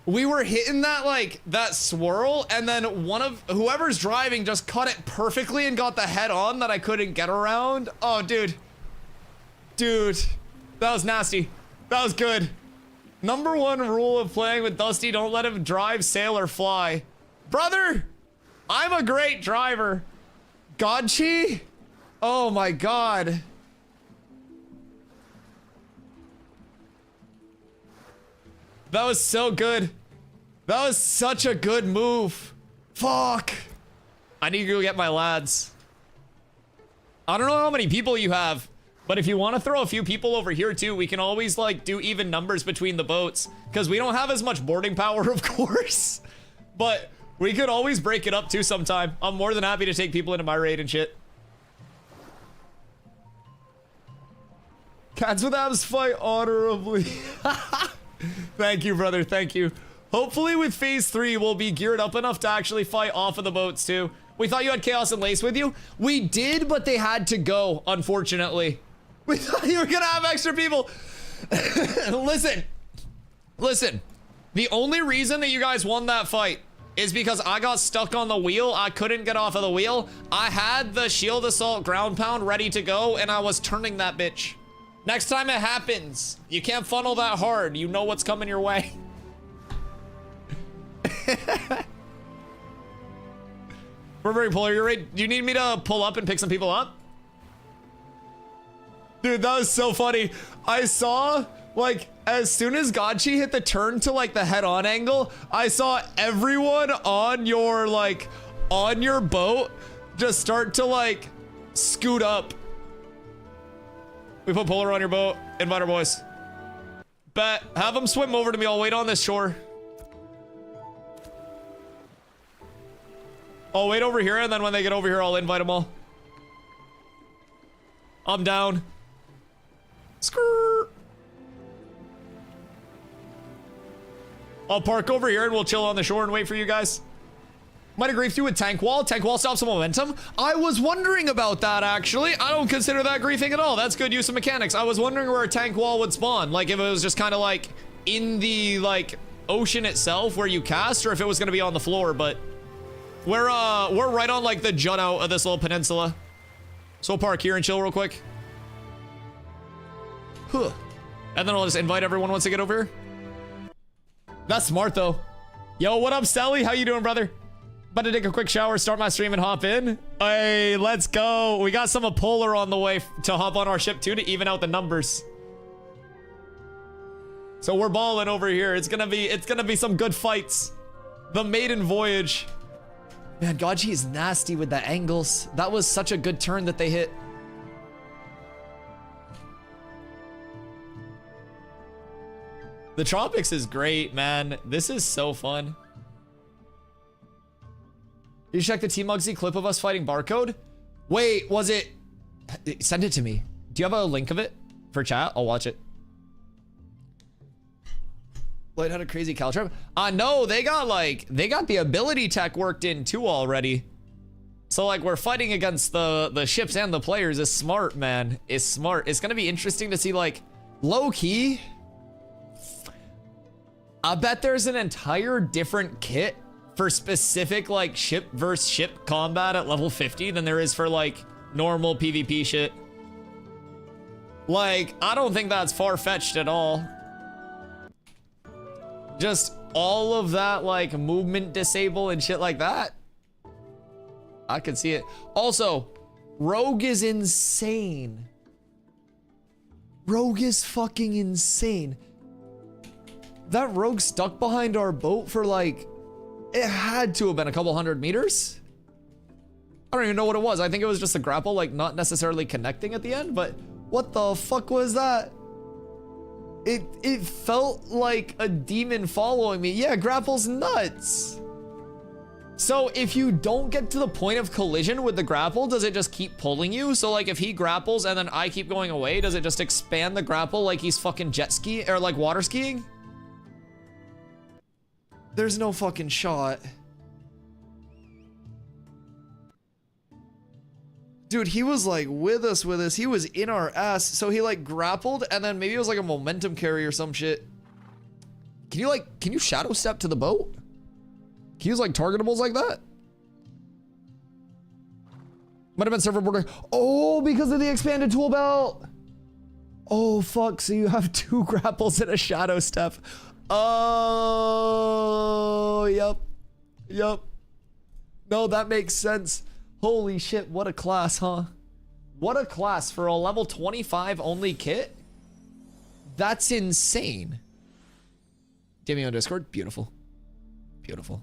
We were hitting that, like, that swirl, and then whoever's driving just cut it perfectly and got the head on that I couldn't get around. Oh, dude. Dude. That was nasty. That was good. Number one rule of playing with Dusty, don't let him drive, sail, or fly. Brother, I'm a great driver. Godchi? Oh my god. That was so good. That was such a good move. Fuck. I need to go get my lads. I don't know how many people you have, but if you want to throw a few people over here too, we can always like do even numbers between the boats, because we don't have as much boarding power, of course, but we could always break it up too sometime. I'm more than happy to take people into my raid and shit. Cats with abs fight honorably. Thank you, brother. Thank you. Hopefully with phase 3, we'll be geared up enough to actually fight off of the boats too. We thought you had Chaos and Lace with you. We did, but they had to go, unfortunately. We thought you were gonna have extra people. Listen. The only reason that you guys won that fight is because I got stuck on the wheel. I couldn't get off of the wheel. I had the shield assault ground pound ready to go, and I was turning that bitch. Next time it happens, you can't funnel that hard. You know what's coming your way. We're very polar. You're right. Do you need me to pull up and pick some people up? Dude, that was so funny. I saw, like, as soon as Godchi hit the turn to, like, the head-on angle, I saw everyone on your, like, on your boat just start to, like, scoot up. We put Polar on your boat. Invite our boys. Bet. Have them swim over to me. I'll wait on this shore. I'll wait over here, and then when they get over here, I'll invite them all. I'm down. Skrrr. I'll park over here, and we'll chill on the shore and wait for you guys. Might have griefed you with tank wall. Tank wall stops the momentum. I was wondering about that, actually. I don't consider that griefing at all. That's good use of mechanics. I was wondering where a tank wall would spawn. Like, if it was just kind of like in the, like, ocean itself where you cast, or if it was going to be on the floor, but we're right on, like, the jut out of this little peninsula. So we'll park here and chill real quick. Huh. And then I'll just invite everyone once they get over here. That's smart, though. Yo, what up, Sally? How you doing, brother? About to take a quick shower, start my stream, and hop in. Hey, let's go. We got some Polar on the way to hop on our ship, too, to even out the numbers. So we're balling over here. It's gonna be some good fights. The maiden voyage. Man, Godji is nasty with the angles. That was such a good turn that they hit. The tropics is great, man. This is so fun. You check the T-Mugsy clip of us fighting Barcode? Wait, was it? Send it to me. Do you have a link of it for chat? I'll watch it. Lloyd had a crazy Caltrip. No, they got the ability tech worked in too already. So like we're fighting against the ships and the players is smart, man. Is smart. It's gonna be interesting to see like low key. I bet there's an entire different kit for specific like ship versus ship combat at level 50 than there is for like normal PvP shit. Like, I don't think that's far-fetched at all. Just all of that like movement disable and shit like that. I could see it. Also, Rogue is insane. Rogue is fucking insane. That Rogue stuck behind our boat for like, it had to have been a couple 100 meters. I don't even know what it was. I think it was just a grapple, like not necessarily connecting at the end, but what the fuck was that? It felt like a demon following me. Yeah, grapple's nuts. So if you don't get to the point of collision with the grapple, does it just keep pulling you? So like if he grapples and then I keep going away, does it just expand the grapple like he's fucking jet skiing or like water skiing? There's no fucking shot. Dude, he was like with us. He was in our ass. So he like grappled and then maybe it was like a momentum carry or some shit. Can you shadow step to the boat? Can you use like targetables like that? Might have been server border. Oh, because of the expanded tool belt. Oh, fuck. So you have 2 grapples and a shadow step. Oh, yep. Yep. No, that makes sense. Holy shit, what a class, huh? What a class for a level 25 only kit? That's insane. DM me on Discord. Beautiful. Beautiful.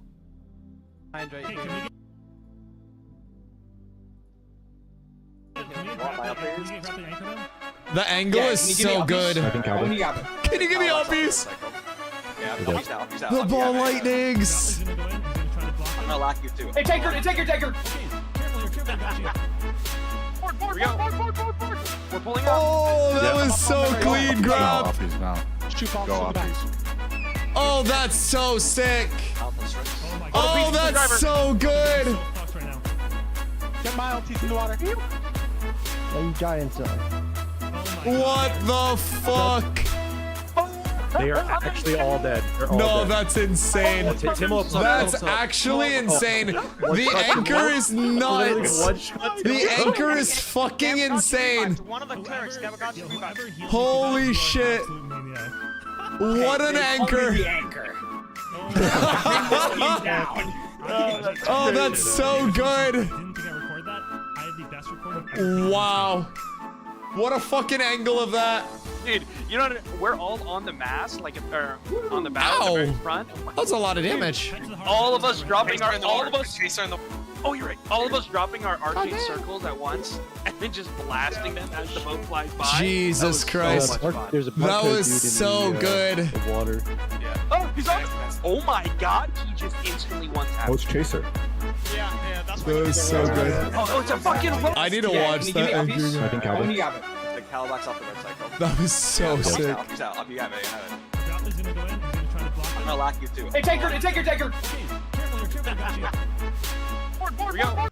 The angle is so good. Can you give me uppies? The ball lightnings. I'm gonna lock you too. Hey, tanker! We're pulling out. Oh, that was so clean grab. Oh, that's so sick. Oh, that's so good. Get my LTs in the water. You giants are. What the fuck? They are actually all dead. No, that's insane. That's actually insane. The anchor is nuts. The anchor is fucking insane. Holy shit. What an anchor. Oh, that's so good. Wow. What a fucking angle of that. Dude, you know, we're all on the mast, like, or on the bow, the very front. That's a lot of damage. All of us dropping our, all of us dropping our arcane circles at once, and then just blasting them as the boat flies by. Jesus Christ. That was so good. The water. Yeah. Oh, he's on. Oh my God, he just instantly one tapped. Oh, it's Chaser. Yeah, that's That was so good. Oh, it's a fucking rope. I need to watch that anchor. I think Calvin. The Calabax off the red cycle. That was so sick. He's out. You have it. I'm gonna lock you too. Hey, tanker! Here we go.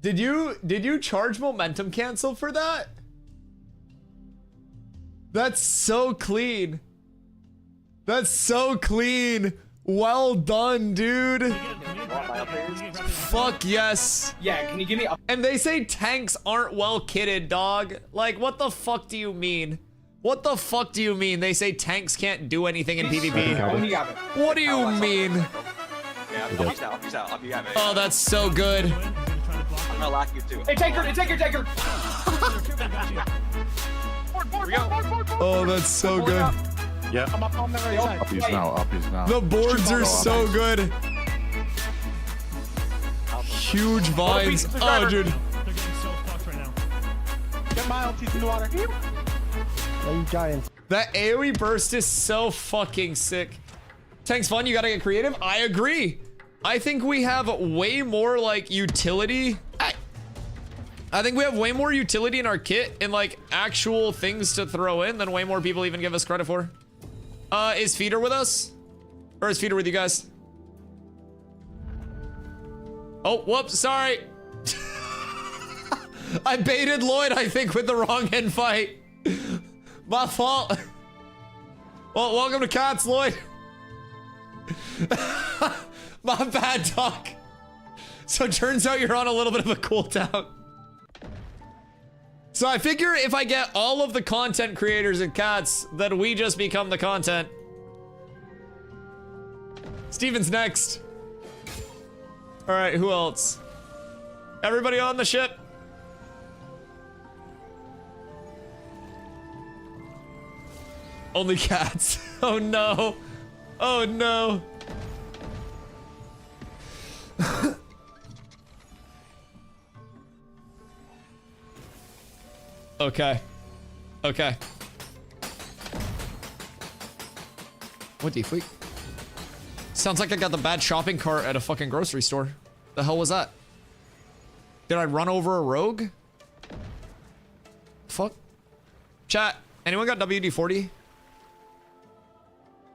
Did you charge momentum cancel for that? That's so clean. That's so clean. Well done, dude. Fuck yes. Yeah, can you give me a... And they say tanks aren't well kitted, dog. Like, what the fuck do you mean? What the fuck do you mean? They say tanks can't do anything in PvP. What do you mean? Yeah, he's out. You have it. Oh, that's so good. I'm gonna lock you too. Hey, tanker! Here we go. Oh, that's so good. Yeah. Uppies now. The boards are so good. Huge vines. Oh, dude. They're getting so fucked right now. Get my LTs in the water. You giants. That AoE burst is so fucking sick. Tank's fun, you gotta get creative. I agree. I think we have way more like utility. I think we have way more utility in our kit and like actual things to throw in than way more people even give us credit for. Is Feeder with us? Or is Feeder with you guys? Oh, whoops, sorry. I baited Lloyd, I think, with the wrong invite. My fault. Well, welcome to Cats, Lloyd. My bad, Doc. So it turns out you're on a little bit of a cooldown. So I figure if I get all of the content creators in Cats, then we just become the content. Steven's next. All right, who else? Everybody on the ship. Only Cats. Oh no. Oh no. Okay. Okay. What the freak? Sounds like I got the bad shopping cart at a fucking grocery store. The hell was that? Did I run over a rogue? Fuck. Chat, anyone got WD-40?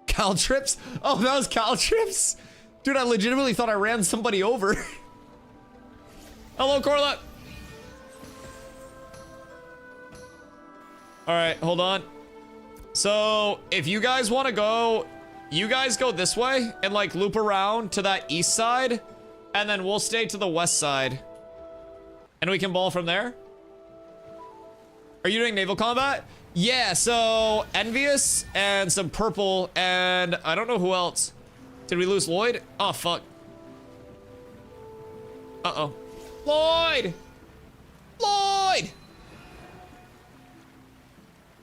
Caltrips? Oh, that was Caltrips? Dude, I legitimately thought I ran somebody over. Hello, Corlett. All right, hold on. So, if you guys want to go, you guys go this way and like loop around to that east side, and then we'll stay to the west side. And we can ball from there. Are you doing naval combat? Yeah, so Envious and some purple and I don't know who else. Did we lose Lloyd? Oh, fuck. Uh-oh. Lloyd! Lloyd!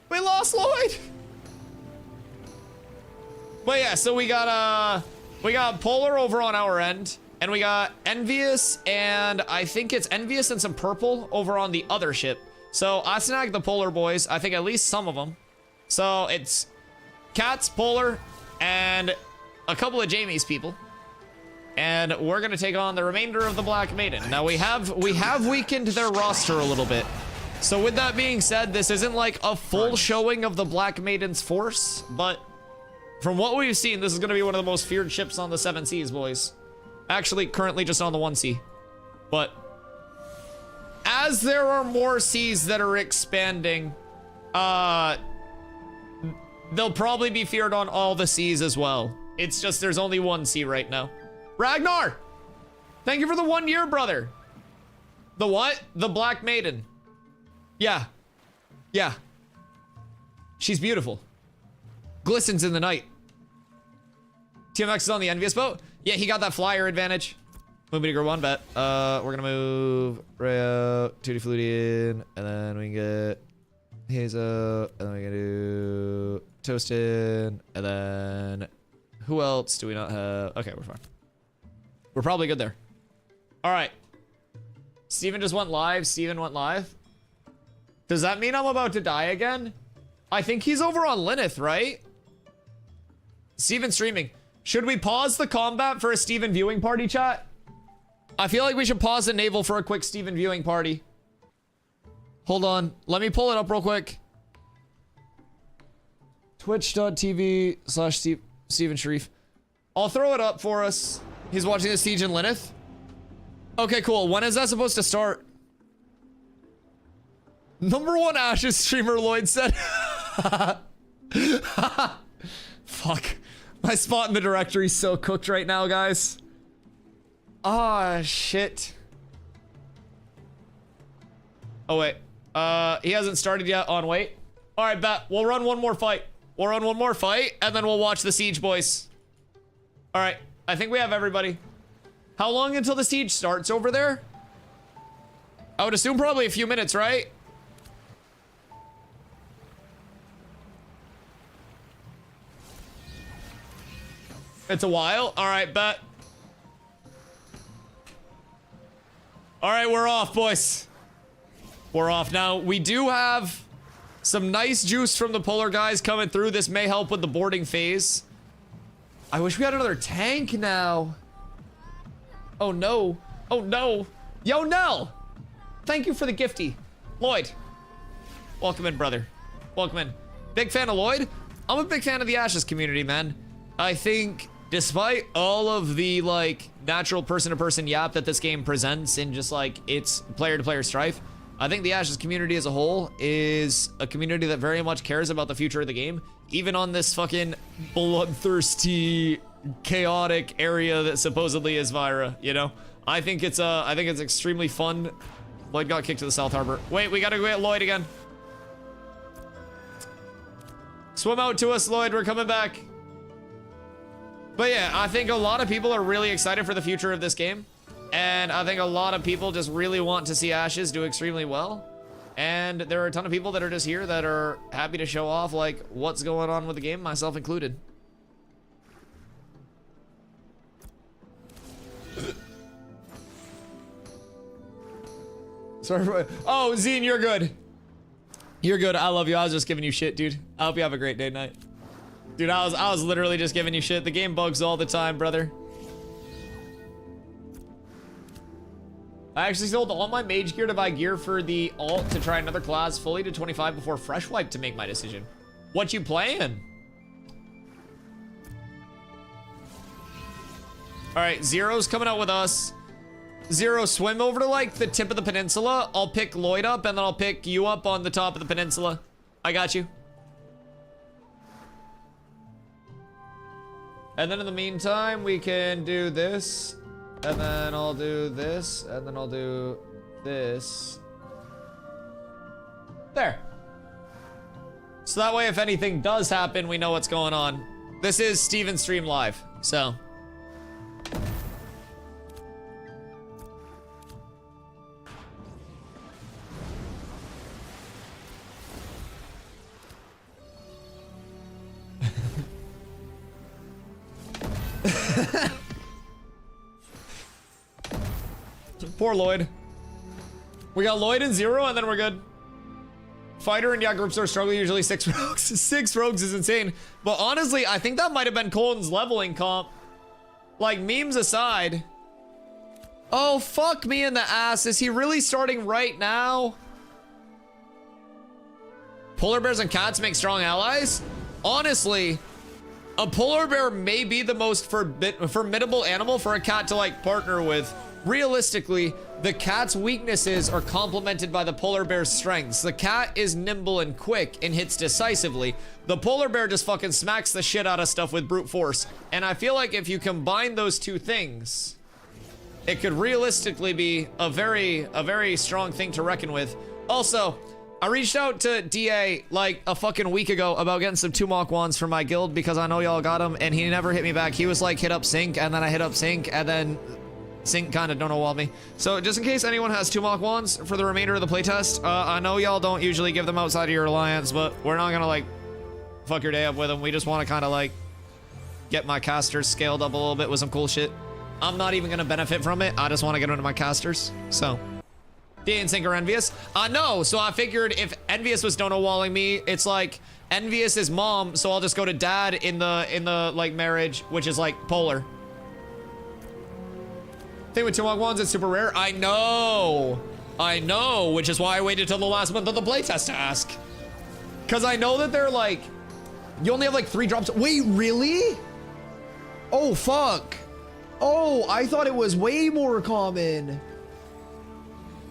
We lost Lloyd! But yeah, so we got Polar over on our end, and we got Envious, and I think it's Envious and some purple over on the other ship. So I snagged the Polar boys, I think at least some of them. So it's Cats, Polar, and a couple of Jamie's people. And we're gonna take on the remainder of the Black Maiden. Now we have weakened their roster a little bit. So with that being said, this isn't like a full showing of the Black Maiden's force, but from what we've seen, this is gonna be one of the most feared ships on the 7 seas, boys. Actually, currently just on the 1 sea. But as there are more seas that are expanding, they'll probably be feared on all the seas as well. It's just there's only 1 sea right now. Ragnar! Thank you for the 1 year, brother. The what? The Black Maiden. Yeah. Yeah. She's beautiful. Glistens in the night. TMX is on the Envious boat? Yeah, he got that flyer advantage. Moving to Grade 1 bet. We're gonna move Rayo, Tutti Flutie in, and then we can get Hazel, and then we can do Toastin, and then who else do we not have? Okay, we're fine. We're probably good there. All right. Steven just went live. Steven went live. Does that mean I'm about to die again? I think he's over on Lineth, right? Steven streaming. Should we pause the combat for a Steven viewing party, chat? I feel like we should pause the naval for a quick Steven viewing party. Hold on. Let me pull it up real quick. Twitch.tv/Steven Sharif. I'll throw it up for us. He's watching the Siege in Lineth. Okay, cool. When is that supposed to start? #1 Ashes streamer Lloyd said. Fuck. My spot in the directory is so cooked right now, guys. Ah, shit. Oh, wait. He hasn't started yet on wait. All right, bet. We'll run one more fight. We'll run one more fight, and then we'll watch the Siege, boys. All right. I think we have everybody. How long until the Siege starts over there? I would assume probably a few minutes, right? It's a while. All right, bet. All right, we're off, boys. We're off now. We do have some nice juice from the Polar guys coming through. This may help with the boarding phase. I wish we had another tank now. Oh no. Oh no. Yo, Nell! Thank you for the gifty. Lloyd. Welcome in, brother. Welcome in. Big fan of Lloyd? I'm a big fan of the Ashes community, man. I think despite all of the like natural person-to-person yap that this game presents in just like its player-to-player strife, I think the Ashes community as a whole is a community that very much cares about the future of the game, even on this fucking bloodthirsty, chaotic area that supposedly is Vyra, you know? I think it's extremely fun. Lloyd got kicked to the South Harbor. Wait, we gotta go get Lloyd again. Swim out to us, Lloyd, we're coming back. But yeah, I think a lot of people are really excited for the future of this game. And I think a lot of people just really want to see Ashes do extremely well. And there are a ton of people that are just here that are happy to show off like what's going on with the game, myself included. Sorry. Oh, Zine, you're good. You're good. I love you. I was just giving you shit, dude. I hope you have a great day night. Dude, I was literally just giving you shit. The game bugs all the time, brother. I actually sold all my mage gear to buy gear for the alt to try another class fully to 25 before fresh wipe to make my decision. What you playing? All right, Zero's coming out with us. Zero, swim over to like the tip of the peninsula. I'll pick Lloyd up and then I'll pick you up on the top of the peninsula. I got you. And then in the meantime, we can do this. And then I'll do this. And then I'll do this. There. So that way, if anything does happen, we know what's going on. This is Steven Stream Live, so. Poor Lloyd. We got Lloyd and Zero, and then we're good. Fighter and yeah, groups are struggling usually 6 rogues. 6 rogues is insane. But honestly, I think that might have been Colton's leveling comp. Like, memes aside. Oh, fuck me in the ass. Is he really starting right now? Polar bears and cats make strong allies? Honestly, a polar bear may be the most formidable animal for a cat to like partner with. Realistically, the cat's weaknesses are complemented by the polar bear's strengths. The cat is nimble and quick and hits decisively. The polar bear just fucking smacks the shit out of stuff with brute force. And I feel like if you combine those two things, it could realistically be a very strong thing to reckon with. Also, I reached out to DA like a fucking week ago about getting some 2 Mach wands for my guild because I know y'all got them, and he never hit me back. He was like, hit up Sync, and then I hit up Sync, and then Sync kind of don't know wall me. So just in case anyone has 2 Mach wands for the remainder of the playtest, I know y'all don't usually give them outside of your alliance, but we're not gonna like fuck your day up with them. We just want to kind of like get my casters scaled up a little bit with some cool shit. I'm not even gonna benefit from it. I just want to get into my casters. So DA and Sync are envious. No, so I figured if Envious was dono walling me, it's like Envious is mom, so I'll just go to dad in the like marriage, which is like polar. Thing with 2 Mach wands, it's super rare. I know, which is why I waited till the last month of the playtest to ask. Cause I know that they're like, you only have like 3 drops. Wait, really? Oh, fuck. Oh, I thought it was way more common.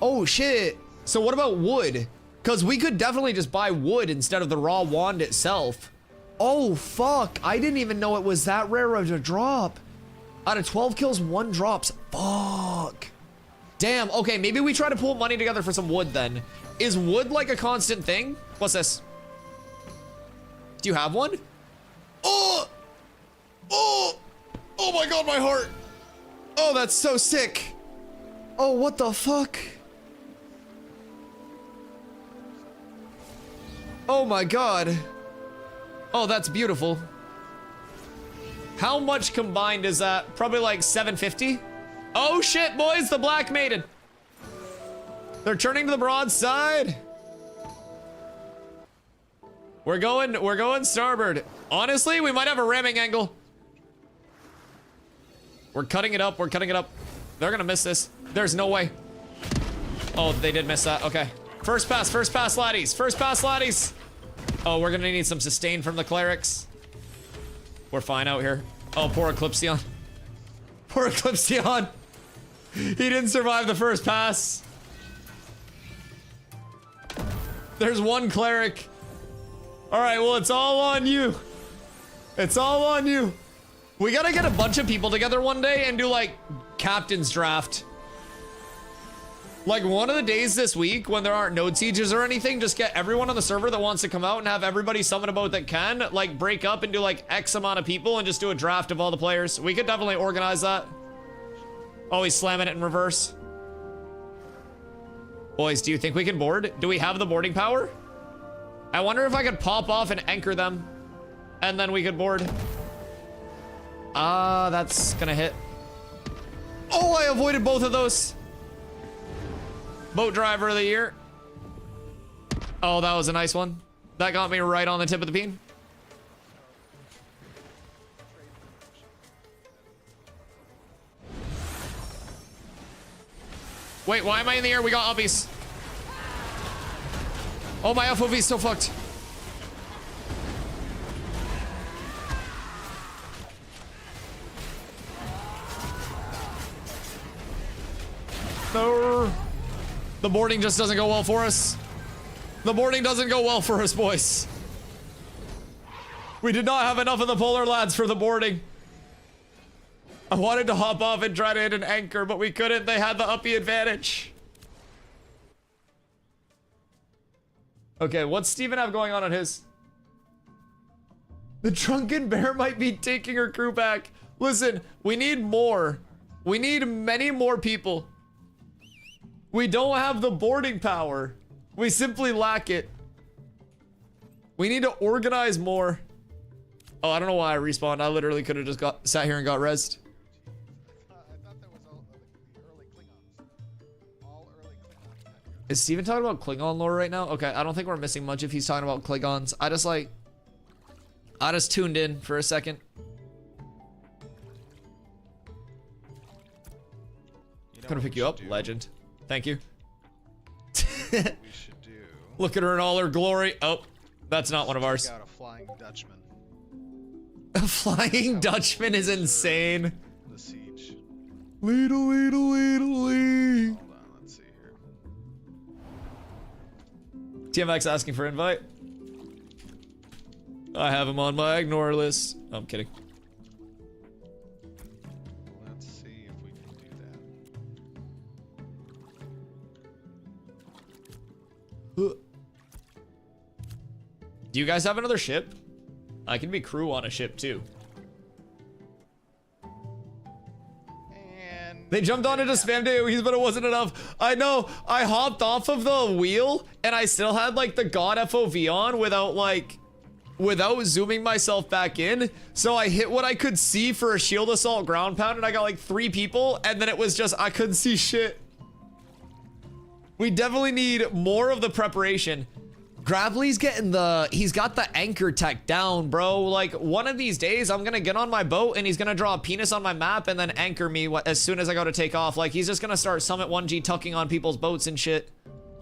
Oh, shit. So what about wood? Cause we could definitely just buy wood instead of the raw wand itself. Oh, fuck. I didn't even know it was that rare of a drop. Out of 12 kills, 1 drops. Fuck. Damn. Okay, maybe we try to pull money together for some wood then. Is wood like a constant thing? What's this? Do you have one? Oh! Oh! Oh my god, my heart! Oh, that's so sick. Oh, what the fuck? Oh my god. Oh, that's beautiful. How much combined is that? Probably like 750. Oh shit, boys, the Black Maiden. They're turning to the broadside. We're going starboard. Honestly, we might have a ramming angle. We're cutting it up, They're gonna miss this. There's no way. Oh, they did miss that. Okay. First pass, laddies. First pass, laddies. Oh, we're gonna need some sustain from the clerics. We're fine out here. Oh, poor Eclipsion. Poor Eclipsion. He didn't survive the first pass. There's one cleric. All right, well, it's all on you. It's all on you. We gotta get a bunch of people together one day and do like captain's draft. Like one of the days this week when there aren't node sieges or anything, just get everyone on the server that wants to come out and have everybody summon a boat that can, like break up and do like X amount of people and just do a draft of all the players. We could definitely organize that. Oh, he's slamming it in reverse. Boys, do you think we can board? Do we have the boarding power? I wonder if I could pop off and anchor them and then we could board. Ah, that's gonna hit. Oh, I avoided both of those. Boat driver of the year. Oh, that was a nice one. That got me right on the tip of the bean. Wait, why am I in the air? We got uppies. Oh, my FOV is so fucked. No. The boarding just doesn't go well for us. The boarding doesn't go well for us, boys. We did not have enough of the polar lads for the boarding. I wanted to hop off and try to hit an anchor, but we couldn't. They had the uppy advantage. Okay, what's Steven have going on his? The drunken bear might be taking her crew back. Listen, we need more. We need many more people. We don't have the boarding power. We simply lack it. We need to organize more. Oh, I don't know why I respawned. I literally could have just sat here and got rezzed. Is Steven talking about Klingon lore right now? Okay, I don't think we're missing much if he's talking about Klingons. I just tuned in for a second. Gonna pick you up, legend. Thank you. Look at her in all her glory. Oh, that's not one of ours. Got a flying Dutchman. A flying Dutchman is insane. The siege. Lee. Hold on, let's see here. TMX asking for invite. I have him on my ignore list. Oh, I'm kidding. Let's see if we can do that. Do you guys have another ship? I can be crew on a ship too. And They jumped on it to spam AoEs, but it wasn't enough. I know. I hopped off of the wheel and I still had like the god FOV on without zooming myself back in. So I hit what I could see for a shield assault ground pound and I got like 3 people and then it was just, I couldn't see shit. We definitely need more of the preparation. Gravelly's getting he's got the anchor tech down, bro. Like one of these days I'm gonna get on my boat and he's gonna draw a penis on my map and then anchor me as soon as I go to take off. Like he's just gonna start Summit 1G tucking on people's boats and shit.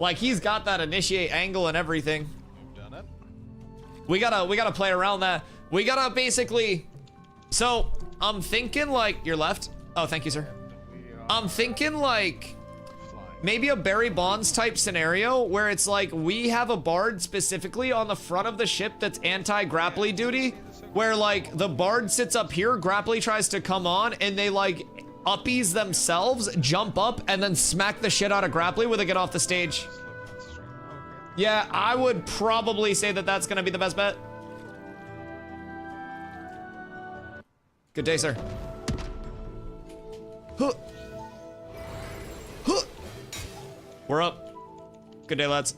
Like he's got that initiate angle and everything. We've done it. We gotta play around that. We gotta basically, so I'm thinking like, your left. Oh, thank you, sir. I'm thinking like, maybe a Barry Bonds type scenario where it's like we have a bard specifically on the front of the ship that's anti-grapply duty, where like the bard sits up here, grapply tries to come on, and they like uppies themselves, jump up, and then smack the shit out of grapply when they get off the stage. Yeah, I would probably say that that's gonna be the best bet. Good day, sir. Huh. Huh. We're up. Good day, lads.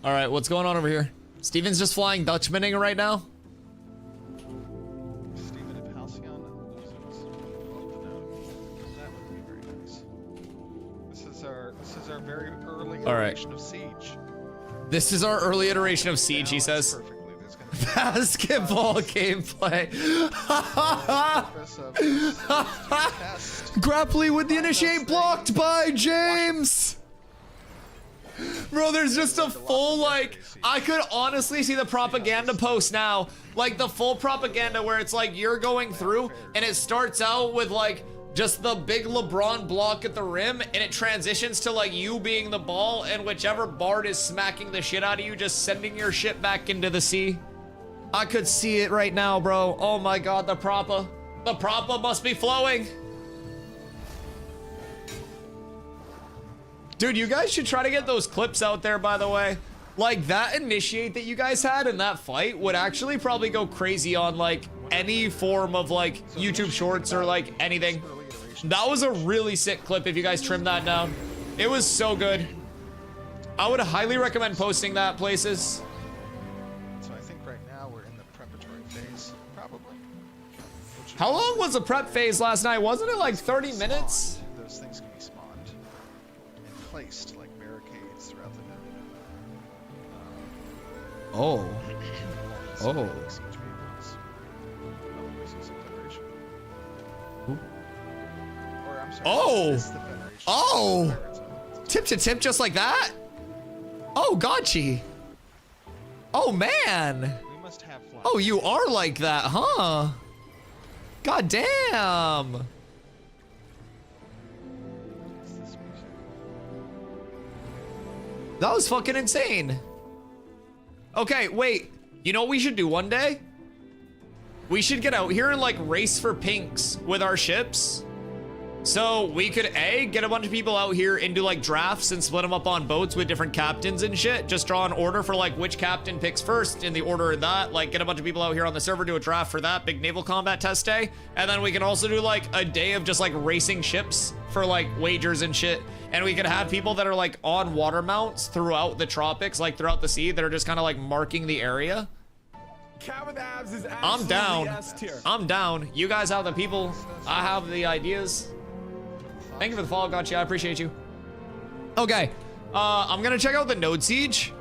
All right, what's going on over here? Steven's just flying Dutchmaning right now. Steven and Halcyon loses both the node. That would be very nice. This is our very early All right. iteration of This is our early iteration of Siege, he says. Basketball gameplay. Grappling with the initiate blocked by James. Bro, there's just a full, like, I could honestly see the propaganda post now. Like, the full propaganda where it's like you're going through and it starts out with, like, just the big LeBron block at the rim and it transitions to, like, you being the ball and whichever Bard is smacking the shit out of you, just sending your shit back into the sea. I could see it right now, bro. Oh my god, the propa. The propa must be flowing. Dude, you guys should try to get those clips out there, by the way. Like, that initiate that you guys had in that fight would actually probably go crazy on, like, any form of, like, YouTube shorts or, like, anything. That was a really sick clip if you guys trimmed that down. It was so good. I would highly recommend posting that places. So I think right now we're in the preparatory phase, probably. How long was the prep phase last night? Wasn't it like 30 minutes? Those things can be spawned and placed like barricades throughout the map. Oh. Oh. Oh! Oh! Tip to tip just like that? Oh, gotcha. Oh, man. Oh, you are like that, huh? God damn. That was fucking insane. Okay, wait. You know what we should do one day? We should get out here and like race for pinks with our ships. So we could A, get a bunch of people out here and do like drafts and split them up on boats with different captains and shit. Just draw an order for like which captain picks first in the order of that. Like get a bunch of people out here on the server, do a draft for that big naval combat test day. And then we can also do like a day of just like racing ships for like wagers and shit. And we could have people that are like on water mounts throughout the tropics, like throughout the sea, that are just kind of like marking the area. I'm down. I'm down. You guys have the people. I have the ideas. Thank you for the follow, gotcha. I appreciate you. Okay, I'm gonna check out the node siege.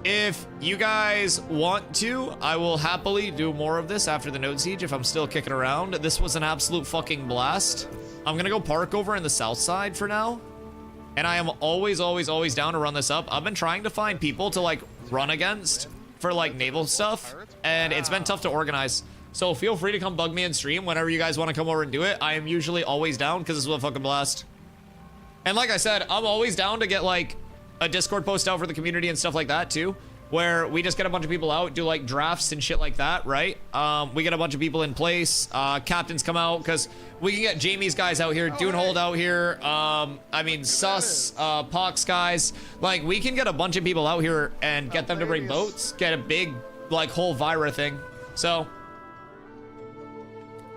If you guys want to, I will happily do more of this after the node siege if I'm still kicking around. This was an absolute fucking blast. I'm gonna go park over in the south side for now. And I am always, always, always down to run this up. I've been trying to find people to like run against for like naval stuff, and it's been tough to organize. So feel free to come bug me in stream whenever you guys want to come over and do it. I am usually always down because this is a fucking blast. And like I said, I'm always down to get like a Discord post out for the community and stuff like that too, where we just get a bunch of people out, do like drafts and shit like that, right? We get a bunch of people in place, captains come out, because we can get Jamie's guys out here, Dunehold out here, I mean, Sus, Pox guys. Like, we can get a bunch of people out here and get them to bring boats, get a big, like, whole Vira thing. So,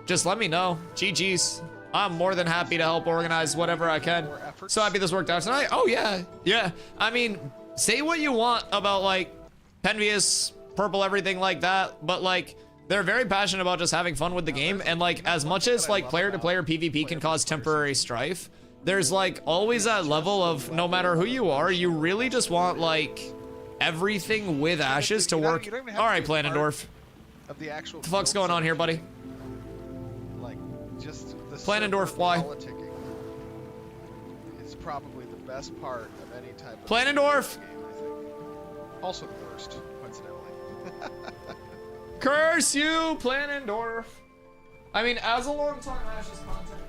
just let me know. GG's. I'm more than happy to help organize whatever I can. So happy this worked out tonight. Oh, yeah. Yeah. I mean, say what you want about, like, Penvious, Purple, everything like that, but, like, they're very passionate about just having fun with the game, and, like, as much as, like, player-to-player PvP can cause temporary strife, there's, like, always that level of, no matter who you are, you really just want, like, everything with Ashes to work. All right, Planendorf. Of the actual What the fuck's going on here, buddy? Like, just the Planendorf, why? politicking is probably the best part of any type of Planendorf! game, I think. Also the worst, coincidentally. Curse you, Planendorf! I mean, as a long-time Ashes content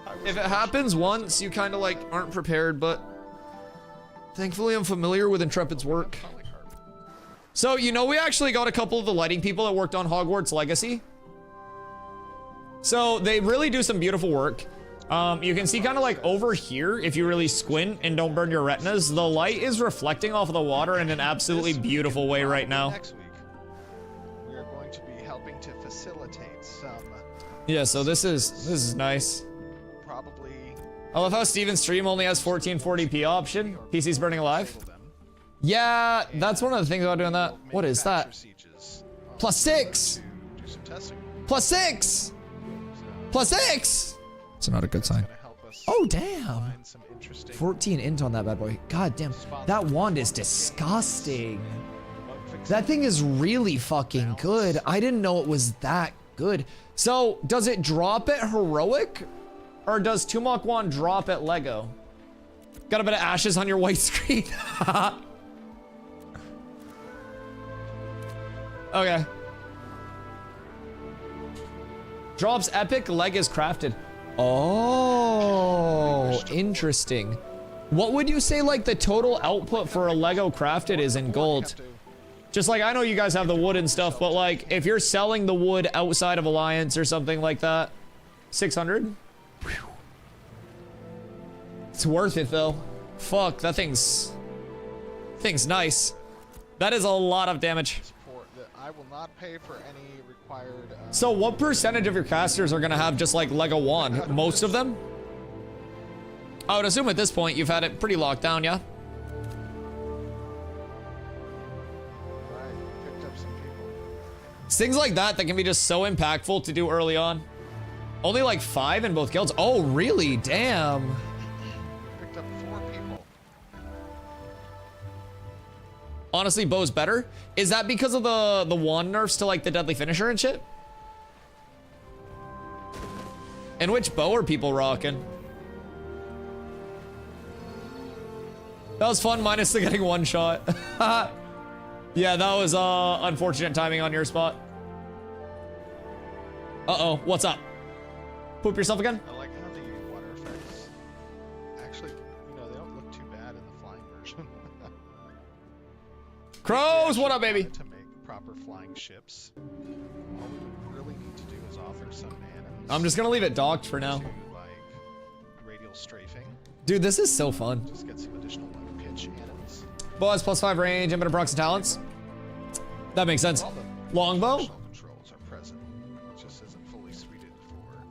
creator, if it happens once, you kind of, like, aren't prepared, but thankfully I'm familiar with Intrepid's work. So, you know, we actually got a couple of the lighting people that worked on Hogwarts Legacy. So, they really do some beautiful work. You can see kind of like over here, if you really squint and don't burn your retinas, the light is reflecting off of the water in an absolutely beautiful way right now. Next week, we are going to be helping to facilitate some. Yeah, so this is nice. Probably. I love how Steven's stream only has 1440p option. PC's burning alive. Yeah, that's one of the things about doing that. What is that? +6! +6! +6! It's not a good sign. us Oh, damn. find some interesting 14 int on that bad boy. God damn. That wand is disgusting. bug fixing. That thing is really fucking good. I didn't know it was that good. So, does it drop at heroic? Or does Tumok wand drop at Lego? Got a bit of ashes on your white screen. Okay. Drops epic, leg is crafted. Oh, interesting. What would you say like the total output for a Lego crafted is in gold? Just like, I know you guys have the wood and stuff, but like, if you're selling the wood outside of Alliance or something like that, 600? It's worth it though. Fuck, that thing's nice. That is a lot of damage. I will not pay for any required. So what percentage of your casters are gonna have just like Lego wand? Most of them? I would assume at this point you've had it pretty locked down, yeah? Picked up some people. It's things like that that can be just so impactful to do early on. Only like 5 in both guilds. Oh, really? Damn. Picked up 4 people. Honestly, Bow's better. Is that because of the wand nerfs to like the deadly finisher and shit? And which bow are people rocking? That was fun, minus the getting one shot. Yeah, that was unfortunate timing on your spot. Uh-oh, what's up? Poop yourself again? I like how the water effects actually, they don't look too bad in the flying version. Crows, what up, baby? To make proper flying ships, all we really need to do is author some mana. I'm just gonna leave it docked for now. Like radial strafing. Dude, this is so fun. Just get some additional like pitch cannons. Bow has +5 range, infinite procs and talents. That makes sense. All the Longbow? controls are present. It just isn't fully suited for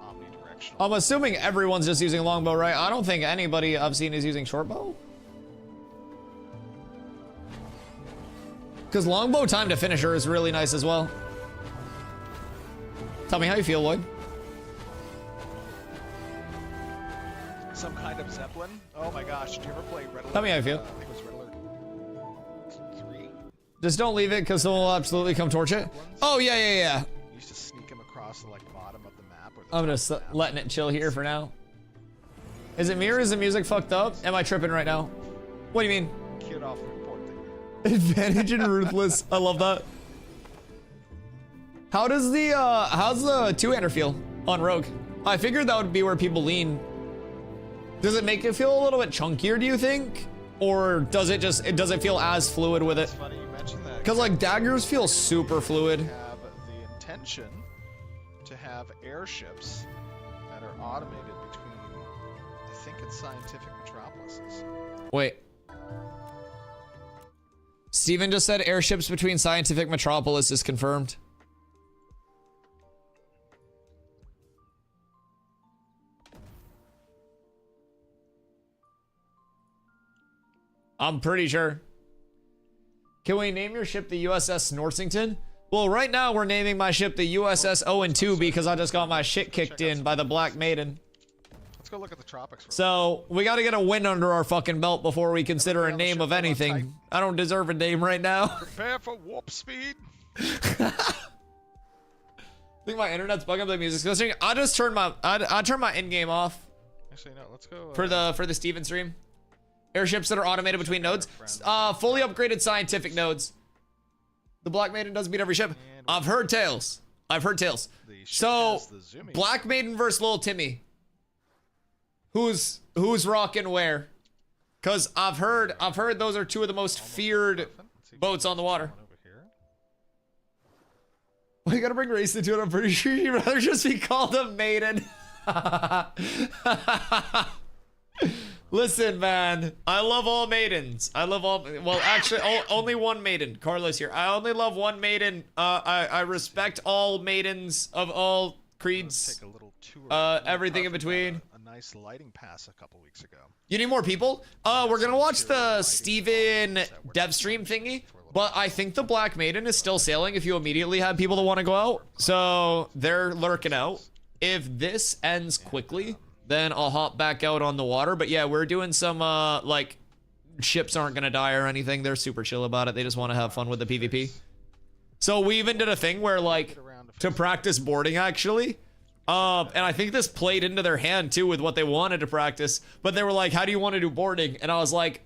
omnidirectional. I'm assuming everyone's just using longbow, right? I don't think anybody I've seen is using shortbow. Because longbow time to finisher is really nice as well. Tell me how you feel, Lloyd. Some kind of Zeppelin? Oh my gosh, did you ever play Red Alert? Tell me how you feel. I think it was Red Alert 3. Just don't leave it because someone will absolutely come torch it. Oh, yeah. You used to sneak them across the like bottom of the map. Or the I'm just letting it chill here for now. Is it me or is the music fucked up? Am I tripping right now? What do you mean? Cute off report thing. Advantage and ruthless. I love that. How does the how's the two-hander feel on Rogue? I figured that would be where people lean. Does it make it feel a little bit chunkier, do you think? Or does it feel as fluid with it? It's funny you mentioned that. Because like daggers feel super fluid. Have the intention to have airships that are automated between, I think it's scientific metropolises. Wait. Steven just said airships between scientific metropolis is confirmed. I'm pretty sure. Can we name your ship the USS Norsington? Well, right now we're naming my ship the USS Owen 2 because I just got my shit kicked in by the Black Maiden. Let's go look at the tropics. So we got to get a win under our fucking belt before we consider a name of anything. I don't deserve a name right now. Prepare for warp speed. I think my internet's bugging up, the music's listening. I'll just turn my in-game off. Actually, no. Let's go for the Steven stream. Airships that are automated between nodes. Fully upgraded scientific nodes. The Black Maiden does beat every ship. I've heard tales. So, Black Maiden versus Lil Timmy. Who's rocking where? Cause I've heard those are two of the most feared boats on the water. Well, you gotta bring race into it. I'm pretty sure you'd rather just be called a maiden. Listen, man, I love all maidens. Well, actually, only one maiden. Carlos here. I only love one maiden. I respect all maidens of all creeds. Take a little tour everything in between. A nice lighting pass a couple weeks ago. You need more people? We're gonna watch the Steven dev stream thingy, but I think the Black Maiden is still sailing if you immediately have people that want to go out. So they're lurking out. If this ends quickly, then I'll hop back out on the water. But yeah, we're doing some, like, ships aren't gonna die or anything. They're super chill about it. They just want to have fun with the PvP. So we even did a thing where, like, to practice boarding, actually. And I think this played into their hand, too, with what they wanted to practice. But they were like, how do you want to do boarding? And I was like,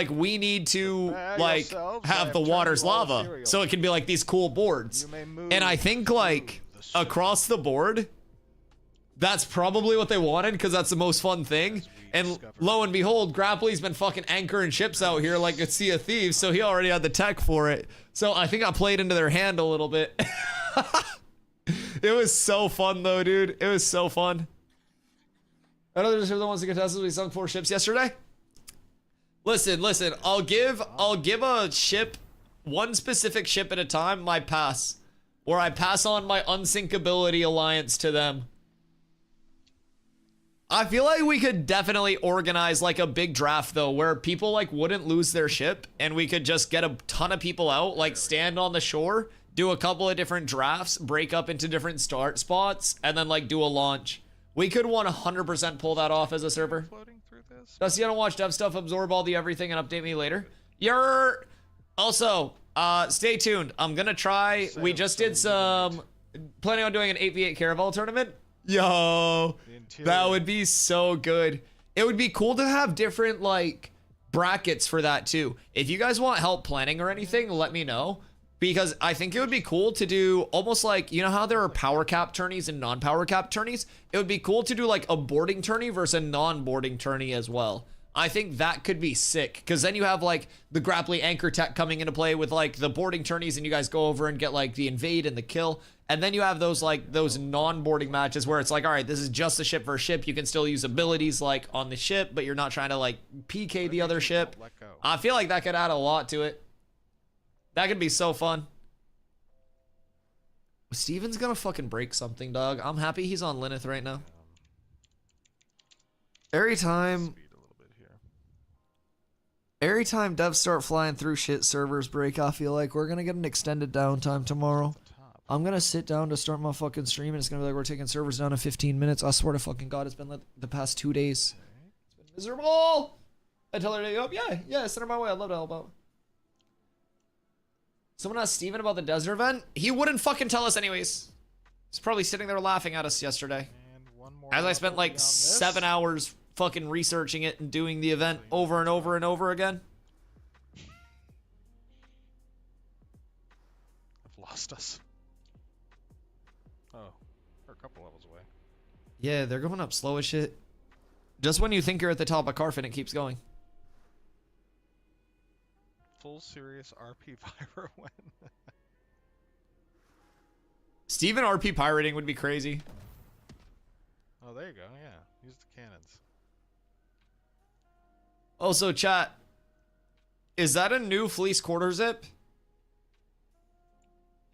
we need to, like, have the water's lava. So it can be, like, these cool boards. And I think, like, across the board, that's probably what they wanted, because that's the most fun thing. And lo and behold, Grapply's been fucking anchoring ships out here like a Sea of Thieves, so he already had the tech for it. So I think I played into their hand a little bit. It was so fun, though, dude. It was so fun. I know there's the ones that contested. We sunk 4 ships yesterday. Listen. I'll give a ship, one specific ship at a time, my pass, or I pass on my unsinkability alliance to them. I feel like we could definitely organize like a big draft though, where people like wouldn't lose their ship, and we could just get a ton of people out, like stand on the shore, do a couple of different drafts, break up into different start spots, and then like do a launch. We could 100% pull that off as a server. Dusty, I don't watch dev stuff, absorb all the everything and update me later. You're also, stay tuned. I'm gonna try, we just did some, planning on doing an 8v8 Caravel tournament. Yo, that would be so good. It would be cool to have different like brackets for that too. If you guys want help planning or anything, let me know, because I think it would be cool to do almost like, you know how there are power cap tourneys and non-power cap tourneys? It would be cool to do like a boarding tourney versus a non-boarding tourney as well. I think that could be sick, because then you have like the Grapply anchor tech coming into play with like the boarding tourneys, and you guys go over and get like the invade and the kill. And then you have those like those non-boarding matches where it's like, all right, this is just a ship versus ship. You can still use abilities like on the ship, but you're not trying to like PK the other ship. I feel like that could add a lot to it. That could be so fun. Steven's gonna fucking break something, dog. I'm happy he's on Lineth right now. Every time devs start flying through shit, servers break, I feel like we're gonna get an extended downtime tomorrow. I'm gonna sit down to start my fucking stream, and it's gonna be like we're taking servers down in 15 minutes. I swear to fucking God, it's been like the past 2 days. It's been miserable. I tell her to go up. Yeah, send her my way. I'd love to help out. Someone asked Steven about the desert event. He wouldn't fucking tell us anyways. He's probably sitting there laughing at us yesterday. As I spent like 7 hours fucking researching it and doing the event over and over and over again. I've lost us. Oh, we're a couple levels away. Yeah, they're going up slow as shit. Just when you think you're at the top of Carfin, it keeps going. Full serious RP pyro win. Steven RP pirating would be crazy. Oh, there you go. Yeah, use the cannons. Also, chat, is that a new fleece quarter zip?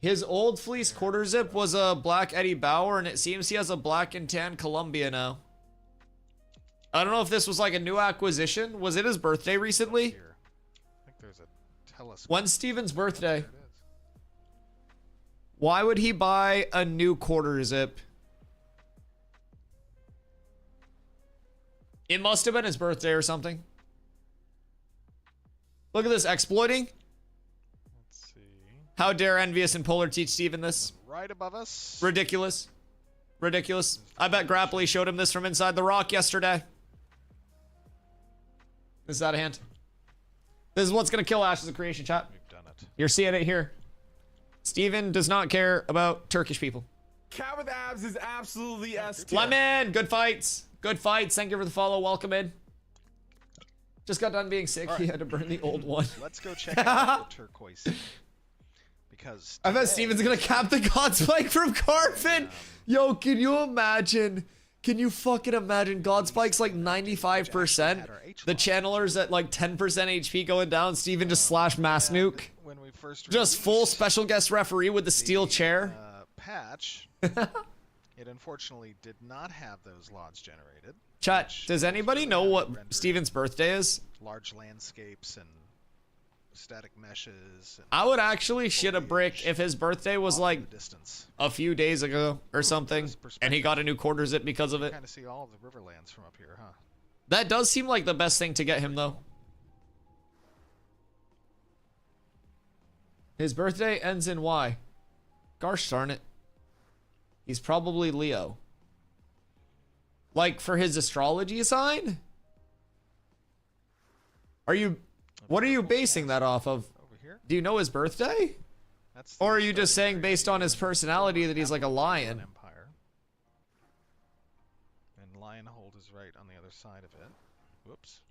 His old fleece quarter zip was a black Eddie Bauer, and it seems he has a black and tan Columbia now. I don't know if this was like a new acquisition. Was it his birthday recently? I think there's a telescope. When's Steven's birthday? Why would he buy a new quarter zip? It must have been his birthday or something. Look at this, exploiting. Let's see. How dare Envious and Polar teach Steven this? Right above us. Ridiculous. Ridiculous. I bet Grapply showed him this from inside the rock yesterday. This is out of hand. This is what's gonna kill Ashes of Creation, chat. We've done it. You're seeing it here. Steven does not care about Turkish people. Cat with abs is absolutely S tier. Lemon, good fights. Good fights. Thank you for the follow. Welcome in. Just got done being sick. Right. He had to burn the old one. Let's go check out the turquoise. Because I bet Steven's gonna cap the God Spike from Carfin. Yo, can you imagine? Can you fucking imagine? God Spike's like 95%. The channelers at like 10% HP going down. Steven just slash mass nuke. When we first just full special guest referee with the steel chair. Patch. It unfortunately did not have those LODs generated. Chat, does anybody know what Steven's birthday is? Large landscapes and static meshes. And I would actually shit a brick if his birthday was like distance. a few days ago or something, and he got a new quarter zip because of it. Kind of see all of the Riverlands from up here, huh? That does seem like the best thing to get him, though. His birthday ends in Y. Gosh darn it. He's probably Leo. Like, for his astrology sign? What are you basing that off of? Over here? Do you know his birthday? That's Or are you just saying based on his personality that he's like a lion? Empire. And Lionhold is right on the other side of it. Whoops.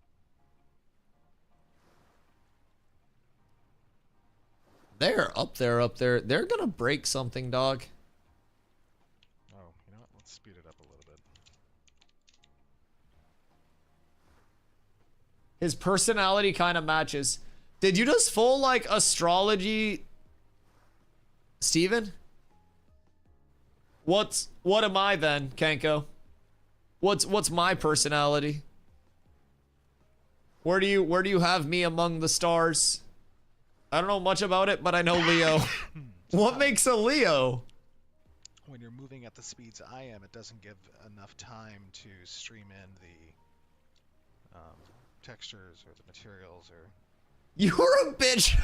They're up there. They're gonna break something, dog. Oh, you know what? Let's speed it up a little bit. His personality kind of matches. Did you just full like astrology, Steven? What am I then, Kenko? What's my personality? Where do you have me among the stars? I don't know much about it, but I know Leo. What makes a Leo? When you're moving at the speeds I am, it doesn't give enough time to stream in the textures or the materials or... You're a bitch!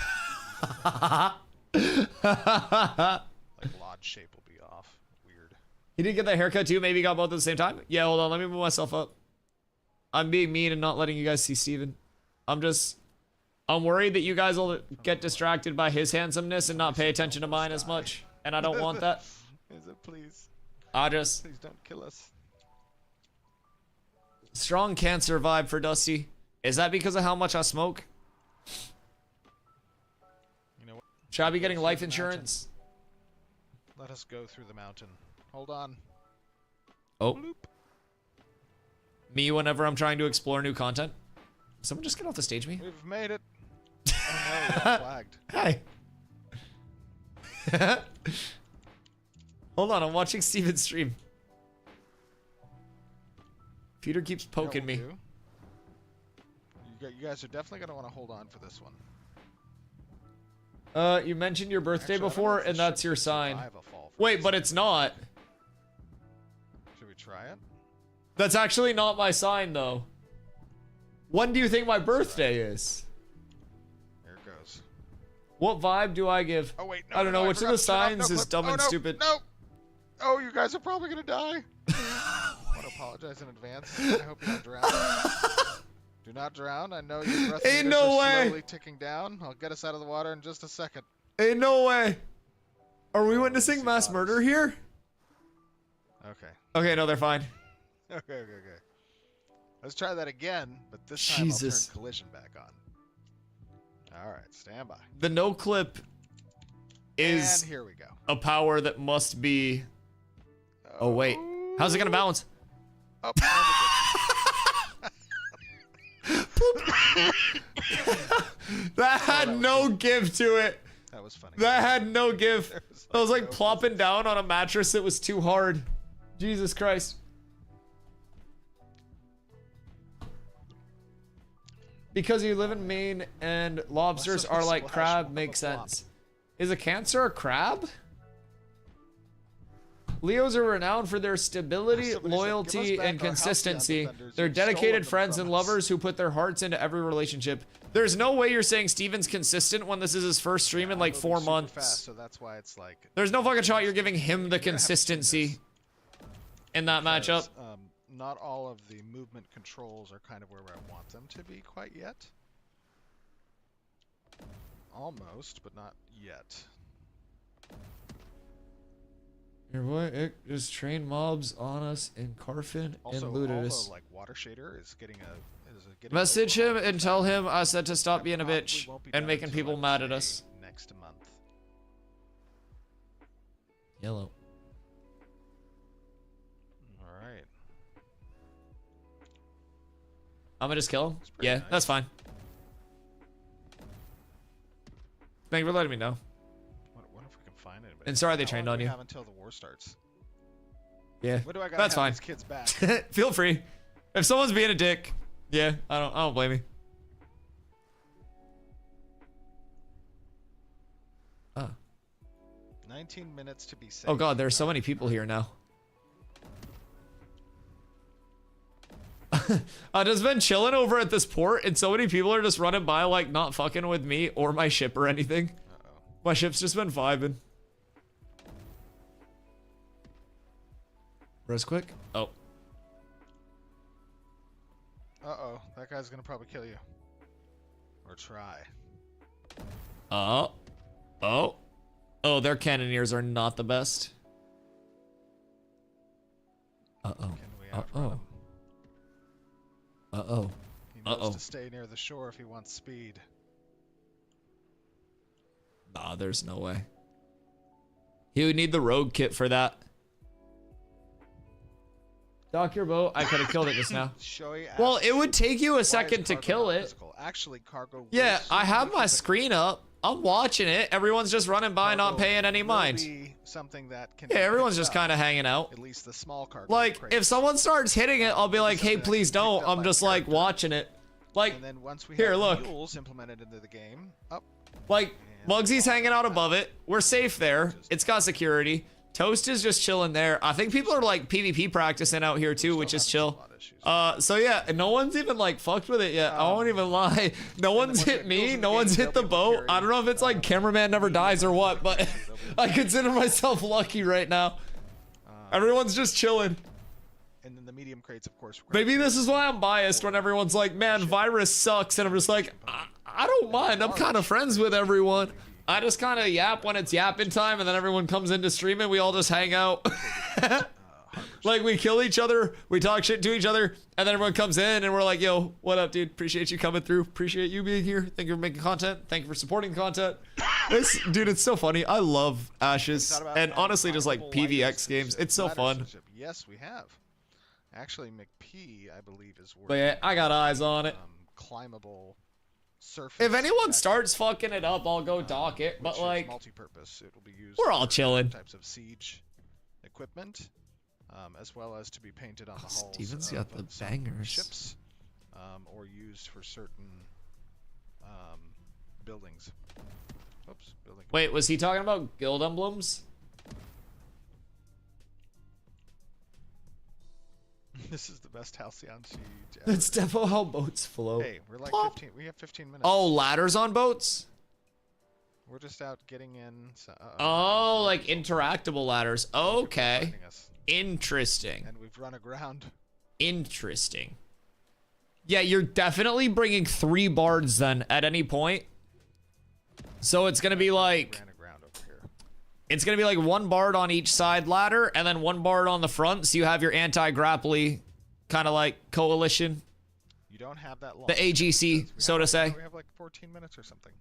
like Lodge shape will be off. Weird. He didn't get that haircut too? Maybe he got both at the same time? Yeah, hold on. Let me move myself up. I'm being mean and not letting you guys see Steven. I'm worried that you guys will get distracted by his handsomeness and not pay attention to mine as much. And I don't want that. Is it, please? Please don't kill us. Strong cancer vibe for Dusty. Is that because of how much I smoke? You know what? Should I be getting life insurance? Let us go through the mountain. Hold on. Oh. Bloop. Me whenever I'm trying to explore new content? Someone just get off the stage me? We've made it. Oh no, we got flagged. Hi. Hold on, I'm watching Steven's stream. Peter keeps poking me. You guys are definitely going to want to hold on for this one. You mentioned your birthday before, and that's your sign. Fall Wait, but it's not. Should we try it? That's actually not my sign, though. When do you think my birthday is? There it goes. What vibe do I give? Oh wait, no, I don't know. I Which of forgot the to turn off signs is clip. dumb and stupid? No. Oh, you guys are probably gonna die. I want to apologize in advance. I hope you don't drown. Do not drown. I know your breath meters are slowly ticking down. I'll get us out of the water in just a second. Ain't no way. Are we witnessing mass murder here? Okay. Okay, no, they're fine. Okay. Let's try that again, but this time I'll turn collision back on. All right, stand by. The no clip is and here we go. A power that must be. Oh wait, how's it gonna balance? Up. That had no give to it. That was funny. That had no give. I was like plopping down on a mattress that was too hard. Jesus Christ. Because you live in Maine and lobsters are like crab makes sense. Is a cancer a crab? Leos are renowned for their stability, loyalty, and consistency. They're dedicated friends and lovers who put their hearts into every relationship. There's no way you're saying Steven's consistent when this is his first stream in like 4 months. Fast, so that's why it's like... There's no fucking shot you're giving him the consistency in that matchup. Not all of the movement controls are kind of where I want them to be quite yet. Almost, but not yet. Your boy Ick just trained mobs on us in Carfin and looted us. Like Water Shader is getting Message him and tell him I said to stop being a bitch and making people mad at us. Next month. Yellow. All right. I'm gonna just kill him? Yeah, nice. That's fine. Thank you for letting me know. What if we can find anybody? And sorry they trained on you. Have until the war starts. Yeah, what do I gotta that's have fine. These kids back? Feel free. If someone's being a dick, yeah, I don't blame you. 19 minutes to be safe. Oh god, there's so many people here now. I've just been chilling over at this port, and so many people are just running by, like, not fucking with me or my ship or anything. My ship's just been vibing. Rest quick. Oh. Uh-oh, that guy's gonna probably kill you. Or try. Oh. Oh. Oh, their cannoneers are not the best. Uh-oh. Uh-oh. Uh-oh. He knows to stay near the shore if he wants speed. Nah, there's no way. He would need the rogue kit for that. Dock your boat. I could have killed it just now. Well, it would take you a second to kill it. Actually, cargo. Yeah, I have my screen up. I'm watching it. Everyone's just running by, not paying any mind. Something that can Yeah, everyone's just kind of hanging out. At least the small cargo. Like, if someone starts hitting it, I'll be like, hey, please don't. I'm just like watching it. Like, and then once we here, have look. mules implemented into the game, up. Like, Mugsy's hanging out above it. We're safe there. It's got security. Toast is just chilling there. I think people are like PvP practicing out here too, which is chill. So yeah, and no one's even like fucked with it yet. I won't even lie. No one's hit me. No one's hit the boat. I don't know if it's like cameraman never dies or what, but I consider myself lucky right now. Everyone's just chilling. And then the medium crates, of course. Maybe this is why I'm biased when everyone's like, man, virus sucks. And I'm just like, I don't mind. I'm kind of friends with everyone. I just kind of yap when it's yapping time, and then everyone comes into streaming. We all just hang out. Like, we kill each other, we talk shit to each other, and then everyone comes in, and we're like, yo, what up, dude? Appreciate you coming through. Appreciate you being here. Thank you for making content. Thank you for supporting content. Dude, it's so funny. I love Ashes, and honestly, just like PvX games. It's so fun. Yes, we have. Actually, McP, I believe, is working. But yeah, I got eyes on it. Climbable surface. If anyone starts fucking it up, I'll go dock it. But like, multi-purpose, it will be used. We're all chilling. Types of siege equipment, as well as to be painted on the hulls. Steven's got the bangers. Ships, or used for certain buildings. Oops, building. Wait, was he talking about guild emblems? This is the best Halcyon siege ever. That's definitely how boats float. Hey, we're like 15. We have 15 minutes. Oh, ladders on boats? We're just out getting in. So, oh, like interactable ladders. Okay. Interesting. And we've run aground. Interesting. Yeah, you're definitely bringing 3 bards then at any point. So it's gonna be like, it's gonna be like 1 bard on each side ladder, and then 1 bard on the front. So you have your anti-grapply kind of like coalition. You don't have that long. The AGC, so to say. We have like 14 minutes or something.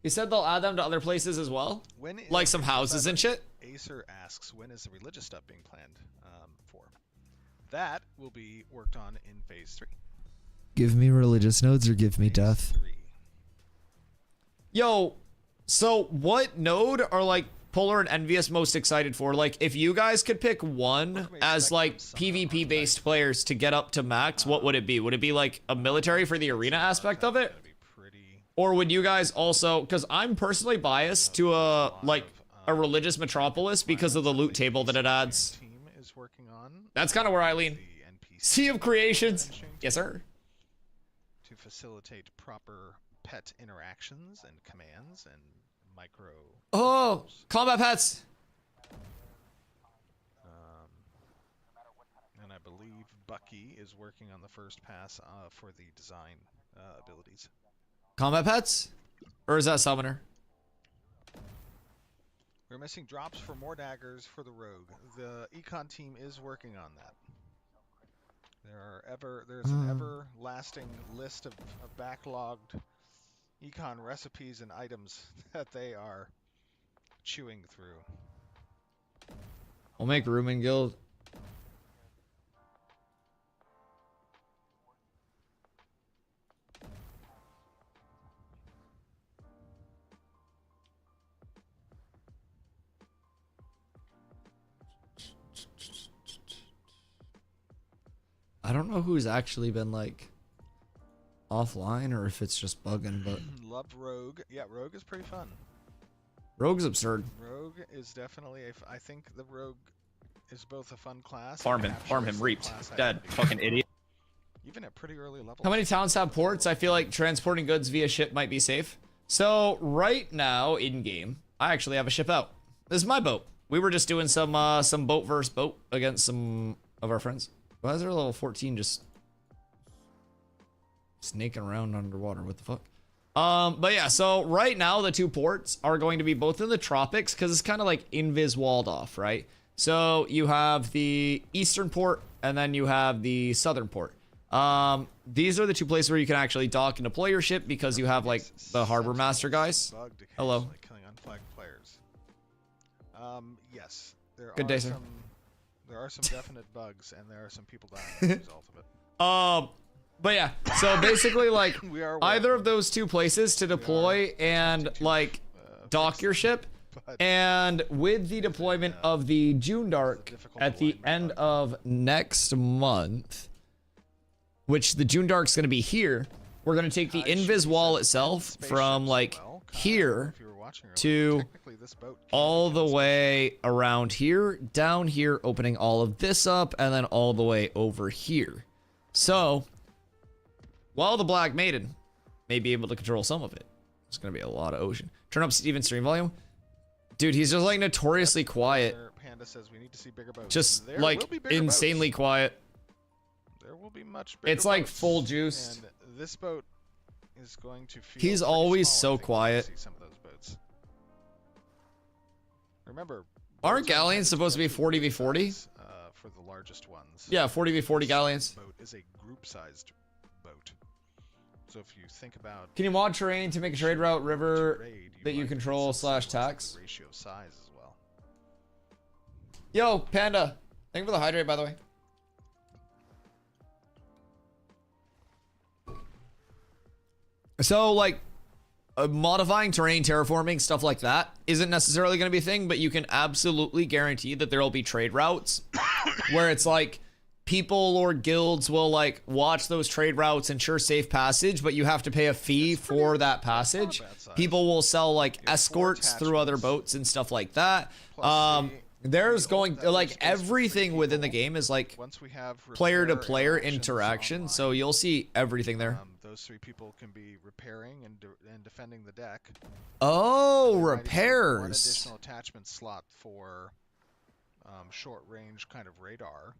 You said they'll add them to other places as well? Like some houses and shit? Acer asks, when is the religious stuff being planned for? That will be worked on in phase 3. Give me religious nodes or give me death. Yo, so what node are like Polar and Envious most excited for? Like, if you guys could pick one as like PvP based players to get up to max, what would it be? Would it be like a military for the arena aspect of it? Or would you guys also, because I'm personally biased to a religious metropolis because of the loot table that it adds. That's kind of where I lean. Sea of Creations. Yes, sir. To facilitate proper pet interactions and commands and micro. Oh, combat pets. And I believe Bucky is working on the first pass for the design abilities. Combat pets? Or is that summoner? We're missing drops for more daggers for the rogue. The econ team is working on that. There's an everlasting list of backlogged econ recipes and items that they are chewing through. We'll make room in guild. I don't know who's actually been like offline or if it's just bugging, but Love Rogue. Yeah, Rogue is pretty fun. Rogue's absurd. Rogue is definitely I think the Rogue is both a fun class. Farm and him, captures farm him, the reaped. class Dead, identity. fucking idiot. Even at pretty early levels. How many towns have ports? I feel like transporting goods via ship might be safe. So right now in game, I actually have a ship out. This is my boat. We were just doing some boat versus boat against some of our friends. Why is there level 14 just snaking around underwater? What the fuck? But yeah, so right now the two ports are going to be both in the tropics because it's kind of like invis walled off, right? So you have the eastern port and then you have the southern port. These are the two places where you can actually dock and deploy your ship because you have like the harbor master guys. Hello. Killing unflagged players. Yes, Good day, sir. There are some definite bugs, and there are some people dying as a result of it. But yeah, so basically like We are either of those two places to deploy and like dock your ship. And with the deployment of the June Dark at the end of next month, which the June Dark's going to be here, we're going to take the invis wall itself from like here to all the way around here, down here, opening all of this up, and then all the way over here. So, while the Black Maiden may be able to control some of it, it's going to be a lot of ocean. Turn up Steven's stream volume. Dude, he's just like notoriously quiet. Panda says we need to see bigger boats. Just There like will be bigger insanely boats. quiet. There will be much bigger It's like boats, full juiced. And this boat is going to feel He's pretty always small, I so think, when you quiet. see some of those boats. Remember, Aren't boats are galleons supposed to be 40v40? for the largest ones. Yeah, 40v40 galleons. This boat is a group-sized boat. So if you think about Can you mod terrain to make a trade route river trade, that you might control consider / tax? the ratio of size as well. Yo, Panda. Thank you for the hydrate, by the way. So, like, modifying terrain, terraforming, stuff like that isn't necessarily going to be a thing, but you can absolutely guarantee that there will be trade routes where it's like people or guilds will like watch those trade routes, ensure safe passage, but you have to pay a fee for that passage. People will sell like escorts through other boats and stuff like that. There's going like everything within the game is like Once we have player to repair player interactions interaction, online, so you'll see everything there. those three people can be repairing and defending the deck. Oh, There might even be one repairs. additional attachment slot for short range kind of radar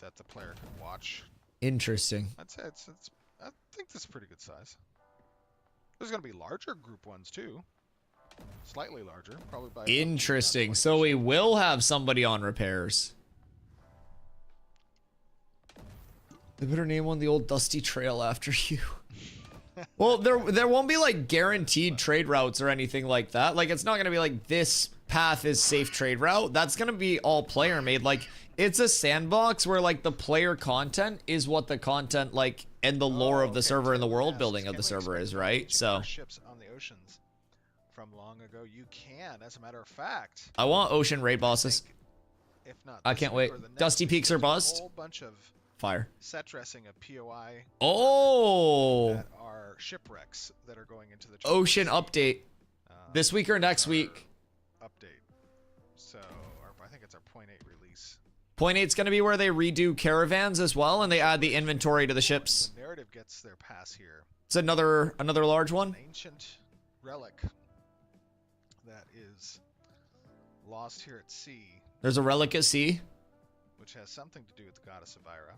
that the player can watch. Interesting. I'd say I think this is pretty good size. There's going to be larger group ones too. Slightly larger, probably by Interesting. So we will have somebody on repairs. They better name one the old Dusty Trail after you. Well, there won't be like guaranteed trade routes or anything like that. Like it's not gonna be like this path is safe trade route. That's gonna be all player made. Like it's a sandbox where like the player content is what the content like and the lore of the server and the world building of the server is, right? So ships on the oceans from long ago, you can, as a matter of fact. I want ocean raid bosses. If not, I this can't week wait. or the next Dusty week, Peaks are there's buzzed. A whole bunch of Fire. set dressing of POI Oh. that are shipwrecks that are going into the Ocean tropics. update. This week or next week? Update. So, I think it's our 0.8 release. 0.8's gonna be where they redo caravans as well, and they add the inventory to the ships. The narrative gets their pass here. It's another large one. An ancient relic that is lost here at sea, There's a relic at sea. which has something to do with the goddess of Ira.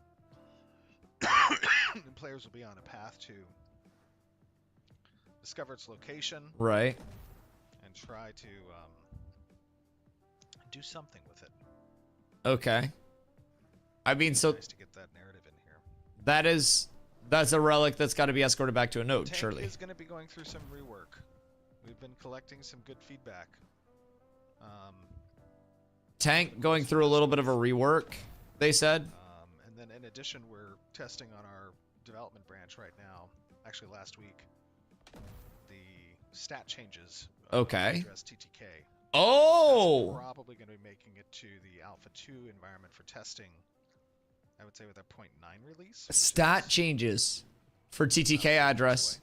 And players will be on a path to discover its location Right. and try to do something with it. Okay. I mean, so Nice to get that narrative in here. that's a relic that's got to be escorted back to a node, Tank surely. is going to be going through some rework. We've been collecting some good feedback. Tank going through a little bit of a rework, they said. And then in addition, we're testing on our development branch right now, actually last week, the stat changes. Okay. Address TTK. Oh! That's probably going to be making it to the Alpha 2 environment for testing, I would say with a 0.9 release. Stat changes for TTK address.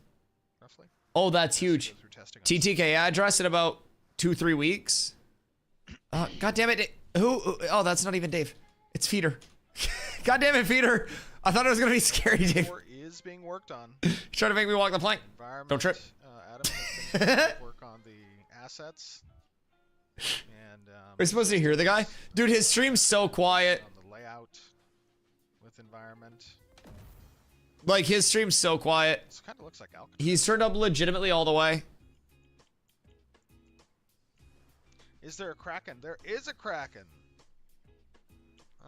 Roughly. Oh, that's huge. Go through testing on TTK address in about 2-3 weeks. God damn it. Who? Oh, that's not even Dave. It's Feeder. God damn it, Feeder. I thought it was going to be scary, Dave. Or is being worked on. Trying to make me walk the plank. Environment, Don't trip. Adam has been doing work on the assets. And We're supposed to hear the guy? Dude, his stream's so quiet. on the layout with environment. Like, his stream's so quiet. This kind of looks like Alcatraz. He's turned up legitimately all the way. Is there a Kraken? There is a Kraken.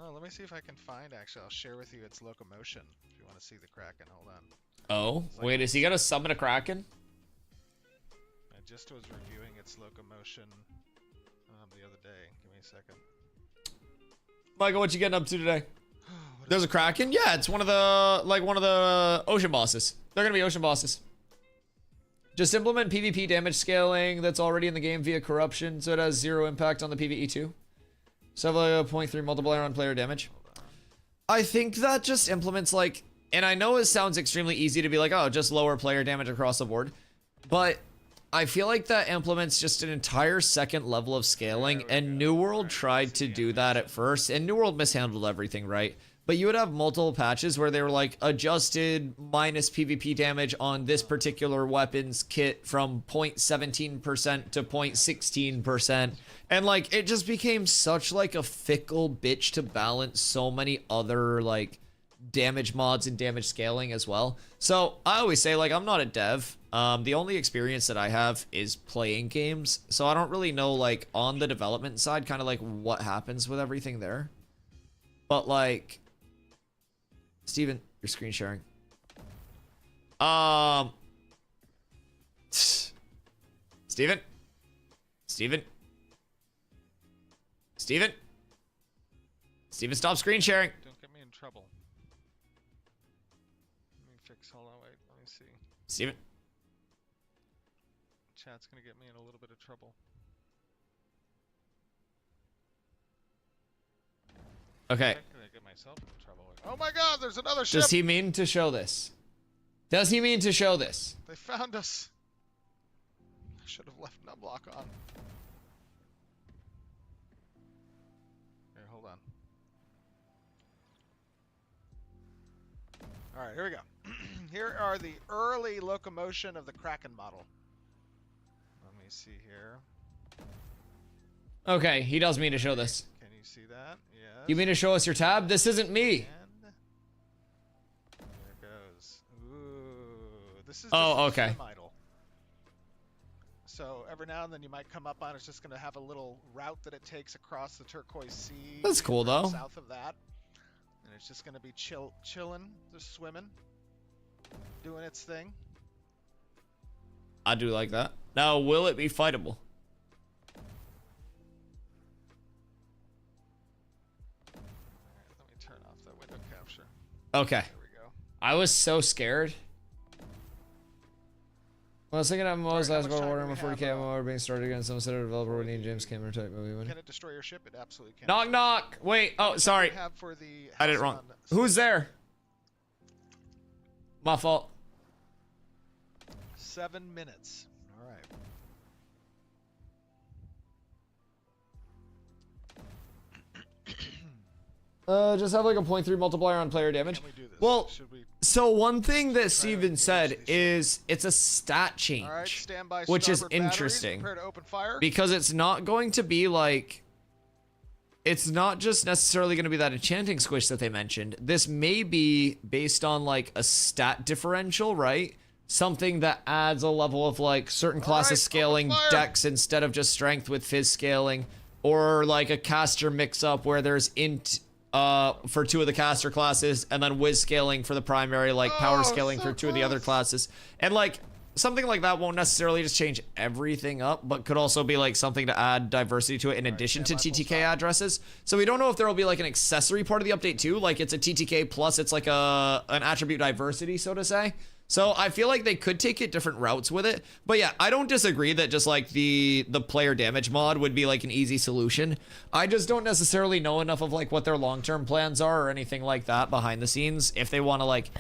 Oh, let me see if I can find, actually. I'll share with you its locomotion if you want to see the Kraken. Hold on. Oh, wait, is he gonna summon a Kraken? I just was reviewing its locomotion the other day. Give me a second. Michael, what you getting up to today? There's a Kraken? Yeah, it's one of the ocean bosses. They're gonna be ocean bosses. Just implement PvP damage scaling that's already in the game via corruption, so it has 0 impact on the PvE too. So have a 0.3 multiplier on player damage. I think that just implements like, and I know it sounds extremely easy to be like, oh, just lower player damage across the board, but I feel like that implements just an entire second level of scaling, and New World tried to do that at first, and New World mishandled everything, right? But you would have multiple patches where they were like adjusted minus PvP damage on this particular weapons kit from 0.17% to 0.16%. And like, it just became such like a fickle bitch to balance so many other like damage mods and damage scaling as well. So I always say like, I'm not a dev. The only experience that I have is playing games. So I don't really know like on the development side, kind of like what happens with everything there. But like, Steven, you're screen sharing. Steven? Steven? Steven? Steven, stop screen sharing. Don't get me in trouble. Let me fix, hold on, wait, let me see. Steven? Chat's gonna get me in a little bit of trouble. Okay. I'm gonna get myself in trouble. Oh my god, there's another ship! Does he mean to show this? Does he mean to show this? They found us. I should have left Numlock on. Here, hold on. Alright, here we go. Here are the early locomotion of the Kraken model. Let me see here. Okay, he does mean to show this. Can you see that? Yes. You mean to show us your tab? This isn't me. And there it goes. Ooh, this is just Oh, a okay. swim idle. So every now and then you might come up on it's just going to have a little route that it takes across the turquoise sea. That's cool, though. South of that, and it's just going to be chilling, just swimming, doing its thing. I do like that. Now, will it be fightable? Alright, let me turn off that window capture. Okay. There we go. I was so scared. Well, I was thinking MMOs Sorry, how last much about time Warhammer do we 40k have, MMO are being started again. Some said a developer would need James Cameron type movie. Wouldn't Can it? it destroy your ship? It absolutely can. Knock knock. Wait. Oh, sorry. We have for the I did it house wrong. on Who's there? My fault. 7 minutes. All right. Just have like a 0.3 multiplier on player damage. Can we do this? Well, Should we? so one thing that Steven engage said these is it's a stat change, All right. Stand by. which is starboard batteries, interesting Prepare to open fire. because it's not going to be like, it's not just necessarily going to be that enchanting squish that they mentioned. This may be based on like a stat differential, right? Something that adds a level of like certain classes right, scaling open fire. dex instead of just strength with fizz scaling, or like a caster mix up where there's int for 2 of the caster classes and then whiz scaling for the primary, like power scaling so for 2 of the other classes. And like something like that won't necessarily just change everything up, but could also be like something to add diversity to it in addition to TTK addresses. So we don't know if there will be like an accessory part of the update too, like it's a TTK plus it's like an attribute diversity, so to say. So I feel like they could take it different routes with it. But yeah, I don't disagree that just like the player damage mod would be like an easy solution. I just don't necessarily know enough of like what their long-term plans are or anything like that behind the scenes. If they want to like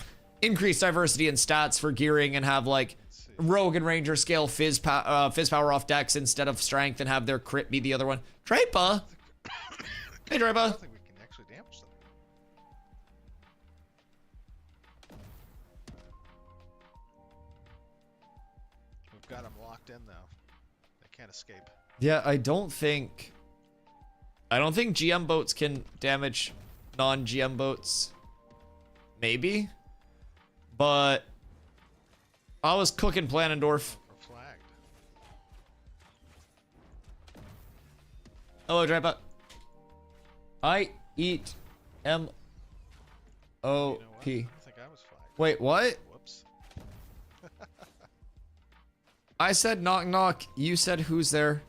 increased diversity in stats for gearing and have like Rogue and Ranger scale fizz power off decks instead of strength and have their crit be the other one. Draper! Hey, I Draper! don't think we can actually damage them. We've got them locked in though. They can't escape. Yeah, I don't think GM boats can damage non-GM boats. Maybe. But I was cooking Planendorf. We're flagged. Hello, Draper. I eat M-O-P. You know what? I think I was flagged. Wait, what? Whoops. I said knock knock. You said who's there?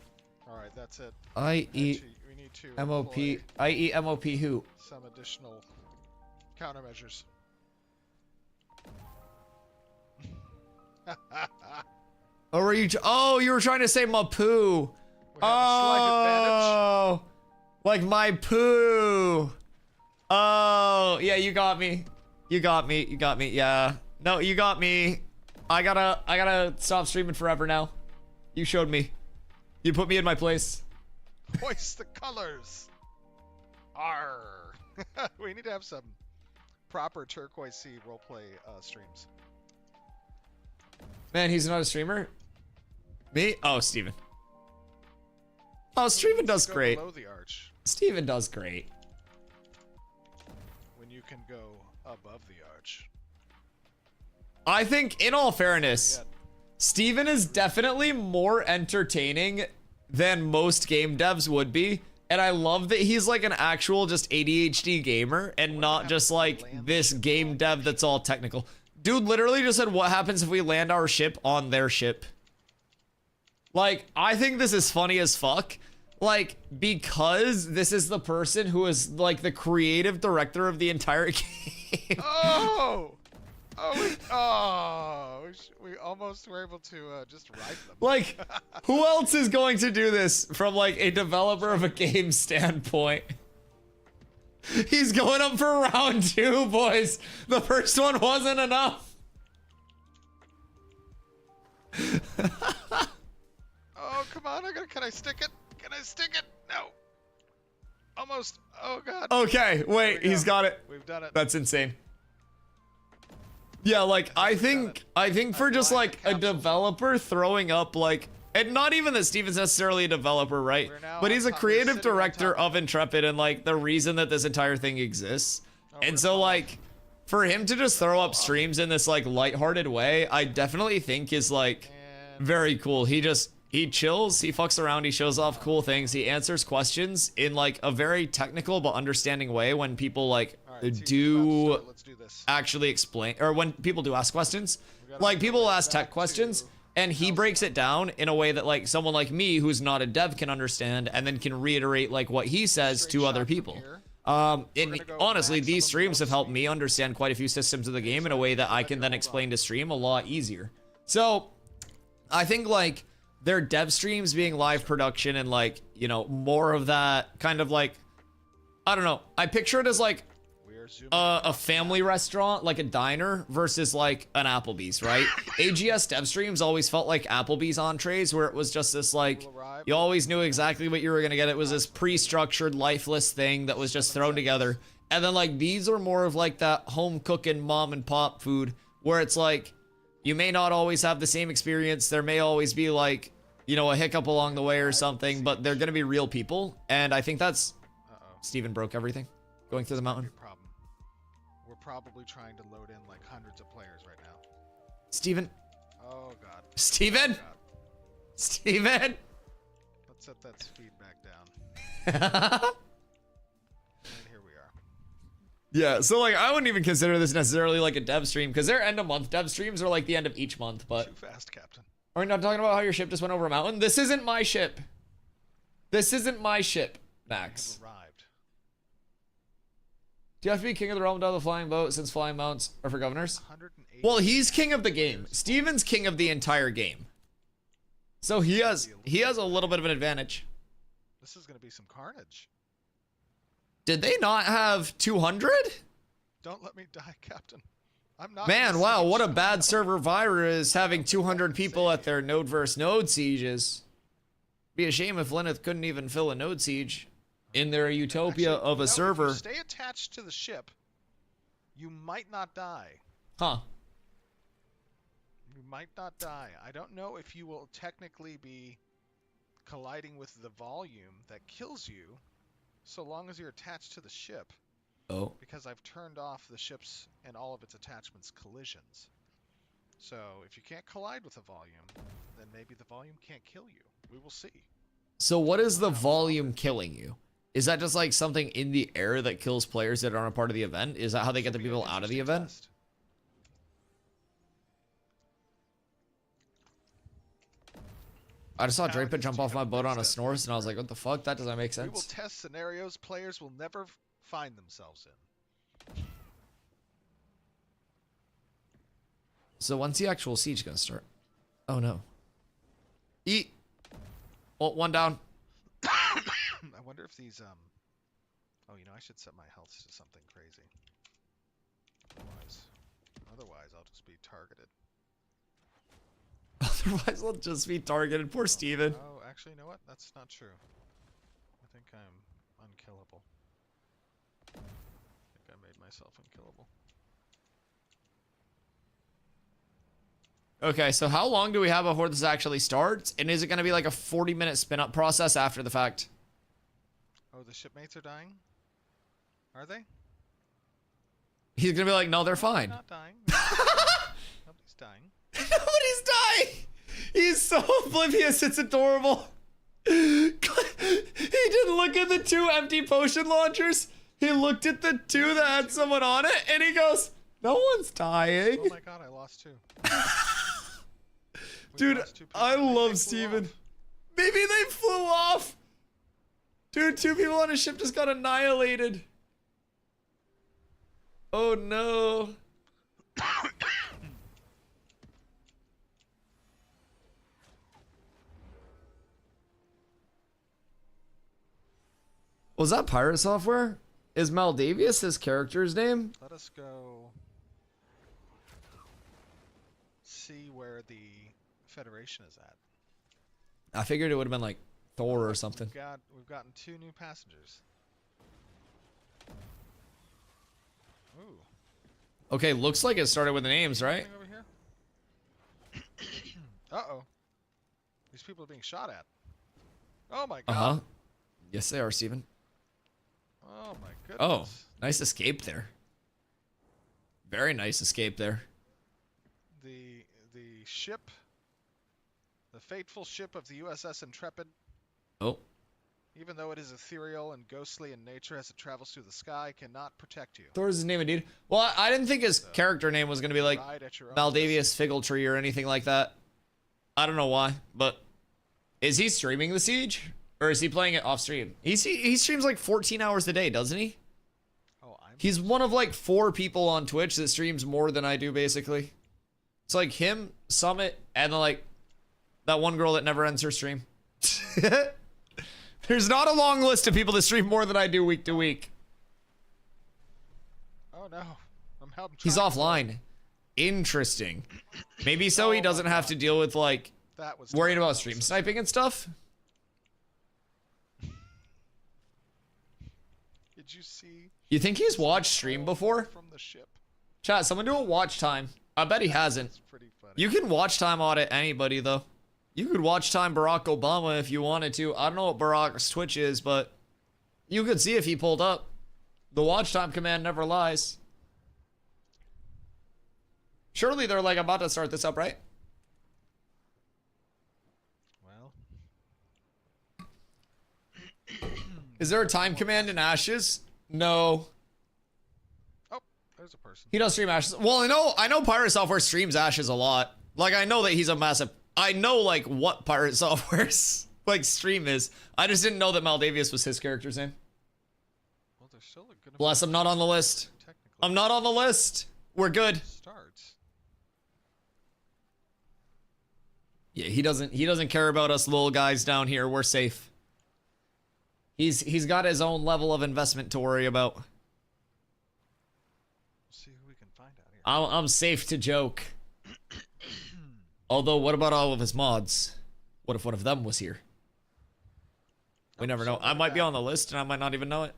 Alright, that's it. I eat Actually, we need to M-O-P. employ I eat M-O-P who? some additional countermeasures. Oh, were you? Oh, you were trying to say my poo. We have a slight advantage. Oh, like my poo. Oh, yeah, you got me. You got me. You got me. Yeah. No, you got me. I gotta stop streaming forever now. You showed me. You put me in my place. Hoist the colors. Arr. We need to have some proper turquoise sea roleplay streams. Man, he's not a streamer. Me? Oh, Steven. Oh, Steven does Go great. Below the arch Steven does great. when you can go above the arch. I think, in all fairness, Yeah. Steven is definitely more entertaining than most game devs would be. And I love that he's like an actual just ADHD gamer and not just like this game dev that's all technical. Dude literally just said, what happens if we land our ship on their ship? Like, I think this is funny as fuck. Like, because this is the person who is like the creative director of the entire game. Oh! We almost were able to just ride them. Like, who else is going to do this from like a developer of a game standpoint? He's going up for round 2, boys. The first one wasn't enough. Oh, come on. Can I stick it? Can I stick it? No. Almost. Oh, God. Okay, wait, we he's go. got it. We've done it. That's insane. Yeah, like, I think for just like a developer throwing up like, and not even that Steven's necessarily a developer, right? But he's a creative director of Intrepid and like the reason that this entire thing exists. And so like, for him to just throw up streams in this like lighthearted way, I definitely think is like very cool. He chills, he fucks around, he shows off cool things, he answers questions in like a very technical but understanding way when people like do actually explain, or when people do ask questions. Like people ask tech questions and he breaks it down in a way that like someone like me who's not a dev can understand and then can reiterate like what he says to other people. And honestly, these streams have helped me understand quite a few systems of the game in a way that I can then explain to stream a lot easier. So I think like their dev streams being live production and like, you know, more of that kind of like, I don't know. I picture it as like a family restaurant, like a diner versus like an Applebee's, right? AGS dev streams always felt like Applebee's entrees where it was just this like, you always knew exactly what you were gonna get. It was this pre-structured, lifeless thing that was just thrown together. And then like these are more of like that home cooking mom and pop food where it's like, you may not always have the same experience. There may always be like, you know, a hiccup along the way or something, but they're gonna be real people. And I think that's, Steven broke everything going through the mountain. We're probably trying to load in like hundreds of players right now. Steven. Oh, God. Steven? Oh, God. Steven? Let's set that speed back down. And here we are. Yeah, so like I wouldn't even consider this necessarily like a dev stream because their end of month dev streams are like the end of each month, but Too fast, Captain. are we not talking about how your ship just went over a mountain? This isn't my ship. This isn't my ship, Max. Arrived. Do you have to be king of the realm to have the flying boat since flying mounts are for governors? Well, he's king of the game. Steven's king of the entire game. So he has a little bit of an advantage. This is going to be some carnage. Did they not have 200? Don't let me die, Captain. I'm not. Man, wow, what a bad server virus having 200 people at their node versus node sieges. Be a shame if Lenneth couldn't even fill a node siege in their utopia of a server. If you stay attached to the ship, you might not die. Huh. You might not die. I don't know if you will technically be colliding with the volume that kills you, so long as you're attached to the ship. Oh. Because I've turned off the ship's and all of its attachments collisions. So if you can't collide with the volume, then maybe the volume can't kill you. We will see. So what is the volume killing you? Is that just like something in the air that kills players that aren't a part of the event? Is that how they get the people out of the event? Test. I just saw Draper jump off my boat on a Snorse, and I was like, what the fuck? That doesn't make sense. We will test scenarios players will never find themselves in. So when's the actual siege gonna start? Oh no. Eat. Oh, one down. I wonder if these oh, you know, I should set my health to something crazy. Otherwise I'll just be targeted. Otherwise I'll just be targeted. Poor Steven. Oh, actually, you know what? That's not true. I think I'm unkillable. I think I made myself unkillable. Okay, so how long do we have before this actually starts? And is it going to be like a 40-minute spin-up process after the fact? Oh, the shipmates are dying? Are they? He's going to be like, no, they're fine. They're not dying. Nobody's dying. Nobody's dying! He's so oblivious, it's adorable. He didn't look at the 2 empty potion launchers. He looked at the 2 that had someone on it, and he goes, no one's dying. Oh my god, I lost 2. Dude, I love Steven. Maybe they flew off. Dude, 2 people on a ship just got annihilated. Oh no. Was that pirate software? Is Maldavius his character's name? Let us go see where the Federation is at. I figured it would have been like Thor or something. We've gotten 2 new passengers. Ooh. Okay, looks like it started with the names, right? Over here? Uh-oh. These people are being shot at. Oh my god. Uh-huh. Yes, they are, Steven. Oh my goodness. Oh, nice escape there. Very nice escape there. The ship, the fateful ship of the USS Intrepid. Oh. Even though it is ethereal and ghostly in nature as it travels through the sky, cannot protect you. Thor's his name indeed. Well, I didn't think his character name was going to be like Ride at your own Maldavius Figgletree or anything like that. I don't know why, but is he streaming the siege? Or is he playing it off stream? He streams like 14 hours a day, doesn't he? Oh, He's one of like 4 people on Twitch that streams more than I do, basically. It's like him, Summit, and like that one girl that never ends her stream. There's not a long list of people that stream more than I do week to week. Oh no. He's offline. Interesting. Maybe so he doesn't have to deal with like worrying about stream sniping and stuff. Did you see? You think he's watched stream before? From the ship. Chat, someone do a watch time. I bet he hasn't. Pretty funny. You can watch time audit anybody though. You could watch time Barack Obama if you wanted to. I don't know what Barack's Twitch is, but you could see if he pulled up. The watch time command never lies. Surely they're like about to start this up, right? Well. Is there a time command in Ashes? No. Oh, there's a person. He does stream Ashes. Well, I know Pirate Software streams Ashes a lot. Like I know that he's a massive. I know like what Pirate Software's like stream is. I just didn't know that Maldavius was his character's name. Well, there's still gonna Bless, I'm not on the list. I'm not on the list. We're good. Starts. Yeah, he doesn't care about us little guys down here. We're safe. He's got his own level of investment to worry about. Let's see who we can find out here. I'm safe to joke. Although, what about all of his mods? What if one of them was here? We never know. I might be on the list and I might not even know it.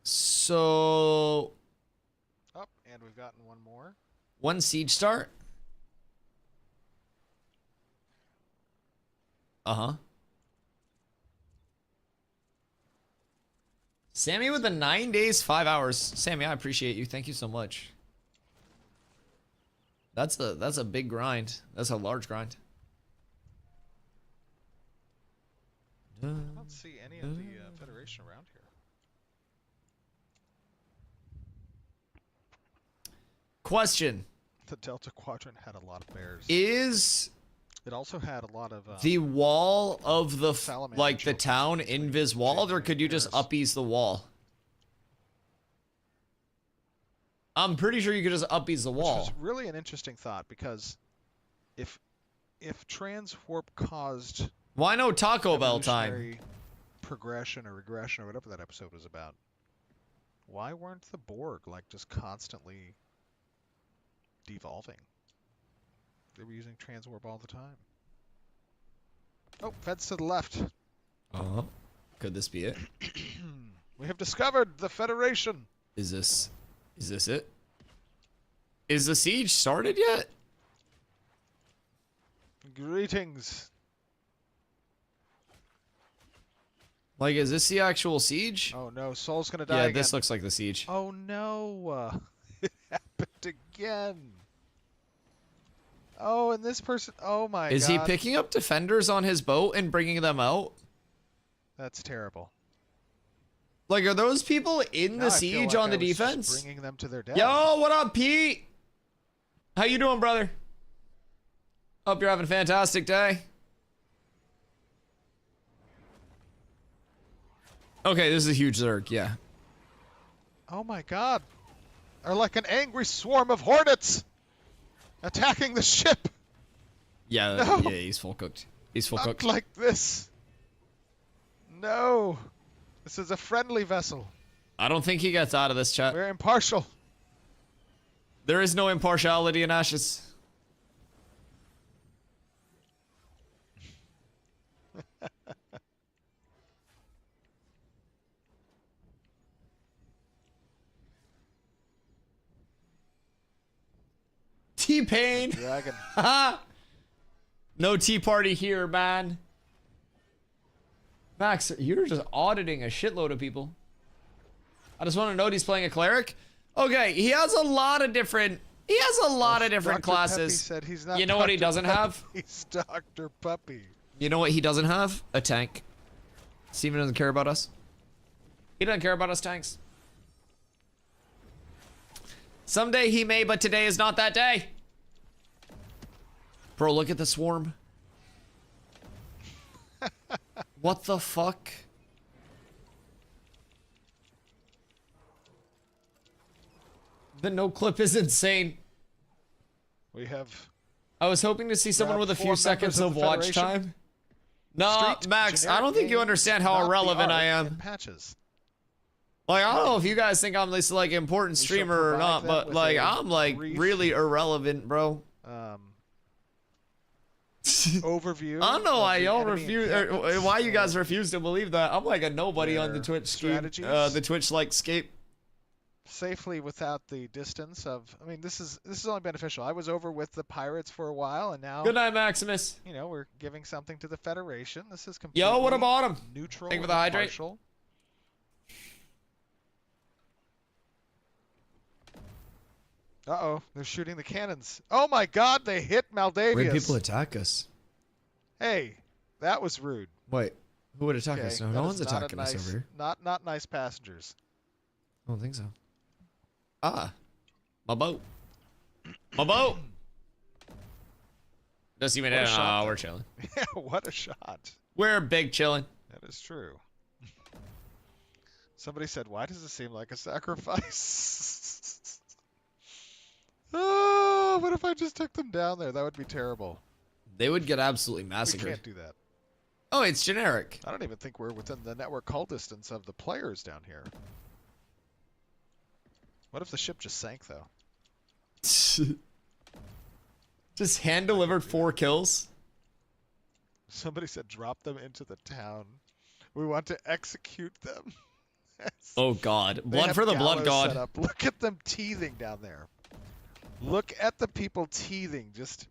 So... Oh, and we've gotten one more. One siege start? Uh-huh. Sammy with the 9 days, 5 hours. Sammy, I appreciate you. Thank you so much. That's a big grind. That's a large grind. I don't see any of the Federation around here. Question. The Delta Quadrant had a lot of bears. It also had a lot of the wall of the salamander the town invis walled, or could you just up-ease the wall? I'm pretty sure you could just up-ease the wall. Which was really an interesting thought, because if transwarp caused why no Taco Bell time? evolutionary progression or regression or whatever that episode was about, why weren't the Borg like just constantly devolving? They were using transwarp all the time. Oh, feds to the left. Uh-huh. Could this be it? We have discovered the Federation. Is this it? Is the siege started yet? Greetings. Like, is this the actual siege? Oh no, Soul's gonna die Yeah, again. this looks like the siege. Oh no. It happened again. Oh, and this person... Oh my god. Is he picking up defenders on his boat and bringing them out? That's terrible. Like, are those people in Now the I feel siege like on the I was just defense? bringing them to their death. Yo, what up, Pete? How you doing, brother? Hope you're having a fantastic day. Okay, this is a huge Zerg, yeah. Oh my god. They're like an angry swarm of hornets attacking the ship. Yeah, No. yeah, he's full cooked. He's full Not cooked. like this. No. This is a friendly vessel. I don't think he gets out of this, chat. We're impartial. There is no impartiality in Ashes. T-Pain. Dragon. No tea party here, man. Max, you're just auditing a shitload of people. I just want to note he's playing a cleric. Okay, he has a lot of different. He has a lot of different Dr. Peppy classes. said he's not You know what he Dr. doesn't have? He's Dr. Puppy. You know what he doesn't have? A tank. Steven doesn't care about us. He doesn't care about us tanks. Someday he may, but today is not that day. Bro, look at the swarm. What the fuck? The no clip is insane. We have... I was hoping to see someone Grab with a 4 few seconds members of the watch Federation. time. No, Street Max, I generic don't think you names, understand not how the irrelevant I art am. in patches. Like, I don't know if you guys think I'm this like important We shall streamer or provide not, them but with like a I'm like brief, really irrelevant, bro. Overview. I don't know of why the y'all enemy refuse, encampments, or why you guys refuse to believe that. I'm like a nobody on the their Twitch scheme, strategies. the Twitch like scape. Safely without the distance of... I mean, this is only beneficial. I was over with the pirates for a while, and now... Good night, Maximus. You know, we're giving something to the Federation. This is completely Yo, what about him? neutral. Thank you for and the hydrate. impartial. Uh-oh, they're shooting the cannons. Oh my god, they hit Maldavius. Where'd people attack us? Hey, that was rude. Wait, who would attack Okay, us? that No is one's not a attacking us nice- over here. Not nice passengers. I don't think so. Ah, my boat. My boat. Doesn't even. What a shot, we're though. chilling. Yeah, what a shot. We're big chilling. That is true. Somebody said, why does it seem like a sacrifice? Oh, what if I just took them down there? That would be terrible. They would get absolutely We massacred. can't do that. Oh, it's generic. I don't even think we're within the network call distance of the players down here. What if the ship just sank, though? Just hand-delivered 4 kills. Somebody said drop them into the town. We want to execute them. Oh God. They Blood have for the blood gallows set god. up. Look at them teething down there. Look at the people teething. Just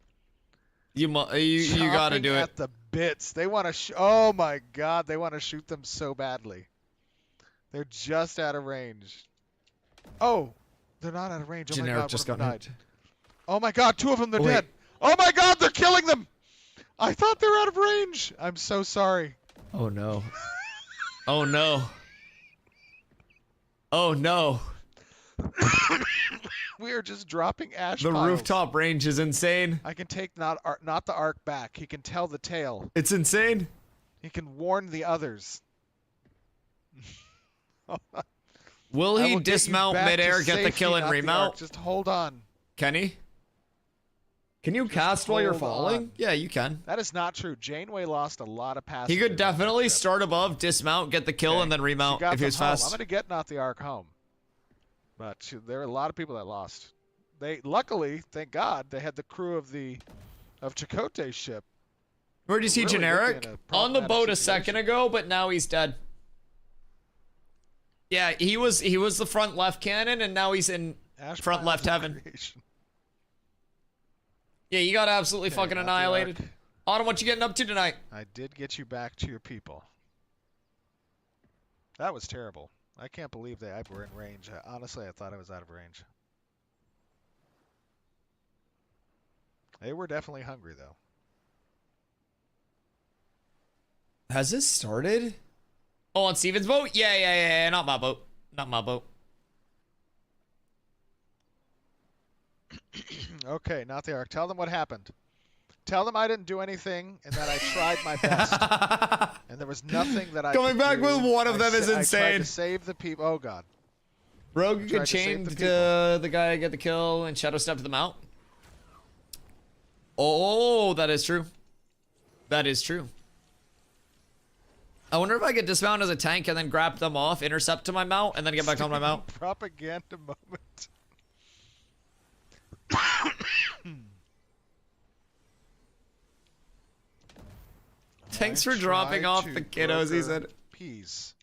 You gotta chomping do it. at the bits. They want to. Oh my God! They want to shoot them so badly. They're just out of range. Oh, they're not out of range. Oh Generic my God! just One of them got died. hit. Oh my God! 2 of them. They're Oh, wait. dead. Oh my God! They're killing them. I thought they were out of range. I'm so sorry. Oh no. Oh no. Oh no. We are just dropping ash The piles. rooftop range is insane. I can take not the arc back. He can tell the tale. It's insane. He can warn the others. Will I he will get you dismount back to midair, get the safety, kill, and not the remount? arc. Just hold on. Can he? Can you cast while you're hold falling? on. Yeah, you can. That is not true. Janeway lost a lot of He passengers. could on that definitely trip. start above, dismount, get the kill, Okay. and then She remount got if he them was home. I'm fast. gonna get not the arc home, but there were a lot of people that lost. They luckily, thank God, they had the crew of Chakotay's ship. Where do you see Really, they'd be generic? in a On the problematic boat a situation. second ago, but now he's dead. Yeah, he was the front left cannon, and now he's in Ash front piles left of heaven. creation. Yeah, you got absolutely Okay, fucking not the annihilated. arc. Autumn, what you getting up to tonight? I did get you back to your people. That was terrible. I can't believe they were in range. Honestly, I thought I was out of range. They were definitely hungry, though. Has this started? Oh, on Steven's boat? Yeah. Not my boat. Not my boat. Okay, not the arc. Tell them what happened. Tell them I didn't do anything and that I tried my best. And there was nothing that I Coming could back do. with one of them is I tried insane. to save the people. Oh, God. Rogue Tried could to save chain the the guy get the kill and shadow step to the mount. Oh, that is true. That is true. I wonder if I could dismount as a tank and then grab them off, intercept to my mount, and then get back on my mount. Propaganda moment. Thanks for I dropping tried off to the kiddos, he said. broker peace.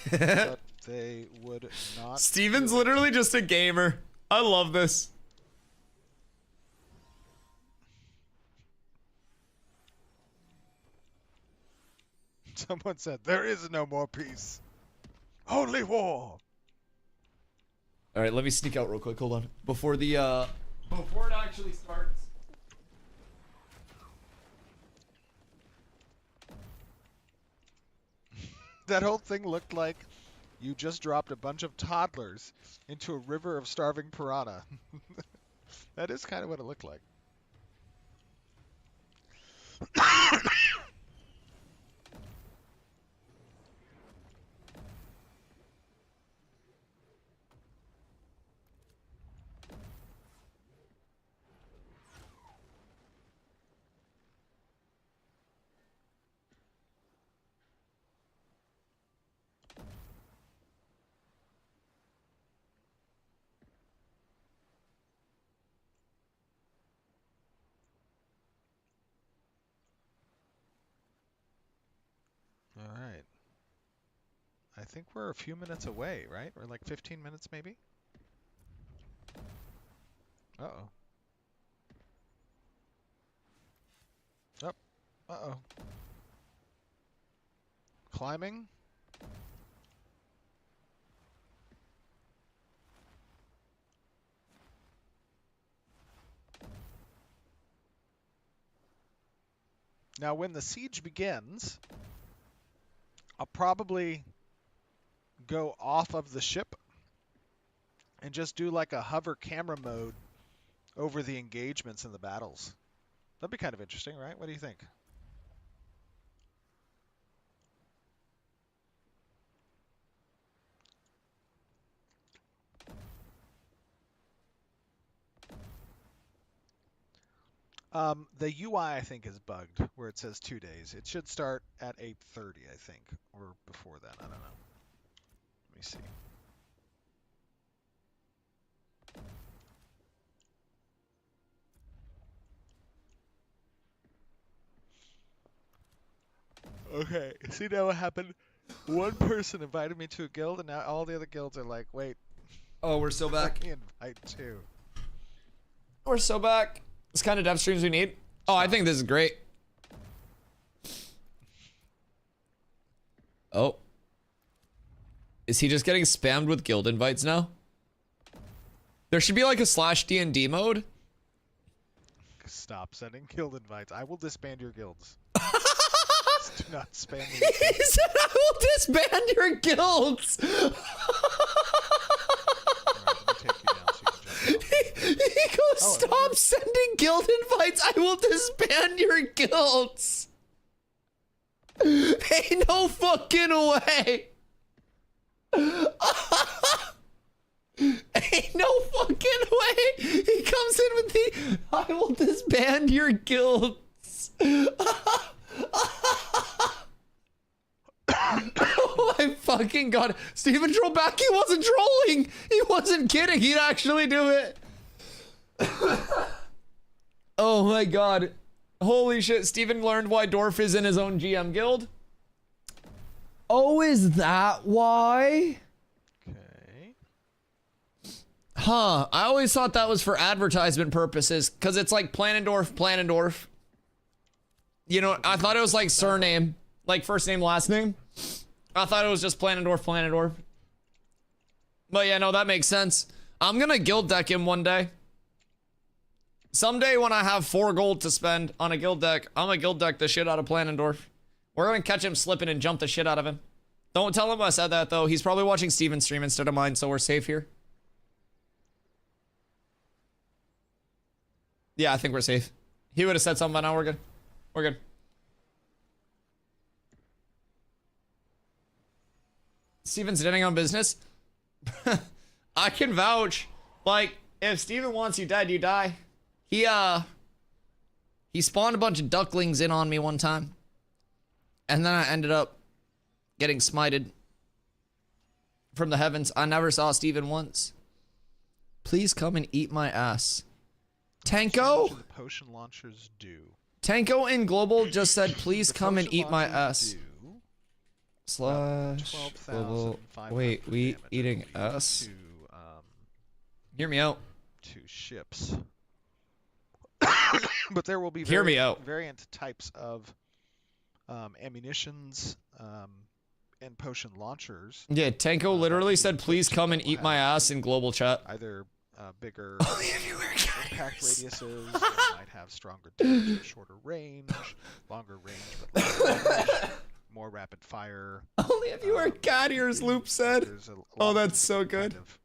But they would not. Steven's do it. literally just a gamer. I love this. Someone said there is no more peace, only war. All right, let me sneak out real quick. Hold on. Before it actually starts. That whole thing looked like you just dropped a bunch of toddlers into a river of starving piranha. That is kind of what it looked like. All right. I think we're a few minutes away, right? We're like 15 minutes maybe? Uh-oh. Up. Uh-oh. Climbing? Now, when the siege begins, I'll probably go off of the ship and just do like a hover camera mode over the engagements and the battles. That'd be kind of interesting, right? What do you think? The UI I think is bugged where it says 2 days. It should start at 8:30, I think, or before that. I don't know. Let me see. Okay, see now what happened? One person invited me to a guild, and now all the other guilds are like, wait. Oh, we're so back. Let me invite too. We're so back. This kind of dev streams we need. Oh, I think this is great. Oh. Is he just getting spammed with guild invites now? There should be like a /D&D mode. Stop sending guild invites. I will disband your guilds. Do not spam me. He said I will disband your guilds. He goes, stop sending guild invites. I will disband your guilds. Ain't no fucking way. Ain't no fucking way. He comes in with the, I will disband your guilds. Oh my fucking god. Steven trolled back. He wasn't trolling. He wasn't kidding. He'd actually do it. Oh my god. Holy shit. Steven learned why Dorf is in his own GM guild. Oh, is that why? Okay. Huh. I always thought that was for advertisement purposes, because it's like Planendorf. You know, I thought it was like surname, like first name, last name. I thought it was just Planendorf. But yeah, no, that makes sense. I'm gonna guild deck him one day. Someday when I have 4 gold to spend on a guild deck, I'm gonna guild deck the shit out of Planendorf. We're gonna catch him slipping and jump the shit out of him. Don't tell him I said that though. He's probably watching Steven's stream instead of mine, so we're safe here. Yeah, I think we're safe. He would have said something by now. We're good. We're good. Steven's deading on business. I can vouch. Like, if Steven wants you dead, you die. He spawned a bunch of ducklings in on me one time. And then I ended up getting smited from the heavens. I never saw Steven once. Please come and eat my ass. Tanko? The potion launchers do. Tanko in global just said, please come and eat my ass. / global. Wait, we eating us? Hear me out. 2 ships. But there will be Hear me out. variant types of ammunitions and potion launchers. Yeah, Tanko literally said, please come and eat my ass in global chat. Either bigger impact radiuses, they might have stronger damage, shorter range, longer range, but longer range, more rapid fire. Only if you wear cat ears, Loop said. Oh, that's so good. Kind of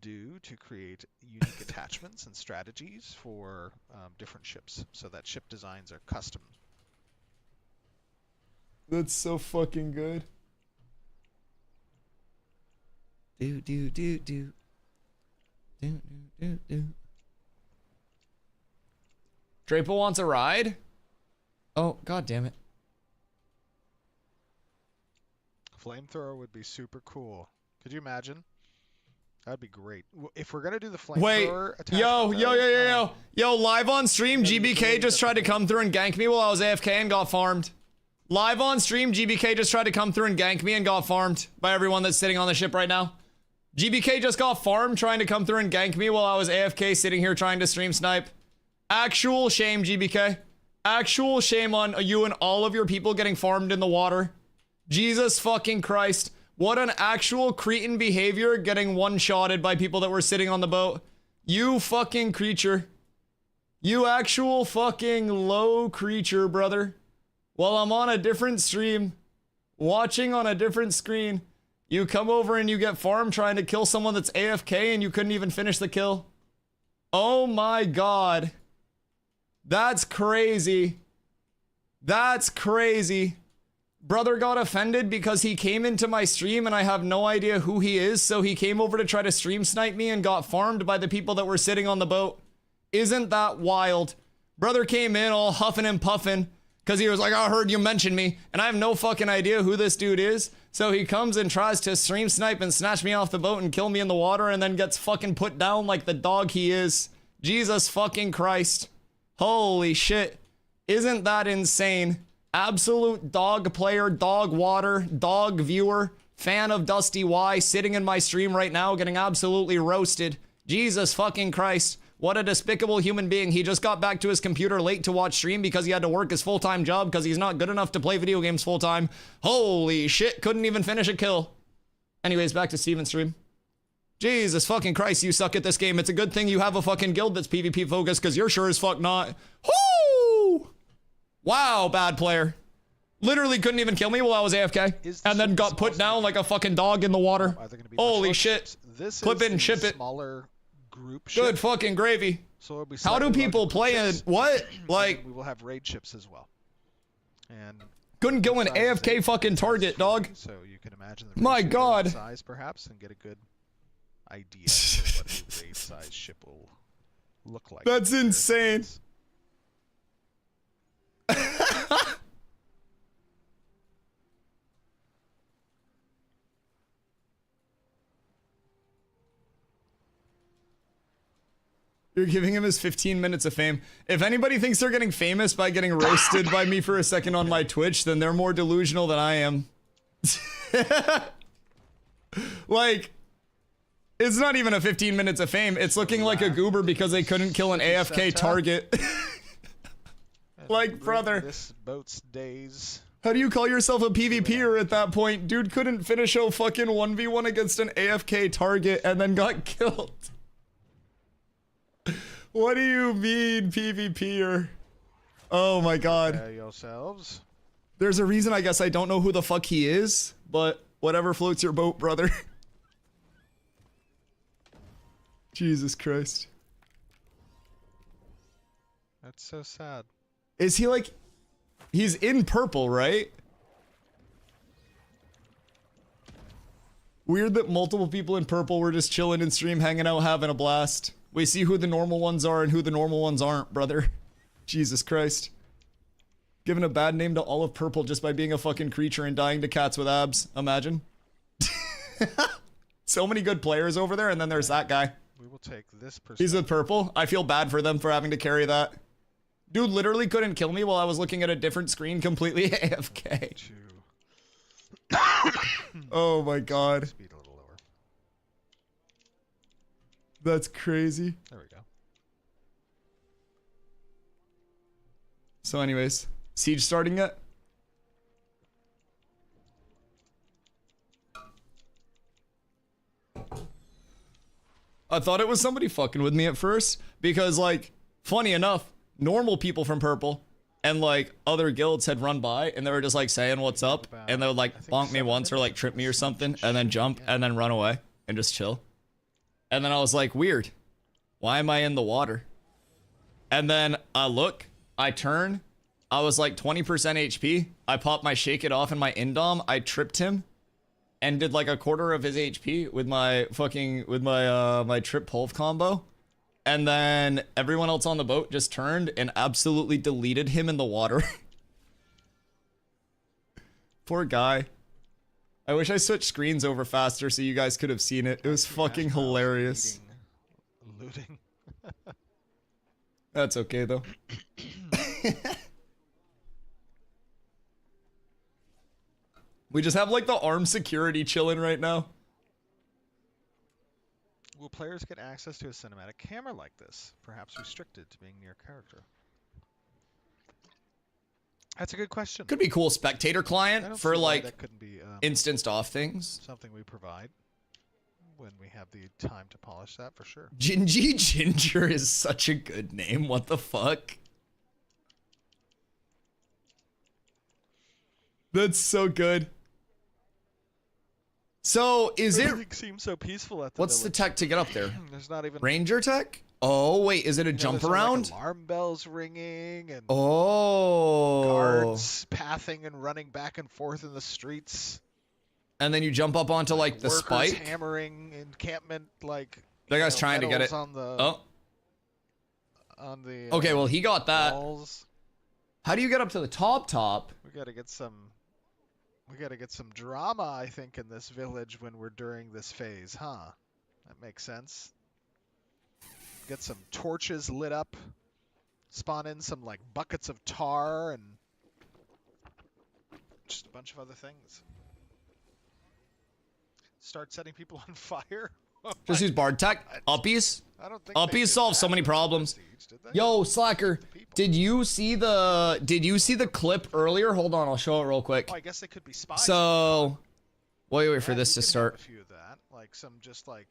do to create unique attachments and strategies for different ships, so that ship designs are custom. That's so fucking good. Do. Drapo wants a ride? Oh, god damn it. Flamethrower would be super cool. Could you imagine? That'd be great. If we're gonna do the flamethrower attack. Yo, live on stream, GBK just tried to come through and gank me while I was AFK and got farmed. Live on stream, GBK just tried to come through and gank me and got farmed by everyone that's sitting on the ship right now. GBK just got farmed trying to come through and gank me while I was AFK sitting here trying to stream snipe. Actual shame, GBK. Actual shame on you and all of your people getting farmed in the water. Jesus fucking Christ. What an actual cretin behavior, getting one-shotted by people that were sitting on the boat. You fucking creature. You actual fucking low creature, brother. While I'm on a different stream, watching on a different screen, you come over and you get farmed trying to kill someone that's AFK and you couldn't even finish the kill. Oh my god. That's crazy. That's crazy. Brother got offended because he came into my stream and I have no idea who he is, so he came over to try to stream snipe me and got farmed by the people that were sitting on the boat. Isn't that wild? Brother came in all huffing and puffing because he was like, I heard you mention me, and I have no fucking idea who this dude is. So he comes and tries to stream snipe and snatch me off the boat and kill me in the water and then gets fucking put down like the dog he is. Jesus fucking Christ. Holy shit. Isn't that insane? Absolute dog player, dog water, dog viewer, fan of DustyWhy, sitting in my stream right now getting absolutely roasted. Jesus fucking Christ. What a despicable human being. He just got back to his computer late to watch stream because he had to work his full-time job because he's not good enough to play video games full-time. Holy shit, couldn't even finish a kill. Anyways, back to Steven's stream. Jesus fucking Christ, you suck at this game. It's a good thing you have a fucking guild that's PvP focused because you're sure as fuck not. Whoo! Wow, bad player. Literally couldn't even kill me while I was AFK. And then got put down like a fucking dog in the water. Holy shit. Clip it and ship it. Group good fucking gravy. So how do people play in what? Like we will have raid ships as well. And couldn't kill an AFK fucking target, dog. So you can imagine the my god size perhaps and get a good idea of what a raid size ship will look like. That's insane. You're giving him his 15 minutes of fame. If anybody thinks they're getting famous by getting roasted by me for a second on my Twitch, then they're more delusional than I am. Like, it's not even a 15 minutes of fame. It's looking like a goober because they couldn't kill an AFK target. Like, brother. This boat's days. How do you call yourself a PvPer at that point? Dude couldn't finish a fucking 1v1 against an AFK target and then got killed. What do you mean, PvPer? Oh my god. Yourselves. There's a reason I guess I don't know who the fuck he is, but whatever floats your boat, brother. Jesus Christ. That's so sad. Is he like... He's in purple, right? Weird that multiple people in purple were just chilling in stream, hanging out, having a blast. We see who the normal ones are and who the normal ones aren't, brother. Jesus Christ. Giving a bad name to all of purple just by being a fucking creature and dying to cats with abs. Imagine. So many good players over there, and then there's that guy. We will take this person. He's with purple. I feel bad for them for having to carry that. Dude literally couldn't kill me while I was looking at a different screen completely AFK. Oh my god. Speed a little lower. That's crazy. There we go. So anyways, siege starting yet? I thought it was somebody fucking with me at first because, like, funny enough, normal people from purple and like other guilds had run by and they were just like saying what's up and they would like bonk me once or like trip me or something and then jump and then run away and just chill. And then I was like, weird. Why am I in the water? And then I look, I turn, I was like 20% HP. I popped my shake it off in my indom. I tripped him and did like a quarter of his HP with my fucking, with my, my trip pulve combo. And then everyone else on the boat just turned and absolutely deleted him in the water. Poor guy. I wish I switched screens over faster so you guys could have seen it. It was fucking hilarious. Looting. That's okay though. We just have like the armed security chilling right now. Will players get access to a cinematic camera like this? Perhaps restricted to being near character? That's a good question. Could be cool spectator client for like that couldn't be, instanced off things. Something we provide when we have the time to polish that for sure. Gingy Ginger is such a good name. What the fuck? That's so good. So is Everything seems so peaceful at the what's village. the tech to get up there? There's not even Ranger tech? Oh wait, is it a jump around? Like alarm bells ringing and guards pathing and running back and forth in the streets. And then you jump up onto like the spike. Hammering encampment like. That guy's trying to get it. On the, oh. on the. Okay, well he got that. Walls. How do you get up to the top? We gotta get some. We gotta get some drama, I think, in this village when we're during this phase, huh? That makes sense. Get some torches lit up. Spawn in some like buckets of tar and just a bunch of other things. Start setting people on fire. Just use Bard Tech. Uppies. I don't think they Uppies did solve so that many with problems. Siege, did they? Yo, Slacker, did you see the clip earlier? Hold on, I'll show it real quick. Oh, I guess they could be spies. So, wait for this to we can have start. a few of that, like some just like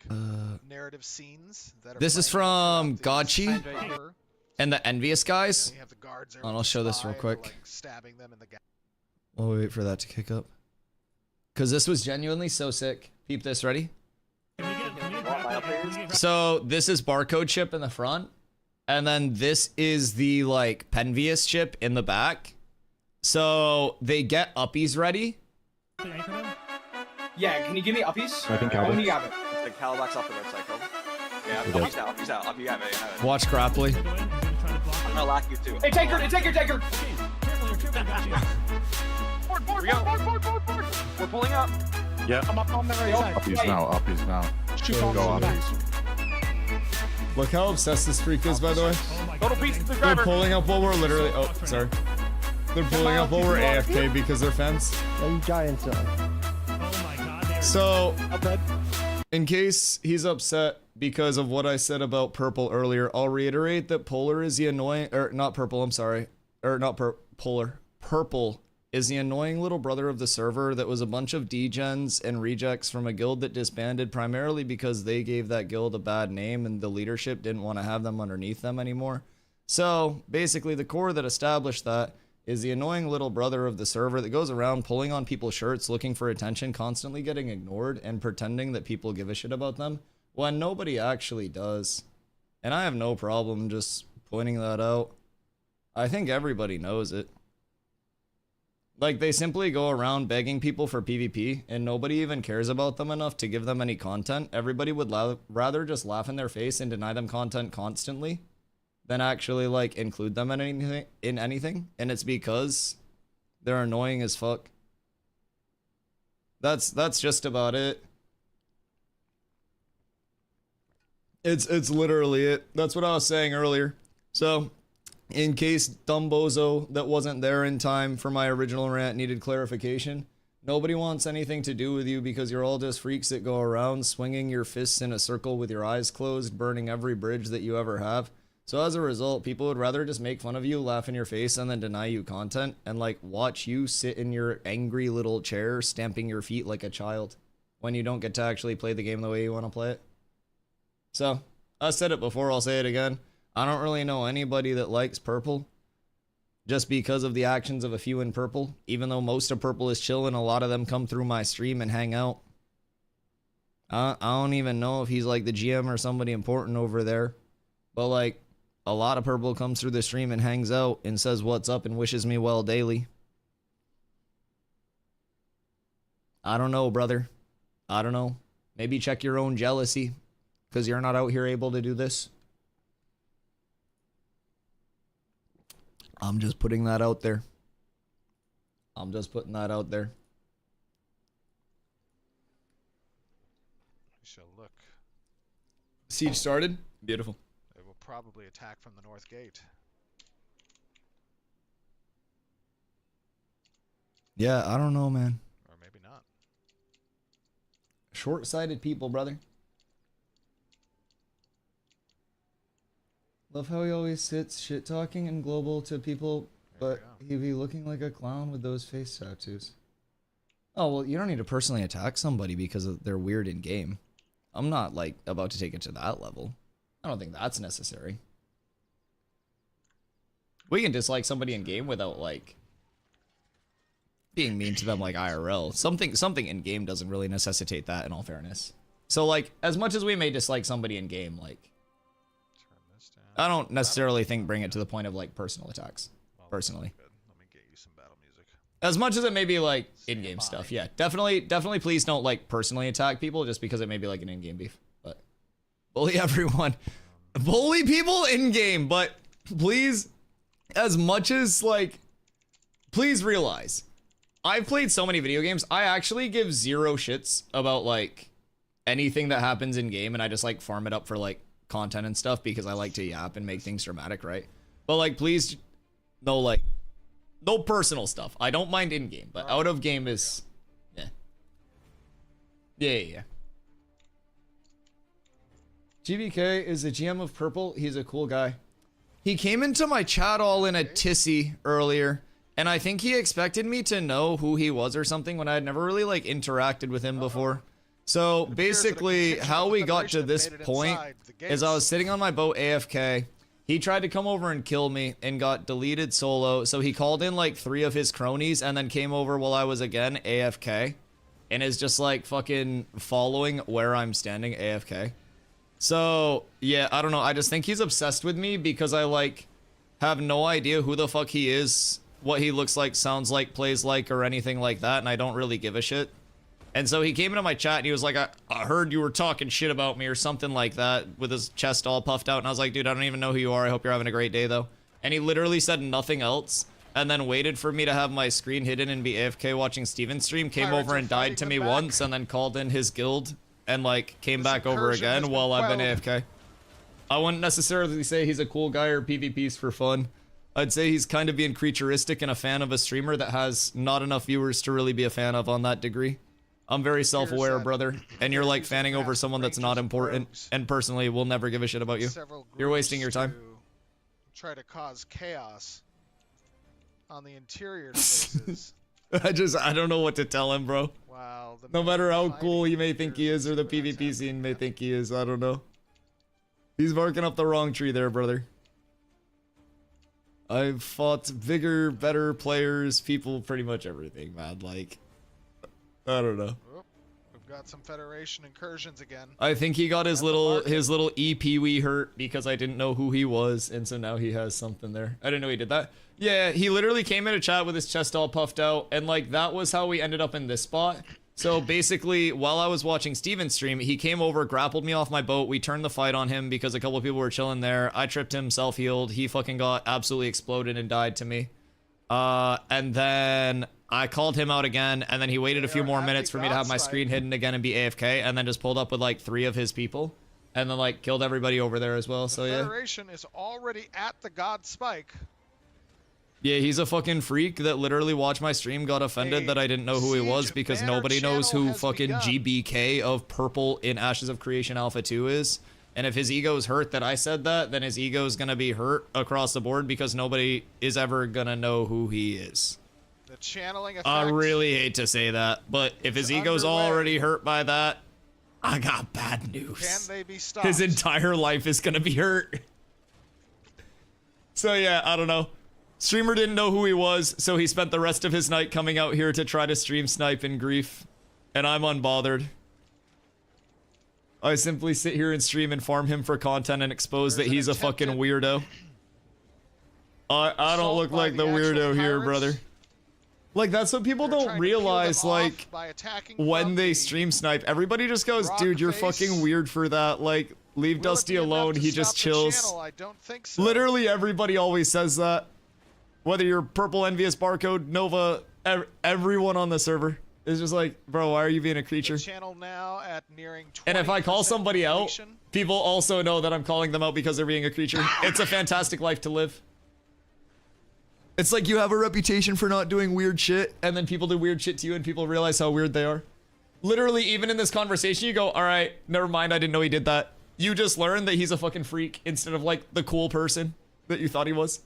narrative scenes that are. This is playing from throughout the Gotchi cover. and the Envious guys. And you have the guards there And with I'll the show this spy real and quick. they're, like, stabbing them in the gap. While we wait for that to kick up. Because this was genuinely so sick. Peep this, ready? So this is barcode chip in the front. And then this is the like Penvious chip in the back. So they get uppies ready. Yeah, can you give me uppies? I think How Calvin. many you have it? The Calabax off the right side, Cole. Yeah, Okay. uppies out. Up, you have it, you have it. Watch Grapply. I'm gonna lock you too. Hey, take her! Board. We're pulling up. Yeah. I'm up on the right side. Uppies now. Uppies now. Shoot Go bombs in the uppies. Look how obsessed this freak is, by the way. Oh my Total god. piece of the They're driver. pulling up while we're literally. Oh, sorry. They're pulling up while we're AFK because they're fence. Yeah, you giants. Oh my god. So, I'm dead. in case he's upset because of what I said about purple earlier, I'll reiterate that Polar is the annoying, or not purple, I'm sorry. Or not Polar. Purple is the annoying little brother of the server that was a bunch of degens and rejects from a guild that disbanded primarily because they gave that guild a bad name and the leadership didn't want to have them underneath them anymore. So, basically the core that established that is the annoying little brother of the server that goes around pulling on people's shirts, looking for attention, constantly getting ignored, and pretending that people give a shit about them, when nobody actually does. And I have no problem just pointing that out. I think everybody knows it. Like, they simply go around begging people for PvP, and nobody even cares about them enough to give them any content. Everybody would rather just laugh in their face and deny them content constantly than actually like include them in anything, and it's because they're annoying as fuck. That's just about it. It's literally it. That's what I was saying earlier. So, in case dumb bozo that wasn't there in time for my original rant needed clarification, nobody wants anything to do with you because you're all just freaks that go around swinging your fists in a circle with your eyes closed, burning every bridge that you ever have. So as a result, people would rather just make fun of you, laugh in your face, and then deny you content, and like watch you sit in your angry little chair stamping your feet like a child when you don't get to actually play the game the way you want to play it. So, I said it before, I'll say it again. I don't really know anybody that likes purple just because of the actions of a few in purple, even though most of purple is chill and a lot of them come through my stream and hang out. I don't even know if he's like the GM or somebody important over there, but like, a lot of purple comes through the stream and hangs out and says what's up and wishes me well daily. I don't know, brother. I don't know. Maybe check your own jealousy because you're not out here able to do this. I'm just putting that out there. I'm just putting that out there. We shall look. Siege started. Beautiful. They will probably attack from the north gate. Yeah, I don't know, man. Or maybe not. Short-sighted people, brother. Love how he always sits shit-talking and global to people, but he be looking like a clown with those face tattoos. Oh, well, you don't need to personally attack somebody because they're weird in-game. I'm not, like, about to take it to that level. I don't think that's necessary. We can dislike somebody in-game without, like, being mean to them like IRL. Something in-game doesn't really necessitate that, in all fairness. So, like, as much as we may dislike somebody in-game, like, I don't necessarily think bring it to the point of, like, personal attacks, personally. Let me get you some battle music. As much as it may be, like, in-game stuff, yeah. Definitely please don't, like, personally attack people just because it may be, like, an in-game beef. But bully everyone. bully people in game, but please, as much as like, please realize, I've played so many video games, I actually give zero shits about like anything that happens in game, and I just like farm it up for like content and stuff because I like to yap and make things dramatic, right? But like, please, no like, no personal stuff. I don't mind in game, but out of game is, yeah. GBK is the GM of Purple. He's a cool guy. He came into my chat all in a tissy earlier, and I think he expected me to know who he was or something when I had never really like interacted with him before. So basically, how we got to this point is I was sitting on my boat AFK. He tried to come over and kill me and got deleted solo. So he called in like 3 of his cronies and then came over while I was again AFK. And is just like fucking following where I'm standing AFK. So yeah, I don't know. I just think he's obsessed with me because I like have no idea who the fuck he is, what he looks like, sounds like, plays like, or anything like that. And I don't really give a shit. And so he came into my chat and he was like, I heard you were talking shit about me or something like that, with his chest all puffed out. And I was like, dude, I don't even know who you are. I hope you're having a great day though. And he literally said nothing else. And then waited for me to have my screen hidden and be AFK watching Steven's stream, came over and died to me once, and then called in his guild, and like came back over again while I've been AFK. I wouldn't necessarily say he's a cool guy or PvP's for fun. I'd say he's kind of being creaturistic and a fan of a streamer that has not enough viewers to really be a fan of on that degree. I'm very self-aware, brother, and you're like fanning over someone that's not important, and personally will never give a shit about you. You're wasting your time. Try to cause chaos on the interior spaces. I don't know what to tell him, bro. Wow. No matter how cool he may think he is or the PvP scene may think he is, I don't know. He's barking up the wrong tree there, brother. I've fought bigger, better players, people, pretty much everything, man. Like, I don't know. We've got some Federation incursions again. I think he got his little EP-wee hurt because I didn't know who he was, and so now he has something there. I didn't know he did that. Yeah, he literally came in a chat with his chest all puffed out, and like that was how we ended up in this spot. So basically, while I was watching Steven's stream, he came over, grappled me off my boat. We turned the fight on him because a couple of people were chilling there. I tripped him, self-healed. He fucking got absolutely exploded and died to me. And then I called him out again, and then he waited a few more minutes for me to have my screen hidden again and be AFK, and then just pulled up with like 3 of his people, and then like killed everybody over there as well. So yeah. Federation is already at the God Spike. Yeah, he's a fucking freak that literally watched my stream, got offended that I didn't know who he was because nobody knows who fucking GBK of Purple in Ashes of Creation Alpha 2 is. And if his ego's hurt that I said that, then his ego's gonna be hurt across the board because nobody is ever gonna know who he is. The channeling effect. I really hate to say that, but if his ego's already hurt by that, I got bad news. Can they be stopped? His entire life is gonna be hurt. So yeah, I don't know. Streamer didn't know who he was, so he spent the rest of his night coming out here to try to stream snipe in grief. And I'm unbothered. I simply sit here and stream and farm him for content and expose that he's a fucking weirdo. I don't look like the weirdo here, brother. Like, that's what people don't realize, like, when they stream snipe. Everybody just goes, dude, you're fucking weird for that. Like, leave Dusty alone, he just chills. I don't think so. Literally everybody always says that. Whether you're Purple, Envious, Barcode, Nova, everyone on the server is just like, bro, why are you being a creature? Channel now at nearing 20% and if I call somebody out, completion. people also know that I'm calling them out because they're being a creature. It's a fantastic life to live. It's like you have a reputation for not doing weird shit, and then people do weird shit to you, and people realize how weird they are. Literally, even in this conversation, you go, all right, never mind, I didn't know he did that. You just learned that he's a fucking freak instead of like the cool person that you thought he was.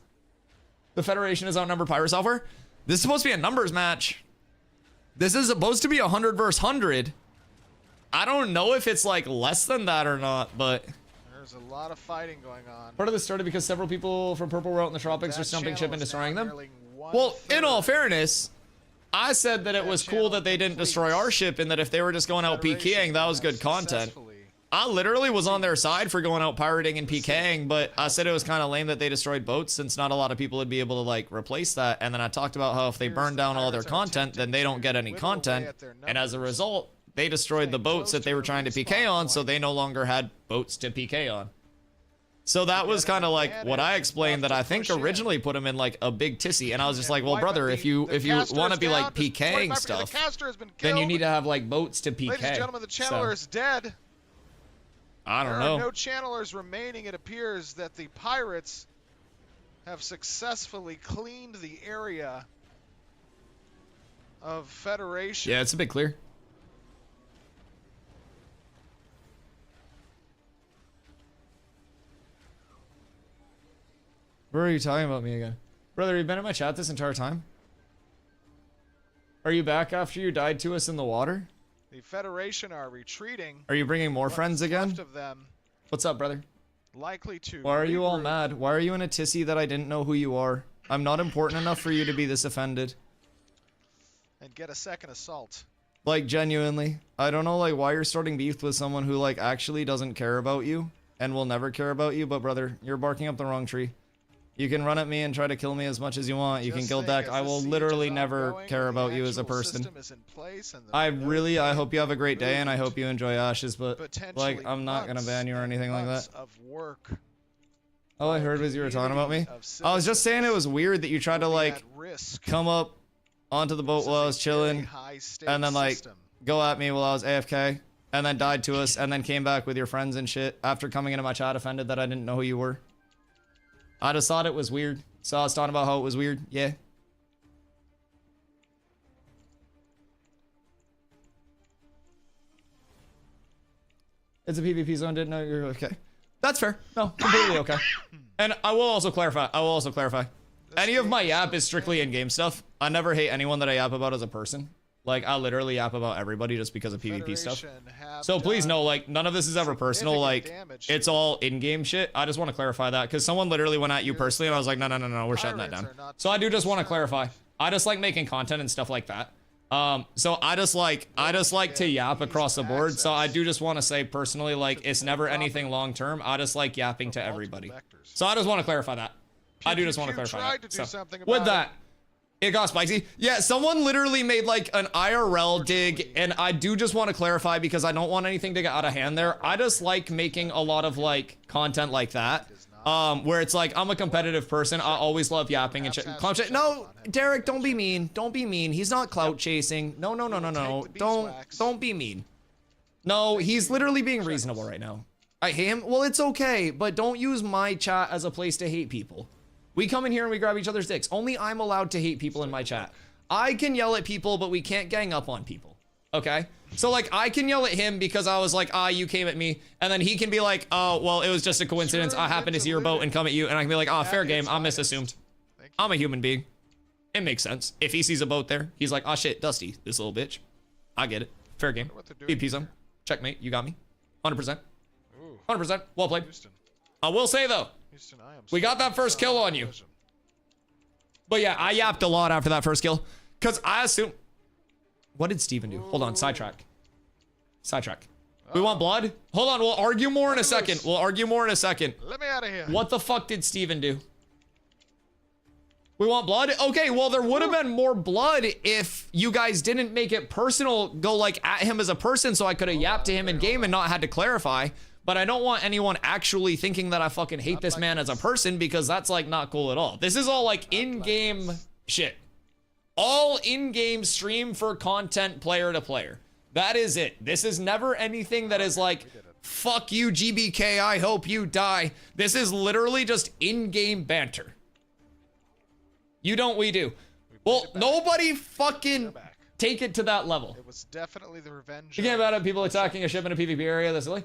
The Federation is outnumbered Pyro software. This is supposed to be a numbers match. This is supposed to be 100 versus 100. I don't know if it's like less than that or not, but there's a lot of fighting going on. Part of this started because several people from Purple were out in the tropics just jumping ship and destroying them. Well, in all fairness, I said that it was cool that they didn't destroy our ship and that if they were just going out PKing, that was good content. I literally was on their side for going out pirating and PKing, but I said it was kind of lame that they destroyed boats since not a lot of people would be able to like replace that. And then I talked about how if they burn down all their content, then they don't get any content. And as a result, they destroyed the boats that they were trying to PK on, so they no longer had boats to PK on. So that was kind of like what I explained, that I think originally put him in like a big tissy, and I was just like, well, brother, if you want to be like PKing stuff, then you need to have like boats to PK. Ladies and gentlemen, the channeler is dead. I don't know. There are no channelers remaining. It appears that the pirates have successfully cleaned the area of Federation. Yeah, it's a bit clear. Where are you talking about me again? Brother, you've been in my chat this entire time? Are you back after you died to us in the water? The Federation are retreating. Are you bringing more friends again? Left of them, what's up, brother? likely to. Why are you all regroup. mad? Why are you in a tissy that I didn't know who you are? I'm not important enough for you to be this offended. And get a second assault. Like, genuinely. I don't know, like, why you're starting beef with someone who, like, actually doesn't care about you and will never care about you, but brother, you're barking up the wrong tree. You can run at me and try to kill me as much as you want. You can kill deck. I will literally never care about you as a person. I hope you have a great day, and I hope you enjoy Ashes, but, like, I'm not gonna ban you or anything like that. All I heard was you were talking about me. I was just saying it was weird that you tried to, like, come up onto the boat while I was chilling, and then, like, go at me while I was AFK, and then died to us, and then came back with your friends and shit after coming into my chat offended that I didn't know who you were. I just thought it was weird. So I was talking about how it was weird. Yeah. It's a PvP zone. Didn't know you're okay. That's fair. No, completely okay. And I will also clarify. Any of my yap is strictly in-game stuff. I never hate anyone that I yap about as a person. Like, I literally yap about everybody just because of PvP stuff. So please know, like, none of this is ever personal. Like, it's all in-game shit. I just want to clarify that because someone literally went at you personally, and I was like, no, we're shutting that down. So I do just want to clarify. I just like making content and stuff like that. So I just like to yap across the board. So I do just want to say personally, like, it's never anything long-term. I just like yapping to everybody. So I just want to clarify that. I do just want to clarify that. So, with that. It got spicy. Yeah, someone literally made like an IRL dig, and I do just want to clarify because I don't want anything to get out of hand there. I just like making a lot of like content like that, where it's like I'm a competitive person. I always love yapping and clout chasing. No, Derek, don't be mean. Don't be mean. He's not clout chasing. No. Don't be mean. No, he's literally being reasonable right now. I hate him. Well, it's okay, but don't use my chat as a place to hate people. We come in here and we grab each other's dicks. Only I'm allowed to hate people in my chat. I can yell at people, but we can't gang up on people. Okay? So, like, I can yell at him because I was like, you came at me. And then he can be like, oh, well, it was just a coincidence. I happened to see your boat and come at you. And I can be like, fair game. I'm misassumed. I'm a human being. It makes sense. If he sees a boat there, he's like, shit, Dusty, this little bitch. I get it. Fair game. BP some. Checkmate. You got me. 100%. 100%. Well played. I will say, though, we got that first kill on you. But yeah, I yapped a lot after that first kill. Because I assume... What did Steven do? Hold on, sidetrack. We want blood? Hold on, we'll argue more in a second. Let me out of here. What the fuck did Steven do? We want blood? Okay, well, there would have been more blood if you guys didn't make it personal, go like at him as a person so I could have yapped to him in game and not had to clarify. But I don't want anyone actually thinking that I fucking hate this man as a person because that's like not cool at all. This is all like in-game shit. All in-game stream for content player to player. That is it. This is never anything that is like, fuck you GBK, I hope you die. This is literally just in-game banter. You don't, we do. Well, nobody fucking take it to that level. It was definitely the revenge. You get mad at people attacking a ship in a PvP area, that's silly.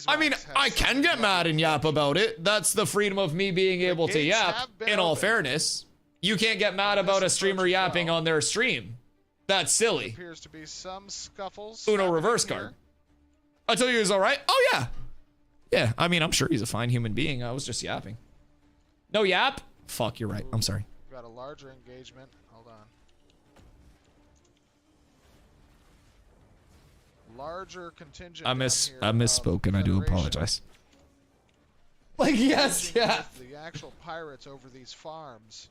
I mean, I can get mad and yap about it. That's the freedom of me being able to yap, in all fairness. You can't get mad about a streamer yapping on their stream. That's silly. Appears to be some scuffles. Uno reverse card. I tell you he's alright. Oh yeah. Yeah, I mean, I'm sure he's a fine human being. I was just yapping. No yap? Fuck, you're right. I'm sorry. We've got a larger engagement. Hold on. Larger contingent. I misspoke and I do apologize. Like, yes, yeah. The actual pirates over these farms.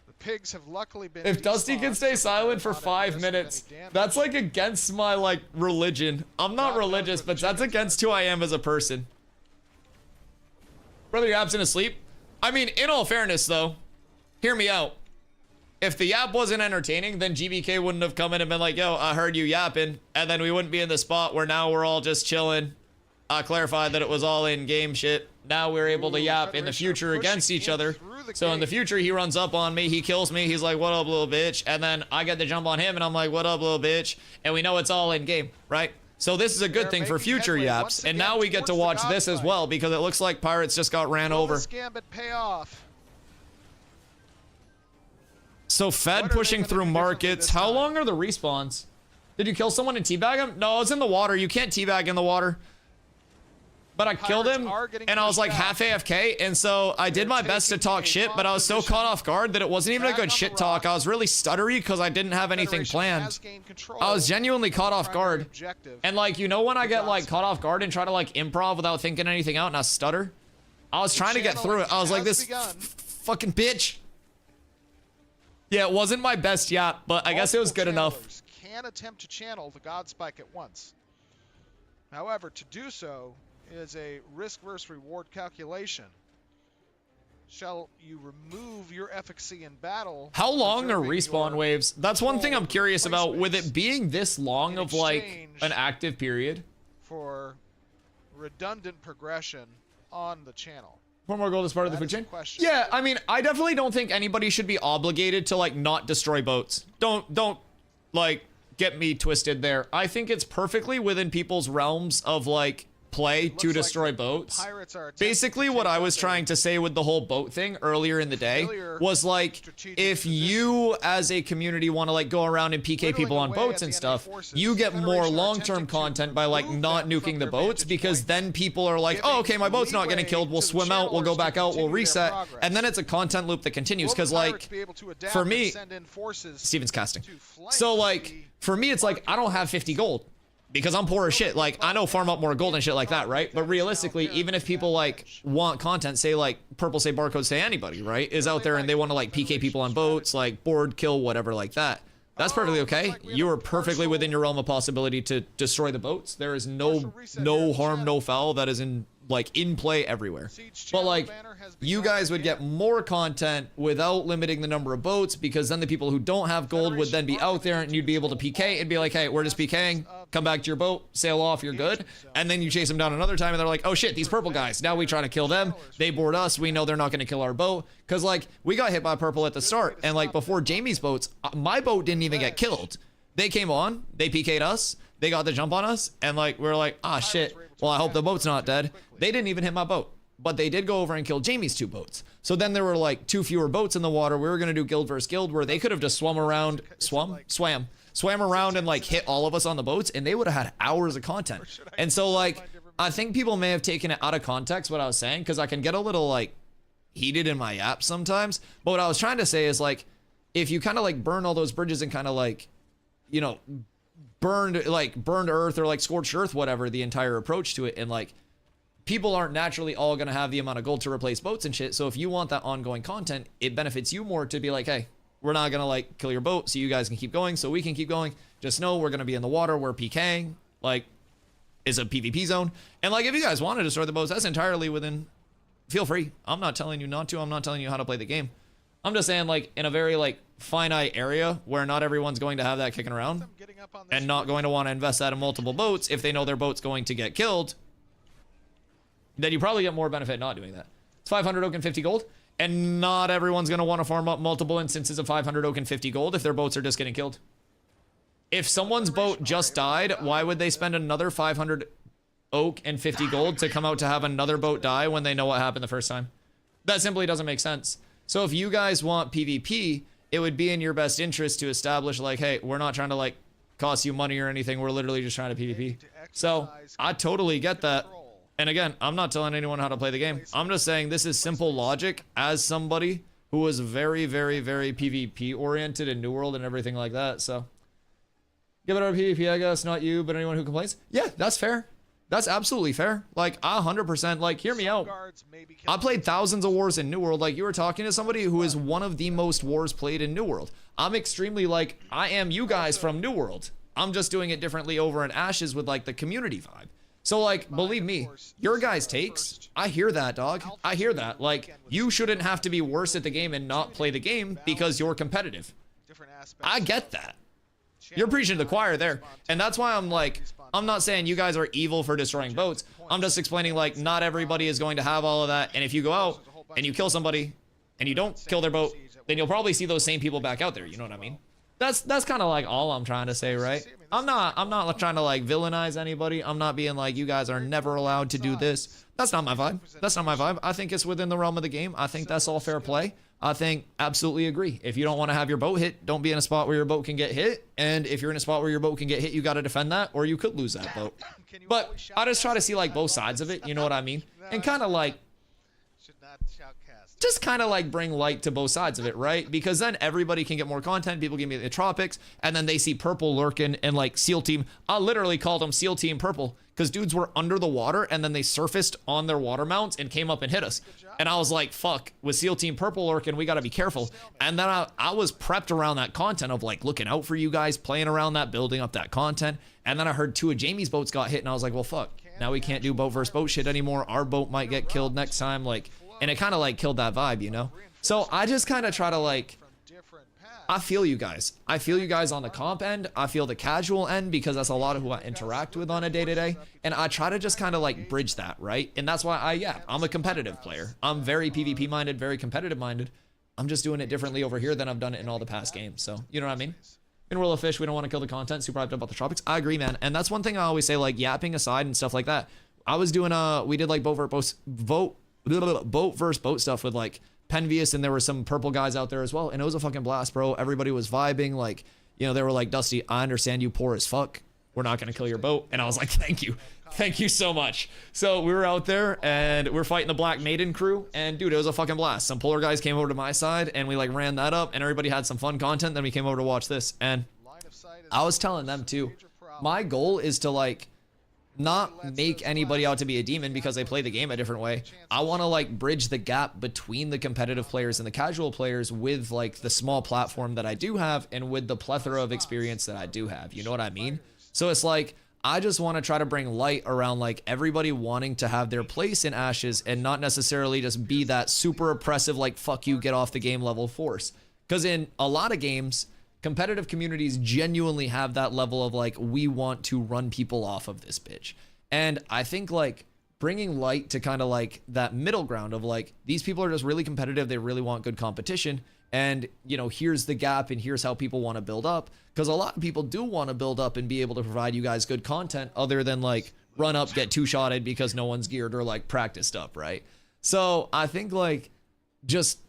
The pigs have luckily been. If Dusty can stay silent for 5 minutes, that's like against my like religion. I'm not religious, but that's against who I am as a person. Brother Yap's in his sleep. I mean, in all fairness, though, hear me out. If the yap wasn't entertaining, then GBK wouldn't have come in and been like, yo, I heard you yapping. And then we wouldn't be in the spot where now we're all just chilling. I clarified that it was all in-game shit. Now we're able to yap in the future against each other. So in the future, he runs up on me. He kills me. He's like, what up, little bitch? And then I get the jump on him, and I'm like, what up, little bitch? And we know it's all in-game, right? So this is a good thing for future yaps. And now we get to watch this as well, because it looks like Pirates just got ran over. Gambit pay off. So Fed pushing through markets. How long are the respawns? Did you kill someone and teabag him? No, it's in the water. You can't teabag in the water. But I killed him, and I was like half AFK, and so I did my best to talk shit, but I was so caught off guard that it wasn't even a good shit talk. I was really stuttery because I didn't have anything planned. I was genuinely caught off guard. And like, you know when I get like caught off guard and try to like improv without thinking anything out and I stutter? I was trying to get through it. I was like, this fucking bitch. Yeah, it wasn't my best yap, but I guess it was good enough. Can attempt to channel the God Spike at once. However, to do so is a risk versus reward calculation. Shall you remove your efficacy in battle? How long are respawn waves? That's one thing I'm curious about, with it being this long of like an active period. For redundant progression on the channel. 4 more gold is part of the food chain? Yeah, I mean, I definitely don't think anybody should be obligated to like not destroy boats. Don't like get me twisted there. I think it's perfectly within people's realms of like play to destroy boats. Basically what I was trying to say with the whole boat thing earlier in the day was like, if you as a community want to like go around and PK people on boats and stuff, you get more long-term content by like not nuking the boats, because then people are like, oh, okay, my boat's not getting killed, we'll swim out, we'll go back out, we'll reset, and then it's a content loop that continues. Because like, for me, Steven's casting. So like, for me, it's like, I don't have 50 gold. Because I'm poor as shit. Like, I know farm up more gold and shit like that, right? But realistically, even if people like want content, say like Purple, say Barcode, say anybody, right, is out there and they want to like PK people on boats, like board, kill, whatever like that, that's perfectly okay. You are perfectly within your realm of possibility to destroy the boats. There is no harm, no foul that is in play everywhere. But like, you guys would get more content without limiting the number of boats, because then the people who don't have gold would then be out there and you'd be able to PK and be like, hey, we're just PKing, come back to your boat, sail off, you're good. And then you chase them down another time and they're like, oh shit, these purple guys, now we trying to kill them, they board us, we know they're not going to kill our boat. Because like, we got hit by purple at the start, and like before Jamie's boats, my boat didn't even get killed. They came on, they PK'd us, they got the jump on us, and like, we're like, ah shit, well, I hope the boat's not dead. They didn't even hit my boat, but they did go over and kill Jamie's 2 boats. So then there were like 2 fewer boats in the water. We were going to do guild versus guild, where they could have just swam around and like hit all of us on the boats, and they would have had hours of content. And so like, I think people may have taken it out of context what I was saying, because I can get a little like heated in my apps sometimes. But what I was trying to say is like, if you kind of like burn all those bridges and kind of like, you know, burned earth or like scorched earth, whatever, the entire approach to it, and like, people aren't naturally all going to have the amount of gold to replace boats and shit. So if you want that ongoing content, it benefits you more to be like, hey, we're not going to like kill your boat so you guys can keep going, so we can keep going. Just know we're going to be in the water, we're PKing, like, is a PvP zone. And like, if you guys want to destroy the boats, that's entirely within, feel free. I'm not telling you not to. I'm not telling you how to play the game. I'm just saying, like, in a very like finite area where not everyone's going to have that kicking around and not going to want to invest that in multiple boats if they know their boat's going to get killed, then you probably get more benefit not doing that. It's 500 oak and 50 gold, and not everyone's going to want to farm up multiple instances of 500 oak and 50 gold if their boats are just getting killed. If someone's boat just died, why would they spend another 500 oak and 50 gold to come out to have another boat die when they know what happened the first time? That simply doesn't make sense. So if you guys want PvP, it would be in your best interest to establish like, hey, we're not trying to like cost you money or anything. We're literally just trying to PvP. So I totally get that. And again, I'm not telling anyone how to play the game. I'm just saying this is simple logic as somebody who was very, very, very PvP oriented in New World and everything like that. So give it our PvP, I guess. Not you, but anyone who complains. Yeah, that's fair. That's absolutely fair. Like, 100%, like, hear me out. I played thousands of wars in New World. Like, you were talking to somebody who is one of the most wars played in New World. I'm extremely, like, I am you guys from New World. I'm just doing it differently over in Ashes with, like, the community vibe. So like, believe me, your guys' takes, I hear that, dog. I hear that. Like, you shouldn't have to be worse at the game and not play the game because you're competitive. I get that. You're preaching to the choir there. And that's why I'm like, I'm not saying you guys are evil for destroying boats. I'm just explaining like, not everybody is going to have all of that. And if you go out and you kill somebody and you don't kill their boat, then you'll probably see those same people back out there. You know what I mean? That's kind of like all I'm trying to say, right? I'm not trying to like villainize anybody. I'm not being like, you guys are never allowed to do this. That's not my vibe. That's not my vibe. I think it's within the realm of the game. I think that's all fair play. I think absolutely agree. If you don't want to have your boat hit, don't be in a spot where your boat can get hit. And if you're in a spot where your boat can get hit, you got to defend that, or you could lose that boat. But I just try to see like both sides of it. You know what I mean? And kind of like, just kind of like bring light to both sides of it, right? Because then everybody can get more content. People give me the tropics, and then they see purple lurking and like SEAL team. I literally called them SEAL team purple because dudes were under the water and then they surfaced on their water mounts and came up and hit us. And I was like, fuck, with SEAL team purple lurking, we got to be careful. And then I was prepped around that content of like looking out for you guys, playing around that, building up that content. And then I heard 2 of Jamie's boats got hit, and I was like, well, fuck, now we can't do boat versus boat shit anymore. Our boat might get killed next time. Like, and it kind of like killed that vibe, you know? So I just kind of try to like, I feel you guys. I feel you guys on the comp end. I feel the casual end because that's a lot of who I interact with on a day-to-day. And I try to just kind of like bridge that, right? And that's why I'm a competitive player. I'm very PvP minded, very competitive minded. I'm just doing it differently over here than I've done it in all the past games. So, you know what I mean? In World of Fish, we don't want to kill the content. Super hyped about the tropics. I agree, man. And that's one thing I always say, like yapping aside and stuff like that. I was doing, we did like boat versus boat stuff with like Penvius, and there were some purple guys out there as well, and it was a fucking blast, bro. Everybody was vibing, like, you know, they were like, Dusty, I understand you poor as fuck, we're not gonna kill your boat. And I was like, thank you so much. So we were out there and we're fighting the Black Maiden crew, and dude, it was a fucking blast. Some polar guys came over to my side and we like ran that up, and everybody had some fun content. Then we came over to watch this, and I was telling them too, my goal is to like not make anybody out to be a demon because they play the game a different way. I want to like bridge the gap between the competitive players and the casual players with like the small platform that I do have and with the plethora of experience that I do have. You know what I mean? So it's like, I just want to try to bring light around like everybody wanting to have their place in Ashes and not necessarily just be that super oppressive, like, fuck you, get off the game level force. Because in a lot of games, competitive communities genuinely have that level of like, we want to run people off of this bitch. And I think like bringing light to kind of like that middle ground of like, these people are just really competitive. They really want good competition. And, you know, here's the gap and here's how people want to build up. Because a lot of people do want to build up and be able to provide you guys good content other than like run up, get 2-shotted because no one's geared or like practiced up, right? So I think like just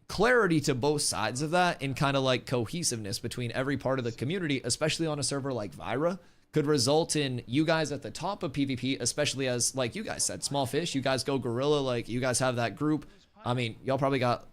clarity to both sides of that and kind of like cohesiveness between every part of the community, especially on a server like Vyra, could result in you guys at the top of PvP, especially as like you guys said, small fish, you guys go gorilla, like you guys have that group. I mean, y'all probably got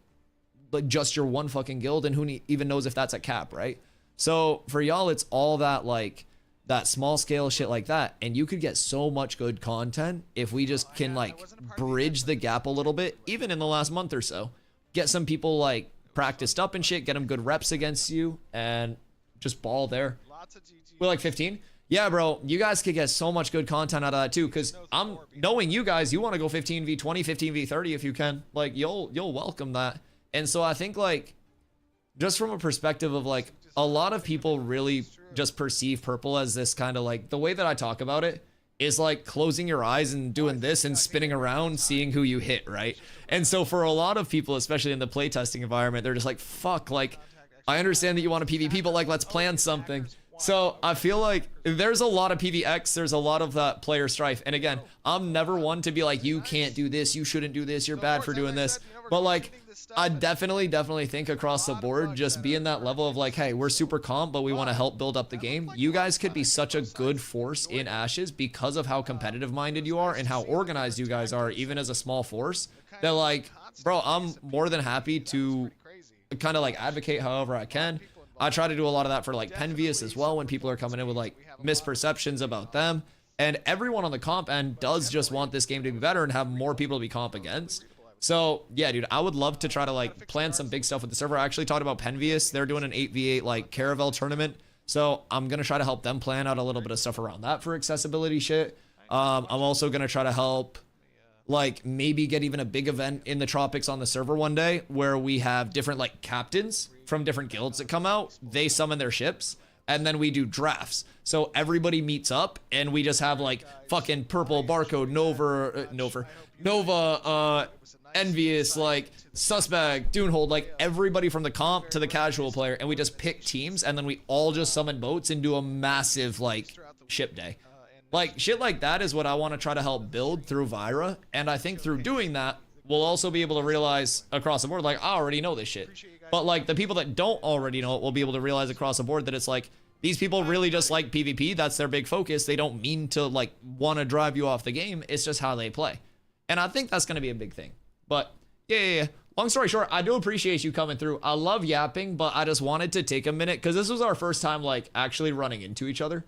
like just your one fucking guild, and who even knows if that's at cap, right? So for y'all, it's all that like that small scale shit like that, and you could get so much good content if we just can like bridge the gap a little bit, even in the last month or so. Get some people like practiced up and shit, get them good reps against you, and just ball there. We're like 15. Yeah, bro, you guys could get so much good content out of that too, because I'm knowing you guys, you want to go 15v20, 15v30 if you can. Like you'll welcome that. And so I think like just from a perspective of like a lot of people really just perceive purple as this kind of like, the way that I talk about it is like closing your eyes and doing this and spinning around, seeing who you hit, right? And so for a lot of people, especially in the playtesting environment, they're just like, fuck, like, I understand that you want a PvP, but like, let's plan something. So I feel like there's a lot of PvX, there's a lot of that player strife. And again, I'm never one to be like, you can't do this, you shouldn't do this, you're bad for doing this. But like, I definitely think across the board, just be in that level of like, hey, we're super comp, but we want to help build up the game. You guys could be such a good force in Ashes because of how competitive minded you are and how organized you guys are, even as a small force, that like, bro, I'm more than happy to kind of like advocate however I can. I try to do a lot of that for like Penvius as well when people are coming in with like misperceptions about them. And everyone on the comp end does just want this game to be better and have more people to be comp against. So yeah, dude, I would love to try to like plan some big stuff with the server. I actually talked about Penvius. They're doing an 8v8 like Caravel tournament. So I'm going to try to help them plan out a little bit of stuff around that for accessibility shit. I'm also gonna try to help, like, maybe get even a big event in the tropics on the server one day where we have different, like, captains from different guilds that come out. They summon their ships, and then we do drafts. So everybody meets up, and we just have, like, fucking Purple, Barcode, Nova, Envious, like, Suspect, Dunehold, like, everybody from the comp to the casual player, and we just pick teams, and then we all just summon boats and do a massive, like, ship day. Like, shit like that is what I want to try to help build through Vyra, and I think through doing that, we'll also be able to realize across the board, like, I already know this shit. But, like, the people that don't already know it will be able to realize across the board that it's like, these people really just like PvP, that's their big focus. They don't mean to, like, want to drive you off the game, it's just how they play. And I think that's going to be a big thing. But, yeah. Long story short, I do appreciate you coming through. I love yapping, but I just wanted to take a minute, because this was our first time, like, actually running into each other.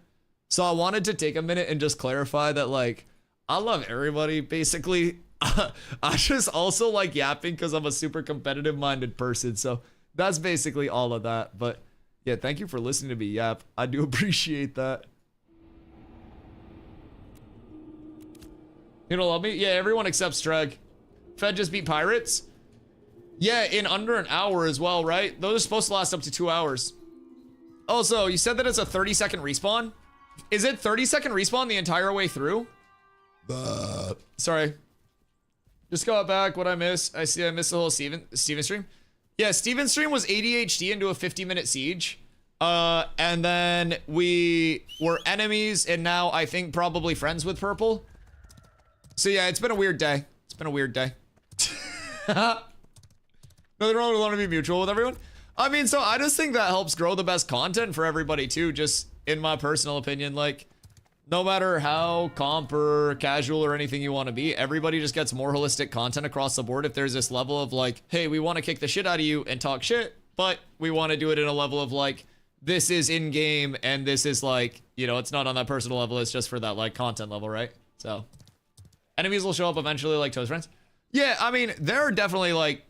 So I wanted to take a minute and just clarify that, like, I love everybody, basically. I just also like yapping because I'm a super competitive-minded person. So that's basically all of that. But, yeah, thank you for listening to me yap. I do appreciate that. You don't love me? Yeah, everyone except Streg. Fed just beat Pirates? Yeah, in under an hour as well, right? Those are supposed to last up to 2 hours. Also, you said that it's a 30-second respawn? Is it 30-second respawn the entire way through? Sorry. Just got back. What I miss? I missed the whole Steven stream. Yeah, Steven's stream was ADHD into a 50-minute siege. And then we were enemies, and now I think probably friends with Purple. So yeah, it's been a weird day. It's been a weird day. Nothing wrong with wanting to be mutual with everyone. I mean, so I just think that helps grow the best content for everybody too, just in my personal opinion. Like, no matter how comp or casual or anything you want to be, everybody just gets more holistic content across the board if there's this level of like, hey, we want to kick the shit out of you and talk shit, but we want to do it in a level of like, this is in-game and this is like, you know, it's not on that personal level, it's just for that like content level, right? So, enemies will show up eventually like Toast Friends. Yeah, I mean, there are definitely like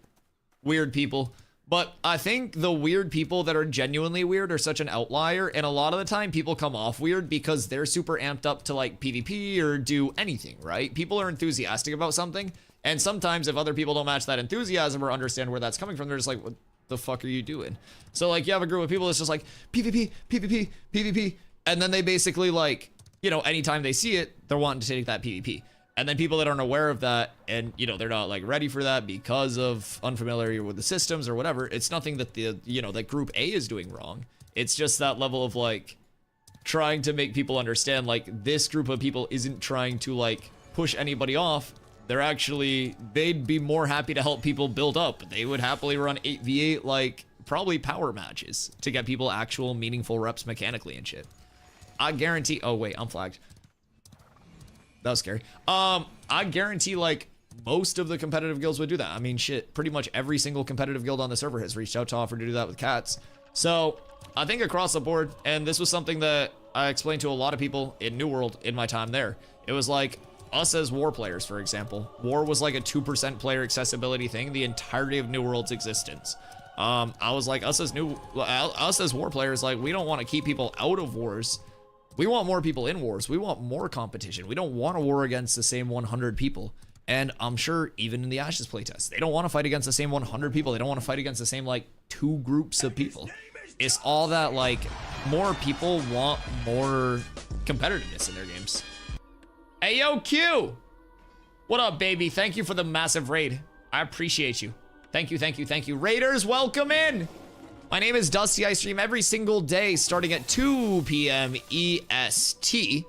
weird people. But I think the weird people that are genuinely weird are such an outlier, and a lot of the time people come off weird because they're super amped up to like PvP or do anything, right? People are enthusiastic about something, and sometimes if other people don't match that enthusiasm or understand where that's coming from, they're just like, what the fuck are you doing? So like you have a group of people that's just like PvP, PvP, PvP, and then they basically like, you know, anytime they see it, they're wanting to take that PvP. And then people that aren't aware of that and, you know, they're not like ready for that because of unfamiliarity with the systems or whatever. It's nothing that the, you know, that group A is doing wrong. It's just that level of like trying to make people understand like this group of people isn't trying to like push anybody off. They're actually, they'd be more happy to help people build up. They would happily run 8v8 like probably power matches to get people actual meaningful reps mechanically and shit. I guarantee, oh wait, I'm flagged. That was scary. I guarantee like most of the competitive guilds would do that. I mean, shit, pretty much every single competitive guild on the server has reached out to offer to do that with cats. So I think across the board, and this was something that I explained to a lot of people in New World in my time there. It was like us as war players, for example. War was like a 2% player accessibility thing the entirety of New World's existence. I was like, us as war players, like we don't want to keep people out of wars. We want more people in wars. We want more competition. We don't want to war against the same 100 people. And I'm sure even in the Ashes playtest, they don't want to fight against the same 100 people. They don't want to fight against the same like 2 groups of people. It's all that like more people want more competitiveness in their games. Hey, yo, Q! What up, baby? Thank you for the massive raid. I appreciate you. Thank you, thank you, thank you. Raiders, welcome in! My name is Dusty. I stream every single day starting at 2 p.m. EST.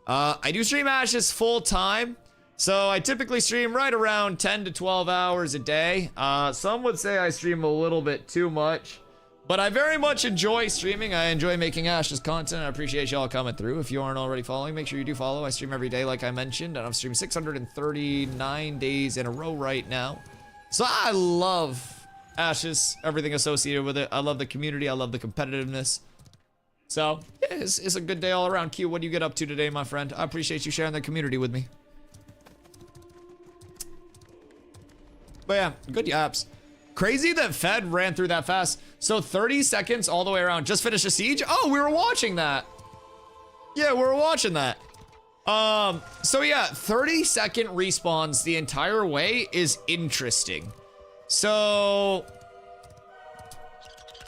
I do stream Ashes full time, so I typically stream right around 10 to 12 hours a day. Some would say I stream a little bit too much, but I very much enjoy streaming. I enjoy making Ashes content. I appreciate y'all coming through. If you aren't already following, make sure you do follow. I stream every day like I mentioned, and I've streamed 639 days in a row right now. So I love Ashes, everything associated with it. I love the community. I love the competitiveness. So, yeah, it's a good day all around. Q, what do you get up to today, my friend? I appreciate you sharing the community with me. But yeah, good yaps. Crazy that Fed ran through that fast. So 30 seconds all the way around. Just finished a siege? Oh, we were watching that. Yeah, we were watching that. So yeah, 30-second respawns the entire way is interesting. So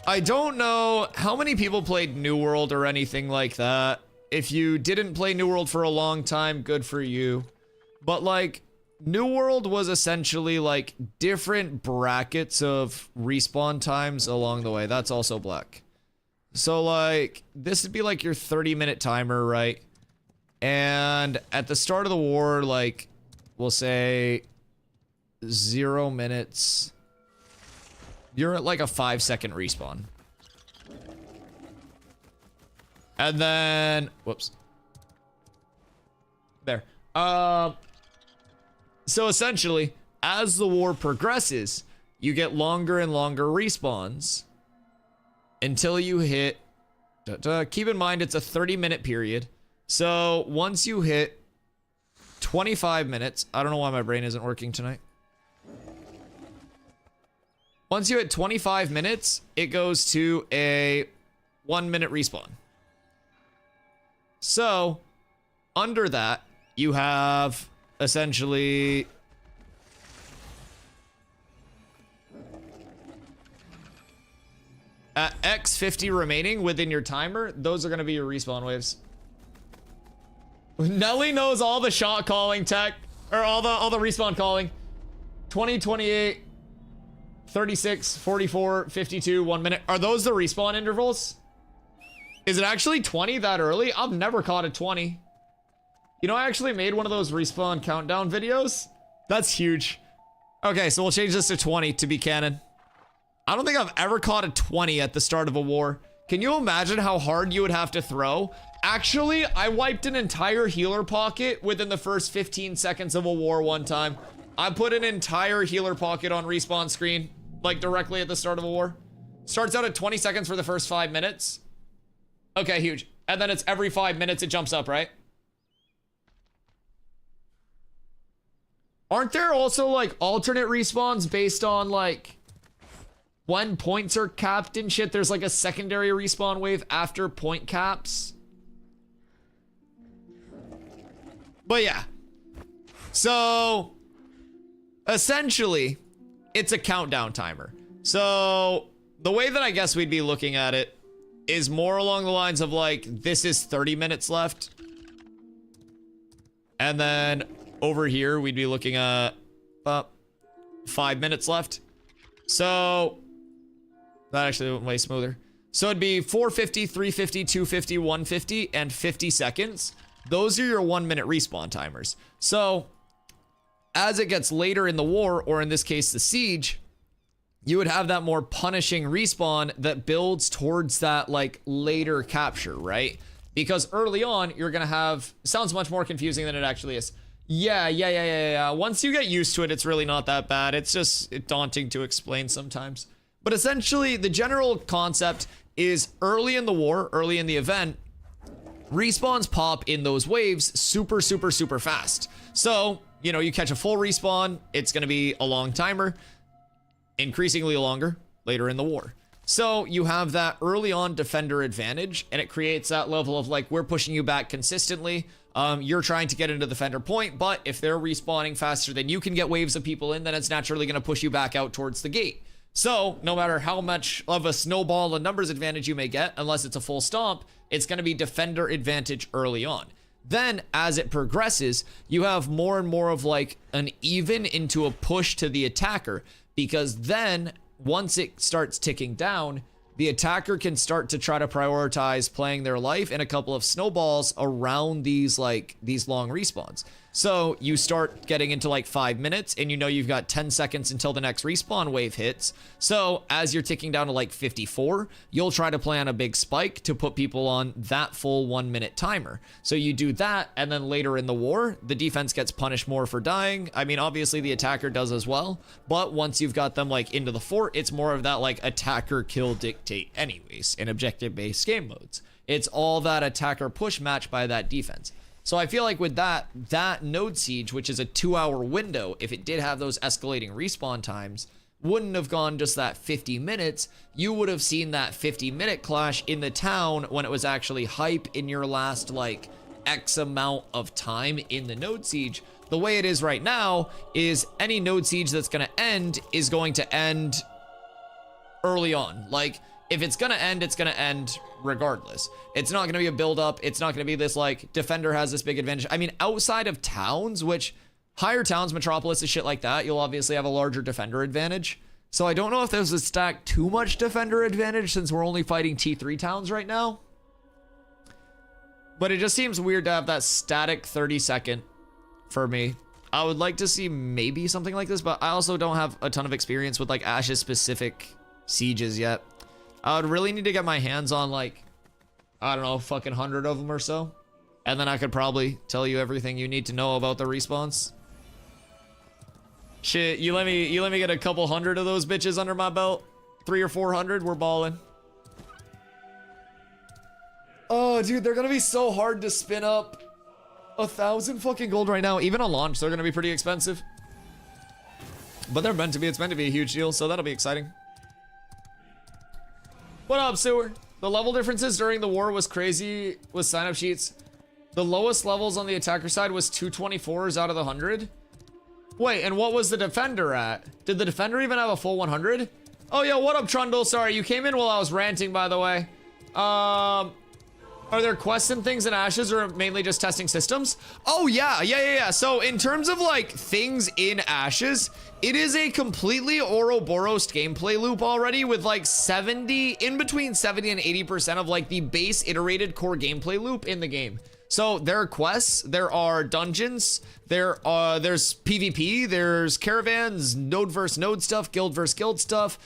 I don't know how many people played New World or anything like that. If you didn't play New World for a long time, good for you. But like, New World was essentially like different brackets of respawn times along the way. That's also black. So like, this would be like your 30-minute timer, right? And at the start of the war, like, we'll say 0 minutes. You're at like a 5-second respawn. And then, whoops. There. So essentially, as the war progresses, you get longer and longer respawns until you hit, keep in mind it's a 30-minute period. So once you hit 25 minutes, I don't know why my brain isn't working tonight. Once you hit 25 minutes, it goes to a 1-minute respawn. So under that, you have essentially at X 50 remaining within your timer, those are going to be your respawn waves. Nelly knows all the shot calling tech, or all the respawn calling. 20, 28, 36, 44, 52, 1 minute. Are those the respawn intervals? Is it actually 20 that early? I've never caught a 20. You know, I actually made one of those respawn countdown videos. That's huge. Okay, so we'll change this to 20 to be canon. I don't think I've ever caught a 20 at the start of a war. Can you imagine how hard you would have to throw? Actually, I wiped an entire healer pocket within the first 15 seconds of a war one time. I put an entire healer pocket on respawn screen, like directly at the start of a war. Starts out at 20 seconds for the first 5 minutes. Okay, huge. And then it's every 5 minutes it jumps up, right? Aren't there also like alternate respawns based on like when points are capped and shit? There's like a secondary respawn wave after point caps. But yeah. So essentially, it's a countdown timer. So the way that I guess we'd be looking at it is more along the lines of like, this is 30 minutes left. And then over here, we'd be looking at 5 minutes left. So that actually went way smoother. So it'd be 450, 350, 250, 150, and 50 seconds. Those are your 1 minute respawn timers. So as it gets later in the war, or in this case, the siege, you would have that more punishing respawn that builds towards that like later capture, right? Because early on, you're gonna have, sounds much more confusing than it actually is. Yeah. Once you get used to it, it's really not that bad. It's just daunting to explain sometimes. But essentially, the general concept is early in the war, early in the event, respawns pop in those waves super fast. So, you know, you catch a full respawn, it's gonna be a long timer, increasingly longer later in the war. So you have that early on defender advantage, and it creates that level of like, we're pushing you back consistently. You're trying to get into the defender point, but if they're respawning faster than you can get waves of people in, then it's naturally going to push you back out towards the gate. So no matter how much of a snowball and numbers advantage you may get, unless it's a full stomp, it's going to be defender advantage early on. Then as it progresses, you have more and more of like an even into a push to the attacker, because then once it starts ticking down, the attacker can start to try to prioritize playing their life in a couple of snowballs around these long respawns. So you start getting into like 5 minutes, and you know you've got 10 seconds until the next respawn wave hits. So as you're ticking down to like 54, you'll try to plan a big spike to put people on that full 1 minute timer. So you do that, and then later in the war, the defense gets punished more for dying. I mean, obviously the attacker does as well, but once you've got them like into the fort, it's more of that like attacker kill dictate anyways in objective-based game modes. It's all that attacker push match by that defense. So I feel like with that node siege, which is a 2-hour window, if it did have those escalating respawn times, wouldn't have gone just that 50 minutes. You would have seen that 50-minute clash in the town when it was actually hype in your last like X amount of time in the node siege. The way it is right now is any node siege that's going to end is going to end early on. Like, if it's going to end, it's going to end regardless. It's not going to be a build up. It's not going to be this like defender has this big advantage. I mean, outside of towns, which higher towns, metropolises, shit like that, you'll obviously have a larger defender advantage. So I don't know if there's a stack too much defender advantage since we're only fighting T3 towns right now. But it just seems weird to have that static 30-second for me. I would like to see maybe something like this, but I also don't have a ton of experience with like Ashes specific sieges yet. I would really need to get my hands on like, I don't know, fucking 100 of them or so. And then I could probably tell you everything you need to know about the respawns. Shit, you let me get a couple hundred of those bitches under my belt. 300 or 400, we're balling. Oh, dude, they're gonna be so hard to spin up. 1,000 fucking gold right now. Even on launch, they're gonna be pretty expensive. But they're meant to be. It's meant to be a huge deal, so that'll be exciting. What up, Sewer? The level differences during the war was crazy with sign-up sheets. The lowest levels on the attacker side was 224s out of the 100. Wait, and what was the defender at? Did the defender even have a full 100? Oh, yeah, what up, Trundle? Sorry, you came in while I was ranting, by the way. Are there quests and things in Ashes or mainly just testing systems? Oh, yeah. So in terms of like things in Ashes, it is a completely Ouroboros gameplay loop already with like 70, in between 70 and 80% of like the base iterated core gameplay loop in the game. So there are quests, there are dungeons, there's PvP, there's caravans, node versus node stuff, guild versus guild stuff.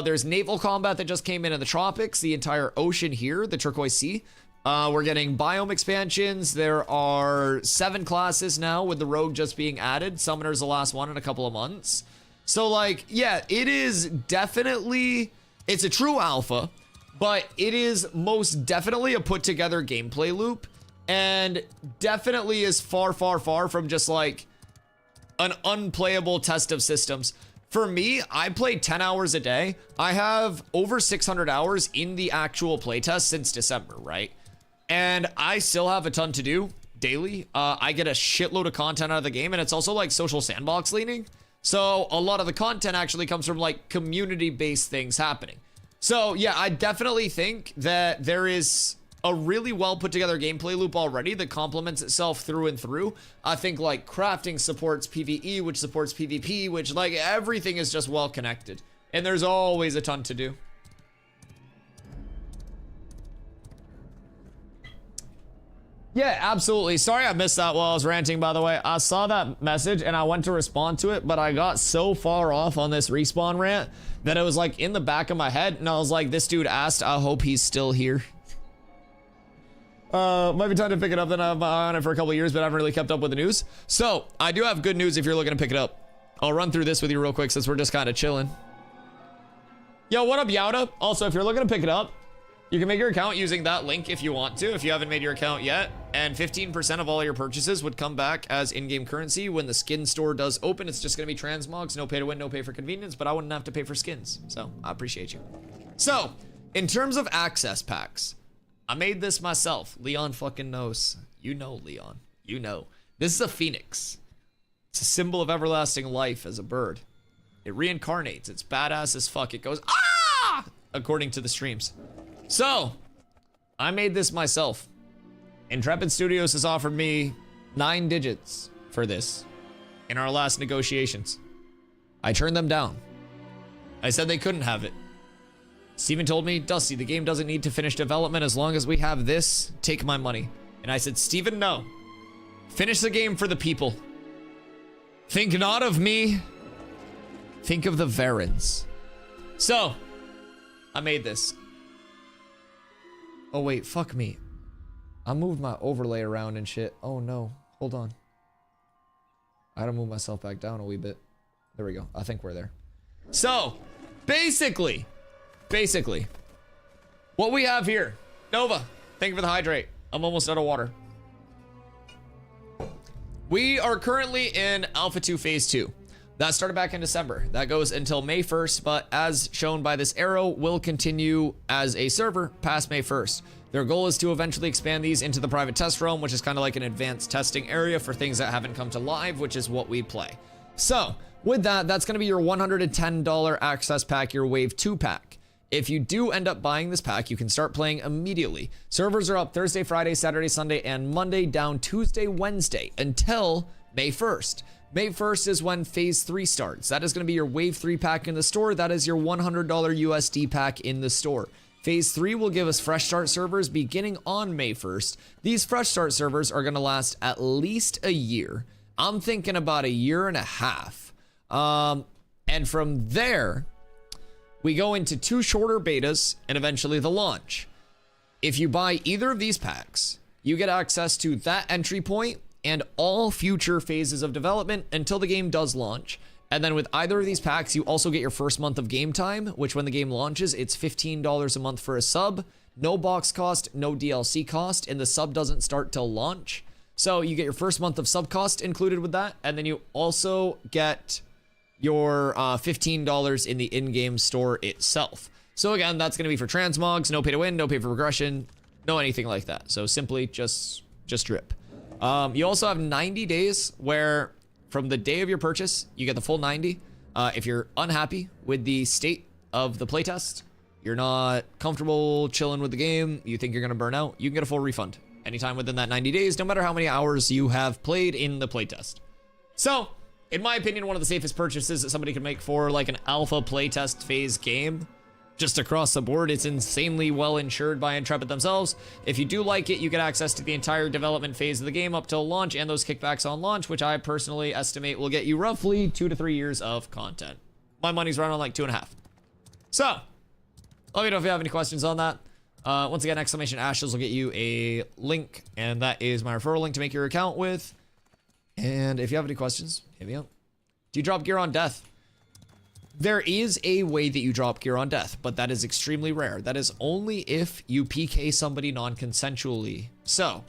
There's naval combat that just came in the tropics, the entire ocean here, the Turquoise Sea. We're getting biome expansions. There are 7 classes now with the rogue just being added. Summoner's the last one in a couple of months. So like, yeah, it is definitely, it's a true alpha, but it is most definitely a put together gameplay loop. And definitely is far from just like an unplayable test of systems. For me, I play 10 hours a day. I have over 600 hours in the actual playtest since December, right? And I still have a ton to do daily. I get a shitload of content out of the game, and it's also like social sandbox leaning. So a lot of the content actually comes from like community-based things happening. So yeah, I definitely think that there is a really well put together gameplay loop already that complements itself through and through. I think like crafting supports PvE, which supports PvP, which like everything is just well connected. And there's always a ton to do. Yeah, absolutely. Sorry I missed that while I was ranting, by the way. I saw that message and I went to respond to it, but I got so far off on this respawn rant that it was like in the back of my head, and I was like, this dude asked, I hope he's still here. Might be time to pick it up. Then I've been on it for a couple years, but I haven't really kept up with the news. So I do have good news if you're looking to pick it up. I'll run through this with you real quick since we're just kind of chilling. Yo, what up, Yauda? Also, if you're looking to pick it up, you can make your account using that link if you want to, if you haven't made your account yet. And 15% of all your purchases would come back as in-game currency when the skin store does open. It's just going to be transmogs, no pay to win, no pay for convenience, but I wouldn't have to pay for skins. So I appreciate you. So in terms of access packs, I made this myself. Leon fucking knows. You know, Leon. You know. This is a phoenix. It's a symbol of everlasting life as a bird. It reincarnates. It's badass as fuck. It goes, ah! According to the streams. So, I made this myself. Intrepid Studios has offered me 9 digits for this in our last negotiations. I turned them down. I said they couldn't have it. Steven told me, Dusty, the game doesn't need to finish development as long as we have this. Take my money. And I said, Steven, no. Finish the game for the people. Think not of me. Think of the Varens. So, I made this. Oh, wait, fuck me. I moved my overlay around and shit. Oh, no. Hold on. I gotta move myself back down a wee bit. There we go. I think we're there. So, basically, what we have here. Nova, thank you for the hydrate. I'm almost out of water. We are currently in Alpha 2 Phase 2. That started back in December. That goes until May 1st, but as shown by this arrow, will continue as a server past May 1st. Their goal is to eventually expand these into the private test realm, which is kind of like an advanced testing area for things that haven't come to live, which is what we play. So with that, that's going to be your $110 access pack, your Wave 2 pack. If you do end up buying this pack, you can start playing immediately. Servers are up Thursday, Friday, Saturday, Sunday, and Monday, down Tuesday, Wednesday until May 1st. May 1st is when Phase 3 starts. That is going to be your Wave 3 pack in the store. That is your $100 USD pack in the store. Phase 3 will give us Fresh Start servers beginning on May 1st. These Fresh Start servers are going to last at least a year. I'm thinking about a year and a half. And from there, we go into 2 shorter betas and eventually the launch. If you buy either of these packs, you get access to that entry point and all future phases of development until the game does launch. And then with either of these packs, you also get your first month of game time, which when the game launches, it's $15 a month for a sub. No box cost, no DLC cost, and the sub doesn't start till launch. So you get your first month of sub cost included with that, and then you also get your $15 in the in-game store itself. So again, that's going to be for transmogs, no pay to win, no pay for progression, no anything like that. So simply just drip. You also have 90 days where from the day of your purchase, you get the full 90. If you're unhappy with the state of the playtest, you're not comfortable chilling with the game, you think you're going to burn out, you can get a full refund anytime within that 90 days, no matter how many hours you have played in the playtest. So, in my opinion, one of the safest purchases that somebody can make for like an alpha playtest phase game. Just across the board, it's insanely well insured by Intrepid themselves. If you do like it, you get access to the entire development phase of the game up till launch and those kickbacks on launch, which I personally estimate will get you roughly 2 to 3 years of content. My money's right on like 2.5. So, let me know if you have any questions on that. Once again, exclamation Ashes will get you a link, and that is my referral link to make your account with. And if you have any questions, hit me up. Do you drop gear on death? There is a way that you drop gear on death, but that is extremely rare. That is only if you PK somebody non-consensually. So,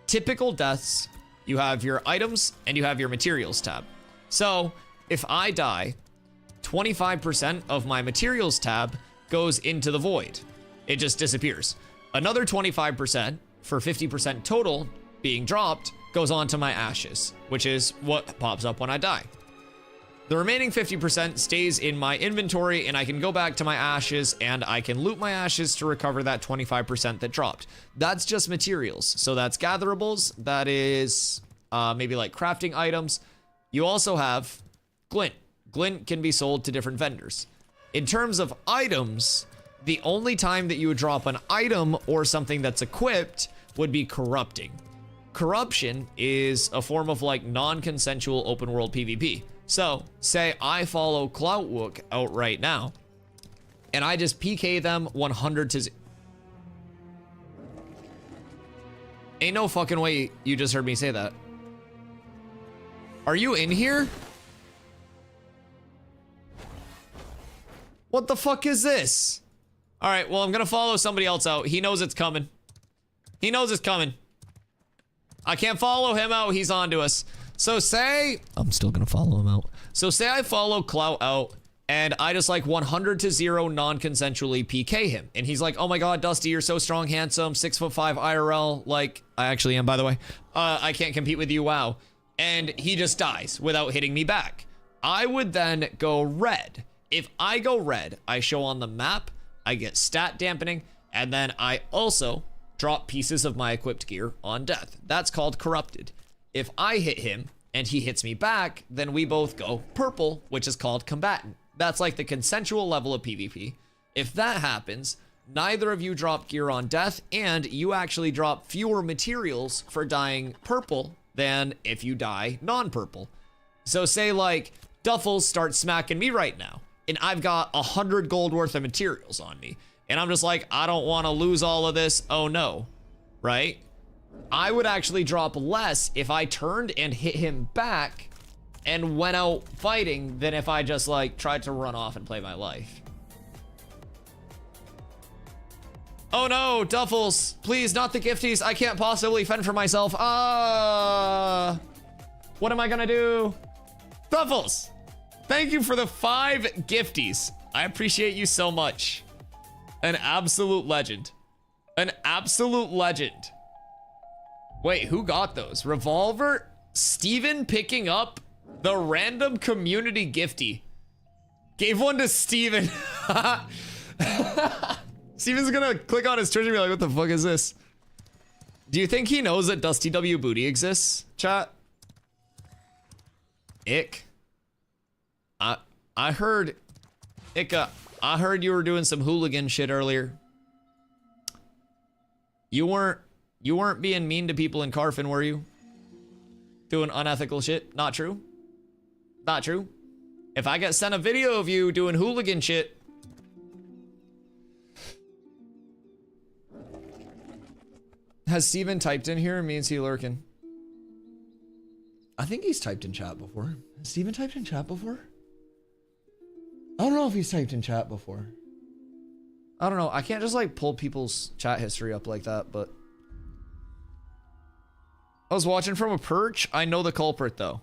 typical deaths, you have your items and you have your materials tab. So, if I die, 25% of my materials tab goes into the void. It just disappears. Another 25% for 50% total being dropped goes onto my ashes, which is what pops up when I die. The remaining 50% stays in my inventory, and I can go back to my ashes and I can loot my ashes to recover that 25% that dropped. That's just materials. So that's gatherables. That is maybe like crafting items. You also have glint. Glint can be sold to different vendors. In terms of items, the only time that you would drop an item or something that's equipped would be corrupting. Corruption is a form of like non-consensual open world PvP. So, say I follow Cloutwook out right now, and I just PK them 100 to 0. Ain't no fucking way you just heard me say that. Are you in here? What the fuck is this? All right, well, I'm gonna follow somebody else out. He knows it's coming. He knows it's coming. I can't follow him out, he's onto us. So say, I'm still gonna follow him out. So say I follow Clout out and I just like 100 to 0 non-consensually PK him. And he's like, oh my God, Dusty, you're so strong, handsome, 6'5" IRL. Like, I actually am, by the way. I can't compete with you, wow. And he just dies without hitting me back. I would then go red. If I go red, I show on the map, I get stat dampening, and then I also drop pieces of my equipped gear on death. That's called corrupted. If I hit him and he hits me back, then we both go purple, which is called combatant. That's like the consensual level of PvP. If that happens, neither of you drop gear on death, and you actually drop fewer materials for dying purple than if you die non-purple. So say like Duffels starts smacking me right now, and I've got 100 gold worth of materials on me, and I'm just like, I don't want to lose all of this, oh no, right? I would actually drop less if I turned and hit him back and went out fighting than if I just like tried to run off and play my life. Oh no, Duffels, please, not the gifties. I can't possibly fend for myself. What am I gonna do? Duffels, Thank you for the 5 gifties. I appreciate you so much. An absolute legend. An absolute legend. Wait, who got those? Revolver? Steven picking up the random community gifty. Gave one to Steven. Steven's gonna click on his Twitch and be like, what the fuck is this? Do you think he knows that Dusty W Booty exists, chat? Ick. I heard, Icka, I heard you were doing some hooligan shit earlier. You weren't being mean to people in Carfin, were you? Doing unethical shit? Not true. Not true. If I get sent a video of you doing hooligan shit, has Steven typed in here? Means he lurking. I think he's typed in chat before. Has Steven typed in chat before? I don't know if he's typed in chat before. I don't know. I can't just like pull people's chat history up like that, but I was watching from a perch. I know the culprit though.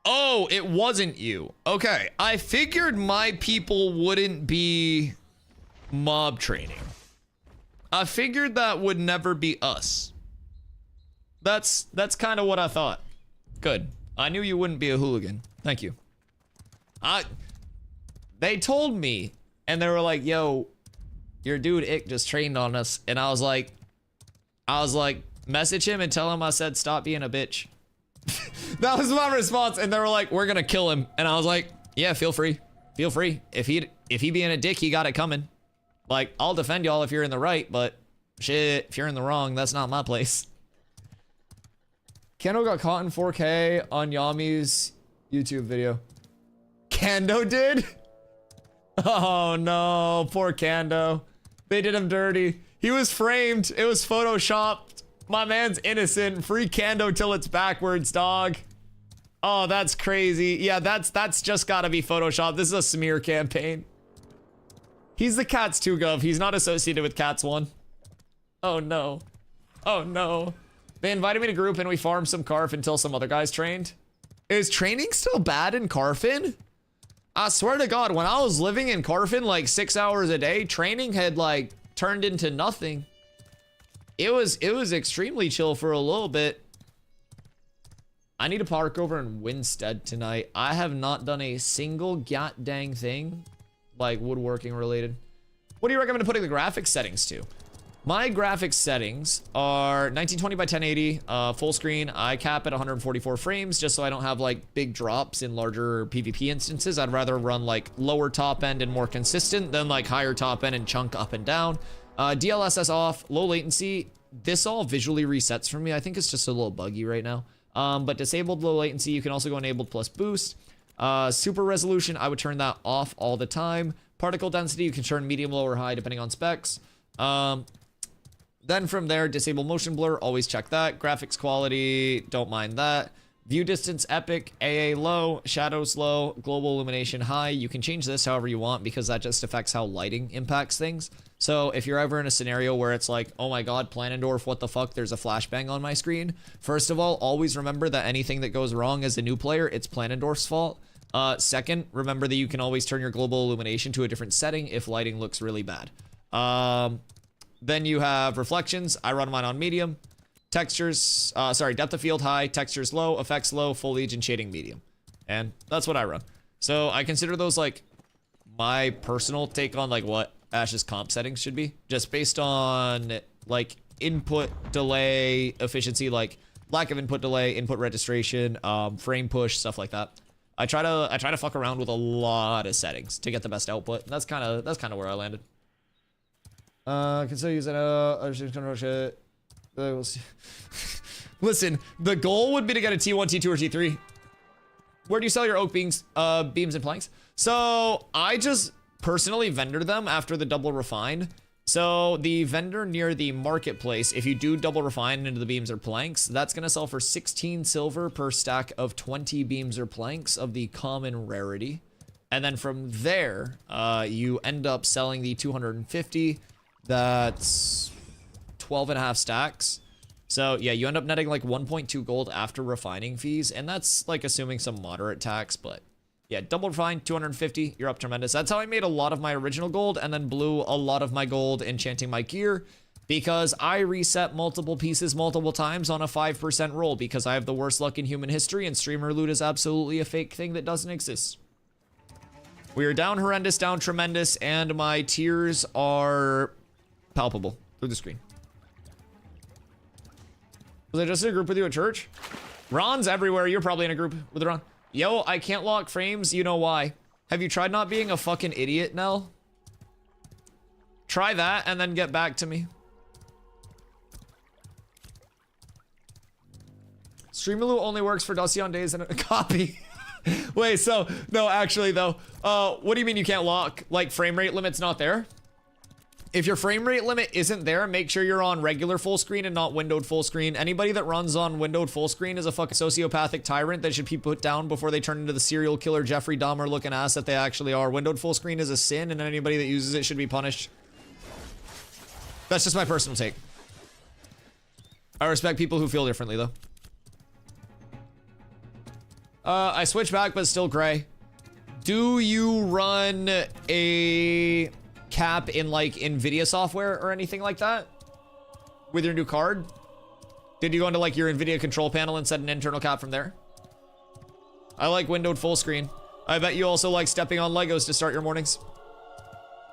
Oh, it wasn't you. Okay. I figured my people wouldn't be mob training. I figured that would never be us. That's kind of what I thought. Good. I knew you wouldn't be a hooligan. Thank you. They told me, and they were like, yo, your dude Ick just trained on us. And I was like, message him and tell him I said stop being a bitch. That was my response. And they were like, we're gonna kill him. And I was like, yeah, feel free. Feel free. If he being a dick, he got it coming. Like, I'll defend y'all if you're in the right, but shit, if you're in the wrong, that's not my place. Kendo got caught in 4K on Yami's YouTube video. Kendo did? Oh no, poor Kando. They did him dirty. He was framed. It was photoshopped. My man's innocent. Free Kando till it's backwards, dog. Oh, that's crazy. Yeah, that's just gotta be photoshopped. This is a smear campaign. He's the Cats 2 Gov. He's not associated with Cats 1. Oh no. Oh no. They invited me to group and we farmed some Carf until some other guys trained. Is training still bad in Carfin? I swear to God, when I was living in Carfin like 6 hours a day, training had like turned into nothing. It was extremely chill for a little bit. I need to park over in Winstead tonight. I have not done a single god dang thing like woodworking related. What do you recommend putting the graphics settings to? My graphics settings are 1920 by 1080, full screen. I cap at 144 frames just so I don't have like big drops in larger PvP instances. I'd rather run like lower top end and more consistent than like higher top end and chunk up and down. DLSS off, low latency. This all visually resets for me. I think it's just a little buggy right now. But disabled low latency, you can also go enabled plus boost. Super resolution, I would turn that off all the time. Particle density, you can turn medium, low, or high depending on specs. Then from there, disable motion blur, always check that. Graphics quality, don't mind that. View distance epic, AA low, shadows low, global illumination high. You can change this however you want because that just affects how lighting impacts things. So if you're ever in a scenario where it's like, oh my God, Planendorf, what the fuck? There's a flashbang on my screen. First of all, always remember that anything that goes wrong as a new player, it's Planendorf's fault. Second, remember that you can always turn your global illumination to a different setting if lighting looks really bad. Then you have reflections. I run mine on medium. Textures, depth of field high, textures low, effects low, foliage and shading medium. And that's what I run. So I consider those like my personal take on like what Ash's comp settings should be. Just based on like input delay efficiency, like lack of input delay, input registration, frame push, stuff like that. I try to fuck around with a lot of settings to get the best output. That's kind of where I landed. Can still use it. Shit. We'll see. Listen, the goal would be to get a T1, T2, or T3. Where do you sell your oak beams and planks? So I just personally vendor them after the double refine. So the vendor near the marketplace, if you do double refine into the beams or planks, that's gonna sell for 16 silver per stack of 20 beams or planks of the common rarity. And then from there, you end up selling the 250. That's 12.5 stacks. So yeah, you end up netting like 1.2 gold after refining fees. And that's like assuming some moderate tax, but Yeah, double fine, 250, you're up tremendous. That's how I made a lot of my original gold and then blew a lot of my gold enchanting my gear because I reset multiple pieces multiple times on a 5% roll because I have the worst luck in human history and streamer loot is absolutely a fake thing that doesn't exist. We are down horrendous, down tremendous, and my tears are palpable through the screen. Was I just in a group with you at church? Ron's everywhere. You're probably in a group with Ron. Yo, I can't lock frames. You know why. Have you tried not being a fucking idiot, Nell? Try that and then get back to me. Streamer loot only works for Dusty on days and a copy. Wait, so, no, actually though, what do you mean you can't lock? Like frame rate limit's not there? If your frame rate limit isn't there, make sure you're on regular full screen and not windowed full screen. Anybody that runs on windowed full screen is a fucking sociopathic tyrant that should be put down before they turn into the serial killer Jeffrey Dahmer looking ass that they actually are. Windowed full screen is a sin and anybody that uses it should be punished. That's just my personal take. I respect people who feel differently though. I switched back but still gray. Do you run a cap in like NVIDIA software or anything like that with your new card? Did you go into like your NVIDIA control panel and set an internal cap from there? I like windowed full screen. I bet you also like stepping on Legos to start your mornings.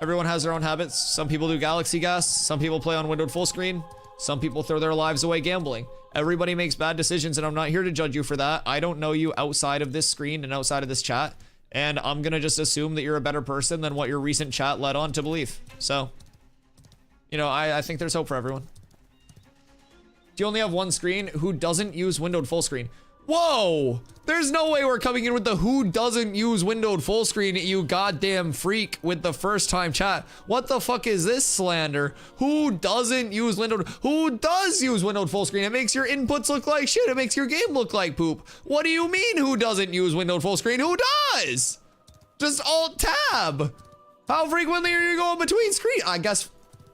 Everyone has their own habits. Some people do galaxy gas. Some people play on windowed full screen. Some people throw their lives away gambling. Everybody makes bad decisions and I'm not here to judge you for that. I don't know you outside of this screen and outside of this chat. And I'm gonna just assume that you're a better person than what your recent chat led on to believe. So, you know, I think there's hope for everyone. Do you only have one screen? Who doesn't use windowed full screen? Whoa! There's no way we're coming in with the who doesn't use windowed full screen, you goddamn freak, with the first time chat. What the fuck is this slander? Who doesn't use windowed? Who does use windowed full screen? It makes your inputs look like shit. It makes your game look like poop. What do you mean who doesn't use windowed full screen? Who does? Just alt tab. How frequently are you going between screen? I guess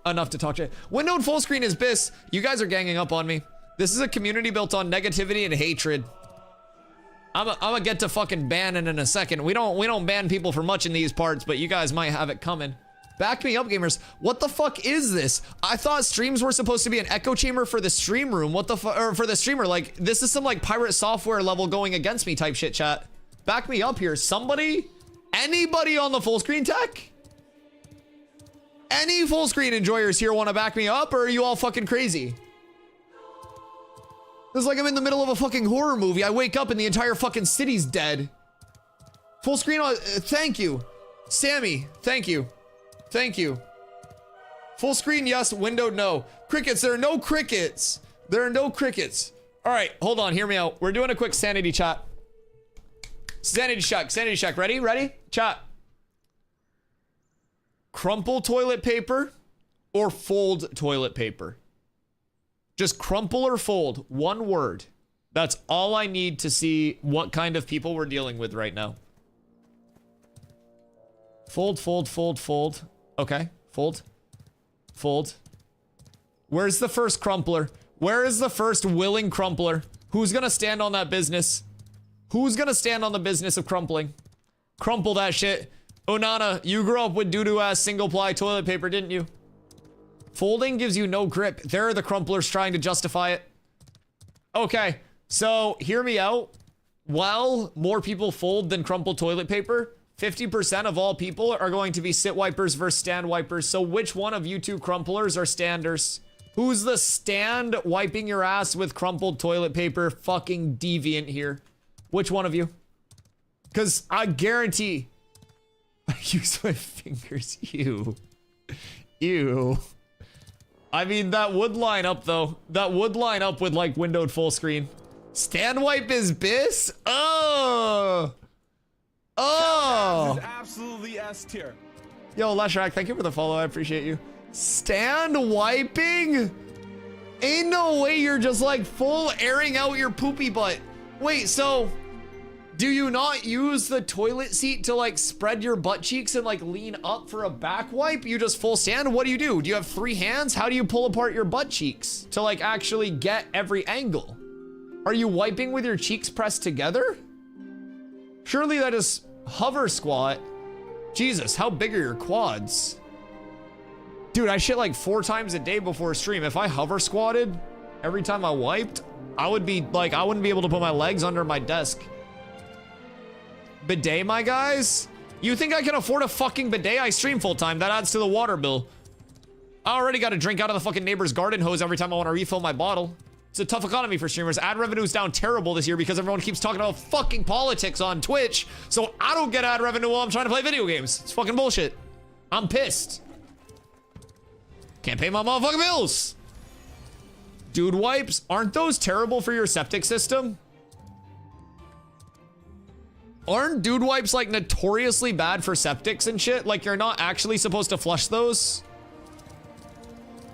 enough to talk shit. Windowed full screen is BIS. You guys are ganging up on me. This is a community built on negativity and hatred. I'm gonna get to fucking banning in a second. We don't ban people for much in these parts, but you guys might have it coming. Back me up, gamers. What the fuck is this? I thought streams were supposed to be an echo chamber for the stream room. What the fuck, or for the streamer? Like, this is some like pirate software level going against me type shit, chat. Back me up here. Somebody, anybody on the full screen tech? Any full screen enjoyers here want to back me up, or are you all fucking crazy? It's like I'm in the middle of a fucking horror movie. I wake up and the entire fucking city's dead. Full screen on, thank you. Sammy, thank you. Thank you. Full screen, yes. Windowed, no. Crickets, there are no crickets. There are no crickets. All right, hold on, hear me out. We're doing a quick sanity check. Sanity check, ready? Ready? Chat. Crumple toilet paper or fold toilet paper? Just crumple or fold, one word. That's all I need to see what kind of people we're dealing with right now. Fold, fold, fold, fold. Okay, fold, fold. Where's the first crumpler? Where is the first willing crumpler? Who's gonna stand on that business? Who's gonna stand on the business of crumpling? Crumple that shit. Onana, you grew up with doo-doo ass single ply toilet paper, didn't you? Folding gives you no grip. There are the crumplers trying to justify it. Okay, so hear me out. While more people fold than crumple toilet paper, 50% of all people are going to be sit wipers versus stand wipers. So which one of you two crumplers are standers? Who's the stand wiping your ass with crumpled toilet paper fucking deviant here? Which one of you? Because I guarantee I use my fingers. Ew. Ew. I mean, that would line up, though. That would line up with, like, windowed full screen. Stand wipe is BIS? Oh! Oh! This is absolutely S tier. Yo, Leshrak, thank you for the follow. I appreciate you. Stand wiping? Ain't no way you're just, like, full airing out your poopy butt. Wait, so... do you not use the toilet seat to like spread your butt cheeks and like lean up for a back wipe? You just full stand? What do you do? Do you have 3 hands? How do you pull apart your butt cheeks to like actually get every angle? Are you wiping with your cheeks pressed together? Surely that is Hover squat? Jesus, how big are your quads? Dude, I shit like 4 times a day before stream. If I hover squatted every time I wiped, I would be like, I wouldn't be able to put my legs under my desk. Bidet, my guys? You think I can afford a fucking bidet? I stream full time. That adds to the water bill. I already got to drink out of the fucking neighbor's garden hose every time I want to refill my bottle. It's a tough economy for streamers. Ad revenue's down terrible this year because everyone keeps talking about fucking politics on Twitch. So I don't get ad revenue while I'm trying to play video games. It's fucking bullshit. I'm pissed. Can't pay my motherfucking bills. Dude wipes, aren't those terrible for your septic system? Aren't dude wipes like notoriously bad for septics and shit? Like you're not actually supposed to flush those?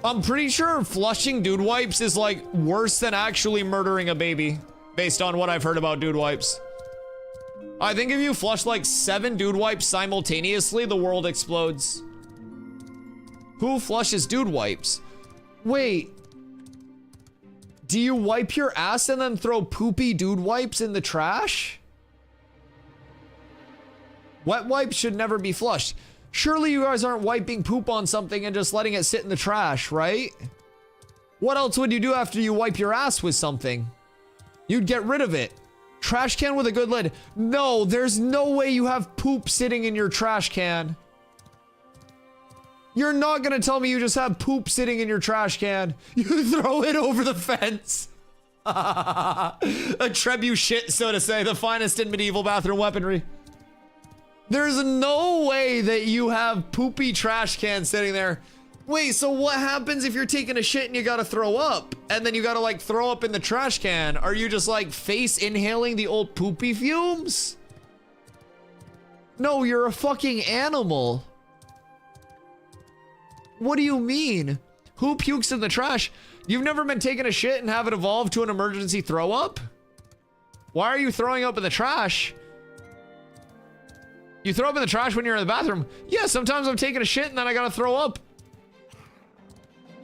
I'm pretty sure flushing dude wipes is like worse than actually murdering a baby, based on what I've heard about dude wipes. I think if you flush like 7 dude wipes simultaneously, the world explodes. Who flushes dude wipes? Wait. Do you wipe your ass and then throw poopy dude wipes in the trash? Wet wipes should never be flushed. Surely you guys aren't wiping poop on something and just letting it sit in the trash, right? What else would you do after you wipe your ass with something? You'd get rid of it. Trash can with a good lid. No, there's no way you have poop sitting in your trash can. You're not gonna tell me you just have poop sitting in your trash can. You throw it over the fence. A trebuchet, so to say, the finest in medieval bathroom weaponry. There's no way that you have poopy trash cans sitting there. Wait, so what happens if you're taking a shit and you gotta throw up? And then you gotta like throw up in the trash can? Are you just like face inhaling the old poopy fumes? No, you're a fucking animal. What do you mean? Who pukes in the trash? You've never been taking a shit and have it evolve to an emergency throw up? Why are you throwing up in the trash? You throw up in the trash when you're in the bathroom? Yeah, sometimes I'm taking a shit and then I gotta throw up.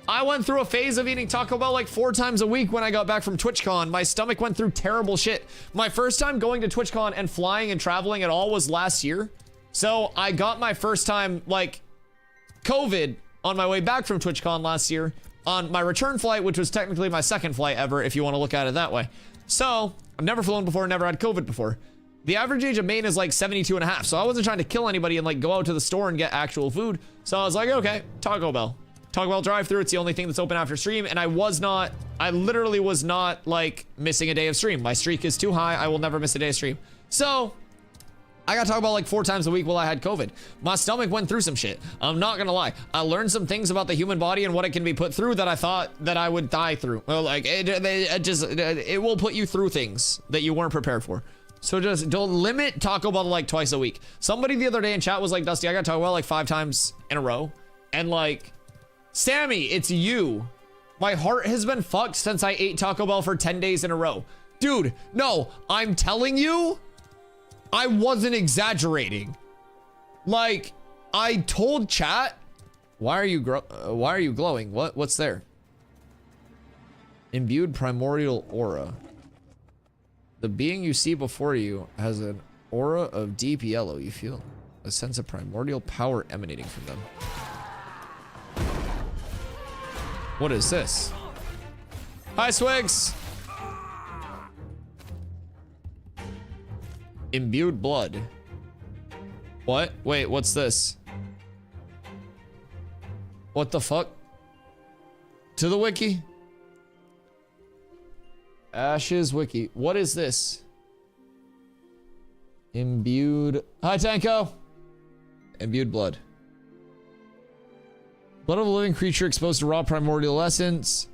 I went through a phase of eating Taco Bell like 4 times a week when I got back from TwitchCon. My stomach went through terrible shit. My first time going to TwitchCon and flying and traveling at all was last year. So I got my first time like COVID on my way back from TwitchCon last year on my return flight, which was technically my second flight ever, if you want to look at it that way. So I've never flown before, never had COVID before. The average age of Maine is like 72 and a half. So I wasn't trying to kill anybody and like go out to the store and get actual food. So I was like, okay, Taco Bell. Taco Bell drive-thru, it's the only thing that's open after stream. And I literally was not like missing a day of stream. My streak is too high. I will never miss a day of stream. So I got Taco Bell like 4 times a week while I had COVID. My stomach went through some shit. I'm not gonna lie. I learned some things about the human body and what it can be put through that I thought that I would die through. Well, like it will put you through things that you weren't prepared for. So just don't limit Taco Bell to like twice a week. Somebody the other day in chat was like, Dusty, I got Taco Bell like 5 times in a row. And like, Sammy, it's you. My heart has been fucked since I ate Taco Bell for 10 days in a row. Dude, no, I'm telling you, I wasn't exaggerating. Like, I told chat, why are you glowing? What's there? Imbued primordial aura. The being you see before you has an aura of deep yellow. You feel a sense of primordial power emanating from them. What is this? Hi, Swigs! Imbued blood. What? Wait, what's this? What the fuck? To the wiki? Ashes wiki. What is this? Imbued. Hi, Tanko. Imbued blood. Blood of a living creature exposed to raw primordial essence.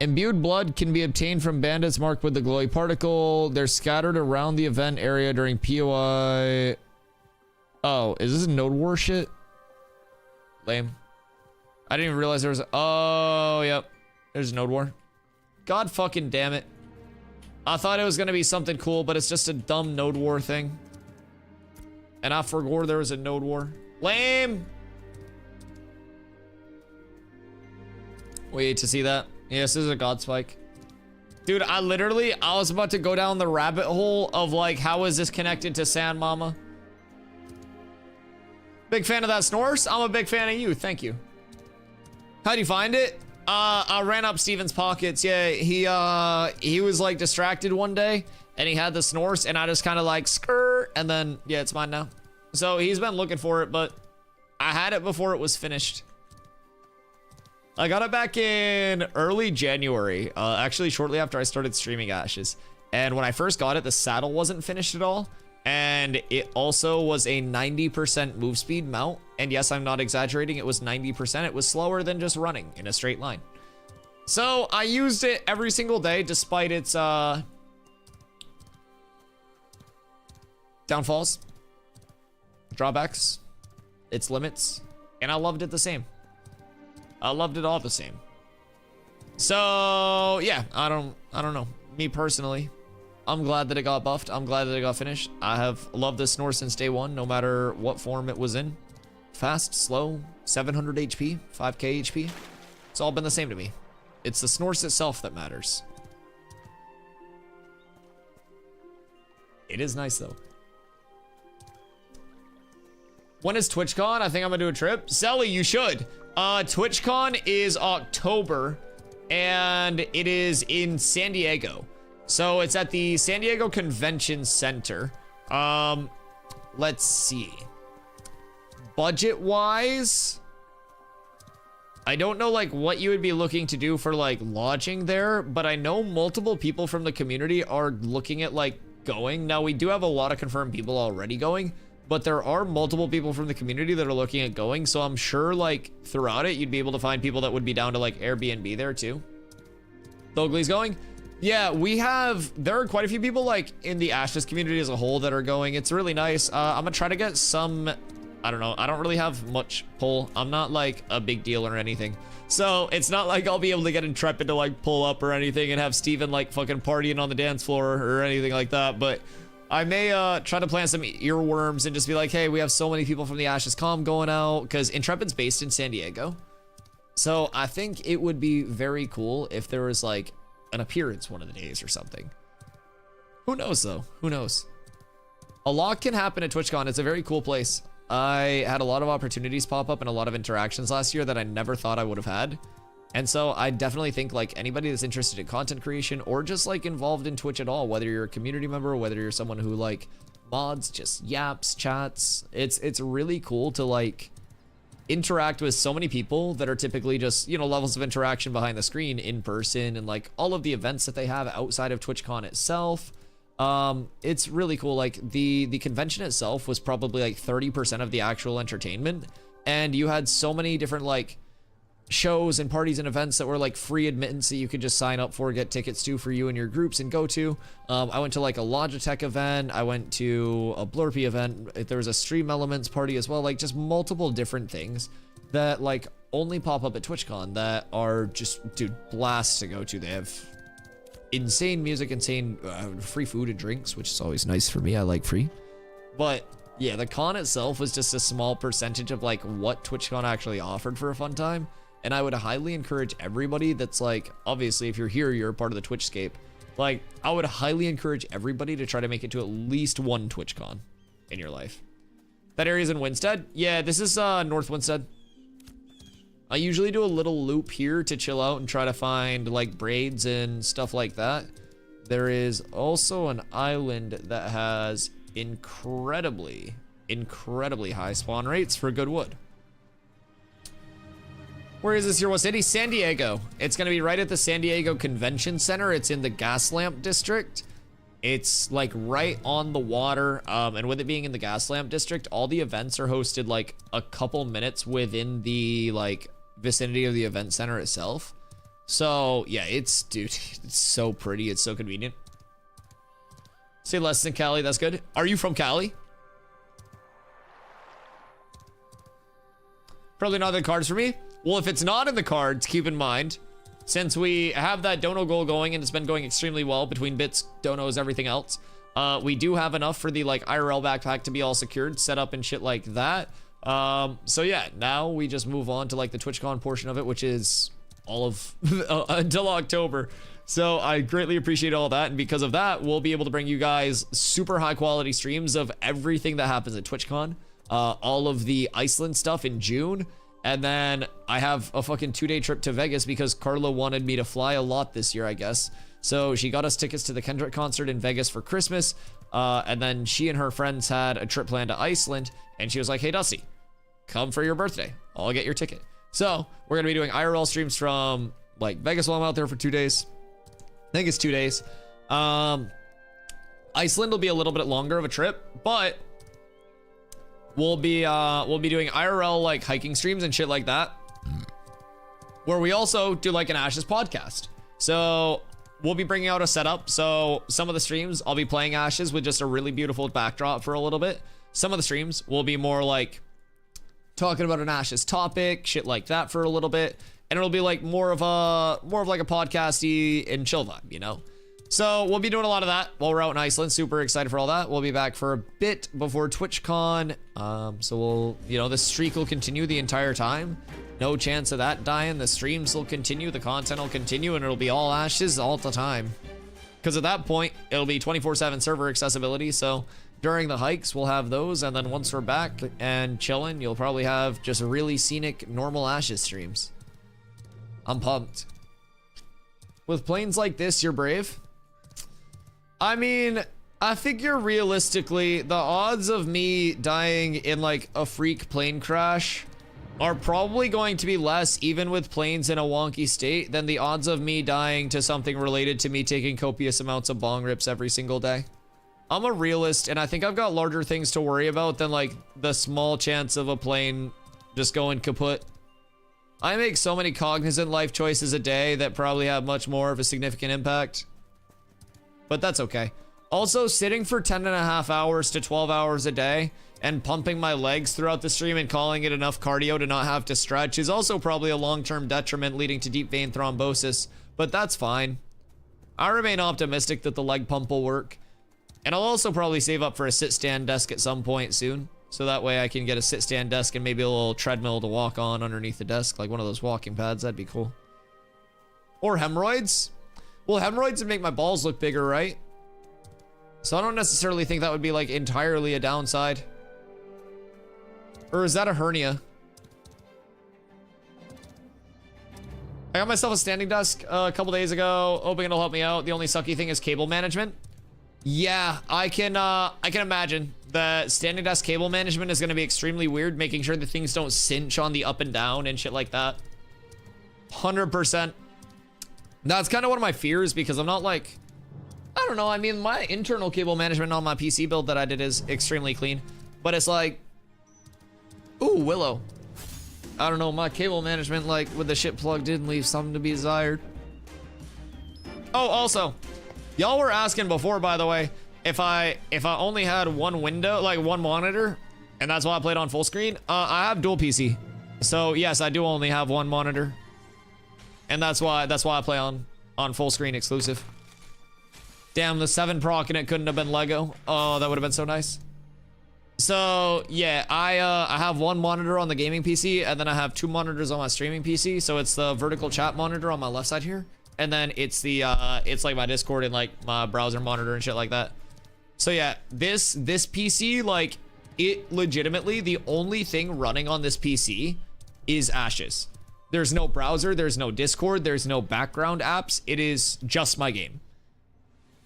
Imbued blood can be obtained from bandits marked with the glowy particle. They're scattered around the event area during POI. Oh, is this node war shit? Lame. I didn't even realize there was a... Oh, yep. There's node war. God fucking damn it. I thought it was gonna be something cool, but it's just a dumb node war thing. And I forgot there was a node war. Lame! Wait to see that. Yes, this is a god spike. Dude, I was about to go down the rabbit hole of like, how is this connected to Sand Mama? Big fan of that snores. I'm a big fan of you. Thank you. How'd you find it? I ran up Steven's pockets. Yeah, he was like distracted one day and he had the snores and I just kind of like skirt and then yeah, it's mine now. So he's been looking for it, but I had it before it was finished. I got it back in early January, actually shortly after I started streaming Ashes. And when I first got it, the saddle wasn't finished at all. And it also was a 90% move speed mount. And yes, I'm not exaggerating. It was 90%. It was slower than just running in a straight line. So I used it every single day, despite its downfalls, drawbacks, its limits. And I loved it the same. I loved it all the same. So yeah, I don't know. Me personally, I'm glad that it got buffed. I'm glad that it got finished. I have loved this snore since day one, no matter what form it was in. Fast, slow, 700 HP, 5k HP. It's all been the same to me. It's the snores itself that matters. It is nice though. When is TwitchCon? I think I'm gonna do a trip. Selly, you should. TwitchCon is October and it is in San Diego. So it's at the San Diego Convention Center. Let's see. Budget-wise, I don't know like what you would be looking to do for like lodging there, but I know multiple people from the community are looking at like going. Now we do have a lot of confirmed people already going, but there are multiple people from the community that are looking at going. So I'm sure like throughout it, you'd be able to find people that would be down to like Airbnb there too. Thogly's going. Yeah, there are quite a few people like in the Ashes community as a whole that are going. It's really nice. I'm gonna try to get some, I don't know. I don't really have much pull. I'm not like a big deal or anything. So it's not like I'll be able to get Intrepid to like pull up or anything and have Steven like fucking partying on the dance floor or anything like that. But I may try to plant some earworms and just be like, hey, we have so many people from the Ashes Com going out, because Intrepid's based in San Diego. So I think it would be very cool if there was like an appearance one of the days or something. Who knows though? Who knows? A lot can happen at TwitchCon. It's a very cool place. I had a lot of opportunities pop up and a lot of interactions last year that I never thought I would have had. And so I definitely think like anybody that's interested in content creation or just like involved in Twitch at all, whether you're a community member, whether you're someone who like mods, just yaps, chats, it's really cool to like interact with so many people that are typically just, you know, levels of interaction behind the screen in person, and like all of the events that they have outside of TwitchCon itself. It's really cool. Like the convention itself was probably like 30% of the actual entertainment, and you had so many different like shows and parties and events that were like free admittance that you could just sign up for, get tickets to for you and your groups and go to. I went to like a Logitech event. I went to a Blurpy event. There was a Stream Elements party as well. Like just multiple different things that like only pop up at TwitchCon that are just, dude, blasts to go to. They have insane music, insane free food and drinks, which is always nice for me. I like free. But yeah, the con itself was just a small percentage of like what TwitchCon actually offered for a fun time. And I would highly encourage everybody that's like, obviously if you're here, you're a part of the Twitchscape. Like I would highly encourage everybody to try to make it to at least one TwitchCon in your life. That area's in Winstead. Yeah, this is North Winstead. I usually do a little loop here to chill out and try to find like braids and stuff like that. There is also an island that has incredibly high spawn rates for good wood. Where is this here? What city? San Diego. It's gonna be right at the San Diego Convention Center. It's in the Gaslamp District. It's like right on the water. And with it being in the Gaslamp District, all the events are hosted like a couple minutes within the like vicinity of the event center itself. So yeah, it's, dude, it's so pretty. It's so convenient. Say less than Cali. That's good. Are you from Cali? Probably not the cards for me. Well, if it's not in the cards, keep in mind, since we have that dono goal going and it's been going extremely well between bits, donos, everything else, we do have enough for the like IRL backpack to be all secured, set up and shit like that. So yeah, now we just move on to like the TwitchCon portion of it, which is all of until October. So I greatly appreciate all that, and because of that, we'll be able to bring you guys super high quality streams of everything that happens at TwitchCon. all of the Iceland stuff in June. And then I have a fucking 2-day trip to Vegas because Carla wanted me to fly a lot this year, I guess. So she got us tickets to the Kendrick concert in Vegas for Christmas. And then she and her friends had a trip planned to Iceland. And she was like, hey, Dusty, come for your birthday. I'll get your ticket. So we're going to be doing IRL streams from like Vegas while I'm out there for 2 days. I think it's 2 days. Iceland will be a little bit longer of a trip, but we'll be doing IRL like hiking streams and shit like that, where we also do like an Ashes podcast. So we'll be bringing out a setup. So some of the streams I'll be playing Ashes with just a really beautiful backdrop for a little bit. Some of the streams will be more like talking about an Ashes topic, shit like that for a little bit, and it'll be like more of like a podcasty and chill vibe, you know. So we'll be doing a lot of that while we're out in Iceland. Super excited for all that. We'll be back for a bit before TwitchCon. So we'll, you know, the streak will continue the entire time. No chance of that dying. The streams will continue, the content will continue, and it'll be all Ashes all the time. Because at that point, it'll be 24/7 server accessibility. So during the hikes, we'll have those, and then once we're back and chilling, you'll probably have just really scenic, normal Ashes streams. I'm pumped. With planes like this, you're brave. I mean, I figure realistically, the odds of me dying in like a freak plane crash are probably going to be less, even with planes in a wonky state, than the odds of me dying to something related to me taking copious amounts of bong rips every single day. I'm a realist, and I think I've got larger things to worry about than like the small chance of a plane just going kaput. I make so many cognizant life choices a day that probably have much more of a significant impact. But that's okay. Also, sitting for 10.5 hours to 12 hours a day and pumping my legs throughout the stream and calling it enough cardio to not have to stretch is also probably a long-term detriment leading to deep vein thrombosis, but that's fine. I remain optimistic that the leg pump will work. And I'll also probably save up for a sit-stand desk at some point soon, so that way I can get a sit-stand desk and maybe a little treadmill to walk on underneath the desk, like one of those walking pads. That'd be cool. Or hemorrhoids. Well, hemorrhoids would make my balls look bigger, right? So I don't necessarily think that would be like entirely a downside. Or is that a hernia? I got myself a standing desk a couple days ago, hoping it'll help me out. The only sucky thing is cable management. Yeah, I can imagine that standing desk cable management is going to be extremely weird, making sure that things don't cinch on the up and down and shit like that. 100%. That's kind of one of my fears, because I'm not like, I don't know, I mean, my internal cable management on my PC build that I did is extremely clean, but it's like, ooh, Willow. I don't know, my cable management, like, with the shit plugged in, leaves something to be desired. Oh, also, y'all were asking before, by the way, if I only had one window, like one monitor, and that's why I played on full screen. I have dual PC, so yes, I do only have one monitor, and that's why I play on full screen exclusive. Damn, the 7 proc and it couldn't have been Lego. Oh, that would have been so nice. So yeah, I have one monitor on the gaming PC, and then I have 2 monitors on my streaming PC. So it's the vertical chat monitor on my left side here, and then it's the it's like my Discord and like my browser monitor and shit like that. So yeah, this PC, like, it legitimately, the only thing running on this PC is Ashes. There's no browser, there's no Discord, there's no background apps. It is just my game.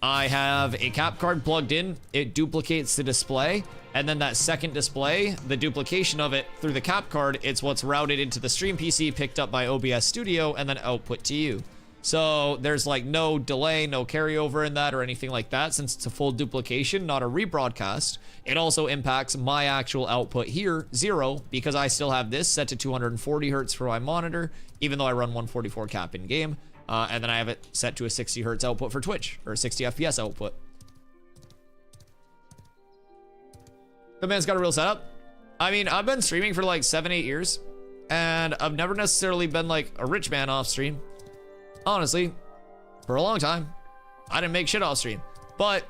I have a cap card plugged in. It duplicates the display, and then that second display, the duplication of it through the cap card, it's what's routed into the stream PC, picked up by OBS Studio, and then output to you. So there's like no delay, no carryover in that or anything like that, since it's a full duplication, not a rebroadcast. It also impacts my actual output here, 0, because I still have this set to 240 hertz for my monitor, even though I run 144 cap in game. And then I have it set to a 60 hertz output for Twitch, or 60 FPS output. The man's got a real setup. I mean, I've been streaming for like 7-8 years, and I've never necessarily been like a rich man off stream. Honestly, for a long time, I didn't make shit off stream. But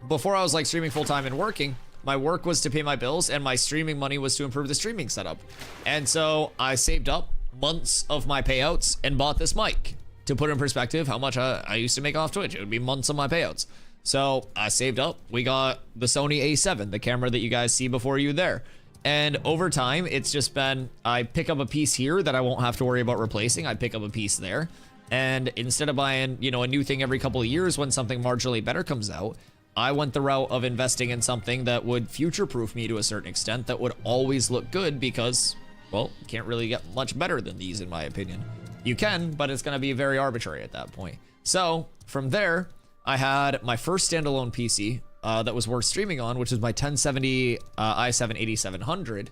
before I was like streaming full time and working, my work was to pay my bills, and my streaming money was to improve the streaming setup. And so I saved up months of my payouts and bought this mic. To put in perspective how much I used to make off Twitch, it would be months of my payouts. So I saved up. We got the Sony A7, the camera that you guys see before you there. And over time, it's just been, I pick up a piece here that I won't have to worry about replacing. I pick up a piece there. And instead of buying, you know, a new thing every couple of years when something marginally better comes out, I went the route of investing in something that would future-proof me to a certain extent, that would always look good because, well, you can't really get much better than these in my opinion. You can, but it's going to be very arbitrary at that point. So from there, I had my first standalone PC that was worth streaming on, which is my 1070 i7-8700.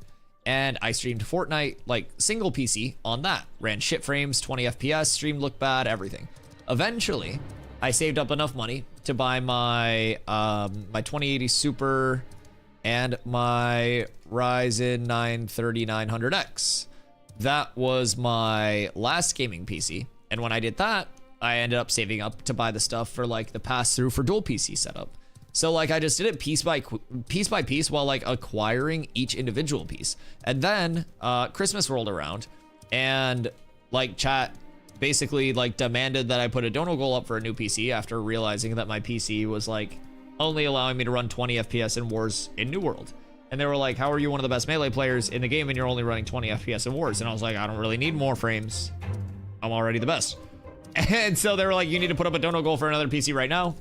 And I streamed Fortnite, like, single PC on that. Ran shit frames, 20 FPS, stream looked bad, everything. Eventually, I saved up enough money to buy my my 2080 Super and my Ryzen 9 3900X. That was my last gaming PC. And when I did that, I ended up saving up to buy the stuff for, like, the pass-through for dual PC setup. So, like, I just did it piece by piece while, like, acquiring each individual piece. And then Christmas rolled around, and, like, chat basically, like, demanded that I put a dono goal up for a new PC after realizing that my PC was, like, only allowing me to run 20 FPS in Wars in New World. And they were like, how are you one of the best melee players in the game and you're only running 20 FPS in Wars? And I was like, I don't really need more frames. I'm already the best. And so they were like, you need to put up a dono goal for another PC right now.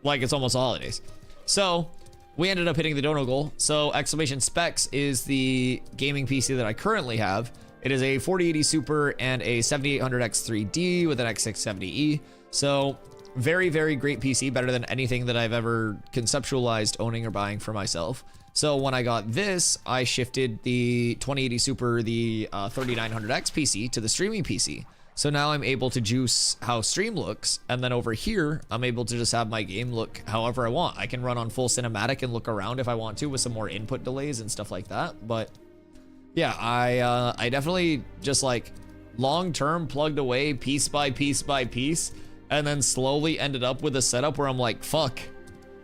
Like, it's almost the holidays. So we ended up hitting the dono goal. So Exclamation Specs is the gaming PC that I currently have. It is a 4080 Super and a 7800X3D with an X670E. So very, very great PC, better than anything that I've ever conceptualized owning or buying for myself. So when I got this, I shifted the 2080 Super, the 3900X PC to the streaming PC. So now I'm able to juice how stream looks, and then over here, I'm able to just have my game look however I want. I can run on full cinematic and look around if I want to with some more input delays and stuff like that. But yeah, I definitely just, like, long-term plugged away piece by piece by piece, and then slowly ended up with a setup where I'm like, fuck.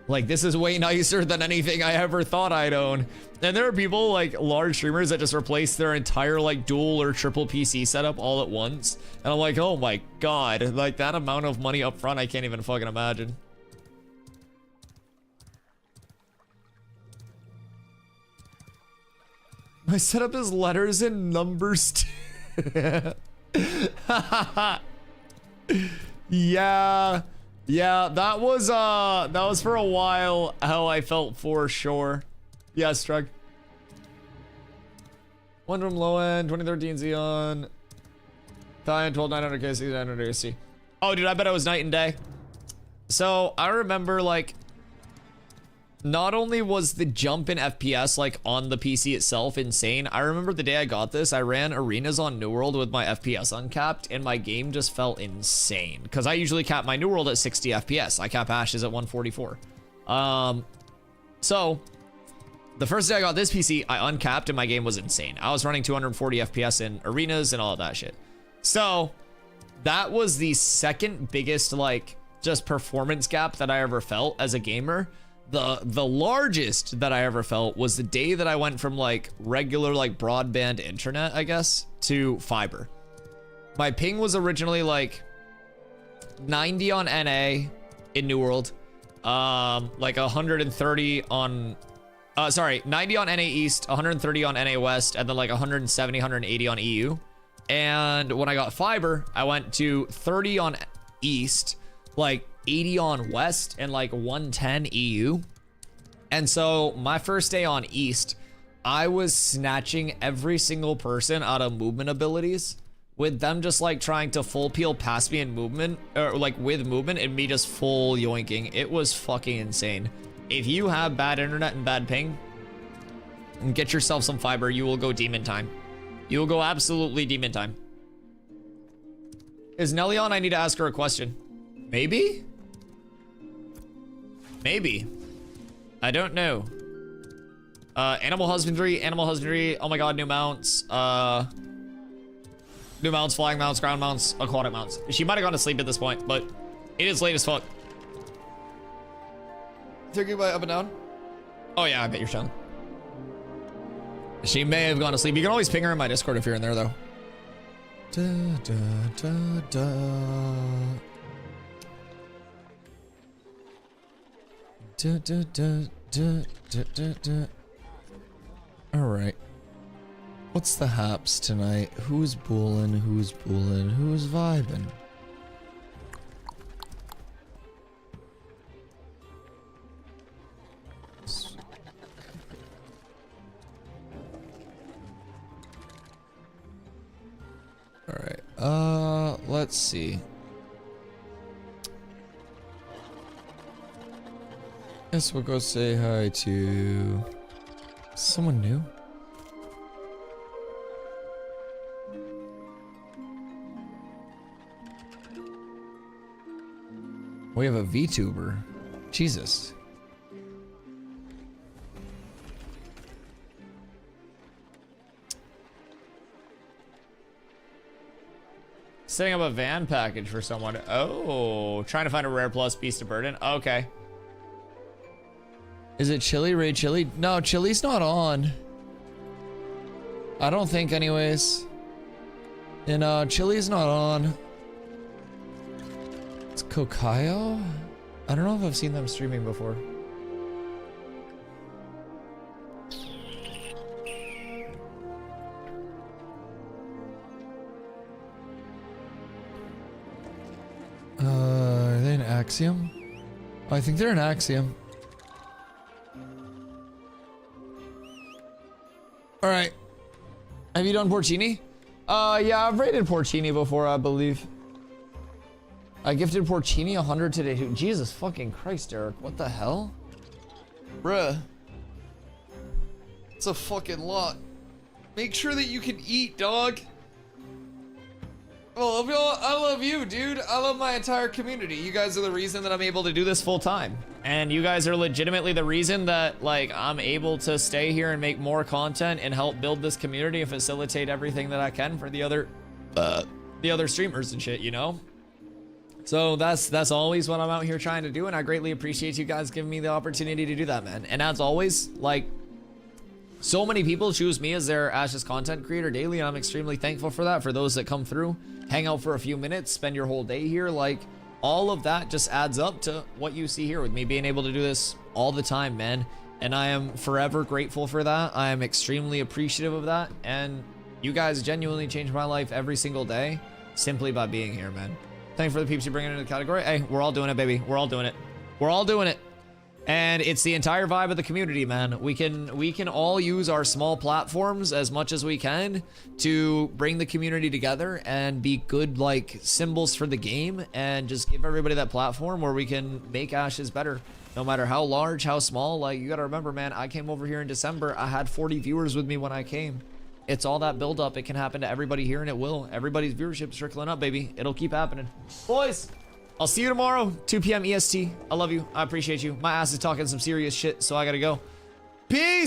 Like, this is way nicer than anything I ever thought I'd own. And there are people, like, large streamers that just replace their entire, like, dual or triple PC setup all at once. And I'm like, oh my god. Like, that amount of money up front, I can't even fucking imagine. My setup is letters and numbers. Yeah. Yeah, that was for a while how I felt for sure. Yeah, Strug. One from low end, 2013 Xeon. Italian 12900 KC, 900 AC. Oh, dude, I bet it was night and day. So I remember, like, not only was the jump in FPS, like, on the PC itself insane, I remember the day I got this, I ran arenas on New World with my FPS uncapped, and my game just felt insane. Because I usually cap my New World at 60 FPS. I cap Ashes at 144. So, the first day I got this PC, I uncapped, and my game was insane. I was running 240 FPS in arenas and all of that shit. So, that was the second biggest, like, just performance gap that I ever felt as a gamer. The largest that I ever felt was the day that I went from, like, regular, like, broadband internet, I guess, to fiber. My ping was originally, like, 90 on NA in New World, like 130 on, 90 on NA East, 130 on NA West, and then like 170, 180 on EU. And when I got fiber, I went to 30 on East, like 80 on West, and like 110 EU. And so my first day on East, I was snatching every single person out of movement abilities, with them just like trying to full peel past me in movement, or like with movement, and me just full yoinking. It was fucking insane. If you have bad internet and bad ping, and get yourself some fiber, you will go demon time. You will go absolutely demon time. Is Nelly on? I need to ask her a question. Maybe? Maybe. I don't know. Animal husbandry, oh my god, new mounts. New mounts, flying mounts, ground mounts, aquatic mounts. She might have gone to sleep at this point, but it is late as fuck. Thinking about up and down? Oh yeah, I bet you're chilling. She may have gone to sleep. You can always ping her in my Discord if you're in there, though. Da, da, da, da. Da, da, da, da, da, da, da. Alright. What's the haps tonight? Who's bullin'? Who's bullin'? Who's vibing? Alright, let's see. Guess we'll go say hi to someone new. We have a VTuber. Jesus. Setting up a van package for someone. Oh, trying to find a rare plus beast of burden. Okay. Is it Chili? Ray Chili? No, Chili's not on. I don't think anyways. And Chili's not on. It's Kokayo? I don't know if I've seen them streaming before. Are they an Axiom? I think they're an Axiom. Alright. Have you done Porcini? Yeah, I've rated Porcini before, I believe. I gifted Porcini 100 today too. Jesus fucking Christ, Eric. What the hell? Bruh. It's a fucking lot. Make sure that you can eat, dog. I love y'all. I love you, dude. I love my entire community. You guys are the reason that I'm able to do this full time. And you guys are legitimately the reason that, like, I'm able to stay here and make more content and help build this community and facilitate everything that I can for the other streamers and shit, you know? So that's always what I'm out here trying to do, and I greatly appreciate you guys giving me the opportunity to do that, man. And as always, like, so many people choose me as their Ash's content creator daily, and I'm extremely thankful for that. For those that come through, hang out for a few minutes, spend your whole day here, like, all of that just adds up to what you see here with me being able to do this all the time, man. And I am forever grateful for that. I am extremely appreciative of that, and you guys genuinely change my life every single day simply by being here, man. Thanks for the peeps you bring into the category. Hey, we're all doing it, baby. We're all doing it. We're all doing it. And it's the entire vibe of the community, man. We can all use our small platforms as much as we can to bring the community together and be good, like, symbols for the game, and just give everybody that platform where we can make Ashes better. No matter how large, how small. Like, you gotta remember, man, I came over here in December. I had 40 viewers with me when I came. It's all that build up. It can happen to everybody here, and it will. Everybody's viewership's trickling up, baby. It'll keep happening. Boys, I'll see you tomorrow, 2 p.m. EST. I love you. I appreciate you. My ass is talking some serious shit, so I gotta go. Peace!